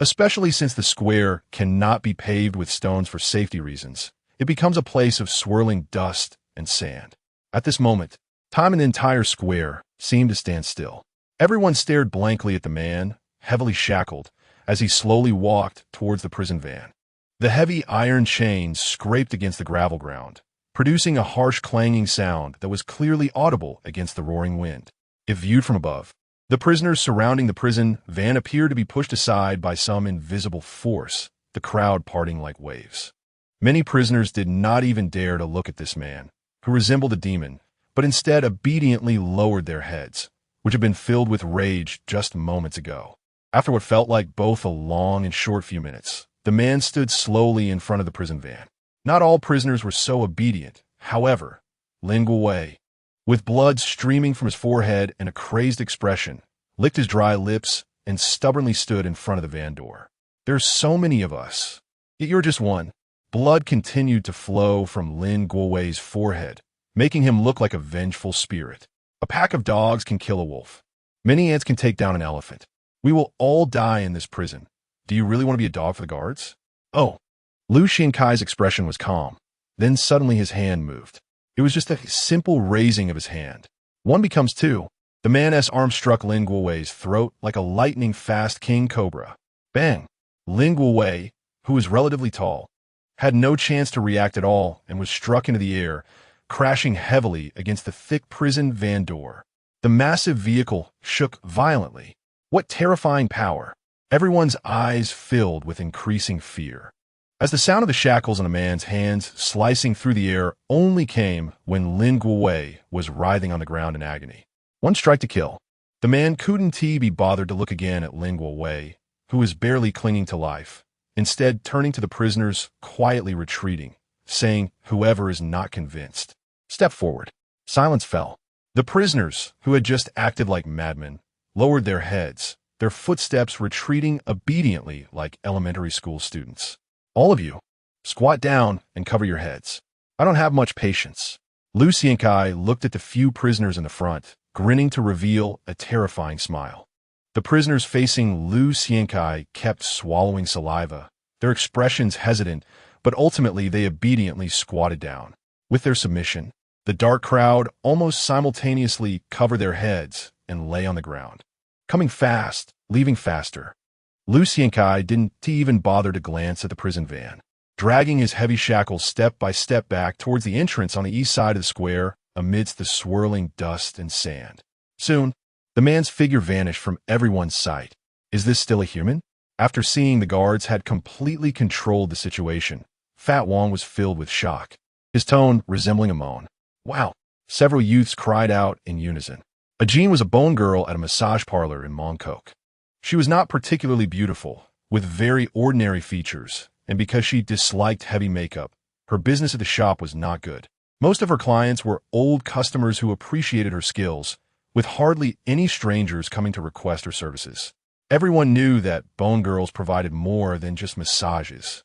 Speaker 1: Especially since the square cannot be paved with stones for safety reasons, it becomes a place of swirling dust and sand. At this moment, time in the entire square seemed to stand still. Everyone stared blankly at the man, heavily shackled, as he slowly walked towards the prison van. The heavy iron chains scraped against the gravel ground, producing a harsh clanging sound that was clearly audible against the roaring wind. If viewed from above, the prisoners surrounding the prison van appeared to be pushed aside by some invisible force, the crowd parting like waves. Many prisoners did not even dare to look at this man, who resembled a demon, but instead obediently lowered their heads, which had been filled with rage just moments ago. After what felt like both a long and short few minutes, the man stood slowly in front of the prison van. Not all prisoners were so obedient, however. Lin Guowei, with blood streaming from his forehead and a crazed expression, licked his dry lips and stubbornly stood in front of the van door. There's so many of us, yet you're just one. Blood continued to flow from Lin Guowei's forehead, making him look like a vengeful spirit. A pack of dogs can kill a wolf. Many ants can take down an elephant. We will all die in this prison. Do you really want to be a dog for the guards? Oh. Lu Xiankai's expression was calm. Then suddenly his hand moved. It was just a simple raising of his hand. One becomes two. The man's arm struck Lin Guowei's throat like a lightning-fast king cobra. Bang! Lin Guowei, who was relatively tall, had no chance to react at all and was struck into the air, crashing heavily against the thick prison van door. The massive vehicle shook violently. What terrifying power! Everyone's eyes filled with increasing fear. As the sound of the shackles on a man's hands slicing through the air only came when Lin Guowei was writhing on the ground in agony. One strike to kill. The man couldn't be bothered to look again at Lin Guowei, who was barely clinging to life, instead turning to the prisoners, quietly retreating, saying, "Whoever is not convinced, step forward." Silence fell. The prisoners, who had just acted like madmen, lowered their heads, their footsteps retreating obediently like elementary school students. All of you, squat down and cover your heads. I don't have much patience. Lu Xiankai looked at the few prisoners in the front, grinning to reveal a terrifying smile. The prisoners facing Lu Xiankai kept swallowing saliva, their expressions hesitant, but ultimately they obediently squatted down. With their submission, the dark crowd almost simultaneously covered their heads and lay on the ground. Coming fast, leaving faster. Lu Xiankai didn't even bother to glance at the prison van, dragging his heavy shackles step by step back towards the entrance on the east side of the square amidst the swirling dust and sand. Soon, the man's figure vanished from everyone's sight. Is this still a human? After seeing the guards had completely controlled the situation, Fat Wong was filled with shock, his tone resembling a moan. Wow! Several youths cried out in unison. Jean was a bone girl at a massage parlor in Mongkok. She was not particularly beautiful, with very ordinary features, and because she disliked heavy makeup, her business at the shop was not good. Most of her clients were old customers who appreciated her skills, with hardly any strangers coming to request her services. Everyone knew that bone girls provided more than just massages,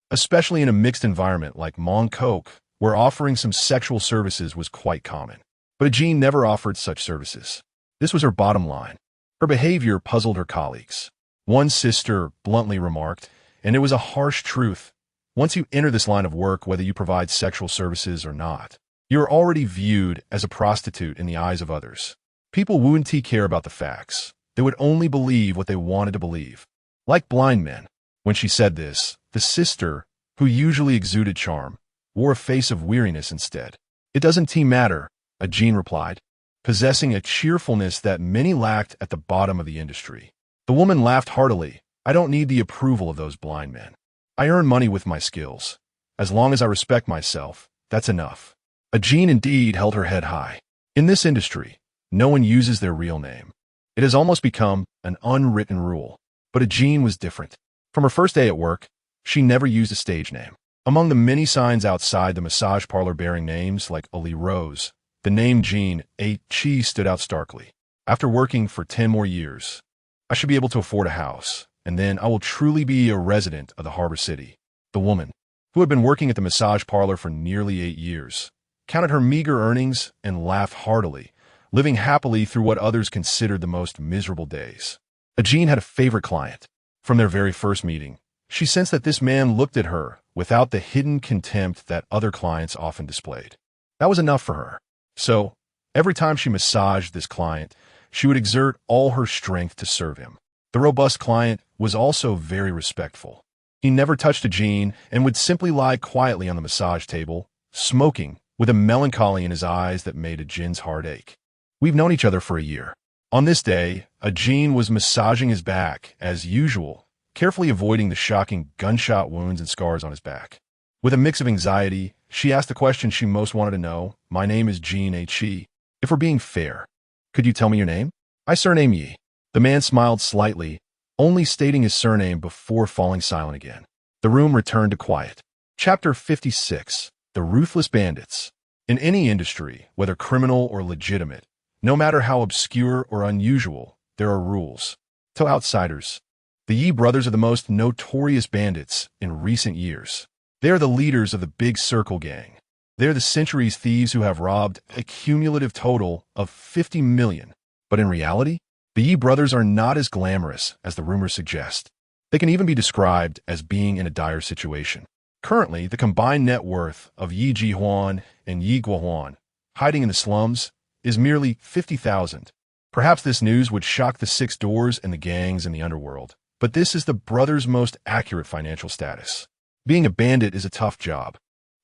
Speaker 1: especially in a mixed environment like Mongkok, where offering some sexual services was quite common. But Jean never offered such services. This was her bottom line. Her behavior puzzled her colleagues. One sister bluntly remarked, and it was a harsh truth, once you enter this line of work, whether you provide sexual services or not, you are already viewed as a prostitute in the eyes of others. People wouldn't care about the facts. They would only believe what they wanted to believe. Like blind men. When she said this, the sister, who usually exuded charm, wore a face of weariness instead. It doesn't matter, Jean replied, possessing a cheerfulness that many lacked at the bottom of the industry. The woman laughed heartily. I don't need the approval of those blind men. I earn money with my skills. As long as I respect myself, that's enough. Jean indeed held her head high. In this industry, no one uses their real name. It has almost become an unwritten rule. But Jean was different. From her first day at work, she never used a stage name. Among the many signs outside the massage parlor bearing names like Ali Rose, the name Jean Chi stood out starkly. After working for 10 more years, I should be able to afford a house, and then I will truly be a resident of the harbor city. The woman, who had been working at the massage parlor for nearly 8 years, counted her meager earnings and laughed heartily, living happily through what others considered the most miserable days. Jean had a favorite client. From their very first meeting, she sensed that this man looked at her without the hidden contempt that other clients often displayed. That was enough for her. So, every time she massaged this client, she would exert all her strength to serve him. The robust client was also very respectful. He never touched Jean and would simply lie quietly on the massage table, smoking, with a melancholy in his eyes that made Jean's heart ache. We've known each other for a year. On this day, Jean was massaging his back, as usual, carefully avoiding the shocking gunshot wounds and scars on his back. With a mix of anxiety, she asked the question she most wanted to know. My name is Jean H.E. If we're being fair, could you tell me your name? I surname Yi. The man smiled slightly, only stating his surname before falling silent again. The room returned to quiet. Chapter 56. The Ruthless Bandits. In any industry, whether criminal or legitimate, no matter how obscure or unusual, there are rules. To outsiders, the Yi brothers are the most notorious bandits in recent years. They are the leaders of the Big Circle gang. They are the centuries thieves who have robbed a cumulative total of 50 million. But in reality, the Yi brothers are not as glamorous as the rumors suggest. They can even be described as being in a dire situation. Currently, the combined net worth of Yi Jihuan and Yi Guohuan, hiding in the slums, is merely 50,000. Perhaps this news would shock the Six Doors and the gangs in the underworld, but this is the brothers' most accurate financial status. Being a bandit is a tough job.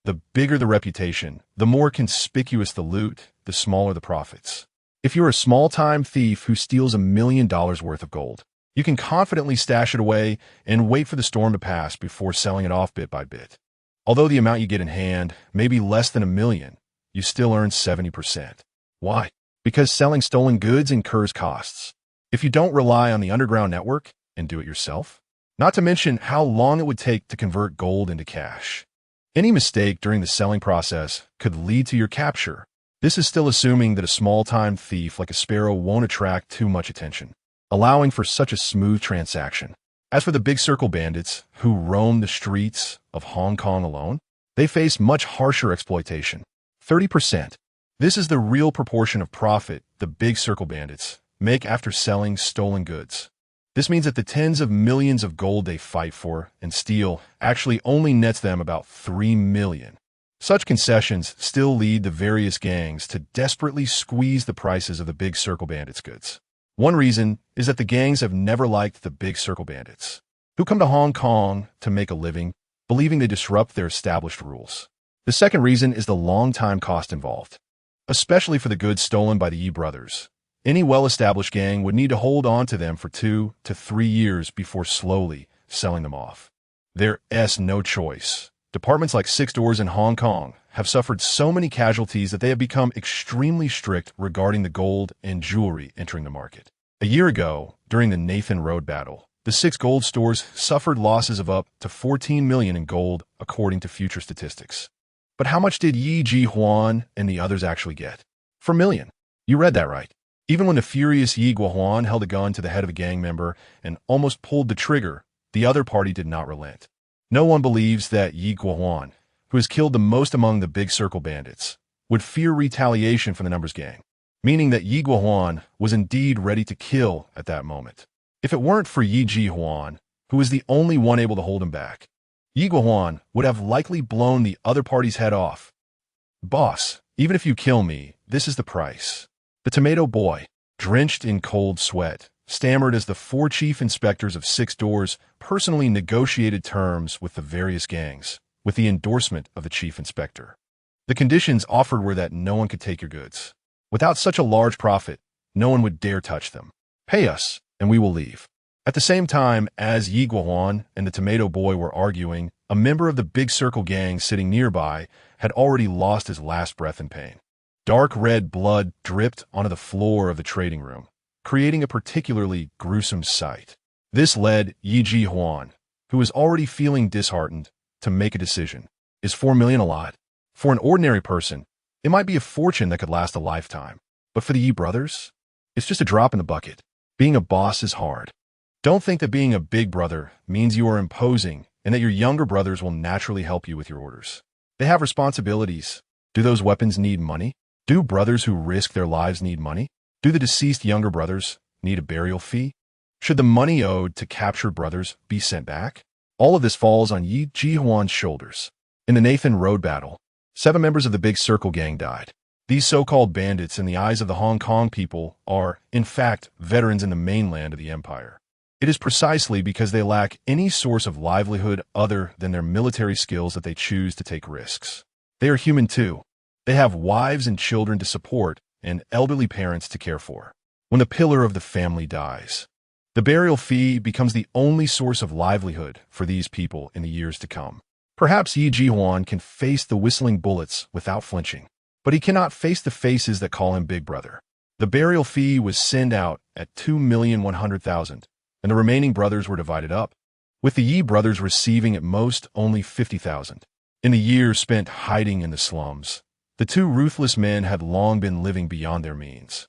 Speaker 1: The bigger the reputation, the more conspicuous the loot, the smaller the profits. If you're a small-time thief who steals $1 million worth of gold, you can confidently stash it away and wait for the storm to pass before selling it off bit by bit. Although the amount you get in hand may be less than $1 million, you still earn 70%. Why? Because selling stolen goods incurs costs. If you don't rely on the underground network and do it yourself, not to mention how long it would take to convert gold into cash. Any mistake during the selling process could lead to your capture. This is still assuming that a small-time thief like a sparrow won't attract too much attention, allowing for such a smooth transaction. As for the Big Circle bandits who roam the streets of Hong Kong alone, they face much harsher exploitation. 30%. This is the real proportion of profit the Big Circle bandits make after selling stolen goods. This means that the tens of millions of gold they fight for and steal actually only nets them about 3 million. Such concessions still lead the various gangs to desperately squeeze the prices of the Big Circle bandits' goods. One reason is that the gangs have never liked the Big Circle bandits, who come to Hong Kong to make a living, believing they disrupt their established rules. The second reason is the long-time cost involved. Especially for the goods stolen by the Yi brothers. Any well-established gang would need to hold on to them for 2 to 3 years before slowly selling them off. There's no choice. Departments like Six Doors in Hong Kong have suffered so many casualties that they have become extremely strict regarding the gold and jewelry entering the market. A year ago, during the Nathan Road battle, the 6 gold stores suffered losses of up to 14 million in gold, according to future statistics. But how much did Yi Jihuan and the others actually get? 4 million. You read that right. Even when the furious Yi Guohuan held a gun to the head of a gang member and almost pulled the trigger, the other party did not relent. No one believes that Yi Guohuan, who has killed the most among the Big Circle bandits, would fear retaliation from the numbers gang, meaning that Yi Guohuan was indeed ready to kill at that moment. If it weren't for Yi Jihuan, who was the only one able to hold him back, Yi Guohuan would have likely blown the other party's head off. Boss, even if you kill me, this is the price. The tomato boy, drenched in cold sweat, stammered as the 4 chief inspectors of Six Doors personally negotiated terms with the various gangs, with the endorsement of the chief inspector. The conditions offered were that no one could take your goods. Without such a large profit, no one would dare touch them. Pay us, and we will leave. At the same time as Yi Guohuan and the tomato boy were arguing, a member of the Big Circle gang sitting nearby had already lost his last breath in pain. Dark red blood dripped onto the floor of the trading room, creating a particularly gruesome sight. This led Yi Jihuan, who was already feeling disheartened, to make a decision. Is 4 million a lot? For an ordinary person, it might be a fortune that could last a lifetime. But for the Yi brothers, it's just a drop in the bucket. Being a boss is hard. Don't think that being a big brother means you are imposing and that your younger brothers will naturally help you with your orders. They have responsibilities. Do those weapons need money? Do brothers who risk their lives need money? Do the deceased younger brothers need a burial fee? Should the money owed to captured brothers be sent back? All of this falls on Yi Ji-hwan's shoulders. In the Nathan Road battle, 7 members of the Big Circle gang died. These so-called bandits in the eyes of the Hong Kong people are, in fact, veterans in the mainland of the empire. It is precisely because they lack any source of livelihood other than their military skills that they choose to take risks. They are human too. They have wives and children to support and elderly parents to care for. When the pillar of the family dies, the burial fee becomes the only source of livelihood for these people in the years to come. Perhaps Yi Ji-hwan can face the whistling bullets without flinching, but he cannot face the faces that call him Big Brother. The burial fee was sent out at 2,100,000, and the remaining brothers were divided up, with the Yi brothers receiving at most only 50,000. In the years spent hiding in the slums, the 2 ruthless men had long been living beyond their means.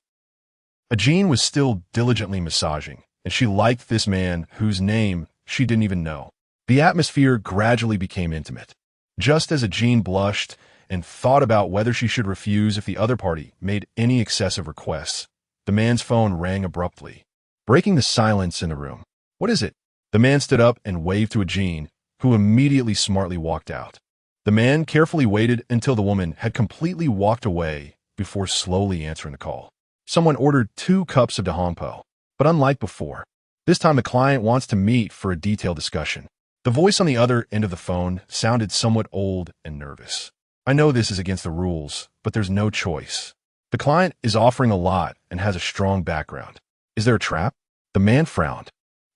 Speaker 1: Jean was still diligently massaging, and she liked this man whose name she didn't even know. The atmosphere gradually became intimate. Just as Jean blushed and thought about whether she should refuse if the other party made any excessive requests, the man's phone rang abruptly, breaking the silence in the room. "What is it?" The man stood up and waved to Jean, who immediately smartly walked out. The man carefully waited until the woman had completely walked away before slowly answering the call. Someone ordered 2 cups of Dahongpo, but unlike before, this time the client wants to meet for a detailed discussion. The voice on the other end of the phone sounded somewhat old and nervous. "I know this is against the rules, but there's no choice. The client is offering a lot and has a strong background. Is there a trap?" The man frowned.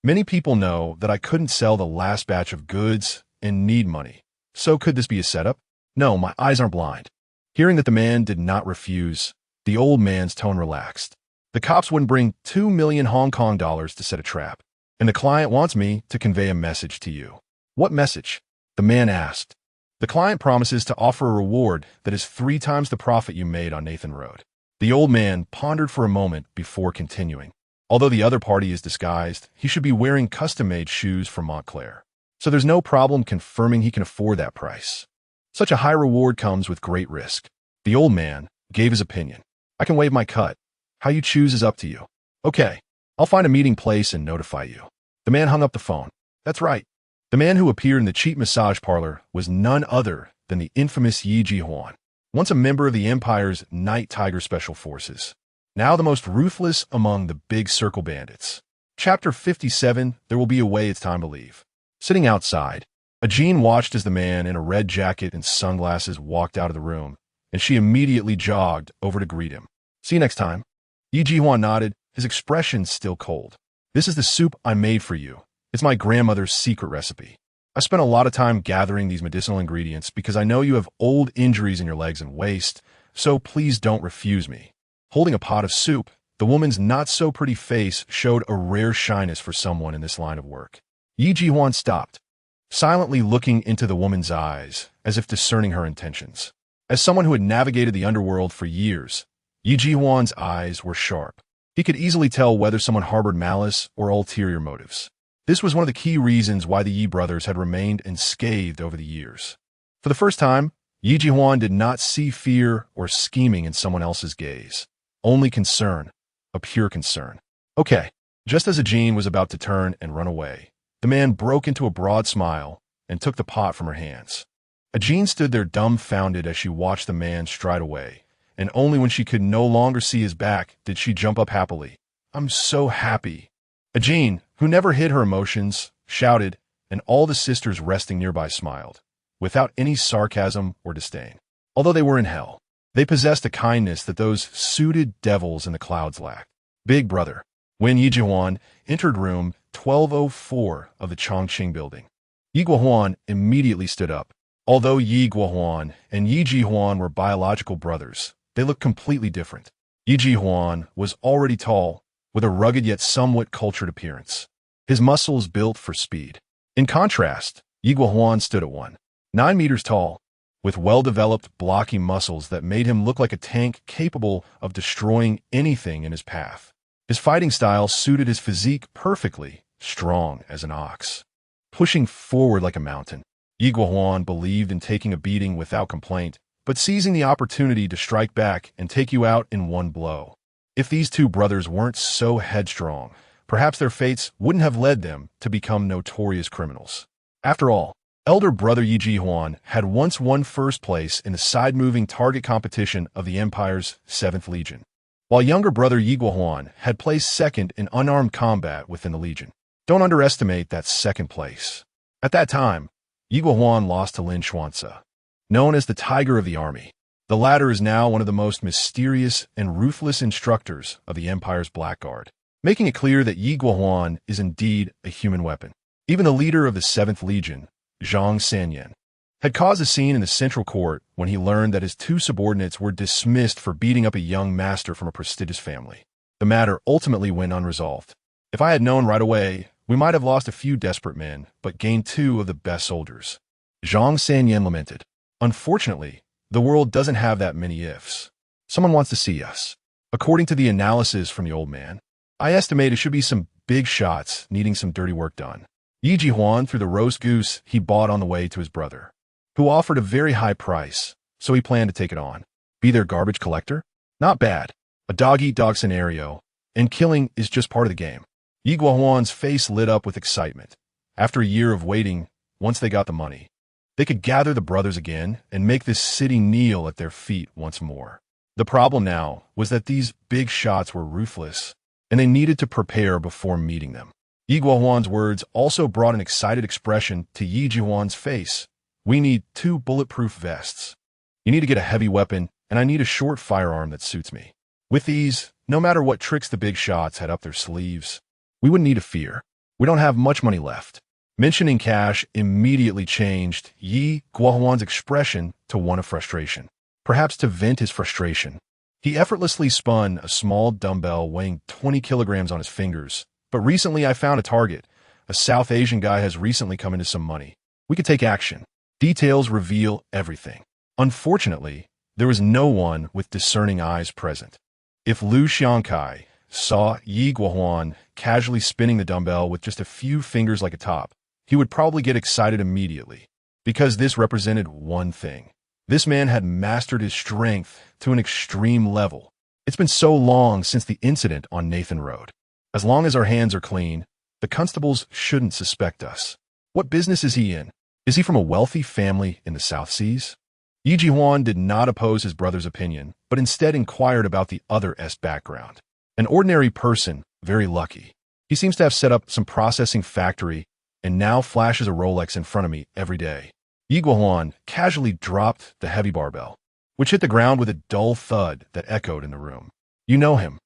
Speaker 1: "Many people know that I couldn't sell the last batch of goods and need money. So could this be a setup?" "No, my eyes aren't blind." Hearing that the man did not refuse, the old man's tone relaxed. "The cops wouldn't bring 2 million Hong Kong dollars to set a trap, and the client wants me to convey a message to you." "What message?" the man asked. "The client promises to offer a reward that is 3 times the profit you made on Nathan Road." The old man pondered for a moment before continuing. "Although the other party is disguised, he should be wearing custom-made shoes from Montclair. So there's no problem confirming he can afford that price. Such a high reward comes with great risk." The old man gave his opinion. "I can waive my cut. How you choose is up to you." "Okay, I'll find a meeting place and notify you." The man hung up the phone. That's right. The man who appeared in the cheap massage parlor was none other than the infamous Yi Ji-hwan, once a member of the Empire's Night Tiger Special Forces, now the most ruthless among the Big Circle bandits. Chapter 57, There Will Be a Way It's Time to Leave. Sitting outside, Jean watched as the man in a red jacket and sunglasses walked out of the room, and she immediately jogged over to greet him. "See you next time." Yi Ji-hwan nodded, his expression still cold. "This is the soup I made for you. It's my grandmother's secret recipe. I spent a lot of time gathering these medicinal ingredients because I know you have old injuries in your legs and waist, so please don't refuse me." Holding a pot of soup, the woman's not-so-pretty face showed a rare shyness for someone in this line of work. Yi Ji-hwan stopped, silently looking into the woman's eyes, as if discerning her intentions. As someone who had navigated the underworld for years, Yi Ji-hwan's eyes were sharp. He could easily tell whether someone harbored malice or ulterior motives. This was one of the key reasons why the Yi brothers had remained unscathed over the years. For the first time, Yi Ji-hwan did not see fear or scheming in someone else's gaze. Only concern, a pure concern. "Okay." Just as Jean was about to turn and run away, the man broke into a broad smile and took the pot from her hands. Jean stood there dumbfounded as she watched the man stride away, and only when she could no longer see his back did she jump up happily. "I'm so happy." Jean, who never hid her emotions, shouted, and all the sisters resting nearby smiled, without any sarcasm or disdain. Although they were in hell, they possessed a kindness that those suited devils in the clouds lacked. "Big Brother." When Yi Ji-hwan entered room 1204 of the Chongqing building, Yi Guohuan immediately stood up. Although Yi Guohuan and Yi Ji-hwan were biological brothers, they looked completely different. Yi Ji-hwan was already tall, with a rugged yet somewhat cultured appearance, his muscles built for speed. In contrast, Yi Guohuan stood at 1.9 meters tall, with well-developed, blocky muscles that made him look like a tank capable of destroying anything in his path. His fighting style suited his physique perfectly, strong as an ox, pushing forward like a mountain. Yi Guohuan believed in taking a beating without complaint, but seizing the opportunity to strike back and take you out in one blow. If these two brothers weren't so headstrong, perhaps their fates wouldn't have led them to become notorious criminals. After all, elder brother Yi Ji-hwan had once won first place in the side-moving target competition of the Empire's 7th Legion, while younger brother Yi Guohuan had placed second in unarmed combat within the Legion. Don't underestimate that second place. At that time, Yi Guohuan lost to Lin Xuanzi, known as the Tiger of the Army. The latter is now one of the most mysterious and ruthless instructors of the Empire's Blackguard, making it clear that Yi Guohuan is indeed a human weapon. Even the leader of the 7th Legion, Zhang Sanyan, had caused a scene in the Central Court when he learned that his two subordinates were dismissed for beating up a young master from a prestigious family. The matter ultimately went unresolved. If I had known right away, we might have lost a few desperate men, but gained two of the best soldiers. Zhang Sanyan lamented. Unfortunately, the world doesn't have that many ifs. Someone wants to see us. According to the analysis from the old man, I estimate it should be some big shots needing some dirty work done. Yi Ji-hwan threw the roast goose he bought on the way to his brother, who offered a very high price, so he planned to take it on. Be their garbage collector? Not bad. A dog-eat-dog scenario, and killing is just part of the game. Yi Guohuan's face lit up with excitement. After a year of waiting, once they got the money, they could gather the brothers again and make this city kneel at their feet once more. The problem now was that these big shots were ruthless, and they needed to prepare before meeting them. Yi Guohuan's words also brought an excited expression to Yi Ji-hwan's face. We need 2 bulletproof vests. You need to get a heavy weapon, and I need a short firearm that suits me. With these, no matter what tricks the big shots had up their sleeves, we wouldn't need to fear. We don't have much money left. Mentioning cash immediately changed Yi Guohuan's expression to one of frustration. Perhaps to vent his frustration, he effortlessly spun a small dumbbell weighing 20 kilograms on his fingers. But recently I found a target. A South Asian guy has recently come into some money. We could take action. Details reveal everything. Unfortunately, there was no one with discerning eyes present. If Liu Xiangkai saw Yi Guohuan casually spinning the dumbbell with just a few fingers like a top, he would probably get excited immediately, because this represented one thing. This man had mastered his strength to an extreme level. It's been so long since the incident on Nathan Road. As long as our hands are clean, the constables shouldn't suspect us. What business is he in? Is he from a wealthy family in the South Seas? Yi Ji-hwan did not oppose his brother's opinion, but instead inquired about the other's background. An ordinary person, very lucky. He seems to have set up some processing factory and now flashes a Rolex in front of me every day. Yi Guohuan casually dropped the heavy barbell, which hit the ground with a dull thud that echoed in the room. You know him.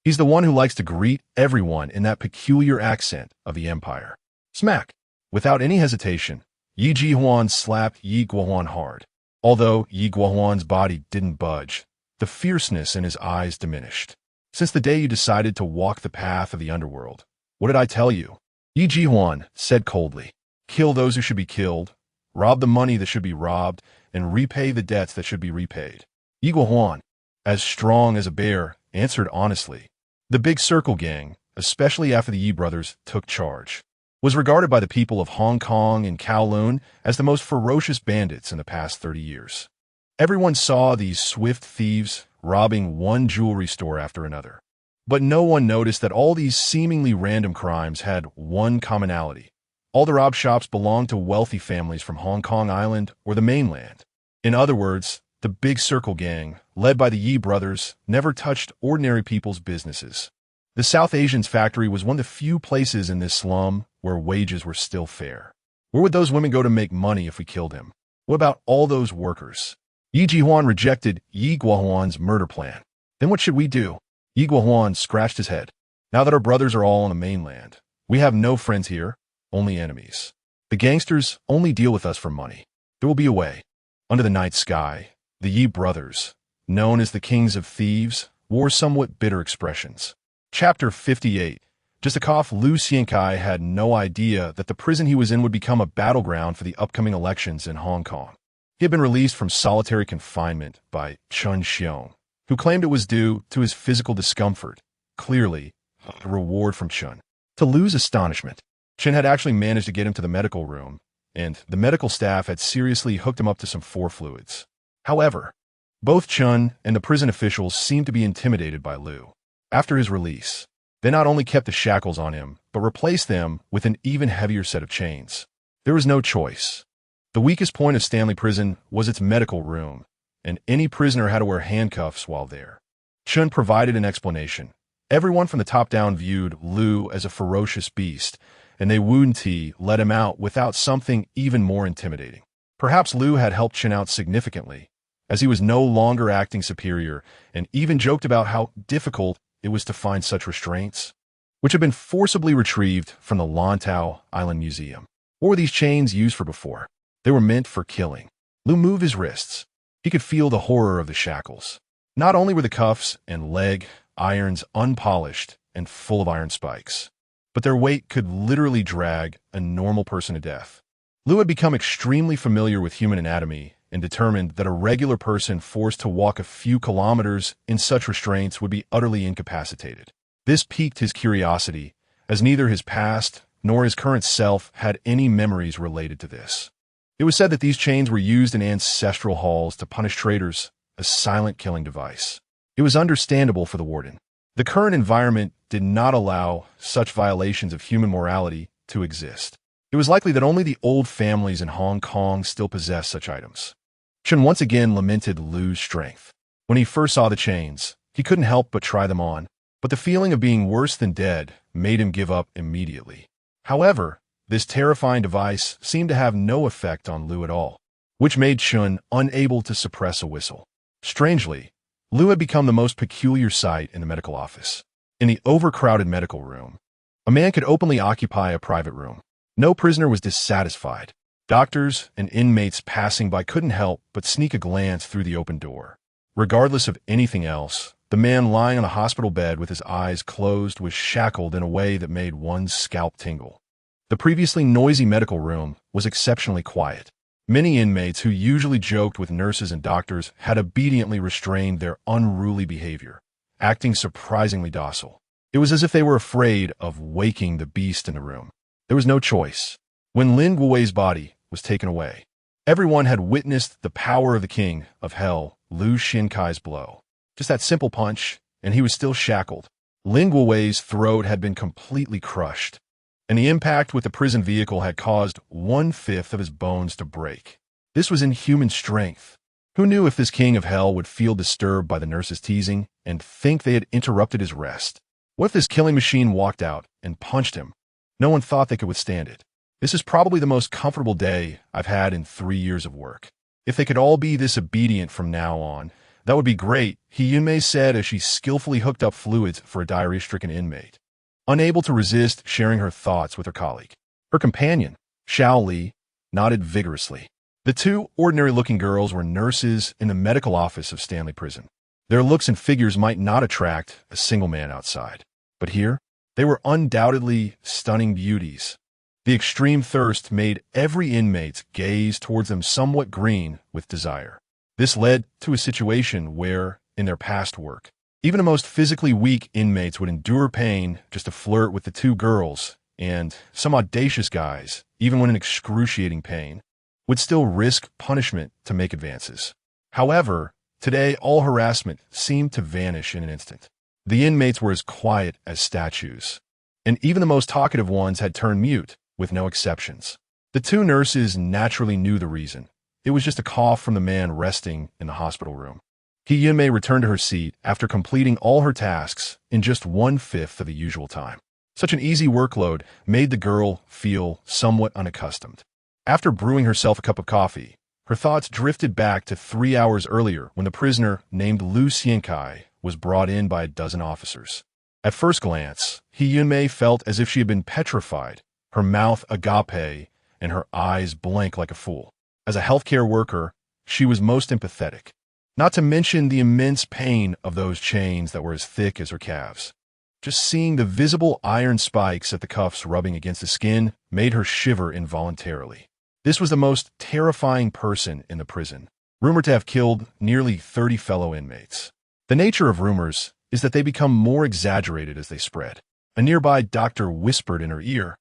Speaker 1: He's the one who likes to greet everyone in that peculiar accent of the Empire. Smack! Without any hesitation, Yi Ji-hwan slapped Yi Guohuan hard. Although Yi Guohuan's body didn't budge, the fierceness in his eyes diminished. Since the day you decided to walk the path of the underworld, what did I tell you? Yi Ji-hwan said coldly. Kill those who should be killed, rob the money that should be robbed, and repay the debts that should be repaid. Yi Guohuan, as strong as a bear, answered honestly. The Big Circle Gang, especially after the Yi brothers took charge, was regarded by the people of Hong Kong and Kowloon as the most ferocious bandits in the past 30 years. Everyone saw these swift thieves robbing one jewelry store after another. But no one noticed that all these seemingly random crimes had one commonality. All the robbed shops belonged to wealthy families from Hong Kong Island or the mainland. In other words, the Big Circle Gang, led by the Yi brothers, never touched ordinary people's businesses. The South Asian's factory was one of the few places in this slum where wages were still fair. Where would those women go to make money if we killed him? What about all those workers? Yi Ji-hwan rejected Yi Guohuan's murder plan. Then what should we do? Yi Guohuan scratched his head. Now that our brothers are all on the mainland, we have no friends here, only enemies. The gangsters only deal with us for money. There will be a way. Under the night sky, the Yi brothers, known as the Kings of Thieves, wore somewhat bitter expressions. Chapter 58. Just a cough, Liu Xiangkai had no idea that the prison he was in would become a battleground for the upcoming elections in Hong Kong. He had been released from solitary confinement by Chun Xiong, who claimed it was due to his physical discomfort. Clearly, a reward from Chun. To Liu's astonishment, Chun had actually managed to get him to the medical room, and the medical staff had seriously hooked him up to some 4 fluids. However, both Chun and the prison officials seemed to be intimidated by Liu. After his release, they not only kept the shackles on him, but replaced them with an even heavier set of chains. There was no choice. The weakest point of Stanley Prison was its medical room, and any prisoner had to wear handcuffs while there. Chun provided an explanation. Everyone from the top down viewed Liu as a ferocious beast, and they wouldn't let him out without something even more intimidating. Perhaps Liu had helped Chun out significantly, as he was no longer acting superior, and even joked about how difficult it was to find such restraints, which had been forcibly retrieved from the Lantau Island Museum. What were these chains used for before? They were meant for killing. Liu moved his wrists. He could feel the horror of the shackles. Not only were the cuffs and leg irons unpolished and full of iron spikes, but their weight could literally drag a normal person to death. Liu had become extremely familiar with human anatomy and determined that a regular person forced to walk a few kilometers in such restraints would be utterly incapacitated. This piqued his curiosity, as neither his past nor his current self had any memories related to this. It was said that these chains were used in ancestral halls to punish traitors, a silent killing device. It was understandable for the warden. The current environment did not allow such violations of human morality to exist. It was likely that only the old families in Hong Kong still possessed such items. Chun once again lamented Liu's strength. When he first saw the chains, he couldn't help but try them on, but the feeling of being worse than dead made him give up immediately. However, this terrifying device seemed to have no effect on Liu at all, which made Chun unable to suppress a whistle. Strangely, Liu had become the most peculiar sight in the medical office. In the overcrowded medical room, a man could openly occupy a private room. No prisoner was dissatisfied. Doctors and inmates passing by couldn't help but sneak a glance through the open door. Regardless of anything else, the man lying on a hospital bed with his eyes closed was shackled in a way that made one's scalp tingle. The previously noisy medical room was exceptionally quiet. Many inmates who usually joked with nurses and doctors had obediently restrained their unruly behavior, acting surprisingly docile. It was as if they were afraid of waking the beast in the room. There was no choice. When Lin Guo's body was taken away, everyone had witnessed the power of the king of hell, Liu Xinkai's blow. Just that simple punch, and he was still shackled. Lin Guo's throat had been completely crushed, and the impact with the prison vehicle had caused 1/5 of his bones to break. This was inhuman strength. Who knew if this king of hell would feel disturbed by the nurse's teasing and think they had interrupted his rest? What if this killing machine walked out and punched him? No one thought they could withstand it. This is probably the most comfortable day I've had in 3 years of work. If they could all be this obedient from now on, that would be great, Hiyunmei said as she skillfully hooked up fluids for a diarrhea-stricken inmate, unable to resist sharing her thoughts with her colleague. Her companion, Xiao Li, nodded vigorously. The two ordinary-looking girls were nurses in the medical office of Stanley Prison. Their looks and figures might not attract a single man outside, but here, they were undoubtedly stunning beauties. The extreme thirst made every inmate's gaze towards them somewhat green with desire. This led to a situation where, in their past work, even the most physically weak inmates would endure pain just to flirt with the two girls, and some audacious guys, even when in excruciating pain, would still risk punishment to make advances. However, today all harassment seemed to vanish in an instant. The inmates were as quiet as statues, and even the most talkative ones had turned mute, with no exceptions. The two nurses naturally knew the reason. It was just a cough from the man resting in the hospital room. Hiyunmei returned to her seat after completing all her tasks in just 1/5 of the usual time. Such an easy workload made the girl feel somewhat unaccustomed. After brewing herself a cup of coffee, her thoughts drifted back to 3 hours earlier when the prisoner named Liu Xiankai was brought in by a dozen officers. At first glance, Hiyunmei felt as if she had been petrified, her mouth agape and her eyes blank like a fool. As a healthcare worker, she was most empathetic, not to mention the immense pain of those chains that were as thick as her calves. Just seeing the visible iron spikes at the cuffs rubbing against the skin made her shiver involuntarily. This was the most terrifying person in the prison, rumored to have killed nearly 30 fellow inmates. The nature of rumors is that they become more exaggerated as they spread. A nearby doctor whispered in her ear,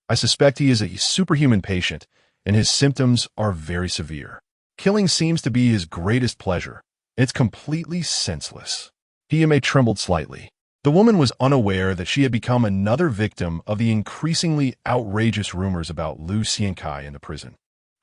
Speaker 1: "I suspect he is a superhuman patient, and his symptoms are very severe." Killing seems to be his greatest pleasure. It's completely senseless. Hime trembled slightly. The woman was unaware that she had become another victim of the increasingly outrageous rumors about Lu Xiankai in the prison.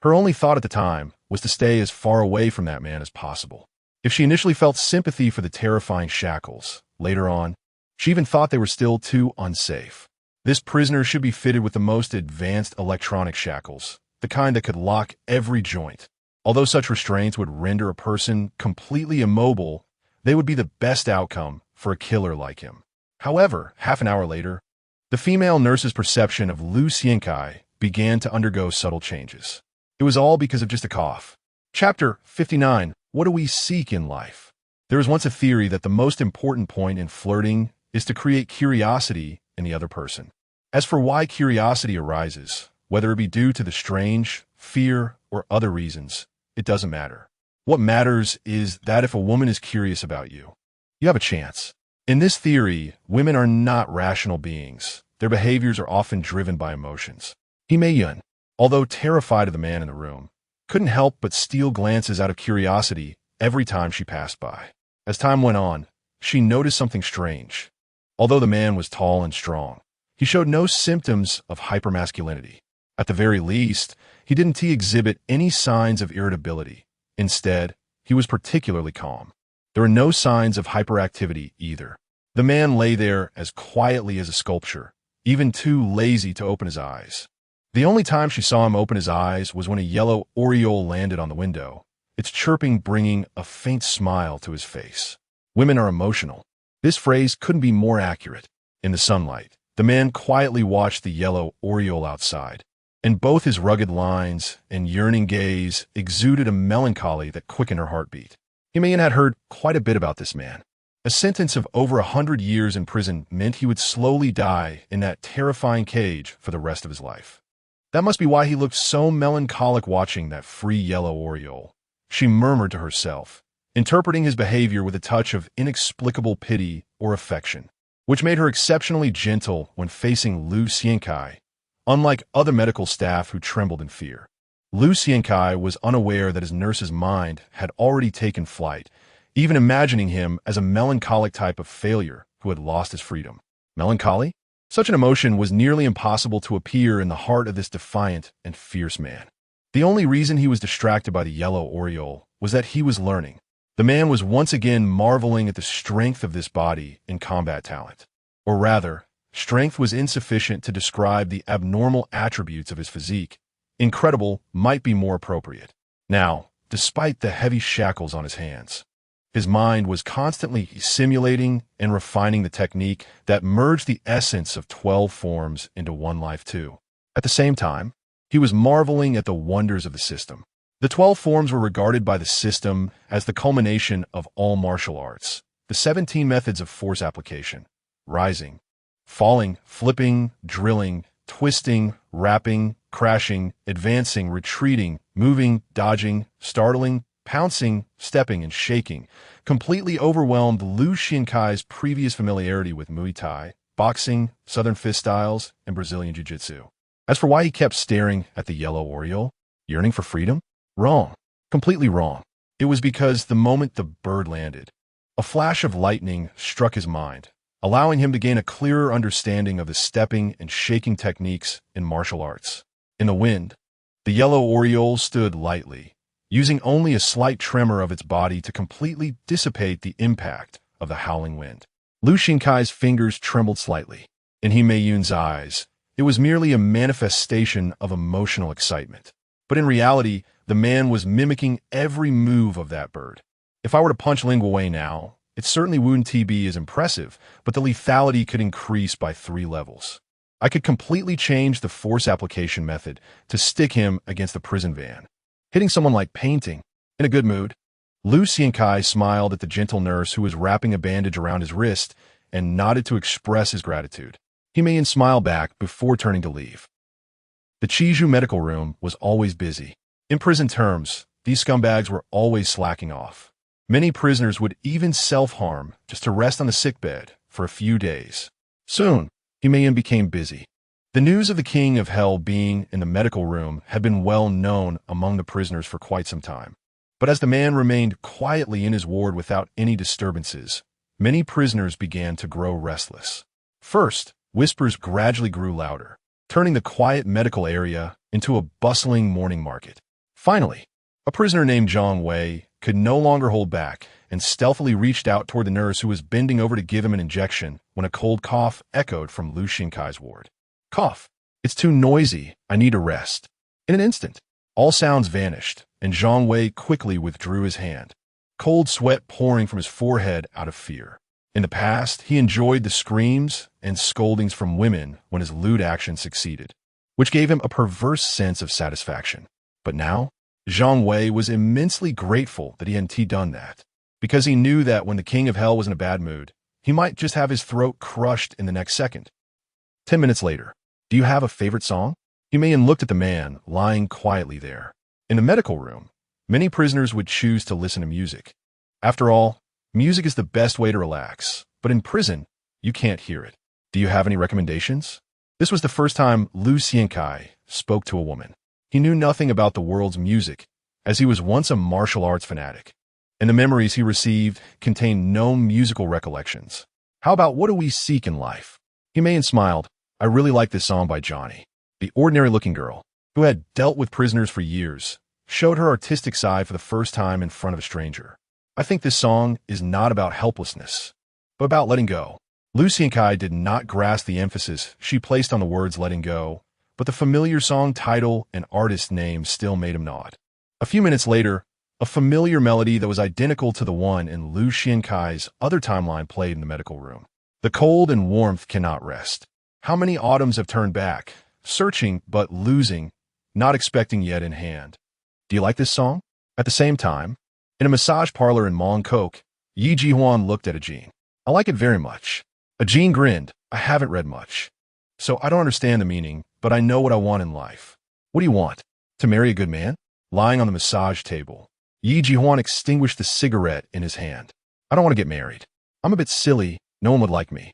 Speaker 1: Her only thought at the time was to stay as far away from that man as possible. If she initially felt sympathy for the terrifying shackles, later on, she even thought they were still too unsafe. This prisoner should be fitted with the most advanced electronic shackles, the kind that could lock every joint. Although such restraints would render a person completely immobile, they would be the best outcome for a killer like him. However, half an hour later, the female nurse's perception of Lu Xiankai began to undergo subtle changes. It was all because of just a cough. Chapter 59. What do we seek in life? There was once a theory that the most important point in flirting is to create curiosity in the other person. As for why curiosity arises, whether it be due to the strange, fear, or other reasons, it doesn't matter. What matters is that if a woman is curious about you, you have a chance. In this theory, women are not rational beings. Their behaviors are often driven by emotions. Hime Yun, although terrified of the man in the room, couldn't help but steal glances out of curiosity every time she passed by. As time went on, she noticed something strange. Although the man was tall and strong, he showed no symptoms of hypermasculinity. At the very least, he didn't exhibit any signs of irritability. Instead, he was particularly calm. There were no signs of hyperactivity either. The man lay there as quietly as a sculpture, even too lazy to open his eyes. The only time she saw him open his eyes was when a yellow oriole landed on the window, its chirping bringing a faint smile to his face. Women are emotional. This phrase couldn't be more accurate. In the sunlight, the man quietly watched the yellow oriole outside, and both his rugged lines and yearning gaze exuded a melancholy that quickened her heartbeat. Hime had heard quite a bit about this man. A sentence of over 100 years in prison meant he would slowly die in that terrifying cage for the rest of his life. That must be why he looked so melancholic watching that free yellow oriole, she murmured to herself, interpreting his behavior with a touch of inexplicable pity or affection, which made her exceptionally gentle when facing Lu Xiankai, unlike other medical staff who trembled in fear. Lu Xiankai was unaware that his nurse's mind had already taken flight, even imagining him as a melancholic type of failure who had lost his freedom. Melancholy? Such an emotion was nearly impossible to appear in the heart of this defiant and fierce man. The only reason he was distracted by the yellow oriole was that he was learning. The man was once again marveling at the strength of this body and combat talent. Or rather, strength was insufficient to describe the abnormal attributes of his physique. Incredible might be more appropriate. Now, despite the heavy shackles on his hands, his mind was constantly simulating and refining the technique that merged the essence of 12 forms into one life too. At the same time, he was marveling at the wonders of the system. The 12 forms were regarded by the system as the culmination of all martial arts, the 17 methods of force application: rising, falling, flipping, drilling, twisting, wrapping, crashing, advancing, retreating, moving, dodging, startling, pouncing, stepping, and shaking, completely overwhelmed Lu Xiankai's previous familiarity with Muay Thai, boxing, Southern fist styles, and Brazilian Jiu-Jitsu. As for why he kept staring at the yellow oriole, yearning for freedom? Wrong. Completely wrong. It was because the moment the bird landed, a flash of lightning struck his mind, allowing him to gain a clearer understanding of the stepping and shaking techniques in martial arts. In the wind, the yellow oriole stood lightly, using only a slight tremor of its body to completely dissipate the impact of the howling wind. Lu Xiankai's fingers trembled slightly. In Hime Yun's eyes, it was merely a manifestation of emotional excitement. But in reality, the man was mimicking every move of that bird. If I were to punch Ling Wei now, it certainly wouldn't be as impressive, but the lethality could increase by 3 levels. I could completely change the force application method to stick him against the prison van, hitting someone like painting. In a good mood, Lu Xiankai smiled at the gentle nurse who was wrapping a bandage around his wrist and nodded to express his gratitude. He made him smile back before turning to leave. The Chiju medical room was always busy. In prison terms, these scumbags were always slacking off. Many prisoners would even self-harm just to rest on the sickbed for a few days. Soon, Himeyan became busy. The news of the king of hell being in the medical room had been well known among the prisoners for quite some time. But as the man remained quietly in his ward without any disturbances, many prisoners began to grow restless. First, whispers gradually grew louder, turning the quiet medical area into a bustling morning market. Finally, a prisoner named Zhang Wei could no longer hold back and stealthily reached out toward the nurse who was bending over to give him an injection when a cold cough echoed from Lu Xinkai's ward. Cough. It's too noisy. I need a rest. In an instant, all sounds vanished, and Zhang Wei quickly withdrew his hand, cold sweat pouring from his forehead out of fear. In the past, he enjoyed the screams and scoldings from women when his lewd action succeeded, which gave him a perverse sense of satisfaction. But now, Zhang Wei was immensely grateful that he hadn't done that, because he knew that when the king of hell was in a bad mood, he might just have his throat crushed in the next second. 10 minutes later, do you have a favorite song? Humayun looked at the man lying quietly there. In the medical room, many prisoners would choose to listen to music. After all, music is the best way to relax, but in prison, you can't hear it. Do you have any recommendations? This was the first time Lu Xiankai spoke to a woman. He knew nothing about the world's music, as he was once a martial arts fanatic, and the memories he received contained no musical recollections. How about What Do We Seek in Life? Humayun smiled. I really like this song by Johnny. The ordinary-looking girl, who had dealt with prisoners for years, showed her artistic side for the first time in front of a stranger. I think this song is not about helplessness, but about letting go. Lu Xiankai did not grasp the emphasis she placed on the words letting go, but the familiar song title and artist name still made him nod. A few minutes later, a familiar melody that was identical to the one in Lu Xiankai's other timeline played in the medical room. The cold and warmth cannot rest. How many autumns have turned back, searching but losing, not expecting yet in hand. Do you like this song? At the same time, in a massage parlor in Mongkok, Yi Jihuan looked at Ajin. I like it very much. Ajin grinned. I haven't read much, so I don't understand the meaning, but I know what I want in life. What do you want? To marry a good man? Lying on the massage table, Yi Jihuan extinguished the cigarette in his hand. I don't want to get married. I'm a bit silly. No one would like me.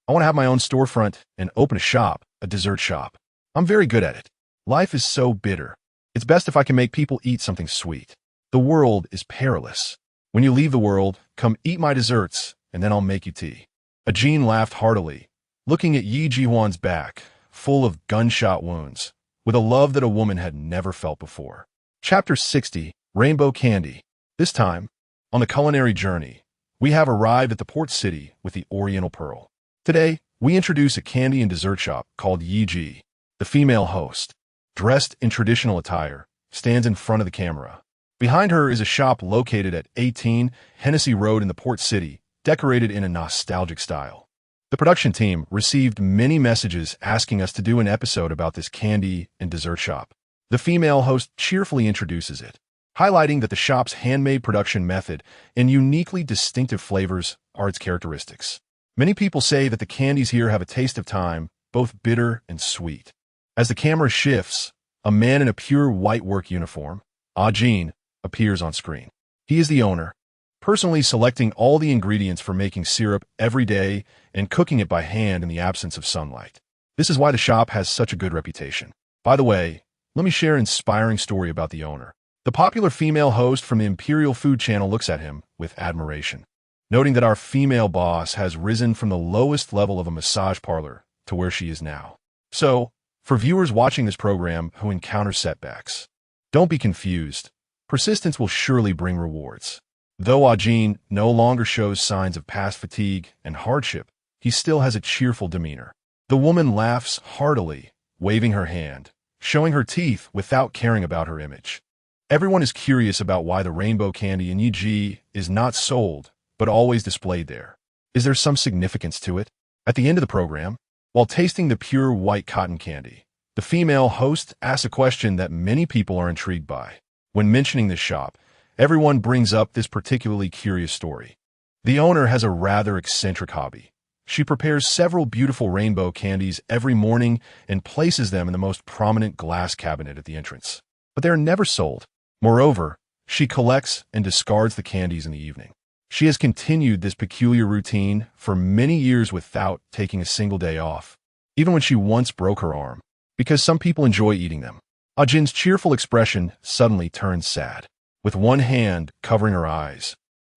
Speaker 1: I want to have my own storefront and open a shop, a dessert shop. I'm very good at it. Life is so bitter. It's best if I can make people eat something sweet. The world is perilous. When you leave the world, come eat my desserts, and then I'll make you tea. Ajin laughed heartily, looking at Yi Jihuan's back, full of gunshot wounds, with a love that a woman had never felt before. Chapter 60, Rainbow Candy. This time, on the culinary journey, we have arrived at the port city with the Oriental Pearl. Today, we introduce a candy and dessert shop called Yi Ji. The female host, dressed in traditional attire, stands in front of the camera. Behind her is a shop located at 18 Hennessy Road in the port city, decorated in a nostalgic style. The production team received many messages asking us to do an episode about this candy and dessert shop. The female host cheerfully introduces it, highlighting that the shop's handmade production method and uniquely distinctive flavors are its characteristics. Many people say that the candies here have a taste of time, both bitter and sweet. As the camera shifts, a man in a pure white work uniform, Ajin, appears on screen. He is the owner, personally selecting all the ingredients for making syrup every day and cooking it by hand in the absence of sunlight. This is why the shop has such a good reputation. By the way, let me share an inspiring story about the owner. The popular female host from the Imperial Food Channel looks at him with admiration, noting that our female boss has risen from the lowest level of a massage parlor to where she is now. So, for viewers watching this program who encounter setbacks, don't be confused. Persistence will surely bring rewards. Though Ajin no longer shows signs of past fatigue and hardship, he still has a cheerful demeanor. The woman laughs heartily, waving her hand, showing her teeth without caring about her image. Everyone is curious about why the rainbow candy in Yi Ji is not sold, but always displayed there. Is there some significance to it? At the end of the program, while tasting the pure white cotton candy, the female host asks a question that many people are intrigued by. When mentioning this shop, everyone brings up this particularly curious story. The owner has a rather eccentric hobby. She prepares several beautiful rainbow candies every morning and places them in the most prominent glass cabinet at the entrance. But they are never sold. Moreover, she collects and discards the candies in the evening. She has continued this peculiar routine for many years without taking a single day off, even when she once broke her arm, because some people enjoy eating them. Ajin's cheerful expression suddenly turns sad. with one hand covering her eyes.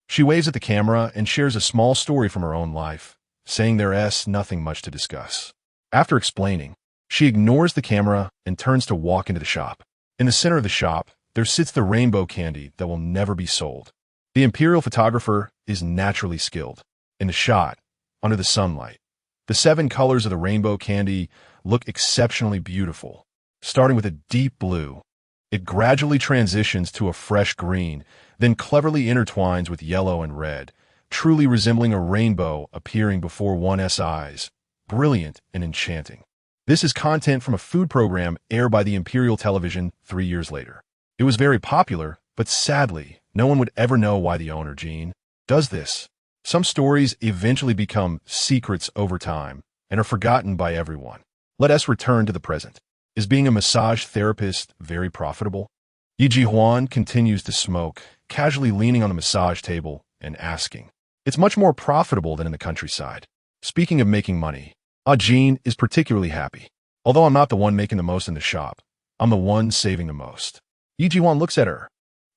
Speaker 1: She waves at the camera and shares a small story from her own life, saying there's nothing much to discuss. After explaining, she ignores the camera and turns to walk into the shop. In the center of the shop, there sits the rainbow candy that will never be sold. The imperial photographer is naturally skilled. In the shot, under the sunlight, the 7 colors of the rainbow candy look exceptionally beautiful. Starting with a deep blue, it gradually transitions to a fresh green, then cleverly intertwines with yellow and red, truly resembling a rainbow appearing before one's eyes, brilliant and enchanting. This is content from a food program aired by the Imperial Television 3 years later. It was very popular, but sadly, no one would ever know why the owner, Jean, does this. Some stories eventually become secrets over time and are forgotten by everyone. Let us return to the present. Is being a massage therapist very profitable? Yi Ji-huan continues to smoke, casually leaning on the massage table and asking. It's much more profitable than in the countryside. Speaking of making money, Jean is particularly happy. Although I'm not the one making the most in the shop, I'm the one saving the most. Yi Ji-huan looks at her,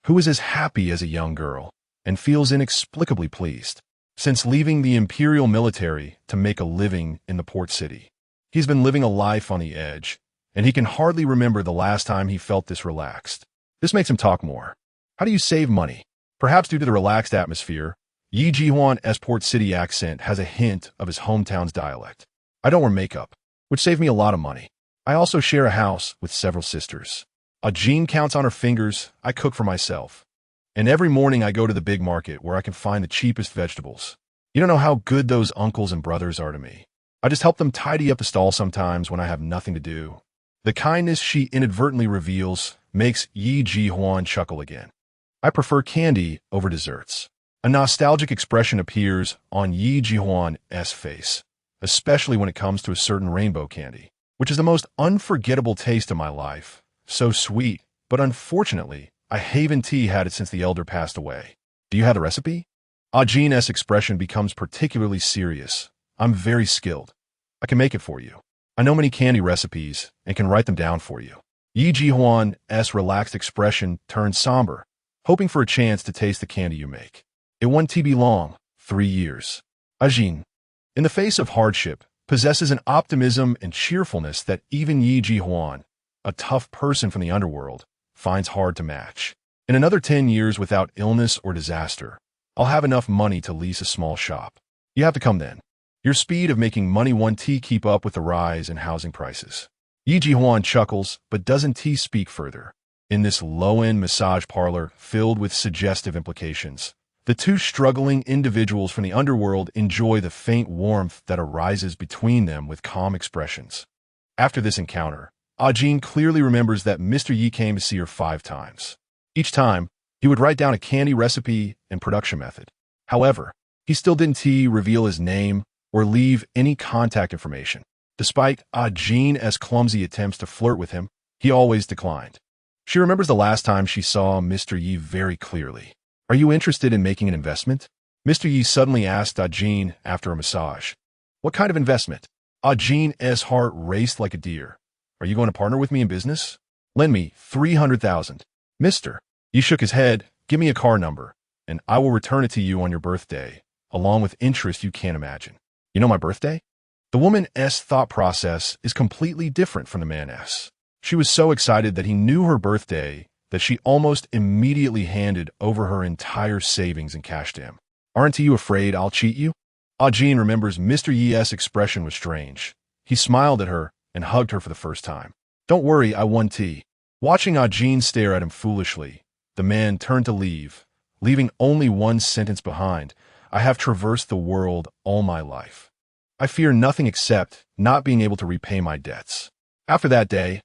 Speaker 1: who is as happy as a young girl, and feels inexplicably pleased. Since leaving the imperial military to make a living in the port city, he's been living a life on the edge, and he can hardly remember the last time he felt this relaxed. This makes him talk more. How do you save money? Perhaps due to the relaxed atmosphere, Yi Ji-huan's port city accent has a hint of his hometown's dialect. I don't wear makeup, which saved me a lot of money. I also share a house with several sisters. Jean counts on her fingers. I cook for myself. And every morning I go to the big market where I can find the cheapest vegetables. You don't know how good those uncles and brothers are to me. I just help them tidy up the stall sometimes when I have nothing to do. The kindness she inadvertently reveals makes Yi Ji-huan chuckle again. I prefer candy over desserts. A nostalgic expression appears on Yi Ji-huan's face, especially when it comes to a certain rainbow candy, which is the most unforgettable taste of my life. So sweet, but unfortunately, I haven't had it since the elder passed away. Do you have the recipe? Jean's expression becomes particularly serious. I'm very skilled. I can make it for you. I know many candy recipes and can write them down for you. Yi Ji-huan's relaxed expression turns somber, hoping for a chance to taste the candy you make. It won't be long, 3 years. Jean, in the face of hardship, possesses an optimism and cheerfulness that even Yi Ji-huan, a tough person from the underworld, finds hard to match. In another 10 years without illness or disaster, I'll have enough money to lease a small shop. You have to come then. Your speed of making money won't keep up with the rise in housing prices. Yi Ji-huan chuckles, but doesn't speak further. In this low-end massage parlor filled with suggestive implications, the two struggling individuals from the underworld enjoy the faint warmth that arises between them with calm expressions. After this encounter, Jean clearly remembers that Mr. Yi came to see her 5 times. Each time, he would write down a candy recipe and production method. However, he still didn't reveal his name or leave any contact information. Despite Jean's clumsy attempts to flirt with him, he always declined. She remembers the last time she saw Mr. Yi very clearly. Are you interested in making an investment? Mr. Yi suddenly asked Jean after a massage. What kind of investment? Jean's heart raced like a deer. Are you going to partner with me in business? Lend me 300,000. Mr. Yi shook his head. Give me a car number, and I will return it to you on your birthday, along with interest you can't imagine. You know my birthday? The woman's thought process is completely different from the man's. She was so excited that he knew her birthday that she almost immediately handed over her entire savings in cash to him. Aren't you afraid I'll cheat you? Jean remembers Mr. Yi's expression was strange. He smiled at her and hugged her for the first time. Don't worry, I won tea. Watching Jean stare at him foolishly, the man turned to leave, leaving only one sentence behind. I have traversed the world all my life. I fear nothing except not being able to repay my debts. After that day,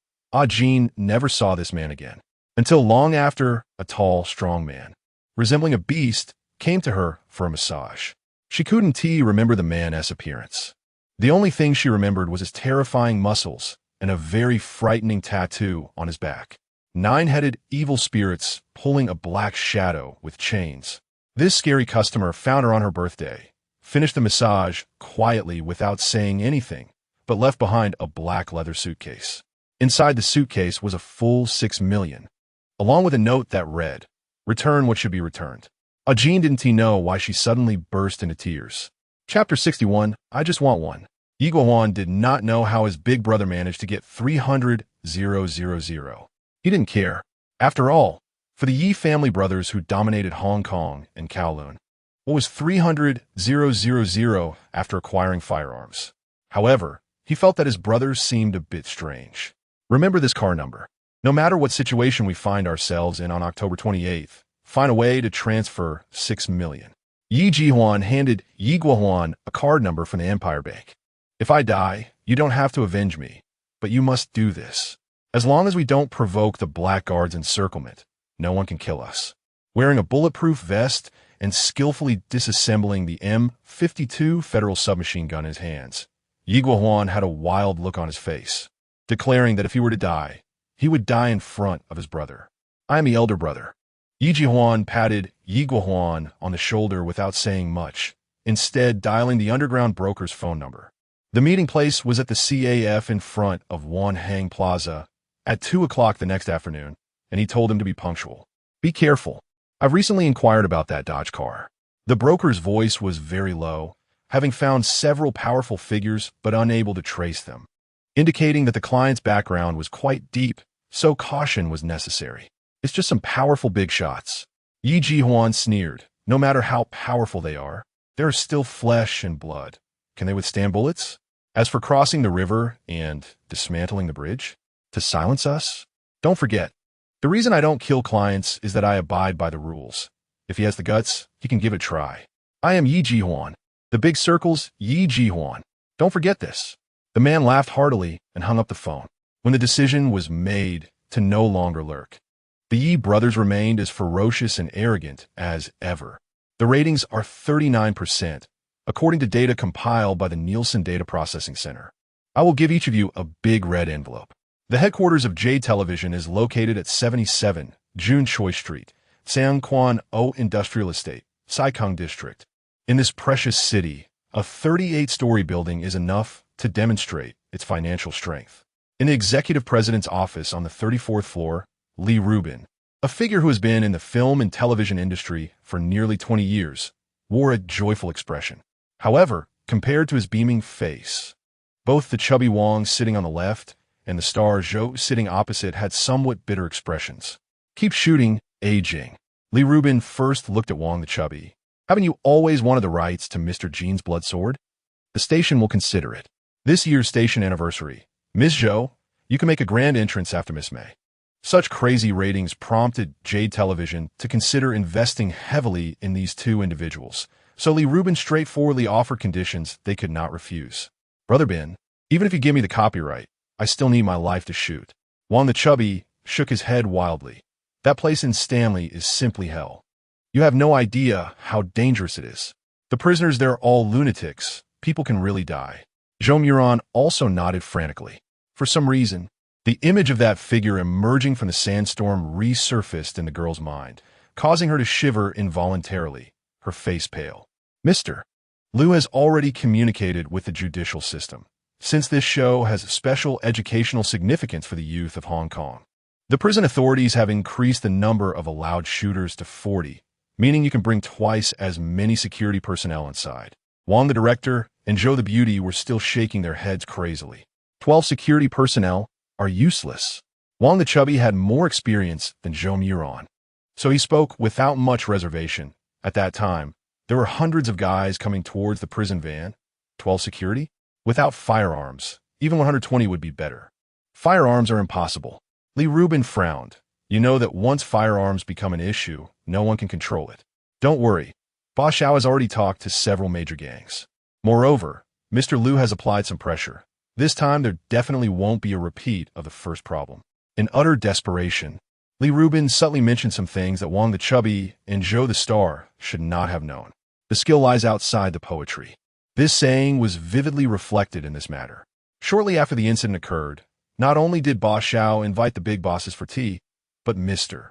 Speaker 1: Jean never saw this man again, until long after a tall, strong man, resembling a beast, came to her for a massage. She couldn't remember the man's appearance. The only thing she remembered was his terrifying muscles and a very frightening tattoo on his back. 9-headed evil spirits pulling a black shadow with chains. This scary customer found her on her birthday, finished the massage quietly without saying anything, but left behind a black leather suitcase. Inside the suitcase was a full 6 million, along with a note that read, Return what should be returned. Jean didn't he know why she suddenly burst into tears. Chapter 61, I Just Want One. Yi Guohuan did not know how his big brother managed to get 300,000. He didn't care. After all, for the Yi family brothers who dominated Hong Kong and Kowloon, what was 300,000 after acquiring firearms? However, he felt that his brothers seemed a bit strange. Remember this car number. No matter what situation we find ourselves in on October 28th, find a way to transfer 6 million. Yi Jihuan handed Yi Guohuan a card number from the Empire Bank. If I die, you don't have to avenge me, but you must do this. As long as we don't provoke the Blackguard's encirclement, no one can kill us. Wearing a bulletproof vest and skillfully disassembling the M52 Federal submachine gun in his hands, Yi Guohuan had a wild look on his face, declaring that if he were to die, he would die in front of his brother. I am the elder brother. Yi Jihuan patted Yi Guohuan on the shoulder without saying much, instead dialing the underground broker's phone number. The meeting place was at the CAF in front of Wanhang Plaza at 2 o'clock the next afternoon, and he told him to be punctual. Be careful. I've recently inquired about that Dodge car. The broker's voice was very low, having found several powerful figures but unable to trace them, indicating that the client's background was quite deep, so caution was necessary. It's just some powerful big shots. Yi Jihuan sneered. No matter how powerful they are still flesh and blood. Can they withstand bullets? As for crossing the river and dismantling the bridge, to silence us? Don't forget, the reason I don't kill clients is that I abide by the rules. If he has the guts, he can give it a try. I am Yi Jihuan. The big circle's Yi Jihuan. Don't forget this. The man laughed heartily and hung up the phone. When the decision was made to no longer lurk, the Yi brothers remained as ferocious and arrogant as ever. The ratings are 39%, according to data compiled by the Nielsen Data Processing Center. I will give each of you a big red envelope. The headquarters of J Television is located at 77 Jun Choi Street, Sangquan O Industrial Estate, Saikang District. In this precious city, a 38-story building is enough to demonstrate its financial strength. In the executive president's office on the 34th floor, Li Rubin, a figure who has been in the film and television industry for nearly 20 years, wore a joyful expression. However, compared to his beaming face, both the chubby Wang sitting on the left and the star Zhou sitting opposite had somewhat bitter expressions. Keep shooting, aging. Li Rubin first looked at Wang the chubby. Haven't you always wanted the rights to Mr. Jean's blood sword? The station will consider it. This year's station anniversary. Ms. Zhou, you can make a grand entrance after Miss May. Such crazy ratings prompted Jade Television to consider investing heavily in these two individuals, so Li Rubin straightforwardly offered conditions they could not refuse. Brother Ben, even if you give me the copyright, I still need my life to shoot. Wang the chubby shook his head wildly. That place in Stanley is simply hell. You have no idea how dangerous it is. The prisoners there are all lunatics. People can really die. Zhou Muran also nodded frantically. For some reason, the image of that figure emerging from the sandstorm resurfaced in the girl's mind, causing her to shiver involuntarily, her face pale. Mr. Liu has already communicated with the judicial system, since this show has special educational significance for the youth of Hong Kong. The prison authorities have increased the number of allowed shooters to 40, meaning you can bring twice as many security personnel inside. Wang the director and Zhou the beauty were still shaking their heads crazily. 12 security personnel are useless. Wang the chubby had more experience than Zhou Muran, so he spoke without much reservation. At that time, there were hundreds of guys coming towards the prison van. 12 security? Without firearms, even 120 would be better. Firearms are impossible. Li Rubin frowned. You know that once firearms become an issue, no one can control it. Don't worry. Ba Xiao has already talked to several major gangs. Moreover, Mr. Liu has applied some pressure. This time, there definitely won't be a repeat of the first problem. In utter desperation, Li Rubin subtly mentioned some things that Wang the chubby and Zhou the star should not have known. The skill lies outside the poetry. This saying was vividly reflected in this matter. Shortly after the incident occurred, not only did Ba Xiao invite the big bosses for tea, but Mr.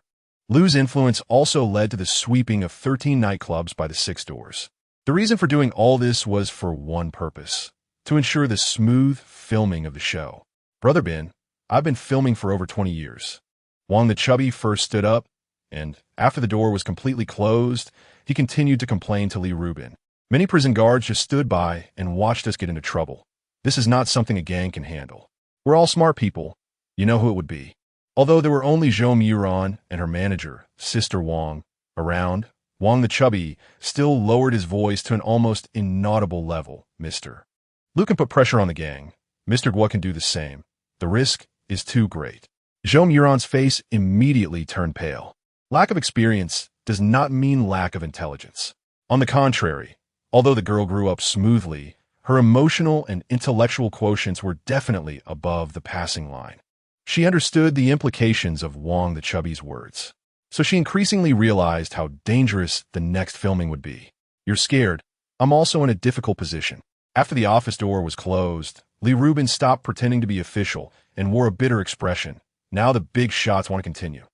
Speaker 1: Liu's influence also led to the sweeping of 13 nightclubs by the 6 doors. The reason for doing all this was for one purpose: to ensure the smooth filming of the show. Brother Ben, I've been filming for over 20 years. Wang the chubby first stood up and after the door was completely closed, he continued to complain to Li Rubin. Many prison guards just stood by and watched us get into trouble. This is not something a gang can handle. We're all smart people. You know who it would be. Although there were only Zhou Muron and her manager, Sister Wang, around, Wang the Chubby still lowered his voice to an almost inaudible level. Mr. Lu can put pressure on the gang. Mr.What can do the same. The risk is too great. Zhou Muron's face immediately turned pale. Lack of experience does not mean lack of intelligence. On the contrary, although the girl grew up smoothly, her emotional and intellectual quotients were definitely above the passing line. She understood the implications of Wang the Chubby's words. So she increasingly realized how dangerous the next filming would be. You're scared. I'm also in a difficult position. After the office door was closed, Li Rubin stopped pretending to be official and wore a bitter expression. Now the big shots want to continue.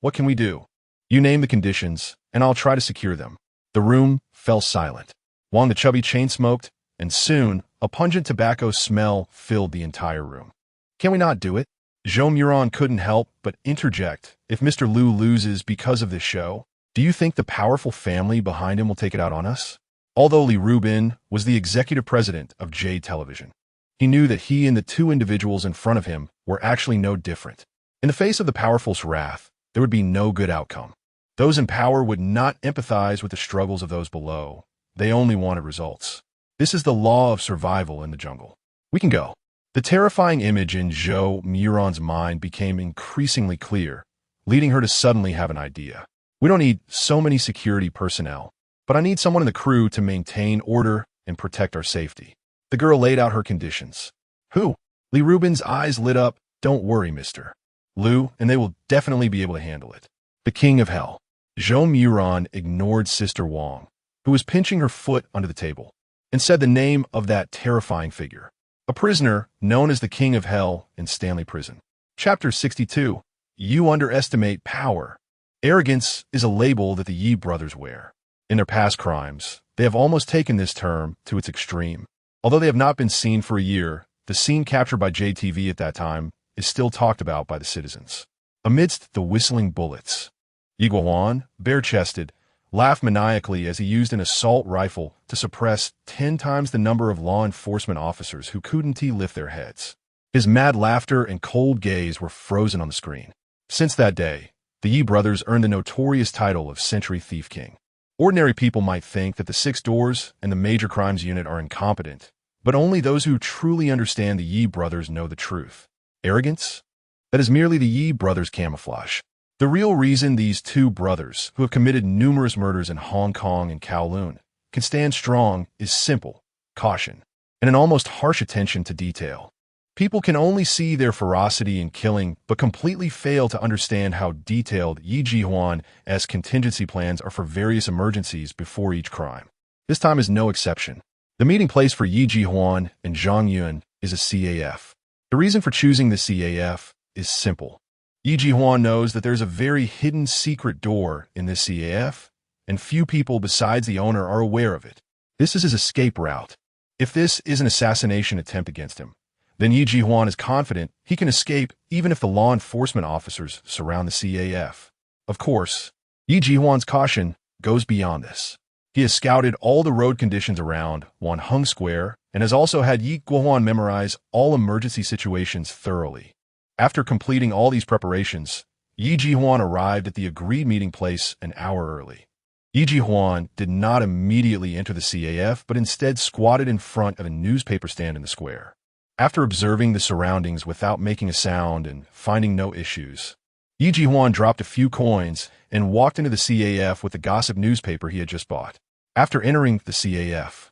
Speaker 1: What can we do? You name the conditions, and I'll try to secure them. The room fell silent. Wang the Chubby chain-smoked, and soon a pungent tobacco smell filled the entire room. Can we not do it? Zhou Muron couldn't help but interject. If Mr. Lu loses because of this show, do you think the powerful family behind him will take it out on us? Although Li Rubin was the executive president of Jade Television, he knew that he and the two individuals in front of him were actually no different. In the face of the powerful's wrath, there would be no good outcome. Those in power would not empathize with the struggles of those below. They only wanted results. This is the law of survival in the jungle. We can go. The terrifying image in Zhou Muron's mind became increasingly clear, leading her to suddenly have an idea. We don't need so many security personnel, but I need someone in the crew to maintain order and protect our safety. The girl laid out her conditions. Who? Li Rubin's eyes lit up. Don't worry, Mr. Lu, and they will definitely be able to handle it. The King of Hell. Zhou Muron ignored Sister Wang, who was pinching her foot under the table, and said the name of that terrifying figure. A prisoner known as the King of Hell in Stanley Prison. Chapter 62. You underestimate power. Arrogance is a label that the Yi brothers wear. In their past crimes, they have almost taken this term to its extreme. Although they have not been seen for a year, the scene captured by JTV at that time is still talked about by the citizens. Amidst the whistling bullets, Yi Guohuan, bare-chested, laughed maniacally as he used an assault rifle to suppress 10 times the number of law enforcement officers who couldn't lift their heads. His mad laughter and cold gaze were frozen on the screen. Since that day, the Yi brothers earned the notorious title of Century Thief King. Ordinary people might think that the Six Doors and the Major Crimes Unit are incompetent, but only those who truly understand the Yi brothers know the truth. Arrogance? That is merely the Yi brothers' camouflage. The real reason these two brothers, who have committed numerous murders in Hong Kong and Kowloon, can stand strong is simple: caution, and an almost harsh attention to detail. People can only see their ferocity in killing, but completely fail to understand how detailed Yi Jihuan's contingency plans are for various emergencies before each crime. This time is no exception. The meeting place for Yi Jihuan and Zhang Yun is a CAF. The reason for choosing the CAF is simple. Yi Jihuan knows that there's a very hidden secret door in this CAF, and few people besides the owner are aware of it. This is his escape route. If this is an assassination attempt against him, then Yi Jihuan is confident he can escape even if the law enforcement officers surround the CAF. Of course, Yi Jihuan's caution goes beyond this. He has scouted all the road conditions around Wanheng Square and has also had Yi Guohuan memorize all emergency situations thoroughly. After completing all these preparations, Yi Jihuan arrived at the agreed meeting place an hour early. Yi Jihuan did not immediately enter the CAF, but instead squatted in front of a newspaper stand in the square. After observing the surroundings without making a sound and finding no issues, Yi Jihuan dropped a few coins and walked into the CAF with the gossip newspaper he had just bought. After entering the CAF,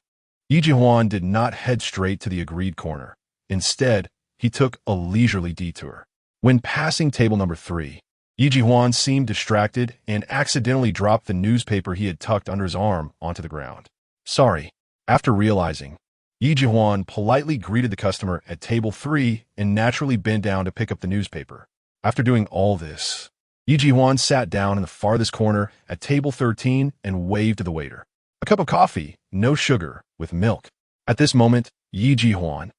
Speaker 1: Yi Jihuan did not head straight to the agreed corner. Instead, he took a leisurely detour. When passing table number 3, Yi Jihuan seemed distracted and accidentally dropped the newspaper he had tucked under his arm onto the ground. Sorry. After realizing, Yi Jihuan politely greeted the customer at table 3 and naturally bent down to pick up the newspaper. After doing all this, Yi Jihuan sat down in the farthest corner at table 13 and waved to the waiter. A cup of coffee, no sugar, with milk. At this moment, Yi Jihuan,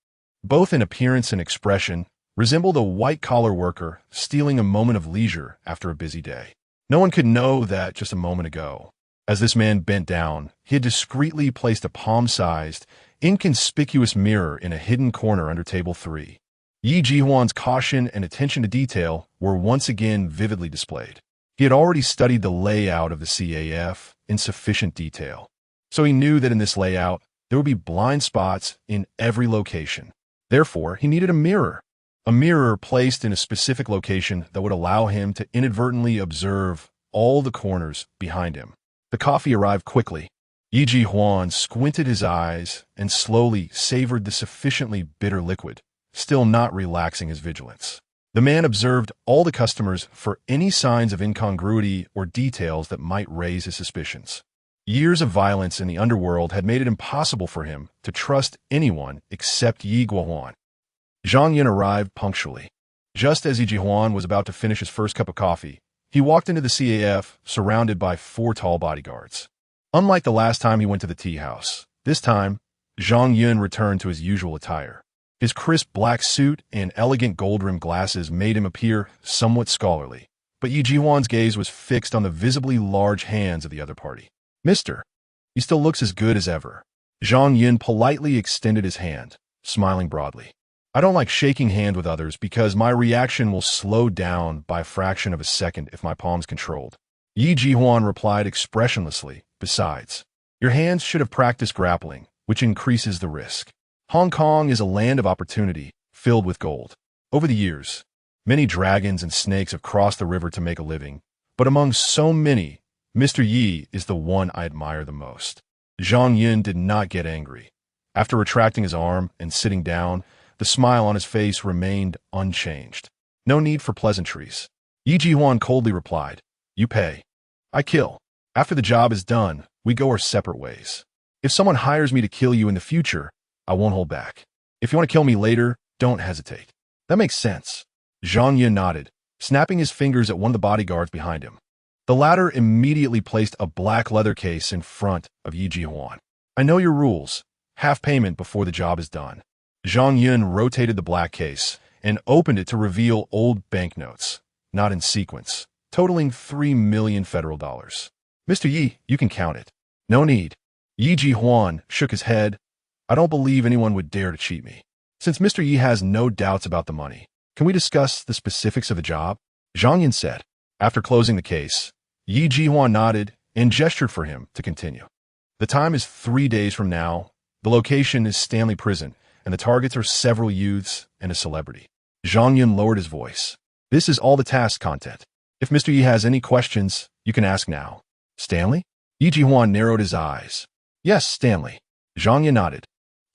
Speaker 1: both in appearance and expression, resembled a white-collar worker stealing a moment of leisure after a busy day. No one could know that just a moment ago. As this man bent down, he had discreetly placed a palm-sized, inconspicuous mirror in a hidden corner under table 3. Yi Jihuan's caution and attention to detail were once again vividly displayed. He had already studied the layout of the CAF in sufficient detail, so he knew that in this layout there would be blind spots in every location. Therefore, he needed a mirror placed in a specific location that would allow him to inadvertently observe all the corners behind him. The coffee arrived quickly. Yi Jihuan squinted his eyes and slowly savored the sufficiently bitter liquid, still not relaxing his vigilance. The man observed all the customers for any signs of incongruity or details that might raise his suspicions. Years of violence in the underworld had made it impossible for him to trust anyone except Yi Guohuan. Zhang Yun arrived punctually. Just as Yi Jihuan was about to finish his first cup of coffee, he walked into the CAF surrounded by 4 tall bodyguards. Unlike the last time he went to the tea house, this time, Zhang Yun returned to his usual attire. His crisp black suit and elegant gold-rimmed glasses made him appear somewhat scholarly, but Yi Jihuan's gaze was fixed on the visibly large hands of the other party. "Mister, he still looks as good as ever." Zhang Yun politely extended his hand, smiling broadly. "I don't like shaking hands with others because my reaction will slow down by a fraction of a second if my palm's controlled." Yi Jihuan replied expressionlessly, "Besides, your hands should have practiced grappling, which increases the risk. Hong Kong is a land of opportunity, filled with gold. Over the years, many dragons and snakes have crossed the river to make a living, but among so many, Mr. Yi is the one I admire the most." Zhang Yun did not get angry. After retracting his arm and sitting down, the smile on his face remained unchanged. "No need for pleasantries." Yi Jihuan coldly replied, "You pay. I kill. After the job is done, we go our separate ways. If someone hires me to kill you in the future, I won't hold back. If you want to kill me later, don't hesitate." "That makes sense." Zhang Yun nodded, snapping his fingers at one of the bodyguards behind him. The latter immediately placed a black leather case in front of Yi Jihuan. "I know your rules. Half payment before the job is done." Zhang Yun rotated the black case and opened it to reveal old banknotes, not in sequence, totaling 3 million federal dollars. "Mr. Yi, you can count it." "No need." Yi Jihuan shook his head. "I don't believe anyone would dare to cheat me. Since Mr. Yi has no doubts about the money, can we discuss the specifics of the job?" Zhang Yun said. After closing the case, Yi Jihuan nodded and gestured for him to continue. "The time is 3 days from now. The location is Stanley Prison, and the targets are several youths and a celebrity." Zhang Yun lowered his voice. "This is all the task content. If Mr. Yi has any questions, you can ask now." "Stanley?" Yi Jihuan narrowed his eyes. "Yes, Stanley." Zhang Yun nodded.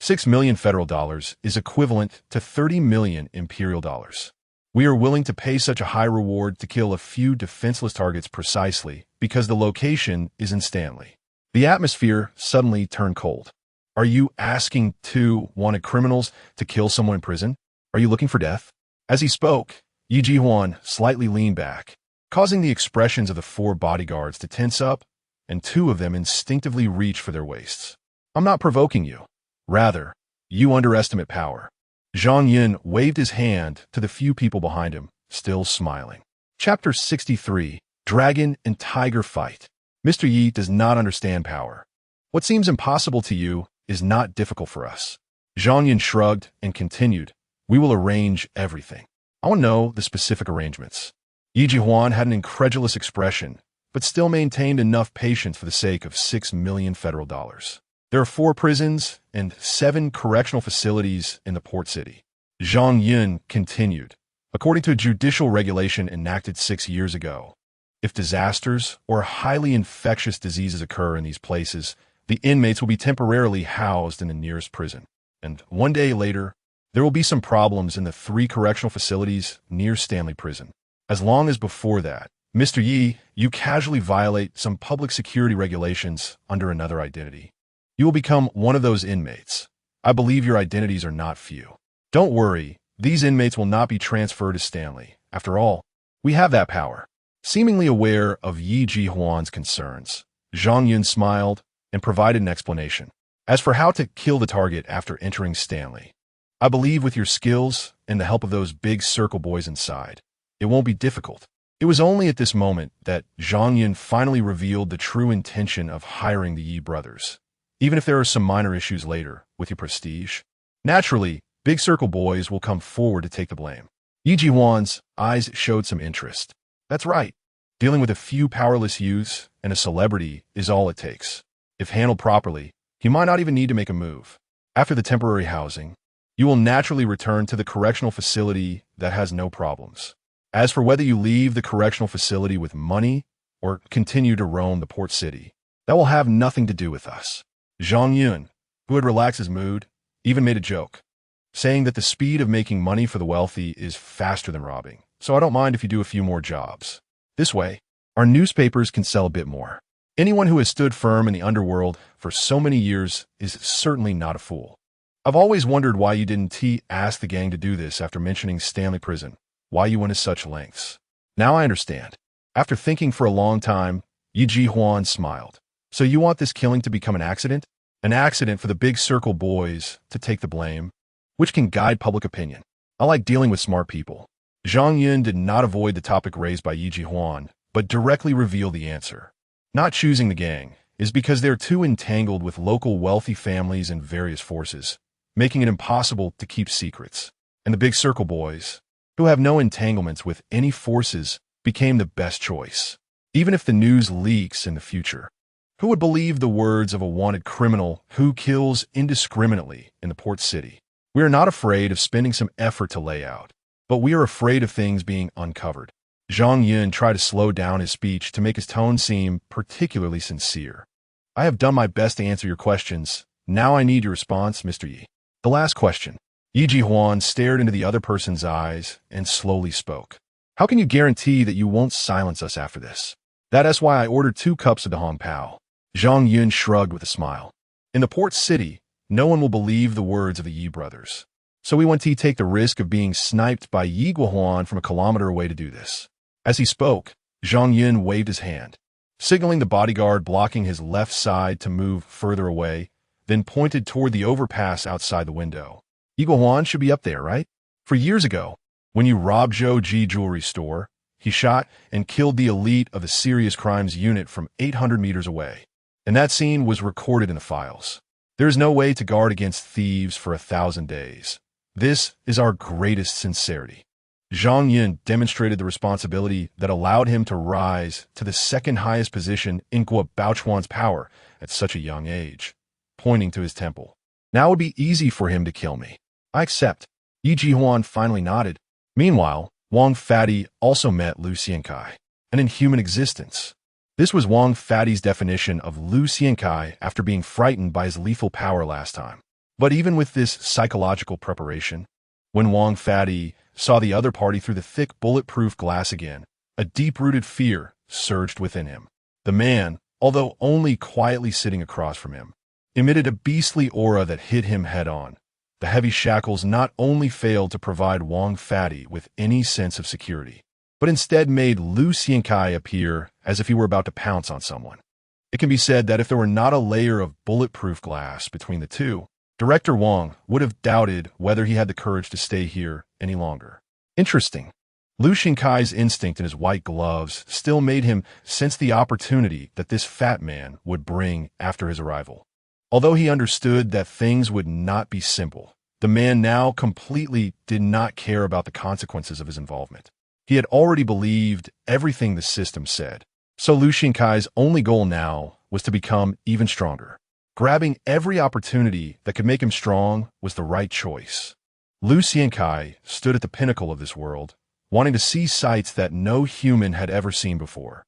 Speaker 1: 6 million federal dollars is equivalent to 30 million imperial dollars. We are willing to pay such a high reward to kill a few defenseless targets precisely because the location is in Stanley. The atmosphere suddenly turned cold. "Are you asking 2 wanted criminals to kill someone in prison? Are you looking for death?" As he spoke, Yi Jihuan slightly leaned back, causing the expressions of the 4 bodyguards to tense up, and 2 of them instinctively reached for their waists. "I'm not provoking you. Rather, you underestimate power." Zhang Yun waved his hand to the few people behind him, still smiling. Chapter 63, Dragon and Tiger Fight. Mr. Yi does not understand power. What seems impossible to you is not difficult for us. Zhang Yun shrugged and continued, "We will arrange everything." "I want to know the specific arrangements." Yi Jihuan had an incredulous expression, but still maintained enough patience for the sake of 6 million federal dollars. "There are 4 prisons and 7 correctional facilities in the port city." Zhang Yun continued, "According to a judicial regulation enacted 6 years ago, if disasters or highly infectious diseases occur in these places, the inmates will be temporarily housed in the nearest prison. And 1 day later, there will be some problems in the 3 correctional facilities near Stanley Prison. As long as before that, Mr. Yi, you casually violate some public security regulations under another identity, you will become one of those inmates. I believe your identities are not few. Don't worry, these inmates will not be transferred to Stanley. After all, we have that power." Seemingly aware of Yi Jihuan's concerns, Zhang Yun smiled and provided an explanation. "As for how to kill the target after entering Stanley, I believe with your skills and the help of those big circle boys inside, it won't be difficult. It was only at this moment that Zhang Yun finally revealed the true intention of hiring the Yi brothers. Even if there are some minor issues later with your prestige, naturally, Big Circle boys will come forward to take the blame. Yi Jihuan's eyes showed some interest. That's right. Dealing with a few powerless youths and a celebrity is all it takes. If handled properly, he might not even need to make a move. After the temporary housing, you will naturally return to the correctional facility that has no problems. As for whether you leave the correctional facility with money or continue to roam the port city, that will have nothing to do with us. Zhang Yun, who had relaxed his mood, even made a joke, saying that the speed of making money for the wealthy is faster than robbing, so I don't mind if you do a few more jobs. This way, our newspapers can sell a bit more. Anyone who has stood firm in the underworld for so many years is certainly not a fool. I've always wondered why you didn't ask the gang to do this after mentioning Stanley Prison, why you went to such lengths. Now I understand. After thinking for a long time, Yi Jihuan smiled. So you want this killing to become an accident? An accident for the Big Circle boys to take the blame, which can guide public opinion. I like dealing with smart people. Zhang Yun did not avoid the topic raised by Yi Jihuan, but directly revealed the answer. Not choosing the gang is because they're too entangled with local wealthy families and various forces, making it impossible to keep secrets. And the Big Circle boys, who have no entanglements with any forces, became the best choice. Even if the news leaks in the future, who would believe the words of a wanted criminal who kills indiscriminately in the port city? We are not afraid of spending some effort to lay out, but we are afraid of things being uncovered. Zhang Yun tried to slow down his speech to make his tone seem particularly sincere. I have done my best to answer your questions. Now I need your response, Mr. Yi. The last question. Yi Jihuan stared into the other person's eyes and slowly spoke. How can you guarantee that you won't silence us after this? That's why I ordered 2 cups of the Hong Pao. Zhang Yun shrugged with a smile. In the port city, no one will believe the words of the Yi brothers. So we want to take the risk of being sniped by Yi Guohuan from a kilometer away to do this. As he spoke, Zhang Yun waved his hand, signaling the bodyguard blocking his left side to move further away, then pointed toward the overpass outside the window. Yi Guohuan should be up there, right? For years ago, when you robbed Zhou Ji Jewelry Store, he shot and killed the elite of the Serious Crimes Unit from 800 meters away. And that scene was recorded in the files. There is no way to guard against thieves for 1,000 days. This is our greatest sincerity. Zhang Yun demonstrated the responsibility that allowed him to rise to the second highest position in Guo Baochuan's power at such a young age, pointing to his temple. Now it would be easy for him to kill me. I accept. Yi Jihuan finally nodded. Meanwhile, Wang Fati also met Lu Xiankai, an inhuman existence. This was Wang Fati's definition of Lu Xiankai after being frightened by his lethal power last time. But even with this psychological preparation, when Wang Fati saw the other party through the thick bulletproof glass again, a deep-rooted fear surged within him. The man, although only quietly sitting across from him, emitted a beastly aura that hit him head-on. The heavy shackles not only failed to provide Wang Fati with any sense of security, but instead made Lu Xiankai appear as if he were about to pounce on someone. It can be said that if there were not a layer of bulletproof glass between the two, Director Wang would have doubted whether he had the courage to stay here any longer. Interesting. Lu Xiankai's instinct in his white gloves still made him sense the opportunity that this fat man would bring after his arrival. Although he understood that things would not be simple, the man now completely did not care about the consequences of his involvement. He had already believed everything the system said, so Lu Xiankai's only goal now was to become even stronger. Grabbing every opportunity that could make him strong was the right choice. Lu Xiankai stood at the pinnacle of this world, wanting to see sights that no human had ever seen before.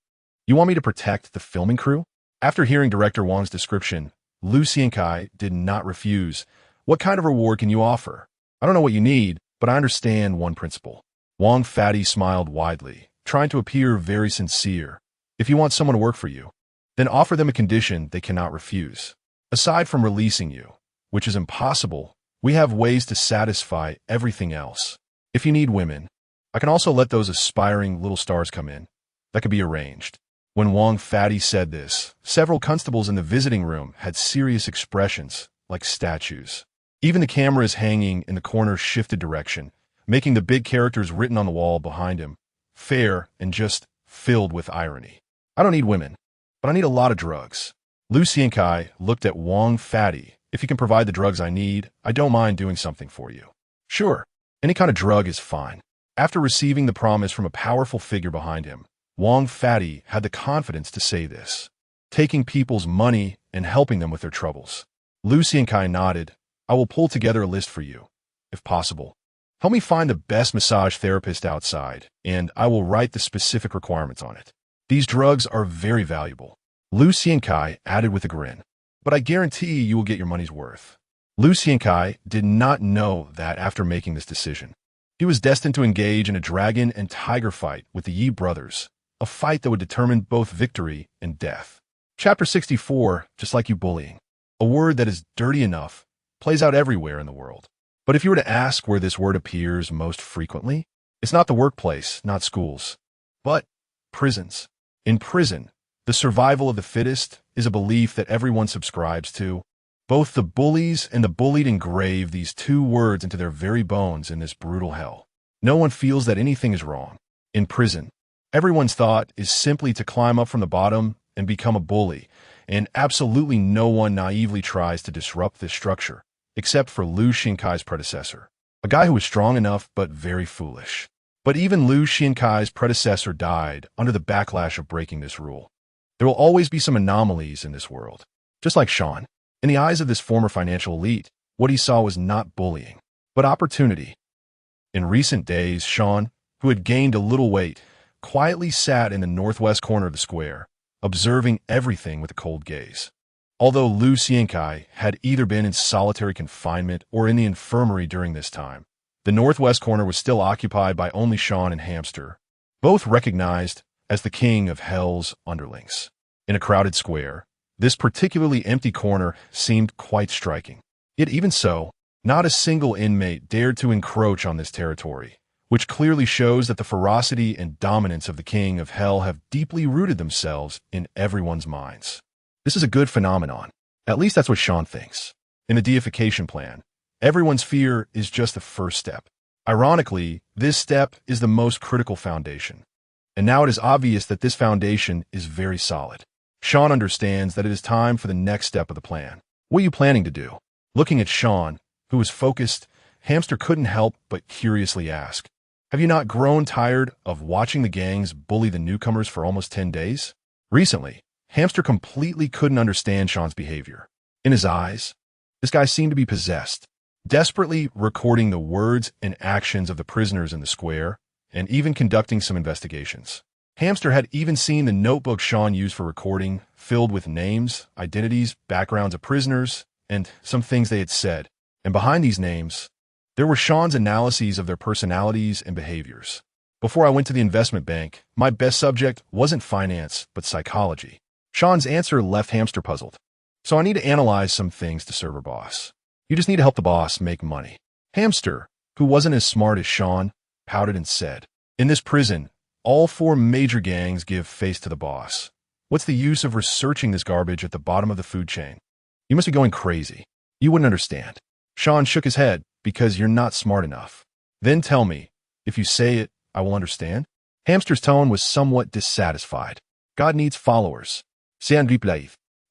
Speaker 1: You want me to protect the filming crew? After hearing Director Wang's description, Lu Xiankai did not refuse. What kind of reward can you offer? I don't know what you need, but I understand one principle. Wang Fati smiled widely, trying to appear very sincere. If you want someone to work for you, then offer them a condition they cannot refuse. Aside from releasing you, which is impossible, we have ways to satisfy everything else. If you need women, I can also let those aspiring little stars come in. That could be arranged. When Wang Fati said this, several constables in the visiting room had serious expressions, like statues. Even the cameras hanging in the corner shifted direction, making the big characters written on the wall behind him fair, and just filled with irony. I don't need women, but I need a lot of drugs. Lu Xiankai looked at Wang Fatty. If you can provide the drugs I need, I don't mind doing something for you. Sure, any kind of drug is fine. After receiving the promise from a powerful figure behind him, Wang Fatty had the confidence to say this, taking people's money and helping them with their troubles. Lu Xiankai nodded. I will pull together a list for you, if possible. Help me find the best massage therapist outside, and I will write the specific requirements on it. These drugs are very valuable. Lu Xiankai added with a grin. But I guarantee you will get your money's worth. Lu Xiankai did not know that after making this decision, he was destined to engage in a dragon and tiger fight with the Yi brothers, a fight that would determine both victory and death. Chapter 64, just like you bullying. A word that is dirty enough plays out everywhere in the world. But if you were to ask where this word appears most frequently, it's not the workplace, not schools, but prisons. In prison, the survival of the fittest is a belief that everyone subscribes to. Both the bullies and the bullied engrave these two words into their very bones in this brutal hell. No one feels that anything is wrong. In prison, everyone's thought is simply to climb up from the bottom and become a bully, and absolutely no one naively tries to disrupt this structure, except for Lu Xiankai's predecessor, a guy who was strong enough but very foolish. But even Lu Xiankai's predecessor died under the backlash of breaking this rule. There will always be some anomalies in this world. Just like Sean, in the eyes of this former financial elite, what he saw was not bullying, but opportunity. In recent days, Sean, who had gained a little weight, quietly sat in the northwest corner of the square, observing everything with a cold gaze. Although Lu Xiankai had either been in solitary confinement or in the infirmary during this time, the northwest corner was still occupied by only Sean and Hamster, both recognized as the king of hell's underlings. In a crowded square, this particularly empty corner seemed quite striking. Yet even so, not a single inmate dared to encroach on this territory, which clearly shows that the ferocity and dominance of the king of hell have deeply rooted themselves in everyone's minds. This is a good phenomenon. At least that's what Sean thinks. In the deification plan, everyone's fear is just the first step. Ironically, this step is the most critical foundation. And now it is obvious that this foundation is very solid. Sean understands that it is time for the next step of the plan. What are you planning to do? Looking at Sean, who was focused, Hamster couldn't help but curiously ask, have you not grown tired of watching the gangs bully the newcomers for almost 10 days? Recently, Hamster completely couldn't understand Sean's behavior. In his eyes, this guy seemed to be possessed, desperately recording the words and actions of the prisoners in the square, and even conducting some investigations. Hamster had even seen the notebook Sean used for recording, filled with names, identities, backgrounds of prisoners, and some things they had said. And behind these names, there were Sean's analyses of their personalities and behaviors. Before I went to the investment bank, my best subject wasn't finance, but psychology. Sean's answer left Hamster puzzled. So I need to analyze some things to serve our boss. You just need to help the boss make money. Hamster, who wasn't as smart as Sean, pouted and said, in this prison, all 4 major gangs give face to the boss. What's the use of researching this garbage at the bottom of the food chain? You must be going crazy. You wouldn't understand. Sean shook his head, because you're not smart enough. Then tell me, if you say it, I will understand. Hamster's tone was somewhat dissatisfied. God needs followers.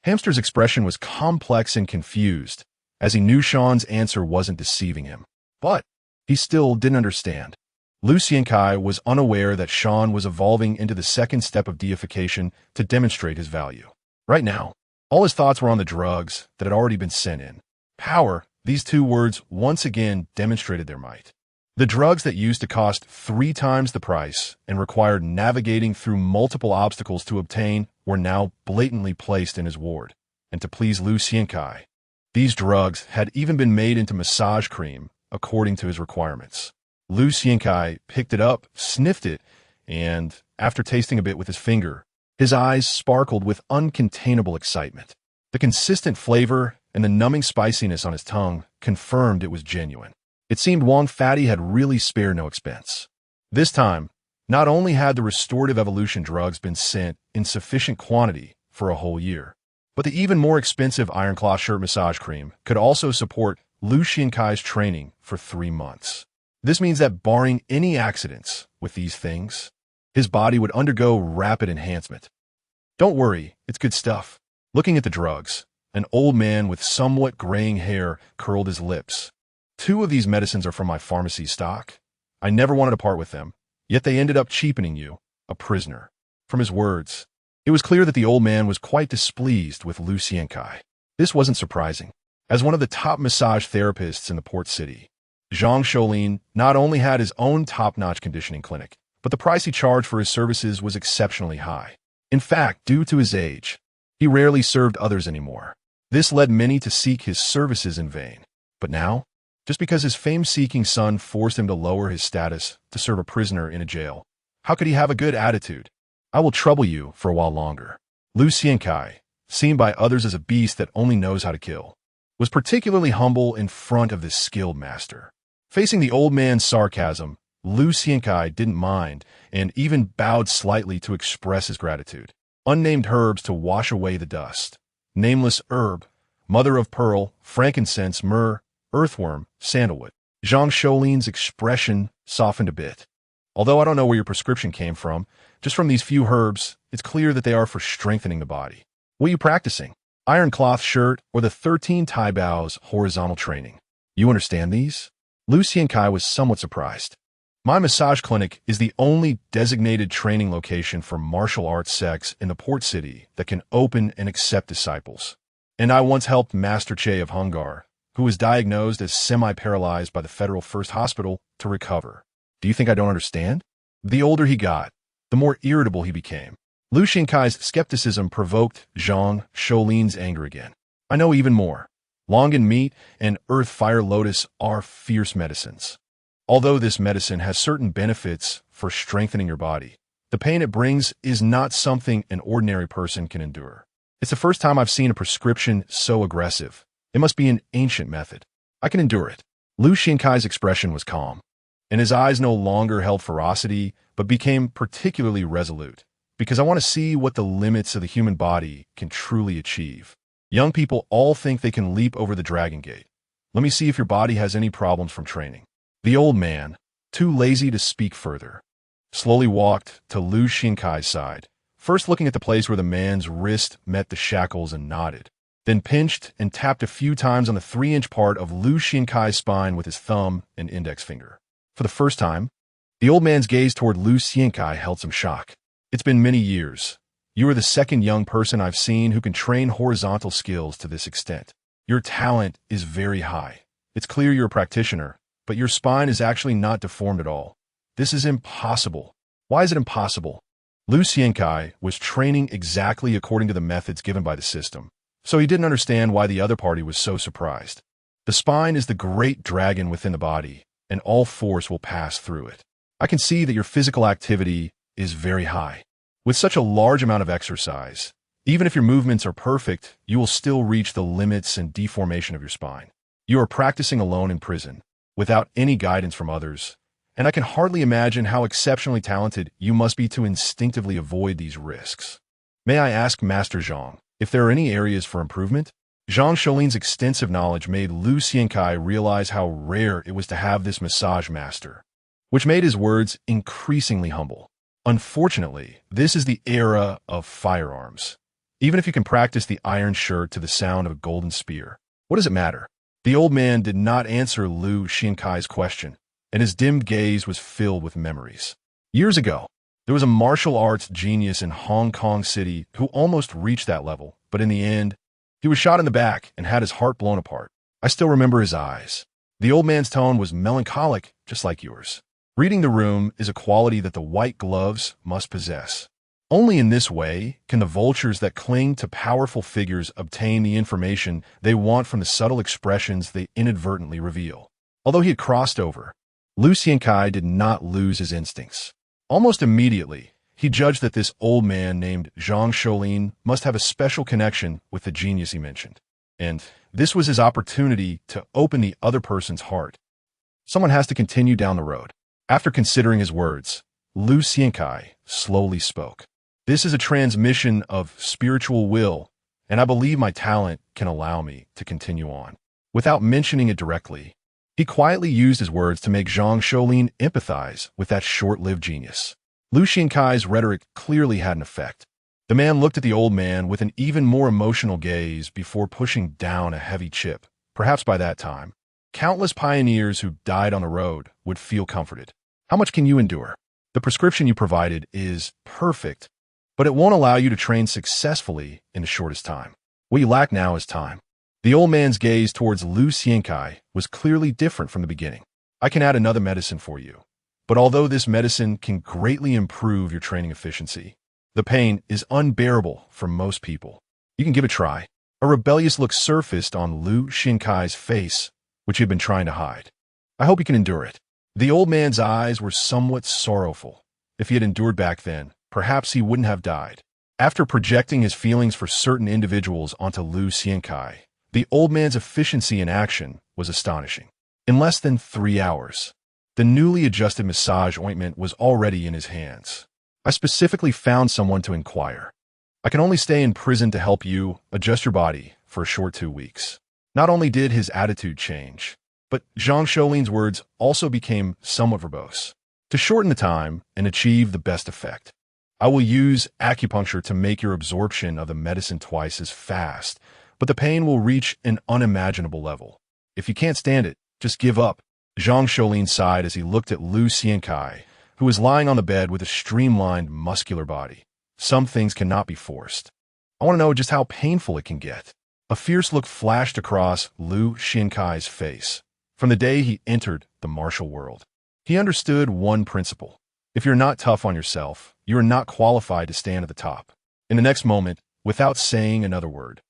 Speaker 1: Hamster's expression was complex and confused, as he knew Sean's answer wasn't deceiving him. But he still didn't understand. Lu Xiankai was unaware that Sean was evolving into the second step of deification to demonstrate his value. Right now, all his thoughts were on the drugs that had already been sent in. Power, these 2 words once again demonstrated their might. The drugs that used to cost 3 times the price and required navigating through multiple obstacles to obtain were now blatantly placed in his ward. And to please Lu Xiankai, these drugs had even been made into massage cream according to his requirements. Lu Xiankai picked it up, sniffed it, and, after tasting a bit with his finger, his eyes sparkled with uncontainable excitement. The consistent flavor and the numbing spiciness on his tongue confirmed it was genuine. It seemed Wang Fatty had really spared no expense. This time, not only had the restorative evolution drugs been sent in sufficient quantity for a whole year, but the even more expensive Ironclaw shirt massage cream could also support Lu Xiankai's training for 3 months. This means that barring any accidents with these things, His body would undergo rapid enhancement. Don't worry, it's good stuff. Looking at the drugs, an old man with somewhat graying hair curled his lips. 2 of these medicines are from my pharmacy stock. I never wanted to part with them, yet they ended up cheapening you, a prisoner. From his words, it was clear that the old man was quite displeased with Lu Xiankai. This wasn't surprising. As one of the top massage therapists in the port city, Zhang Shoulin not only had his own top-notch conditioning clinic, but the price he charged for his services was exceptionally high. In fact, due to his age, he rarely served others anymore. This led many to seek his services in vain. But now, just because his fame-seeking son forced him to lower his status to serve a prisoner in a jail, how could he have a good attitude? I will trouble you for a while longer. Lu Xiankai, seen by others as a beast that only knows how to kill, was particularly humble in front of this skilled master. Facing the old man's sarcasm, Lu Xiankai didn't mind and even bowed slightly to express his gratitude. Unnamed herbs to wash away the dust. Nameless herb, mother of pearl, frankincense, myrrh, earthworm, sandalwood. Zhang Shoulin's expression softened a bit. Although I don't know where your prescription came from, just from these few herbs, it's clear that they are for strengthening the body. What are you practicing? Iron cloth shirt or the 13 Tai Bao's horizontal training? You understand these? Lu Xiankai was somewhat surprised. My massage clinic is the only designated training location for martial arts sects in the port city that can open and accept disciples. And I once helped Master Che of Hungar, who was diagnosed as semi-paralyzed by the Federal First Hospital, to recover. Do you think I don't understand? The older he got, the more irritable he became. Lu Xiankai's skepticism provoked Zhang Shoulin's anger again. I know even more. Longan meat and earth fire lotus are fierce medicines. Although this medicine has certain benefits for strengthening your body, the pain it brings is not something an ordinary person can endure. It's the first time I've seen a prescription so aggressive. It must be an ancient method. I can endure it. Lu Xiankai's expression was calm, and his eyes no longer held ferocity, but became particularly resolute, because I want to see what the limits of the human body can truly achieve. Young people all think they can leap over the Dragon Gate. Let me see if your body has any problems from training. The old man, too lazy to speak further, slowly walked to Lu Xiankai's side, first looking at the place where the man's wrist met the shackles and nodded, then pinched and tapped a few times on the 3-inch part of Lu Xiankai's spine with his thumb and index finger. For the first time, the old man's gaze toward Lu Xiankai held some shock. It's been many years. You are the second young person I've seen who can train horizontal skills to this extent. Your talent is very high. It's clear you're a practitioner, but your spine is actually not deformed at all. This is impossible. Why is it impossible? Lu Xiankai was training exactly according to the methods given by the system, so he didn't understand why the other party was so surprised. The spine is the great dragon within the body, and all force will pass through it. I can see that your physical activity is very high. With such a large amount of exercise, even if your movements are perfect, you will still reach the limits and deformation of your spine. You are practicing alone in prison, without any guidance from others, and I can hardly imagine how exceptionally talented you must be to instinctively avoid these risks. May I ask Master Zhang if there are any areas for improvement? Zhang Shoulin's extensive knowledge made Lu Xiankai realize how rare it was to have this massage master, which made his words increasingly humble. Unfortunately, this is the era of firearms. Even if you can practice the iron shirt to the sound of a golden spear, what does it matter? The old man did not answer Lu Xiankai's question, and his dimmed gaze was filled with memories. Years ago, there was a martial arts genius in Hong Kong City who almost reached that level, but in the end, he was shot in the back and had his heart blown apart. I still remember his eyes. The old man's tone was melancholic, just like yours. Reading the room is a quality that the white gloves must possess. Only in this way can the vultures that cling to powerful figures obtain the information they want from the subtle expressions they inadvertently reveal. Although he had crossed over, Lu Xiankai did not lose his instincts. Almost immediately, he judged that this old man named Zhang Shoulin must have a special connection with the genius he mentioned. And this was his opportunity to open the other person's heart. Someone has to continue down the road. After considering his words, Lu Xiankai slowly spoke. This is a transmission of spiritual will, and I believe my talent can allow me to continue on. Without mentioning it directly, he quietly used his words to make Zhang Shoulin empathize with that short-lived genius. Lu Xinkai's rhetoric clearly had an effect. The man looked at the old man with an even more emotional gaze before pushing down a heavy chip. Perhaps by that time, countless pioneers who died on the road would feel comforted. How much can you endure? The prescription you provided is perfect, but it won't allow you to train successfully in the shortest time. What you lack now is time. The old man's gaze towards Lu Xiankai was clearly different from the beginning. I can add another medicine for you, but although this medicine can greatly improve your training efficiency, the pain is unbearable for most people. You can give it a try. A rebellious look surfaced on Lu Xiankai's face, which he had been trying to hide. I hope you can endure it. The old man's eyes were somewhat sorrowful. If he had endured back then, perhaps he wouldn't have died. After projecting his feelings for certain individuals onto Lu Xiankai, the old man's efficiency in action was astonishing. In less than 3 hours, the newly adjusted massage ointment was already in his hands. I specifically found someone to inquire. I can only stay in prison to help you adjust your body for a short 2 weeks. Not only did his attitude change, but Zhang Shoulin's words also became somewhat verbose. To shorten the time and achieve the best effect, I will use acupuncture to make your absorption of the medicine twice as fast, but the pain will reach an unimaginable level. If you can't stand it, just give up. Zhang Shoulin sighed as he looked at Lu Xiankai, who was lying on the bed with a streamlined, muscular body. Some things cannot be forced. I want to know just how painful it can get. A fierce look flashed across Lu Xiankai's face. From the day he entered the martial world, he understood one principle. If you're not tough on yourself, you are not qualified to stand at the top. In the next moment, without saying another word,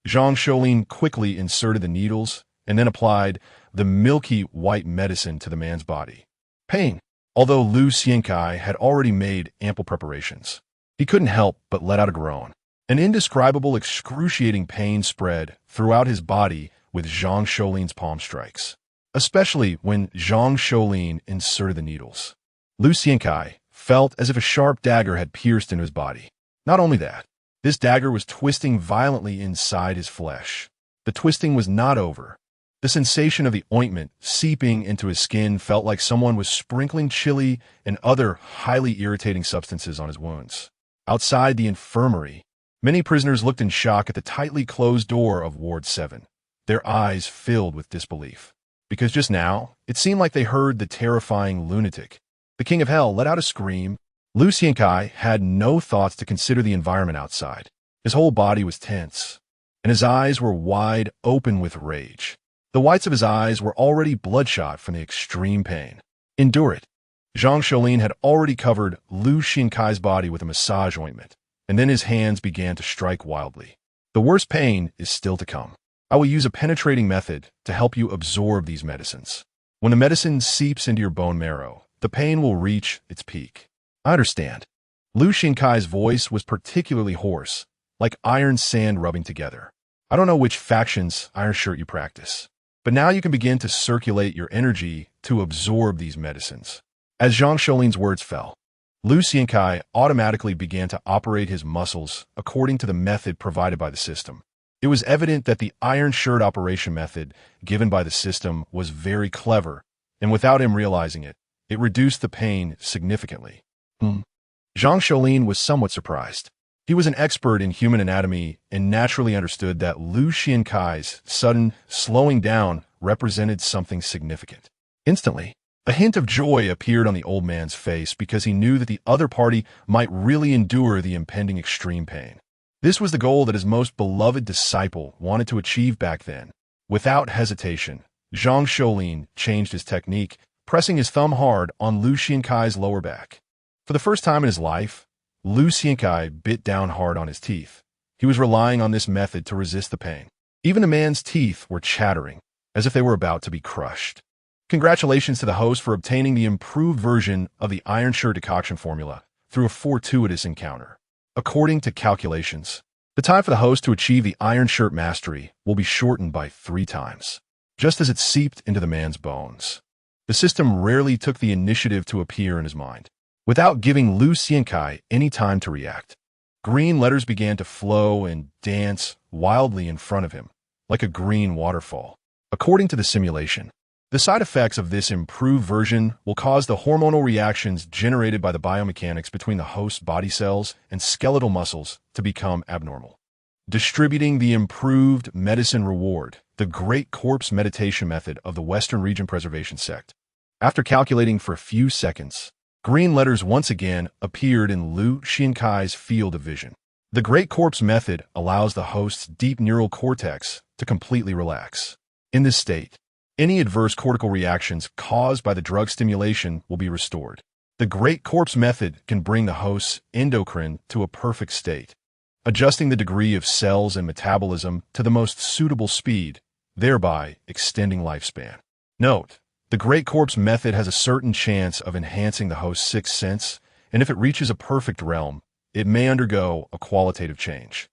Speaker 1: Zhang Shoulin quickly inserted the needles and then applied the milky white medicine to the man's body. Pain. Although Lu Xiankai had already made ample preparations, he couldn't help but let out a groan. An indescribable, excruciating pain spread throughout his body with Zhang Shoulin's palm strikes, especially when Zhang Shoulin inserted the needles. Lu Xiankai felt as if a sharp dagger had pierced into his body. Not only that, this dagger was twisting violently inside his flesh. The twisting was not over. The sensation of the ointment seeping into his skin felt like someone was sprinkling chili and other highly irritating substances on his wounds. Outside the infirmary, many prisoners looked in shock at the tightly closed door of Ward 7, their eyes filled with disbelief. Because just now, it seemed like they heard the terrifying lunatic, the King of Hell, let out a scream. Lu Xiankai had no thoughts to consider the environment outside. His whole body was tense, and his eyes were wide open with rage. The whites of his eyes were already bloodshot from the extreme pain. Endure it. Zhang Shoulin had already covered Lu Xiankai's body with a massage ointment, and then his hands began to strike wildly. The worst pain is still to come. I will use a penetrating method to help you absorb these medicines. When the medicine seeps into your bone marrow, the pain will reach its peak. I understand. Lu Xiankai's voice was particularly hoarse, like iron sand rubbing together. I don't know which faction's iron shirt you practice, but now you can begin to circulate your energy to absorb these medicines. As Zhang Shoulin's words fell, Lu Xiankai automatically began to operate his muscles according to the method provided by the system. It was evident that the iron shirt operation method given by the system was very clever, and without him realizing it, it reduced the pain significantly. Zhang Shoulin was somewhat surprised. He was an expert in human anatomy and naturally understood that Lu Xiankai's sudden slowing down represented something significant. Instantly, a hint of joy appeared on the old man's face because he knew that the other party might really endure the impending extreme pain. This was the goal that his most beloved disciple wanted to achieve back then. Without hesitation, Zhang Shoulin changed his technique, pressing his thumb hard on Lu Xiankai's lower back. For the first time in his life, Lu Xiankai bit down hard on his teeth. He was relying on this method to resist the pain. Even the man's teeth were chattering, as if they were about to be crushed. Congratulations to the host for obtaining the improved version of the Iron Shirt decoction formula through a fortuitous encounter. According to calculations, the time for the host to achieve the Iron Shirt mastery will be shortened by 3 times, just as it seeped into the man's bones. The system rarely took the initiative to appear in his mind. Without giving Lu Xiankai any time to react, green letters began to flow and dance wildly in front of him, like a green waterfall. According to the simulation, The side effects of this improved version will cause the hormonal reactions generated by the biomechanics between the host's body cells and skeletal muscles to become abnormal. Distributing the improved medicine reward, the Great Corpse Meditation method of the Western Region Preservation sect. After calculating for a few seconds, green letters once again appeared in Liu Xiankai's field of vision. The Great Corpse method allows the host's deep neural cortex to completely relax. In this state, any adverse cortical reactions caused by the drug stimulation will be restored. The Great Corpse method can bring the host's endocrine to a perfect state, adjusting the degree of cells and metabolism to the most suitable speed, thereby extending lifespan. Note, the Great Corpse method has a certain chance of enhancing the host's sixth sense, and if it reaches a perfect realm, it may undergo a qualitative change.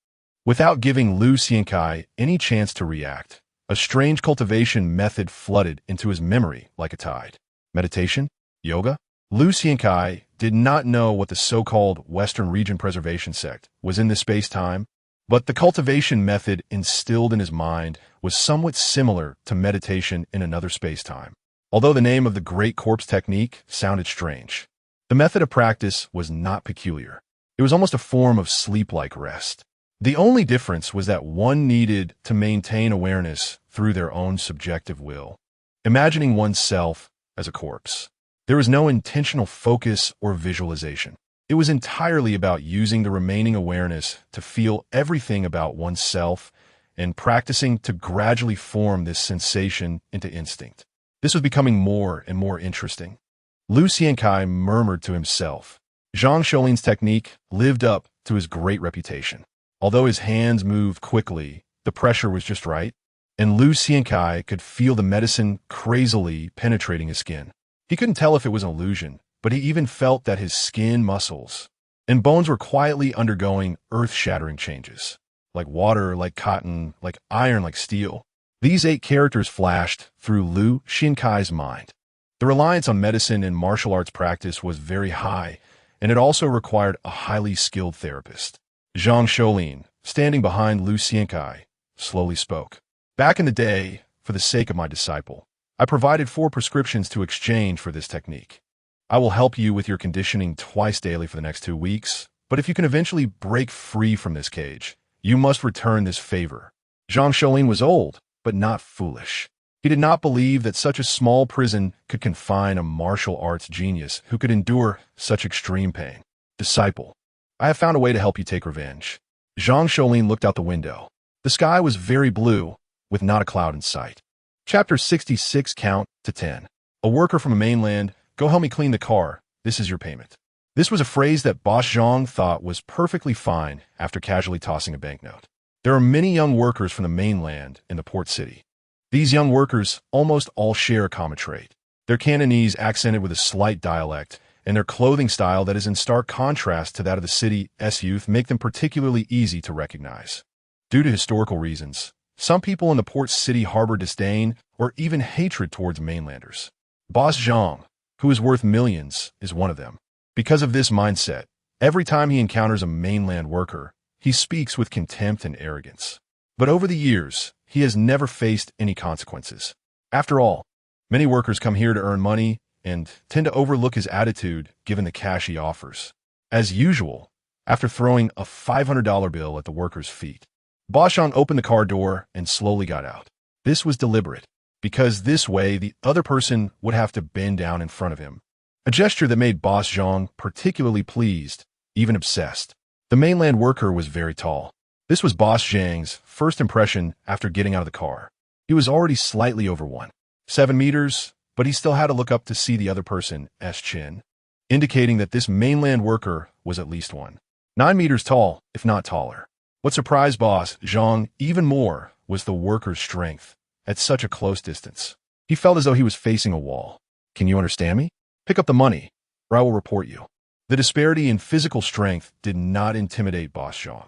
Speaker 1: Without giving Liu Xiankai any chance to react, a strange cultivation method flooded into his memory like a tide. Meditation? Yoga? Liu Xiankai did not know what the so-called Western Region Preservation sect was in this space-time, but the cultivation method instilled in his mind was somewhat similar to meditation in another space-time. Although the name of the Great Corpse technique sounded strange, the method of practice was not peculiar. It was almost a form of sleep-like rest. The only difference was that one needed to maintain awareness through their own subjective will, imagining oneself as a corpse. There was no intentional focus or visualization. It was entirely about using the remaining awareness to feel everything about oneself and practicing to gradually form this sensation into instinct. This was becoming more and more interesting. Liu Xiankai murmured to himself. Zhang Shoulin's technique lived up to his great reputation. Although his hands moved quickly, the pressure was just right, and Liu Xiankai could feel the medicine crazily penetrating his skin. He couldn't tell if it was an illusion, but he even felt that his skin, muscles, and bones were quietly undergoing earth-shattering changes. Like water, like cotton, like iron, like steel. These 8 characters flashed through Liu Xiankai's mind. The reliance on medicine and martial arts practice was very high, and it also required a highly skilled therapist. Zhang Shoulin, standing behind Liu Xiankai, slowly spoke. Back in the day, for the sake of my disciple, I provided 4 prescriptions to exchange for this technique. I will help you with your conditioning twice daily for the next 2 weeks, but if you can eventually break free from this cage, you must return this favor. Zhang Shoulin was old, but not foolish. He did not believe that such a small prison could confine a martial arts genius who could endure such extreme pain. Disciple, I have found a way to help you take revenge. Zhang Shoulin looked out the window. The sky was very blue, with not a cloud in sight. Chapter 66, Count to 10. A worker from the mainland, go help me clean the car. This is your payment. This was a phrase that Boss Zhang thought was perfectly fine after casually tossing a banknote. There are many young workers from the mainland in the port city. These young workers almost all share a common trait. Their Cantonese accented with a slight dialect, and their clothing style that is in stark contrast to that of the city's youth make them particularly easy to recognize. Due to historical reasons, some people in the port city harbor disdain or even hatred towards mainlanders. Boss Zhang, who is worth millions, is one of them. Because of this mindset, every time he encounters a mainland worker, he speaks with contempt and arrogance. But over the years, he has never faced any consequences. After all, many workers come here to earn money and tend to overlook his attitude given the cash he offers. As usual, after throwing a $500 bill at the worker's feet, Boss Zhang opened the car door and slowly got out. This was deliberate, because this way the other person would have to bend down in front of him. A gesture that made Boss Zhang particularly pleased, even obsessed. The mainland worker was very tall. This was Boss Zhang's first impression after getting out of the car. He was already slightly over 1.7 meters, but he still had to look up to see the other person's chin, indicating that this mainland worker was at least 1.9 meters tall, if not taller. What surprised Boss Zhang even more was the worker's strength at such a close distance. He felt as though he was facing a wall. Can you understand me? Pick up the money, or I will report you. The disparity in physical strength did not intimidate Boss Zhang.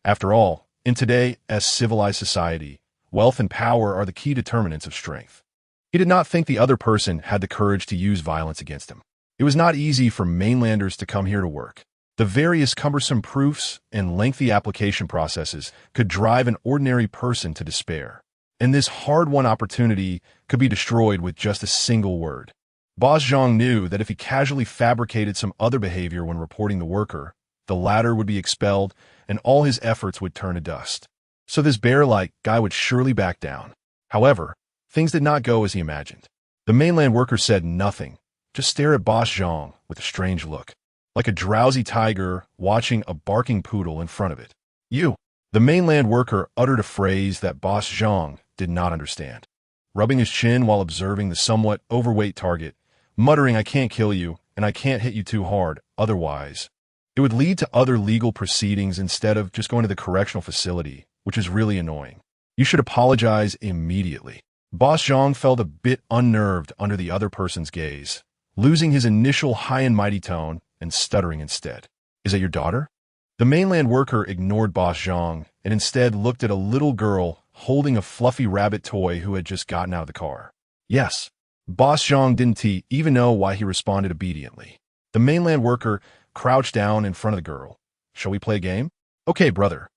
Speaker 1: After all, in today's civilized society, wealth and power are the key determinants of strength. He did not think the other person had the courage to use violence against him. It was not easy for mainlanders to come here to work. The various cumbersome proofs and lengthy application processes could drive an ordinary person to despair. And this hard-won opportunity could be destroyed with just a single word. Boss Zhang knew that if he casually fabricated some other behavior when reporting the worker, the latter would be expelled and all his efforts would turn to dust. So this bear-like guy would surely back down. However, things did not go as he imagined. The mainland worker said nothing, just stared at Boss Zhang with a strange look, like a drowsy tiger watching a barking poodle in front of it. You. The mainland worker uttered a phrase that Boss Zhang did not understand, rubbing his chin while observing the somewhat overweight target, muttering, "I can't kill you, and I can't hit you too hard, otherwise." It would lead to other legal proceedings instead of just going to the correctional facility, which is really annoying. You should apologize immediately. Boss Zhang felt a bit unnerved under the other person's gaze, losing his initial high and mighty tone and stuttering instead. Is that your daughter? The mainland worker ignored Boss Zhang and instead looked at a little girl holding a fluffy rabbit toy who had just gotten out of the car. Yes. Boss Zhang didn't even know why he responded obediently. The mainland worker crouched down in front of the girl. Shall we play a game? Okay, brother.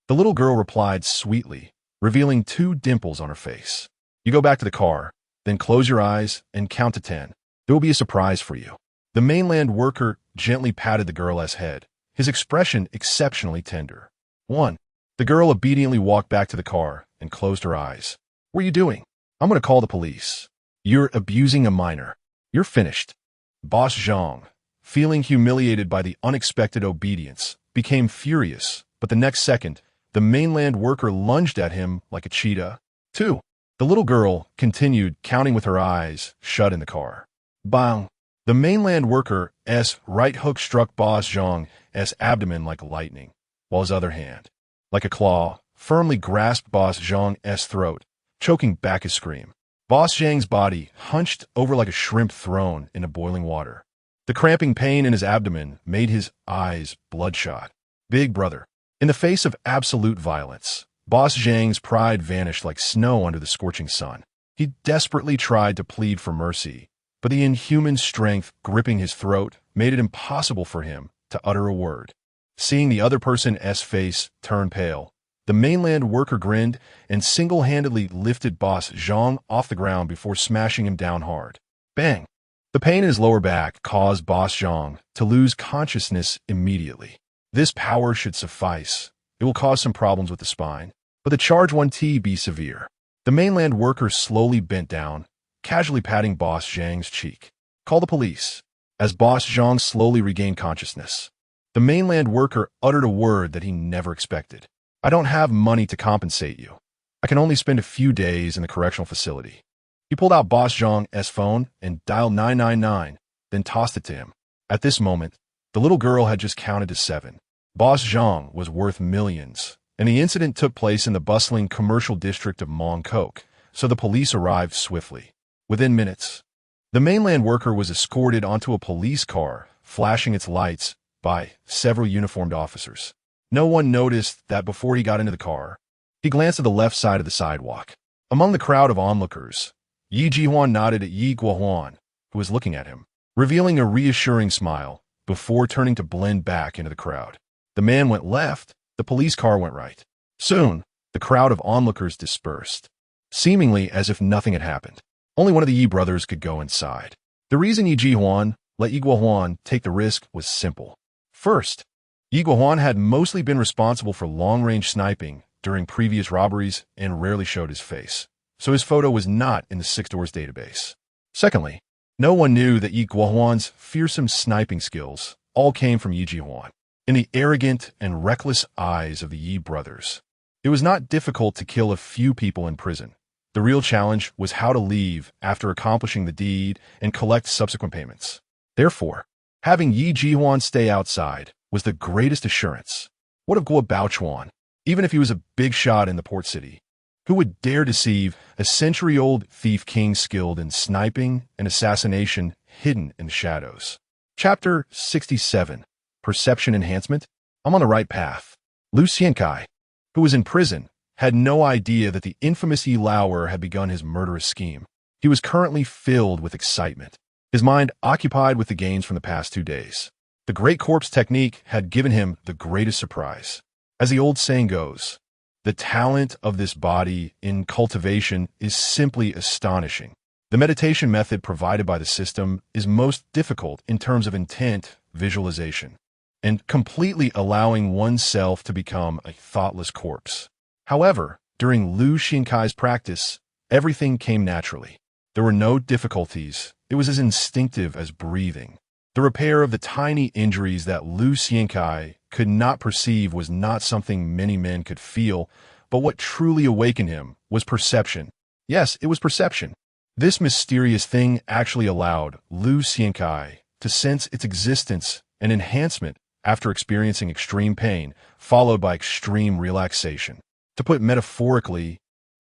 Speaker 1: The little girl replied sweetly, revealing 2 dimples on her face. You go back to the car, then close your eyes and count to 10. There will be a surprise for you. The mainland worker gently patted the girl's head, his expression exceptionally tender. 1. The girl obediently walked back to the car and closed her eyes. What are you doing? I'm going to call the police. You're abusing a minor. You're finished. Boss Zhang, feeling humiliated by the unexpected obedience, became furious, but the next second, the mainland worker lunged at him like a cheetah. 2. The little girl continued counting with her eyes shut in the car. Bang! The mainland worker's right hook struck Boss Zhang's abdomen like lightning, while his other hand, like a claw, firmly grasped Boss Zhang's throat, choking back his scream. Boss Zhang's body hunched over like a shrimp thrown into boiling water. The cramping pain in his abdomen made his eyes bloodshot. Big brother. In the face of absolute violence, Boss Zhang's pride vanished like snow under the scorching sun. He desperately tried to plead for mercy, but the inhuman strength gripping his throat made it impossible for him to utter a word. Seeing the other person's face turn pale, the mainland worker grinned and single-handedly lifted Boss Zhang off the ground before smashing him down hard. Bang! The pain in his lower back caused Boss Zhang to lose consciousness immediately. This power should suffice. It will cause some problems with the spine, but the charge won't be severe. The mainland worker slowly bent down, casually patting Boss Zhang's cheek. Call the police. As Boss Zhang slowly regained consciousness, the mainland worker uttered a word that he never expected. I don't have money to compensate you. I can only spend a few days in the correctional facility. He pulled out Boss Zhang's phone and dialed 999, then tossed it to him. At this moment, the little girl had just counted to 7. Boss Zhang was worth millions, and the incident took place in the bustling commercial district of Mongkok, so the police arrived swiftly. Within minutes, the mainland worker was escorted onto a police car, flashing its lights, by several uniformed officers. No one noticed that before he got into the car. He glanced at the left side of the sidewalk. Among the crowd of onlookers, Yi Jihuan nodded at Yi Guohuan, who was looking at him, revealing a reassuring smile, before turning to blend back into the crowd. The man went left, the police car went right. Soon, the crowd of onlookers dispersed, seemingly as if nothing had happened. Only one of the Yi brothers could go inside. The reason Yi Jihuan let Yi Guohuan take the risk was simple. First, Yi Guohuan had mostly been responsible for long-range sniping during previous robberies and rarely showed his face, so his photo was not in the Six Doors database. Secondly, no one knew that Yi Guohuan's fearsome sniping skills all came from Yi Jihuan. In the arrogant and reckless eyes of the Yi brothers, it was not difficult to kill a few people in prison. The real challenge was how to leave after accomplishing the deed and collect subsequent payments. Therefore, having Yi Jihuan stay outside was the greatest assurance. What of Guo Baochuan? Even if he was a big shot in the port city, who would dare deceive a century-old thief king skilled in sniping and assassination hidden in the shadows? Chapter 67. Perception Enhancement. I'm on the right path. Lu Xiankai, who was in prison, had no idea that the infamous Yi Lauer had begun his murderous scheme. He was currently filled with excitement, his mind occupied with the gains from the past 2 days. The Great Corpse technique had given him the greatest surprise. As the old saying goes, The talent of this body in cultivation is simply astonishing. The meditation method provided by the system is most difficult in terms of intent, visualization, and completely allowing oneself to become a thoughtless corpse. However, during Lu Xiankai's practice, everything came naturally. There were no difficulties. It was as instinctive as breathing. The repair of the tiny injuries that Lu Xiankai could not perceive was not something many men could feel, but what truly awakened him was perception. Yes, it was perception. This mysterious thing actually allowed Lu Xiankai to sense its existence and enhancement after experiencing extreme pain, followed by extreme relaxation. To put metaphorically,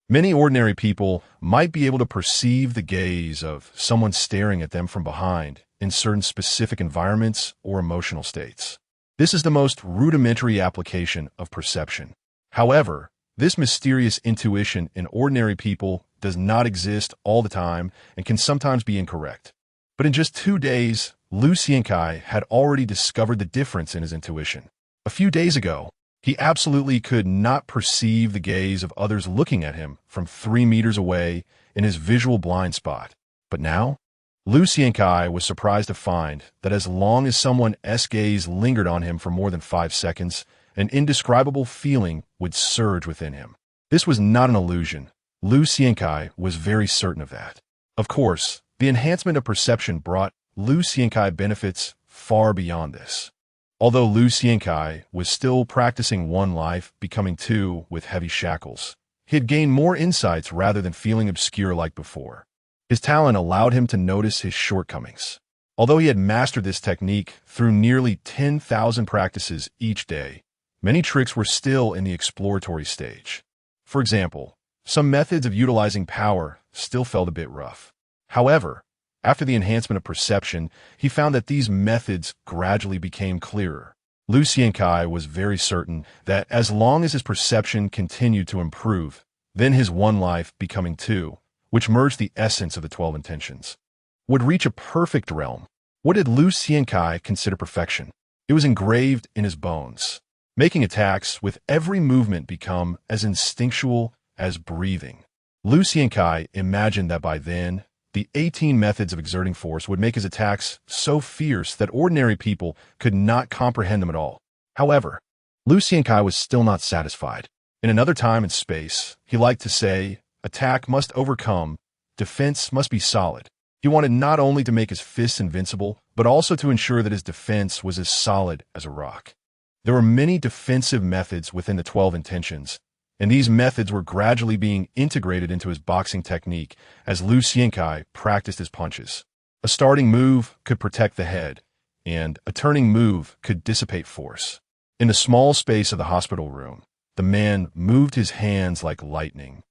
Speaker 1: many ordinary people might be able to perceive the gaze of someone staring at them from behind in certain specific environments or emotional states. This is the most rudimentary application of perception. However, this mysterious intuition in ordinary people does not exist all the time and can sometimes be incorrect. But in just 2 days, Lu Xiankai had already discovered the difference in his intuition. A few days ago, he absolutely could not perceive the gaze of others looking at him from 3 meters away in his visual blind spot. But now, Lu Xiankai was surprised to find that as long as someone's gaze lingered on him for more than 5 seconds, an indescribable feeling would surge within him. This was not an illusion. Lu Xiankai was very certain of that. Of course, the enhancement of perception brought Lu Xiankai benefits far beyond this. Although Lu Xiankai was still practicing one life, becoming two with heavy shackles, he had gained more insights rather than feeling obscure like before. His talent allowed him to notice his shortcomings. Although he had mastered this technique through nearly 10,000 practices each day, many tricks were still in the exploratory stage. For example, some methods of utilizing power still felt a bit rough. However, after the enhancement of perception, he found that these methods gradually became clearer. Lu Xiankai was very certain that as long as his perception continued to improve, then his one life becoming two, which merged the essence of the 12 intentions, would reach a perfect realm. What did Lu Xiankai consider perfection? It was engraved in his bones, making attacks with every movement become as instinctual as breathing. Lu Xiankai imagined that by then, the 18 methods of exerting force would make his attacks so fierce that ordinary people could not comprehend them at all. However, Lu Xiankai was still not satisfied. In another time and space, he liked to say, attack must overcome, defense must be solid. He wanted not only to make his fists invincible, but also to ensure that his defense was as solid as a rock. There were many defensive methods within the 12 intentions, and these methods were gradually being integrated into his boxing technique as Lu Xiankai practiced his punches. A starting move could protect the head, and a turning move could dissipate force. In the small space of the hospital room, the man moved his hands like lightning,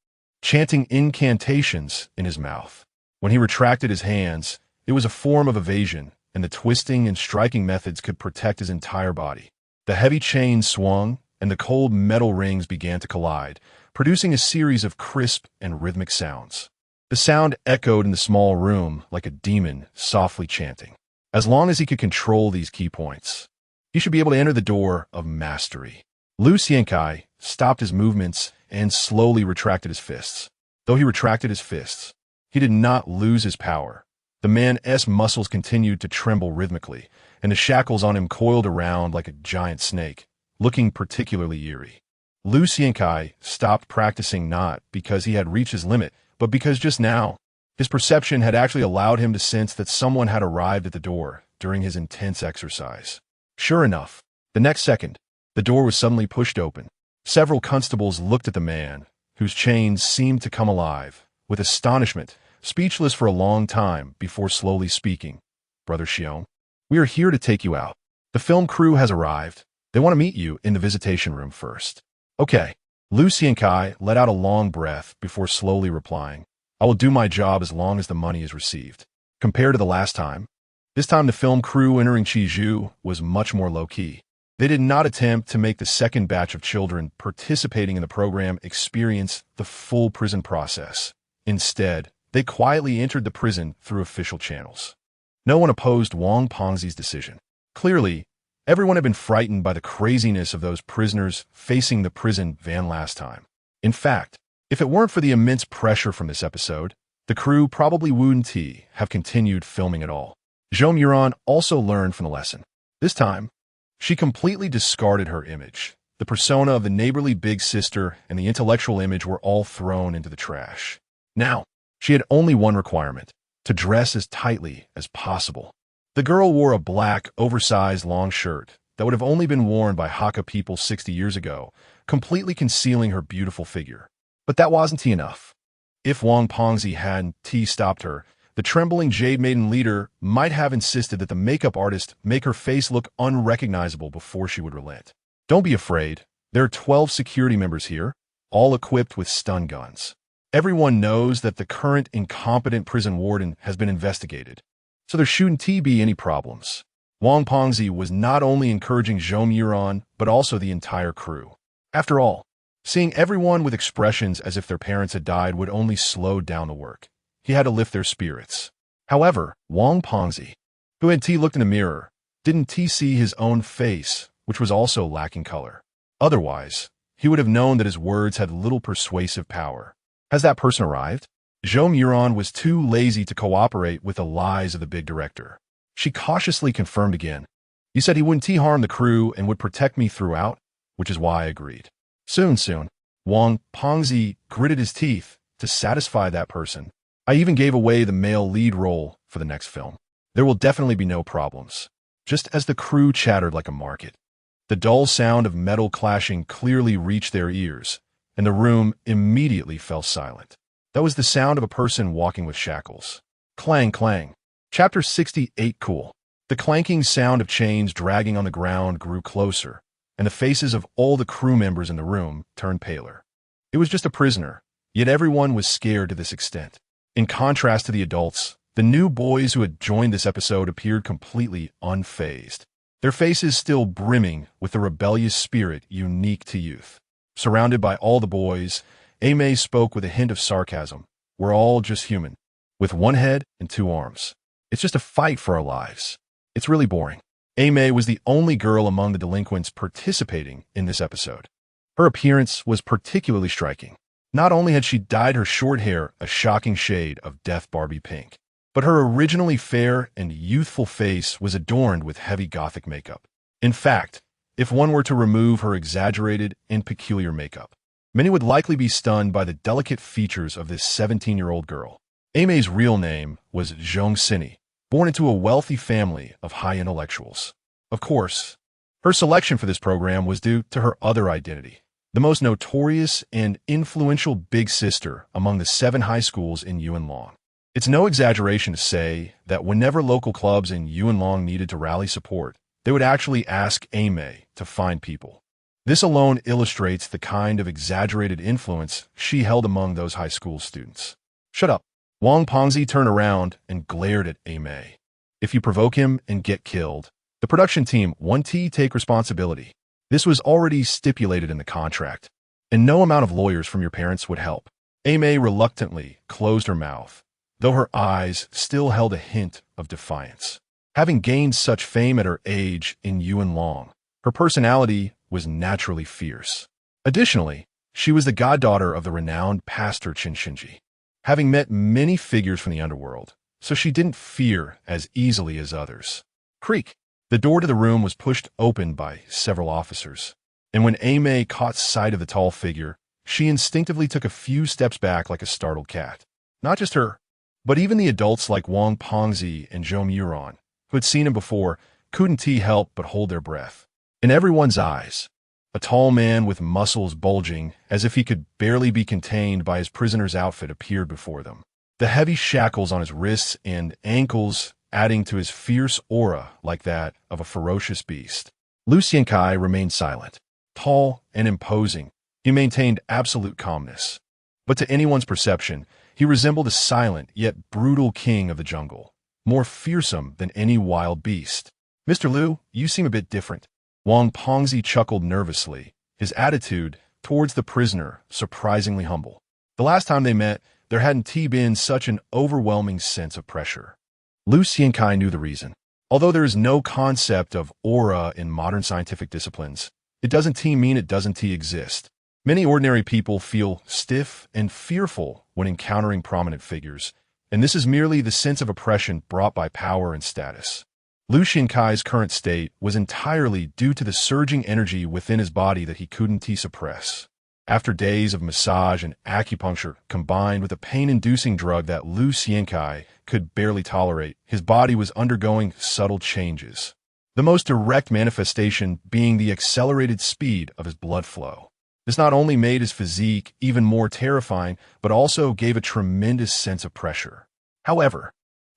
Speaker 1: chanting incantations in his mouth. When he retracted his hands, it was a form of evasion, and the twisting and striking methods could protect his entire body. The heavy chains swung, and the cold metal rings began to collide, producing a series of crisp and rhythmic sounds. The sound echoed in the small room like a demon softly chanting. As long as he could control these key points, he should be able to enter the door of mastery. Lu Xiankai stopped his movements and slowly retracted his fists. Though he retracted his fists, he did not lose his power. The man's muscles continued to tremble rhythmically, and the shackles on him coiled around like a giant snake, looking particularly eerie. Lu Xiankai stopped practicing not because he had reached his limit, but because just now, his perception had actually allowed him to sense that someone had arrived at the door during his intense exercise. Sure enough, the next second, the door was suddenly pushed open. Several constables looked at the man, whose chains seemed to come alive, with astonishment, speechless for a long time before slowly speaking. Brother Xiong, we are here to take you out. The film crew has arrived. They want to meet you in the visitation room first. Okay. Lu Xiankai let out a long breath before slowly replying, I will do my job as long as the money is received. Compared to the last time, this time the film crew entering Chizhou was much more low-key. They did not attempt to make the second batch of children participating in the program experience the full prison process. Instead, they quietly entered the prison through official channels. No one opposed Wang Pengzi's decision. Clearly, Everyone had been frightened by the craziness of those prisoners facing the prison van last time. In fact, if it weren't for the immense pressure from this episode, the crew probably wouldn't have continued filming at all. Jo Muron also learned from the lesson. This time, she completely discarded her image. The persona of the neighborly big sister and the intellectual image were all thrown into the trash. Now, she had only one requirement: to dress as tightly as possible. The girl wore a black, oversized long shirt that would have only been worn by Hakka people 60 years ago, completely concealing her beautiful figure. But that wasn't enough. If Wang Pengzi hadn't stopped her, the trembling Jade Maiden leader might have insisted that the makeup artist make her face look unrecognizable before she would relent. Don't be afraid. There are 12 security members here, all equipped with stun guns. Everyone knows that the current incompetent prison warden has been investigated, so there shouldn't be any problems. Wang Pengzi was not only encouraging Jo Muron, but also the entire crew. After all, seeing everyone with expressions as if their parents had died would only slow down the work. He had to lift their spirits. However, Wang Pengzi, who had looked in the mirror, didn't see his own face, which was also lacking color. Otherwise, he would have known that his words had little persuasive power. Has that person arrived? Jo Muron was too lazy to cooperate with the lies of the big director. She cautiously confirmed again. You said he wouldn't harm the crew and would protect me throughout, which is why I agreed. Soon. Wang Pengzi gritted his teeth to satisfy that person. I even gave away the male lead role for the next film. There will definitely be no problems. Just as the crew chattered like a market, the dull sound of metal clashing clearly reached their ears, and the room immediately fell silent. That was the sound of a person walking with shackles. Clang, clang. Chapter 68. Cool. The clanking sound of chains dragging on the ground grew closer, and the faces of all the crew members in the room turned paler. It was just a prisoner, yet everyone was scared to this extent. In contrast to the adults, the new boys who had joined this episode appeared completely unfazed, their faces still brimming with the rebellious spirit unique to youth. Surrounded by all the boys, Aimee spoke with a hint of sarcasm. We're all just human, with one head and two arms. It's just a fight for our lives. It's really boring. Aimee was the only girl among the delinquents participating in this episode. Her appearance was particularly striking. Not only had she dyed her short hair a shocking shade of Death Barbie pink, but her originally fair and youthful face was adorned with heavy gothic makeup. In fact, if one were to remove her exaggerated and peculiar makeup, many would likely be stunned by the delicate features of this 17-year-old girl. Aimee's real name was Zhong Sini, born into a wealthy family of high intellectuals. Of course, her selection for this program was due to her other identity, the most notorious and influential big sister among the 7 high schools in Yunlong. It's no exaggeration to say that whenever local clubs in Yunlong needed to rally support, they would actually ask Aimee to find people. This alone illustrates the kind of exaggerated influence she held among those high school students. Shut up. Wang Pengzi turned around and glared at Aimee. If you provoke him and get killed, the production team won't take responsibility. This was already stipulated in the contract, and no amount of lawyers from your parents would help. Aimee reluctantly closed her mouth, though her eyes still held a hint of defiance. Having gained such fame at her age in Yunlong, her personality was naturally fierce. Additionally, she was the goddaughter of the renowned pastor Qin Shinji, having met many figures from the underworld, so she didn't fear as easily as others. Creak! The door to the room was pushed open by several officers, and when Aimee caught sight of the tall figure, she instinctively took a few steps back like a startled cat. Not just her, but even the adults like Wang Pengzi and Jo Muron, who had seen him before, couldn't help but hold their breath. In everyone's eyes, a tall man with muscles bulging as if he could barely be contained by his prisoner's outfit appeared before them. The heavy shackles on his wrists and ankles adding to his fierce aura like that of a ferocious beast. Lu Xiankai remained silent. Tall and imposing, he maintained absolute calmness. But to anyone's perception, he resembled a silent yet brutal king of the jungle, more fearsome than any wild beast. Mr. Liu, you seem a bit different. Wang Pengzi chuckled nervously, his attitude towards the prisoner surprisingly humble. The last time they met, there hadn't been such an overwhelming sense of pressure. Lu Xiankai knew the reason. Although there is no concept of aura in modern scientific disciplines, it doesn't mean it doesn't exist. Many ordinary people feel stiff and fearful when encountering prominent figures, and this is merely the sense of oppression brought by power and status. Lu Xiankai's current state was entirely due to the surging energy within his body that he couldn't suppress. After days of massage and acupuncture combined with a pain-inducing drug that Lu Xiankai could barely tolerate, his body was undergoing subtle changes. The most direct manifestation being the accelerated speed of his blood flow. This not only made his physique even more terrifying, but also gave a tremendous sense of pressure. However,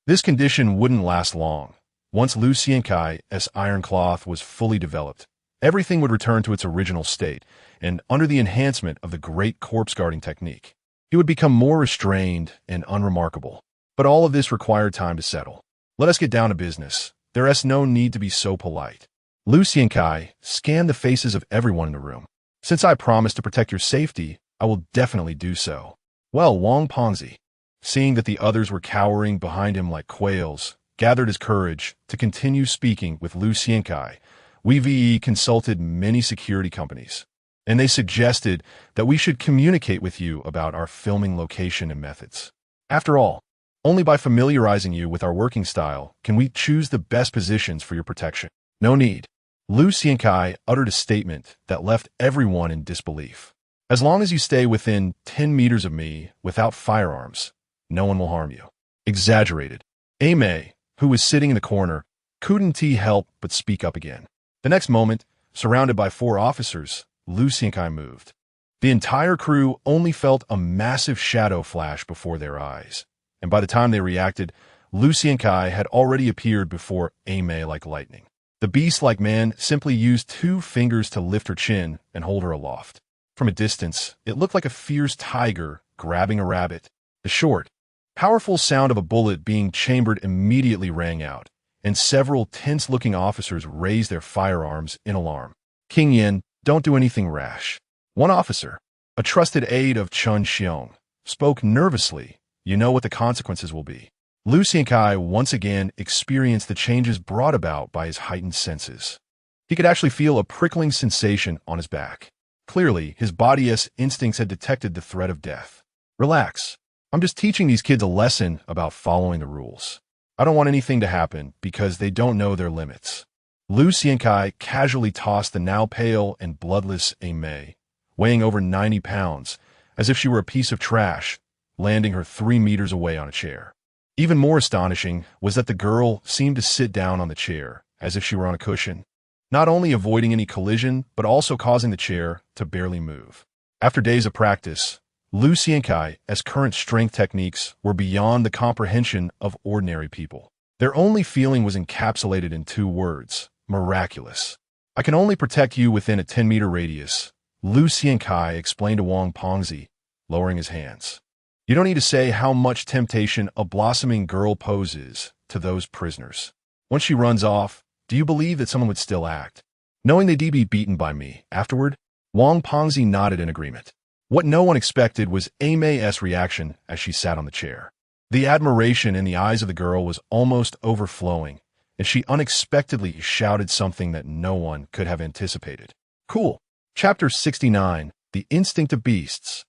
Speaker 1: this condition wouldn't last long. Once Lu Xiankai's iron cloth was fully developed, everything would return to its original state, and under the enhancement of the great corpse-guarding technique, he would become more restrained and unremarkable. But all of this required time to settle. Let us get down to business. There is no need to be so polite. Lu Xiankai scanned the faces of everyone in the room. Since I promised to protect your safety, I will definitely do so. Well, Wang Pengzi, seeing that the others were cowering behind him like quails, gathered his courage to continue speaking with Lu Xiankai. We consulted many security companies, and they suggested that we should communicate with you about our filming location and methods. After all, only by familiarizing you with our working style can we choose the best positions for your protection. No need. Lu Xiankai uttered a statement that left everyone in disbelief. As long as you stay within 10 meters of me without firearms, no one will harm you. Exaggerated. Aimei, who was sitting in the corner, couldn't help but speak up again. The next moment, surrounded by 4 officers, Lu Xiankai moved. The entire crew only felt a massive shadow flash before their eyes, and by the time they reacted, Lu Xiankai had already appeared before Aimei like lightning. The beast-like man simply used 2 fingers to lift her chin and hold her aloft. From a distance, it looked like a fierce tiger grabbing a rabbit. The short, powerful sound of a bullet being chambered immediately rang out, and several tense-looking officers raised their firearms in alarm. King Yin, don't do anything rash. One officer, a trusted aide of Chun Xiong, spoke nervously. You know what the consequences will be. Lu Xiankai once again experienced the changes brought about by his heightened senses. He could actually feel a prickling sensation on his back. Clearly, his body's instincts had detected the threat of death. Relax. I'm just teaching these kids a lesson about following the rules. I don't want anything to happen because they don't know their limits. Lu Xiankai casually tossed the now pale and bloodless Aimei, weighing over 90 pounds, as if she were a piece of trash, landing her 3 meters away on a chair. Even more astonishing was that the girl seemed to sit down on the chair, as if she were on a cushion, not only avoiding any collision, but also causing the chair to barely move. After days of practice, Lu Xiankai's current strength techniques were beyond the comprehension of ordinary people. Their only feeling was encapsulated in 2 words, miraculous. I can only protect you within a 10-meter radius, Lu Xiankai explained to Wang Pengzi, lowering his hands. You don't need to say how much temptation a blossoming girl poses to those prisoners. Once she runs off, do you believe that someone would still act? Knowing they'd be beaten by me afterward, Wang Pengzi nodded in agreement. What no one expected was Aimei's reaction as she sat on the chair. The admiration in the eyes of the girl was almost overflowing, and she unexpectedly shouted something that no one could have anticipated. Cool. Chapter 69, The Instinct of Beasts.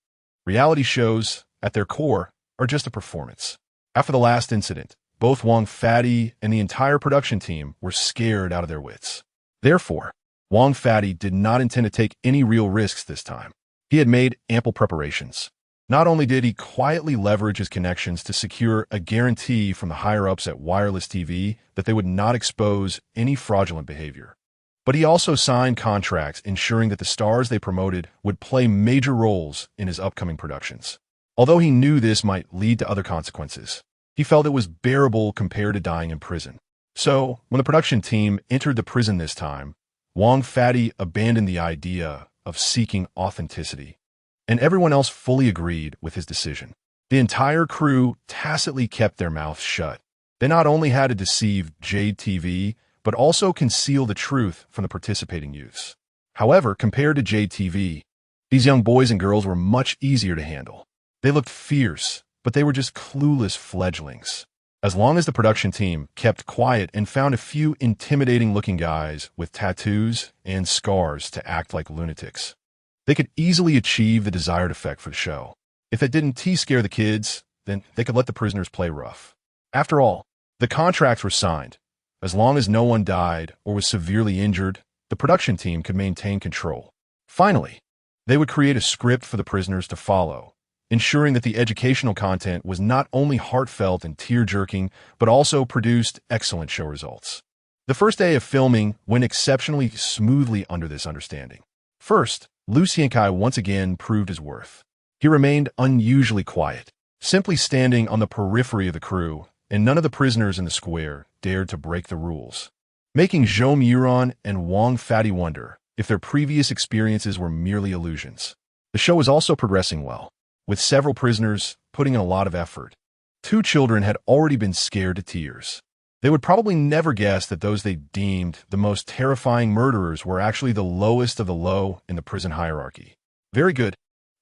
Speaker 1: Reality shows, at their core, are just a performance. After the last incident, both Wang Fatty and the entire production team were scared out of their wits. Therefore, Wang Fatty did not intend to take any real risks this time. He had made ample preparations. Not only did he quietly leverage his connections to secure a guarantee from the higher-ups at Wireless TV that they would not expose any fraudulent behavior, but he also signed contracts ensuring that the stars they promoted would play major roles in his upcoming productions. Although he knew this might lead to other consequences, he felt it was bearable compared to dying in prison. So, when the production team entered the prison this time, Wang Fatty abandoned the idea of seeking authenticity, and everyone else fully agreed with his decision. The entire crew tacitly kept their mouths shut. They not only had to deceive Jade TV, but also conceal the truth from the participating youths. However, compared to Jade TV, these young boys and girls were much easier to handle. They looked fierce, but they were just clueless fledglings. As long as the production team kept quiet and found a few intimidating-looking guys with tattoos and scars to act like lunatics, they could easily achieve the desired effect for the show. If it didn't scare the kids, then they could let the prisoners play rough. After all, the contracts were signed. As long as no one died or was severely injured, the production team could maintain control. Finally, they would create a script for the prisoners to follow, ensuring that the educational content was not only heartfelt and tear-jerking, but also produced excellent show results. The first day of filming went exceptionally smoothly under this understanding. First, Liu Xiankai once again proved his worth. He remained unusually quiet, simply standing on the periphery of the crew, and none of the prisoners in the square dared to break the rules, making Zhou Muron and Wang Fati wonder if their previous experiences were merely illusions. The show was also progressing well, with several prisoners putting in a lot of effort. 2 children had already been scared to tears. They would probably never guess that those they deemed the most terrifying murderers were actually the lowest of the low in the prison hierarchy. Very good.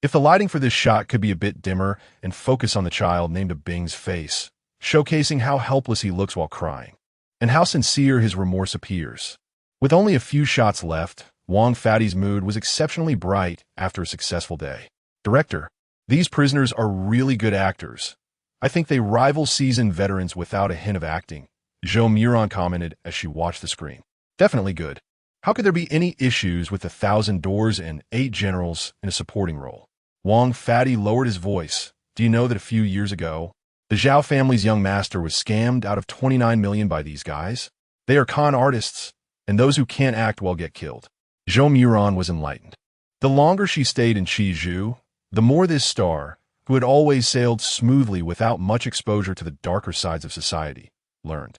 Speaker 1: If the lighting for this shot could be a bit dimmer and focus on the child named Bing's face, showcasing how helpless he looks while crying, and how sincere his remorse appears. With only a few shots left, Wang Fati's mood was exceptionally bright after a successful day. Director, these prisoners are really good actors. I think they rival seasoned veterans without a hint of acting, Zhou Muron commented as she watched the screen. Definitely good. How could there be any issues with 1,000 doors and 8 generals in a supporting role? Wang Fati lowered his voice. Do you know that a few years ago, the Zhao family's young master was scammed out of 29 million by these guys? They are con artists, and those who can't act well get killed. Zhou Muron was enlightened. The longer she stayed in Qizhou, the more this star, who had always sailed smoothly without much exposure to the darker sides of society, learned.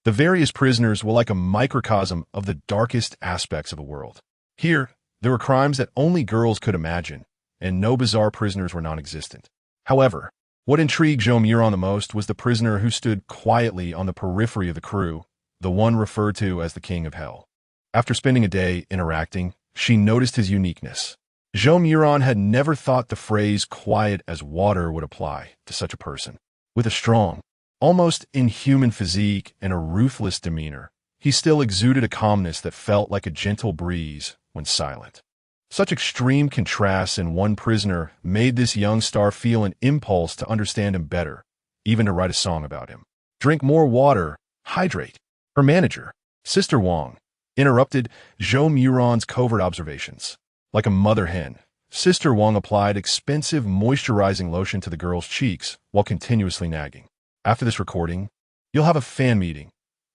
Speaker 1: The various prisoners were like a microcosm of the darkest aspects of the world. Here, there were crimes that only girls could imagine, and no bizarre prisoners were non-existent. However, what intrigued Zhou Muron the most was the prisoner who stood quietly on the periphery of the crew, the one referred to as the King of Hell. After spending a day interacting, she noticed his uniqueness. Zhou Muron had never thought the phrase quiet as water would apply to such a person. With a strong, almost inhuman physique and a ruthless demeanor, he still exuded a calmness that felt like a gentle breeze when silent. Such extreme contrasts in one prisoner made this young star feel an impulse to understand him better, even to write a song about him. Drink more water, hydrate. Her manager, Sister Wang, interrupted Zhou Muron's covert observations. Like a mother hen, Sister Wang applied expensive moisturizing lotion to the girl's cheeks while continuously nagging. After this recording, you'll have a fan meeting.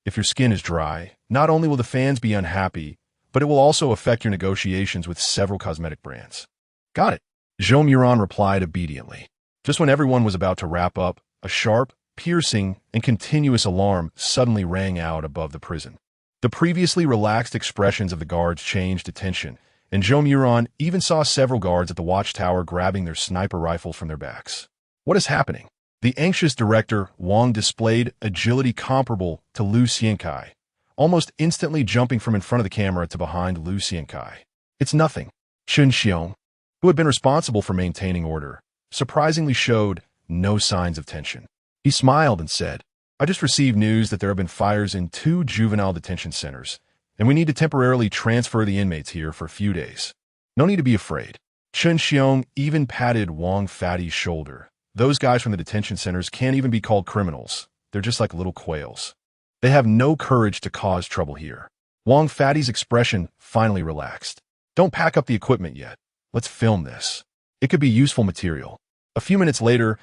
Speaker 1: If your skin is dry, not only will the fans be unhappy, but it will also affect your negotiations with several cosmetic brands. Got it, Zhou Muron replied obediently. Just when everyone was about to wrap up, a sharp, piercing, and continuous alarm suddenly rang out above the prison. The previously relaxed expressions of the guards changed to tension, and Zhou Muron even saw several guards at the watchtower grabbing their sniper rifles from their backs. What is happening? The anxious director, Wang, displayed agility comparable to Liu Xiankai, almost instantly jumping from in front of the camera to behind Liu Xiankai. It's nothing. Chun Xiong, who had been responsible for maintaining order, surprisingly showed no signs of tension. He smiled and said, I just received news that there have been fires in 2 juvenile detention centers, and we need to temporarily transfer the inmates here for a few days. No need to be afraid. Chun Xiong even patted Wang Fati's shoulder. Those guys from the detention centers can't even be called criminals. They're just like little quails. They have no courage to cause trouble here. Wang Fati's expression finally relaxed. Don't pack up the equipment yet. Let's film this. It could be useful material. A few minutes later,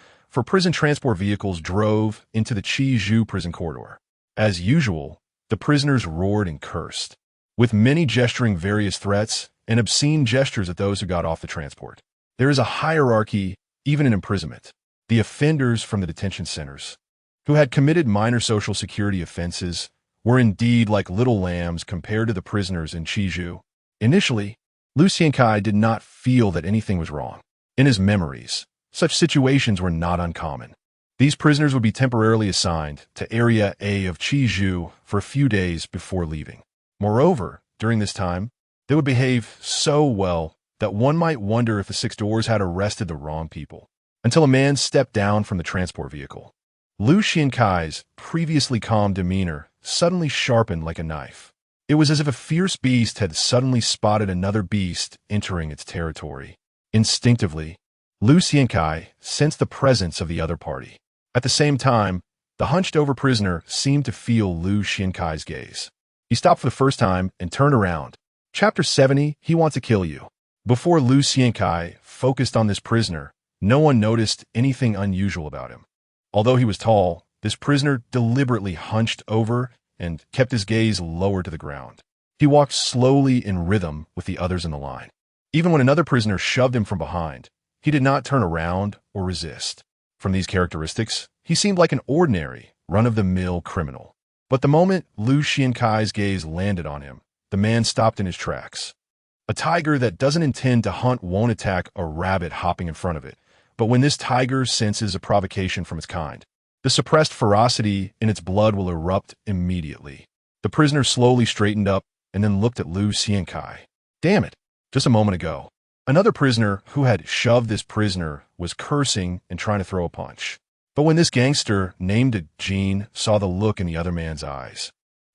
Speaker 1: prison transport vehicles drove into the Qizhou prison corridor. As usual, the prisoners roared and cursed, with many gesturing various threats and obscene gestures at those who got off the transport. There is a hierarchy, even in imprisonment. The offenders from the detention centers, who had committed minor social security offenses, were indeed like little lambs compared to the prisoners in Qizhou. Initially, Liu Xiankai did not feel that anything was wrong. In his memories, such situations were not uncommon. These prisoners would be temporarily assigned to Area A of Qizhou for a few days before leaving. Moreover, during this time, they would behave so well that one might wonder if the 6 doors had arrested the wrong people. Until a man stepped down from the transport vehicle. Lu Xiankai's previously calm demeanor suddenly sharpened like a knife. It was as if a fierce beast had suddenly spotted another beast entering its territory. Instinctively, Lu Xiankai sensed the presence of the other party. At the same time, the hunched-over prisoner seemed to feel Lu Xiankai's gaze. He stopped for the first time and turned around. Chapter 70, He Wants to Kill You. Before Lu Xiankai focused on this prisoner, no one noticed anything unusual about him. Although he was tall, this prisoner deliberately hunched over and kept his gaze lower to the ground. He walked slowly in rhythm with the others in the line. Even when another prisoner shoved him from behind, he did not turn around or resist. From these characteristics, he seemed like an ordinary, run-of-the-mill criminal. But the moment Lu Xiankai's gaze landed on him, the man stopped in his tracks. A tiger that doesn't intend to hunt won't attack a rabbit hopping in front of it, but when this tiger senses a provocation from its kind, the suppressed ferocity in its blood will erupt immediately. The prisoner slowly straightened up and then looked at Lu Xiankai. Damn it! Just a moment ago, another prisoner who had shoved this prisoner was cursing and trying to throw a punch. But when this gangster named Jean saw the look in the other man's eyes,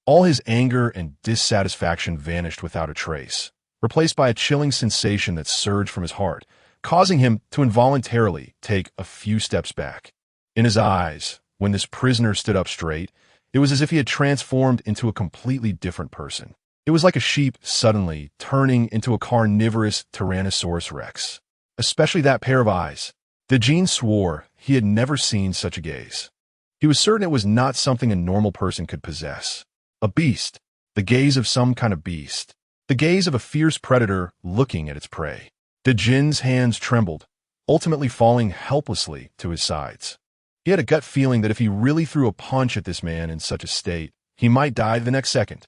Speaker 1: all his anger and dissatisfaction vanished without a trace, replaced by a chilling sensation that surged from his heart, causing him to involuntarily take a few steps back. In his eyes, when this prisoner stood up straight, it was as if he had transformed into a completely different person. It was like a sheep suddenly turning into a carnivorous Tyrannosaurus Rex. Especially that pair of eyes. De Jean swore he had never seen such a gaze. He was certain it was not something a normal person could possess. A beast. The gaze of some kind of beast. The gaze of a fierce predator looking at its prey. De Jean's hands trembled, ultimately falling helplessly to his sides. He had a gut feeling that if he really threw a punch at this man in such a state, he might die the next second.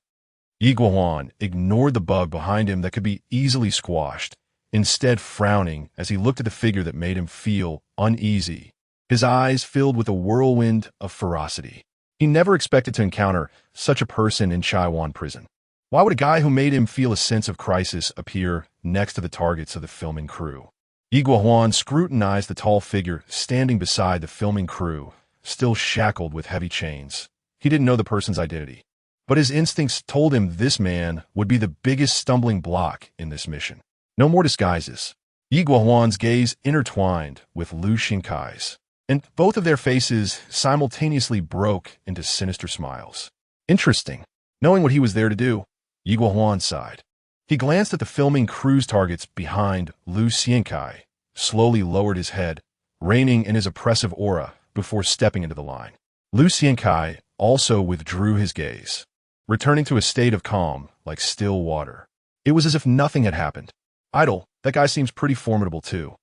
Speaker 1: Yi Guohuan ignored the bug behind him that could be easily squashed, instead frowning as he looked at the figure that made him feel uneasy, his eyes filled with a whirlwind of ferocity. He never expected to encounter such a person in Chaiwan prison. Why would a guy who made him feel a sense of crisis appear next to the targets of the filming crew? Yi Guohuan scrutinized the tall figure standing beside the filming crew, still shackled with heavy chains. He didn't know the person's identity, but his instincts told him this man would be the biggest stumbling block in this mission. No more disguises. Yi Guohuan's gaze intertwined with Lu Xiankai's, and both of their faces simultaneously broke into sinister smiles. Interesting. Knowing what he was there to do, Yi Guohuan sighed. He glanced at the filming crew's targets behind Lu Xiankai, slowly lowered his head, reining in his oppressive aura before stepping into the line. Lu Xiankai also withdrew his gaze, returning to a state of calm like still water. It was as if nothing had happened. Idle, that guy seems pretty formidable too.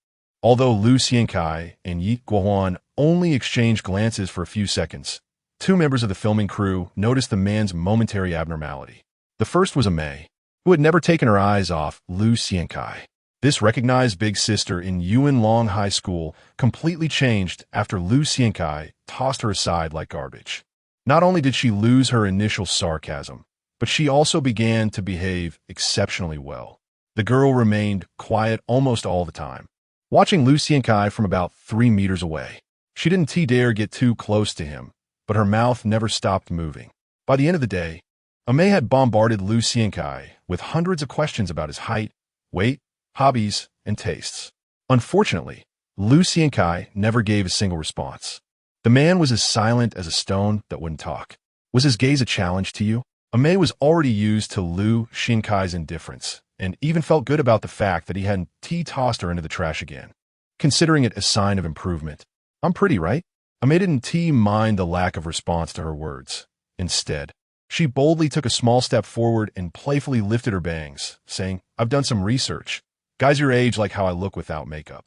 Speaker 1: Although Lu Xiankai and Yi Guohuan only exchanged glances for a few seconds, two members of the filming crew noticed the man's momentary abnormality. The first was Mei, who had never taken her eyes off Lu Xiankai. This recognized big sister in Yuanlong High School completely changed after Lu Xiankai tossed her aside like garbage. Not only did she lose her initial sarcasm, but she also began to behave exceptionally well. The girl remained quiet almost all the time, watching Lu Xiankai from about 3 meters away. She didn't dare get too close to him, but her mouth never stopped moving. By the end of the day, Mei had bombarded Lu Xiankai with hundreds of questions about his height, weight, hobbies, and tastes. Unfortunately, Lu Xiankai never gave a single response. The man was as silent as a stone that wouldn't talk. Was his gaze a challenge to you? Mei was already used to Lu Xiankai's indifference, and even felt good about the fact that he hadn't tossed her into the trash again, considering it a sign of improvement. I'm pretty, right? Mei didn't mind the lack of response to her words. Instead, she boldly took a small step forward and playfully lifted her bangs, saying, I've done some research. Guys your age like how I look without makeup.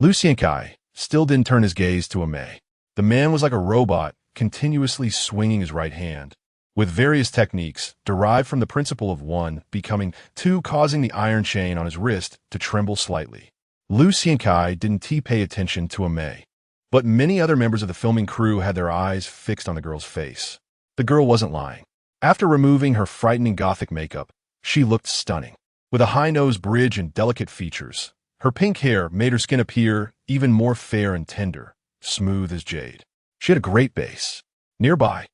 Speaker 1: Lu Xiankai still didn't turn his gaze to Mei. The man was like a robot, continuously swinging his right hand, with various techniques derived from the principle of 1 becoming 2, causing the iron chain on his wrist to tremble slightly. Lu Xiankai didn't pay attention to Mei, but many other members of the filming crew had their eyes fixed on the girl's face. The girl wasn't lying. After removing her frightening gothic makeup, she looked stunning. With a high nose bridge and delicate features, her pink hair made her skin appear even more fair and tender, smooth as jade. She had a great base. Nearby,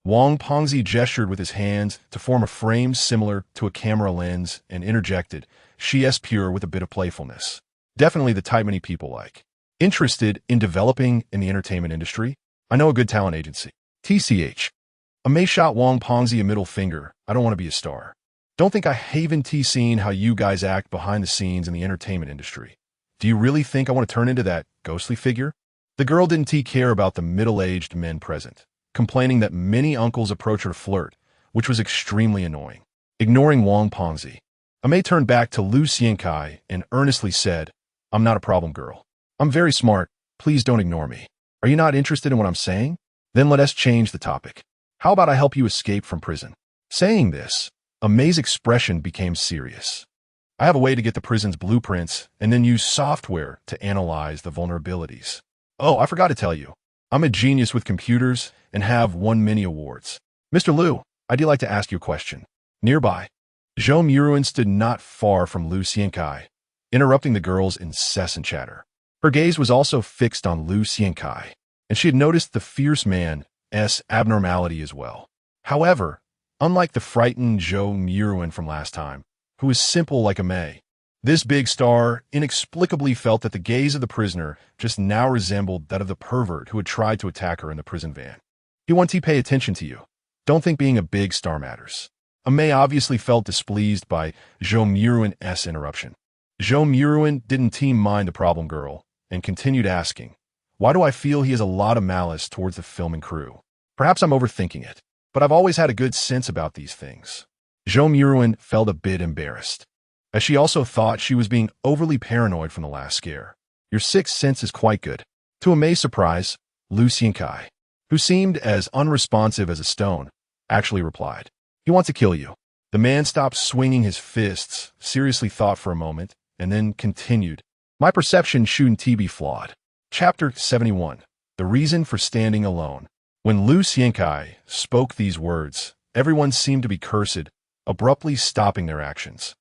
Speaker 1: Wang Pengzi gestured with his hands to form a frame similar to a camera lens and interjected, "She's pure," with a bit of playfulness. Definitely the type many people like. Interested in developing in the entertainment industry? I know a good talent agency. TCH. May shot Wang Pengzi a middle finger. I don't want to be a star. Don't think I haven't seen how you guys act behind the scenes in the entertainment industry. Do you really think I want to turn into that ghostly figure? The girl didn't care about the middle-aged men present, complaining that many uncles approached her to flirt, which was extremely annoying. Ignoring Wang Pengzi, May turned back to Lu Xiankai and earnestly said, "I'm not a problem girl. I'm very smart. Please don't ignore me. Are you not interested in what I'm saying? Then let us change the topic. How about I help you escape from prison?" Saying this, May's expression became serious. "I have a way to get the prison's blueprints and then use software to analyze the vulnerabilities. Oh, I forgot to tell you. I'm a genius with computers and have won many awards. Mr. Liu, I'd like to ask you a question." Nearby, Zhou Muruan stood not far from Lu Xiankai, interrupting the girl's incessant chatter. Her gaze was also fixed on Lu Xiankai, and she had noticed the fierce man's abnormality as well. However, unlike the frightened Zhou Muruan from last time, who was simple like a May, this big star inexplicably felt that the gaze of the prisoner just now resembled that of the pervert who had tried to attack her in the prison van. "He wants to pay attention to you. Don't think being a big star matters." May obviously felt displeased by Zhou Muruan's interruption. Zhou Muruan didn't mind the problem girl and continued asking, "Why do I feel he has a lot of malice towards the filming crew? Perhaps I'm overthinking it, but I've always had a good sense about these things." Zhou Muruan felt a bit embarrassed, as she also thought she was being overly paranoid from the last scare. "Your sixth sense is quite good." To May's surprise, Lu Xiankai, who seemed as unresponsive as a stone, actually replied, "He wants to kill you." The man stopped swinging his fists, seriously thought for a moment, and then continued, "My perception shouldn't be flawed." Chapter 71. The Reason for Standing Alone. When Lu Xiankai spoke these words, everyone seemed to be cursed, abruptly stopping their actions.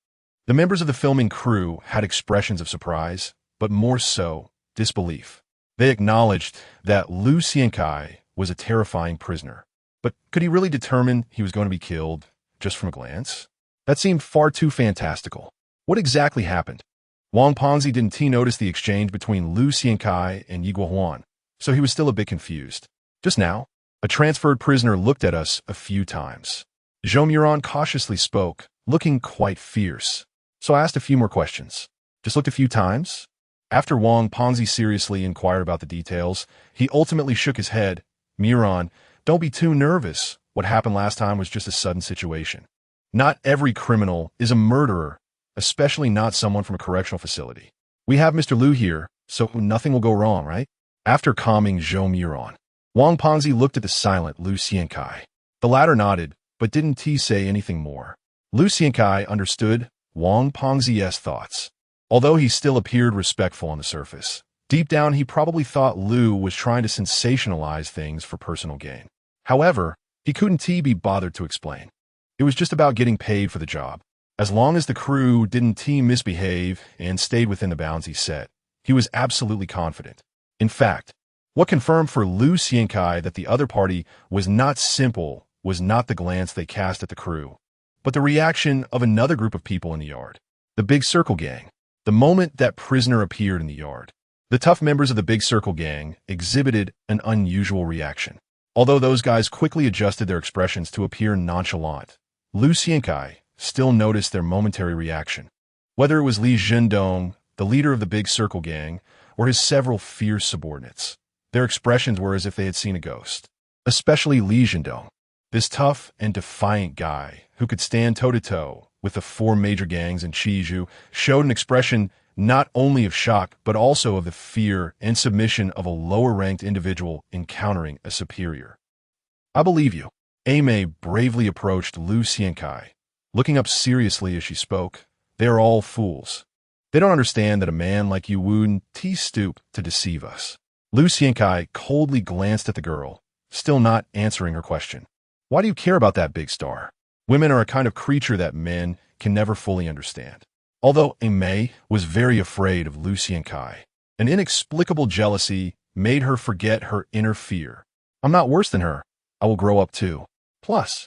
Speaker 1: The members of the filming crew had expressions of surprise, but more so, disbelief. They acknowledged that Lu Xiankai was a terrifying prisoner. But could he really determine he was going to be killed just from a glance? That seemed far too fantastical. What exactly happened? Wang Pengzi didn't notice the exchange between Lu Xiankai and Yi Guohuan, so he was still a bit confused. "Just now, a transferred prisoner looked at us a few times." Zhou Muruan cautiously spoke, looking quite fierce. "So I asked a few more questions. Just looked a few times?" After Wang Pengzi seriously inquired about the details, he ultimately shook his head. "Muruan, don't be too nervous. What happened last time was just a sudden situation. Not every criminal is a murderer, especially not someone from a correctional facility. We have Mr. Liu here, so nothing will go wrong, right?" After calming Zhou Muruan, Wang Pengzi looked at the silent Lu Xiankai. The latter nodded, but didn't say anything more. Lu Xiankai understood Wang Pengzi's thoughts. Although he still appeared respectful on the surface, deep down he probably thought Liu was trying to sensationalize things for personal gain. However, he couldn't be bothered to explain. It was just about getting paid for the job. As long as the crew didn't misbehave and stayed within the bounds he set, he was absolutely confident. In fact, what confirmed for Lu Xiankai that the other party was not simple was not the glance they cast at the crew, but the reaction of another group of people in the yard, the Big Circle Gang. The moment that prisoner appeared in the yard, the tough members of the Big Circle Gang exhibited an unusual reaction. Although those guys quickly adjusted their expressions to appear nonchalant, Lu Xiankai still noticed their momentary reaction. Whether it was Li Zhendong, the leader of the Big Circle Gang, or his several fierce subordinates, their expressions were as if they had seen a ghost. Especially Li Zhendong, this tough and defiant guy who could stand toe-to-toe with the four major gangs in Chizhou, showed an expression not only of shock, but also of the fear and submission of a lower-ranked individual encountering a superior. "I believe you." May bravely approached Lu Xiankai, looking up seriously as she spoke. "They are all fools. They don't understand that a man like you wouldn't stoop to deceive us." Lu Xiankai coldly glanced at the girl, still not answering her question. "Why do you care about that big star? Women are a kind of creature that men can never fully understand." Although May was very afraid of Lu Xiankai, an inexplicable jealousy made her forget her inner fear. I'm not worse than her. I will grow up too. Plus,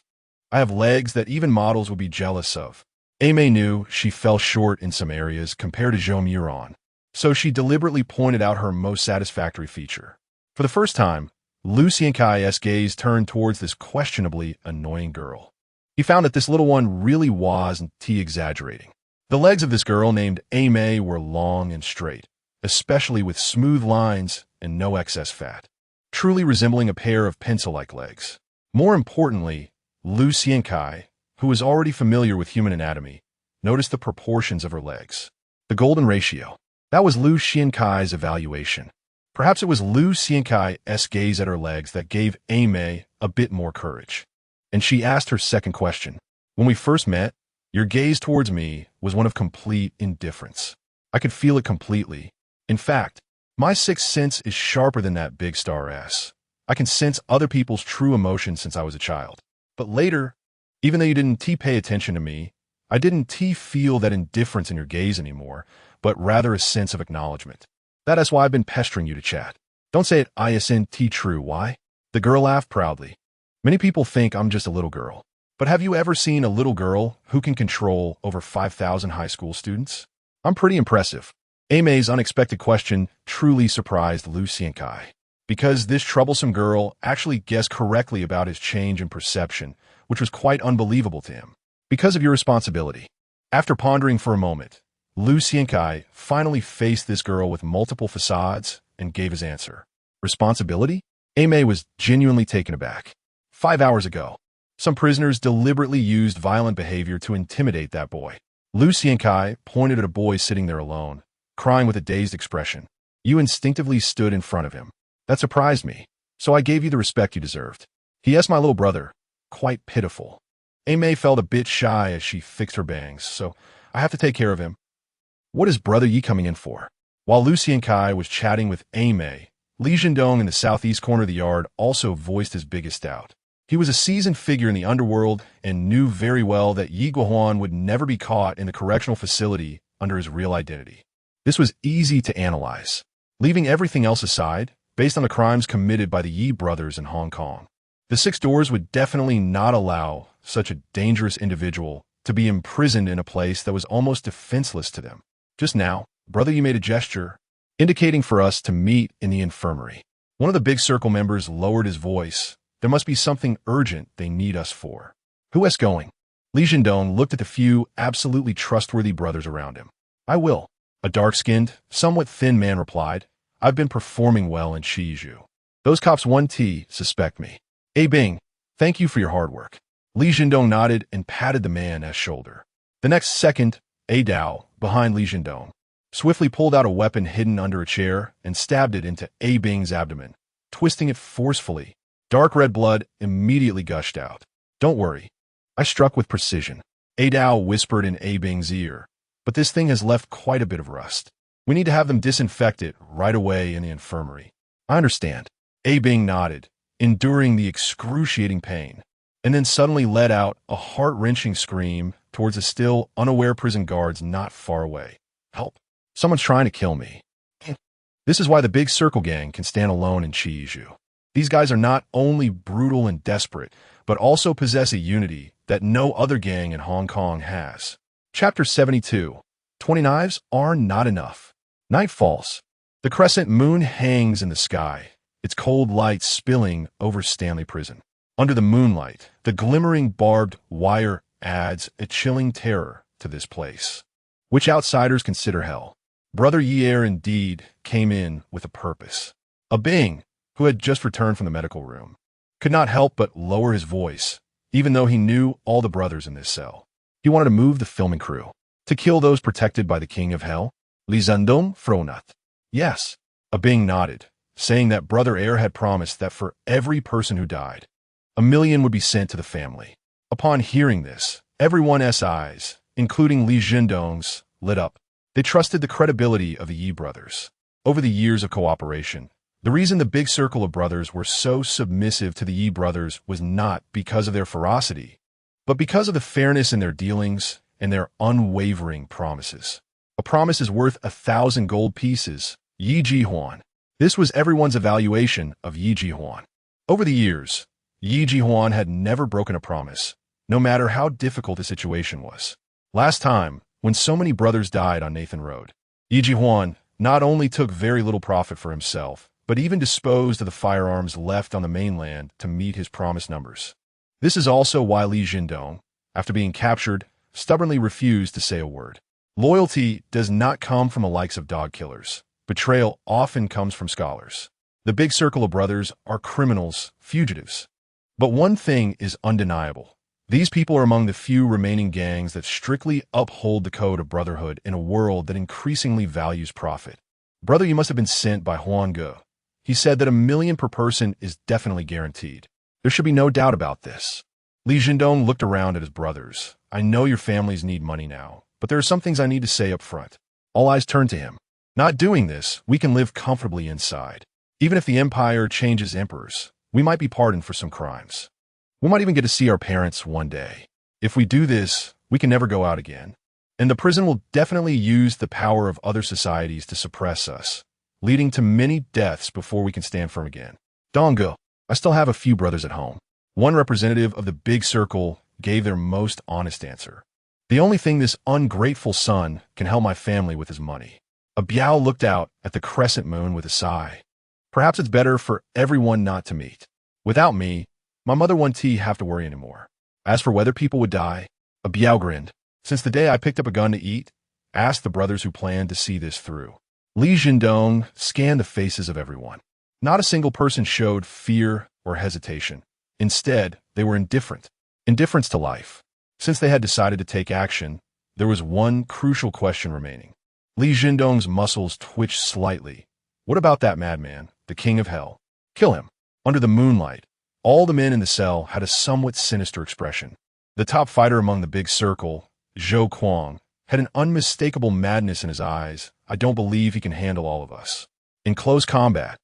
Speaker 1: I have legs that even models would be jealous of. Aimee knew she fell short in some areas compared to Zhou Muron, so she deliberately pointed out her most satisfactory feature. For the first time, Liu Xiankai's gaze turned towards this questionably annoying girl. He found that this little one really wasn't exaggerating. The legs of this girl named Aimee were long and straight, especially with smooth lines and no excess fat, truly resembling a pair of pencil-like legs. More importantly, Liu Xiankai, who was already familiar with human anatomy, noticed the proportions of her legs. The golden ratio. That was Liu Xiankai's evaluation. Perhaps it was Liu Xiankai's gaze at her legs that gave Aimee a bit more courage. And she asked her second question. When we first met, your gaze towards me was one of complete indifference. I could feel it completely. In fact, my sixth sense is sharper than that big star ass. I can sense other people's true emotions since I was a child. But later, even though you didn't pay attention to me, I didn't feel that indifference in your gaze anymore, but rather a sense of acknowledgement. That is why I've been pestering you to chat. Don't say it isn't true, why? The girl laughed proudly. Many people think I'm just a little girl. But have you ever seen a little girl who can control over 5,000 high school students? I'm pretty impressive. Aimee's unexpected question truly surprised Liu Xiankai, because this troublesome girl actually guessed correctly about his change in perception, which was quite unbelievable to him. Because of your responsibility. After pondering for a moment, Liu Xiankai finally faced this girl with multiple facades and gave his answer. Responsibility? Aimee was genuinely taken aback. 5 hours ago, some prisoners deliberately used violent behavior to intimidate that boy. Liu Xiankai pointed at a boy sitting there alone, crying with a dazed expression. You instinctively stood in front of him. That surprised me, so I gave you the respect you deserved. He asked my little brother, quite pitiful. Aimee felt a bit shy as she fixed her bangs, so I have to take care of him. What is Brother Yi coming in for? While Liu Xiankai was chatting with Aimee, Li Zhendong in the southeast corner of the yard also voiced his biggest doubt. He was a seasoned figure in the underworld and knew very well that Yi Guohuan would never be caught in the correctional facility under his real identity. This was easy to analyze. Leaving everything else aside, based on the crimes committed by the Yi brothers in Hong Kong, the 6 doors would definitely not allow such a dangerous individual to be imprisoned in a place that was almost defenseless to them. Just now, Brother Yi made a gesture, indicating for us to meet in the infirmary. One of the Big Circle members lowered his voice. There must be something urgent they need us for. Who is going? Li Zhendong looked at the few absolutely trustworthy brothers around him. I will. A dark-skinned, somewhat thin man replied. I've been performing well in Shizhu. Those cops 1T suspect me. A Bing, thank you for your hard work. Li Zhendong nodded and patted the man's shoulder. The next second, A Dao, behind Li Zhendong, swiftly pulled out a weapon hidden under a chair and stabbed it into A Bing's abdomen, twisting it forcefully. Dark red blood immediately gushed out. Don't worry. I struck with precision. A Dao whispered in A Bing's ear. But this thing has left quite a bit of rust. We need to have them disinfect it right away in the infirmary. I understand. A Bing nodded, enduring the excruciating pain, and then suddenly let out a heart-wrenching scream towards the still unaware prison guards not far away. Help. Someone's trying to kill me. This is why the Big Circle gang can stand alone in Shizhu. These guys are not only brutal and desperate, but also possess a unity that no other gang in Hong Kong has. Chapter 72. 20 knives are not enough. Night falls. The crescent moon hangs in the sky, its cold light spilling over Stanley Prison. Under the moonlight, the glimmering barbed wire adds a chilling terror to this place, which outsiders consider hell. Brother Yi indeed came in with a purpose. A Bing, who had just returned from the medical room, could not help but lower his voice, even though he knew all the brothers in this cell. He wanted to move the filming crew, to kill those protected by the King of Hell. Li Zhendong fronat. Yes, a Bing nodded, saying that Brother Air had promised that for every person who died, 1 million would be sent to the family. Upon hearing this, everyone's eyes, including Li Zhendong's, lit up. They trusted the credibility of the Yi brothers. Over the years of cooperation, the reason the Big Circle of brothers were so submissive to the Yi brothers was not because of their ferocity, but because of the fairness in their dealings and their unwavering promises. A promise is worth 1,000 gold pieces. Yi Jihuan. This was everyone's evaluation of Yi Jihuan. Over the years, Yi Jihuan had never broken a promise, no matter how difficult the situation was. Last time, when so many brothers died on Nathan Road, Yi Jihuan not only took very little profit for himself, but even disposed of the firearms left on the mainland to meet his promised numbers. This is also why Li Jindong, after being captured, stubbornly refused to say a word. Loyalty does not come from the likes of dog killers. Betrayal often comes from scholars. The big circle of brothers are criminals, fugitives. But one thing is undeniable. These people are among the few remaining gangs that strictly uphold the code of brotherhood in a world that increasingly values profit. Brother, you must have been sent by Huang Ge. He said that 1 million per person is definitely guaranteed. There should be no doubt about this. Li Jindong looked around at his brothers. I know your families need money now, but there are some things I need to say up front. All eyes turned to him. Not doing this, we can live comfortably inside. Even if the empire changes emperors, we might be pardoned for some crimes. We might even get to see our parents one day. If we do this, we can never go out again. And the prison will definitely use the power of other societies to suppress us, leading to many deaths before we can stand firm again. Dongge, I still have a few brothers at home. One representative of the big circle gave their most honest answer. The only thing this ungrateful son can help my family with is money. A Biao looked out at the crescent moon with a sigh. Perhaps it's better for everyone not to meet. Without me, my mother wouldn't have to worry anymore. As for whether people would die, a Biao grinned. Since the day I picked up a gun to eat, asked the brothers who planned to see this through. Li Jindong scanned the faces of everyone. Not a single person showed fear or hesitation. Instead, they were indifferent. Indifference to life. Since they had decided to take action, there was one crucial question remaining. Li Jindong's muscles twitched slightly. What about that madman, the king of hell? Kill him. Under the moonlight, all the men in the cell had a somewhat sinister expression. The top fighter among the big circle, Zhou Kuang, had an unmistakable madness in his eyes. I don't believe he can handle all of us. In close combat,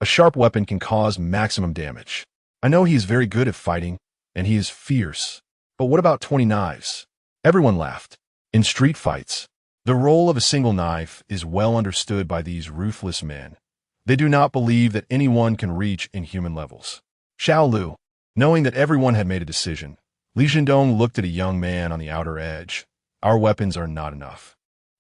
Speaker 1: a sharp weapon can cause maximum damage. I know he is very good at fighting, and he is fierce. But what about 20 knives? Everyone laughed. In street fights, the role of a single knife is well understood by these ruthless men. They do not believe that anyone can reach inhuman levels. Xiao Lu, knowing that everyone had made a decision, Li Jindong looked at a young man on the outer edge. Our weapons are not enough.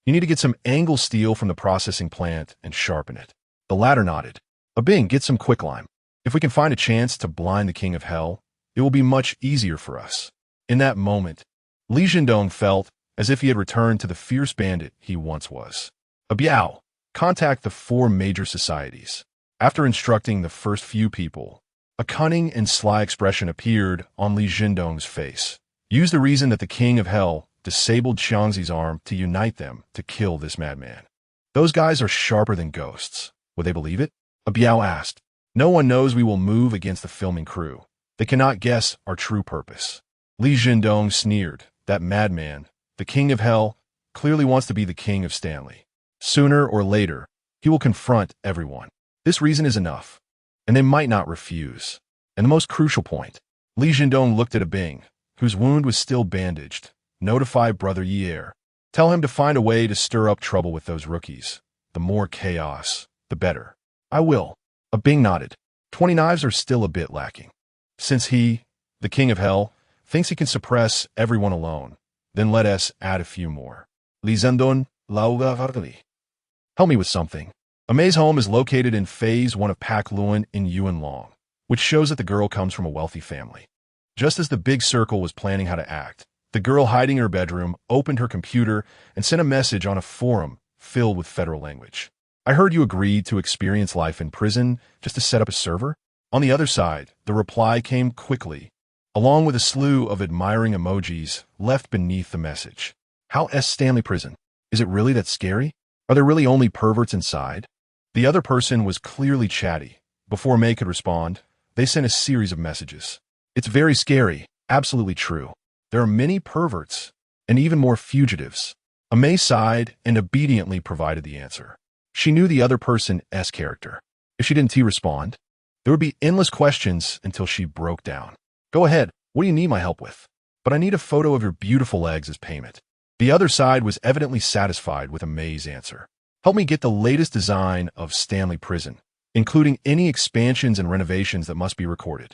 Speaker 1: You need to get some angle steel from the processing plant and sharpen it. The latter nodded. Bing, get some quicklime. If we can find a chance to blind the king of hell, it will be much easier for us. In that moment, Li Jindong felt as if he had returned to the fierce bandit he once was. Biao, contact the 4 major societies. After instructing the first few people, a cunning and sly expression appeared on Li Jindong's face. Use the reason that the king of hell disabled Xiangzi's arm to unite them to kill this madman. Those guys are sharper than ghosts. Will they believe it? Biao asked. No one knows we will move against the filming crew. They cannot guess our true purpose. Li Jindong sneered. That madman, the king of hell, clearly wants to be the king of Stanley. Sooner or later, he will confront everyone. This reason is enough, and they might not refuse. And the most crucial point, Li Jindong looked at Bing, whose wound was still bandaged. Notify Brother Yier. Tell him to find a way to stir up trouble with those rookies. The more chaos, the better. I will. Bing nodded. 20 knives are still a bit lacking. Since he, the king of hell, thinks he can suppress everyone alone, then let us add a few more. Li Zendong, Lauga. Help me with something. Amei's home is located in Phase 1 of Pak Luan in Yuanlong, which shows that the girl comes from a wealthy family. Just as the big circle was planning how to act, the girl hiding in her bedroom opened her computer and sent a message on a forum filled with federal language. I heard you agreed to experience life in prison just to set up a server? On the other side, the reply came quickly, along with a slew of admiring emojis left beneath the message. How S. Stanley Prison? Is it really that scary? Are there really only perverts inside? The other person was clearly chatty. Before May could respond, they sent a series of messages. It's very scary, absolutely true. There are many perverts, and even more fugitives. May sighed and obediently provided the answer. She knew the other person's character. If she didn't respond, there would be endless questions until she broke down. Go ahead, what do you need my help with? But I need a photo of your beautiful legs as payment. The other side was evidently satisfied with May's answer. Help me get the latest design of Stanley Prison. including any expansions and renovations that must be recorded.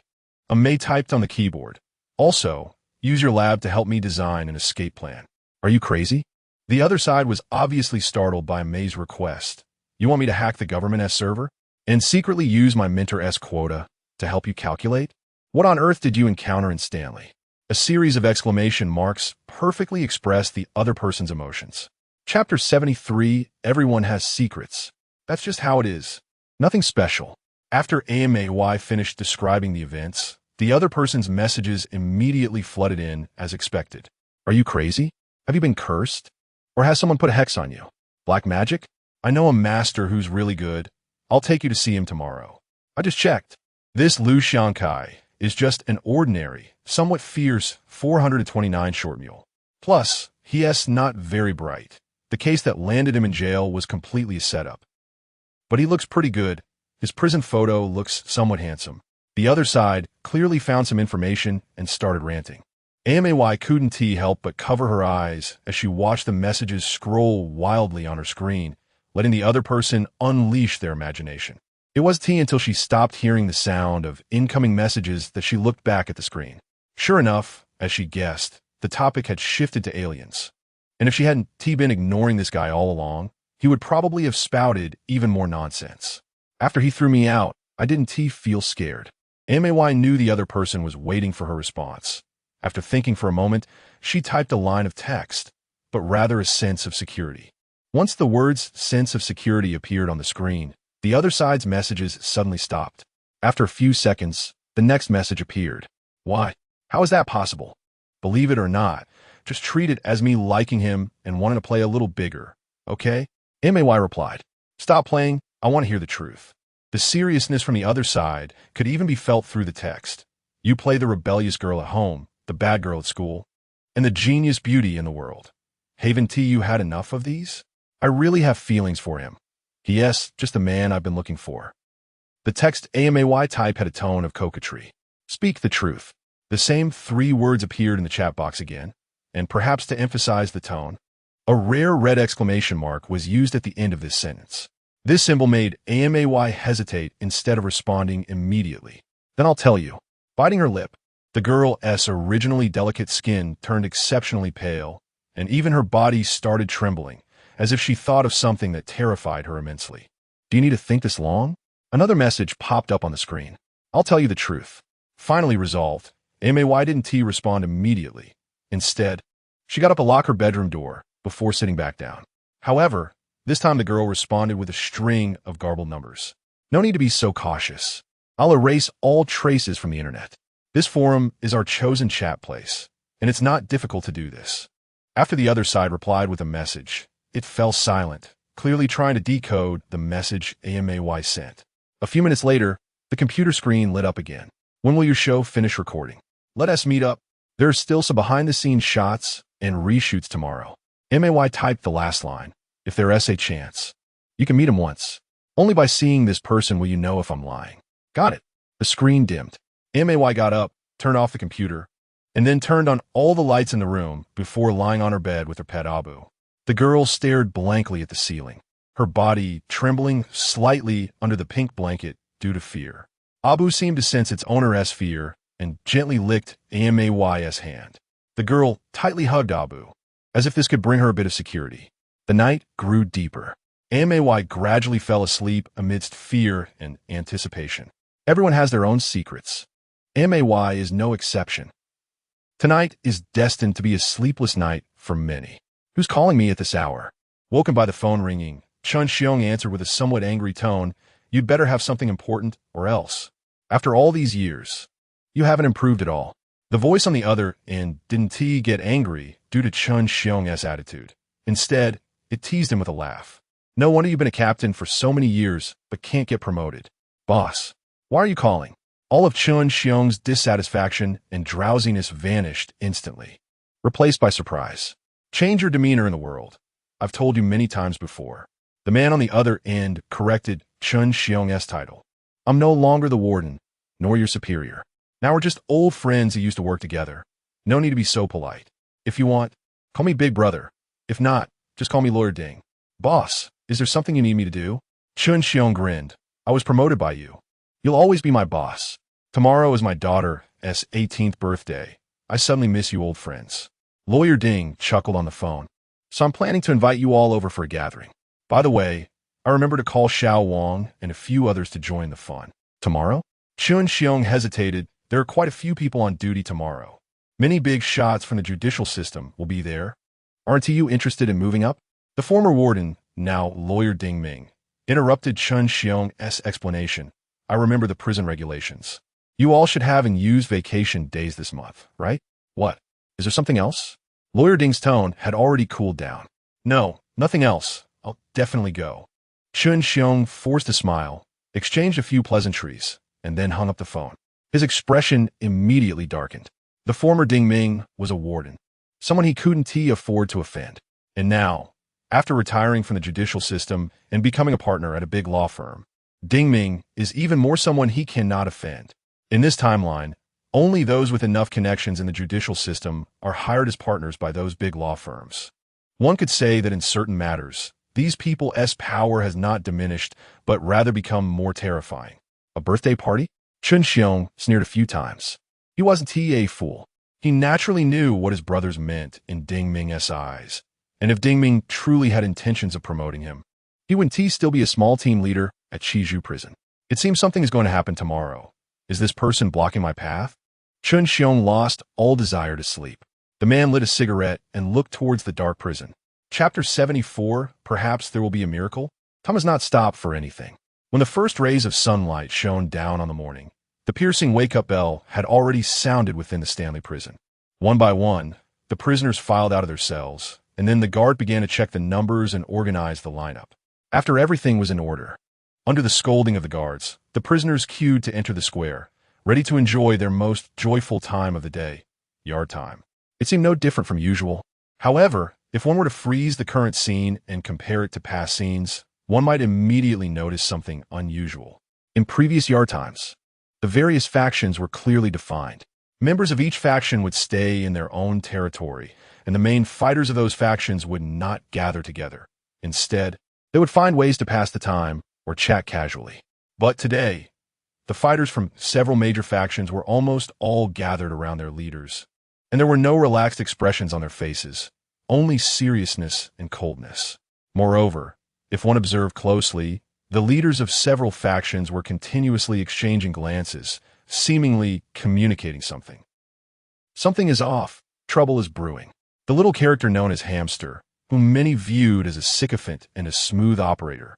Speaker 1: May typed on the keyboard. Also, use your lab to help me design an escape plan. Are you crazy? The other side was obviously startled by May's request. You want me to hack the government server? And secretly use my mentor quota to help you calculate? What on earth did you encounter in Stanley? A series of exclamation marks perfectly expressed the other person's emotions. Chapter 73, Everyone Has Secrets. That's just how it is. Nothing special. After May finished describing the events, the other person's messages immediately flooded in as expected. Are you crazy? Have you been cursed? Or has someone put a hex on you? Black magic? I know a master who's really good. I'll take you to see him tomorrow. I just checked. This Lu Xiangkai is just an ordinary, somewhat fierce 429 short mule. Plus, he's not very bright. The case that landed him in jail was completely a setup. But he looks pretty good. His prison photo looks somewhat handsome. The other side clearly found some information and started ranting. May couldn't help but cover her eyes as she watched the messages scroll wildly on her screen, letting the other person unleash their imagination. It was until she stopped hearing the sound of incoming messages that she looked back at the screen. Sure enough, as she guessed, the topic had shifted to aliens. And if she hadn't been ignoring this guy all along, he would probably have spouted even more nonsense. After he threw me out, I didn't feel scared. May knew the other person was waiting for her response. After thinking for a moment, she typed a line of text, but rather a sense of security. Once the words sense of security appeared on the screen, the other side's messages suddenly stopped. After a few seconds, the next message appeared. Why? How is that possible? Believe it or not, just treat it as me liking him and wanting to play a little bigger, okay? May replied. Stop playing, I want to hear the truth. The seriousness from the other side could even be felt through the text. You play the rebellious girl at home, the bad girl at school, and the genius beauty in the world. Haven't you had enough of these? I really have feelings for him. Yes, just the man I've been looking for. The text May type had a tone of coquetry. Speak the truth. The same 3 words appeared in the chat box again, and perhaps to emphasize the tone, a rare red exclamation mark was used at the end of this sentence. This symbol made May hesitate instead of responding immediately. Then I'll tell you. Biting her lip, the girl's originally delicate skin turned exceptionally pale, and even her body started trembling, as if she thought of something that terrified her immensely. Do you need to think this long? Another message popped up on the screen. I'll tell you the truth. Finally resolved, May didn't respond immediately. Instead, she got up to lock her bedroom door before sitting back down. However, this time the girl responded with a string of garbled numbers. No need to be so cautious. I'll erase all traces from the internet. This forum is our chosen chat place, and it's not difficult to do this. After the other side replied with a message, it fell silent, clearly trying to decode the message May sent. A few minutes later, the computer screen lit up again. When will your show finish recording? Let us meet up. There are still some behind-the-scenes shots and reshoots tomorrow. May typed the last line. If there's a chance, you can meet him once. Only by seeing this person will you know if I'm lying. Got it. The screen dimmed. May got up, turned off the computer, and then turned on all the lights in the room before lying on her bed with her pet Abu. The girl stared blankly at the ceiling, her body trembling slightly under the pink blanket due to fear. Abu seemed to sense its owner's fear and gently licked May's hand. The girl tightly hugged Abu, as if this could bring her a bit of security. The night grew deeper. May gradually fell asleep amidst fear and anticipation. Everyone has their own secrets. May is no exception. Tonight is destined to be a sleepless night for many. Who's calling me at this hour? Woken by the phone ringing, Chun Xiong answered with a somewhat angry tone. You'd better have something important or else. After all these years, you haven't improved at all. The voice on the other end didn't get angry due to Chun Xiong's attitude. Instead, it teased him with a laugh. No wonder you've been a captain for so many years, but can't get promoted. Boss, why are you calling? All of Chun Xiong's dissatisfaction and drowsiness vanished instantly, replaced by surprise. Change your demeanor in the world. I've told you many times before. The man on the other end corrected Chun Xiong's title. I'm no longer the warden, nor your superior. Now we're just old friends who used to work together. No need to be so polite. If you want, call me Big Brother. If not, just call me Lawyer Ding. Boss, is there something you need me to do? Chun Xiong grinned. I was promoted by you. You'll always be my boss. Tomorrow is my daughter's 18th birthday. I suddenly miss you old friends. Lawyer Ding chuckled on the phone. So I'm planning to invite you all over for a gathering. By the way, I remember to call Xiao Wang and a few others to join the fun. Tomorrow? Chun Xiong hesitated. There are quite a few people on duty tomorrow. Many big shots from the judicial system will be there. Aren't you interested in moving up? The former warden, now Lawyer Ding Ming, interrupted Chun Xiong's explanation. I remember the prison regulations. You all should have and use vacation days this month, right? What? Is there something else? Lawyer Ding's tone had already cooled down. No, nothing else. I'll definitely go. Chun Xiong forced a smile, exchanged a few pleasantries, and then hung up the phone. His expression immediately darkened. The former Ding Ming was a warden, someone he couldn't afford to offend. And now, after retiring from the judicial system and becoming a partner at a big law firm, Ding Ming is even more someone he cannot offend. In this timeline, only those with enough connections in the judicial system are hired as partners by those big law firms. One could say that in certain matters, these people's power has not diminished, but rather become more terrifying. A birthday party? Chun Xiong sneered a few times. He wasn't a fool. He naturally knew what his brothers meant in Ding Ming's eyes. And if Ding Ming truly had intentions of promoting him, he wouldn't still be a small team leader at Chizhu prison. It seems something is going to happen tomorrow. Is this person blocking my path? Chun Xiong lost all desire to sleep. The man lit a cigarette and looked towards the dark prison. Chapter 74, Perhaps There Will Be a Miracle? Time has not stopped for anything. When the first rays of sunlight shone down on the morning, the piercing wake-up bell had already sounded within the Stanley prison. One by one, the prisoners filed out of their cells, and then the guard began to check the numbers and organize the lineup. After everything was in order, under the scolding of the guards, the prisoners queued to enter the square, ready to enjoy their most joyful time of the day, yard time. It seemed no different from usual. However, if one were to freeze the current scene and compare it to past scenes, one might immediately notice something unusual. In previous yard times, the various factions were clearly defined. Members of each faction would stay in their own territory, and the main fighters of those factions would not gather together. Instead, they would find ways to pass the time or chat casually. But today, the fighters from several major factions were almost all gathered around their leaders, and there were no relaxed expressions on their faces, only seriousness and coldness. Moreover, if one observed closely, the leaders of several factions were continuously exchanging glances, seemingly communicating something. Something is off. Trouble is brewing. The little character known as Hamster, whom many viewed as a sycophant and a smooth operator,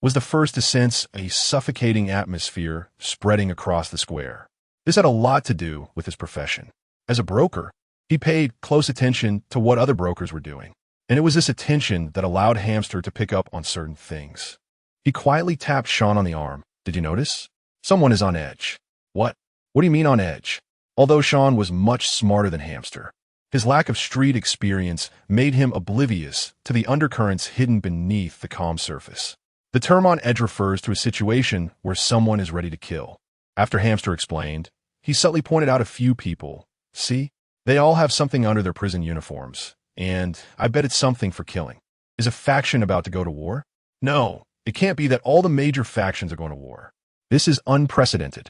Speaker 1: was the first to sense a suffocating atmosphere spreading across the square. This had a lot to do with his profession. As a broker, he paid close attention to what other brokers were doing, and it was this attention that allowed Hamster to pick up on certain things. He quietly tapped Sean on the arm. Did you notice? Someone is on edge. What? What do you mean on edge? Although Sean was much smarter than Hamster, his lack of street experience made him oblivious to the undercurrents hidden beneath the calm surface. The term on edge refers to a situation where someone is ready to kill. After Hamster explained, he subtly pointed out a few people. See? They all have something under their prison uniforms, and I bet it's something for killing. Is a faction about to go to war? No, it can't be that all the major factions are going to war. This is unprecedented.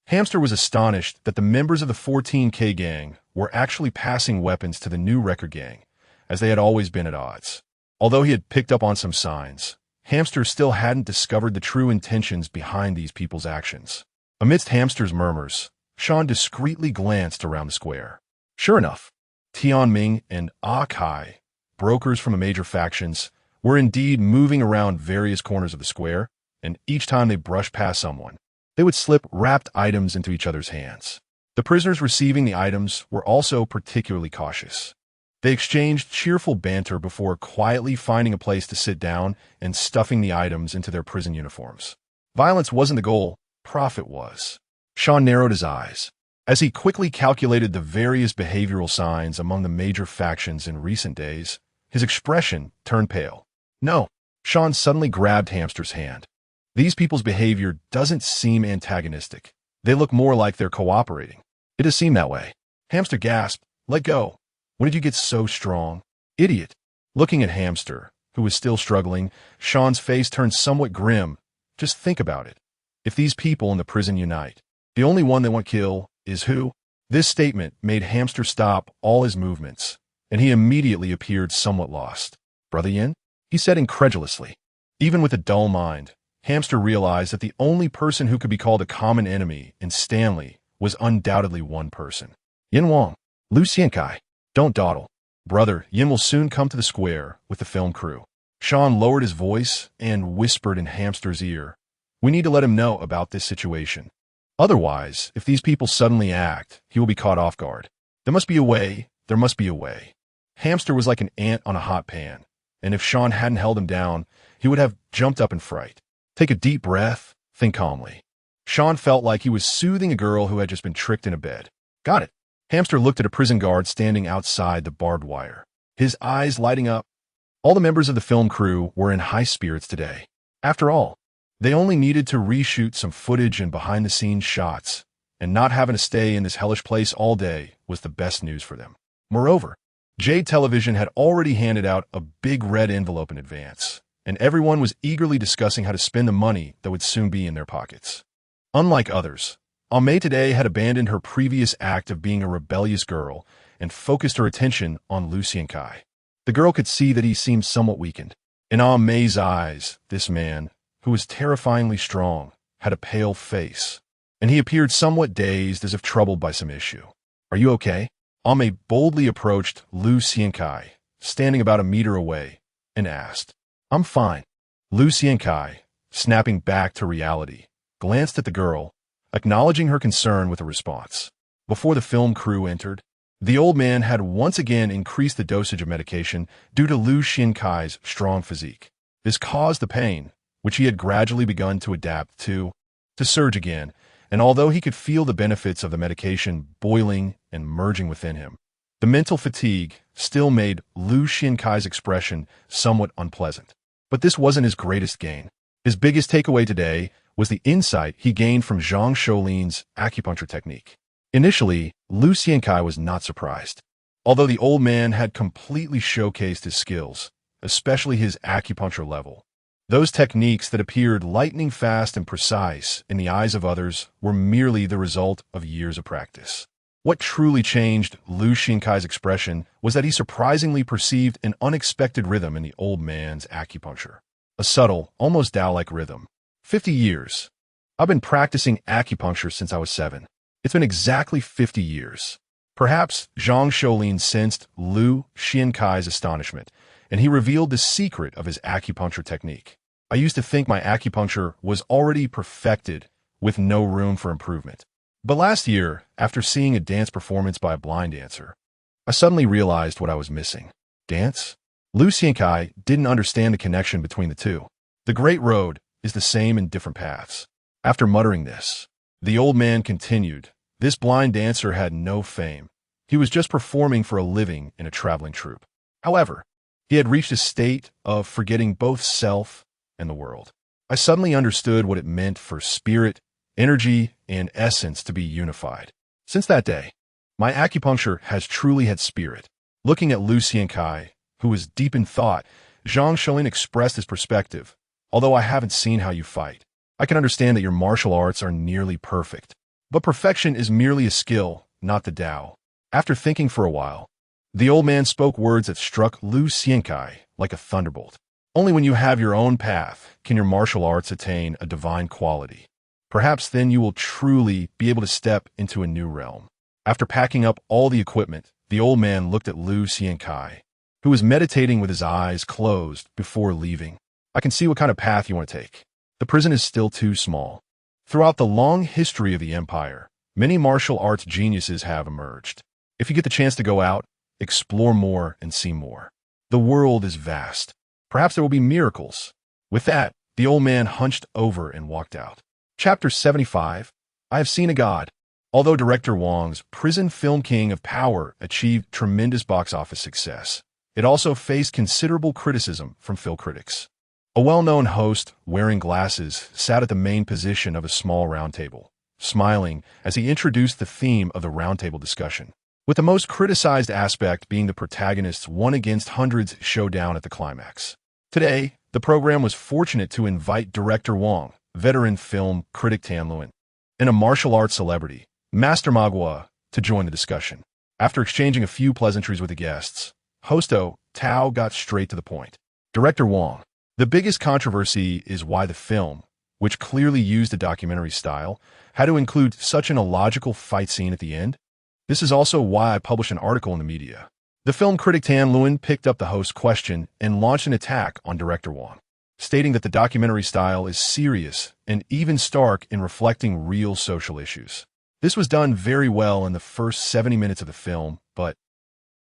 Speaker 1: Hamster was astonished that the members of the 14K gang were actually passing weapons to the new record gang, as they had always been at odds. Although he had picked up on some signs, Hamster still hadn't discovered the true intentions behind these people's actions. Amidst Hamster's murmurs, Sean discreetly glanced around the square. Sure enough, Tian Ming and Ah Kai, brokers from the major factions, were indeed moving around various corners of the square, and each time they brushed past someone, they would slip wrapped items into each other's hands. The prisoners receiving the items were also particularly cautious. They exchanged cheerful banter before quietly finding a place to sit down and stuffing the items into their prison uniforms. Violence wasn't the goal, profit was. Sean narrowed his eyes. As he quickly calculated the various behavioral signs among the major factions in recent days, his expression turned pale. No, Sean suddenly grabbed Hamster's hand. These people's behavior doesn't seem antagonistic. They look more like they're cooperating. It does seem that way. Hamster gasped. Let go. When did you get so strong? Idiot. Looking at Hamster, who was still struggling, Sean's face turned somewhat grim. Just think about it. If these people in the prison unite, the only one they want to kill is who? This statement made Hamster stop all his movements, and he immediately appeared somewhat lost. Brother Yin? He said incredulously. Even with a dull mind, Hamster realized that the only person who could be called a common enemy in Stanley was undoubtedly one person. Yin Wang. Lu Xiankai. Don't dawdle. Brother, Yin will soon come to the square with the film crew. Sean lowered his voice and whispered in Hamster's ear. We need to let him know about this situation. Otherwise, if these people suddenly act, he will be caught off guard. There must be a way. There must be a way. Hamster was like an ant on a hot pan, and if Sean hadn't held him down, he would have jumped up in fright. Take a deep breath. Think calmly. Sean felt like he was soothing a girl who had just been tricked in a bed. Got it. Hamster looked at a prison guard standing outside the barbed wire, his eyes lighting up. All the members of the film crew were in high spirits today. After all, they only needed to reshoot some footage and behind-the-scenes shots, and not having to stay in this hellish place all day was the best news for them. Moreover, Jade Television had already handed out a big red envelope in advance, and everyone was eagerly discussing how to spend the money that would soon be in their pockets. Unlike others, Ame today had abandoned her previous act of being a rebellious girl and focused her attention on Lu Xiankai. The girl could see that he seemed somewhat weakened. In Ame's eyes, this man, who was terrifyingly strong, had a pale face, and he appeared somewhat dazed as if troubled by some issue. Are you okay? Ame boldly approached Lu Xiankai, standing about a meter away, and asked. I'm fine. Lu Xiankai, snapping back to reality, glanced at the girl, acknowledging her concern with a response. Before the film crew entered, the old man had once again increased the dosage of medication due to Lu Xiankai's strong physique. This caused the pain, which he had gradually begun to adapt to surge again, and although he could feel the benefits of the medication boiling and merging within him, the mental fatigue still made Lu Xiankai's expression somewhat unpleasant. But this wasn't his greatest gain. His biggest takeaway today was the insight he gained from Zhang Shoulin's acupuncture technique. Initially, Lu Xiankai was not surprised. Although the old man had completely showcased his skills, especially his acupuncture level, those techniques that appeared lightning fast and precise in the eyes of others were merely the result of years of practice. What truly changed Lu Xiankai's expression was that he surprisingly perceived an unexpected rhythm in the old man's acupuncture. A subtle, almost Tao-like rhythm. 50 years. I've been practicing acupuncture since I was 7. It's been exactly 50 years. Perhaps Zhang Shoulin sensed Lu Xiankai's astonishment, and he revealed the secret of his acupuncture technique. I used to think my acupuncture was already perfected with no room for improvement. But last year, after seeing a dance performance by a blind dancer, I suddenly realized what I was missing. Dance? Lu Xiankai didn't understand the connection between the two. The Great Road is the same in different paths. After muttering this, the old man continued. This blind dancer had no fame. He was just performing for a living in a traveling troupe. However, he had reached a state of forgetting both self and the world. I suddenly understood what it meant for spirit, energy, and essence to be unified. Since that day, my acupuncture has truly had spirit. Looking at Lu Xiankai, who was deep in thought, Zhang Shoulin expressed his perspective. Although I haven't seen how you fight, I can understand that your martial arts are nearly perfect. But perfection is merely a skill, not the Tao. After thinking for a while, the old man spoke words that struck Lu Xiankai like a thunderbolt. Only when you have your own path can your martial arts attain a divine quality. Perhaps then you will truly be able to step into a new realm. After packing up all the equipment, the old man looked at Lu Xiankai, who was meditating with his eyes closed before leaving. I can see what kind of path you want to take. The prison is still too small. Throughout the long history of the Empire, many martial arts geniuses have emerged. If you get the chance to go out, explore more and see more. The world is vast. Perhaps there will be miracles. With that, the old man hunched over and walked out. Chapter 75. I have seen a god. Although director Wang's Prison Film King of Power achieved tremendous box office success, it also faced considerable criticism from film critics. A well-known host, wearing glasses, sat at the main position of a small round table, smiling as he introduced the theme of the roundtable discussion, with the most criticized aspect being the protagonist's one-against-hundreds showdown at the climax. Today, the program was fortunate to invite director Wang, veteran film critic Tan Luan, and a martial arts celebrity, Mars.What, to join the discussion. After exchanging a few pleasantries with the guests, Hosto Tao got straight to the point. Director Wong. The biggest controversy is why the film, which clearly used a documentary style, had to include such an illogical fight scene at the end. This is also why I published an article in the media. The film critic Tan Luan picked up the host's question and launched an attack on director Wong, stating that the documentary style is serious and even stark in reflecting real social issues. This was done very well in the first 70 minutes of the film, but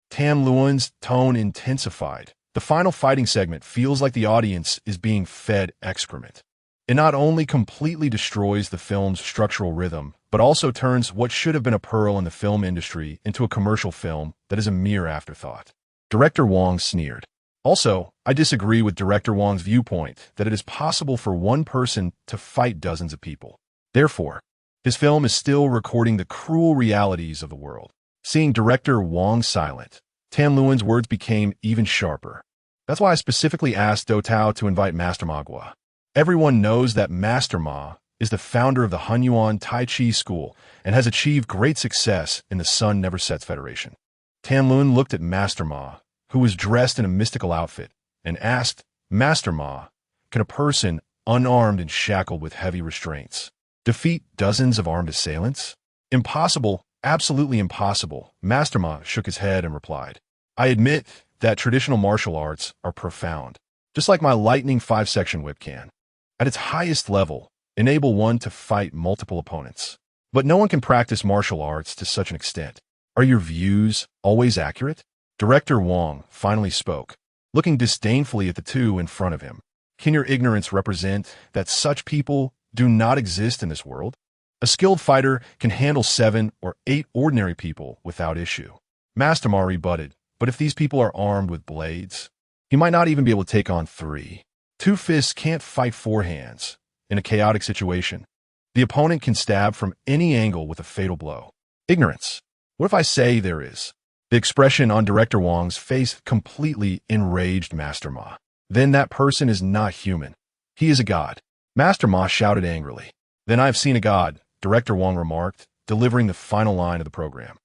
Speaker 1: Tan Luan's tone intensified. The final fighting segment feels like the audience is being fed excrement. It not only completely destroys the film's structural rhythm, but also turns what should have been a pearl in the film industry into a commercial film that is a mere afterthought. Director Wong sneered. Also, I disagree with Director Wong's viewpoint that it is possible for one person to fight dozens of people. Therefore, his film is still recording the cruel realities of the world. Seeing Director Wong silent, Tan Luan's words became even sharper. That's why I specifically asked Do Tao to invite Mars.What. Everyone knows that Master Ma is the founder of the Hunyuan Tai Chi School and has achieved great success in the Sun Never Sets Federation. Tan Luan looked at Master Ma, who was dressed in a mystical outfit, and asked, Master Ma, can a person unarmed and shackled with heavy restraints defeat dozens of armed assailants? Impossible, absolutely impossible. Master Ma shook his head and replied, I admit that traditional martial arts are profound, just like my lightning 5-section whip can. At its highest level, enable one to fight multiple opponents. But no one can practice martial arts to such an extent. Are your views always accurate? Director Wong finally spoke, looking disdainfully at the two in front of him. Can your ignorance represent that such people do not exist in this world? A skilled fighter can handle 7 or 8 ordinary people without issue. Master Ma rebutted, but if these people are armed with blades, he might not even be able to take on 3. 2 fists can't fight 4 hands. In a chaotic situation, the opponent can stab from any angle with a fatal blow. Ignorance. What if I say there is? The expression on Director Wong's face completely enraged Master Ma. Then that person is not human. He is a god. Master Ma shouted angrily. Then I've seen a god, Director Wong remarked, delivering the final line of the program.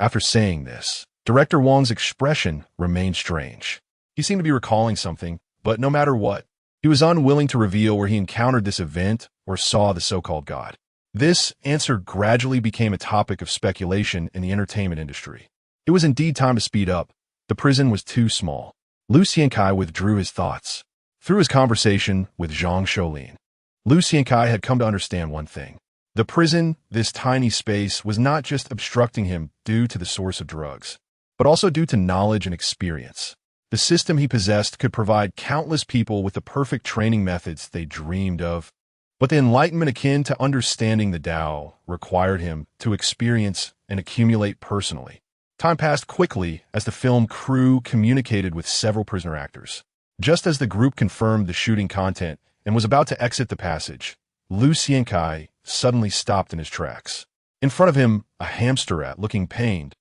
Speaker 1: After saying this, Director Wong's expression remained strange. He seemed to be recalling something, but no matter what, he was unwilling to reveal where he encountered this event or saw the so-called god. This answer gradually became a topic of speculation in the entertainment industry. It was indeed time to speed up. The prison was too small. Lu Xiankai withdrew his thoughts. Through his conversation with Zhang Shoulin, Lu Xiankai had come to understand one thing. The prison, this tiny space, was not just obstructing him due to the source of drugs, but also due to knowledge and experience. The system he possessed could provide countless people with the perfect training methods they dreamed of. But the enlightenment akin to understanding the Tao required him to experience and accumulate personally. Time passed quickly as the film crew communicated with several prisoner actors. Just as the group confirmed the shooting content and was about to exit the passage, Lu Xiankai suddenly stopped in his tracks. In front of him, a hamster rat, looking pained,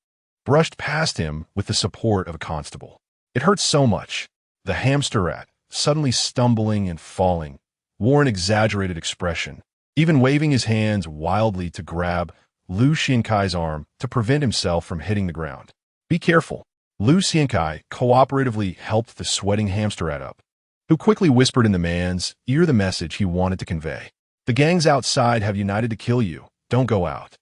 Speaker 1: brushed past him with the support of a constable. It hurt so much. The hamster rat, suddenly stumbling and falling, wore an exaggerated expression, even waving his hands wildly to grab Lu Xiankai's arm to prevent himself from hitting the ground. Be careful. Lu Xiankai cooperatively helped the sweating hamster rat up, who quickly whispered in the man's ear the message he wanted to convey. The gangs outside have united to kill you. Don't go out.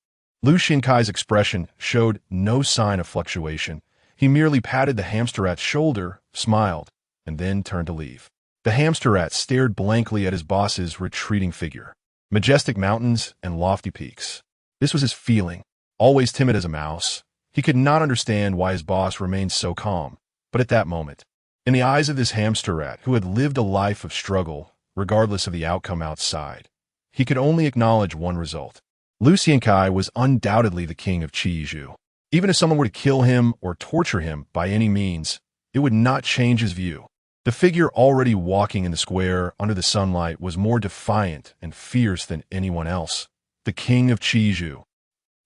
Speaker 1: Lu Xiankai's expression showed no sign of fluctuation. He merely patted the hamster rat's shoulder, smiled, and then turned to leave. The hamster rat stared blankly at his boss's retreating figure. Majestic mountains and lofty peaks. This was his feeling. Always timid as a mouse, he could not understand why his boss remained so calm. But at that moment, in the eyes of this hamster rat who had lived a life of struggle, regardless of the outcome outside, he could only acknowledge one result. Lu Xiankai was undoubtedly the king of Qizhu. Even if someone were to kill him or torture him by any means, it would not change his view. The figure already walking in the square under the sunlight was more defiant and fierce than anyone else. The king of Qizhu.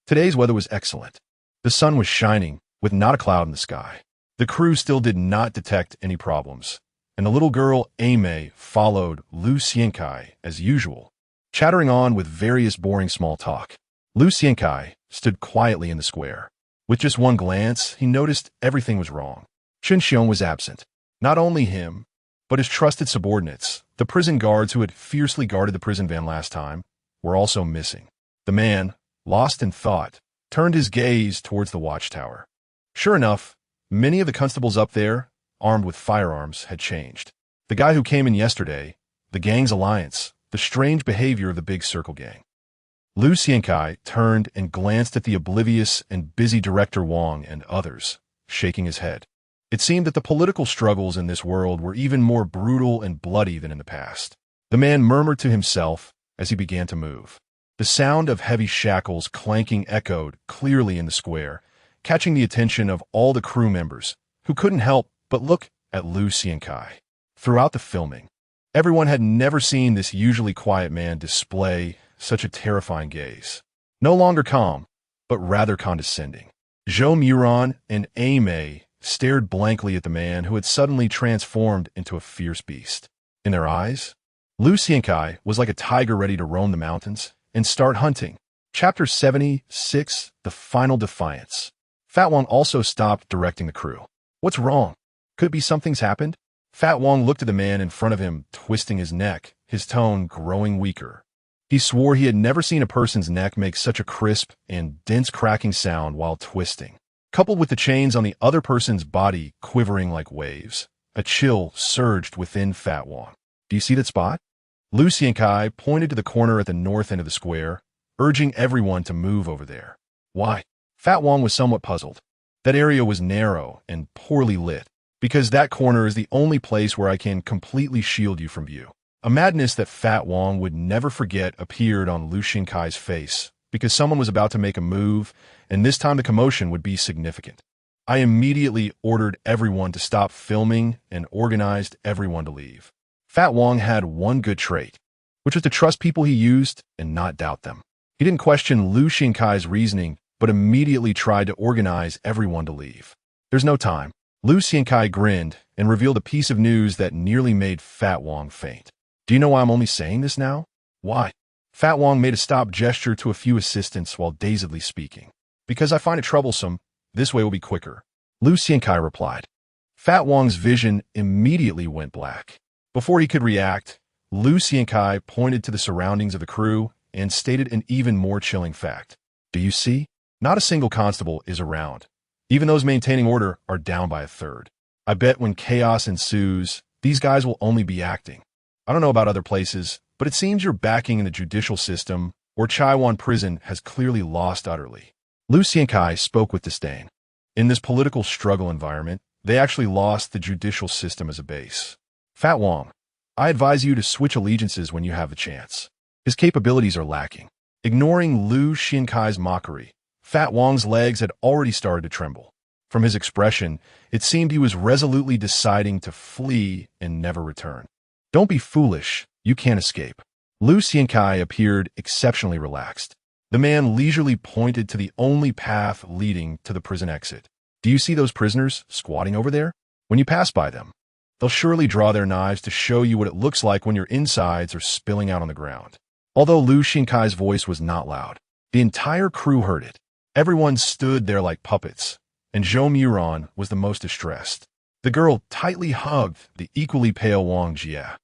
Speaker 1: Today's weather was excellent. The sun was shining, with not a cloud in the sky. The crew still did not detect any problems, and the little girl, Aimee, followed Lu Xiankai as usual. chattering on with various boring small talk. Lu Xiankai stood quietly in the square. With just one glance, he noticed everything was wrong. Chen Xiong was absent. Not only him, but his trusted subordinates, the prison guards who had fiercely guarded the prison van last time, were also missing. The man, lost in thought, turned his gaze towards the watchtower. Sure enough, many of the constables up there, armed with firearms, had changed. The guy who came in yesterday, the gang's alliance, the strange behavior of the Big Circle gang. Lu Xiankai turned and glanced at the oblivious and busy Director Wang and others, shaking his head. It seemed that the political struggles in this world were even more brutal and bloody than in the past. The man murmured to himself as he began to move. The sound of heavy shackles clanking echoed clearly in the square, catching the attention of all the crew members, who couldn't help but look at Lu Xiankai. Throughout the filming, everyone had never seen this usually quiet man display such a terrifying gaze. No longer calm, but rather condescending. Zhou Muran and Aimei stared blankly at the man who had suddenly transformed into a fierce beast. In their eyes, Lu Xiankai was like a tiger ready to roam the mountains and start hunting. Chapter 76, The Final Defiance. Fat Wang also stopped directing the crew. What's wrong? Could it be something's happened? Fat Wang looked at the man in front of him, twisting his neck, his tone growing weaker. He swore he had never seen a person's neck make such a crisp and dense cracking sound while twisting. Coupled with the chains on the other person's body quivering like waves, a chill surged within Fat Wang. Do you see that spot? Lu Xiankai pointed to the corner at the north end of the square, urging everyone to move over there. Why? Fat Wang was somewhat puzzled. That area was narrow and poorly lit, because that corner is the only place where I can completely shield you from view. A madness that Fat Wang would never forget appeared on Lu Xiankai's face, because someone was about to make a move, and this time the commotion would be significant. I immediately ordered everyone to stop filming and organized everyone to leave. Fat Wang had one good trait, which was to trust people he used and not doubt them. He didn't question Lu Xiankai's reasoning, but immediately tried to organize everyone to leave. There's no time. Lu Xiankai grinned and revealed a piece of news that nearly made Fat Wang faint. Do you know why I'm only saying this now? Why? Fat Wang made a stop gesture to a few assistants while dazedly speaking. Because I find it troublesome, this way will be quicker. Lu Xiankai replied. Fat Wang's vision immediately went black. Before he could react, Lu Xiankai pointed to the surroundings of the crew and stated an even more chilling fact. Do you see? Not a single constable is around. Even those maintaining order are down by a third. I bet when chaos ensues, these guys will only be acting. I don't know about other places, but it seems your backing in the judicial system or Chaiwan prison has clearly lost utterly. Lu Xiankai spoke with disdain. In this political struggle environment, they actually lost the judicial system as a base. Fat Wang, I advise you to switch allegiances when you have the chance. His capabilities are lacking. Ignoring Lu Xiankai's mockery, Fat Wang's legs had already started to tremble. From his expression, it seemed he was resolutely deciding to flee and never return. Don't be foolish, you can't escape. Lu Xiankai appeared exceptionally relaxed. The man leisurely pointed to the only path leading to the prison exit. Do you see those prisoners squatting over there? When you pass by them, they'll surely draw their knives to show you what it looks like when your insides are spilling out on the ground. Although Lu Xiankai's voice was not loud, the entire crew heard it. Everyone stood there like puppets, and Zhou Muran was the most distressed. The girl tightly hugged the equally pale Wang Jie,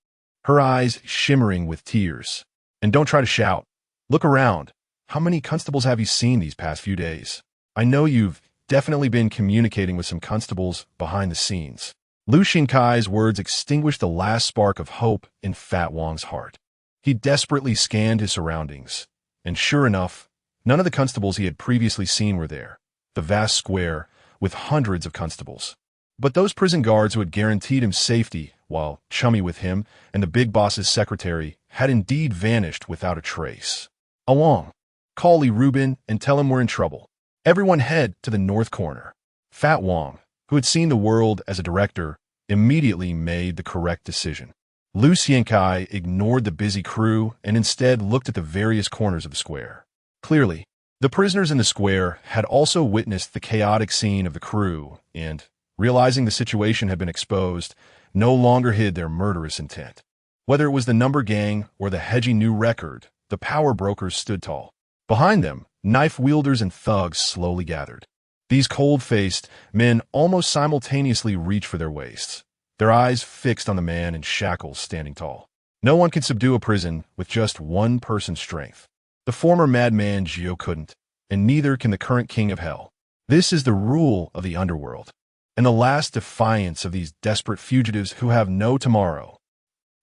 Speaker 1: her eyes shimmering with tears. And don't try to shout. Look around. How many constables have you seen these past few days? I know you've definitely been communicating with some constables behind the scenes. Lu Xiankai's words extinguished the last spark of hope in Fat Wang's heart. He desperately scanned his surroundings, and sure enough, none of the constables he had previously seen were there. The vast square, with hundreds of constables. But those prison guards who had guaranteed him safety while chummy with him and the big boss's secretary had indeed vanished without a trace. Along, call Li Rubin and tell him we're in trouble. Everyone head to the north corner. Fat Wang, who had seen the world as a director, immediately made the correct decision. Lu Xiankai ignored the busy crew and instead looked at the various corners of the square. Clearly, the prisoners in the square had also witnessed the chaotic scene of the crew and, realizing the situation had been exposed, no longer hid their murderous intent. Whether it was the number gang or the hedgy new record, the power brokers stood tall. Behind them, knife wielders and thugs slowly gathered. These cold-faced men almost simultaneously reached for their waists, their eyes fixed on the man in shackles standing tall. No one can subdue a prison with just one person's strength. The former madman Gio couldn't, and neither can the current king of hell. This is the rule of the underworld, and the last defiance of these desperate fugitives who have no tomorrow.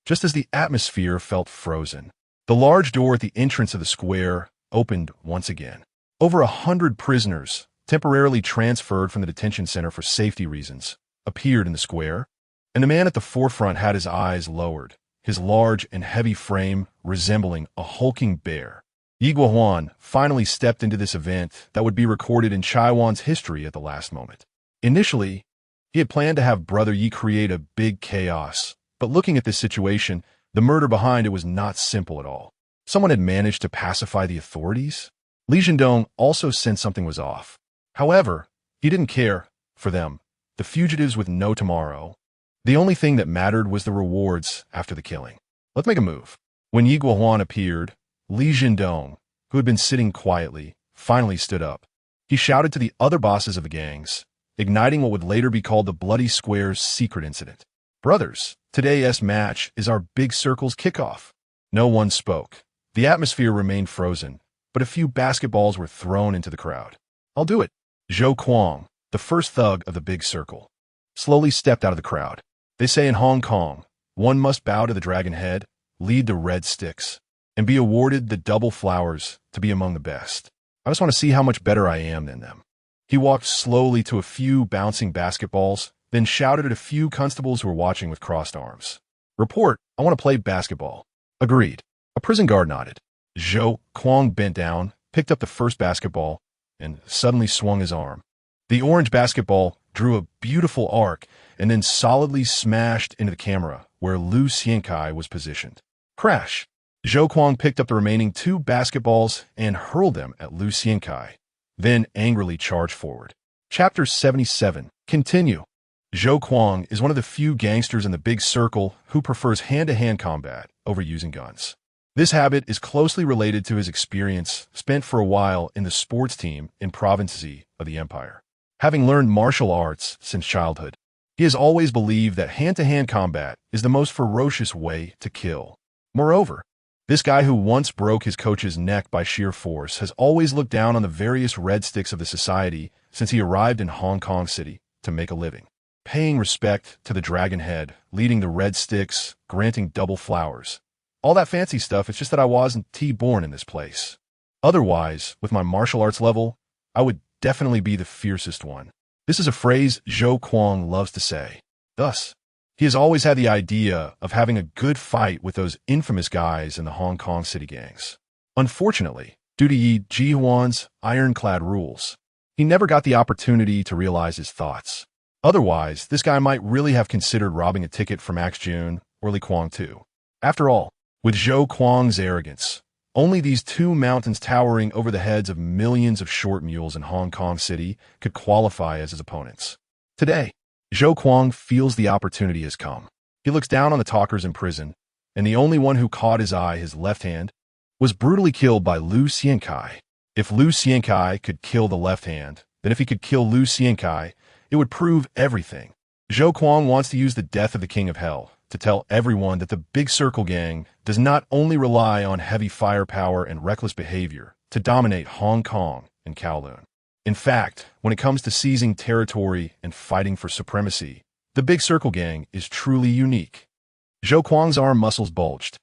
Speaker 1: Just as the atmosphere felt frozen, the large door at the entrance of the square opened once again. Over 100 prisoners, temporarily transferred from the detention center for safety reasons, appeared in the square, and the man at the forefront had his eyes lowered, his large and heavy frame resembling a hulking bear. Yi Guohuan finally stepped into this event that would be recorded in Chaiwan's history at the last moment. Initially, he had planned to have Brother Yi create a big chaos, but looking at this situation, the murder behind it was not simple at all. Someone had managed to pacify the authorities? Li Zhendong also sensed something was off. However, he didn't care for them, the fugitives with no tomorrow. The only thing that mattered was the rewards after the killing. Let's make a move. When Yi Guohuan appeared, Li Zhendong, who had been sitting quietly, finally stood up. He shouted to the other bosses of the gangs, igniting what would later be called the Bloody Square's secret incident. Brothers, today's match is our Big Circle's kickoff. No one spoke. The atmosphere remained frozen, but a few basketballs were thrown into the crowd. I'll do it. Zhou Kuang, the first thug of the Big Circle, slowly stepped out of the crowd. They say in Hong Kong, one must bow to the dragon head, lead the red sticks, and be awarded the double flowers to be among the best. I just want to see how much better I am than them. He walked slowly to a few bouncing basketballs, then shouted at a few constables who were watching with crossed arms. Report, I want to play basketball. Agreed. A prison guard nodded. Zhou Kuang bent down, picked up the first basketball, and suddenly swung his arm. The orange basketball drew a beautiful arc and then solidly smashed into the camera where Lu Xiankai was positioned. Crash! Zhou Kuang picked up the remaining 2 basketballs and hurled them at Lu Xiankai, then angrily charged forward. Chapter 77. Continue. Zhou Kuang is one of the few gangsters in the Big Circle who prefers hand-to-hand combat over using guns. This habit is closely related to his experience spent for a while in the sports team in Province Z of the Empire. Having learned martial arts since childhood, he has always believed that hand-to-hand combat is the most ferocious way to kill. Moreover, this guy who once broke his coach's neck by sheer force has always looked down on the various red sticks of the society since he arrived in Hong Kong City to make a living. Paying respect to the dragon head, leading the red sticks, granting double flowers. All that fancy stuff, it's just that I wasn't born in this place. Otherwise, with my martial arts level, I would definitely be the fiercest one. This is a phrase Zhou Kuang loves to say. Thus, he has always had the idea of having a good fight with those infamous guys in the Hong Kong City gangs. Unfortunately, due to Yi Jihuan's ironclad rules, he never got the opportunity to realize his thoughts. Otherwise, this guy might really have considered robbing a ticket from Max Jun or Li Kuang too. After all, with Zhou Kuang's arrogance, only these 2 mountains towering over the heads of millions of short mules in Hong Kong City could qualify as his opponents. Today, Zhou Kuang feels the opportunity has come. He looks down on the talkers in prison, and the only one who caught his eye, his left hand, was brutally killed by Lu Xiankai. If Lu Xiankai could kill the left hand, then if he could kill Lu Xiankai, it would prove everything. Zhou Kuang wants to use the death of the King of Hell to tell everyone that the Big Circle Gang does not only rely on heavy firepower and reckless behavior to dominate Hong Kong and Kowloon. In fact, when it comes to seizing territory and fighting for supremacy, the Big Circle Gang is truly unique. Zhou Kuang's arm muscles bulged.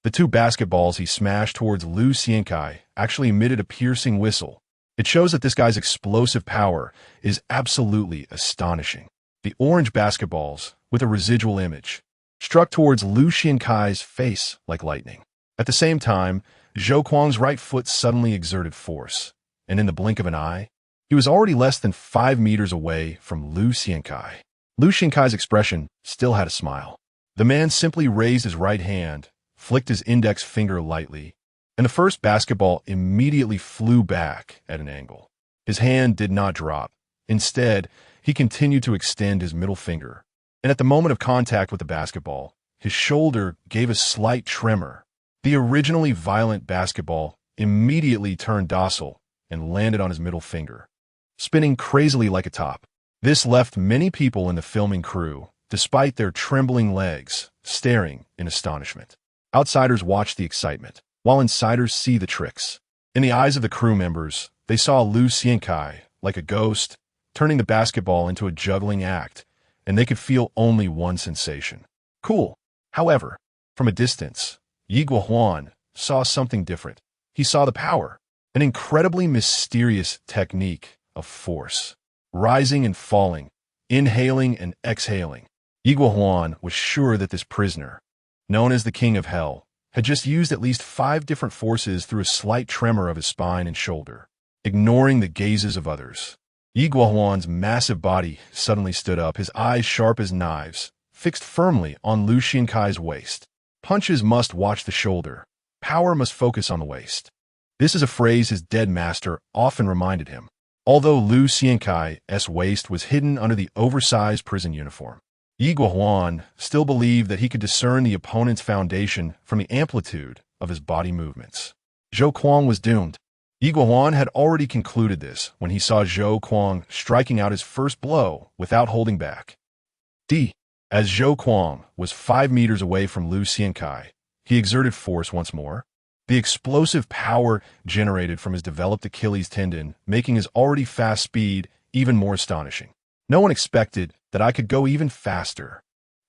Speaker 1: The 2 basketballs he smashed towards Lu Xiankai actually emitted a piercing whistle. It shows that this guy's explosive power is absolutely astonishing. The orange basketballs, with a residual image, struck towards Lu Xiankai's face like lightning. At the same time, Zhou Kuang's right foot suddenly exerted force, and in the blink of an eye, he was already less than 5 meters away from Lu Xiankai. Lu Xiankai's expression still had a smile. The man simply raised his right hand, flicked his index finger lightly, and the first basketball immediately flew back at an angle. His hand did not drop. Instead, he continued to extend his middle finger, and at the moment of contact with the basketball, his shoulder gave a slight tremor, The originally violent basketball immediately turned docile and landed on his middle finger, spinning crazily like a top. This left many people in the filming crew, despite their trembling legs, staring in astonishment. Outsiders watched the excitement, while insiders see the tricks. In the eyes of the crew members, they saw Lu Xiankai, like a ghost, turning the basketball into a juggling act, and they could feel only one sensation. Cool. However, from a distance, Yi Guohuan saw something different. He saw the power, an incredibly mysterious technique of force, rising and falling, inhaling and exhaling. Yi Guohuan was sure that this prisoner, known as the King of Hell, had just used at least 5 different forces through a slight tremor of his spine and shoulder. Ignoring the gazes of others, Yi Guohuan's massive body suddenly stood up, his eyes sharp as knives, fixed firmly on Lu Xiankai's waist. Punches must watch the shoulder. Power must focus on the waist. This is a phrase his dead master often reminded him, although Lu Xiankai's waist was hidden under the oversized prison uniform. Yi Guohuan still believed that he could discern the opponent's foundation from the amplitude of his body movements. Zhou Kuang was doomed. Yi Guohuan had already concluded this when he saw Zhou Kuang striking out his first blow without holding back. As Zhou Kuang was 5 meters away from Lu Xiankai, he exerted force once more, the explosive power generated from his developed Achilles tendon making his already fast speed even more astonishing. No one expected that I could go even faster.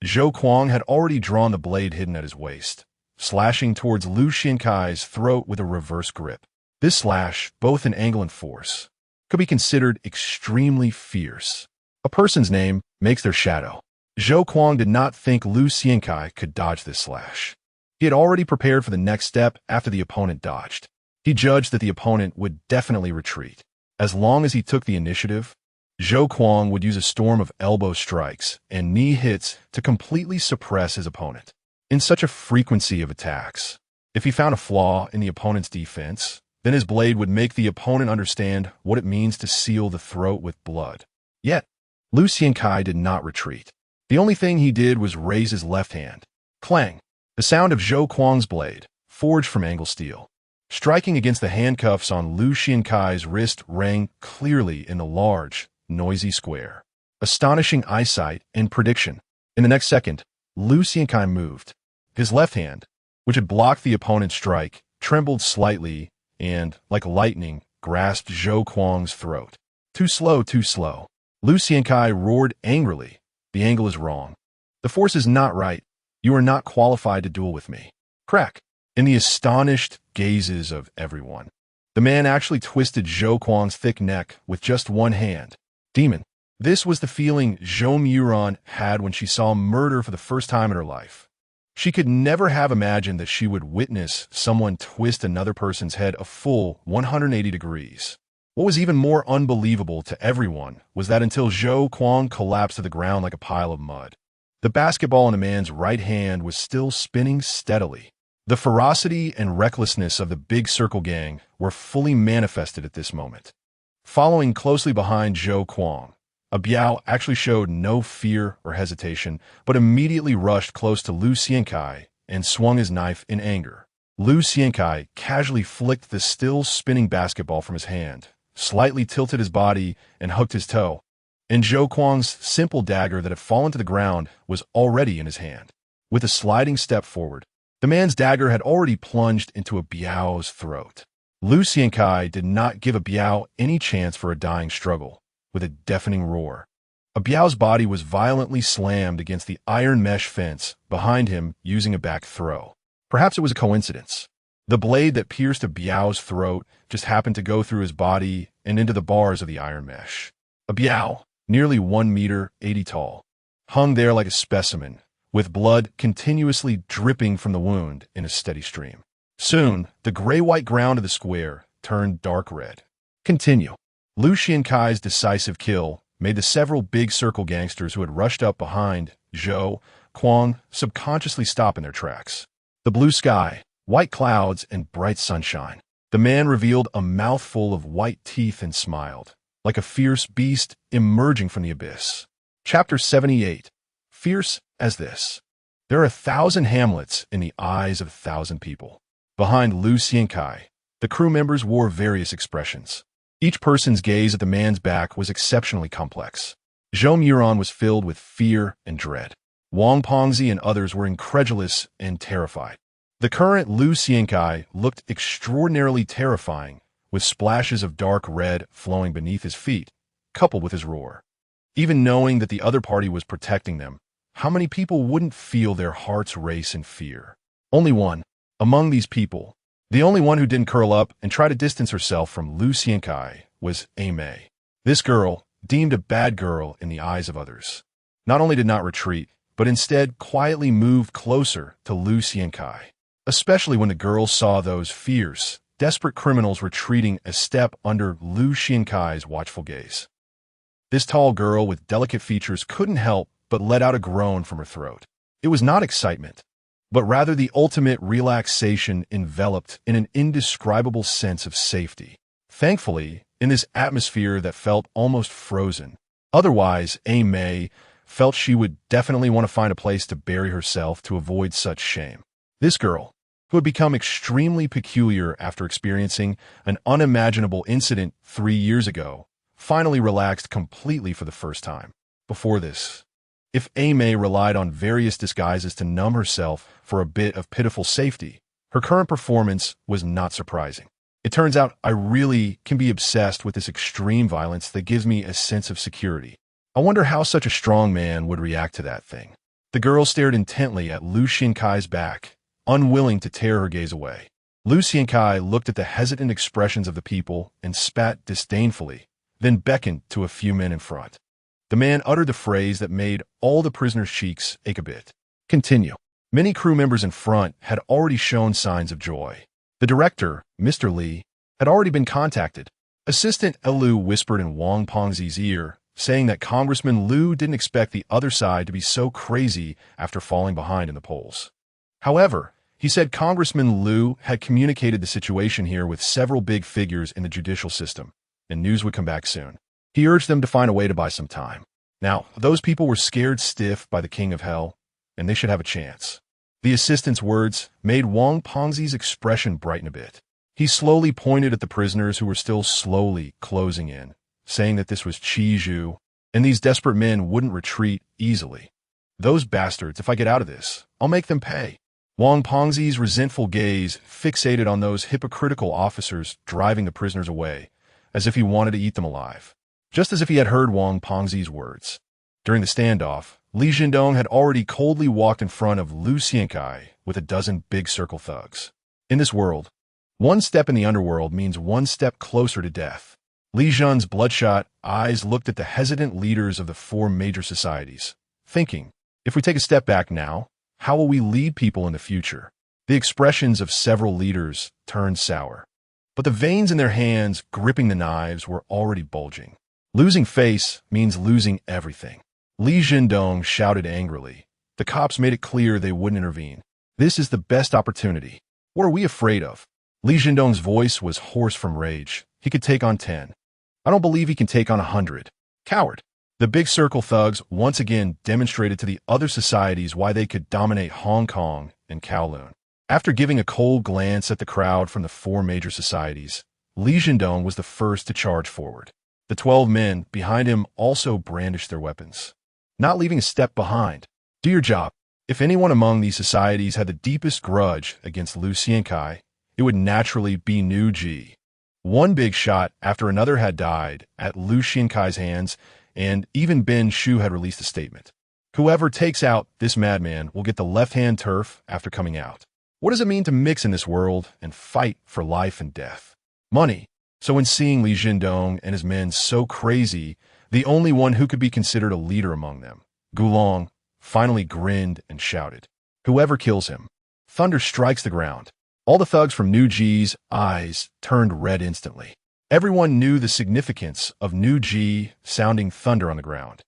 Speaker 1: Zhou Kuang had already drawn the blade hidden at his waist, slashing towards Lu Xiankai's throat with a reverse grip. This slash, both in angle and force, could be considered extremely fierce. A person's name makes their shadow. Zhou Kuang did not think Lu Xiankai could dodge this slash. He had already prepared for the next step after the opponent dodged. He judged that the opponent would definitely retreat. As long as he took the initiative, Zhou Kuang would use a storm of elbow strikes and knee hits to completely suppress his opponent. In such a frequency of attacks, if he found a flaw in the opponent's defense, then his blade would make the opponent understand what it means to seal the throat with blood. Yet, Lu Xiankai did not retreat. The only thing he did was raise his left hand. Clang! The sound of Zhou Kuang's blade, forged from angle steel, striking against the handcuffs on Lu Xiankai's wrist rang clearly in the large, noisy square. Astonishing eyesight and prediction. In the next second, Lu Xiankai moved. His left hand, which had blocked the opponent's strike, trembled slightly and, like lightning, grasped Zhou Kuang's throat. Too slow, too slow. Lu Xiankai roared angrily. The angle is wrong. The force is not right. You are not qualified to duel with me. Crack. In the astonished gazes of everyone, the man actually twisted Zhou Kuang's thick neck with just one hand. Demon. This was the feeling Zhou Muran had when she saw murder for the first time in her life. She could never have imagined that she would witness someone twist another person's head a full 180 degrees. What was even more unbelievable to everyone was that until Zhou Kuang collapsed to the ground like a pile of mud, the basketball in the man's right hand was still spinning steadily. The ferocity and recklessness of the Big Circle Gang were fully manifested at this moment. Following closely behind Zhou Kuang, a Biao actually showed no fear or hesitation, but immediately rushed close to Lu Xiankai and swung his knife in anger. Lu Xiankai casually flicked the still spinning basketball from his hand, slightly tilted his body, and hooked his toe. And Zhou Kuang's simple dagger that had fallen to the ground was already in his hand. With a sliding step forward, the man's dagger had already plunged into a Biao's throat. Lu Xiankai did not give a Biao any chance for a dying struggle. With a deafening roar, a Biao's body was violently slammed against the iron mesh fence behind him using a back throw. Perhaps it was a coincidence. The blade that pierced a Biao's throat just happened to go through his body and into the bars of the iron mesh. A Biao, nearly 1 meter 80 tall, hung there like a specimen, with blood continuously dripping from the wound in a steady stream. Soon, the gray-white ground of the square turned dark red. Continue. Lu Xiankai's decisive kill made the several Big Circle gangsters who had rushed up behind Zhou Kuang subconsciously stop in their tracks. The blue sky, white clouds, and bright sunshine. The man revealed a mouthful of white teeth and smiled, like a fierce beast emerging from the abyss. Chapter 78. Fierce as this. There are 1,000 hamlets in the eyes of 1,000 people. Behind Lu Xiankai, the crew members wore various expressions. Each person's gaze at the man's back was exceptionally complex. Zhou Muron was filled with fear and dread. Wang Pengzi and others were incredulous and terrified. The current Lu Xiankai looked extraordinarily terrifying, with splashes of dark red flowing beneath his feet, coupled with his roar. Even knowing that the other party was protecting them, how many people wouldn't feel their hearts race in fear? Only one. Among these people, the only one who didn't curl up and try to distance herself from Lu Xiankai was Mei. This girl, deemed a bad girl in the eyes of others, not only did not retreat, but instead quietly moved closer to Lu Xiankai, especially when the girl saw those fierce, desperate criminals retreating a step under Lu Xiankai's watchful gaze. This tall girl with delicate features couldn't help but let out a groan from her throat. It was not excitement, but rather the ultimate relaxation enveloped in an indescribable sense of safety. Thankfully, in this atmosphere that felt almost frozen. Otherwise, Mei felt she would definitely want to find a place to bury herself to avoid such shame. This girl, who had become extremely peculiar after experiencing an unimaginable incident 3 years ago, finally relaxed completely for the first time. Before this, if Mei relied on various disguises to numb herself for a bit of pitiful safety, her current performance was not surprising. It turns out I really can be obsessed with this extreme violence that gives me a sense of security. I wonder how such a strong man would react to that thing. The girl stared intently at Lu Xiankai's back, unwilling to tear her gaze away. Lu Xiankai looked at the hesitant expressions of the people and spat disdainfully, then beckoned to a few men in front. The man uttered the phrase that made all the prisoners' cheeks ache a bit. Continue. Many crew members in front had already shown signs of joy. The director, Mr. Li, had already been contacted. Assistant Elu whispered in Wang Pengzi's ear, saying that Congressman Liu didn't expect the other side to be so crazy after falling behind in the polls. However, he said Congressman Liu had communicated the situation here with several big figures in the judicial system, and news would come back soon. He urged them to find a way to buy some time. Now, those people were scared stiff by the King of Hell, and they should have a chance. The assistant's words made Wang Pengzi's expression brighten a bit. He slowly pointed at the prisoners who were still slowly closing in, saying that this was Qi Zhu, and these desperate men wouldn't retreat easily. Those bastards, if I get out of this, I'll make them pay. Wang Pengzi's resentful gaze fixated on those hypocritical officers driving the prisoners away, as if he wanted to eat them alive. Just as if he had heard Wang Pengzi's words. During the standoff, Li Jindong had already coldly walked in front of Lu Xiankai with a dozen big circle thugs. In this world, one step in the underworld means one step closer to death. Li Zhen's bloodshot eyes looked at the hesitant leaders of the 4 major societies, thinking, if we take a step back now, how will we lead people in the future? The expressions of several leaders turned sour, but the veins in their hands gripping the knives were already bulging. Losing face means losing everything. Li Jindong shouted angrily. The cops made it clear they wouldn't intervene. This is the best opportunity. What are we afraid of? Li Jindong's voice was hoarse from rage. He could take on 10. I don't believe he can take on 100. Coward. The big circle thugs once again demonstrated to the other societies why they could dominate Hong Kong and Kowloon. After giving a cold glance at the crowd from the 4 major societies, Li Jindong was the first to charge forward. The 12 men behind him also brandished their weapons, not leaving a step behind. Do your job. If anyone among these societies had the deepest grudge against Lu Xiankai, it would naturally be Nu Ji. One big shot after another had died at Lu Xiankai's hands, and even Ben Shu had released a statement. Whoever takes out this madman will get the left-hand turf after coming out. What does it mean to mix in this world and fight for life and death? Money. So in seeing Li Jindong and his men so crazy, the only one who could be considered a leader among them, Gulong, finally grinned and shouted, whoever kills him. Thunder strikes the ground. All the thugs from Nu Ji's eyes turned red instantly. Everyone knew the significance of Nu Ji sounding thunder on the ground.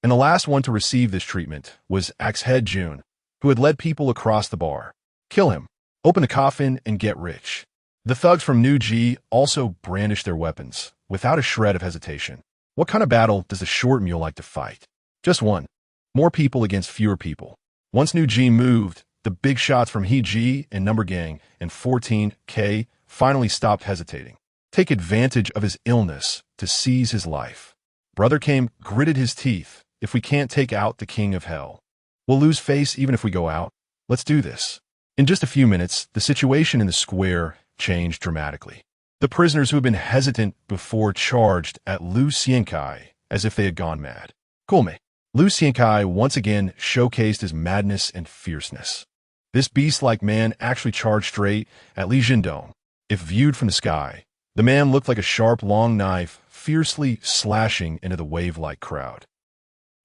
Speaker 1: And the last one to receive this treatment was Axe-Head Jun, who had led people across the bar. Kill him, open the coffin, and get rich. The thugs from Nu Ji also brandished their weapons, without a shred of hesitation. What kind of battle does the short mule like to fight? Just one. More people against fewer people. Once New G moved, the big shots from He G and Number Gang and 14K finally stopped hesitating. Take advantage of his illness to seize his life. Brother came, gritted his teeth. If we can't take out the king of hell, we'll lose face even if we go out. Let's do this. In just a few minutes, the situation in the square changed dramatically. The prisoners who had been hesitant before charged at Lu Xiankai as if they had gone mad. Kulme. Lu Xiankai once again showcased his madness and fierceness. This beast-like man actually charged straight at Li Jindong. If viewed from the sky, the man looked like a sharp, long knife, fiercely slashing into the wave-like crowd.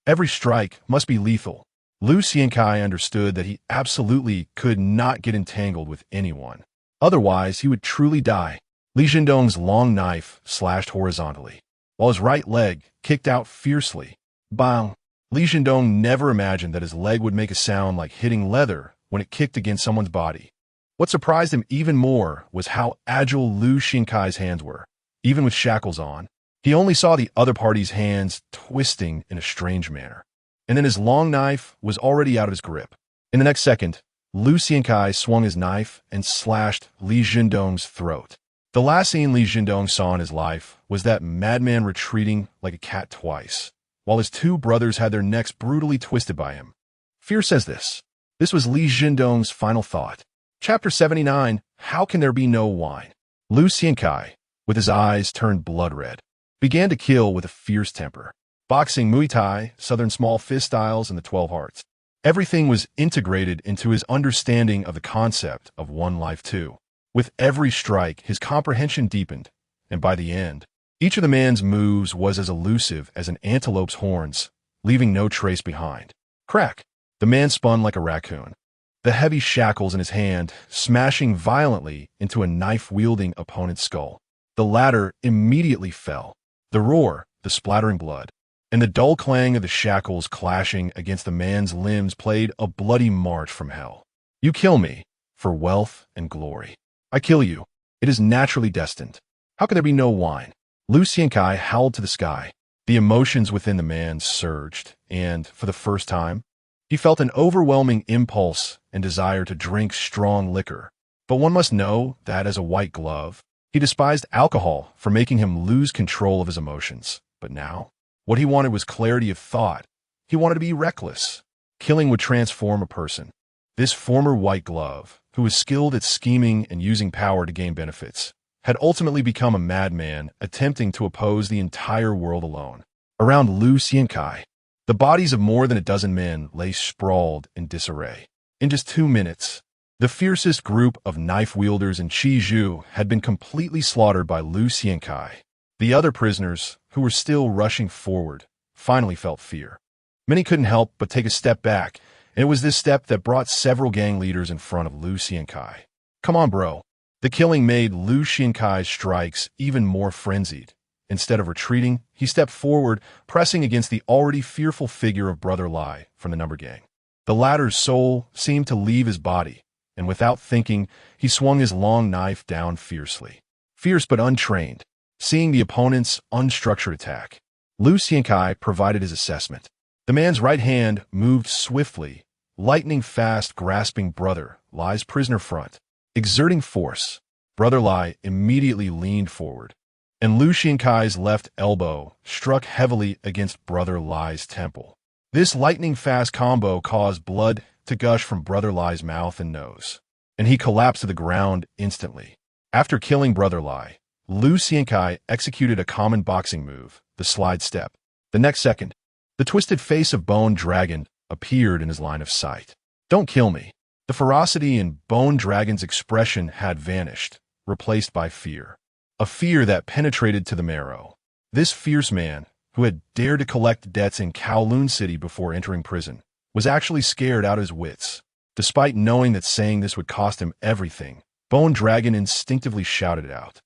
Speaker 1: Every strike must be lethal. Lu Xiankai understood that he absolutely could not get entangled with anyone. Otherwise, he would truly die. Li Jindong's long knife slashed horizontally, while his right leg kicked out fiercely. Bang! Li Jindong never imagined that his leg would make a sound like hitting leather when it kicked against someone's body. What surprised him even more was how agile Lu Xiankai's hands were. Even with shackles on, he only saw the other party's hands twisting in a strange manner. And then his long knife was already out of his grip. In the next second, Lu Xiankai swung his knife and slashed Li Jindong's throat. The last scene Li Jindong saw in his life was that madman retreating like a cat twice, while his two brothers had their necks brutally twisted by him. Fear says this. This was Li Jindong's final thought. Chapter 79, How Can There Be No Wine? Lu Xiankai, with his eyes turned blood red, began to kill with a fierce temper. Boxing, Muay Thai, Southern small fist styles, and the 12 hearts. Everything was integrated into his understanding of the concept of one life too. With every strike, his comprehension deepened, and by the end, each of the man's moves was as elusive as an antelope's horns, leaving no trace behind. Crack! The man spun like a raccoon, the heavy shackles in his hand smashing violently into a knife-wielding opponent's skull. The latter immediately fell. The roar, the splattering blood, and the dull clang of the shackles clashing against the man's limbs played a bloody march from hell. You kill me for wealth and glory. I kill you. It is naturally destined. How can there be no wine? Lu Xiankai howled to the sky. The emotions within the man surged, and, for the first time, he felt an overwhelming impulse and desire to drink strong liquor. But one must know that as a white glove, he despised alcohol for making him lose control of his emotions. But now, what he wanted was clarity of thought. He wanted to be reckless. Killing would transform a person. This former white glove, who was skilled at scheming and using power to gain benefits, had ultimately become a madman attempting to oppose the entire world alone. Around Lu Xiankai, the bodies of more than a dozen men lay sprawled in disarray. In just 2 minutes, the fiercest group of knife-wielders in Qizhou had been completely slaughtered by Lu Xiankai. The other prisoners, who were still rushing forward, finally felt fear. Many couldn't help but take a step back, and it was this step that brought several gang leaders in front of Lu Xiankai. Come on, bro. The killing made Lu Xiankai's strikes even more frenzied. Instead of retreating, he stepped forward, pressing against the already fearful figure of Brother Lai from the Number Gang. The latter's soul seemed to leave his body, and without thinking, he swung his long knife down fiercely. Fierce but untrained. Seeing the opponent's unstructured attack, Lu Xiankai provided his assessment. The man's right hand moved swiftly, lightning-fast grasping Brother Lai's prisoner front. Exerting force, Brother Lai immediately leaned forward, and Lu Xiankai's left elbow struck heavily against Brother Lai's temple. This lightning-fast combo caused blood to gush from Brother Lai's mouth and nose, and he collapsed to the ground instantly. After killing Brother Lai, Lu Xiankai executed a common boxing move, the slide step. The next second, the twisted face of Bone Dragon appeared in his line of sight. Don't kill me. The ferocity in Bone Dragon's expression had vanished, replaced by fear. A fear that penetrated to the marrow. This fierce man, who had dared to collect debts in Kowloon City before entering prison, was actually scared out of his wits. Despite knowing that saying this would cost him everything, Bone Dragon instinctively shouted it out.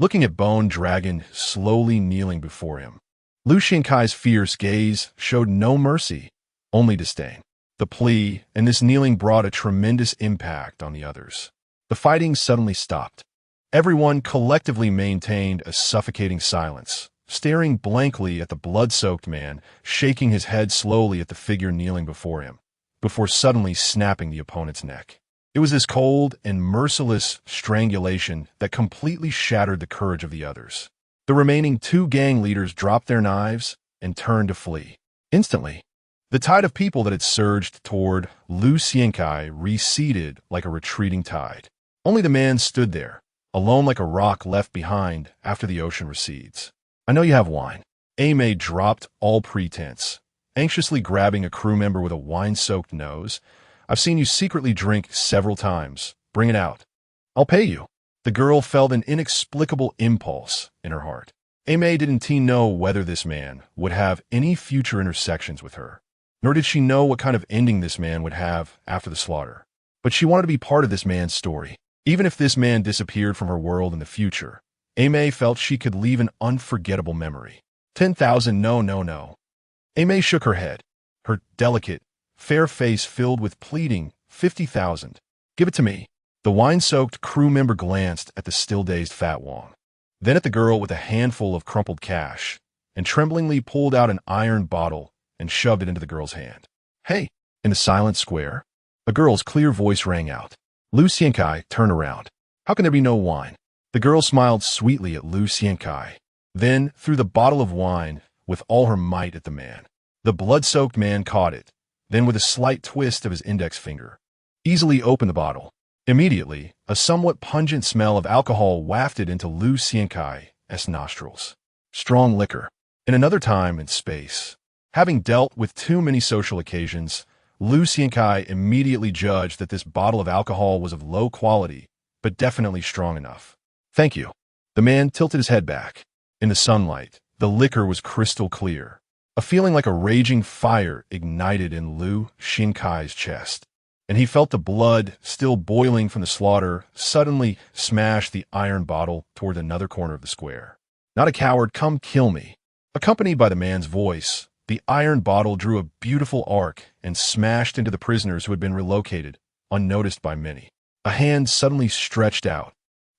Speaker 1: Looking at Bone Dragon slowly kneeling before him, Lu Xiankai's fierce gaze showed no mercy, only disdain. The plea and this kneeling brought a tremendous impact on the others. The fighting suddenly stopped. Everyone collectively maintained a suffocating silence, staring blankly at the blood-soaked man, shaking his head slowly at the figure kneeling before him. before suddenly snapping the opponent's neck. It was this cold and merciless strangulation that completely shattered the courage of the others. The remaining two gang leaders dropped their knives and turned to flee. Instantly, the tide of people that had surged toward Lu Xiankai receded like a retreating tide. Only the man stood there, alone like a rock left behind after the ocean recedes. "I know you have wine." Ame dropped all pretense, anxiously grabbing a crew member with a wine-soaked nose. "I've seen you secretly drink several times. Bring it out. I'll pay you." The girl felt an inexplicable impulse in her heart. Ame didn't know whether this man would have any future intersections with her, nor did she know what kind of ending this man would have after the slaughter. But she wanted to be part of this man's story. Even if this man disappeared from her world in the future, Ame felt she could leave an unforgettable memory. 10,000, no. Ame shook her head, her delicate, fair face filled with pleading. 50,000. Give it to me. The wine-soaked crew member glanced at the still-dazed Fat Wong, then at the girl with a handful of crumpled cash, and tremblingly pulled out an iron bottle and shoved it into the girl's hand. "Hey!" In the silent square, a girl's clear voice rang out. Lu Xiankai turned around. "How can there be no wine?" The girl smiled sweetly at Lu Xiankai, then threw the bottle of wine with all her might at the man. The blood-soaked man caught it, then with a slight twist of his index finger, easily opened the bottle. Immediately, a somewhat pungent smell of alcohol wafted into Lu Xiankai's nostrils. Strong liquor. In another time and space, having dealt with too many social occasions, Lu Xiankai immediately judged that this bottle of alcohol was of low quality, but definitely strong enough. "Thank you." The man tilted his head back. In the sunlight, the liquor was crystal clear. A feeling like a raging fire ignited in Lu Xiankai's chest, and he felt the blood, still boiling from the slaughter, suddenly smash the iron bottle toward another corner of the square. "Not a coward, come kill me." Accompanied by the man's voice, the iron bottle drew a beautiful arc and smashed into the prisoners who had been relocated, unnoticed by many. A hand suddenly stretched out,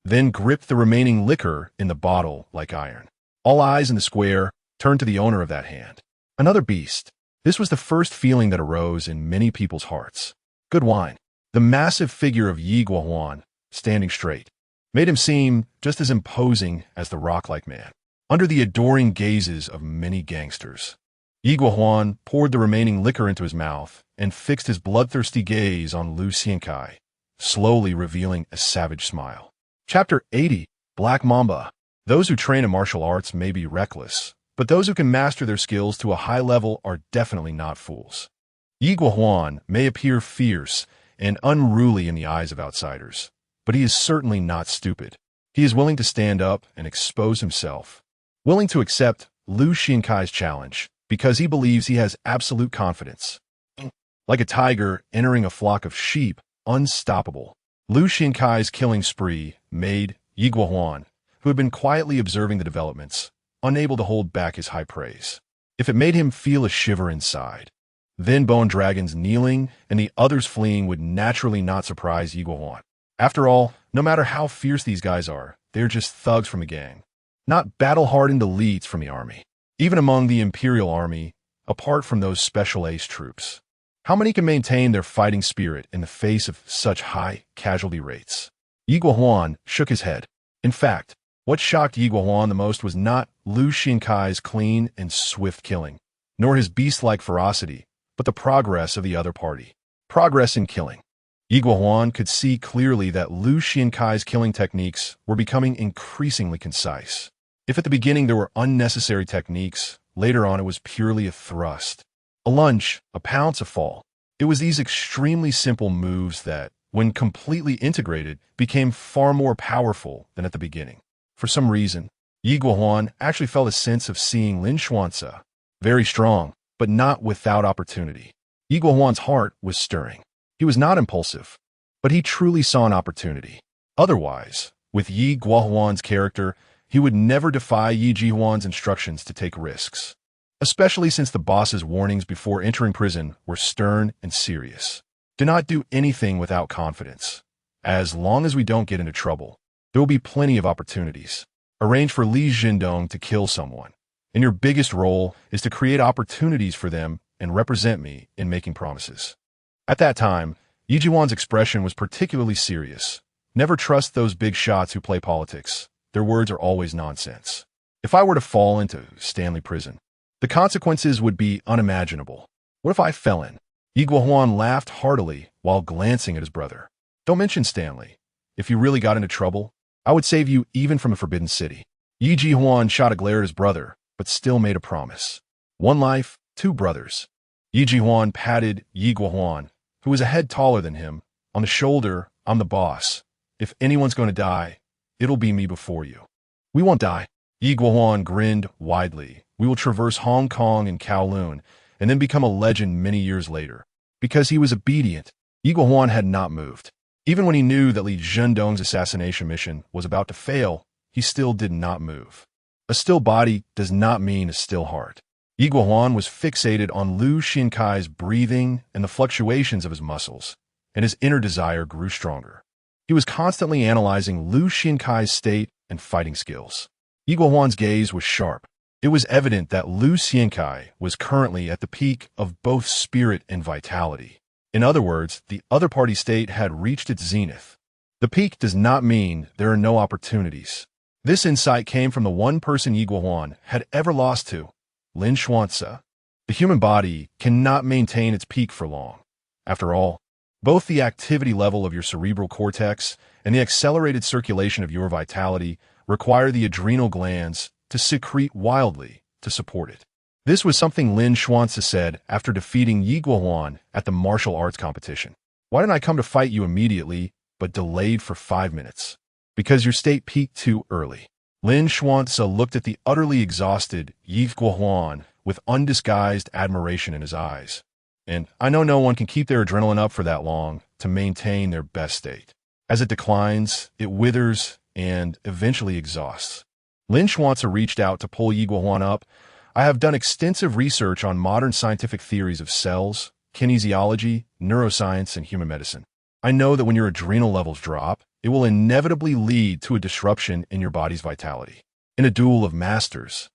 Speaker 1: then gripped the remaining liquor in the bottle like iron. All eyes in the square turned to the owner of that hand. Another beast. This was the first feeling that arose in many people's hearts. Good wine. The massive figure of Yi Guohuan, standing straight, made him seem just as imposing as the rock-like man. Under the adoring gazes of many gangsters, Yi Guohuan poured the remaining liquor into his mouth and fixed his bloodthirsty gaze on Lu Xiankai, slowly revealing a savage smile. Chapter 80. Black Mamba. Those who train in martial arts may be reckless, but those who can master their skills to a high level are definitely not fools. Yi Guohuan may appear fierce and unruly in the eyes of outsiders, but he is certainly not stupid. He is willing to stand up and expose himself, willing to accept Lu Xiankai's challenge, because he believes he has absolute confidence. Like a tiger entering a flock of sheep, unstoppable. Lu Xiankai's killing spree made Yi Guohuan, who had been quietly observing the developments, unable to hold back his high praise. If it made him feel a shiver inside, then Bone Dragon's kneeling and the others fleeing would naturally not surprise Yi Guohuan. After all, no matter how fierce these guys are, they're just thugs from the gang, not battle-hardened elites from the army. Even among the Imperial Army, apart from those special ace troops, how many can maintain their fighting spirit in the face of such high casualty rates? Yi Guohuan shook his head. In fact, what shocked Yi Guohuan the most was not Lu Xiankai's clean and swift killing, nor his beast-like ferocity, but the progress of the other party. Progress in killing. Yi Guohuan could see clearly that Lu Xiankai's killing techniques were becoming increasingly concise. If at the beginning there were unnecessary techniques, later on it was purely a thrust, a lunge, a pounce, a fall. It was these extremely simple moves that, when completely integrated, became far more powerful than at the beginning. For some reason, Yi Guohuan actually felt a sense of seeing Lin Xuanzi, very strong, but not without opportunity. Yi Guohuan's heart was stirring. He was not impulsive, but he truly saw an opportunity. Otherwise, with Yi Guohuan's character, he would never defy Yi Jihuan's instructions to take risks, especially since the boss's warnings before entering prison were stern and serious. Do not do anything without confidence. As long as we don't get into trouble, there will be plenty of opportunities. Arrange for Li Jindong to kill someone, and your biggest role is to create opportunities for them and represent me in making promises. At that time, Yi Jiwan's expression was particularly serious. Never trust those big shots who play politics. Their words are always nonsense. If I were to fall into Stanley Prison, the consequences would be unimaginable. What if I fell in? Yi Guohuan laughed heartily while glancing at his brother. Don't mention Stanley. If you really got into trouble, I would save you even from a forbidden city. Yi Jihuan shot a glare at his brother, but still made a promise. One life, two brothers. Yi Jihuan patted Yi Guohuan, who was a head taller than him, on the shoulder. I'm the boss. If anyone's going to die, it'll be me before you. We won't die. Yi Guohuan grinned widely. We will traverse Hong Kong and Kowloon, and then become a legend many years later. Because he was obedient, Yi Guohuan had not moved. Even when he knew that Li Zhendong's assassination mission was about to fail, he still did not move. A still body does not mean a still heart. Yi Guohuan was fixated on Lu Xinkai's breathing and the fluctuations of his muscles, and his inner desire grew stronger. He was constantly analyzing Lu Xinkai's state and fighting skills. Yi Guohuan's gaze was sharp. It was evident that Lu Xinkai was currently at the peak of both spirit and vitality. In other words, the other party state had reached its zenith. The peak does not mean there are no opportunities. This insight came from the one person Yi Guohuan had ever lost to, Lin Xuanzi. The human body cannot maintain its peak for long. After all, both the activity level of your cerebral cortex and the accelerated circulation of your vitality require the adrenal glands to secrete wildly to support it. This was something Lin Xuanzi said after defeating Yi Guohuan at the martial arts competition. Why didn't I come to fight you immediately, but delayed for 5 minutes? Because your state peaked too early. Lin Xuanzi looked at the utterly exhausted Yi Guohuan with undisguised admiration in his eyes. And I know no one can keep their adrenaline up for that long to maintain their best state. As it declines, it withers and eventually exhausts. Lin Xuanzi reached out to pull Yi Guohuan up. I have done extensive research on modern scientific theories of cells, kinesiology, neuroscience, and human medicine. I know that when your adrenal levels drop, it will inevitably lead to a disruption in your body's vitality. In a duel of masters,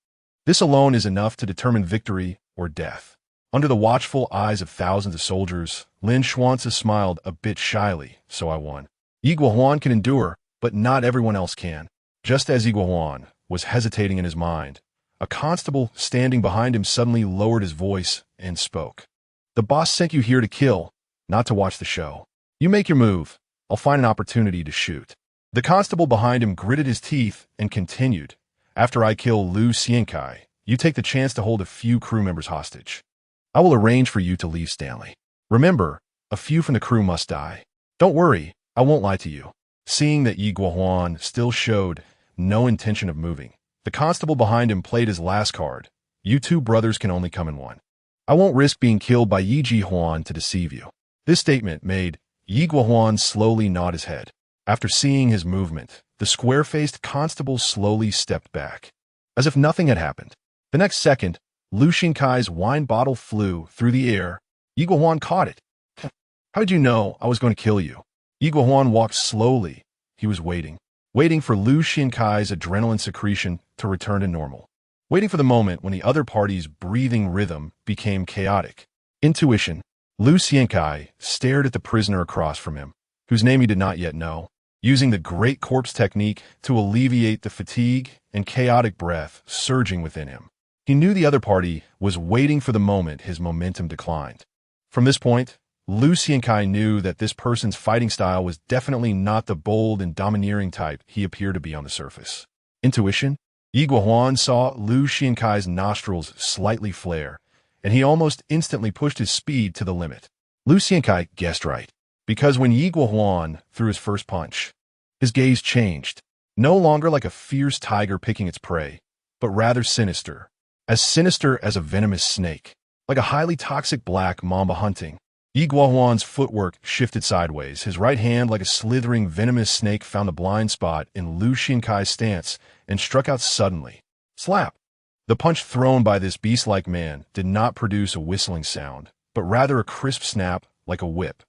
Speaker 1: this alone is enough to determine victory or death. Under the watchful eyes of thousands of soldiers, Lin Xuanzi smiled a bit shyly, so I won. Yi Guohuan can endure, but not everyone else can. Just as Yi Guohuan was hesitating in his mind, a constable standing behind him suddenly lowered his voice and spoke. The boss sent you here to kill, not to watch the show. You make your move. I'll find an opportunity to shoot. The constable behind him gritted his teeth and continued. After I kill Lu Xiankai, you take the chance to hold a few crew members hostage. I will arrange for you to leave Stanley. Remember, a few from the crew must die. Don't worry, I won't lie to you. Seeing that Yi Guohuan still showed no intention of moving, the constable behind him played his last card. You two brothers can only come in one. I won't risk being killed by Yi Jihuan to deceive you. This statement made Yi Guohuan slowly nod his head. After seeing his movement, the square-faced constable slowly stepped back, as if nothing had happened. The next second, Lu Xinkai's wine bottle flew through the air. Yi Guohuan caught it. How did you know I was going to kill you? Yi Guohuan walked slowly. He was waiting for Lu Xinkai's adrenaline secretion to return to normal. Waiting for the moment when the other party's breathing rhythm became chaotic. Intuition. Lu Xiankai stared at the prisoner across from him, whose name he did not yet know, using the great corpse technique to alleviate the fatigue and chaotic breath surging within him. He knew the other party was waiting for the moment his momentum declined. From this point, Lu Xiankai knew that this person's fighting style was definitely not the bold and domineering type he appeared to be on the surface. Intuition? Yi Guohuan saw Lu Xiankai's nostrils slightly flare, and he almost instantly pushed his speed to the limit. Lu Xiankai guessed right, because when Yi Guohuan threw his first punch, his gaze changed, no longer like a fierce tiger picking its prey, but rather sinister as a venomous snake, like a highly toxic black mamba hunting. Yi Guohuan's footwork shifted sideways. His right hand, like a slithering venomous snake, found the blind spot in Lu Xiankai's stance and struck out suddenly. Slap! The punch thrown by this beast-like man did not produce a whistling sound, but rather a crisp snap like a whip.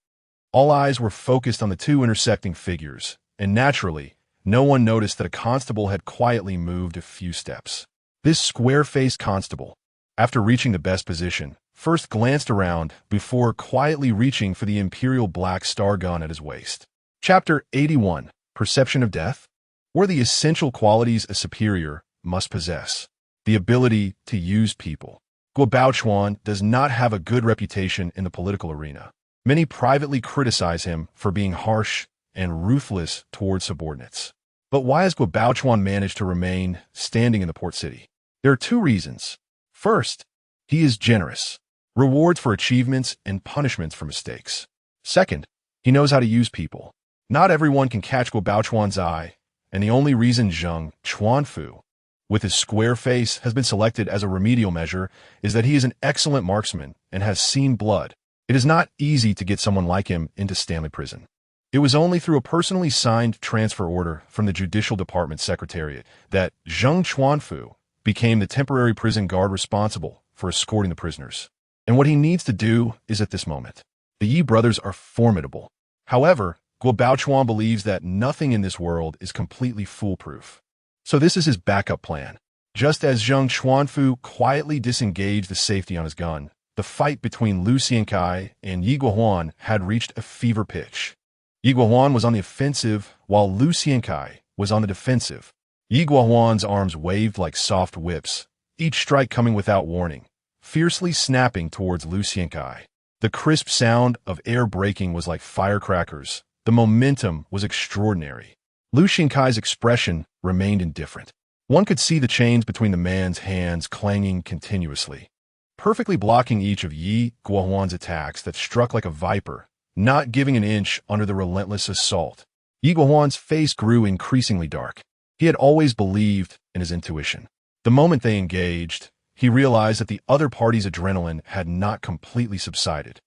Speaker 1: All eyes were focused on the two intersecting figures, and naturally, no one noticed that a constable had quietly moved a few steps. This square-faced constable, after reaching the best position, first glanced around before quietly reaching for the Imperial Black Star gun at his waist. Chapter 81, Perception of Death, were the essential qualities a superior must possess. The ability to use people. Guo Baochuan does not have a good reputation in the political arena. Many privately criticize him for being harsh and ruthless towards subordinates. But why has Guo Baochuan managed to remain standing in the port city? There are two reasons. First, he is generous. Rewards for achievements and punishments for mistakes. Second, he knows how to use people. Not everyone can catch Guo Baochuan's eye, and the only reason Zheng Chuanfu, with his square face, has been selected as a remedial measure is that he is an excellent marksman and has seen blood. It is not easy to get someone like him into Stanley Prison. It was only through a personally signed transfer order from the Judicial Department Secretariat that Zheng Chuanfu became the temporary prison guard responsible for escorting the prisoners. And what he needs to do is at this moment. The Yi brothers are formidable. However, Guo Baochuan believes that nothing in this world is completely foolproof. So this is his backup plan. Just as Zheng Chuanfu quietly disengaged the safety on his gun, the fight between Lu Xiankai and Yi Guohuan had reached a fever pitch. Yi Guohuan was on the offensive, while Lu Xiankai was on the defensive. Yi Guohuan's arms waved like soft whips, each strike coming without warning, fiercely snapping towards Lu Xiankai. The crisp sound of air breaking was like firecrackers. The momentum was extraordinary. Lu Xiankai's expression remained indifferent. One could see the chains between the man's hands clanging continuously, perfectly blocking each of Yi Guohuan's attacks that struck like a viper, not giving an inch under the relentless assault. Yi Guohuan's face grew increasingly dark. He had always believed in his intuition. The moment they engaged, he realized that the other party's adrenaline had not completely subsided.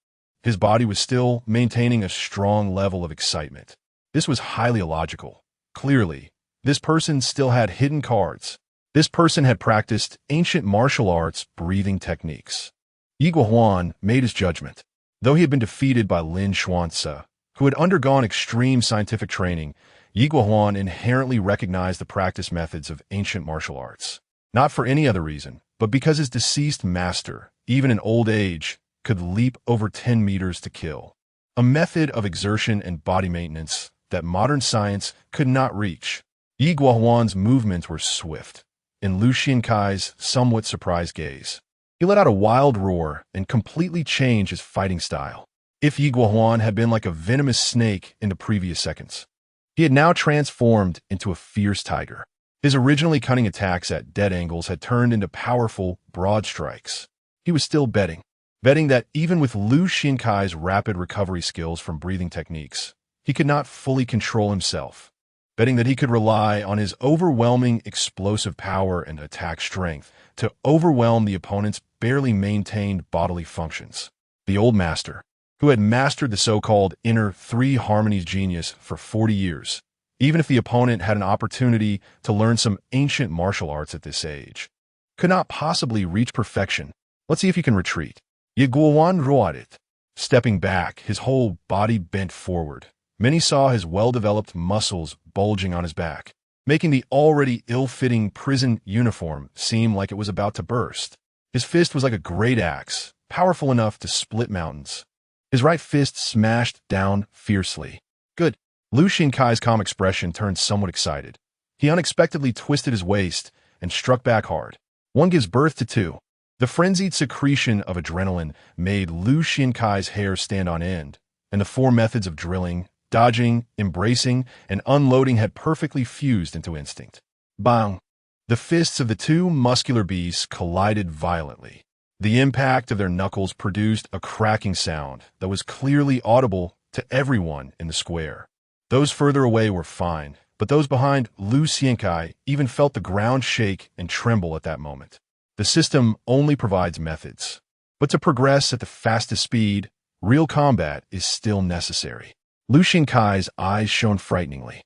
Speaker 1: His body was still maintaining a strong level of excitement. This was highly illogical. Clearly, this person still had hidden cards. This person had practiced ancient martial arts breathing techniques. Yi Guohuan made his judgment. Though he had been defeated by Lin Xuanzi, who had undergone extreme scientific training, Yi Guohuan inherently recognized the practice methods of ancient martial arts. Not for any other reason, but because his deceased master, even in old age, could leap over 10 meters to kill. A method of exertion and body maintenance that modern science could not reach. Yi Guohuan's movements were swift, in Lu Xiankai's somewhat surprised gaze. He let out a wild roar and completely changed his fighting style. If Yi Guohuan had been like a venomous snake in the previous seconds, he had now transformed into a fierce tiger. His originally cunning attacks at dead angles had turned into powerful, broad strikes. He was still betting that even with Lu Xiankai's rapid recovery skills from breathing techniques, he could not fully control himself. Betting that he could rely on his overwhelming explosive power and attack strength to overwhelm the opponent's barely maintained bodily functions. The old master, who had mastered the so-called inner three harmonies genius for 40 years, even if the opponent had an opportunity to learn some ancient martial arts at this age, could not possibly reach perfection. Let's see if he can retreat. Yi Guohuan roared it. Stepping back, his whole body bent forward. Many saw his well-developed muscles bulging on his back, making the already ill-fitting prison uniform seem like it was about to burst. His fist was like a great axe, powerful enough to split mountains. His right fist smashed down fiercely. Good. Lu Xiankai's calm expression turned somewhat excited. He unexpectedly twisted his waist and struck back hard. One gives birth to two. The frenzied secretion of adrenaline made Lu Xiankai's hair stand on end, and the four methods of drilling, dodging, embracing, and unloading had perfectly fused into instinct. Bang! The fists of the two muscular beasts collided violently. The impact of their knuckles produced a cracking sound that was clearly audible to everyone in the square. Those further away were fine, but those behind Lu Xiankai even felt the ground shake and tremble at that moment. The system only provides methods, but to progress at the fastest speed, real combat is still necessary. Lu Xiankai's eyes shone frighteningly.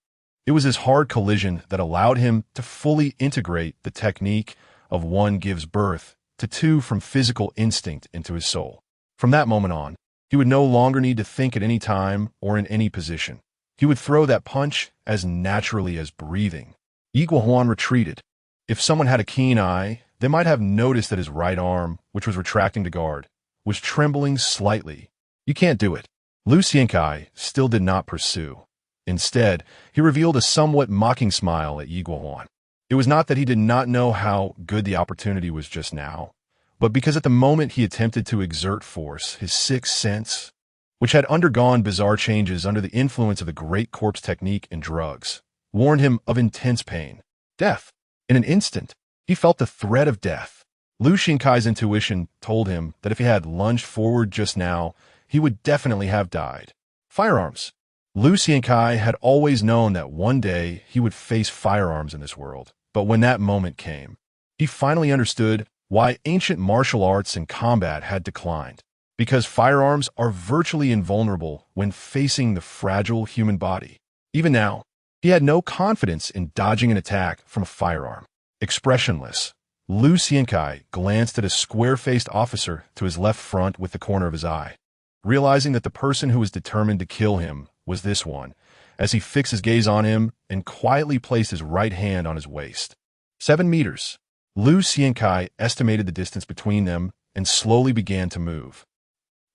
Speaker 1: It was this hard collision that allowed him to fully integrate the technique of one gives birth to two from physical instinct into his soul. From that moment on, he would no longer need to think at any time or in any position. He would throw that punch as naturally as breathing. Yi Guohuan retreated. If someone had a keen eye, they might have noticed that his right arm, which was retracting to guard, was trembling slightly. "You can't do it." Lu Xiankai still did not pursue. Instead, he revealed a somewhat mocking smile at Yi Guohuan. It was not that he did not know how good the opportunity was just now, but because at the moment he attempted to exert force, his sixth sense, which had undergone bizarre changes under the influence of the great corpse technique and drugs, warned him of intense pain. Death. In an instant, he felt the threat of death. Lu Xiankai's intuition told him that if he had lunged forward just now, he would definitely have died. Firearms. Lu Xiankai had always known that one day he would face firearms in this world, but when that moment came, he finally understood why ancient martial arts and combat had declined. Because firearms are virtually invulnerable when facing the fragile human body. Even now, he had no confidence in dodging an attack from a firearm. Expressionless, Lu Xiankai glanced at a square-faced officer to his left front with the corner of his eye, realizing that the person who was determined to kill him was this one, as he fixed his gaze on him and quietly placed his right hand on his waist. 7 meters. Lu Xiankai estimated the distance between them and slowly began to move.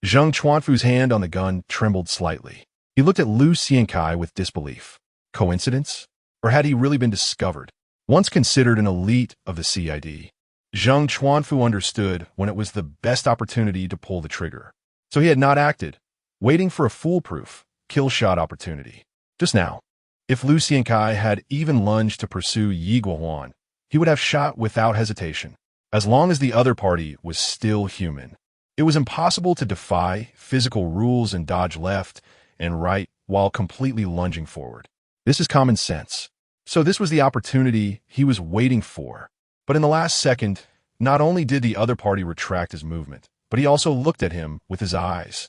Speaker 1: Zheng Chuanfu's hand on the gun trembled slightly. He looked at Lu Xiankai with disbelief. Coincidence? Or had he really been discovered? Once considered an elite of the CID, Zheng Chuanfu understood when it was the best opportunity to pull the trigger. So he had not acted, waiting for a foolproof, kill-shot opportunity. Just now, if Lu Xiankai had even lunged to pursue Yi Guohuan, he would have shot without hesitation, as long as the other party was still human. It was impossible to defy physical rules and dodge left and right while completely lunging forward. This is common sense. So this was the opportunity he was waiting for. But in the last second, not only did the other party retract his movement, but he also looked at him with his eyes.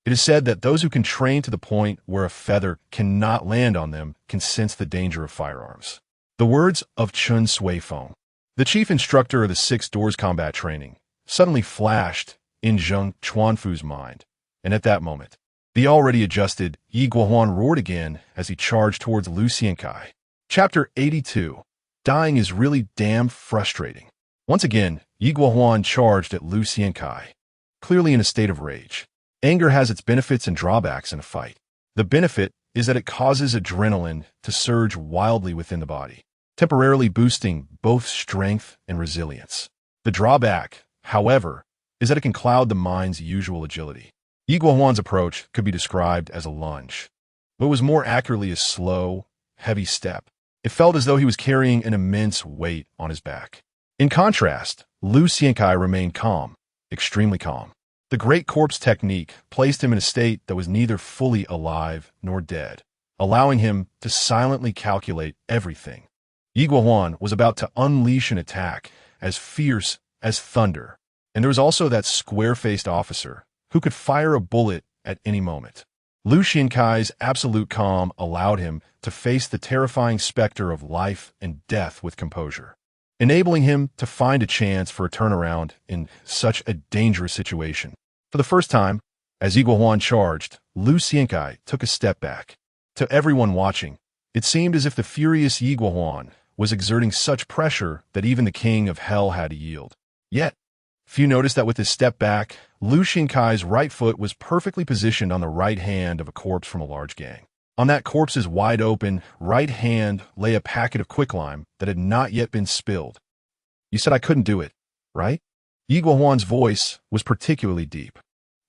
Speaker 1: It is said that those who can train to the point where a feather cannot land on them can sense the danger of firearms. The words of Chun Suifeng, the chief instructor of the Six Doors combat training, suddenly flashed in Zheng Chuanfu's mind, and at that moment, the already adjusted Yi Guohuan roared again as he charged towards Lu Xiankai. Chapter 82. Dying is really damn frustrating. Once again, Yi Guohuan charged at Lu Xiankai, clearly in a state of rage. Anger has its benefits and drawbacks in a fight. The benefit is that it causes adrenaline to surge wildly within the body, temporarily boosting both strength and resilience. The drawback, however, is that it can cloud the mind's usual agility. Yi Guohuan's approach could be described as a lunge, but was more accurately a slow, heavy step. It felt as though he was carrying an immense weight on his back. In contrast, Lu Xiankai remained calm, extremely calm. The great corpse technique placed him in a state that was neither fully alive nor dead, allowing him to silently calculate everything. Yi Guohuan was about to unleash an attack as fierce as thunder, and there was also that square-faced officer who could fire a bullet at any moment. Lu Xiankai's absolute calm allowed him to face the terrifying specter of life and death with composure, enabling him to find a chance for a turnaround in such a dangerous situation. For the first time, as Yi Guohuan charged, Lu Xiankai took a step back. To everyone watching, it seemed as if the furious Yi Guohuan was exerting such pressure that even the king of hell had to yield. Yet, few noticed that with his step back, Lu Xiankai's right foot was perfectly positioned on the right hand of a corpse from a large gang. On that corpse's wide-open right hand lay a packet of quicklime that had not yet been spilled. "You said I couldn't do it, right?" Yi Guohuan's voice was particularly deep.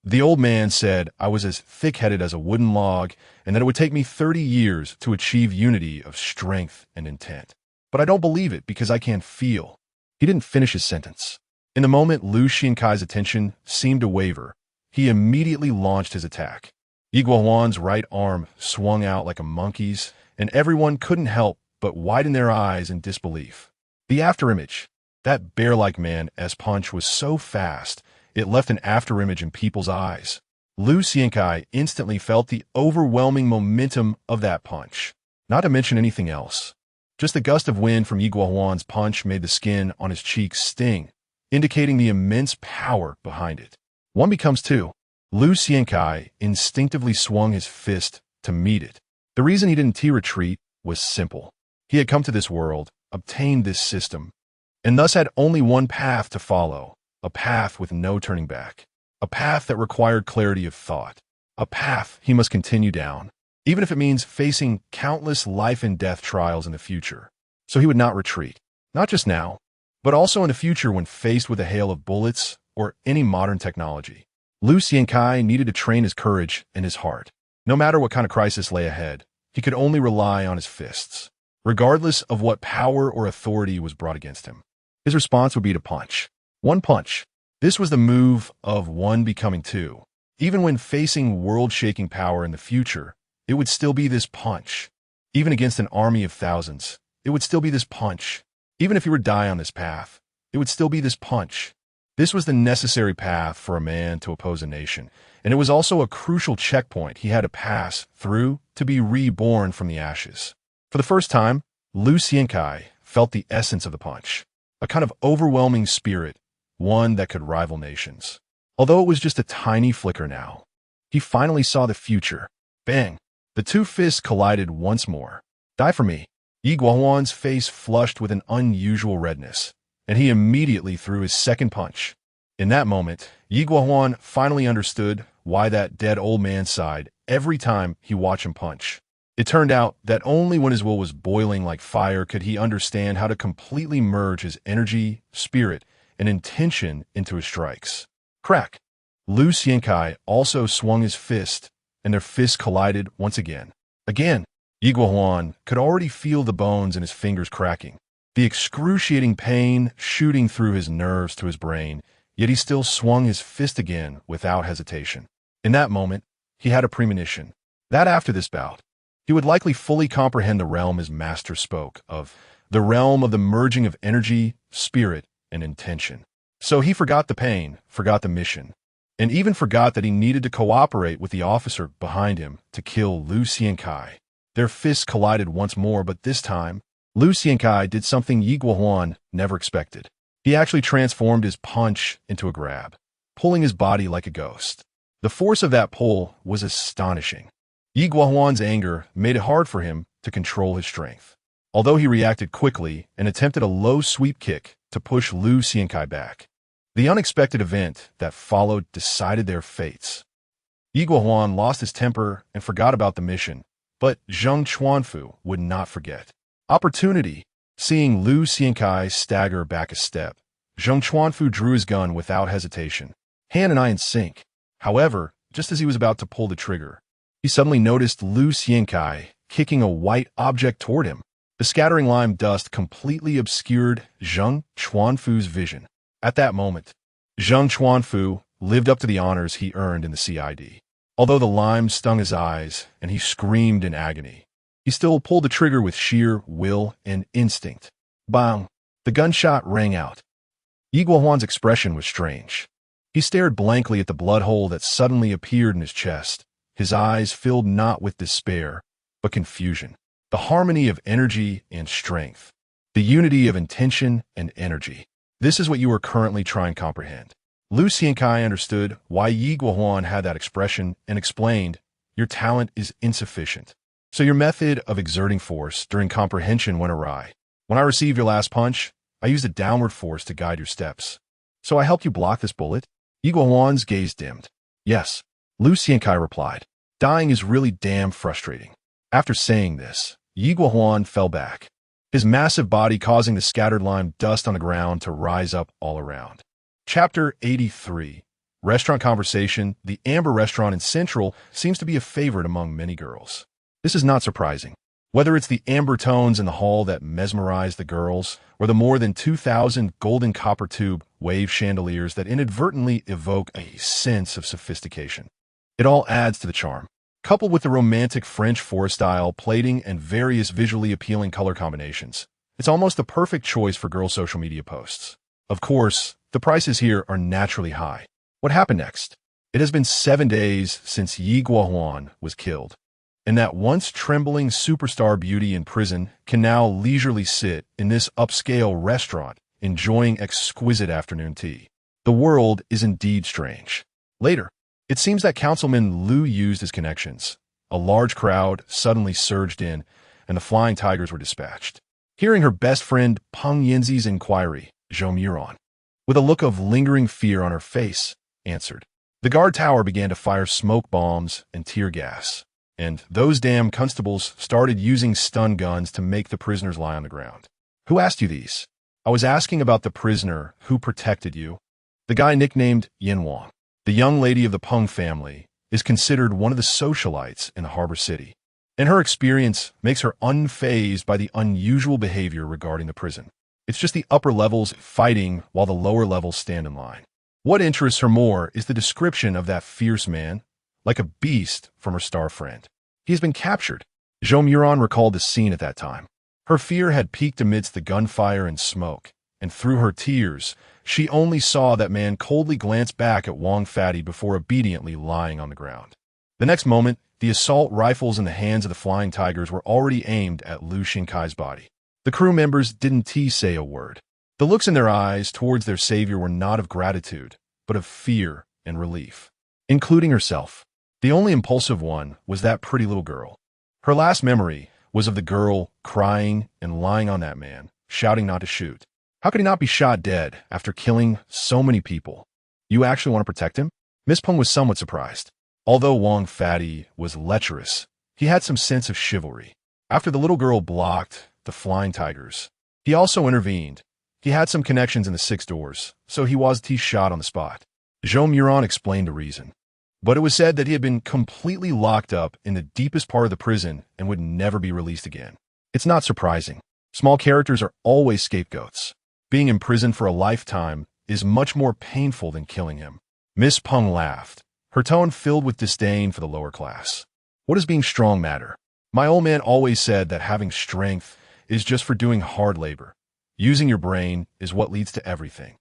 Speaker 1: The old man said I was as thick-headed as a wooden log and that it would take me 30 years to achieve unity of strength and intent. But I don't believe it because I can feel. He didn't finish his sentence. In the moment Lu Xiankai's attention seemed to waver, he immediately launched his attack. Yi Guohuan's right arm swung out like a monkey's, and everyone couldn't help but widen their eyes in disbelief. The afterimage. That bear-like man's punch was so fast, it left an afterimage in people's eyes. Lu Xiankai instantly felt the overwhelming momentum of that punch, not to mention anything else. Just the gust of wind from Yi Guohuan's punch made the skin on his cheeks sting, indicating the immense power behind it. One becomes two. Lu Xiankai instinctively swung his fist to meet it. The reason he didn't retreat was simple. He had come to this world, obtained this system, and thus had only one path to follow, a path with no turning back. a path that required clarity of thought, a path he must continue down, even if it means facing countless life and death trials in the future. So he would not retreat, not just now, but also in the future when faced with a hail of bullets or any modern technology. Lu Xiankai needed to train his courage and his heart. No matter what kind of crisis lay ahead, he could only rely on his fists, regardless of what power or authority was brought against him. His response would be to punch. One punch. This was the move of one becoming two. Even when facing world-shaking power in the future, it would still be this punch. Even against an army of thousands, it would still be this punch. Even if he were to die on this path, it would still be this punch. This was the necessary path for a man to oppose a nation, and it was also a crucial checkpoint he had to pass through to be reborn from the ashes. For the first time, Lu Xiankai felt the essence of the punch, a kind of overwhelming spirit, one that could rival nations. Although it was just a tiny flicker now, he finally saw the future. Bang! The two fists collided once more. Die for me. Yi Guohuan's face flushed with an unusual redness, and he immediately threw his second punch. In that moment, Yi Guohuan finally understood why that dead old man sighed every time he watched him punch. It turned out that only when his will was boiling like fire could he understand how to completely merge his energy, spirit, and intention into his strikes. Crack! Lu Xiankai also swung his fist, and their fists collided once again. Again, Yi Guohuan could already feel the bones in his fingers cracking, the excruciating pain shooting through his nerves to his brain, yet he still swung his fist again without hesitation. In that moment, he had a premonition that after this bout, he would likely fully comprehend the realm his master spoke of, the realm of the merging of energy, spirit, and intention. So he forgot the pain, forgot the mission, and even forgot that he needed to cooperate with the officer behind him to kill Lu Xiankai. Their fists collided once more, but this time, Lu Xiankai did something Yi Guohuan never expected. He actually transformed his punch into a grab, pulling his body like a ghost. The force of that pull was astonishing. Yi Guohuan's anger made it hard for him to control his strength. Although he reacted quickly and attempted a low sweep kick to push Lu Xiankai back, the unexpected event that followed decided their fates. Yi Guohuan lost his temper and forgot about the mission, but Zheng Chuanfu would not forget. Opportunity. Seeing Lu Xiankai stagger back a step, Zheng Chuanfu drew his gun without hesitation, hand and eye in sync. However, just as he was about to pull the trigger, he suddenly noticed Lu Xiankai kicking a white object toward him. The scattering lime dust completely obscured Zheng Chuanfu's vision. At that moment, Zheng Chuanfu lived up to the honors he earned in the CID. Although the lime stung his eyes and he screamed in agony, he still pulled the trigger with sheer will and instinct. Bang! The gunshot rang out. Yi Guohuan's expression was strange. He stared blankly at the blood hole that suddenly appeared in his chest, his eyes filled not with despair, but confusion. The harmony of energy and strength. The unity of intention and energy. This is what you are currently trying to comprehend. Lu Xiankai understood why Yi Guohuan had that expression and explained, your talent is insufficient. So your method of exerting force during comprehension went awry. When I received your last punch, I used a downward force to guide your steps. So I helped you block this bullet? Yi Guohuan's gaze dimmed. Yes, Lu Xiankai replied. Dying is really damn frustrating. After saying this, Yi Guohuan fell back, his massive body causing the scattered lime dust on the ground to rise up all around. Chapter 83. Restaurant Conversation. The Amber Restaurant in Central seems to be a favorite among many girls. This is not surprising. Whether it's the amber tones in the hall that mesmerize the girls, or the more than 2,000 golden copper tube wave chandeliers that inadvertently evoke a sense of sophistication. It all adds to the charm. Coupled with the romantic French forest-style plating and various visually appealing color combinations, it's almost the perfect choice for girl social media posts. Of course, the prices here are naturally high. What happened next? It has been 7 days since Yi Guohuan was killed, and that once trembling superstar beauty in prison can now leisurely sit in this upscale restaurant enjoying exquisite afternoon tea. The world is indeed strange. Later, it seems that Councilman Lu used his connections. A large crowd suddenly surged in, and the Flying Tigers were dispatched. Hearing her best friend Peng Yinzi's inquiry, Zhou Muron, with a look of lingering fear on her face, answered, The guard tower began to fire smoke bombs and tear gas, and those damn constables started using stun guns to make the prisoners lie on the ground. Who asked you these? I was asking about the prisoner who protected you. The guy nicknamed Yin Wang, the young lady of the Peng family, is considered one of the socialites in the harbor city, and her experience makes her unfazed by the unusual behavior regarding the prison. It's just the upper levels fighting while the lower levels stand in line. What interests her more is the description of that fierce man, like a beast from her star friend. He has been captured. Zhou Muran recalled the scene at that time. Her fear had peaked amidst the gunfire and smoke, and through her tears, she only saw that man coldly glance back at Wang Fatty before obediently lying on the ground. The next moment, the assault rifles in the hands of the Flying Tigers were already aimed at Lu Xinkai's body. The crew members didn't say a word. The looks in their eyes towards their savior were not of gratitude, but of fear and relief, including herself. The only impulsive one was that pretty little girl. Her last memory was of the girl crying and lying on that man, shouting not to shoot. How could he not be shot dead after killing so many people? You actually want to protect him? Miss Peng was somewhat surprised. Although Wang Fatty was lecherous, he had some sense of chivalry. After the little girl blocked the Flying Tigers, he also intervened. He had some connections in the 6 doors, so he was shot on the spot. Zhou Muran explained the reason. But it was said that he had been completely locked up in the deepest part of the prison and would never be released again. It's not surprising. Small characters are always scapegoats. Being imprisoned for a lifetime is much more painful than killing him. Miss Peng laughed, her tone filled with disdain for the lower class. What does being strong matter? My old man always said that having strength is just for doing hard labor. Using your brain is what leads to everything.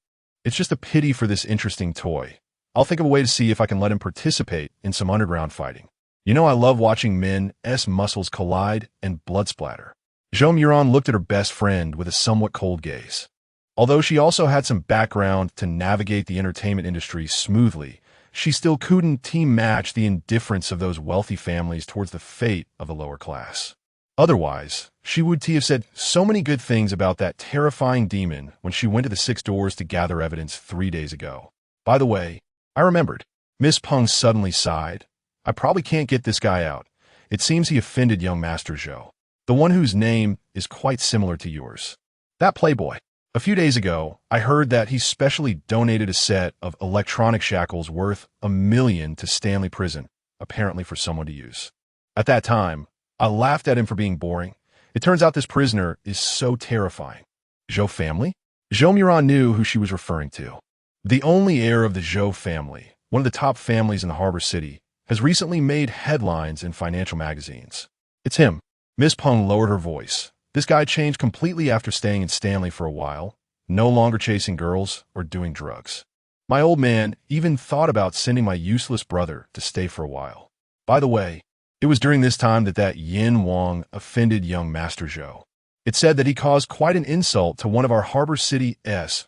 Speaker 1: It's just a pity for this interesting toy. I'll think of a way to see if I can let him participate in some underground fighting. You know I love watching men's muscles collide and blood splatter. Zhou Muran looked at her best friend with a somewhat cold gaze. Although she also had some background to navigate the entertainment industry smoothly, she still couldn't match the indifference of those wealthy families towards the fate of the lower class. Otherwise, she would have said so many good things about that terrifying demon when she went to the 6 doors to gather evidence 3 days ago. By the way, I remembered. Miss Peng suddenly sighed. I probably can't get this guy out. It seems he offended young Master Zhou, the one whose name is quite similar to yours. That playboy. A few days ago, I heard that he specially donated a set of electronic shackles worth $1 million to Stanley Prison, apparently for someone to use. At that time, I laughed at him for being boring. It turns out this prisoner is so terrifying. Zhou family? Zhou Muran knew who she was referring to. The only heir of the Zhou family, one of the top families in the harbor city, has recently made headlines in financial magazines. It's him. Miss Peng lowered her voice. This guy changed completely after staying in Stanley for a while, no longer chasing girls or doing drugs. My old man even thought about sending my useless brother to stay for a while. By the way, it was during this time that Yin Wang offended young Master Zhou. It said that he caused quite an insult to one of our Harbor City's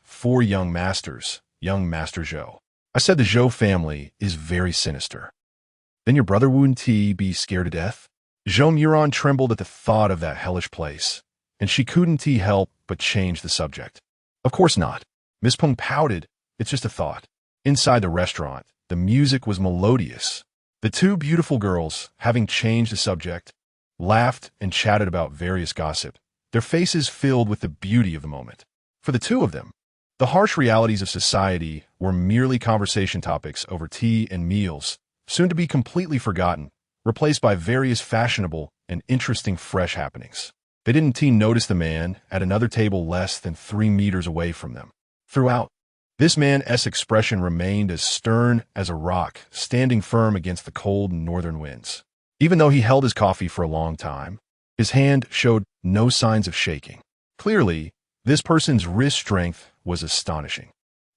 Speaker 1: 4 young masters, young Master Zhou. I said the Zhou family is very sinister. Then your brother wouldn't be scared to death? Zhou Muran trembled at the thought of that hellish place, and she couldn't help but change the subject. Of course not. Miss Peng pouted. It's just a thought. Inside the restaurant, the music was melodious. The 2 beautiful girls, having changed the subject, laughed and chatted about various gossip, their faces filled with the beauty of the moment. For the 2 of them, the harsh realities of society were merely conversation topics over tea and meals, soon to be completely forgotten, replaced by various fashionable and interesting fresh happenings. They didn't notice the man at another table less than 3 meters away from them. Throughout, this man's expression remained as stern as a rock, standing firm against the cold northern winds. Even though he held his coffee for a long time, his hand showed no signs of shaking. Clearly, this person's wrist strength was astonishing.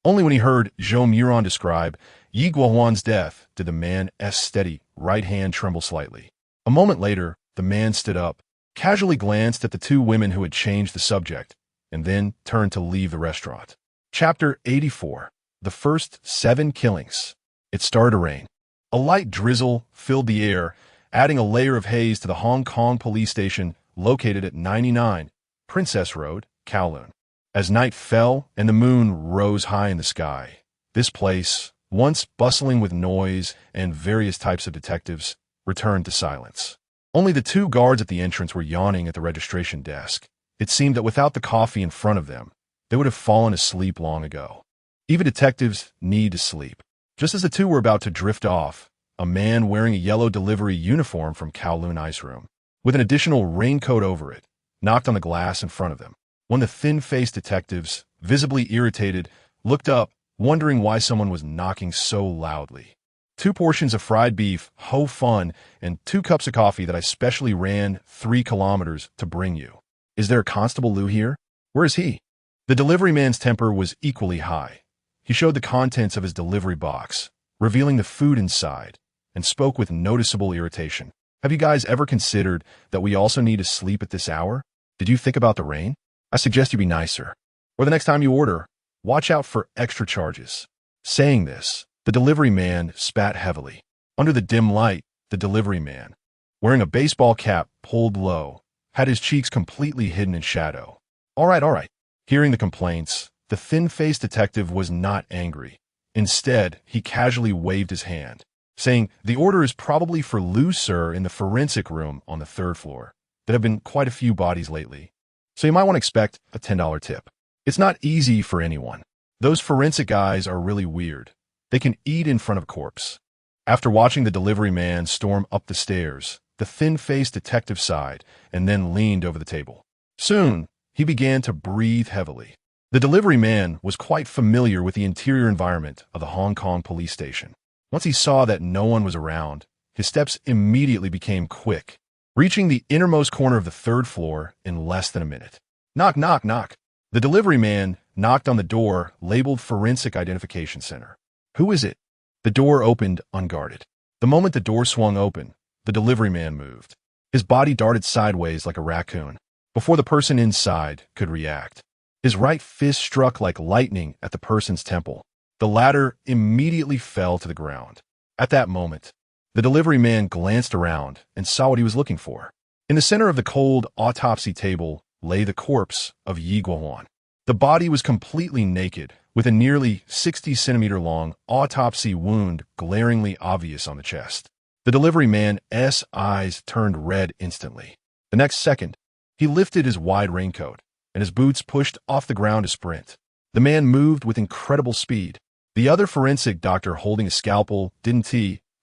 Speaker 1: Only when he heard Zhou Muran describe Yi Guohuan's death did the man's steady right hand tremble slightly. A moment later, the man stood up, casually glanced at the 2 women who had changed the subject, and then turned to leave the restaurant. Chapter 84. The First 7 Killings. It started to rain. A light drizzle filled the air, adding a layer of haze to the Hong Kong police station located at 99 Princess Road, Kowloon. As night fell and the moon rose high in the sky, this place once bustling with noise and various types of detectives, returned to silence. Only the two guards at the entrance were yawning at the registration desk. It seemed that without the coffee in front of them, they would have fallen asleep long ago. Even detectives need to sleep. Just as the two were about to drift off, a man wearing a yellow delivery uniform from Kowloon Ice Room, with an additional raincoat over it, knocked on the glass in front of them. One of the thin-faced detectives, visibly irritated, looked up, wondering why someone was knocking so loudly. 2 portions of fried beef, ho fun, and 2 cups of coffee that I specially ran 3 kilometers to bring you. Is there a Constable Lou here? Where is he? The delivery man's temper was equally high. He showed the contents of his delivery box, revealing the food inside, and spoke with noticeable irritation. Have you guys ever considered that we also need to sleep at this hour? Did you think about the rain? I suggest you be nicer. Or the next time you order, watch out for extra charges. Saying this, the delivery man spat heavily. Under the dim light, the delivery man, wearing a baseball cap pulled low, had his cheeks completely hidden in shadow. All right. Hearing the complaints, the thin-faced detective was not angry. Instead, he casually waved his hand, saying, "The order is probably for Lou, sir, in the forensic room on the 3rd floor. There have been quite a few bodies lately, so you might want to expect a $10 tip. It's not easy for anyone. Those forensic guys are really weird. They can eat in front of a corpse." After watching the delivery man storm up the stairs, the thin-faced detective sighed and then leaned over the table. Soon, he began to breathe heavily. The delivery man was quite familiar with the interior environment of the Hong Kong police station. Once he saw that no one was around, his steps immediately became quick, reaching the innermost corner of the 3rd floor in less than a minute. Knock, knock, knock. The delivery man knocked on the door labeled Forensic Identification Center. Who is it? The door opened unguarded. The moment the door swung open, the delivery man moved. His body darted sideways like a raccoon, before the person inside could react. His right fist struck like lightning at the person's temple. The latter immediately fell to the ground. At that moment, the delivery man glanced around and saw what he was looking for. In the center of the cold autopsy table lay the corpse of Yi Guohuan. The body was completely naked, with a nearly 60-centimeter-long autopsy wound glaringly obvious on the chest. The delivery man's eyes turned red instantly. The next second, he lifted his wide raincoat, and his boots pushed off the ground to sprint. The man moved with incredible speed. The other forensic doctor holding a scalpel didn't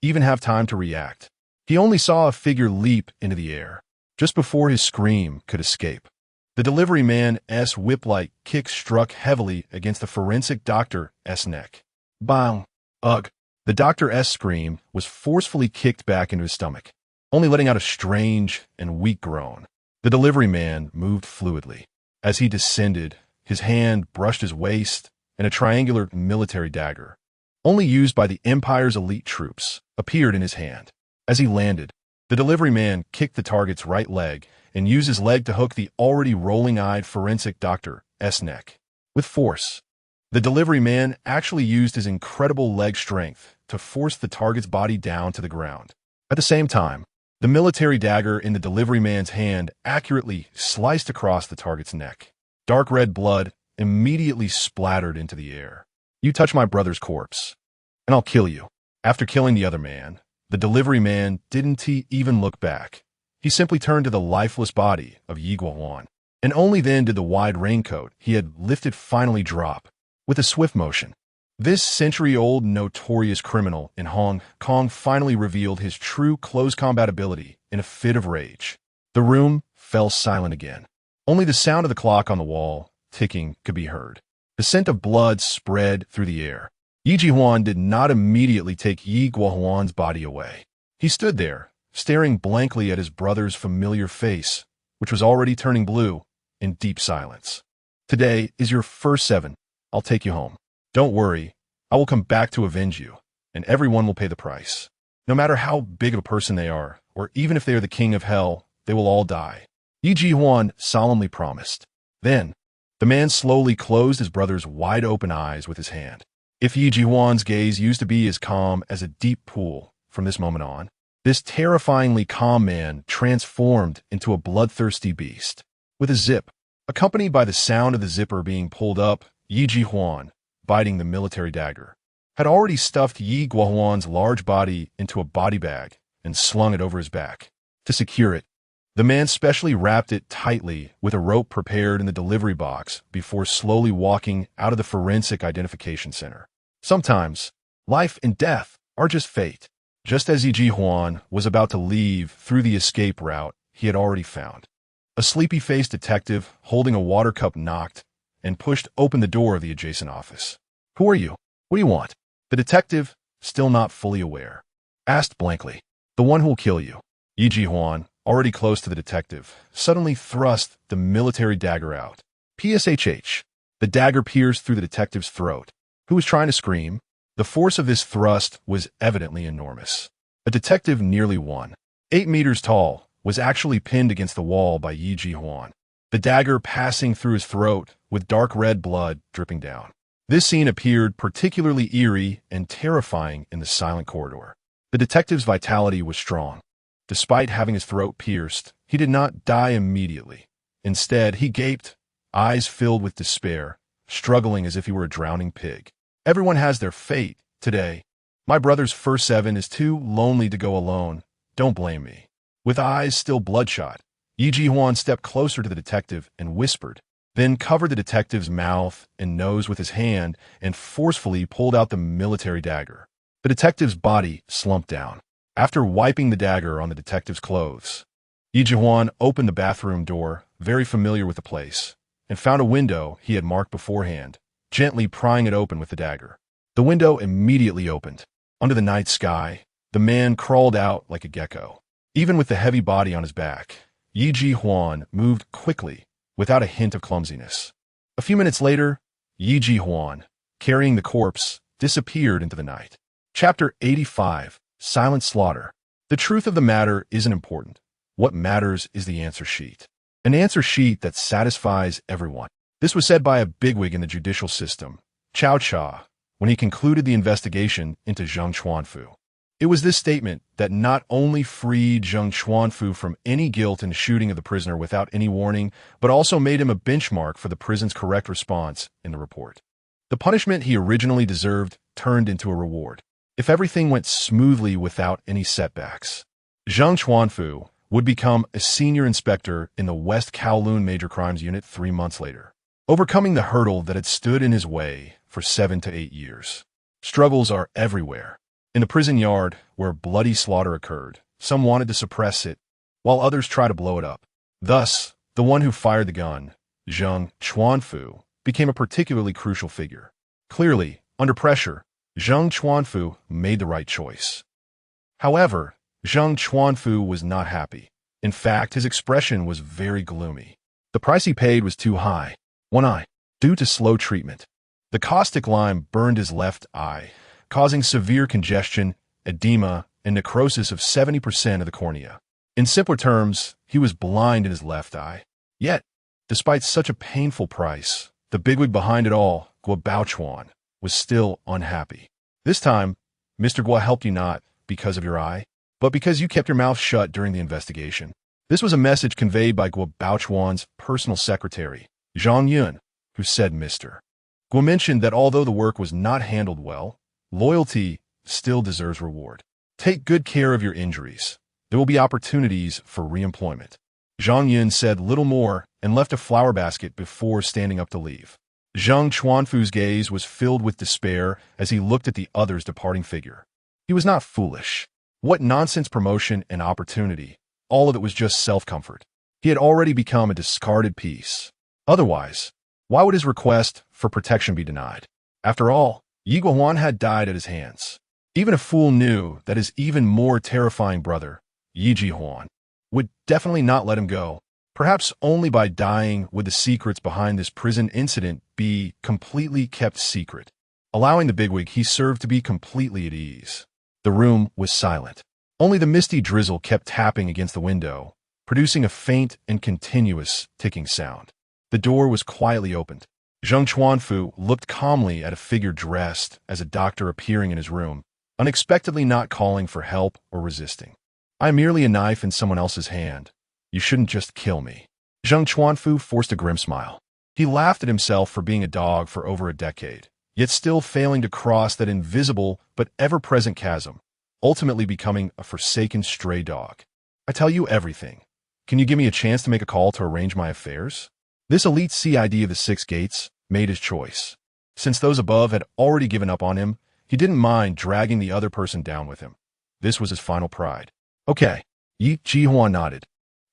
Speaker 1: even have time to react. He only saw a figure leap into the air, just before his scream could escape. The delivery man's whip-like kick struck heavily against the forensic doctor's neck. Bang! Ugh! The doctor's scream was forcefully kicked back into his stomach, only letting out a strange and weak groan. The delivery man moved fluidly. As he descended, his hand brushed his waist, and a triangular military dagger, only used by the Empire's elite troops, appeared in his hand. As he landed, the delivery man kicked the target's right leg and used his leg to hook the already rolling-eyed forensic doctor's neck. With force, the delivery man actually used his incredible leg strength to force the target's body down to the ground. At the same time, the military dagger in the delivery man's hand accurately sliced across the target's neck. Dark red blood immediately splattered into the air. "You touch my brother's corpse, and I'll kill you." After killing the other man, the delivery man didn't even look back. He simply turned to the lifeless body of Yi Guohuan, and only then did the wide raincoat he had lifted finally drop. With a swift motion, this century-old notorious criminal in Hong Kong finally revealed his true close combat ability in a fit of rage. The room fell silent again. Only the sound of the clock on the wall, ticking, could be heard. The scent of blood spread through the air. Yi Jihuan did not immediately take Yi Guohuan's body away. He stood there, staring blankly at his brother's familiar face, which was already turning blue, in deep silence. "Today is your first 7. I'll take you home. Don't worry, I will come back to avenge you, and everyone will pay the price. No matter how big of a person they are, or even if they are the king of hell, they will all die," Yi Jihuan solemnly promised. Then, the man slowly closed his brother's wide-open eyes with his hand. If Yi Jihuan's gaze used to be as calm as a deep pool, from this moment on, this terrifyingly calm man transformed into a bloodthirsty beast. With a zip, accompanied by the sound of the zipper being pulled up, Yi Jihuan, biting the military dagger, had already stuffed Yi Guohuan's large body into a body bag and slung it over his back. To secure it, the man specially wrapped it tightly with a rope prepared in the delivery box before slowly walking out of the forensic identification center. Sometimes, life and death are just fate. Just as Yi Jihuan was about to leave through the escape route he had already found, a sleepy-faced detective holding a water cup knocked and pushed open the door of the adjacent office. "Who are you? What do you want?" The detective, still not fully aware, asked blankly. "The one who will kill you." Yi Jihuan, already close to the detective, suddenly thrust the military dagger out. PSHH. The dagger pierced through the detective's throat, who was trying to scream. The force of this thrust was evidently enormous. A detective nearly 1.8 meters tall was actually pinned against the wall by Yi Jihuan, the dagger passing through his throat with dark red blood dripping down. This scene appeared particularly eerie and terrifying in the silent corridor. The detective's vitality was strong. Despite having his throat pierced, he did not die immediately. Instead, he gaped, eyes filled with despair, struggling as if he were a drowning pig. Everyone has their fate today. My brother's first 7 is too lonely to go alone. Don't blame me. With eyes still bloodshot, Yi Jihuan stepped closer to the detective and whispered, then covered the detective's mouth and nose with his hand and forcefully pulled out the military dagger. The detective's body slumped down. After wiping the dagger on the detective's clothes, Yi Jihuan opened the bathroom door, very familiar with the place, and found a window he had marked beforehand, gently prying it open with the dagger. The window immediately opened. Under the night sky, the man crawled out like a gecko. Even with the heavy body on his back, Yi Jihuan moved quickly, without a hint of clumsiness. A few minutes later, Yi Jihuan, carrying the corpse, disappeared into the night. Chapter 85. Silent Slaughter. The truth of the matter isn't important. What matters is the answer sheet. An answer sheet that satisfies everyone. This was said by a bigwig in the judicial system, Cao Cha, when he concluded the investigation into Zheng Chuanfu. It was this statement that not only freed Zheng Chuanfu from any guilt in the shooting of the prisoner without any warning, but also made him a benchmark for the prison's correct response in the report. The punishment he originally deserved turned into a reward, if everything went smoothly without any setbacks. Zheng Chuanfu would become a senior inspector in the West Kowloon Major Crimes Unit 3 months later, overcoming the hurdle that had stood in his way for 7 to 8 years. Struggles are everywhere. In the prison yard where bloody slaughter occurred, some wanted to suppress it, while others tried to blow it up. Thus, the one who fired the gun, Zheng Chuanfu, became a particularly crucial figure. Clearly, under pressure, Zheng Chuanfu made the right choice. However, Zheng Chuanfu was not happy. In fact, his expression was very gloomy. The price he paid was too high. One eye, due to slow treatment. The caustic lime burned his left eye, causing severe congestion, edema, and necrosis of 70% of the cornea. In simpler terms, he was blind in his left eye. Yet, despite such a painful price, the bigwig behind it all, Guo Baochuan, was still unhappy. This time, Mr. Guo helped you not because of your eye, but because you kept your mouth shut during the investigation. This was a message conveyed by Guo Baochuan's personal secretary, Zhang Yun, who said Mr. Guo mentioned that although the work was not handled well, loyalty still deserves reward. Take good care of your injuries. There will be opportunities for reemployment. Zhang Yun said little more and left a flower basket before standing up to leave. Zheng Chuanfu's gaze was filled with despair as he looked at the other's departing figure. He was not foolish. What nonsense promotion and opportunity. All of it was just self-comfort. He had already become a discarded piece. Otherwise, why would his request for protection be denied? After all, Yi Guohuan had died at his hands. Even a fool knew that his even more terrifying brother, Yi Jihuan, would definitely not let him go. Perhaps only by dying would the secrets behind this prison incident be completely kept secret, allowing the bigwig he served to be completely at ease. The room was silent. Only the misty drizzle kept tapping against the window, producing a faint and continuous ticking sound. The door was quietly opened. Zheng Chuanfu looked calmly at a figure dressed as a doctor appearing in his room, unexpectedly not calling for help or resisting. "I am merely a knife in someone else's hand. You shouldn't just kill me." Zheng Chuanfu forced a grim smile. He laughed at himself for being a dog for over a decade, yet still failing to cross that invisible but ever-present chasm, ultimately becoming a forsaken stray dog. I tell you everything. Can you give me a chance to make a call to arrange my affairs? This elite CID of the Six Gates made his choice. Since those above had already given up on him, he didn't mind dragging the other person down with him. This was his final pride. Okay, Yi Jihuan nodded,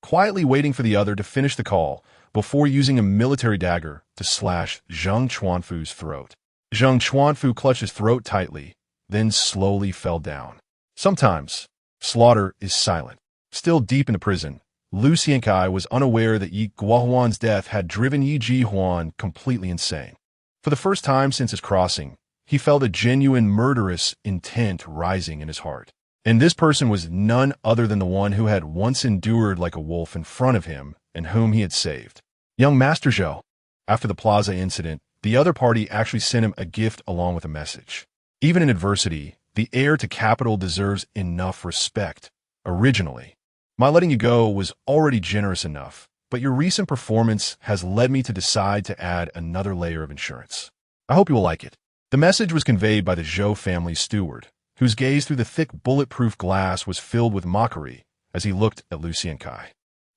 Speaker 1: quietly waiting for the other to finish the call before using a military dagger to slash Zheng Chuanfu's throat. Zheng Chuanfu clutched his throat tightly, then slowly fell down. Sometimes, slaughter is silent. Still deep in the prison, Lu Xiankai was unaware that Yi Guohuan's death had driven Yi Jihuan completely insane. For the first time since his crossing, he felt a genuine murderous intent rising in his heart. And this person was none other than the one who had once endured like a wolf in front of him and whom he had saved. Young Master Zhou. After the plaza incident, the other party actually sent him a gift along with a message. Even in adversity, the heir to capital deserves enough respect. Originally, my letting you go was already generous enough, but your recent performance has led me to decide to add another layer of insurance. I hope you will like it. The message was conveyed by the Zhou family steward, whose gaze through the thick bulletproof glass was filled with mockery as he looked at Lu Xiankai.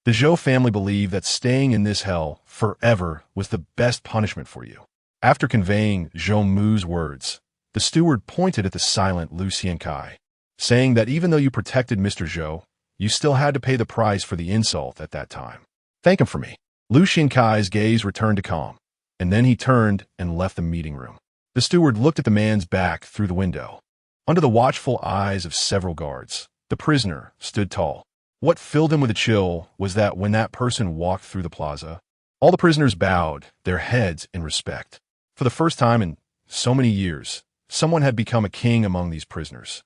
Speaker 1: The Zhou family believed that staying in this hell forever was the best punishment for you. After conveying Zhou Mu's words, the steward pointed at the silent Lu Xiankai, saying that even though you protected Mr. Zhou, you still had to pay the price for the insult at that time. Thank him for me. Lu Xiankai's gaze returned to calm, and then he turned and left the meeting room. The steward looked at the man's back through the window. Under the watchful eyes of several guards, the prisoner stood tall. What filled him with a chill was that when that person walked through the plaza, all the prisoners bowed their heads in respect. For the first time in so many years, someone had become a king among these prisoners.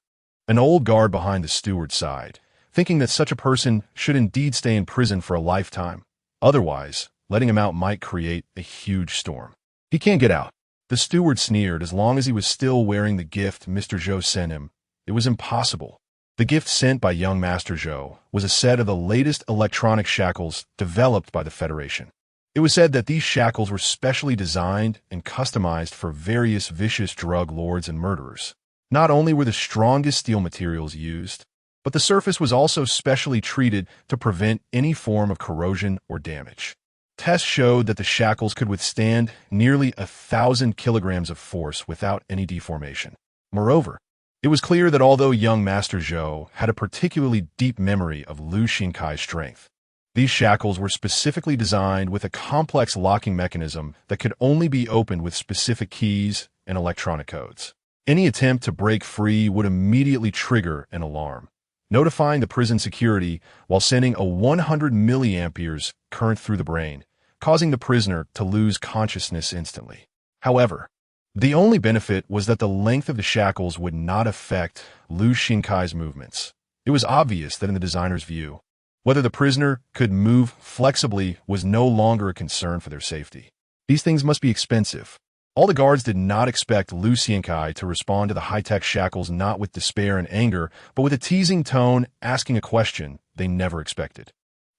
Speaker 1: An old guard behind the steward sighed, thinking that such a person should indeed stay in prison for a lifetime. Otherwise, letting him out might create a huge storm. He can't get out. The steward sneered. As long as he was still wearing the gift Mr. Zhou sent him, it was impossible. The gift sent by young Master Zhou was a set of the latest electronic shackles developed by the Federation. It was said that these shackles were specially designed and customized for various vicious drug lords and murderers. Not only were the strongest steel materials used, but the surface was also specially treated to prevent any form of corrosion or damage. Tests showed that the shackles could withstand nearly 1,000 kilograms of force without any deformation. Moreover, it was clear that although young Master Zhou had a particularly deep memory of Lu Xiankai's strength, these shackles were specifically designed with a complex locking mechanism that could only be opened with specific keys and electronic codes. Any attempt to break free would immediately trigger an alarm, notifying the prison security while sending a 100 milliamperes current through the brain, causing the prisoner to lose consciousness instantly. However, the only benefit was that the length of the shackles would not affect Lu Xiankai's movements. It was obvious that in the designer's view, whether the prisoner could move flexibly was no longer a concern for their safety. These things must be expensive. All the guards did not expect Lu Xiankai to respond to the high-tech shackles not with despair and anger, but with a teasing tone asking a question they never expected.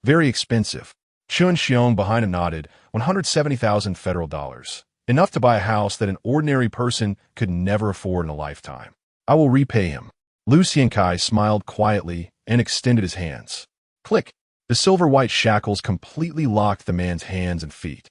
Speaker 1: Very expensive. Chun Xiong behind him nodded. 170,000 federal dollars. Enough to buy a house that an ordinary person could never afford in a lifetime. I will repay him. Lu Xiankai smiled quietly and extended his hands. Click. The silver-white shackles completely locked the man's hands and feet.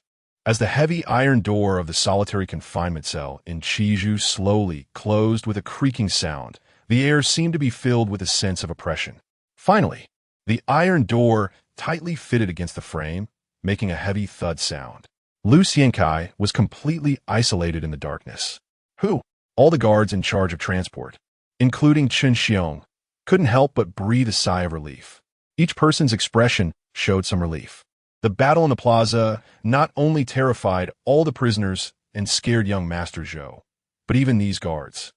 Speaker 1: As the heavy iron door of the solitary confinement cell in Chizhu slowly closed with a creaking sound, the air seemed to be filled with a sense of oppression. Finally, the iron door tightly fitted against the frame, making a heavy thud sound. Lu Xiankai was completely isolated in the darkness. Who? All the guards in charge of transport, including Chun Xiong, couldn't help but breathe a sigh of relief. Each person's expression showed some relief. The battle in the plaza not only terrified all the prisoners and scared young Master Zhou, but even these guards,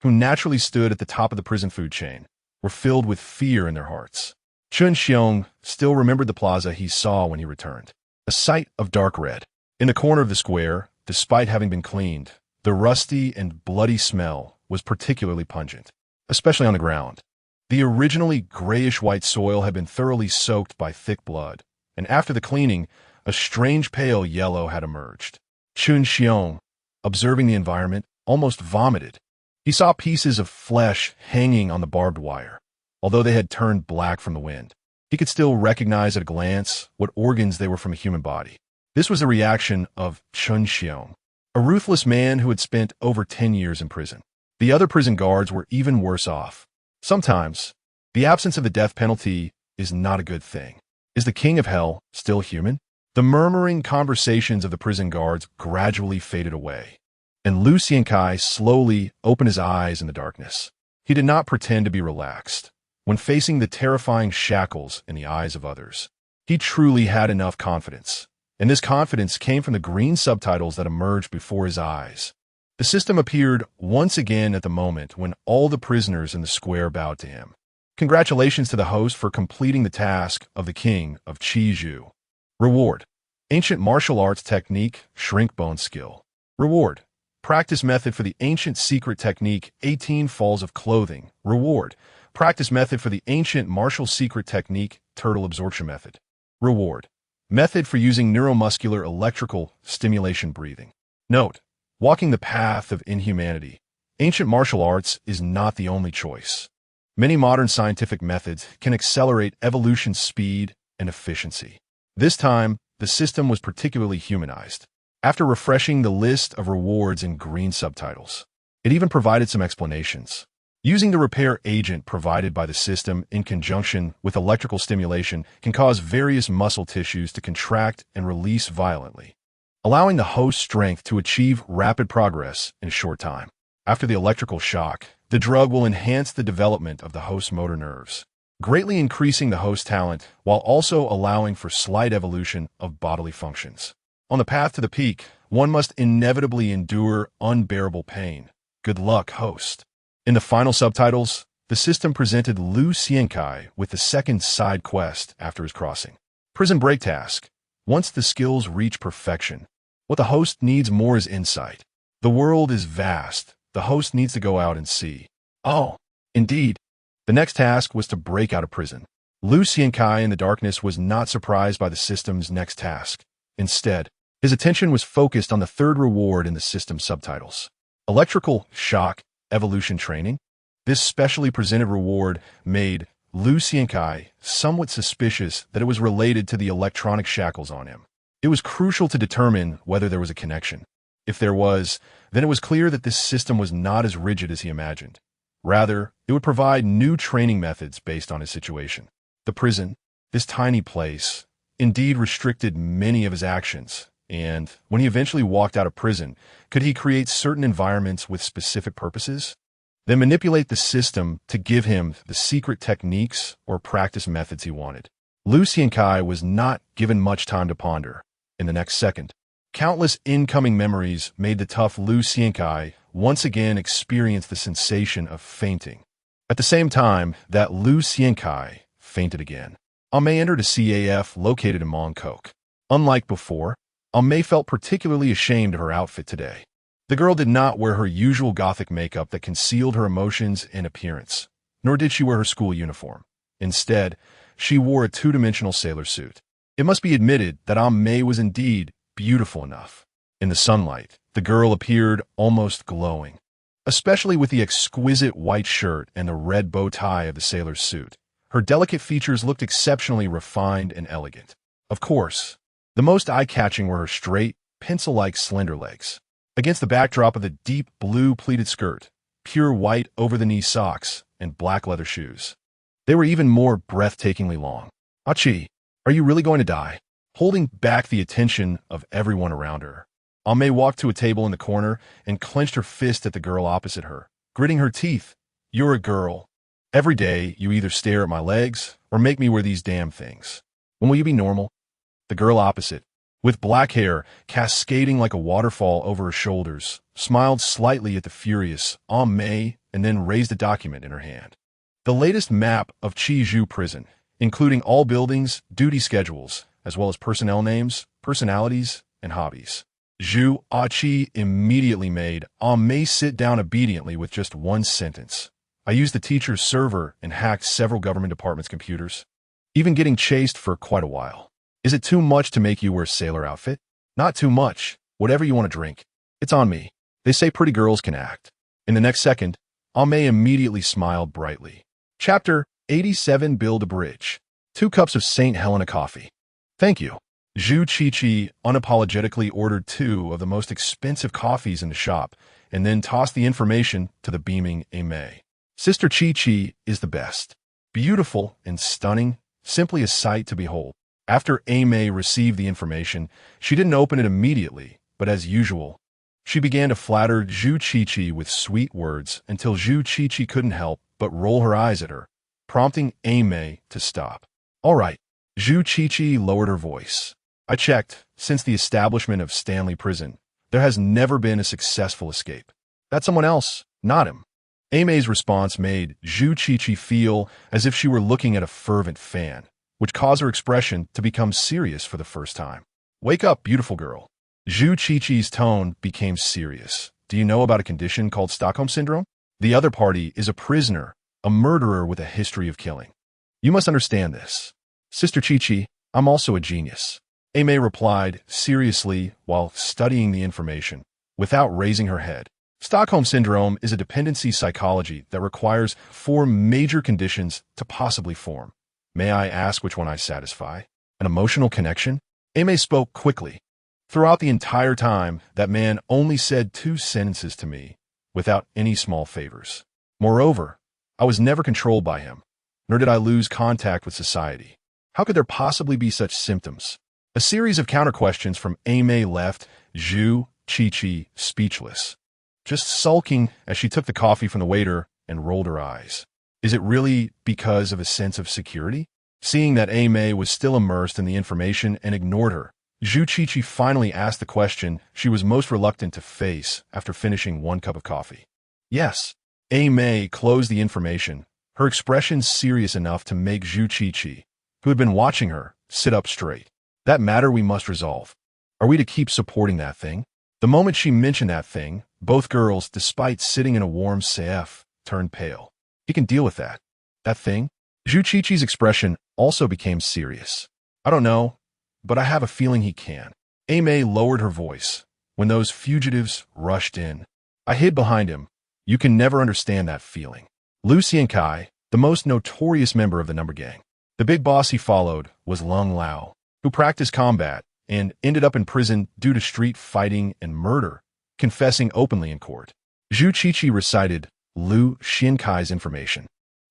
Speaker 1: who naturally stood at the top of the prison food chain, were filled with fear in their hearts. Chun Xiong still remembered the plaza he saw when he returned. A sight of dark red. In the corner of the square, despite having been cleaned, the rusty and bloody smell was particularly pungent, especially on the ground. The originally grayish-white soil had been thoroughly soaked by thick blood, and after the cleaning, a strange pale yellow had emerged. Chun Xiong, observing the environment, almost vomited. He saw pieces of flesh hanging on the barbed wire. Although they had turned black from the wind, he could still recognize at a glance what organs they were from a human body. This was the reaction of Chun Xiong, a ruthless man who had spent over 10 years in prison. The other prison guards were even worse off. Sometimes, the absence of the death penalty is not a good thing. Is the king of hell still human? The murmuring conversations of the prison guards gradually faded away, and Lu Xiankai slowly opened his eyes in the darkness. He did not pretend to be relaxed when facing the terrifying shackles in the eyes of others. He truly had enough confidence, and this confidence came from the green subtitles that emerged before his eyes. The system appeared once again at the moment when all the prisoners in the square bowed to him. Congratulations to the host for completing the task of the king of Qizhou. Reward: Ancient Martial Arts Technique, Shrink Bone Skill. Reward: Practice Method for the Ancient Secret Technique, 18 Falls of Clothing. Reward: Practice Method for the Ancient Martial Secret Technique, Turtle Absorption Method. Reward: Method for using neuromuscular electrical stimulation breathing. Note: Walking the path of inhumanity. Ancient martial arts is not the only choice. Many modern scientific methods can accelerate evolution's speed and efficiency. This time, the system was particularly humanized. After refreshing the list of rewards in green subtitles, it even provided some explanations. Using the repair agent provided by the system in conjunction with electrical stimulation can cause various muscle tissues to contract and release violently, allowing the host's strength to achieve rapid progress in a short time. After the electrical shock, the drug will enhance the development of the host's motor nerves, greatly increasing the host's talent while also allowing for slight evolution of bodily functions. On the path to the peak, one must inevitably endure unbearable pain. Good luck, host. In the final subtitles, the system presented Lu Xiankai with the second side quest after his crossing. Prison Break Task. Once the skills reach perfection, what the host needs more is insight. The world is vast. The host needs to go out and see. Oh, indeed. The next task was to break out of prison. Lu Xiankai in the darkness was not surprised by the system's next task. Instead, his attention was focused on the third reward in the system subtitles. Electrical Shock Evolution Training. This specially presented reward made Lu Xiankai somewhat suspicious that it was related to the electronic shackles on him. It was crucial to determine whether there was a connection. If there was, then it was clear that this system was not as rigid as he imagined. Rather, it would provide new training methods based on his situation. The prison, this tiny place, indeed restricted many of his actions, and when he eventually walked out of prison, could he create certain environments with specific purposes? Then manipulate the system to give him the secret techniques or practice methods he wanted. Lu Xiankai was not given much time to ponder. In the next second, countless incoming memories made the tough Lu Xiankai once again experience the sensation of fainting. At the same time that Lu Xiankai fainted again, Amei entered a CAF located in Mongkok. Unlike before, Amei felt particularly ashamed of her outfit today. The girl did not wear her usual gothic makeup that concealed her emotions and appearance, nor did she wear her school uniform. Instead, she wore a two-dimensional sailor suit. It must be admitted that Amei was indeed beautiful enough. In the sunlight, the girl appeared almost glowing, especially with the exquisite white shirt and the red bow tie of the sailor's suit. Her delicate features looked exceptionally refined and elegant. Of course, the most eye-catching were her straight, pencil-like slender legs. Against the backdrop of the deep blue pleated skirt, pure white over-the-knee socks, and black leather shoes, they were even more breathtakingly long. Achi, are you really going to die? Holding back the attention of everyone around her, Amei walked to a table in the corner and clenched her fist at the girl opposite her, gritting her teeth. You're a girl. Every day, you either stare at my legs or make me wear these damn things. When will you be normal? The girl opposite, with black hair cascading like a waterfall over her shoulders, smiled slightly at the furious Amei and then raised a document in her hand. The latest map of Qizhou prison, including all buildings, duty schedules, as well as personnel names, personalities, and hobbies. Zhu Achi immediately made Amei sit down obediently with just one sentence. I used the teacher's server and hacked several government departments' computers, even getting chased for quite a while. Is it too much to make you wear a sailor outfit? Not too much. Whatever you want to drink. It's on me. They say pretty girls can act. In the next second, Ame immediately smiled brightly. Chapter 87. Build a bridge. 2 cups of St. Helena coffee. Thank you. Zhu Qiqi unapologetically ordered 2 of the most expensive coffees in the shop and then tossed the information to the beaming Ame. Sister Qiqi is the best. Beautiful and stunning, simply a sight to behold. After Ame received the information, she didn't open it immediately, but as usual, she began to flatter Zhu Qiqi with sweet words until Zhu Qiqi couldn't help but roll her eyes at her, prompting Ame to stop. All right, Zhu Qiqi lowered her voice. I checked, since the establishment of Stanley Prison, there has never been a successful escape. That's someone else, not him. Ame's response made Zhu Qiqi feel as if she were looking at a fervent fan, which caused her expression to become serious for the first time. Wake up, beautiful girl. Zhu Qiqi's tone became serious. Do you know about a condition called Stockholm Syndrome? The other party is a prisoner, a murderer with a history of killing. You must understand this. Sister Qiqi, I'm also a genius. Ame replied seriously while studying the information, without raising her head. Stockholm Syndrome is a dependency psychology that requires 4 major conditions to possibly form. May I ask which one I satisfy? An emotional connection? Ame spoke quickly. Throughout the entire time, that man only said 2 sentences to me, without any small favors. Moreover, I was never controlled by him, nor did I lose contact with society. How could there possibly be such symptoms? A series of counter-questions from Ame left Zhu Qiqi speechless, just sulking as she took the coffee from the waiter and rolled her eyes. Is it really because of a sense of security? Seeing that Ame was still immersed in the information and ignored her, Zhu Qiqi finally asked the question she was most reluctant to face after finishing 1 cup of coffee. Yes. Ame closed the information, her expression serious enough to make Zhu Qiqi, who had been watching her, sit up straight. That matter we must resolve. Are we to keep supporting that thing? The moment she mentioned that thing, both girls, despite sitting in a warm CF, turned pale. He can deal with that. That thing? Zhu Qiqi's expression also became serious. I don't know, but I have a feeling he can. Ame lowered her voice when those fugitives rushed in. I hid behind him. You can never understand that feeling. Lu Xiankai, the most notorious member of the number gang. The big boss he followed was Lung Lao, who practiced combat and ended up in prison due to street fighting and murder, confessing openly in court. Zhu Qiqi recited Lu Xiankai's information.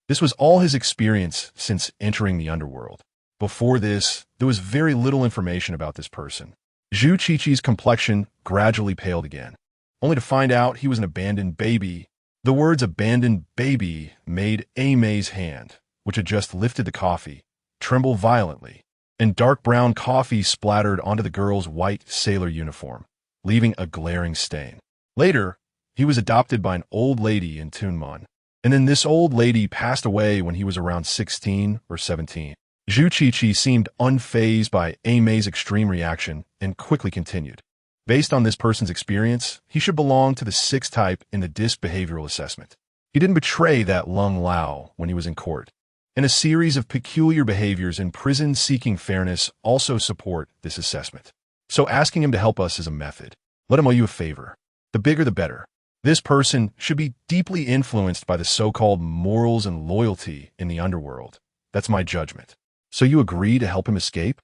Speaker 1: This was all his experience since entering the underworld. Before this, there was very little information about this person. Zhu Qiqi's complexion gradually paled again, only to find out he was an abandoned baby. The words abandoned baby made Ame's hand, which had just lifted the coffee, tremble violently, and dark brown coffee splattered onto the girl's white sailor uniform, leaving a glaring stain. Later, he was adopted by an old lady in Tunman, and then this old lady passed away when he was around 16 or 17. Zhu Qiqi seemed unfazed by Ame's extreme reaction and quickly continued. Based on this person's experience, he should belong to the 6th type in the DISC behavioral assessment. He didn't betray that Lung Lao when he was in court, and a series of peculiar behaviors in prison seeking fairness also support this assessment. So asking him to help us is a method. Let him owe you a favor. The bigger the better. This person should be deeply influenced by the so-called morals and loyalty in the underworld. That's my judgment. So you agree to help him escape?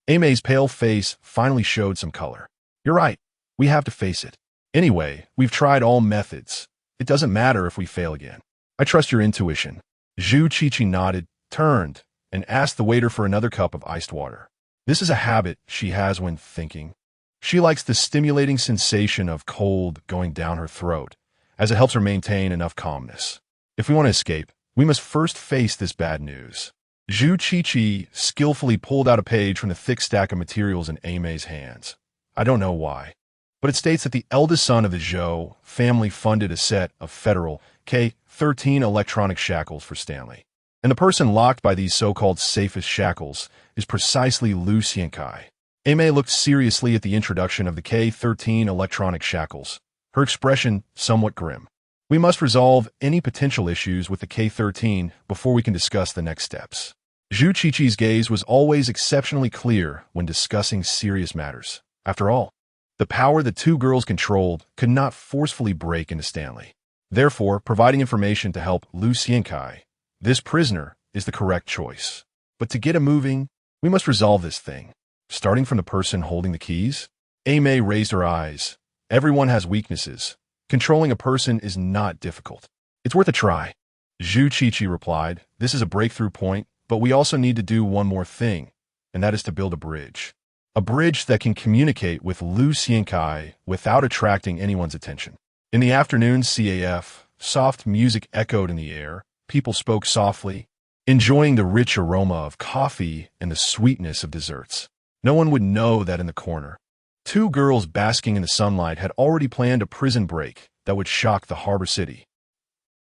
Speaker 1: Ame's pale face finally showed some color. You're right. We have to face it. Anyway, we've tried all methods. It doesn't matter if we fail again. I trust your intuition. Zhu Qiqi nodded, turned, and asked the waiter for another cup of iced water. This is a habit she has when thinking. She likes the stimulating sensation of cold going down her throat, as it helps her maintain enough calmness. If we want to escape, we must first face this bad news. Zhu Qiqi skillfully pulled out a page from the thick stack of materials in Ame's hands. I don't know why, but it states that the eldest son of the Zhou family funded a set of federal K-13 electronic shackles for Stanley. And the person locked by these so-called safest shackles is precisely Lu Xiankai. Ame looked seriously at the introduction of the K-13 electronic shackles, her expression somewhat grim. We must resolve any potential issues with the K-13 before we can discuss the next steps. Zhu Qiqi's gaze was always exceptionally clear when discussing serious matters. After all, The power the two girls controlled could not forcefully break into Stanley, therefore providing information to help Lu Xiankai. This prisoner is the correct choice. But to get him moving, we must resolve this thing. Starting from the person holding the keys? Mei raised her eyes. Everyone has weaknesses. Controlling a person is not difficult. It's worth a try. Zhu Qiqi replied, this is a breakthrough point, but we also need to do one more thing, and that is to build a bridge. A bridge that can communicate with Lu Xiankai without attracting anyone's attention. In the afternoon CAF, soft music echoed in the air. People spoke softly, enjoying the rich aroma of coffee and the sweetness of desserts. No one would know that in the corner, two girls basking in the sunlight had already planned a prison break that would shock the harbor city.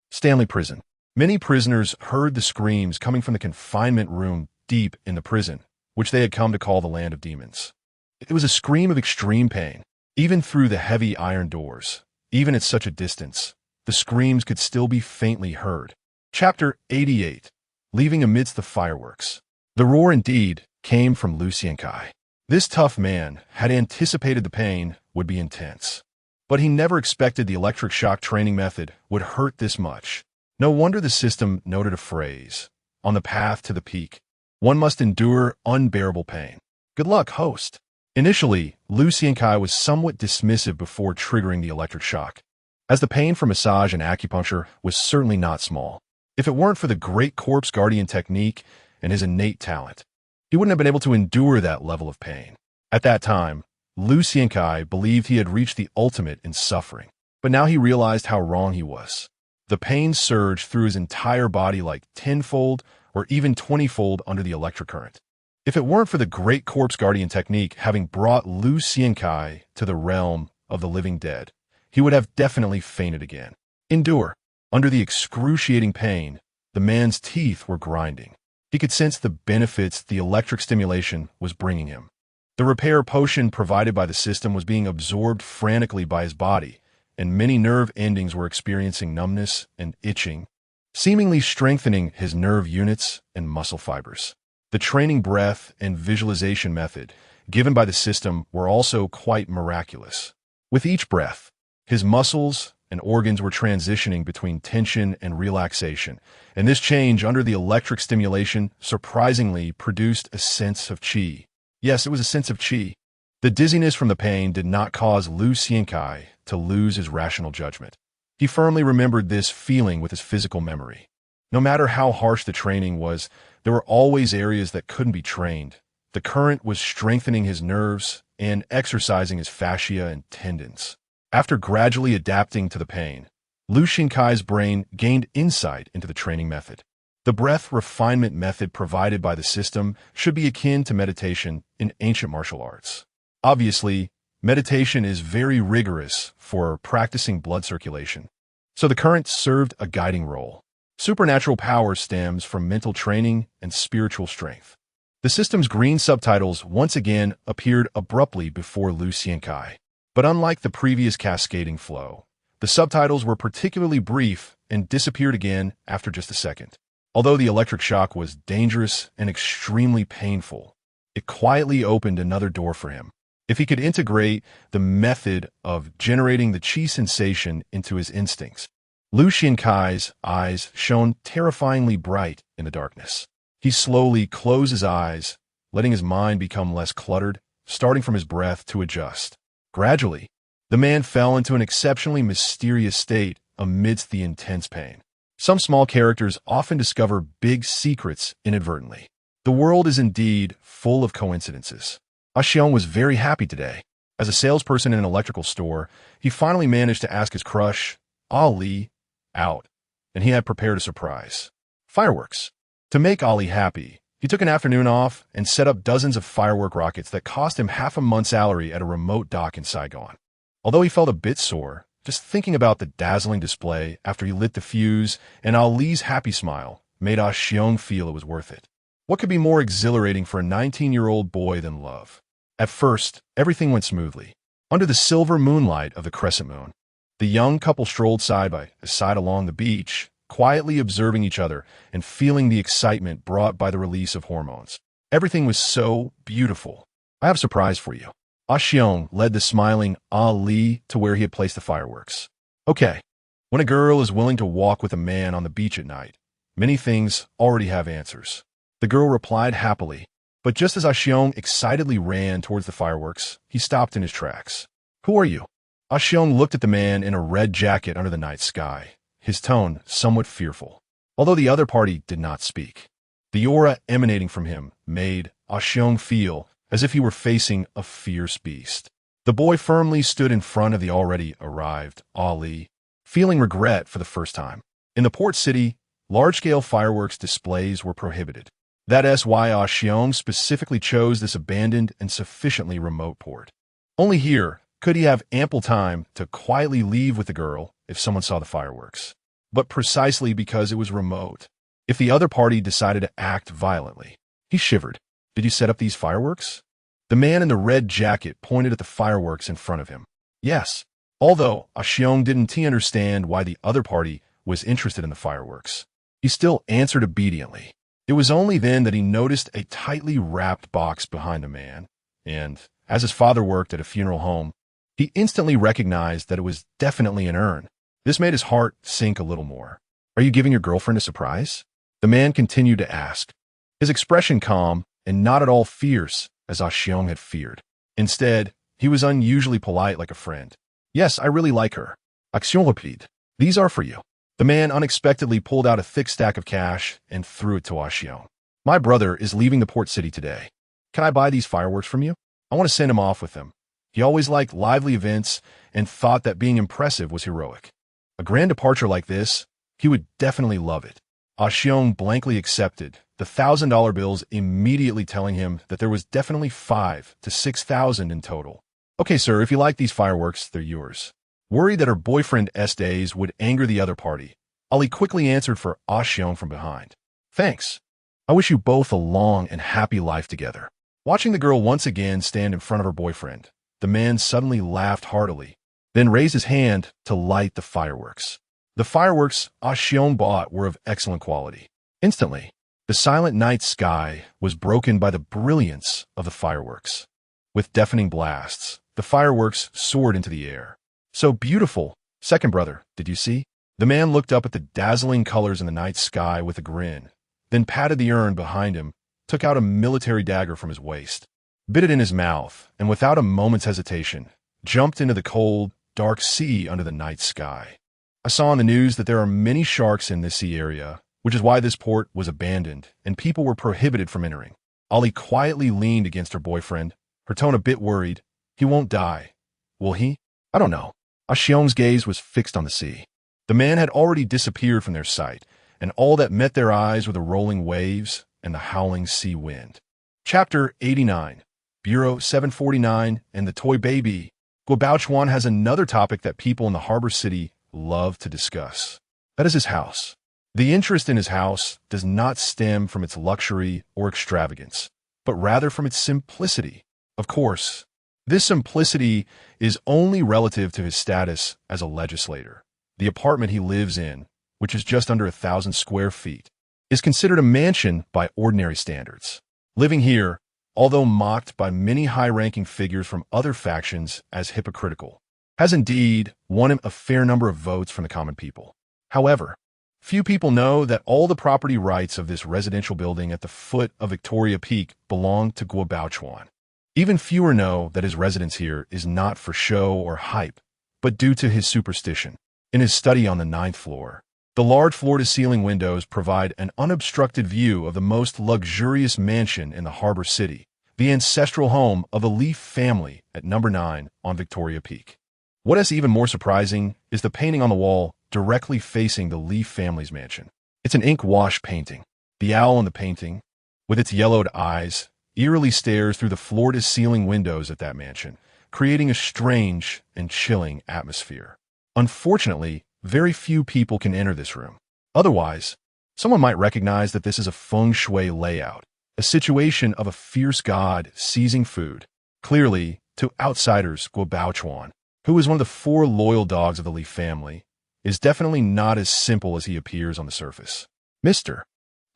Speaker 1: Stanley Prison. Many prisoners heard the screams coming from the confinement room deep in the prison, which they had come to call the land of demons. It was a scream of extreme pain, even through the heavy iron doors. Even at such a distance, the screams could still be faintly heard. Chapter 88. Leaving amidst the fireworks. The roar indeed came from Lu Xiankai. This tough man had anticipated the pain would be intense, but he never expected the electric shock training method would hurt this much. No wonder the system noted a phrase, on the path to the peak, one must endure unbearable pain. Good luck, host. Initially, Lu Xiankai was somewhat dismissive before triggering the electric shock, as the pain from massage and acupuncture was certainly not small. If it weren't for the great corpse guardian technique and his innate talent, he wouldn't have been able to endure that level of pain. At that time, Lu Xiankai believed he had reached the ultimate in suffering, but now he realized how wrong he was. The pain surged through his entire body like tenfold or even 20-fold under the electric current. If it weren't for the great corpse guardian technique having brought Lu Xiankai to the realm of the living dead, he would have definitely fainted again. Endure. Under the excruciating pain, the man's teeth were grinding. He could sense the benefits the electric stimulation was bringing him. The repair potion provided by the system was being absorbed frantically by his body, and many nerve endings were experiencing numbness and itching, seemingly strengthening his nerve units and muscle fibers. The training breath and visualization method given by the system were also quite miraculous. With each breath, his muscles and organs were transitioning between tension and relaxation, and this change under the electric stimulation surprisingly produced a sense of qi. Yes, it was a sense of qi. The dizziness from the pain did not cause Lu Xiankai to lose his rational judgment. He firmly remembered this feeling with his physical memory. No matter how harsh the training was, there were always areas that couldn't be trained. The current was strengthening his nerves and exercising his fascia and tendons. After gradually adapting to the pain, Lu Xiankai's brain gained insight into the training method. The breath refinement method provided by the system should be akin to meditation in ancient martial arts. Obviously, meditation is very rigorous for practicing blood circulation, so the current served a guiding role. Supernatural power stems from mental training and spiritual strength. The system's green subtitles once again appeared abruptly before Lu Xiankai. But unlike the previous cascading flow, the subtitles were particularly brief and disappeared again after just a second. Although the electric shock was dangerous and extremely painful, it quietly opened another door for him. If he could integrate the method of generating the qi sensation into his instincts, Lu Xiankai's eyes shone terrifyingly bright in the darkness. He slowly closed his eyes, letting his mind become less cluttered, starting from his breath to adjust. Gradually, the man fell into an exceptionally mysterious state amidst the intense pain. Some small characters often discover big secrets inadvertently. The world is indeed full of coincidences. Xiong was very happy today. As a salesperson in an electrical store, he finally managed to ask his crush, Ali, out, and he had prepared a surprise. Fireworks. To make Ali happy, he took an afternoon off and set up dozens of firework rockets that cost him half a month's salary at a remote dock in Saigon. Although he felt a bit sore, just thinking about the dazzling display after he lit the fuse and Ali's happy smile made Xiong feel it was worth it. What could be more exhilarating for a 19-year-old boy than love? At first, everything went smoothly. Under the silver moonlight of the crescent moon, the young couple strolled side by side along the beach, quietly observing each other and feeling the excitement brought by the release of hormones. Everything was so beautiful. I have a surprise for you. Xiong led the smiling Ali to where he had placed the fireworks. Okay, when a girl is willing to walk with a man on the beach at night, many things already have answers. The girl replied happily, but just as Xiong excitedly ran towards the fireworks, he stopped in his tracks. Who are you? Xiong looked at the man in a red jacket under the night sky, his tone somewhat fearful, although the other party did not speak. The aura emanating from him made Xiong feel as if he were facing a fierce beast. The boy firmly stood in front of the already arrived Ali, feeling regret for the first time. In the port city, large-scale fireworks displays were prohibited. That is why Xiong specifically chose this abandoned and sufficiently remote port. Only here could he have ample time to quietly leave with the girl if someone saw the fireworks. But precisely because it was remote, if the other party decided to act violently, he shivered. Did you set up these fireworks? The man in the red jacket pointed at the fireworks in front of him. Yes, although Xiong didn't understand why the other party was interested in the fireworks. He still answered obediently. It was only then that he noticed a tightly wrapped box behind the man, and, as his father worked at a funeral home, he instantly recognized that it was definitely an urn. This made his heart sink a little more. Are you giving your girlfriend a surprise? The man continued to ask, his expression calm and not at all fierce as Xiong had feared. Instead, he was unusually polite like a friend. Yes, I really like her. Action rapide. These are for you. The man unexpectedly pulled out a thick stack of cash and threw it to Xiong. My brother is leaving the port city today. Can I buy these fireworks from you? I want to send him off with them. He always liked lively events and thought that being impressive was heroic. A grand departure like this, he would definitely love it. Xiong blankly accepted, the $1,000 bills immediately telling him that there was definitely 5,000 to 6,000 in total. Okay, sir, if you like these fireworks, they're yours. Worried that her boyfriend's days would anger the other party, Ali quickly answered for Xiong from behind. Thanks. I wish you both a long and happy life together. Watching the girl once again stand in front of her boyfriend, the man suddenly laughed heartily, then raised his hand to light the fireworks. The fireworks Xiong bought were of excellent quality. Instantly, the silent night sky was broken by the brilliance of the fireworks. With deafening blasts, the fireworks soared into the air. So beautiful. Second brother, did you see? The man looked up at the dazzling colors in the night sky with a grin, then patted the urn behind him, took out a military dagger from his waist, bit it in his mouth, and without a moment's hesitation, jumped into the cold, dark sea under the night sky. I saw on the news that there are many sharks in this sea area, which is why this port was abandoned and people were prohibited from entering. Ali quietly leaned against her boyfriend, her tone a bit worried. He won't die. Will he? I don't know. Xiong's gaze was fixed on the sea. The man had already disappeared from their sight, and all that met their eyes were the rolling waves and the howling sea wind. Chapter 89, Bureau 749 and the Toy Baby. Guobao has another topic that people in the harbor city love to discuss. That is his house. The interest in his house does not stem from its luxury or extravagance, but rather from its simplicity. Of course, this simplicity is only relative to his status as a legislator. The apartment he lives in, which is just under 1,000 square feet, is considered a mansion by ordinary standards. Living here, although mocked by many high-ranking figures from other factions as hypocritical, has indeed won him a fair number of votes from the common people. However, few people know that all the property rights of this residential building at the foot of Victoria Peak belong to Guobao. Even fewer know that his residence here is not for show or hype, but due to his superstition. In his study on the 9th floor, the large floor-to-ceiling windows provide an unobstructed view of the most luxurious mansion in the harbor city, the ancestral home of the Leaf family at number 9 on Victoria Peak. What is even more surprising is the painting on the wall directly facing the Leaf family's mansion. It's an ink wash painting. The owl in the painting, with its yellowed eyes, eerily stares through the floor-to-ceiling windows at that mansion, creating a strange and chilling atmosphere. Unfortunately, very few people can enter this room. Otherwise, someone might recognize that this is a feng shui layout, a situation of a fierce god seizing food. Clearly, to outsiders, Guobao, who is one of the 4 loyal dogs of the Leaf family, is definitely not as simple as he appears on the surface. Mister,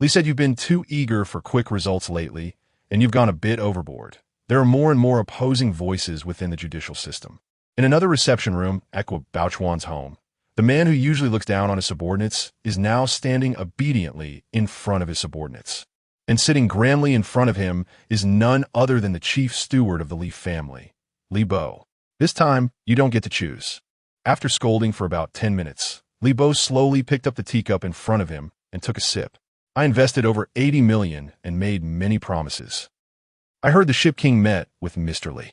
Speaker 1: Lee said you've been too eager for quick results lately, and you've gone a bit overboard. There are more and more opposing voices within the judicial system. In another reception room at Bauchuan's home, the man who usually looks down on his subordinates is now standing obediently in front of his subordinates. And sitting grandly in front of him is none other than the chief steward of the Li family, Li Bo. This time, you don't get to choose. After scolding for about 10 minutes, Li Bo slowly picked up the teacup in front of him and took a sip. I invested over 80 million and made many promises. I heard the Ship King met with Mr. Li.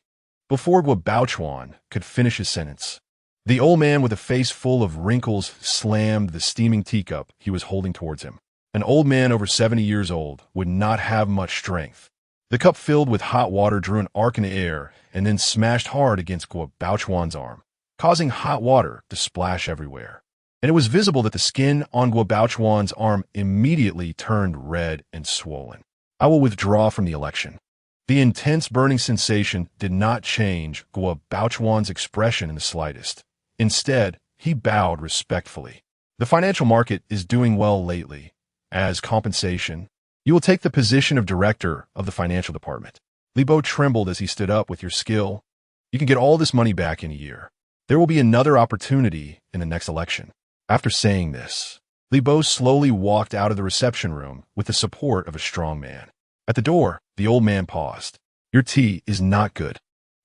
Speaker 1: Before Bauchuan could finish his sentence, the old man with a face full of wrinkles slammed the steaming teacup he was holding towards him. An old man over 70 years old would not have much strength. The cup filled with hot water drew an arc in the air and then smashed hard against Bauchuan's arm, causing hot water to splash everywhere. And it was visible that the skin on Bauchuan's arm immediately turned red and swollen. I will withdraw from the election. The intense burning sensation did not change Bauchuan's expression in the slightest. Instead, he bowed respectfully. The financial market is doing well lately. As compensation, you will take the position of director of the financial department. Li Bo trembled as he stood up. With your skill, you can get all this money back in a year. There will be another opportunity in the next election. After saying this, Li Bo slowly walked out of the reception room with the support of a strong man. At the door, the old man paused. Your tea is not good.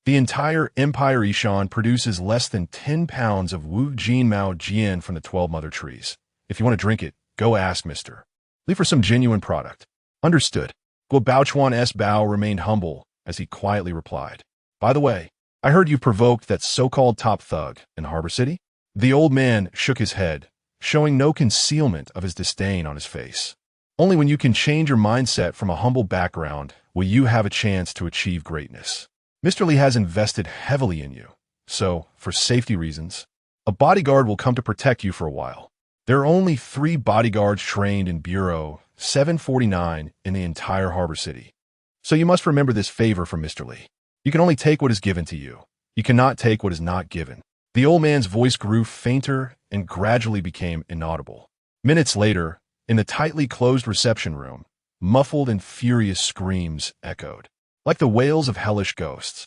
Speaker 1: The entire Empire Ishan produces less than 10 pounds of Wu Jin Mao Jian from the 12 mother trees. If you want to drink it, go ask Mr. Li for some genuine product. Understood. Bauchuan's bow remained humble as he quietly replied. By the way, I heard you provoked that so-called top thug in Harbor City? The old man shook his head, showing no concealment of his disdain on his face. Only when you can change your mindset from a humble background will you have a chance to achieve greatness. Mr. Li has invested heavily in you, so, for safety reasons, a bodyguard will come to protect you for a while. There are only 3 bodyguards trained in Bureau 749 in the entire Harbor City. So you must remember this favor from Mr. Li. You can only take what is given to you. You cannot take what is not given. The old man's voice grew fainter and gradually became inaudible. Minutes later, in the tightly closed reception room, muffled and furious screams echoed, like the wails of hellish ghosts.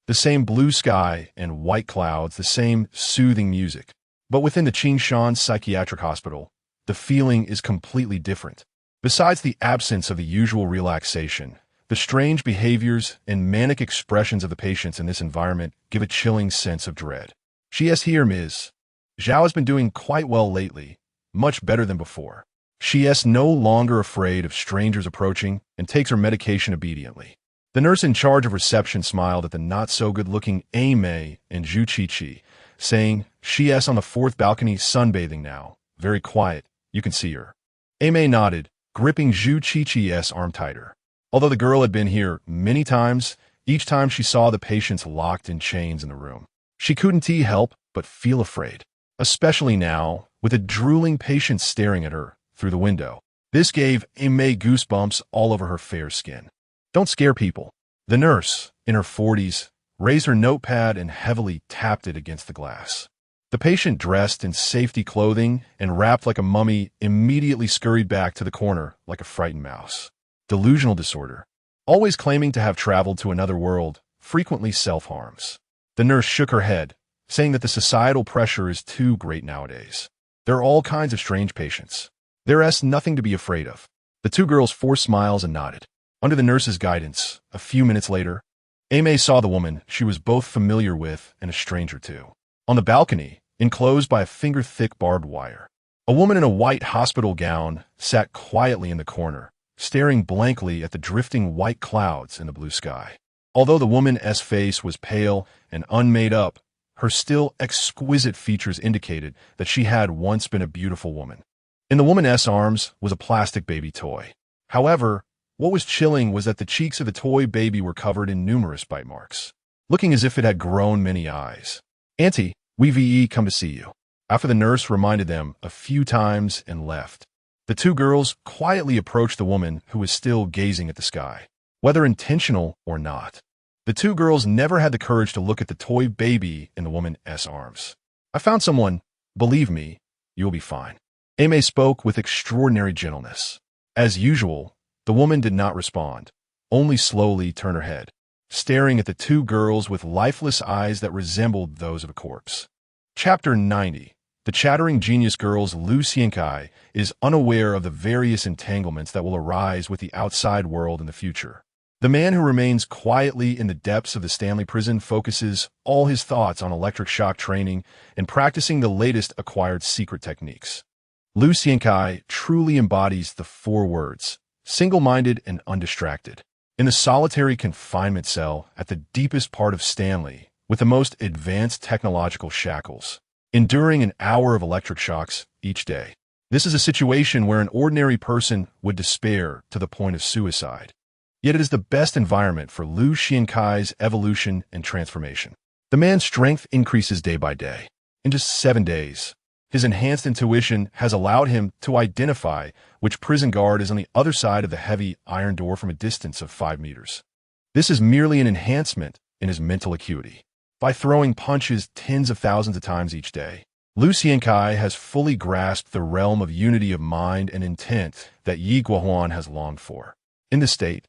Speaker 1: The same blue sky and white clouds, the same soothing music. But within the Qingshan Psychiatric Hospital, the feeling is completely different. Besides the absence of the usual relaxation, the strange behaviors and manic expressions of the patients in this environment give a chilling sense of dread. She here, Ms. Zhao has been doing quite well lately, much better than before. She is no longer afraid of strangers approaching and takes her medication obediently. The nurse in charge of reception smiled at the not-so-good-looking Aimei and Zhu Qiqi, saying, she is on the 4th balcony sunbathing now. Very quiet. You can see her. Aimei nodded, gripping Zhu Qiqi's arm tighter. Although the girl had been here many times, each time she saw the patients locked in chains in the room, she couldn't help but feel afraid, especially now, with a drooling patient staring at her through the window. This gave Aimei goosebumps all over her fair skin. Don't scare people. The nurse, in her 40s, raised her notepad and heavily tapped it against the glass. The patient, dressed in safety clothing and wrapped like a mummy, immediately scurried back to the corner like a frightened mouse. Delusional disorder. Always claiming to have traveled to another world, frequently self-harms. The nurse shook her head, saying that the societal pressure is too great nowadays. There are all kinds of strange patients. There is nothing to be afraid of. The 2 girls forced smiles and nodded. Under the nurse's guidance, a few minutes later, Aimei saw the woman she was both familiar with and a stranger to. On the balcony, enclosed by a finger-thick barbed wire, a woman in a white hospital gown sat quietly in the corner, staring blankly at the drifting white clouds in the blue sky. Although the woman's face was pale and unmade up, her still exquisite features indicated that she had once been a beautiful woman. In the woman's arms was a plastic baby toy. However, what was chilling was that the cheeks of the toy baby were covered in numerous bite marks, looking as if it had grown many eyes. Auntie, we've come to see you. After the nurse reminded them a few times and left, the 2 girls quietly approached the woman who was still gazing at the sky. Whether intentional or not, the 2 girls never had the courage to look at the toy baby in the woman's arms. I found someone. Believe me, you'll be fine. Aimei spoke with extraordinary gentleness. As usual, the woman did not respond, only slowly turned her head. staring at the two girls with lifeless eyes that resembled those of a corpse. Chapter 90. The chattering genius girl's Lu Xiankai is unaware of the various entanglements that will arise with the outside world in the future. The man who remains quietly in the depths of the Stanley prison focuses all his thoughts on electric shock training and practicing the latest acquired secret techniques. Lu Xiankai truly embodies the four words, single-minded and undistracted. In the solitary confinement cell at the deepest part of Stanley, with the most advanced technological shackles, enduring an hour of electric shocks each day. This is a situation where an ordinary person would despair to the point of suicide. Yet it is the best environment for Lu Xiankai's evolution and transformation. The man's strength increases day by day. In just 7 days, his enhanced intuition has allowed him to identify which prison guard is on the other side of the heavy iron door from a distance of 5 meters. This is merely an enhancement in his mental acuity. By throwing punches tens of thousands of times each day, Lu Xiankai has fully grasped the realm of unity of mind and intent that Yi Guohuan has longed for. In this state,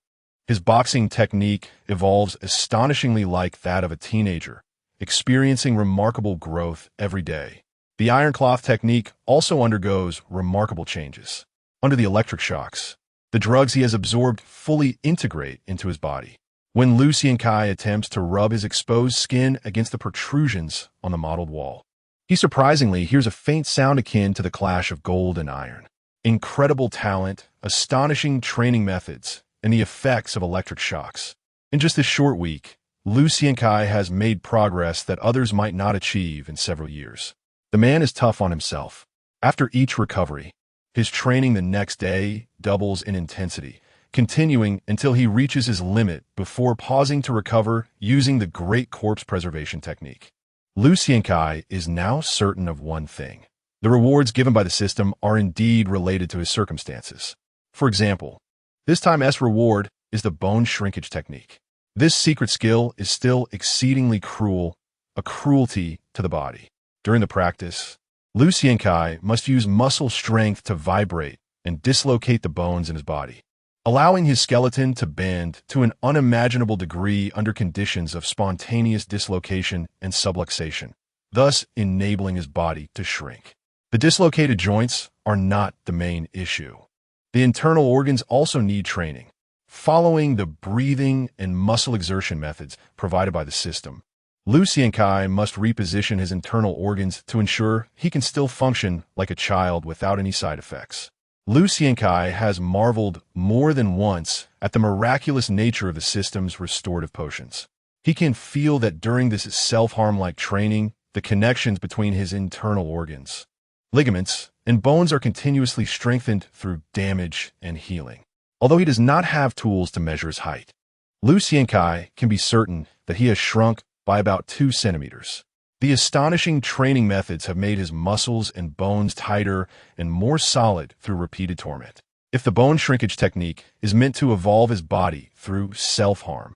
Speaker 1: his boxing technique evolves astonishingly like that of a teenager, experiencing remarkable growth every day. The iron cloth technique also undergoes remarkable changes. Under the electric shocks, the drugs he has absorbed fully integrate into his body. When Lu Xiankai attempts to rub his exposed skin against the protrusions on the mottled wall, he surprisingly hears a faint sound akin to the clash of gold and iron. Incredible talent, astonishing training methods, and the effects of electric shocks. In just this short week, Lu Xiankai has made progress that others might not achieve in several years. The man is tough on himself. After each recovery, his training the next day doubles in intensity, continuing until he reaches his limit before pausing to recover using the great corpse preservation technique. Lu Xiankai is now certain of one thing. The rewards given by the system are indeed related to his circumstances. For example, this time S reward is the bone shrinkage technique. This secret skill is still exceedingly cruel, a cruelty to the body. During the practice, Lu Xiankai must use muscle strength to vibrate and dislocate the bones in his body, allowing his skeleton to bend to an unimaginable degree under conditions of spontaneous dislocation and subluxation, thus enabling his body to shrink. The dislocated joints are not the main issue. The internal organs also need training. Following the breathing and muscle exertion methods provided by the system, Lu Xiankai must reposition his internal organs to ensure he can still function like a child without any side effects. Lu Xiankai has marveled more than once at the miraculous nature of the system's restorative potions. He can feel that during this self-harm-like training, the connections between his internal organs, ligaments, and bones are continuously strengthened through damage and healing. Although he does not have tools to measure his height, Lu Xiankai can be certain that he has shrunk by about 2 centimeters. The astonishing training methods have made his muscles and bones tighter and more solid through repeated torment. If the bone shrinkage technique is meant to evolve his body through self-harm,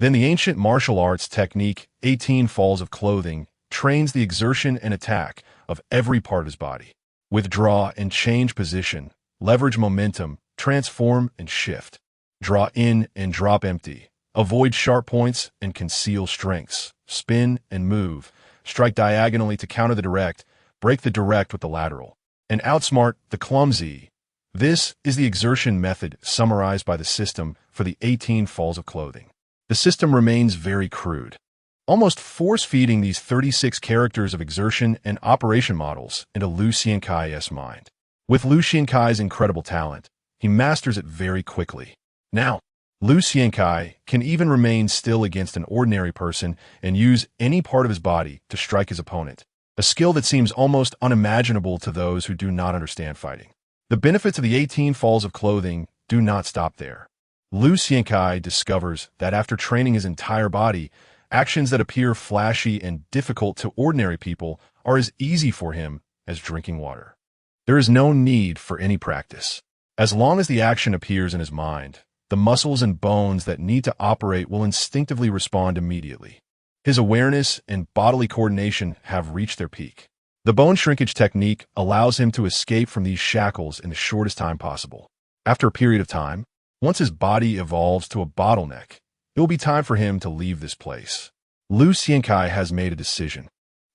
Speaker 1: then the ancient martial arts technique 18 falls of clothing trains the exertion and attack of every part of his body. Withdraw and change position, leverage momentum, transform and shift. Draw in and drop empty. Avoid sharp points and conceal strengths. Spin and move. Strike diagonally to counter the direct. Break the direct with the lateral. And outsmart the clumsy. This is the exertion method summarized by the system for the 18 falls of clothing. The system remains very crude, almost force-feeding these 36 characters of exertion and operation models into Lu Xiankai's mind. With Lu Xiankai's incredible talent, he masters it very quickly. Now, Lu Xiankai can even remain still against an ordinary person and use any part of his body to strike his opponent, a skill that seems almost unimaginable to those who do not understand fighting. The benefits of the 18 falls of clothing do not stop there. Lu Xiankai discovers that after training his entire body, actions that appear flashy and difficult to ordinary people are as easy for him as drinking water. There is no need for any practice. As long as the action appears in his mind, the muscles and bones that need to operate will instinctively respond immediately. His awareness and bodily coordination have reached their peak. The bone shrinkage technique allows him to escape from these shackles in the shortest time possible. After a period of time, once his body evolves to a bottleneck, It will be time for him to leave this place. Lu Xiankai has made a decision.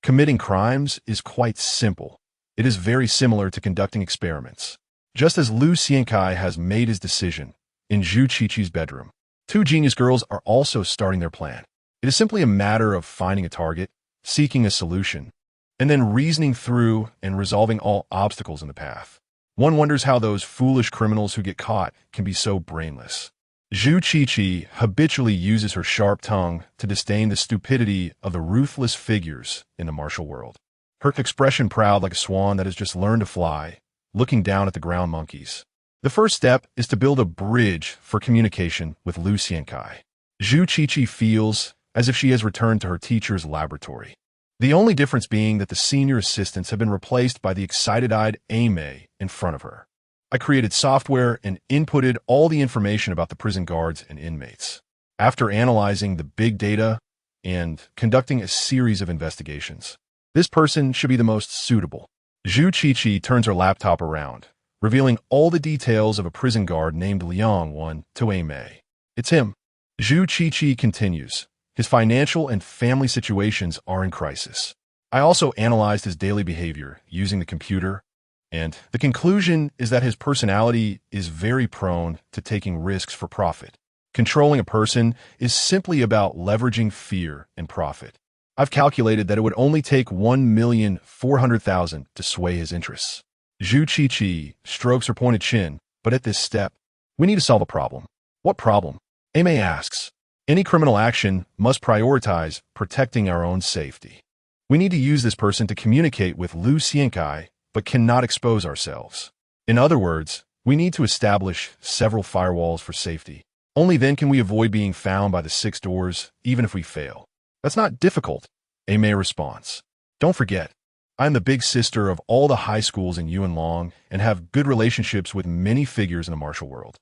Speaker 1: Committing crimes is quite simple. It is very similar to conducting experiments. Just as Lu Xiankai has made his decision in Zhu Qiqi's bedroom, two genius girls are also starting their plan. It is simply a matter of finding a target, seeking a solution, and then reasoning through and resolving all obstacles in the path. One wonders how those foolish criminals who get caught can be so brainless. Zhu Qiqi habitually uses her sharp tongue to disdain the stupidity of the ruthless figures in the martial world. Her expression proud like a swan that has just learned to fly, looking down at the ground monkeys. The first step is to build a bridge for communication with Lu Xiankai. Zhu Qiqi feels as if she has returned to her teacher's laboratory. The only difference being that the senior assistants have been replaced by the excited-eyed Aimei in front of her. I created software and inputted all the information about the prison guards and inmates. After analyzing the big data and conducting a series of investigations, this person should be the most suitable. Zhu Qiqi turns her laptop around, revealing all the details of a prison guard named Liang to Aimei. It's him. Zhu Qiqi continues. His financial and family situations are in crisis. I also analyzed his daily behavior using the computer, and the conclusion is that his personality is very prone to taking risks for profit. Controlling a person is simply about leveraging fear and profit. I've calculated that it would only take 1,400,000 to sway his interests. Zhu Qiqi strokes her pointed chin, but at this step, we need to solve a problem. What problem? Aimei asks. Any criminal action must prioritize protecting our own safety. We need to use this person to communicate with Lu Xiankai, but cannot expose ourselves. In other words, we need to establish several firewalls for safety. Only then can we avoid being found by the 6 doors, even if we fail. That's not difficult, Aimei responds. Don't forget, I am the big sister of all the high schools in Yuanlong and have good relationships with many figures in the martial world.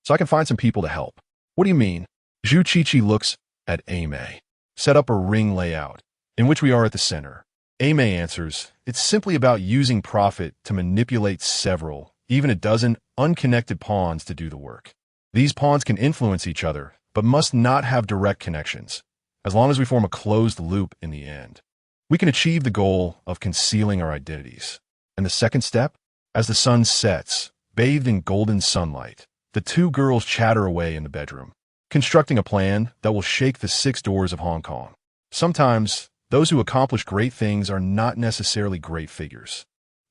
Speaker 1: So I can find some people to help. What do you mean? Zhu Qiqi looks at Aimei. Set up a ring layout, in which we are at the center. Aimei answers, it's simply about using profit to manipulate several, even a dozen, unconnected pawns to do the work. These pawns can influence each other, but must not have direct connections, as long as we form a closed loop in the end. We can achieve the goal of concealing our identities. And the second step? As the sun sets, bathed in golden sunlight, the two girls chatter away in the bedroom, constructing a plan that will shake the 6 doors of Hong Kong. Sometimes, those who accomplish great things are not necessarily great figures.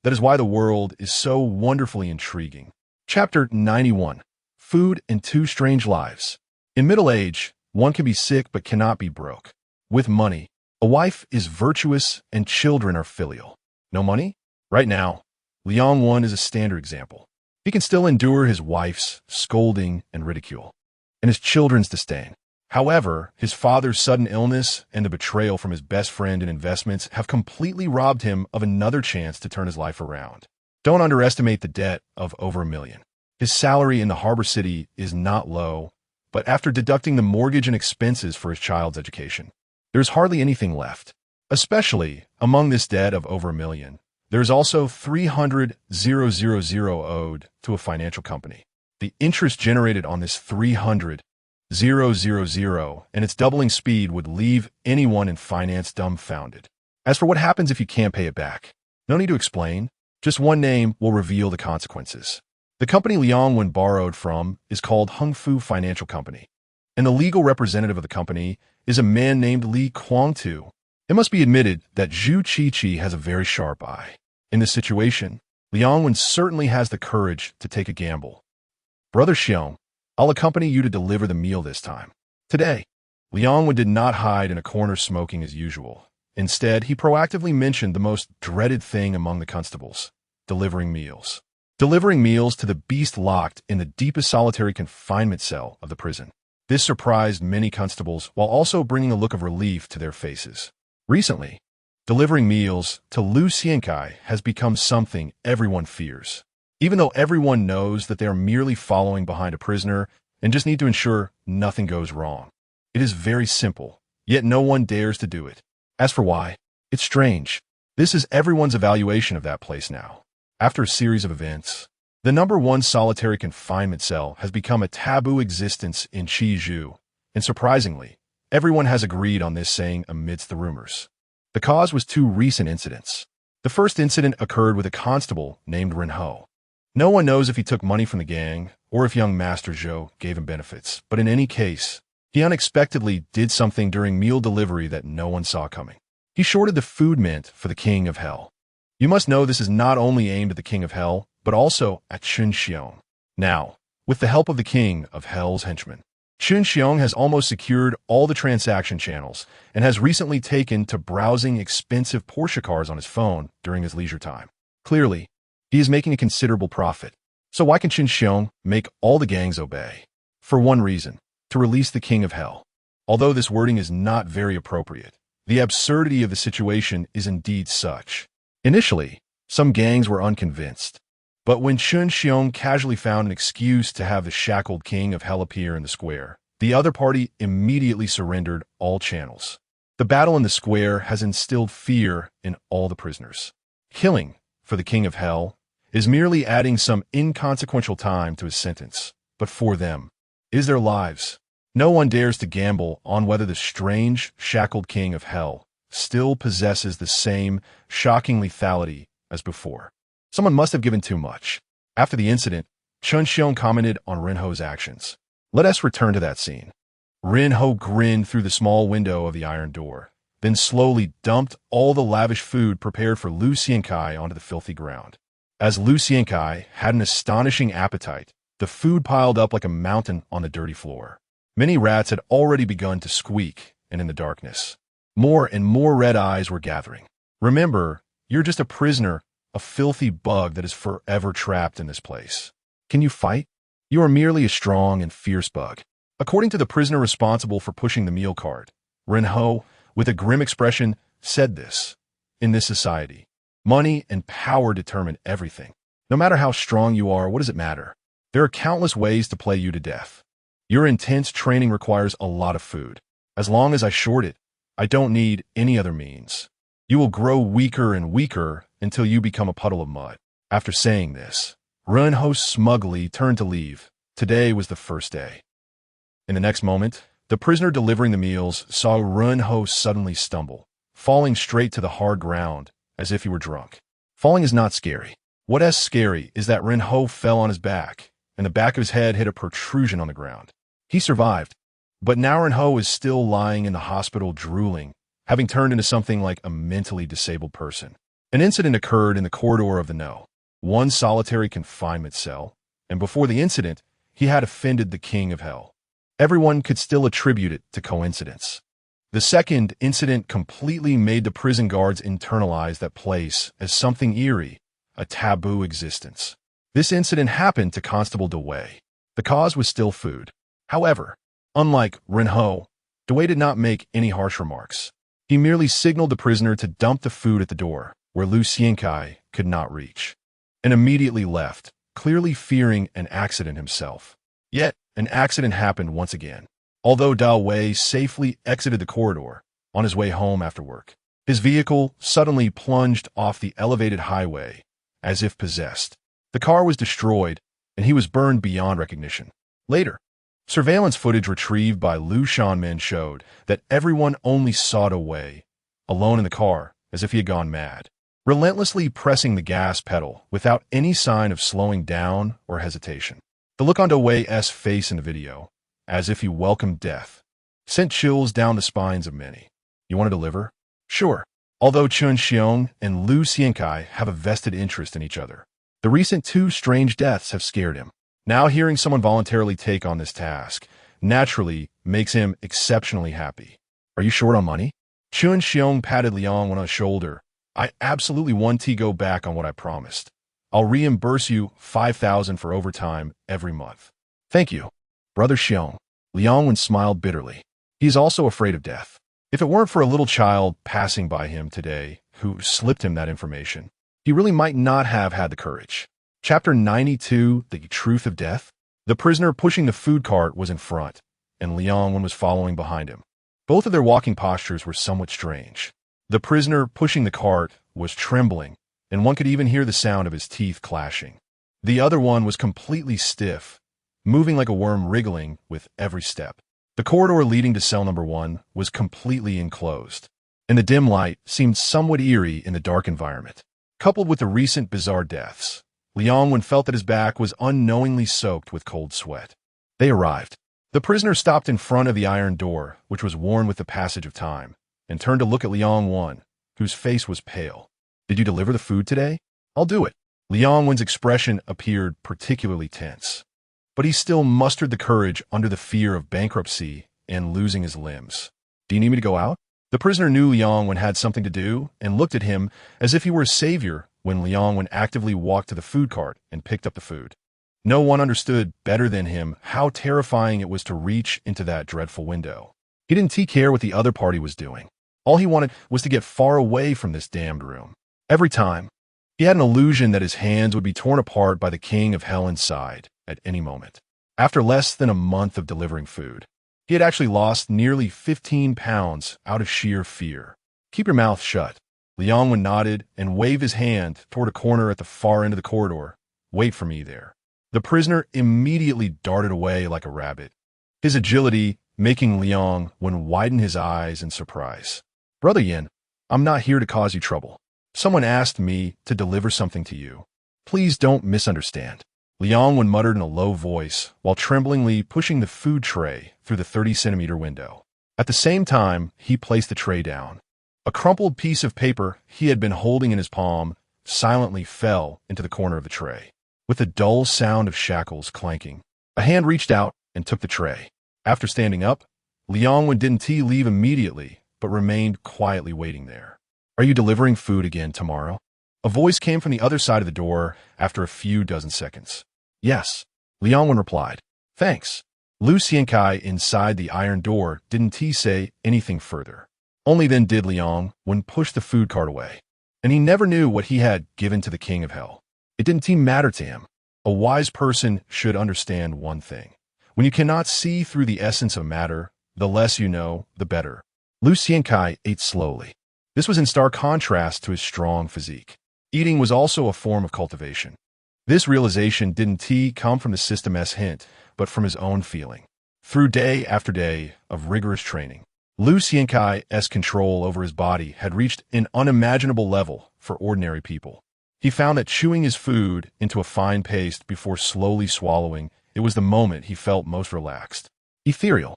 Speaker 1: That is why the world is so wonderfully intriguing. Chapter 91. Food and 2 Strange Lives. In middle age, one can be sick but cannot be broke. With money, a wife is virtuous and children are filial. No money? Right now, Liang is a standard example. He can still endure his wife's scolding and ridicule, and his children's disdain. However, his father's sudden illness and the betrayal from his best friend in investments have completely robbed him of another chance to turn his life around. Don't underestimate the debt of over $1 million. His salary in the harbor city is not low, but after deducting the mortgage and expenses for his child's education, there's hardly anything left. Especially among this debt of over $1 million, there's also 300,000 owed to a financial company. The interest generated on this 300,000 and its doubling speed would leave anyone in finance dumbfounded. As for what happens if you can't pay it back, no need to explain. Just one name will reveal the consequences. The company Liang borrowed from is called Hengfu Financial Company, and the legal representative of the company is a man named Li Kuangtu. It must be admitted that Zhu Qiqi has a very sharp eye. In this situation, Liang certainly has the courage to take a gamble. Brother Xiong, I'll accompany you to deliver the meal this time. Today, Liang did not hide in a corner smoking as usual. Instead, he proactively mentioned the most dreaded thing among the constables, delivering meals. Delivering meals to the beast locked in the deepest solitary confinement cell of the prison. This surprised many constables while also bringing a look of relief to their faces. Recently, delivering meals to Lu Xiankai has become something everyone fears. Even though everyone knows that they are merely following behind a prisoner and just need to ensure nothing goes wrong. It is very simple, yet no one dares to do it. As for why, it's strange. This is everyone's evaluation of that place now. After a series of events, the #1 solitary confinement cell has become a taboo existence in Qizhou, And surprisingly, everyone has agreed on this saying amidst the rumors. The cause was two recent incidents. The first incident occurred with a constable named Ren-ho. No one knows if he took money from the gang or if young Master Zhou gave him benefits, but in any case, he unexpectedly did something during meal delivery that no one saw coming. He shorted the food mint for the King of Hell. You must know this is not only aimed at the King of Hell, but also at Chun Xiong. Now, with the help of the King of Hell's henchmen, Chun Xiong has almost secured all the transaction channels and has recently taken to browsing expensive Porsche cars on his phone during his leisure time. Clearly, he is making a considerable profit. So why can Chun Xiong make all the gangs obey? For one reason, to release the King of Hell. Although this wording is not very appropriate, the absurdity of the situation is indeed such. Initially, some gangs were unconvinced. But when Chun Xiong casually found an excuse to have the shackled King of Hell appear in the square, the other party immediately surrendered all channels. The battle in the square has instilled fear in all the prisoners. Killing, for the King of Hell, is merely adding some inconsequential time to his sentence, but for them, is their lives. No one dares to gamble on whether the strange, shackled King of Hell still possesses the same shocking lethality as before. Someone must have given too much. After the incident, Chun Xiong commented on Ren-ho's actions. Let us return to that scene. Ren-ho grinned through the small window of the iron door, then slowly dumped all the lavish food prepared for Lu Xiankai onto the filthy ground. As Lu Xiankai had an astonishing appetite, the food piled up like a mountain on the dirty floor. Many rats had already begun to squeak, and in the darkness, more and more red eyes were gathering. Remember, you're just a prisoner, a filthy bug that is forever trapped in this place. Can you fight? You are merely a strong and fierce bug. According to the prisoner responsible for pushing the meal cart, Ren-ho, with a grim expression, said this. In this society, money and power determine everything. No matter how strong you are, what does it matter? There are countless ways to play you to death. Your intense training requires a lot of food. As long as I short it, I don't need any other means. You will grow weaker and weaker until you become a puddle of mud. After saying this, Ren-ho smugly turned to leave. Today was the first day. In the next moment, the prisoner delivering the meals saw Ren-ho suddenly stumble, falling straight to the hard ground, as if he were drunk. Falling is not scary. What is scary is that Ren-ho fell on his back, and the back of his head hit a protrusion on the ground. He survived, but now Ren-ho is still lying in the hospital drooling, having turned into something like a mentally disabled person. An incident occurred in the corridor of the No. 1 solitary confinement cell, and before the incident, he had offended the King of Hell. Everyone could still attribute it to coincidence. The second incident completely made the prison guards internalize that place as something eerie, a taboo existence. This incident happened to Constable DeWei. The cause was still food. However, unlike Ren-ho, DeWei did not make any harsh remarks. He merely signaled the prisoner to dump the food at the door, where Lu Xiankai could not reach, and immediately left, clearly fearing an accident himself. Yet, an accident happened once again. Although Da Wei safely exited the corridor on his way home after work, his vehicle suddenly plunged off the elevated highway, as if possessed. The car was destroyed, and he was burned beyond recognition. Later, surveillance footage retrieved by Lu Shanmen showed that everyone only saw Da Wei, alone in the car, as if he had gone mad, relentlessly pressing the gas pedal without any sign of slowing down or hesitation. The look on Da Wei's face in the video, as if he welcomed death, sent chills down the spines of many. You want to deliver? Sure. Although Chun Xiong and Lu Xiankai have a vested interest in each other, the recent two strange deaths have scared him. Now hearing someone voluntarily take on this task naturally makes him exceptionally happy. Are you short on money? Chun Xiong patted Liang on the shoulder. I absolutely want to go back on what I promised. I'll reimburse you 5,000 for overtime every month. Thank you, Brother Xiong. Liang smiled bitterly. He is also afraid of death. If it weren't for a little child passing by him today who slipped him that information, he really might not have had the courage. Chapter 92, The Truth of Death. The prisoner pushing the food cart was in front, and Liang was following behind him. Both of their walking postures were somewhat strange. The prisoner pushing the cart was trembling, and one could even hear the sound of his teeth clashing. The other one was completely stiff, moving like a worm wriggling with every step. The corridor leading to cell number 1 was completely enclosed, and the dim light seemed somewhat eerie in the dark environment. Coupled with the recent bizarre deaths, Liangwen felt that his back was unknowingly soaked with cold sweat. They arrived. The prisoner stopped in front of the iron door, which was worn with the passage of time, and turned to look at Liangwen, whose face was pale. "Did you deliver the food today?" "I'll do it." Liangwen's expression appeared particularly tense, but he still mustered the courage under the fear of bankruptcy and losing his limbs. "Do you need me to go out?" The prisoner knew Liangwen had something to do and looked at him as if he were a savior when Liangwen actively walked to the food cart and picked up the food. No one understood better than him how terrifying it was to reach into that dreadful window. He didn't care what the other party was doing. All he wanted was to get far away from this damned room. Every time, he had an illusion that his hands would be torn apart by the king of hell inside at any moment. After less than a month of delivering food, he had actually lost nearly 15 pounds out of sheer fear. "Keep your mouth shut." Liangwen nodded and waved his hand toward a corner at the far end of the corridor. "Wait for me there." The prisoner immediately darted away like a rabbit, his agility making Liangwen widen his eyes in surprise. "Brother Yin, I'm not here to cause you trouble. Someone asked me to deliver something to you. Please don't misunderstand." Liangwen muttered in a low voice while tremblingly pushing the food tray through the 30-centimeter window. At the same time, he placed the tray down. A crumpled piece of paper he had been holding in his palm silently fell into the corner of the tray. With the dull sound of shackles clanking, a hand reached out and took the tray. After standing up, Liangwen didn't leave immediately, but remained quietly waiting there. "Are you delivering food again tomorrow?" A voice came from the other side of the door after a few dozen seconds. "Yes," Liangwen replied. "Thanks." Lu Xiankai inside the iron door didn't say anything further. Only then did Liangwen push the food cart away. And he never knew what he had given to the king of hell. It didn't matter to him. A wise person should understand one thing. When you cannot see through the essence of matter, the less you know, the better. Lu Xiankai ate slowly. This was in stark contrast to his strong physique. Eating was also a form of cultivation. This realization didn't come from the system's hint, but from his own feeling. Through day after day of rigorous training, Lu Xiankai's control over his body had reached an unimaginable level for ordinary people. He found that chewing his food into a fine paste before slowly swallowing, it was the moment he felt most relaxed. Ethereal.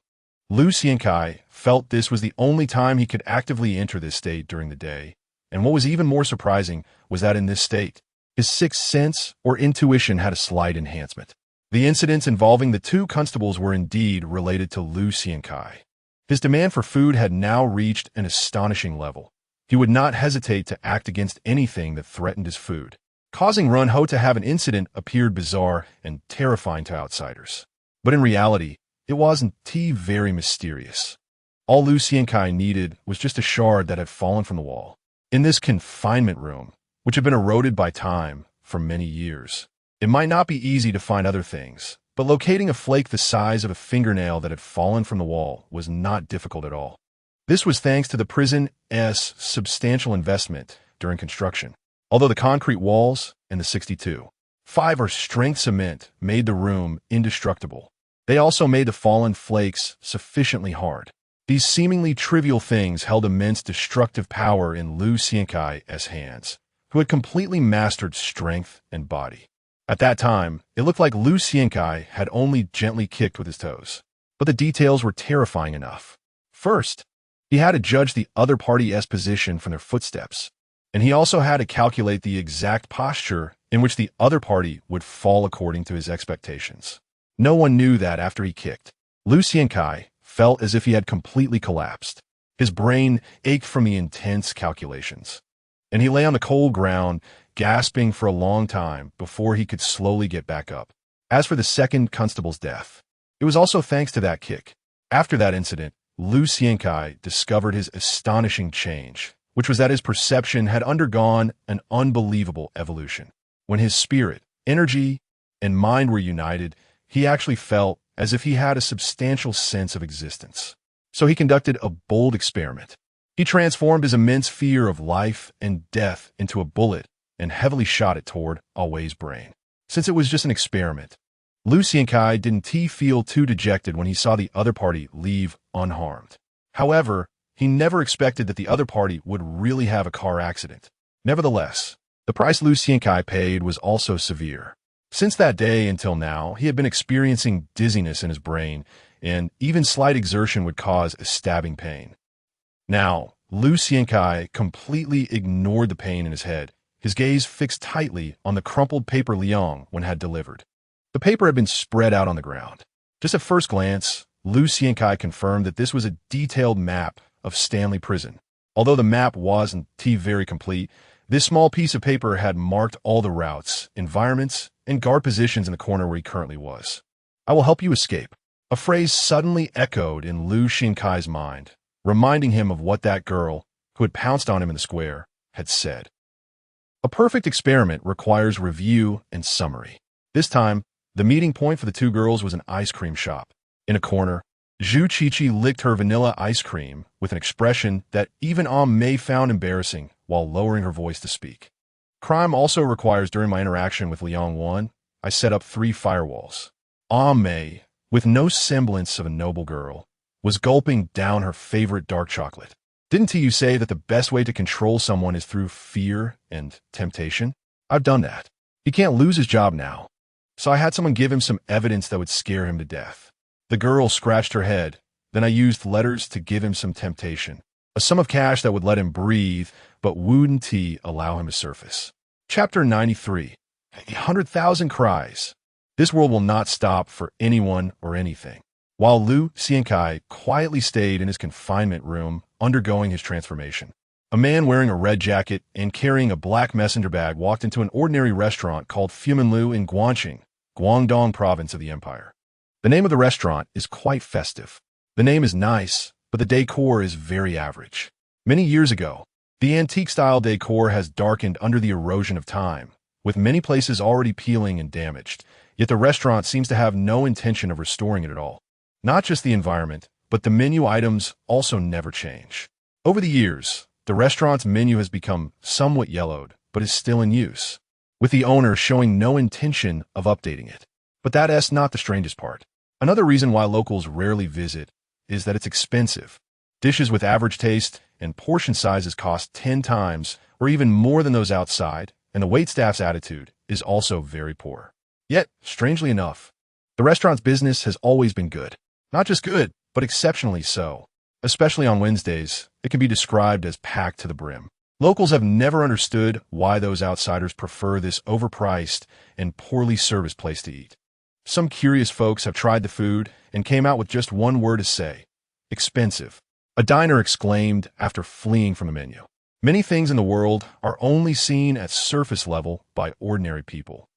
Speaker 1: Lu Xiankai felt this was the only time he could actively enter this state during the day, and what was even more surprising was that in this state, his sixth sense or intuition had a slight enhancement. The incidents involving the two constables were indeed related to Lu Xiankai. His demand for food had now reached an astonishing level. He would not hesitate to act against anything that threatened his food. Causing Run Ho to have an incident appeared bizarre and terrifying to outsiders. But in reality, it wasn't very mysterious. All Lu Xiankai needed was just a shard that had fallen from the wall. In this confinement room, which had been eroded by time for many years, it might not be easy to find other things, but locating a flake the size of a fingernail that had fallen from the wall was not difficult at all. This was thanks to the prison's substantial investment during construction. Although the concrete walls and the 62.5 strength cement made the room indestructible, they also made the fallen flakes sufficiently hard. These seemingly trivial things held immense destructive power in Lu Xiankai's hands, who had completely mastered strength and body. At that time, it looked like Lu Xiankai had only gently kicked with his toes. But the details were terrifying enough. First, he had to judge the other party's position from their footsteps, and he also had to calculate the exact posture in which the other party would fall according to his expectations. No one knew that after he kicked, Lu Xiankai felt as if he had completely collapsed. His brain ached from the intense calculations, and he lay on the cold ground, gasping for a long time before he could slowly get back up. As for the second constable's death, it was also thanks to that kick. After that incident, Lu Xiankai discovered his astonishing change, which was that his perception had undergone an unbelievable evolution. When his spirit, energy, and mind were united, he actually felt as if he had a substantial sense of existence. So he conducted a bold experiment. He transformed his immense fear of life and death into a bullet and heavily shot it toward Awei's brain. Since it was just an experiment, Lu Xiankai didn't feel too dejected when he saw the other party leave unharmed. However, he never expected that the other party would really have a car accident. Nevertheless, the price Lu Xiankai paid was also severe. Since that day until now, he had been experiencing dizziness in his brain, and even slight exertion would cause a stabbing pain. Now, Lu Xiankai completely ignored the pain in his head, his gaze fixed tightly on the crumpled paper Liang Wen had delivered. The paper had been spread out on the ground. Just at first glance, Lu Xiankai confirmed that this was a detailed map of Stanley Prison. Although the map wasn't very complete, this small piece of paper had marked all the routes, environments, and guard positions in the corner where he currently was. "I will help you escape." A phrase suddenly echoed in Lu Xiankai's mind, reminding him of what that girl, who had pounced on him in the square, had said. A perfect experiment requires review and summary. This time, the meeting point for the two girls was an ice cream shop. In a corner, Zhu Qiqi licked her vanilla ice cream with an expression that even Mei found embarrassing while lowering her voice to speak. Crime also requires during my interaction with Liang Wan, I set up 3 firewalls. Mei, with no semblance of a noble girl, was gulping down her favorite dark chocolate. "Didn't you say that the best way to control someone is through fear and temptation? I've done that. He can't lose his job now. So I had someone give him some evidence that would scare him to death." The girl scratched her head. "Then I used letters to give him some temptation. A sum of cash that would let him breathe, but wouldn't allow him to surface." Chapter 93. 100,000 Cries. This world will not stop for anyone or anything. While Lu Xiankai quietly stayed in his confinement room, undergoing his transformation, a man wearing a red jacket and carrying a black messenger bag walked into an ordinary restaurant called Fumenlu in Guangxing, Guangdong province of the empire. The name of the restaurant is quite festive. The name is nice, but the decor is very average. Many years ago, the antique-style decor has darkened under the erosion of time, with many places already peeling and damaged, yet the restaurant seems to have no intention of restoring it at all. Not just the environment, but the menu items also never change. Over the years, the restaurant's menu has become somewhat yellowed, but is still in use, with the owner showing no intention of updating it. But that's not the strangest part. Another reason why locals rarely visit is that it's expensive. Dishes with average taste and portion sizes cost 10 times or even more than those outside, and the waitstaff's attitude is also very poor. Yet, strangely enough, the restaurant's business has always been good. Not just good, but exceptionally so. Especially on Wednesdays, it can be described as packed to the brim. Locals have never understood why those outsiders prefer this overpriced and poorly serviced place to eat. Some curious folks have tried the food and came out with just one word to say: expensive. A diner exclaimed after fleeing from the menu. Many things in the world are only seen at surface level by ordinary people.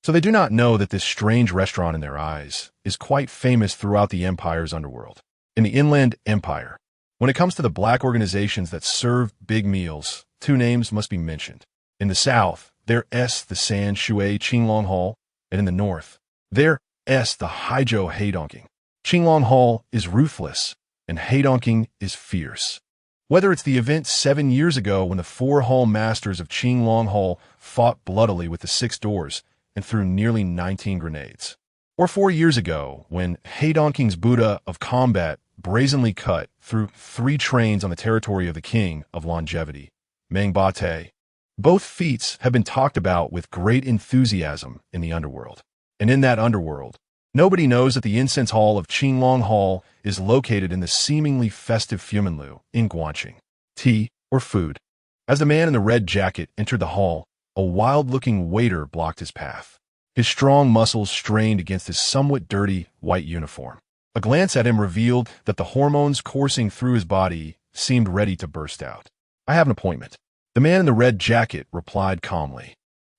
Speaker 1: So they do not know that this strange restaurant in their eyes is quite famous throughout the empire's underworld. In the Inland Empire, when it comes to the black organizations that serve big meals, 2 names must be mentioned. In the south, there's the San Shui Qinglong Hall, and in the north, there's the Haizhou Heidonking. Qinglong Hall is ruthless, and Heidonking is fierce. Whether it's the event 7 years ago when the 4 hall masters of Qinglong Hall fought bloodily with the 6 doors and threw nearly 19 grenades, or 4 years ago when Heidonking's Buddha of Combat brazenly cut through 3 trains on the territory of the King of Longevity, Mengbate. Both feats have been talked about with great enthusiasm in the underworld. And in that underworld, nobody knows that the incense hall of Qinglong Hall is located in the seemingly festive Fumenlu in Guangxing. Tea or food. As the man in the red jacket entered the hall, a wild-looking waiter blocked his path. His strong muscles strained against his somewhat dirty white uniform. A glance at him revealed that the hormones coursing through his body seemed ready to burst out. "I have an appointment." The man in the red jacket replied calmly,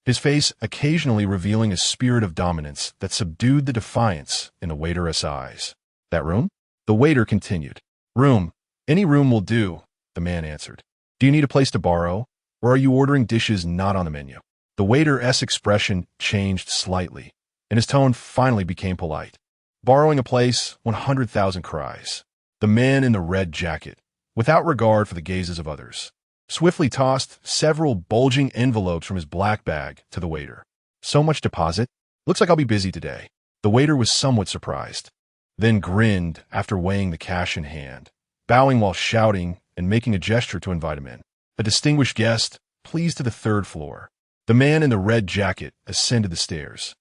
Speaker 1: his face occasionally revealing a spirit of dominance that subdued the defiance in the waiter's eyes. "That room?" The waiter continued. "Room. Any room will do," the man answered. "Do you need a place to borrow, or are you ordering dishes not on the menu?" The waiter's expression changed slightly, and his tone finally became polite. "Borrowing a place, 100,000 cries." The man in the red jacket, without regard for the gazes of others, swiftly tossed several bulging envelopes from his black bag to the waiter. "So much deposit? Looks like I'll be busy today." The waiter was somewhat surprised, then grinned after weighing the cash in hand, bowing while shouting and making a gesture to invite him in. A distinguished guest, please to the third floor. The man in the red jacket ascended the stairs,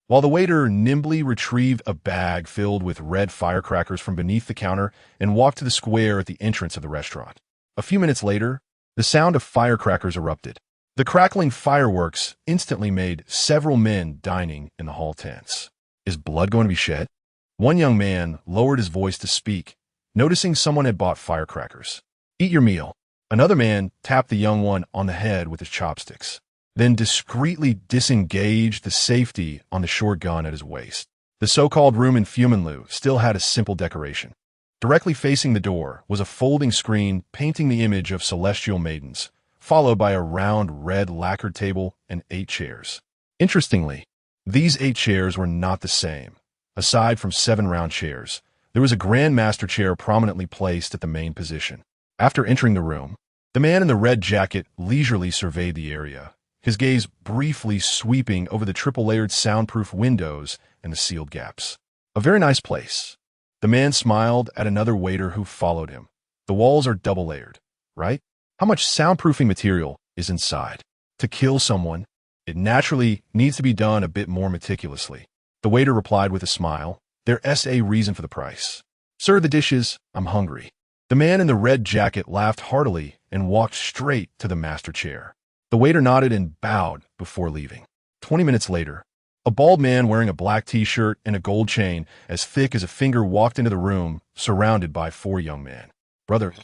Speaker 1: while the waiter nimbly retrieved a bag filled with red firecrackers from beneath the counter and walked to the square at the entrance of the restaurant. A few minutes later, the sound of firecrackers erupted. The crackling fireworks instantly made several men dining in the hall tense. Is blood going to be shed? One young man lowered his voice to speak, noticing someone had bought firecrackers. Eat your meal. Another man tapped the young one on the head with his chopsticks, then discreetly disengaged the safety on the short gun at his waist. The so-called room in Fumanlu still had a simple decoration. Directly facing the door was a folding screen painting the image of celestial maidens, followed by a round red lacquered table and 8 chairs. Interestingly, these 8 chairs were not the same. Aside from 7 round chairs, there was a Grand Master chair prominently placed at the main position. After entering the room, the man in the red jacket leisurely surveyed the area, his gaze briefly sweeping over the triple-layered soundproof windows and the sealed gaps. A very nice place. The man smiled at another waiter who followed him. The walls are double-layered, right? How much soundproofing material is inside? To kill someone, it naturally needs to be done a bit more meticulously. The waiter replied with a smile, there's a reason for the price. Serve the dishes, I'm hungry. The man in the red jacket laughed heartily and walked straight to the master chair. The waiter nodded and bowed before leaving. 20 minutes later, a bald man wearing a black t-shirt and a gold chain as thick as a finger walked into the room, surrounded by 4 young men. Brother,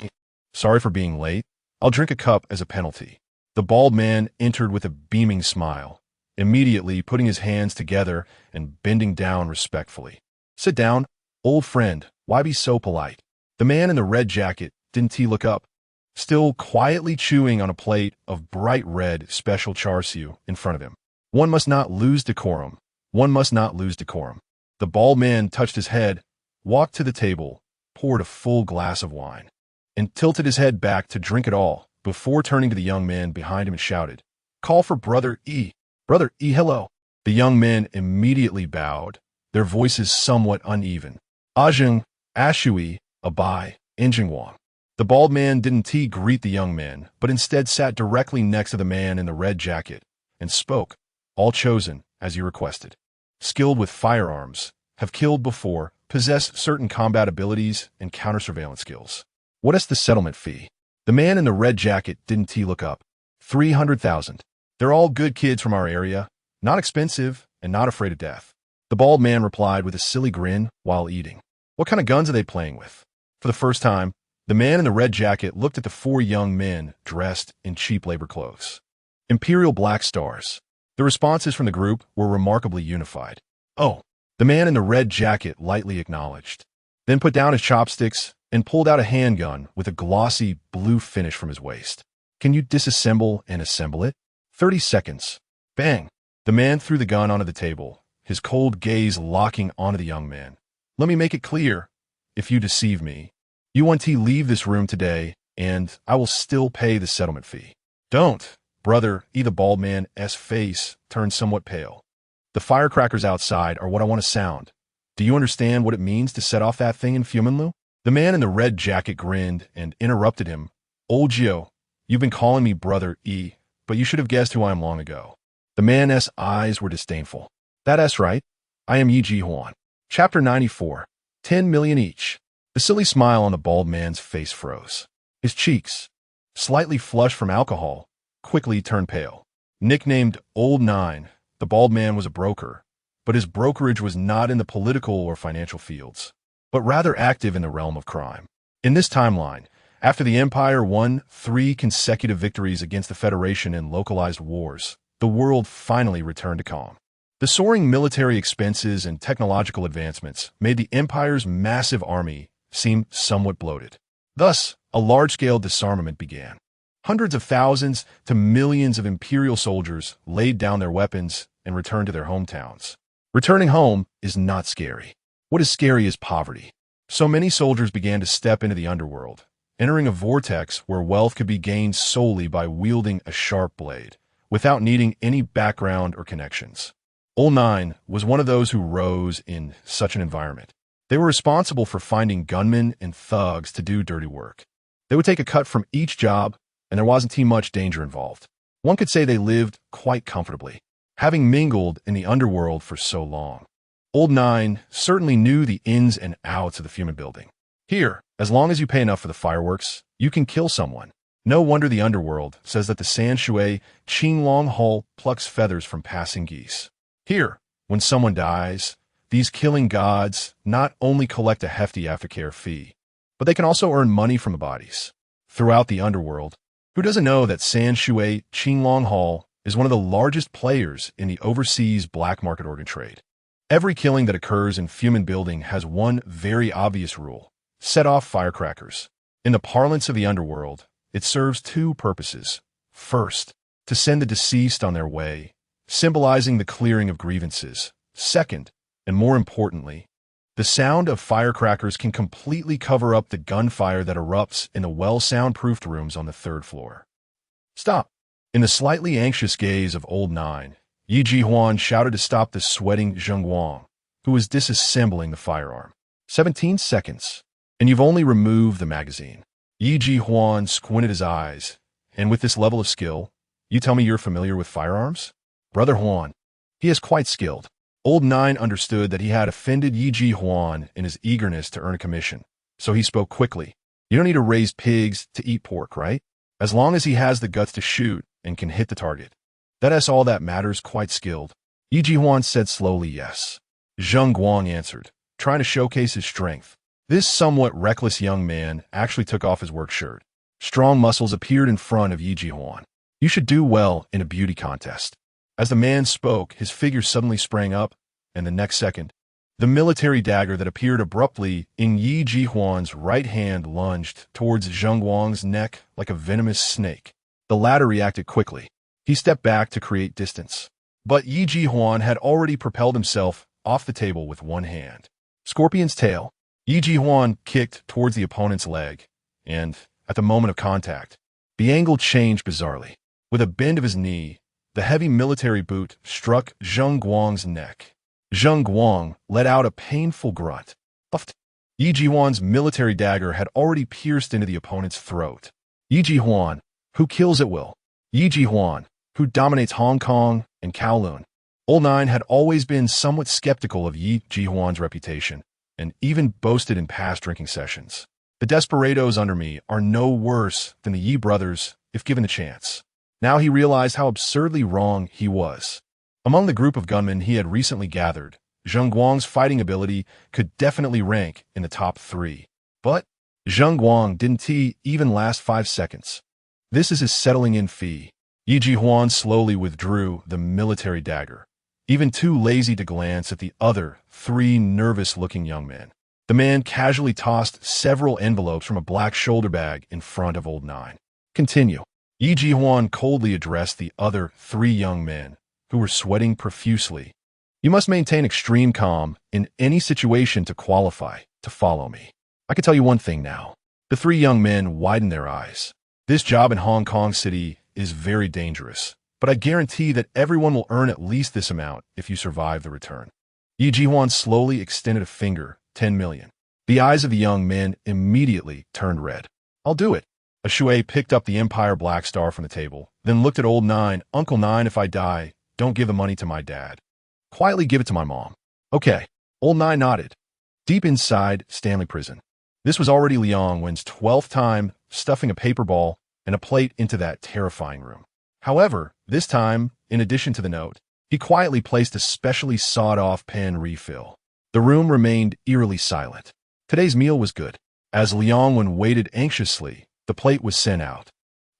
Speaker 1: sorry for being late. I'll drink a cup as a penalty. The bald man entered with a beaming smile, immediately putting his hands together and bending down respectfully. Sit down, old friend, why be so polite? The man in the red jacket didn't look up, still quietly chewing on a plate of bright red special char siu in front of him. One must not lose decorum. One must not lose decorum. The bald man touched his head, walked to the table, poured a full glass of wine, and tilted his head back to drink it all before turning to the young man behind him and shouted, Call for Brother E. Brother E, hello. The young men immediately bowed, their voices somewhat uneven. Ajeng, Ashui, Abai, Injingwang. The bald man didn't greet the young men, but instead sat directly next to the man in the red jacket and spoke, all chosen, as you requested. Skilled with firearms, have killed before, possess certain combat abilities and counter-surveillance skills. What is the settlement fee? The man in the red jacket didn't look up. 300,000. They're all good kids from our area, not expensive and not afraid of death. The bald man replied with a silly grin while eating. What kind of guns are they playing with? For the first time, the man in the red jacket looked at the 4 young men dressed in cheap labor clothes. Imperial Black Stars. The responses from the group were remarkably unified. Oh, the man in the red jacket lightly acknowledged, then put down his chopsticks and pulled out a handgun with a glossy blue finish from his waist. Can you disassemble and assemble it? 30 seconds. Bang! The man threw the gun onto the table, his cold gaze locking onto the young man. Let me make it clear. If you deceive me, you want to leave this room today, and I will still pay the settlement fee. Don't. Brother E. The bald man's face turned somewhat pale. The firecrackers outside are what I want to sound. Do you understand what it means to set off that thing in Fumanlu? The man in the red jacket grinned and interrupted him. Old Gio, you've been calling me Brother E, but you should have guessed who I am long ago. The man's eyes were disdainful. That's right. I am Yi Ji Huan. Chapter 94. 10 million each. The silly smile on the bald man's face froze. His cheeks, slightly flushed from alcohol, quickly turned pale. Nicknamed Old Nine, the bald man was a broker, but his brokerage was not in the political or financial fields, but rather active in the realm of crime. In this timeline, after the Empire won 3 consecutive victories against the Federation in localized wars, the world finally returned to calm. The soaring military expenses and technological advancements made the Empire's massive army seem somewhat bloated. Thus, a large-scale disarmament began. Hundreds of thousands to millions of Imperial soldiers laid down their weapons and returned to their hometowns. Returning home is not scary. What is scary is poverty. So many soldiers began to step into the underworld, entering a vortex where wealth could be gained solely by wielding a sharp blade, without needing any background or connections. Old Nine was one of those who rose in such an environment. They were responsible for finding gunmen and thugs to do dirty work. They would take a cut from each job, and there wasn't too much danger involved. One could say they lived quite comfortably, having mingled in the underworld for so long. Old Nine certainly knew the ins and outs of the Fumin building. Here, as long as you pay enough for the fireworks, you can kill someone. No wonder the underworld says that the San Shui Qinglong Hall plucks feathers from passing geese. Here, when someone dies, these killing gods not only collect a hefty aftercare fee, but they can also earn money from the bodies. Throughout the underworld, who doesn't know that San Shui Qinglong Hall is one of the largest players in the overseas black market organ trade? Every killing that occurs in Fumin building has one very obvious rule: set off firecrackers. In the parlance of the underworld, it serves two purposes. First, to send the deceased on their way, symbolizing the clearing of grievances. Second, and more importantly, the sound of firecrackers can completely cover up the gunfire that erupts in the well-soundproofed rooms on the third floor. Stop! In the slightly anxious gaze of Old Nine, Yi Jihuan shouted to stop the sweating Zheng Guang, who was disassembling the firearm. 17 seconds, and you've only removed the magazine. Yi Jihuan squinted his eyes, and with this level of skill, you tell me you're familiar with firearms? Brother Huan, he is quite skilled. Old Nine understood that he had offended Yi Jihuan in his eagerness to earn a commission, so he spoke quickly. You don't need to raise pigs to eat pork, right? As long as he has the guts to shoot and can hit the target. That is all that matters, quite skilled. Yi Jihuan said slowly yes. Zheng Guang answered, trying to showcase his strength. This somewhat reckless young man actually took off his work shirt. Strong muscles appeared in front of Yi Jihuan. You should do well in a beauty contest. As the man spoke, his figure suddenly sprang up, and the next second, the military dagger that appeared abruptly in Yi Jihuan's right hand lunged towards Zheng Guang's neck like a venomous snake. The latter reacted quickly. He stepped back to create distance. But Yi Jihuan had already propelled himself off the table with one hand. Scorpion's tail. Yi Jihuan kicked towards the opponent's leg, and, at the moment of contact, the angle changed bizarrely. With a bend of his knee, the heavy military boot struck Zheng Guang's neck. Zheng Guang let out a painful grunt. Puffed. Yi Jihuan's military dagger had already pierced into the opponent's throat. Yi Jihuan, who kills at will. Yi Jihuan, who dominates Hong Kong and Kowloon. Old Nine had always been somewhat skeptical of Yi Jihuan's reputation, and even boasted in past drinking sessions. The desperados under me are no worse than the Yi brothers if given the chance. Now he realized how absurdly wrong he was. Among the group of gunmen he had recently gathered, Zheng Guang's fighting ability could definitely rank in the top 3. But Zheng Guang didn't even last 5 seconds. This is his settling-in fee. Yi Jihuan slowly withdrew the military dagger, even too lazy to glance at the other 3 nervous-looking young men. The man casually tossed several envelopes from a black shoulder bag in front of Old Nine. Continue. Yi Jihuan coldly addressed the other 3 young men, who were sweating profusely. You must maintain extreme calm in any situation to qualify to follow me. I can tell you one thing now. The 3 young men widened their eyes. This job in Hong Kong City is very dangerous, but I guarantee that everyone will earn at least this amount if you survive the return. Yi Jihuan slowly extended a finger, 10 million. The eyes of the young men immediately turned red. I'll do it. A Shui picked up the Empire Black Star from the table, then looked at Old Nine. Uncle Nine, if I die, don't give the money to my dad. Quietly give it to my mom. Okay. Old Nine nodded. Deep inside Stanley Prison. This was already Liang Wen's 12th time stuffing a paper ball and a plate into that terrifying room. However, this time, in addition to the note, he quietly placed a specially sawed-off pen refill. The room remained eerily silent. Today's meal was good. As Liang Wen waited anxiously, the plate was sent out.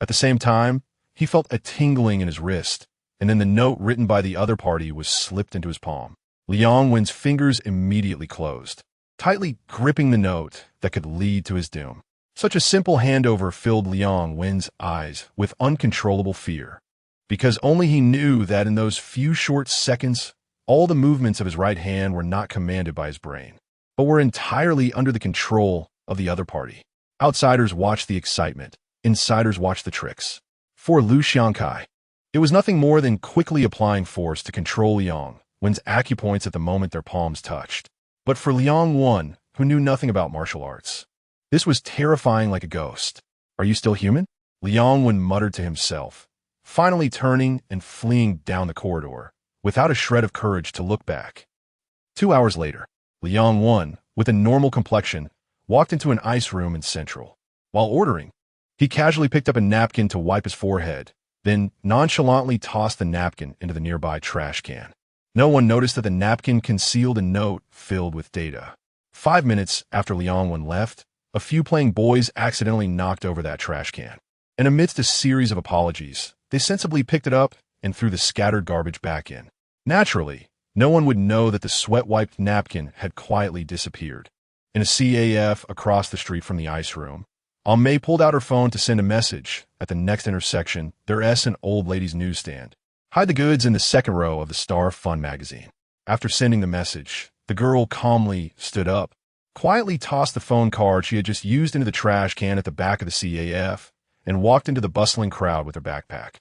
Speaker 1: At the same time, he felt a tingling in his wrist, and then the note written by the other party was slipped into his palm. Liang Wen's fingers immediately closed, tightly gripping the note that could lead to his doom. Such a simple handover filled Liang Wen's eyes with uncontrollable fear, because only he knew that in those few short seconds, all the movements of his right hand were not commanded by his brain, but were entirely under the control of the other party. Outsiders watched the excitement. Insiders watched the tricks. For Lu Xiangkai, it was nothing more than quickly applying force to control Liang, wins acupoints at the moment their palms touched. But for Liang Wan, who knew nothing about martial arts, this was terrifying like a ghost. Are you still human? Liang Wan muttered to himself, finally turning and fleeing down the corridor, without a shred of courage to look back. 2 hours later, Liang Wan, with a normal complexion, walked into an ice room in Central. While ordering, he casually picked up a napkin to wipe his forehead, then nonchalantly tossed the napkin into the nearby trash can. No one noticed that the napkin concealed a note filled with data. 5 minutes after Liang Wan left, a few playing boys accidentally knocked over that trash can. And amidst a series of apologies, they sensibly picked it up and threw the scattered garbage back in. Naturally, no one would know that the sweat-wiped napkin had quietly disappeared. In a CAF across the street from the ice room, May pulled out her phone to send a message. At the next intersection, there's an old lady's newsstand. Hide the goods in the second row of the Star Fun magazine. After sending the message, the girl calmly stood up, quietly tossed the phone card she had just used into the trash can at the back of the CAF, and walked into the bustling crowd with her backpack.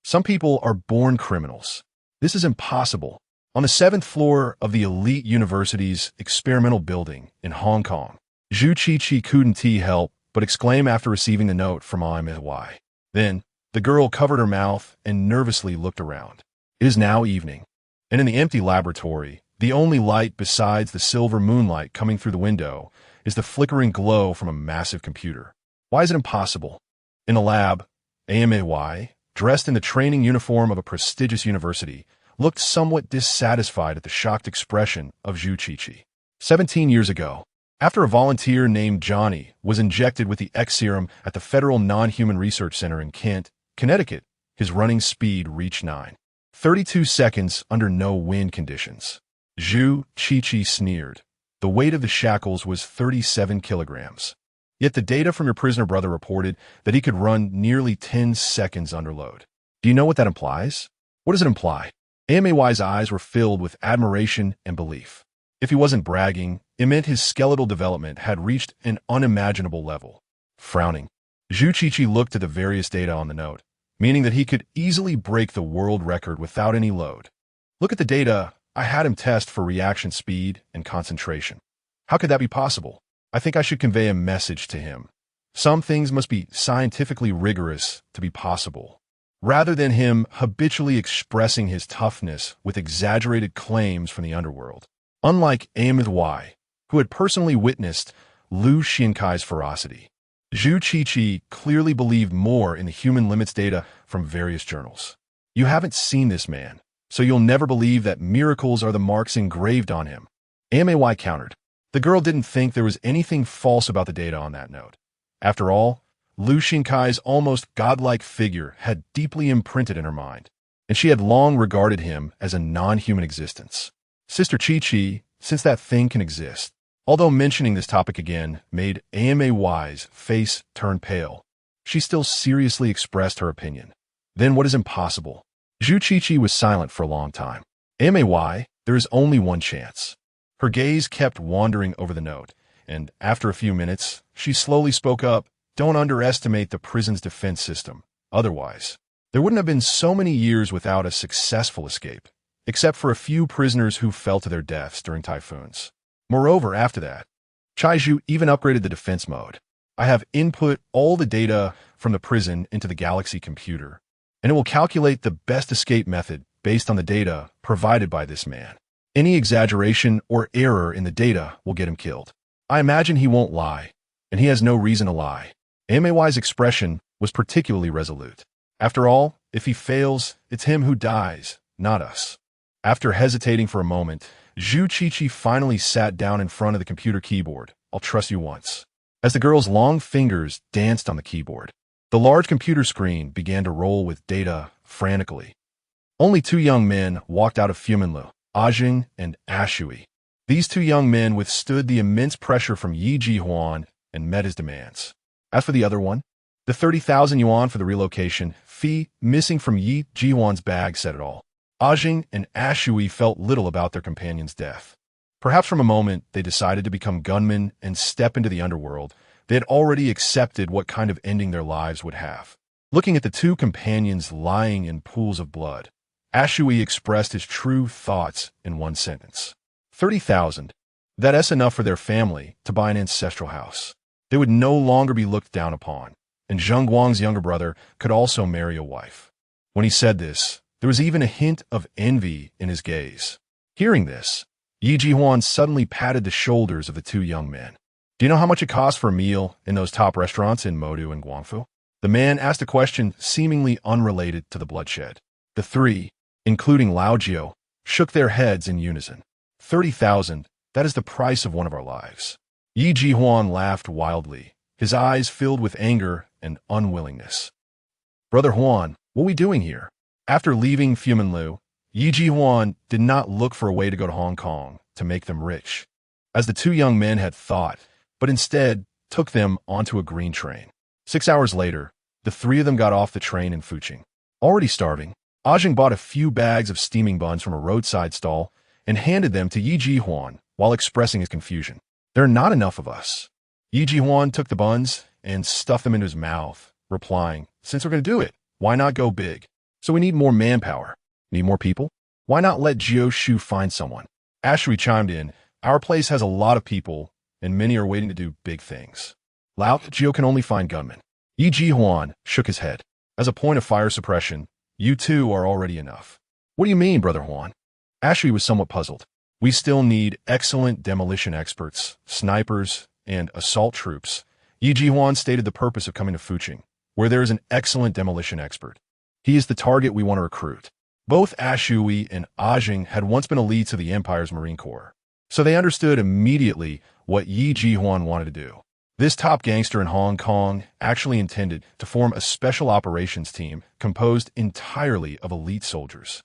Speaker 1: Some people are born criminals. This is impossible. On the 7th floor of the elite university's experimental building in Hong Kong, Zhu Qiqi couldn't help but exclaim after receiving the note from Mars.What. Then, the girl covered her mouth and nervously looked around. It is now evening, and in the empty laboratory, the only light besides the silver moonlight coming through the window is the flickering glow from a massive computer. Why is it impossible? In the lab, Mars, dressed in the training uniform of a prestigious university, looked somewhat dissatisfied at the shocked expression of Zhu Qiqi. 17 years ago, after a volunteer named Johnny was injected with the X serum at the Federal Non-Human Research Center in Kent, Connecticut, his running speed reached 9.32 seconds under no wind conditions. Zhu Qiqi sneered. The weight of the shackles was 37 kilograms. Yet the data from your prisoner brother reported that he could run nearly 10 seconds under load. Do you know what that implies? What does it imply? Ma's eyes were filled with admiration and belief. If he wasn't bragging, it meant his skeletal development had reached an unimaginable level. Frowning, Zhu Qiqi looked at the various data on the note, meaning that he could easily break the world record without any load. Look at the data. I had him test for reaction speed and concentration. How could that be possible? I think I should convey a message to him. Some things must be scientifically rigorous to be possible, rather than him habitually expressing his toughness with exaggerated claims from the underworld. Unlike Mars, who had personally witnessed Liu Xinkai's ferocity, Zhu Qiqi clearly believed more in the human limits data from various journals. You haven't seen this man, so you'll never believe that miracles are the marks engraved on him. Mars countered. The girl didn't think there was anything false about the data on that note. After all, Liu Xinkai's almost godlike figure had deeply imprinted in her mind, and she had long regarded him as a non-human existence. Sister Qiqi, since that thing can exist. Although mentioning this topic again made Mars' face turn pale, she still seriously expressed her opinion. Then what is impossible? Zhu Qiqi was silent for a long time. Mars, there is only one chance. Her gaze kept wandering over the note, and after a few minutes, she slowly spoke up. Don't underestimate the prison's defense system. Otherwise, there wouldn't have been so many years without a successful escape, except for a few prisoners who fell to their deaths during typhoons. Moreover, after that, Chaizhu even upgraded the defense mode. I have input all the data from the prison into the Galaxy computer, and it will calculate the best escape method based on the data provided by this man. Any exaggeration or error in the data will get him killed. I imagine he won't lie, and he has no reason to lie. Mars' expression was particularly resolute. After all, if he fails, it's him who dies, not us. After hesitating for a moment, Zhu Qiqi finally sat down in front of the computer keyboard. I'll trust you once. As the girl's long fingers danced on the keyboard, the large computer screen began to roll with data frantically. Only 2 young men walked out of Fuminlu, Ajing and Ashui. These 2 young men withstood the immense pressure from Yi Jihuan and met his demands. As for the other one, the 30,000 yuan for the relocation fee missing from Yi Jihuan's bag said it all. Ajing and Ashui felt little about their companion's death. Perhaps from a moment they decided to become gunmen and step into the underworld, they had already accepted what kind of ending their lives would have. Looking at the 2 companions lying in pools of blood, Ashui expressed his true thoughts in one sentence. 30,000. That's enough for their family to buy an ancestral house. They would no longer be looked down upon, and Zheng Guang's younger brother could also marry a wife. When he said this, there was even a hint of envy in his gaze. Hearing this, Yi Jihuan suddenly patted the shoulders of the two young men. Do you know how much it costs for a meal in those top restaurants in Modu and Guangfu? The man asked a question seemingly unrelated to the bloodshed. The three, including Lao Jiao, shook their heads in unison. 30,000, that is the price of one of our lives. Yi Jihuan laughed wildly, his eyes filled with anger and unwillingness. Brother Huan, what are we doing here? After leaving Fuminlu, Yi Jihuan did not look for a way to go to Hong Kong to make them rich, as the two young men had thought, but instead took them onto a green train. 6 hours later, the three of them got off the train in Fuqing. Already starving, Ajing bought a few bags of steaming buns from a roadside stall and handed them to Yi Jihuan while expressing his confusion. There are not enough of us. Yi Jihuan took the buns and stuffed them into his mouth, replying, since we're going to do it, why not go big? So we need more manpower. Need more people? Why not let Jiao Shu find someone? Ashley chimed in, our place has a lot of people, and many are waiting to do big things. Lao Jiao can only find gunmen. Yi Jihuan shook his head. As a point of fire suppression, you two are already enough. What do you mean, Brother Huan? Ashley was somewhat puzzled. We still need excellent demolition experts, snipers, and assault troops. Yi Jihuan stated the purpose of coming to Fuqing, where there is an excellent demolition expert. He is the target we want to recruit. Both Ashui and Ajing had once been elites of the Empire's Marine Corps, so they understood immediately what Yi Jihuan wanted to do. This top gangster in Hong Kong actually intended to form a special operations team composed entirely of elite soldiers.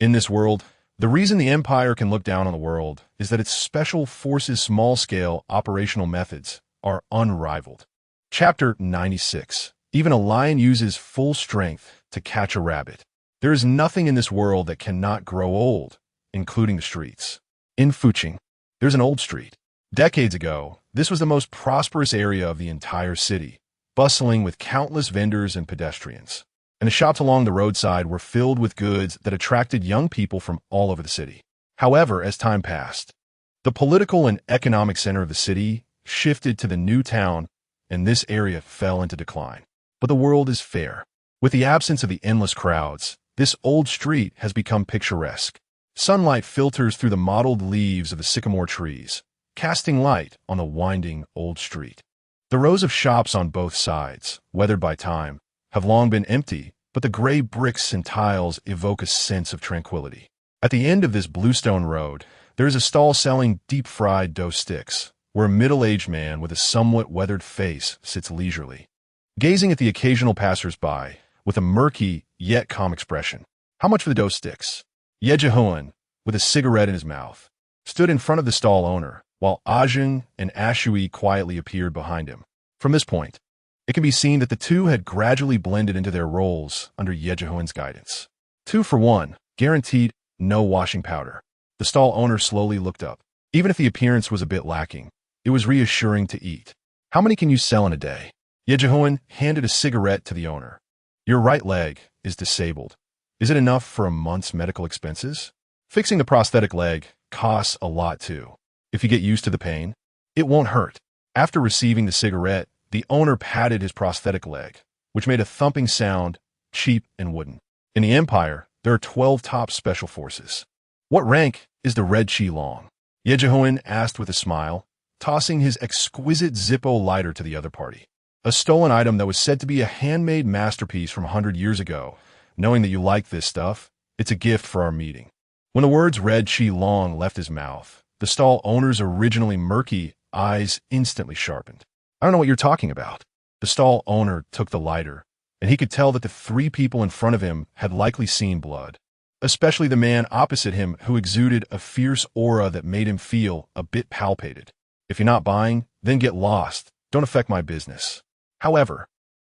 Speaker 1: In this world, the reason the Empire can look down on the world is that its special forces small-scale operational methods are unrivaled. Chapter 96. Even a lion uses full strength to catch a rabbit. There is nothing in this world that cannot grow old, including the streets. In Fuqing, there's an old street. Decades ago, this was the most prosperous area of the entire city, bustling with countless vendors and pedestrians. And the shops along the roadside were filled with goods that attracted young people from all over the city. However, as time passed, the political and economic center of the city shifted to the new town, and this area fell into decline. But the world is fair. With the absence of the endless crowds, this old street has become picturesque. Sunlight filters through the mottled leaves of the sycamore trees, casting light on the winding old street. The rows of shops on both sides, weathered by time, have long been empty, but the gray bricks and tiles evoke a sense of tranquility. At the end of this bluestone road, there is a stall selling deep-fried dough sticks, where a middle-aged man with a somewhat weathered face sits leisurely, gazing at the occasional passers-by with a murky yet calm expression. How much for the dough sticks? Ye Jihuan, with a cigarette in his mouth, stood in front of the stall owner, while Ajin and Ashui quietly appeared behind him. From this point, it can be seen that the two had gradually blended into their roles under Ye Jihuan's guidance. 2 for 1, guaranteed no washing powder. The stall owner slowly looked up. Even if the appearance was a bit lacking, it was reassuring to eat. How many can you sell in a day? Ye Jihuan handed a cigarette to the owner. Your right leg is disabled. Is it enough for a month's medical expenses? Fixing the prosthetic leg costs a lot too. If you get used to the pain, it won't hurt. After receiving the cigarette, the owner patted his prosthetic leg, which made a thumping sound, cheap and wooden. In the Empire, there are 12 top special forces. What rank is the Red Chi Long? Ye Jihuan asked with a smile, tossing his exquisite Zippo lighter to the other party. A stolen item that was said to be a handmade masterpiece from 100 years ago. Knowing that you like this stuff, it's a gift for our meeting. When the words Red Chi Long left his mouth, the stall owner's originally murky eyes instantly sharpened. I don't know what you're talking about. The stall owner took the lighter, and he could tell that the 3 people in front of him had likely seen blood, especially the man opposite him who exuded a fierce aura that made him feel a bit palpated. If you're not buying, then get lost. Don't affect my business. However,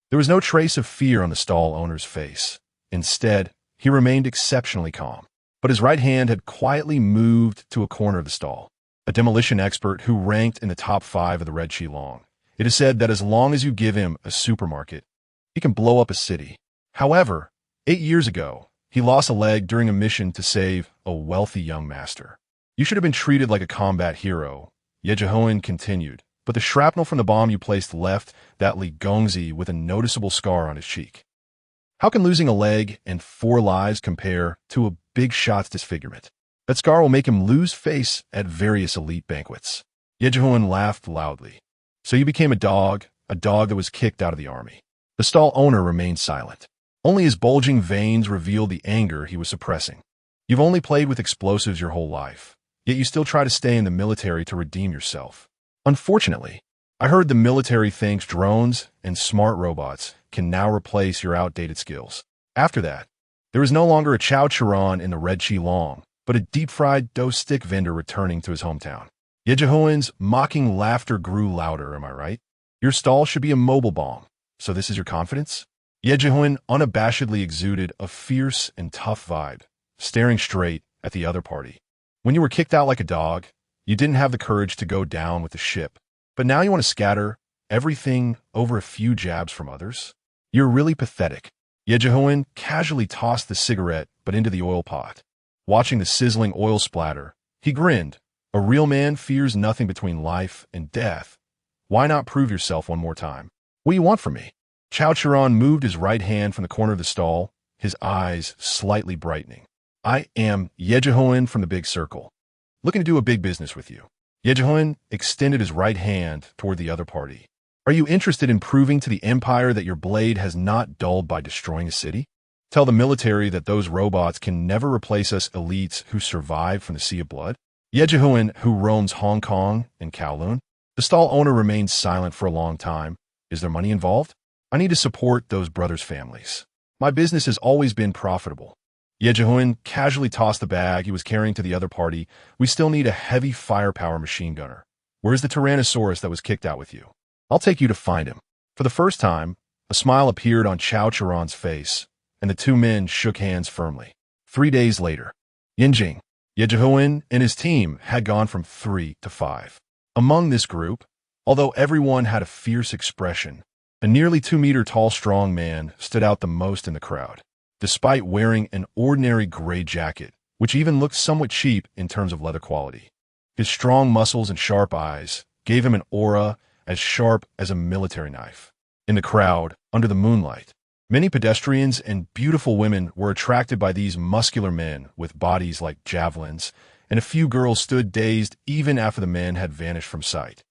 Speaker 1: there was no trace of fear on the stall owner's face. Instead, he remained exceptionally calm, but his right hand had quietly moved to a corner of the stall. A demolition expert who ranked in the top 5 of the Red Chi Long. It is said that as long as you give him a supermarket, he can blow up a city. However, 8 years ago, He lost a leg during a mission to save a wealthy young master. You should have been treated like a combat hero, Yejehoan continued, but the shrapnel from the bomb you placed left that Li Gongzi with a noticeable scar on his cheek. How can losing a leg and 4 lives compare to a big shot's disfigurement? That scar will make him lose face at various elite banquets. Yejehoan laughed loudly. So you became a dog that was kicked out of the army. The stall owner remained silent. Only his bulging veins revealed the anger he was suppressing. You've only played with explosives your whole life, yet you still try to stay in the military to redeem yourself. Unfortunately, I heard the military thinks drones and smart robots can now replace your outdated skills. After that, there is no longer a chow charan in the red Qilong, but a deep-fried dough stick vendor returning to his hometown. Yejehoan's mocking laughter grew louder, am I right? Your stall should be a mobile bomb, so this is your confidence? Yejehoan unabashedly exuded a fierce and tough vibe, staring straight at the other party. When you were kicked out like a dog, you didn't have the courage to go down with the ship, but now you want to scatter everything over a few jabs from others? You're really pathetic. Yejehoan casually tossed the cigarette but into the oil pot. Watching the sizzling oil splatter, he grinned. A real man fears nothing between life and death. Why not prove yourself one more time? What do you want from me? Chow Charan moved his right hand from the corner of the stall, his eyes slightly brightening. I am Yejehoan from the Big Circle, looking to do a big business with you. Yejehoan extended his right hand toward the other party. Are you interested in proving to the Empire that your blade has not dulled by destroying a city? Tell the military that those robots can never replace us elites who survived from the Sea of Blood? Yejehoan, who roams Hong Kong and Kowloon? The stall owner remained silent for a long time. Is there money involved? I need to support those brothers' families. My business has always been profitable. Yejehoan casually tossed the bag he was carrying to the other party. We still need a heavy firepower machine gunner. Where's the Tyrannosaurus that was kicked out with you? I'll take you to find him. For the first time, a smile appeared on Chow Charan's face, and the two men shook hands firmly. 3 days later, Yinjing, Yejehoan and his team had gone from 3 to 5. Among this group, although everyone had a fierce expression, a nearly 2-meter-tall strong man stood out the most in the crowd, despite wearing an ordinary gray jacket, which even looked somewhat cheap in terms of leather quality. His strong muscles and sharp eyes gave him an aura as sharp as a military knife. In the crowd, under the moonlight, many pedestrians and beautiful women were attracted by these muscular men with bodies like javelins, and a few girls stood dazed even after the men had vanished from sight.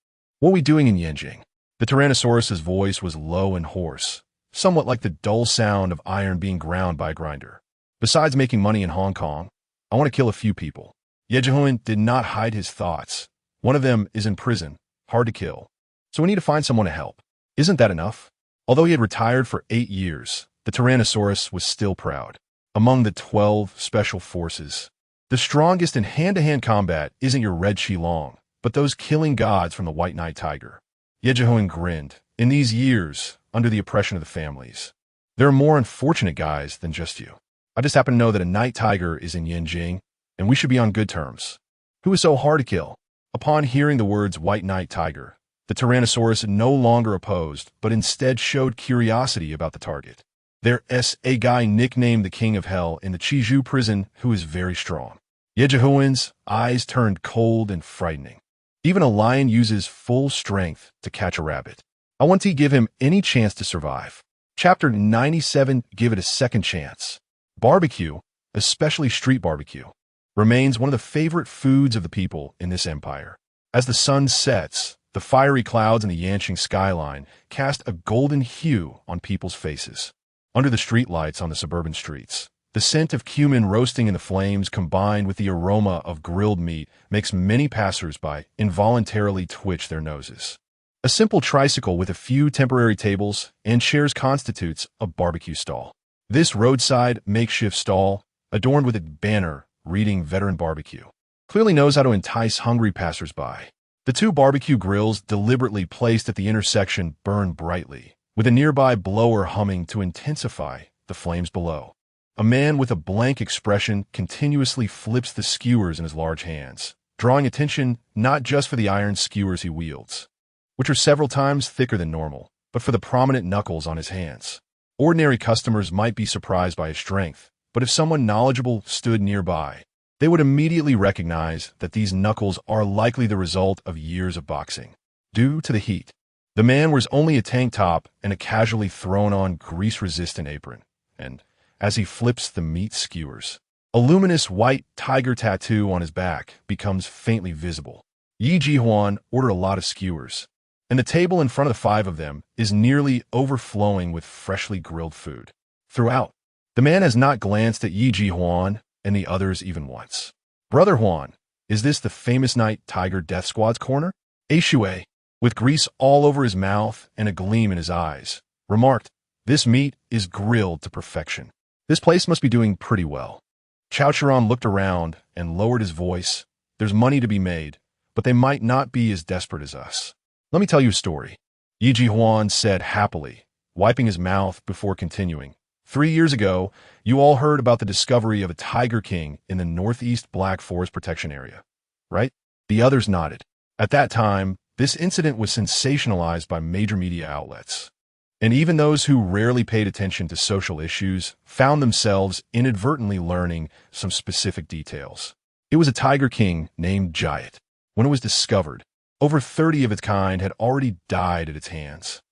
Speaker 1: What are we doing in Yinjing? The Tyrannosaurus's voice was low and hoarse, somewhat like the dull sound of iron being ground by a grinder. Besides making money in Hong Kong, I want to kill a few people. Yejehoan did not hide his thoughts. One of them is in prison, hard to kill. So we need to find someone to help. Isn't that enough? Although he had retired for 8 years, the Tyrannosaurus was still proud. Among the 12 special forces, the strongest in hand-to-hand combat isn't your red Qilong, but those killing gods from the White Knight Tiger. Yejehoan grinned. In these years, under the oppression of the families, there are more unfortunate guys than just you. I just happen to know that a night tiger is in Yinjing, and we should be on good terms. Who is so hard to kill? Upon hearing the words White Knight Tiger, the Tyrannosaurus no longer opposed, but instead showed curiosity about the target. There's a guy nicknamed the King of Hell in the Chizhu prison who is very strong. Yejehoan's eyes turned cold and frightening. Even a lion uses full strength to catch a rabbit. I want to give him any chance to survive. Chapter 97, give it a second chance. Barbecue, especially street barbecue, remains one of the favorite foods of the people in this empire. As the sun sets, the fiery clouds in the Yanqing skyline cast a golden hue on people's faces. Under the streetlights on the suburban streets, the scent of cumin roasting in the flames combined with the aroma of grilled meat makes many passers-by involuntarily twitch their noses. A simple tricycle with a few temporary tables and chairs constitutes a barbecue stall. This roadside makeshift stall, adorned with a banner reading Veteran Barbecue, clearly knows how to entice hungry passers-by. The 2 barbecue grills deliberately placed at the intersection burn brightly, with a nearby blower humming to intensify the flames below. A man with a blank expression continuously flips the skewers in his large hands, drawing attention not just for the iron skewers he wields, which are several times thicker than normal, but for the prominent knuckles on his hands. Ordinary customers might be surprised by his strength, But if someone knowledgeable stood nearby, they would immediately recognize that these knuckles are likely the result of years of boxing. Due to the heat, the man wears only a tank top and a casually thrown-on grease-resistant apron, and as he flips the meat skewers, a luminous white tiger tattoo on his back becomes faintly visible. Yi Jihuan ordered a lot of skewers, and the table in front of the five of them is nearly overflowing with freshly grilled food. Throughout, the man has not glanced at Yi Jihuan and the others even once. Brother Huan, is this the famous night Tiger Death Squad's corner? A Shui, with grease all over his mouth and a gleam in his eyes, remarked, "This meat is grilled to perfection. This place must be doing pretty well." Chao Chiron looked around and lowered his voice. "There's money to be made, but they might not be as desperate as us. Let me tell you a story," Yi Jihuan said happily, wiping his mouth before continuing. 3 years ago, you all heard about the discovery of a Tiger King in the Northeast Black Forest Protection Area, right? The others nodded. At that time, this incident was sensationalized by major media outlets, and even those who rarely paid attention to social issues found themselves inadvertently learning some specific details. It was a Tiger King named Jayat. When it was discovered, over 30 of its kind had already died at its hands.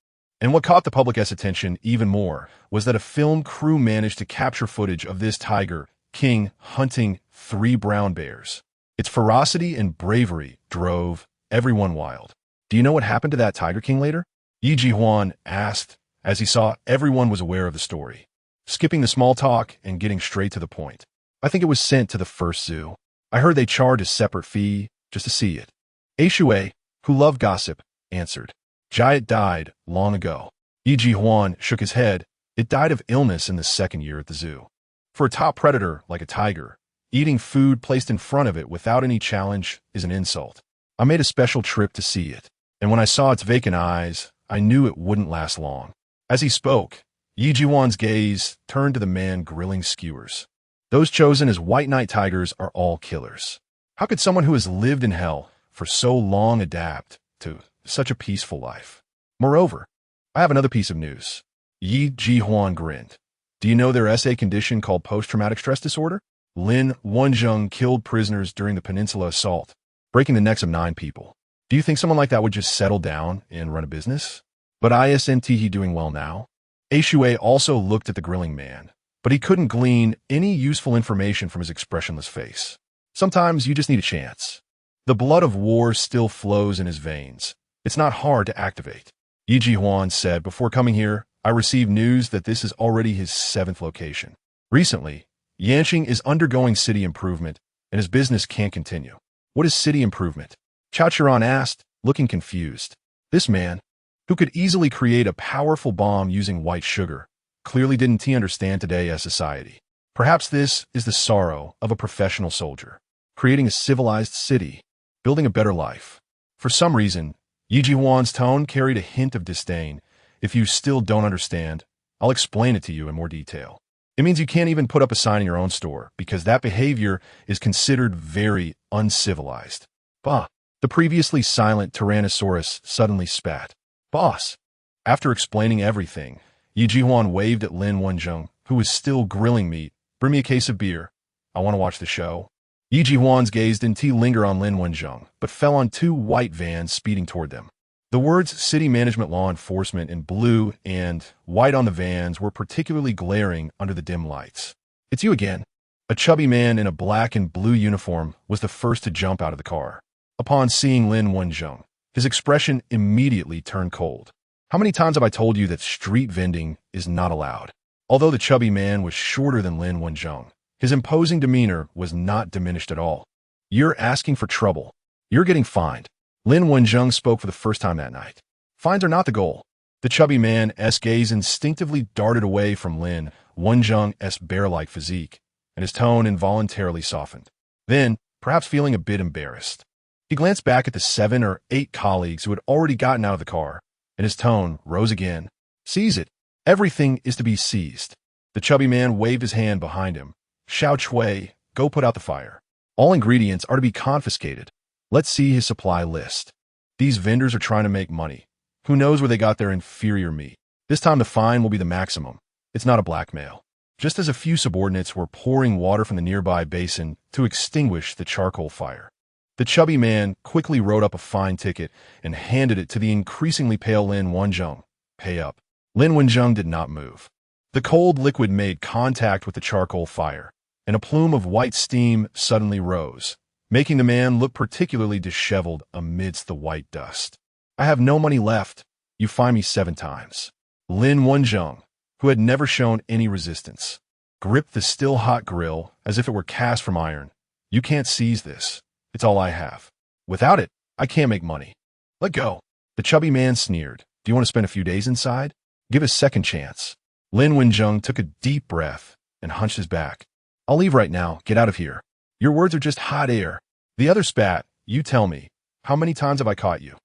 Speaker 1: And what caught the public's attention even more was that a film crew managed to capture footage of this Tiger King hunting 3 brown bears. Its ferocity and bravery drove everyone wild. "Do you know what happened to that Tiger King later?" Yi Jihuan asked, as he saw everyone was aware of the story, skipping the small talk and getting straight to the point. "I think it was sent to the first zoo. I heard they charged a separate fee just to see it." A Shui, who loved gossip, answered, "Jayat died long ago." Yi Jihuan shook his head. "It died of illness in the 2nd year at the zoo. For a top predator like a tiger, eating food placed in front of it without any challenge is an insult. I made a special trip to see it, and when I saw its vacant eyes, I knew it wouldn't last long." As he spoke, Yi Jihuan's gaze turned to the man grilling skewers. "Those chosen as white night tigers are all killers. How could someone who has lived in hell for so long adapt to such a peaceful life? Moreover, I have another piece of news." Yi Jihuan grinned. "Do you know their SA condition called post-traumatic stress disorder? Lin Wenzheng killed prisoners during the Peninsula assault, breaking the necks of 9 people. Do you think someone like that would just settle down and run a business? But isn't he doing well now?" A Shui also looked at the grilling man, but he couldn't glean any useful information from his expressionless face. "Sometimes you just need a chance. The blood of war still flows in his veins. It's not hard to activate." Yi Jihuan said, "Before coming here, I received news that this is already his 7th location. Recently, Yanqing is undergoing city improvement, and his business can't continue." "What is city improvement?" Chao Chiron asked, looking confused. This man, who could easily create a powerful bomb using white sugar, clearly didn't understand today as society. Perhaps this is the sorrow of a professional soldier, creating a civilized city, building a better life. For some reason, Yi Jihuan's tone carried a hint of disdain. "If you still don't understand, I'll explain it to you in more detail. It means you can't even put up a sign in your own store, because that behavior is considered very uncivilized." "Bah!" The previously silent Tyrannosaurus suddenly spat. "Boss." After explaining everything, Yi Jihuan waved at Lin Wenzheng, who was still grilling meat. "Bring me a case of beer. I want to watch the show." Yi Jihuan's gaze didn't linger on Lin Wenzheng, but fell on 2 white vans speeding toward them. The words City Management Law Enforcement in blue and white on the vans were particularly glaring under the dim lights. "It's you again." A chubby man in a black and blue uniform was the first to jump out of the car. Upon seeing Lin Wenzheng, his expression immediately turned cold. "How many times have I told you that street vending is not allowed?" Although the chubby man was shorter than Lin Wenzheng, his imposing demeanor was not diminished at all. "You're asking for trouble. You're getting fined." Lin Wenzheng spoke for the first time that night. "Fines are not the goal." The chubby man's gaze instinctively darted away from Lin Wenzheng's bear-like physique, and his tone involuntarily softened. Then, perhaps feeling a bit embarrassed, he glanced back at the 7 or 8 colleagues who had already gotten out of the car, and his tone rose again. "Seize it. Everything is to be seized." The chubby man waved his hand behind him. "Xiao Chui, go put out the fire. All ingredients are to be confiscated. Let's see his supply list. These vendors are trying to make money. Who knows where they got their inferior meat? This time the fine will be the maximum. It's not a blackmail." just as a few subordinates were pouring water from the nearby basin to extinguish the charcoal fire. The chubby man quickly wrote up a fine ticket and handed it to the increasingly pale Lin Wenjung. "Pay up." Lin Wenjung did not move. The cold liquid made contact with the charcoal fire, and a plume of white steam suddenly rose, making the man look particularly disheveled amidst the white dust. "I have no money left. You fine me 7 times. Lin Wenjung, who had never shown any resistance, gripped the still-hot grill as if it were cast from iron. "You can't seize this. It's all I have. Without it, I can't make money. Let go." The chubby man sneered. "Do you want to spend a few days inside? Give a second chance." Lin Wenjung took a deep breath and hunched his back. "I'll leave right now. Get out of here. Your words are just hot air." The other spat. "You tell me, how many times have I caught you?"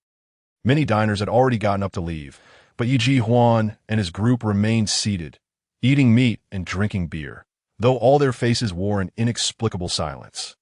Speaker 1: Many diners had already gotten up to leave, but Yi Ji Huan and his group remained seated, eating meat and drinking beer, though all their faces wore an inexplicable silence.